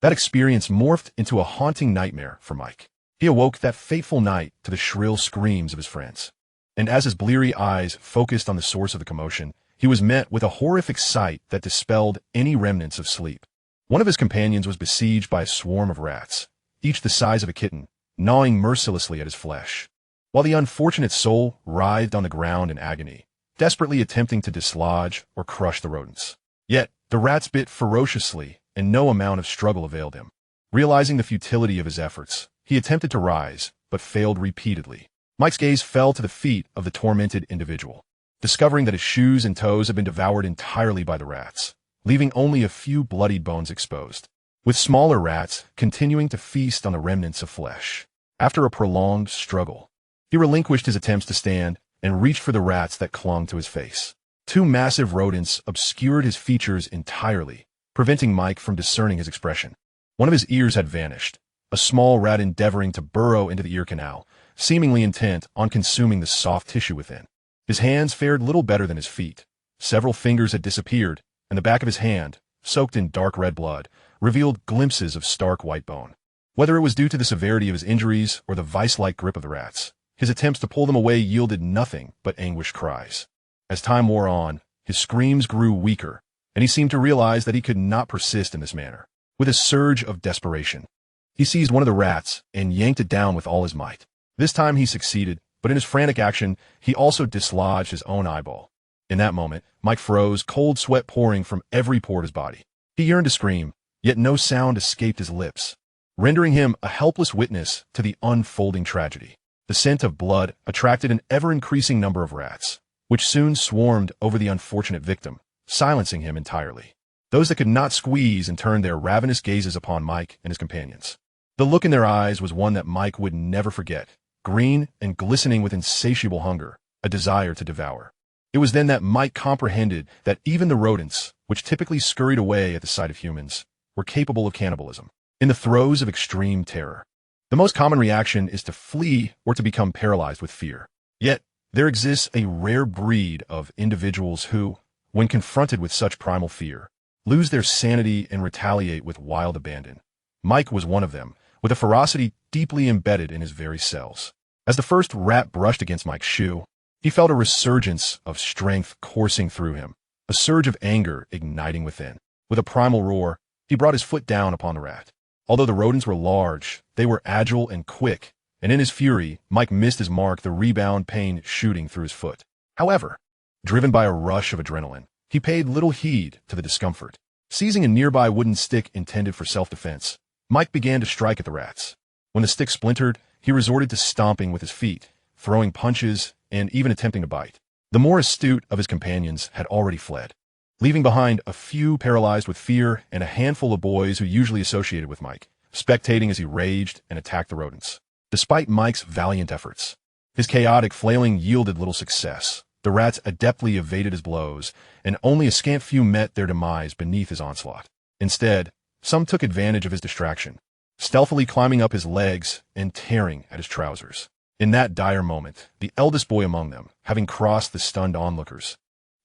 that experience morphed into a haunting nightmare for Mike. He awoke that fateful night to the shrill screams of his friends. And as his bleary eyes focused on the source of the commotion, he was met with a horrific sight that dispelled any remnants of sleep. One of his companions was besieged by a swarm of rats, each the size of a kitten, gnawing mercilessly at his flesh, while the unfortunate soul writhed on the ground in agony, desperately attempting to dislodge or crush the rodents. Yet, the rats bit ferociously, and no amount of struggle availed him. Realizing the futility of his efforts, he attempted to rise, but failed repeatedly. Mike's gaze fell to the feet of the tormented individual, discovering that his shoes and toes had been devoured entirely by the rats, leaving only a few bloodied bones exposed, with smaller rats continuing to feast on the remnants of flesh. After a prolonged struggle, he relinquished his attempts to stand and reached for the rats that clung to his face. Two massive rodents obscured his features entirely, preventing Mike from discerning his expression. One of his ears had vanished, a small rat endeavoring to burrow into the ear canal, seemingly intent on consuming the soft tissue within. His hands fared little better than his feet. Several fingers had disappeared, and the back of his hand, soaked in dark red blood, revealed glimpses of stark white bone. Whether it was due to the severity of his injuries or the vice-like grip of the rats, his attempts to pull them away yielded nothing but anguished cries. As time wore on, his screams grew weaker, and he seemed to realize that he could not persist in this manner. With a surge of desperation, he seized one of the rats and yanked it down with all his might. This time he succeeded, but in his frantic action, he also dislodged his own eyeball. In that moment, Mike froze, cold sweat pouring from every pore of his body. He yearned to scream, yet no sound escaped his lips, rendering him a helpless witness to the unfolding tragedy. The scent of blood attracted an ever-increasing number of rats, which soon swarmed over the unfortunate victim, silencing him entirely. Those that could not squeeze and turned their ravenous gazes upon Mike and his companions. The look in their eyes was one that Mike would never forget, green and glistening with insatiable hunger, a desire to devour. It was then that Mike comprehended that even the rodents, which typically scurried away at the sight of humans, were capable of cannibalism. In the throes of extreme terror, the most common reaction is to flee or to become paralyzed with fear. Yet, there exists a rare breed of individuals who, when confronted with such primal fear, lose their sanity and retaliate with wild abandon. Mike was one of them, with a ferocity deeply embedded in his very cells. As the first rat brushed against Mike's shoe, he felt a resurgence of strength coursing through him, a surge of anger igniting within. With a primal roar, he brought his foot down upon the rat. Although the rodents were large, they were agile and quick, and in his fury, Mike missed his mark, the rebound pain shooting through his foot. However, driven by a rush of adrenaline, he paid little heed to the discomfort. Seizing a nearby wooden stick intended for self-defense, Mike began to strike at the rats. When the stick splintered, he resorted to stomping with his feet, throwing punches, and even attempting to bite. The more astute of his companions had already fled, leaving behind a few paralyzed with fear and a handful of boys who usually associated with Mike, spectating as he raged and attacked the rodents. Despite Mike's valiant efforts, his chaotic flailing yielded little success. The rats adeptly evaded his blows, and only a scant few met their demise beneath his onslaught. Instead, some took advantage of his distraction, stealthily climbing up his legs and tearing at his trousers. In that dire moment, the eldest boy among them, having crossed the stunned onlookers,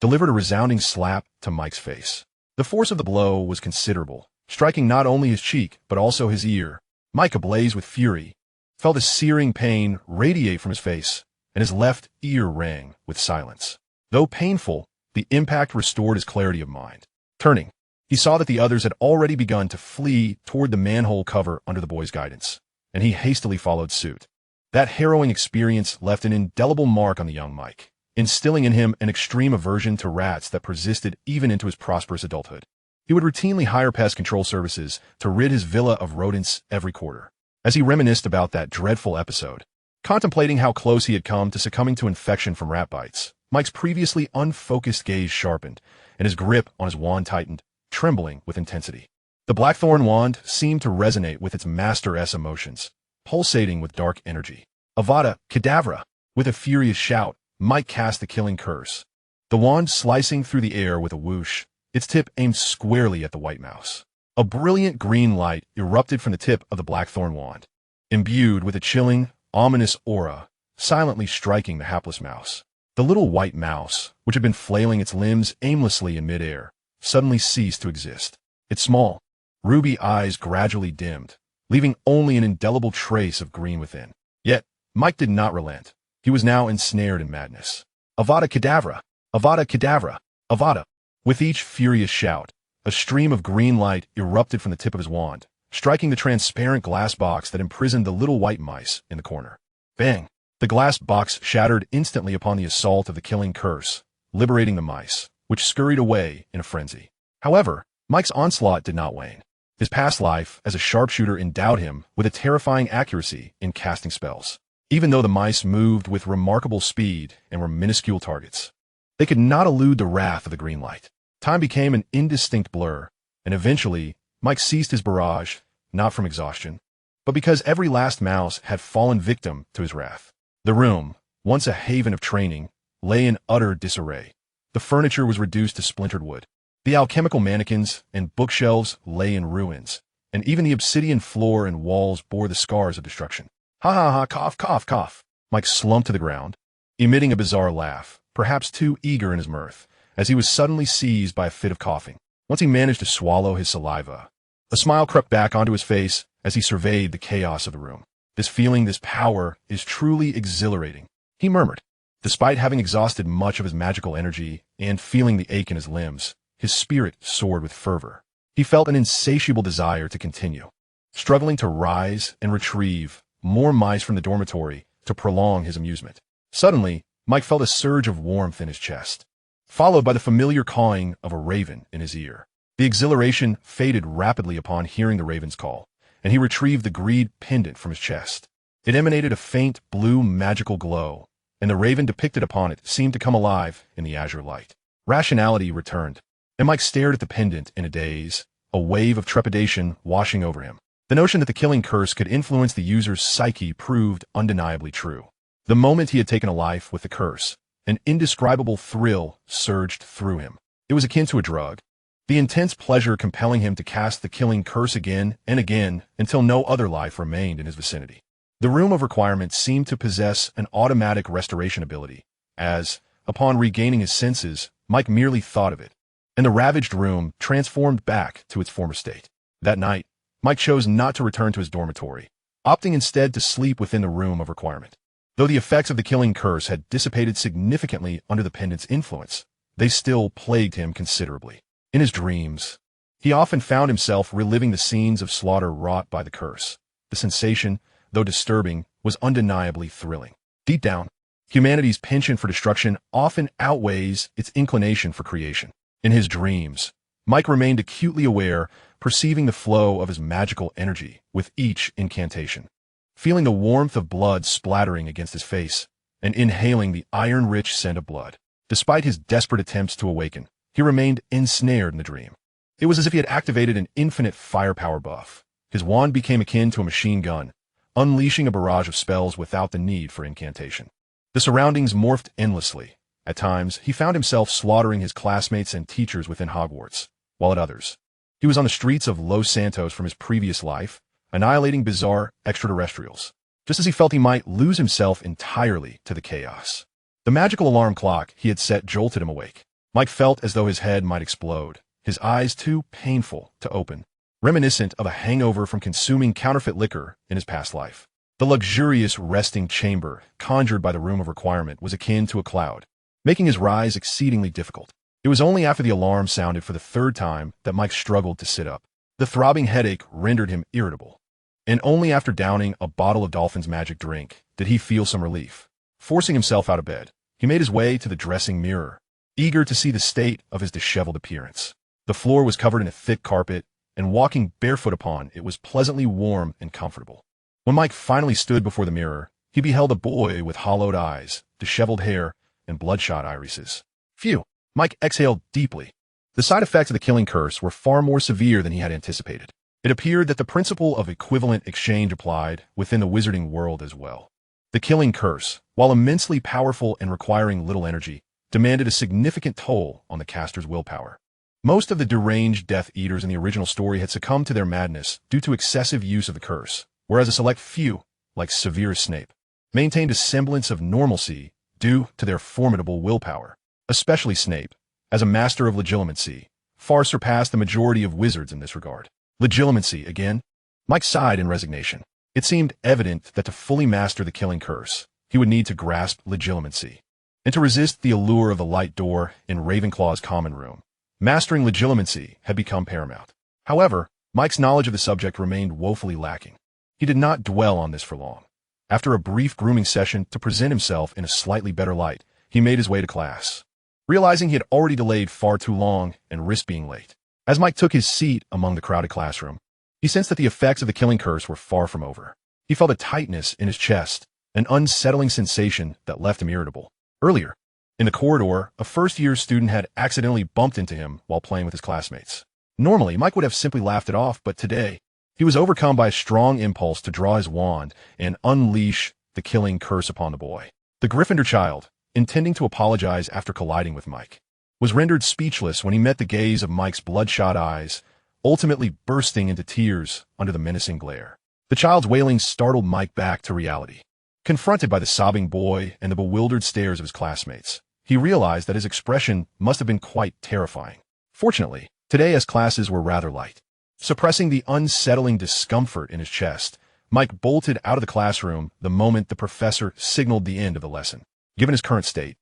delivered a resounding slap to Mike's face. The force of the blow was considerable, striking not only his cheek but also his ear. Mike, ablaze with fury, felt a searing pain radiate from his face, and his left ear rang with silence. Though painful, the impact restored his clarity of mind. Turning, he saw that the others had already begun to flee toward the manhole cover under the boy's guidance, and he hastily followed suit. That harrowing experience left an indelible mark on the young Mike, instilling in him an extreme aversion to rats that persisted even into his prosperous adulthood. He would routinely hire pest control services to rid his villa of rodents every quarter. As he reminisced about that dreadful episode, contemplating how close he had come to succumbing to infection from rat bites, Mike's previously unfocused gaze sharpened, and his grip on his wand tightened, trembling with intensity. The blackthorn wand seemed to resonate with its master-s emotions, pulsating with dark energy. Avada Kedavra! With a furious shout, Mike cast the killing curse. The wand slicing through the air with a whoosh, its tip aimed squarely at the white mouse. A brilliant green light erupted from the tip of the blackthorn wand, imbued with a chilling, ominous aura, silently striking the hapless mouse. The little white mouse, which had been flailing its limbs aimlessly in midair, suddenly ceased to exist. Its small, ruby eyes gradually dimmed, leaving only an indelible trace of green within. Yet, Mike did not relent. He was now ensnared in madness. Avada Kedavra! Avada Kedavra! Avada! With each furious shout, a stream of green light erupted from the tip of his wand, striking the transparent glass box that imprisoned the little white mice in the corner. Bang! The glass box shattered instantly upon the assault of the killing curse, liberating the mice, which scurried away in a frenzy. However, Mike's onslaught did not wane. His past life as a sharpshooter endowed him with a terrifying accuracy in casting spells. Even though the mice moved with remarkable speed and were minuscule targets, they could not elude the wrath of the green light. Time became an indistinct blur, and eventually, Mike ceased his barrage, not from exhaustion, but because every last mouse had fallen victim to his wrath. The room, once a haven of training, lay in utter disarray. The furniture was reduced to splintered wood. The alchemical mannequins and bookshelves lay in ruins, and even the obsidian floor and walls bore the scars of destruction. Ha ha ha, cough, cough, cough. Mike slumped to the ground, emitting a bizarre laugh, perhaps too eager in his mirth, as he was suddenly seized by a fit of coughing. Once he managed to swallow his saliva, a smile crept back onto his face as he surveyed the chaos of the room. This feeling, this power, is truly exhilarating, he murmured. Despite having exhausted much of his magical energy and feeling the ache in his limbs, his spirit soared with fervor. He felt an insatiable desire to continue, struggling to rise and retrieve more mice from the dormitory to prolong his amusement. Suddenly, Mike felt a surge of warmth in his chest, followed by the familiar cawing of a raven in his ear. The exhilaration faded rapidly upon hearing the raven's call, and he retrieved the greed pendant from his chest. It emanated a faint blue magical glow, and the raven depicted upon it seemed to come alive in the azure light. Rationality returned, and Mike stared at the pendant in a daze, a wave of trepidation washing over him. The notion that the killing curse could influence the user's psyche proved undeniably true. The moment he had taken a life with the curse, an indescribable thrill surged through him. It was akin to a drug, the intense pleasure compelling him to cast the killing curse again and again until no other life remained in his vicinity. The Room of Requirement seemed to possess an automatic restoration ability, as, upon regaining his senses, Mike merely thought of it, and the ravaged room transformed back to its former state. That night, Mike chose not to return to his dormitory, opting instead to sleep within the Room of Requirement. Though the effects of the killing curse had dissipated significantly under the pendant's influence, they still plagued him considerably. In his dreams, he often found himself reliving the scenes of slaughter wrought by the curse. The sensation, though disturbing, was undeniably thrilling. Deep down, humanity's penchant for destruction often outweighs its inclination for creation. In his dreams, Mike remained acutely aware, perceiving the flow of his magical energy with each incantation, feeling the warmth of blood splattering against his face, and inhaling the iron-rich scent of blood. Despite his desperate attempts to awaken, he remained ensnared in the dream. It was as if he had activated an infinite firepower buff. His wand became akin to a machine gun, unleashing a barrage of spells without the need for incantation. The surroundings morphed endlessly. At times, he found himself slaughtering his classmates and teachers within Hogwarts, while at others, he was on the streets of Los Santos from his previous life, annihilating bizarre extraterrestrials, just as he felt he might lose himself entirely to the chaos. The magical alarm clock he had set jolted him awake. Mike felt as though his head might explode, his eyes too painful to open, reminiscent of a hangover from consuming counterfeit liquor in his past life. The luxurious resting chamber conjured by the Room of Requirement was akin to a cloud, making his rise exceedingly difficult. It was only after the alarm sounded for the third time that Mike struggled to sit up. The throbbing headache rendered him irritable, and only after downing a bottle of Dolphin's magic drink did he feel some relief. Forcing himself out of bed, he made his way to the dressing mirror, eager to see the state of his disheveled appearance. The floor was covered in a thick carpet, and walking barefoot upon it was pleasantly warm and comfortable. When Mike finally stood before the mirror, he beheld a boy with hollowed eyes, disheveled hair, and bloodshot irises. Phew! Mike exhaled deeply. The side effects of the killing curse were far more severe than he had anticipated. It appeared that the principle of equivalent exchange applied within the wizarding world as well. The killing curse, while immensely powerful and requiring little energy, demanded a significant toll on the caster's willpower. Most of the deranged Death Eaters in the original story had succumbed to their madness due to excessive use of the curse, whereas a select few, like Severus Snape, maintained a semblance of normalcy due to their formidable willpower. Especially Snape, as a master of legilimency, far surpassed the majority of wizards in this regard. Legilimency, again? Mike sighed in resignation. It seemed evident that to fully master the killing curse, he would need to grasp legilimency. And to resist the allure of the light door in Ravenclaw's common room, mastering legilimency had become paramount. However, Mike's knowledge of the subject remained woefully lacking. He did not dwell on this for long. After a brief grooming session to present himself in a slightly better light, he made his way to class, realizing he had already delayed far too long and risked being late. As Mike took his seat among the crowded classroom, he sensed that the effects of the killing curse were far from over. He felt a tightness in his chest, an unsettling sensation that left him irritable. Earlier, in the corridor, a first-year student had accidentally bumped into him while playing with his classmates. Normally, Mike would have simply laughed it off, but today, he was overcome by a strong impulse to draw his wand and unleash the killing curse upon the boy. The Gryffindor child, intending to apologize after colliding with Mike, was rendered speechless when he met the gaze of Mike's bloodshot eyes, ultimately bursting into tears under the menacing glare. The child's wailing startled Mike back to reality. Confronted by the sobbing boy and the bewildered stares of his classmates, he realized that his expression must have been quite terrifying. Fortunately, today's classes were rather light. Suppressing the unsettling discomfort in his chest, Mike bolted out of the classroom the moment the professor signaled the end of the lesson. Given his current state,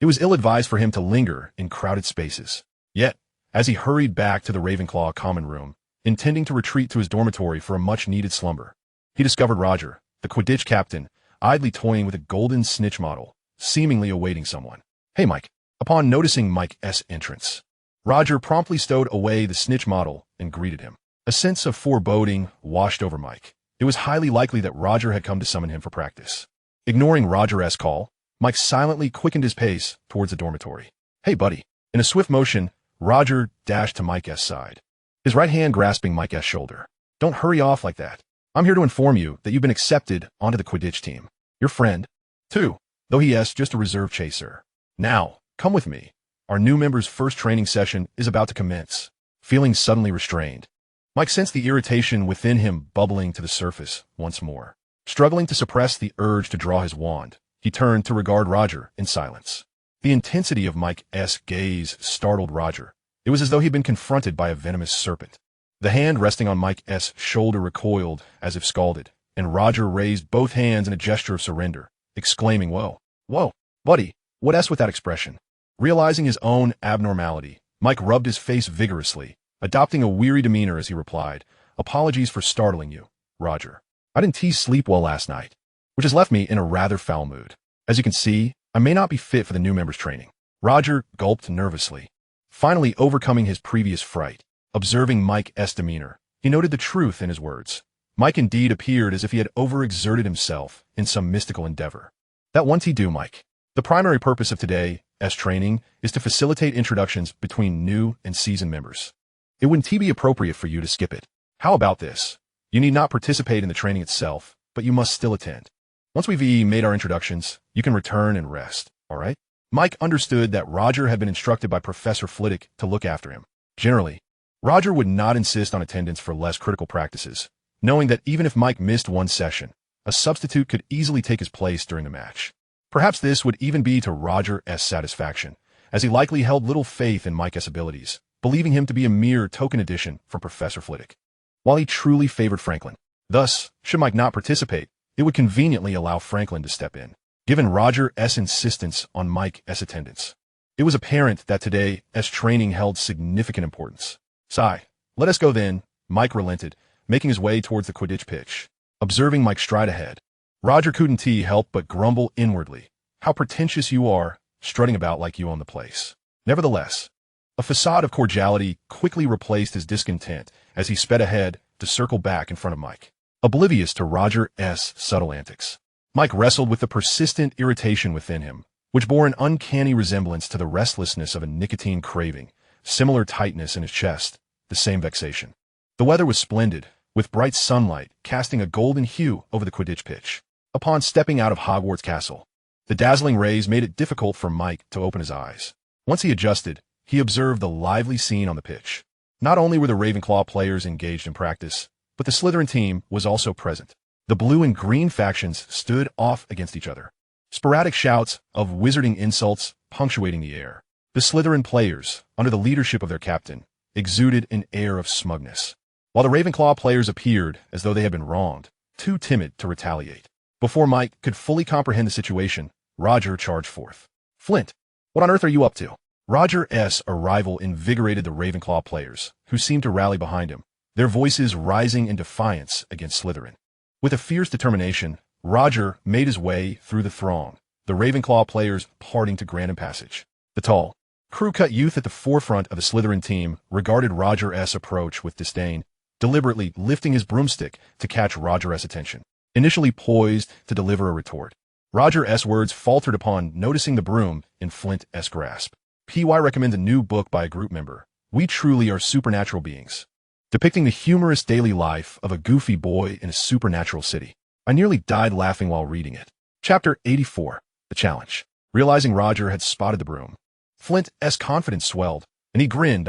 it was ill-advised for him to linger in crowded spaces. Yet, as he hurried back to the Ravenclaw common room, intending to retreat to his dormitory for a much-needed slumber, he discovered Roger, the Quidditch captain, idly toying with a golden snitch model, seemingly awaiting someone. "Hey, Mike." Upon noticing Mike's entrance, Roger promptly stowed away the snitch model and greeted him. A sense of foreboding washed over Mike. It was highly likely that Roger had come to summon him for practice. Ignoring Roger's call, Mike silently quickened his pace towards the dormitory. "Hey, buddy." In a swift motion, Roger dashed to Mike's side, his right hand grasping Mike's shoulder. "Don't hurry off like that. I'm here to inform you that you've been accepted onto the Quidditch team. Your friend, too, though he is just a reserve chaser. Now, come with me. Our new member's first training session is about to commence." Feeling suddenly restrained, Mike sensed the irritation within him bubbling to the surface once more. Struggling to suppress the urge to draw his wand, he turned to regard Roger in silence. The intensity of Mike's gaze startled Roger. It was as though he'd been confronted by a venomous serpent. The hand resting on Mike's shoulder recoiled as if scalded, and Roger raised both hands in a gesture of surrender, exclaiming, "Whoa, buddy, what's with that expression?" Realizing his own abnormality, Mike rubbed his face vigorously, adopting a weary demeanor as he replied, "Apologies for startling you, Roger. I didn't sleep well last night, which has left me in a rather foul mood. As you can see, I may not be fit for the new members' training." Roger gulped nervously, finally overcoming his previous fright. Observing Mike's demeanor, he noted the truth in his words. Mike indeed appeared as if he had overexerted himself in some mystical endeavor. "That won't do, Mike. The primary purpose of today's training is to facilitate introductions between new and seasoned members. It wouldn't be appropriate for you to skip it. How about this? You need not participate in the training itself, but you must still attend. Once we've made our introductions, you can return and rest, all right?" Mike understood that Roger had been instructed by Professor Flitwick to look after him. Generally, Roger would not insist on attendance for less critical practices, knowing that even if Mike missed one session, a substitute could easily take his place during the match. Perhaps this would even be to Roger's satisfaction, as he likely held little faith in Mike's abilities, believing him to be a mere token addition from Professor Flitwick, while he truly favored Franklin. Thus, should Mike not participate, it would conveniently allow Franklin to step in. Given Roger's insistence on Mike's attendance, it was apparent that today's training held significant importance. "Sigh, let us go then," Mike relented, making his way towards the Quidditch pitch. Observing Mike stride ahead, Roger couldn't help but grumble inwardly. "How pretentious you are, strutting about like you own the place." Nevertheless, a facade of cordiality quickly replaced his discontent as he sped ahead to circle back in front of Mike. Oblivious to Roger's subtle antics, Mike wrestled with the persistent irritation within him, which bore an uncanny resemblance to the restlessness of a nicotine craving, similar tightness in his chest, the same vexation. The weather was splendid, with bright sunlight casting a golden hue over the Quidditch pitch. Upon stepping out of Hogwarts Castle, the dazzling rays made it difficult for Mike to open his eyes. Once he adjusted, he observed the lively scene on the pitch. Not only were the Ravenclaw players engaged in practice, but the Slytherin team was also present. The blue and green factions stood off against each other, sporadic shouts of wizarding insults punctuating the air. The Slytherin players, under the leadership of their captain, exuded an air of smugness, while the Ravenclaw players appeared as though they had been wronged, too timid to retaliate. Before Mike could fully comprehend the situation, Roger charged forth. "Flint, what on earth are you up to?" Roger's arrival invigorated the Ravenclaw players, who seemed to rally behind him, their voices rising in defiance against Slytherin. With a fierce determination, Roger made his way through the throng, the Ravenclaw players parting to grant him passage. The tall, crew-cut youth at the forefront of the Slytherin team regarded Roger's approach with disdain, deliberately lifting his broomstick to catch Roger's attention. Initially poised to deliver a retort, Roger's words faltered upon noticing the broom in Flint's grasp. "PY recommends a new book by a group member, We Truly Are Supernatural Beings, depicting the humorous daily life of a goofy boy in a supernatural city. I nearly died laughing while reading it." Chapter 84, The Challenge. Realizing Roger had spotted the broom, Flint's confidence swelled, and he grinned.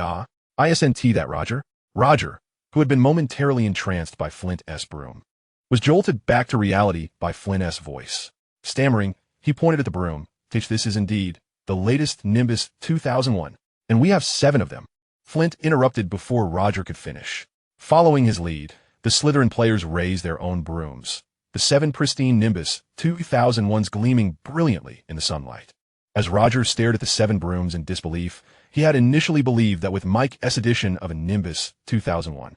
"ISNT that, Roger. Roger, who had been momentarily entranced by Flint's broom, was jolted back to reality by Flint's voice. Stammering, he pointed at the broom. This is indeed the latest Nimbus 2001, and we have 7 of them. Flint interrupted before Roger could finish. Following his lead, the Slytherin players raised their own brooms, the 7 pristine Nimbus 2001s gleaming brilliantly in the sunlight. As Roger stared at the 7 brooms in disbelief, he had initially believed that with Mike's addition of a Nimbus 2001,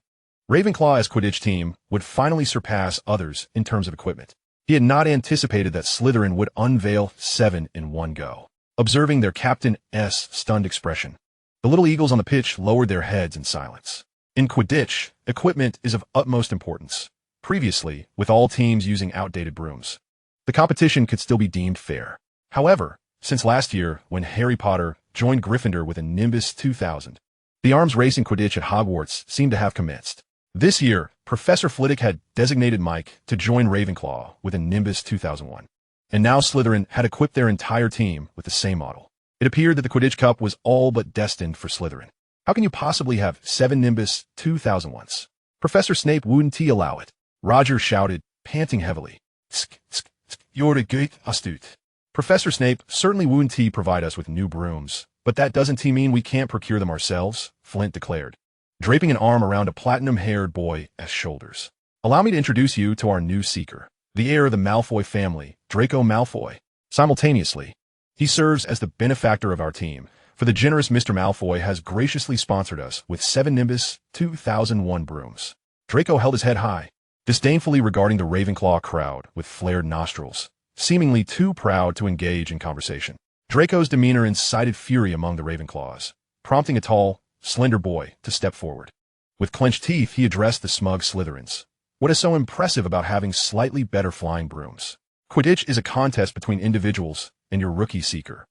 Ravenclaw's Quidditch team would finally surpass others in terms of equipment. He had not anticipated that Slytherin would unveil 7 in one go. Observing their captain's stunned expression, the little eagles on the pitch lowered their heads in silence. In Quidditch, equipment is of utmost importance. Previously, with all teams using outdated brooms, the competition could still be deemed fair. However, since last year, when Harry Potter joined Gryffindor with a Nimbus 2000, the arms race in Quidditch at Hogwarts seemed to have commenced. This year, Professor Flitwick had designated Mike to join Ravenclaw with a Nimbus 2001. And now Slytherin had equipped their entire team with the same model. It appeared that the Quidditch Cup was all but destined for Slytherin. How can you possibly have 7 Nimbus 2001s? Professor Snape wouldn't allow it. Roger shouted, panting heavily. You're a great astute. Professor Snape certainly wouldn't provide us with new brooms, but that doesn't mean we can't procure them ourselves, Flint declared, draping an arm around a platinum-haired boy's shoulders. Allow me to introduce you to our new seeker, the heir of the Malfoy family, Draco Malfoy. Simultaneously, he serves as the benefactor of our team, for the generous Mr. Malfoy has graciously sponsored us with 7 Nimbus 2001 brooms. Draco held his head high, disdainfully regarding the Ravenclaw crowd with flared nostrils, seemingly too proud to engage in conversation. Draco's demeanor incited fury among the Ravenclaws, prompting a tall, slender boy to step forward. With clenched teeth, he addressed the smug Slytherins. What is so impressive about having slightly better flying brooms? Quidditch is a contest between individuals, and your rookie seeker,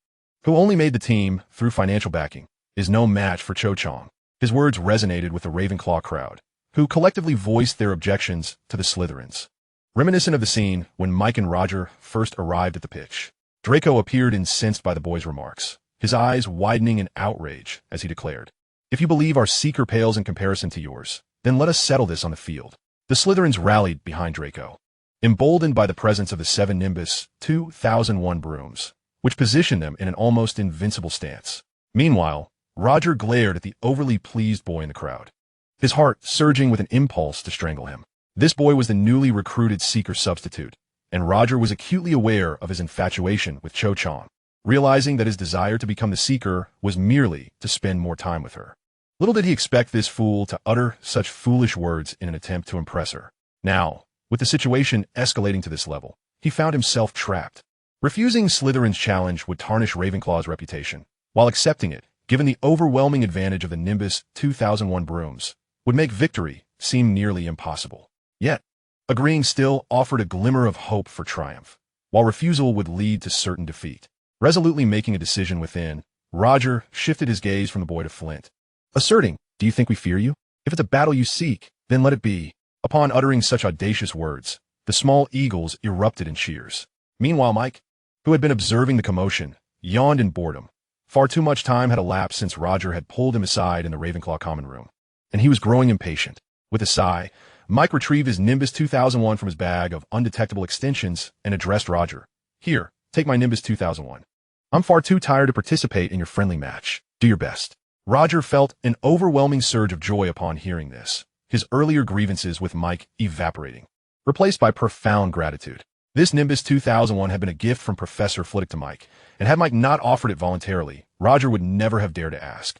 who only made the team through financial backing, is no match for Cho Chang. His words resonated with the Ravenclaw crowd, who collectively voiced their objections to the Slytherins. Reminiscent of the scene when Mike and Roger first arrived at the pitch, Draco appeared incensed by the boys' remarks, his eyes widening in outrage as he declared, "If you believe our seeker pales in comparison to yours, then let us settle this on the field." The Slytherins rallied behind Draco, emboldened by the presence of the 7 Nimbus 2001 brooms, which positioned them in an almost invincible stance. Meanwhile, Roger glared at the overly pleased boy in the crowd, his heart surging with an impulse to strangle him. This boy was the newly recruited seeker substitute, and Roger was acutely aware of his infatuation with Cho Chang, realizing that his desire to become the seeker was merely to spend more time with her. Little did he expect this fool to utter such foolish words in an attempt to impress her. Now, with the situation escalating to this level, he found himself trapped. Refusing Slytherin's challenge would tarnish Ravenclaw's reputation, while accepting it, given the overwhelming advantage of the Nimbus 2001 brooms, would make victory seem nearly impossible. Yet, agreeing still offered a glimmer of hope for triumph, while refusal would lead to certain defeat. Resolutely making a decision within, Roger shifted his gaze from the boy to Flint, asserting, "Do you think we fear you? If it's a battle you seek, then let it be." Upon uttering such audacious words, the small eagles erupted in cheers. Meanwhile, Mike, who had been observing the commotion, yawned in boredom. Far too much time had elapsed since Roger had pulled him aside in the Ravenclaw common room, and he was growing impatient. With a sigh, Mike retrieved his Nimbus 2001 from his bag of undetectable extensions and addressed Roger. "Here, take my Nimbus 2001. I'm far too tired to participate in your friendly match. Do your best." Roger felt an overwhelming surge of joy upon hearing this, his earlier grievances with Mike evaporating, replaced by profound gratitude. This Nimbus 2001 had been a gift from Professor Flitwick to Mike, and had Mike not offered it voluntarily, Roger would never have dared to ask.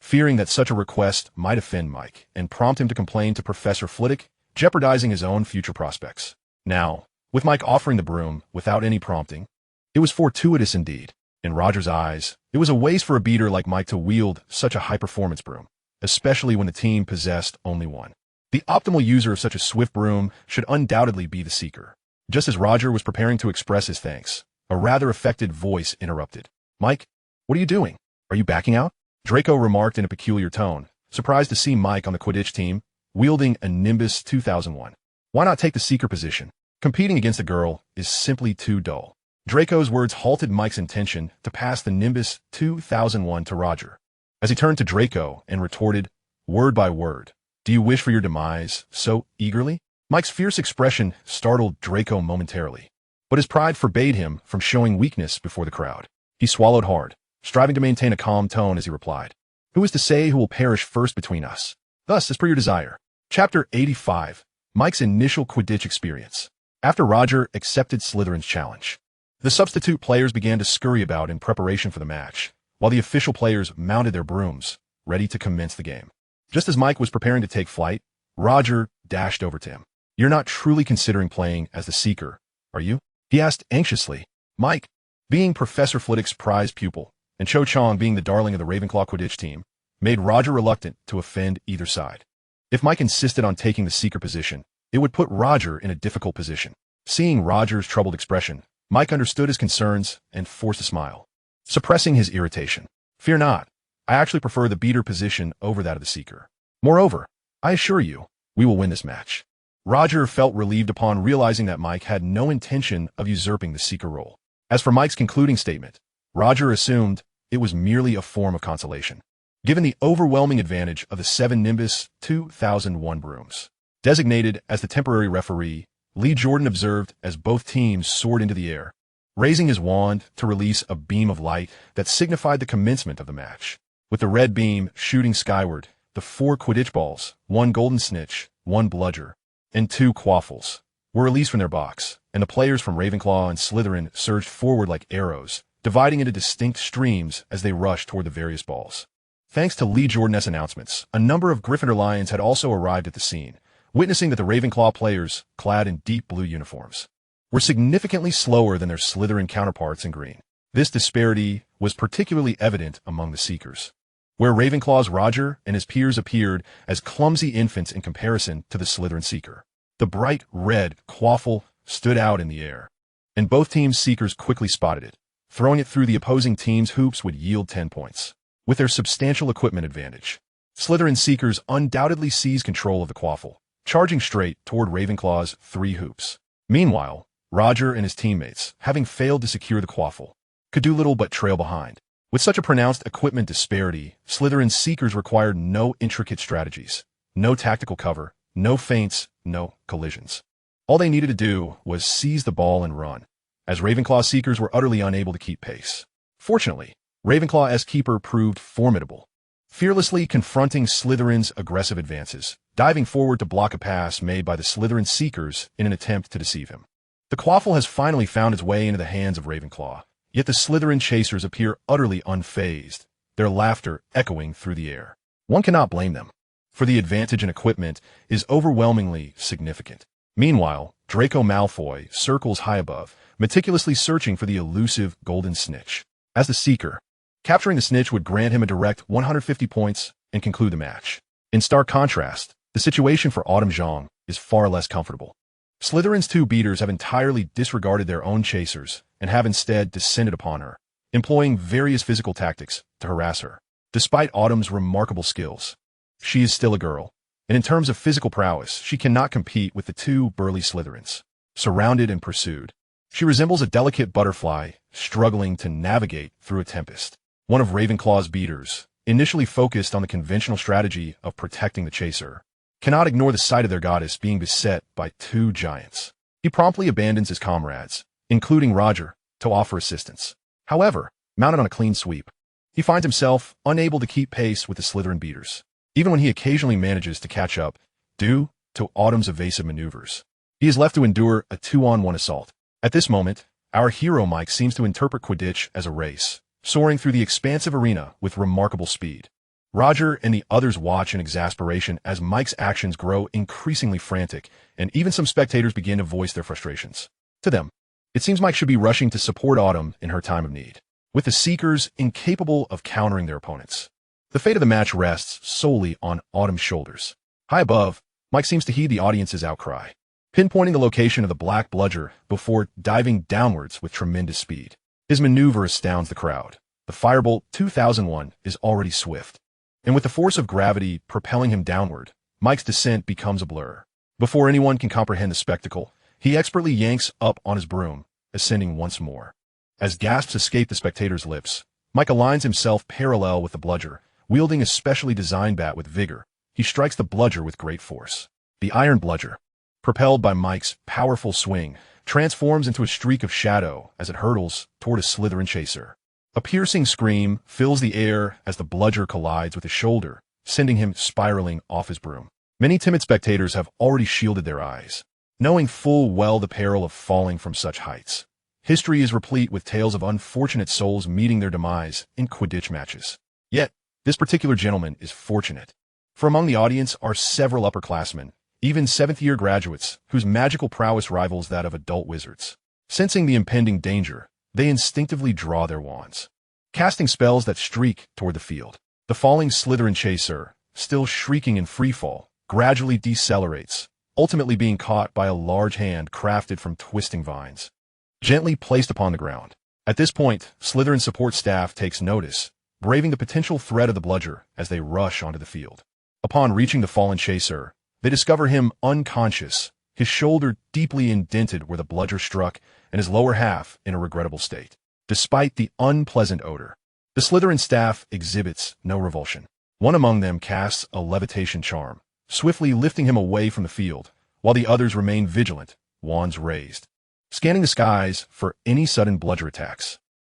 Fearing that such a request might offend Mike and prompt him to complain to Professor Flitwick, jeopardizing his own future prospects. Now, with Mike offering the broom without any prompting, it was fortuitous indeed. In Roger's eyes, it was a waste for a beater like Mike to wield such a high-performance broom, especially when the team possessed only one. The optimal user of such a swift broom should undoubtedly be the seeker. Just as Roger was preparing to express his thanks, a rather affected voice interrupted. "Mike, what are you doing? Are you backing out?" Draco remarked in a peculiar tone, surprised to see Mike on the Quidditch team, wielding a Nimbus 2001. "Why not take the seeker position? Competing against a girl is simply too dull." Draco's words halted Mike's intention to pass the Nimbus 2001 to Roger. As he turned to Draco and retorted, word by word, Do you wish for your demise so eagerly? Mike's fierce expression startled Draco momentarily, but his pride forbade him from showing weakness before the crowd. He swallowed hard, striving to maintain a calm tone as he replied, "Who is to say who will perish first between us? Thus, as per your desire." Chapter 85. Mike's initial Quidditch experience. After Roger accepted Slytherin's challenge, the substitute players began to scurry about in preparation for the match, while the official players mounted their brooms, ready to commence the game. Just as Mike was preparing to take flight, Roger dashed over to him. "You're not truly considering playing as the Seeker, are you?" he asked anxiously. Mike, being Professor Flitwick's prized pupil, and Cho Chang being the darling of the Ravenclaw Quidditch team, made Roger reluctant to offend either side. If Mike insisted on taking the Seeker position, it would put Roger in a difficult position. Seeing Roger's troubled expression, Mike understood his concerns and forced a smile, suppressing his irritation. "Fear not. I actually prefer the beater position over that of the Seeker. Moreover, I assure you, we will win this match." Roger felt relieved upon realizing that Mike had no intention of usurping the Seeker role. As for Mike's concluding statement, Roger assumed it was merely a form of consolation, given the overwhelming advantage of the 7 Nimbus 2001 brooms. Designated as the temporary referee, Lee Jordan observed as both teams soared into the air, raising his wand to release a beam of light that signified the commencement of the match. With the red beam shooting skyward, the 4 Quidditch balls, 1 golden snitch, 1 bludger, and 2 quaffles, were released from their box, and the players from Ravenclaw and Slytherin surged forward like arrows, dividing into distinct streams as they rushed toward the various balls. Thanks to Lee Jordan's announcements, a number of Gryffindor Lions had also arrived at the scene, witnessing that the Ravenclaw players, clad in deep blue uniforms, were significantly slower than their Slytherin counterparts in green. This disparity was particularly evident among the Seekers, where Ravenclaw's Roger and his peers appeared as clumsy infants in comparison to the Slytherin Seeker. The bright red quaffle stood out in the air, and both teams' Seekers quickly spotted it. Throwing it through the opposing team's hoops would yield 10 points. With their substantial equipment advantage, Slytherin Seekers undoubtedly seized control of the quaffle, charging straight toward Ravenclaw's 3 hoops. Meanwhile, Roger and his teammates, having failed to secure the quaffle, could do little but trail behind. With such a pronounced equipment disparity, Slytherin Seekers required no intricate strategies, no tactical cover, no feints, no collisions. All they needed to do was seize the ball and run, as Ravenclaw Seekers were utterly unable to keep pace. Fortunately, Ravenclaw's keeper proved formidable, fearlessly confronting Slytherin's aggressive advances, diving forward to block a pass made by the Slytherin Seekers in an attempt to deceive him. The quaffle has finally found its way into the hands of Ravenclaw, yet the Slytherin chasers appear utterly unfazed, their laughter echoing through the air. One cannot blame them, for the advantage in equipment is overwhelmingly significant. Meanwhile, Draco Malfoy circles high above, meticulously searching for the elusive golden snitch. As the Seeker, capturing the snitch would grant him a direct 150 points and conclude the match. In stark contrast, the situation for Autumn Zhang is far less comfortable. Slytherin's 2 beaters have entirely disregarded their own chasers and have instead descended upon her, employing various physical tactics to harass her. Despite Autumn's remarkable skills, she is still a girl, and in terms of physical prowess, she cannot compete with the 2 burly Slytherins. Surrounded and pursued, she resembles a delicate butterfly struggling to navigate through a tempest. One of Ravenclaw's beaters, initially focused on the conventional strategy of protecting the chaser, cannot ignore the sight of their goddess being beset by 2 giants. He promptly abandons his comrades, including Roger, to offer assistance. However, mounted on a clean sweep, he finds himself unable to keep pace with the Slytherin beaters, even when he occasionally manages to catch up due to Autumn's evasive maneuvers. He is left to endure a 2-on-1 assault. At this moment, our hero Mike seems to interpret Quidditch as a race, soaring through the expansive arena with remarkable speed. Roger and the others watch in exasperation as Mike's actions grow increasingly frantic, and even some spectators begin to voice their frustrations. To them, it seems Mike should be rushing to support Autumn in her time of need, with the Seekers incapable of countering their opponents. The fate of the match rests solely on Autumn's shoulders. High above, Mike seems to heed the audience's outcry, pinpointing the location of the black bludger before diving downwards with tremendous speed. His maneuver astounds the crowd. The Firebolt 2001 is already swift, and with the force of gravity propelling him downward, Mike's descent becomes a blur. Before anyone can comprehend the spectacle, he expertly yanks up on his broom, ascending once more. As gasps escape the spectators' lips, Mike aligns himself parallel with the bludger, wielding a specially designed bat with vigor. he strikes the bludger with great force. The iron bludger, propelled by Mike's powerful swing, transforms into a streak of shadow as it hurtles toward a Slytherin chaser. A piercing scream fills the air as the bludger collides with his shoulder, sending him spiraling off his broom. Many timid spectators have already shielded their eyes, knowing full well the peril of falling from such heights. History is replete with tales of unfortunate souls meeting their demise in Quidditch matches. Yet, this particular gentleman is fortunate. For among the audience are several upperclassmen, even seventh-year graduates, whose magical prowess rivals that of adult wizards. Sensing the impending danger, they instinctively draw their wands, casting spells that streak toward the field. The falling Slytherin chaser, still shrieking in freefall, gradually decelerates, ultimately being caught by a large hand crafted from twisting vines, gently placed upon the ground. At this point, Slytherin support staff takes notice, braving the potential threat of the bludger as they rush onto the field. Upon reaching the fallen chaser, they discover him unconscious, his shoulder deeply indented where the bludger struck, and his lower half in a regrettable state. Despite the unpleasant odor, the Slytherin staff exhibits no revulsion. One among them casts a levitation charm, swiftly lifting him away from the field, while the others remain vigilant, wands raised, scanning the skies for any sudden bludger attacks.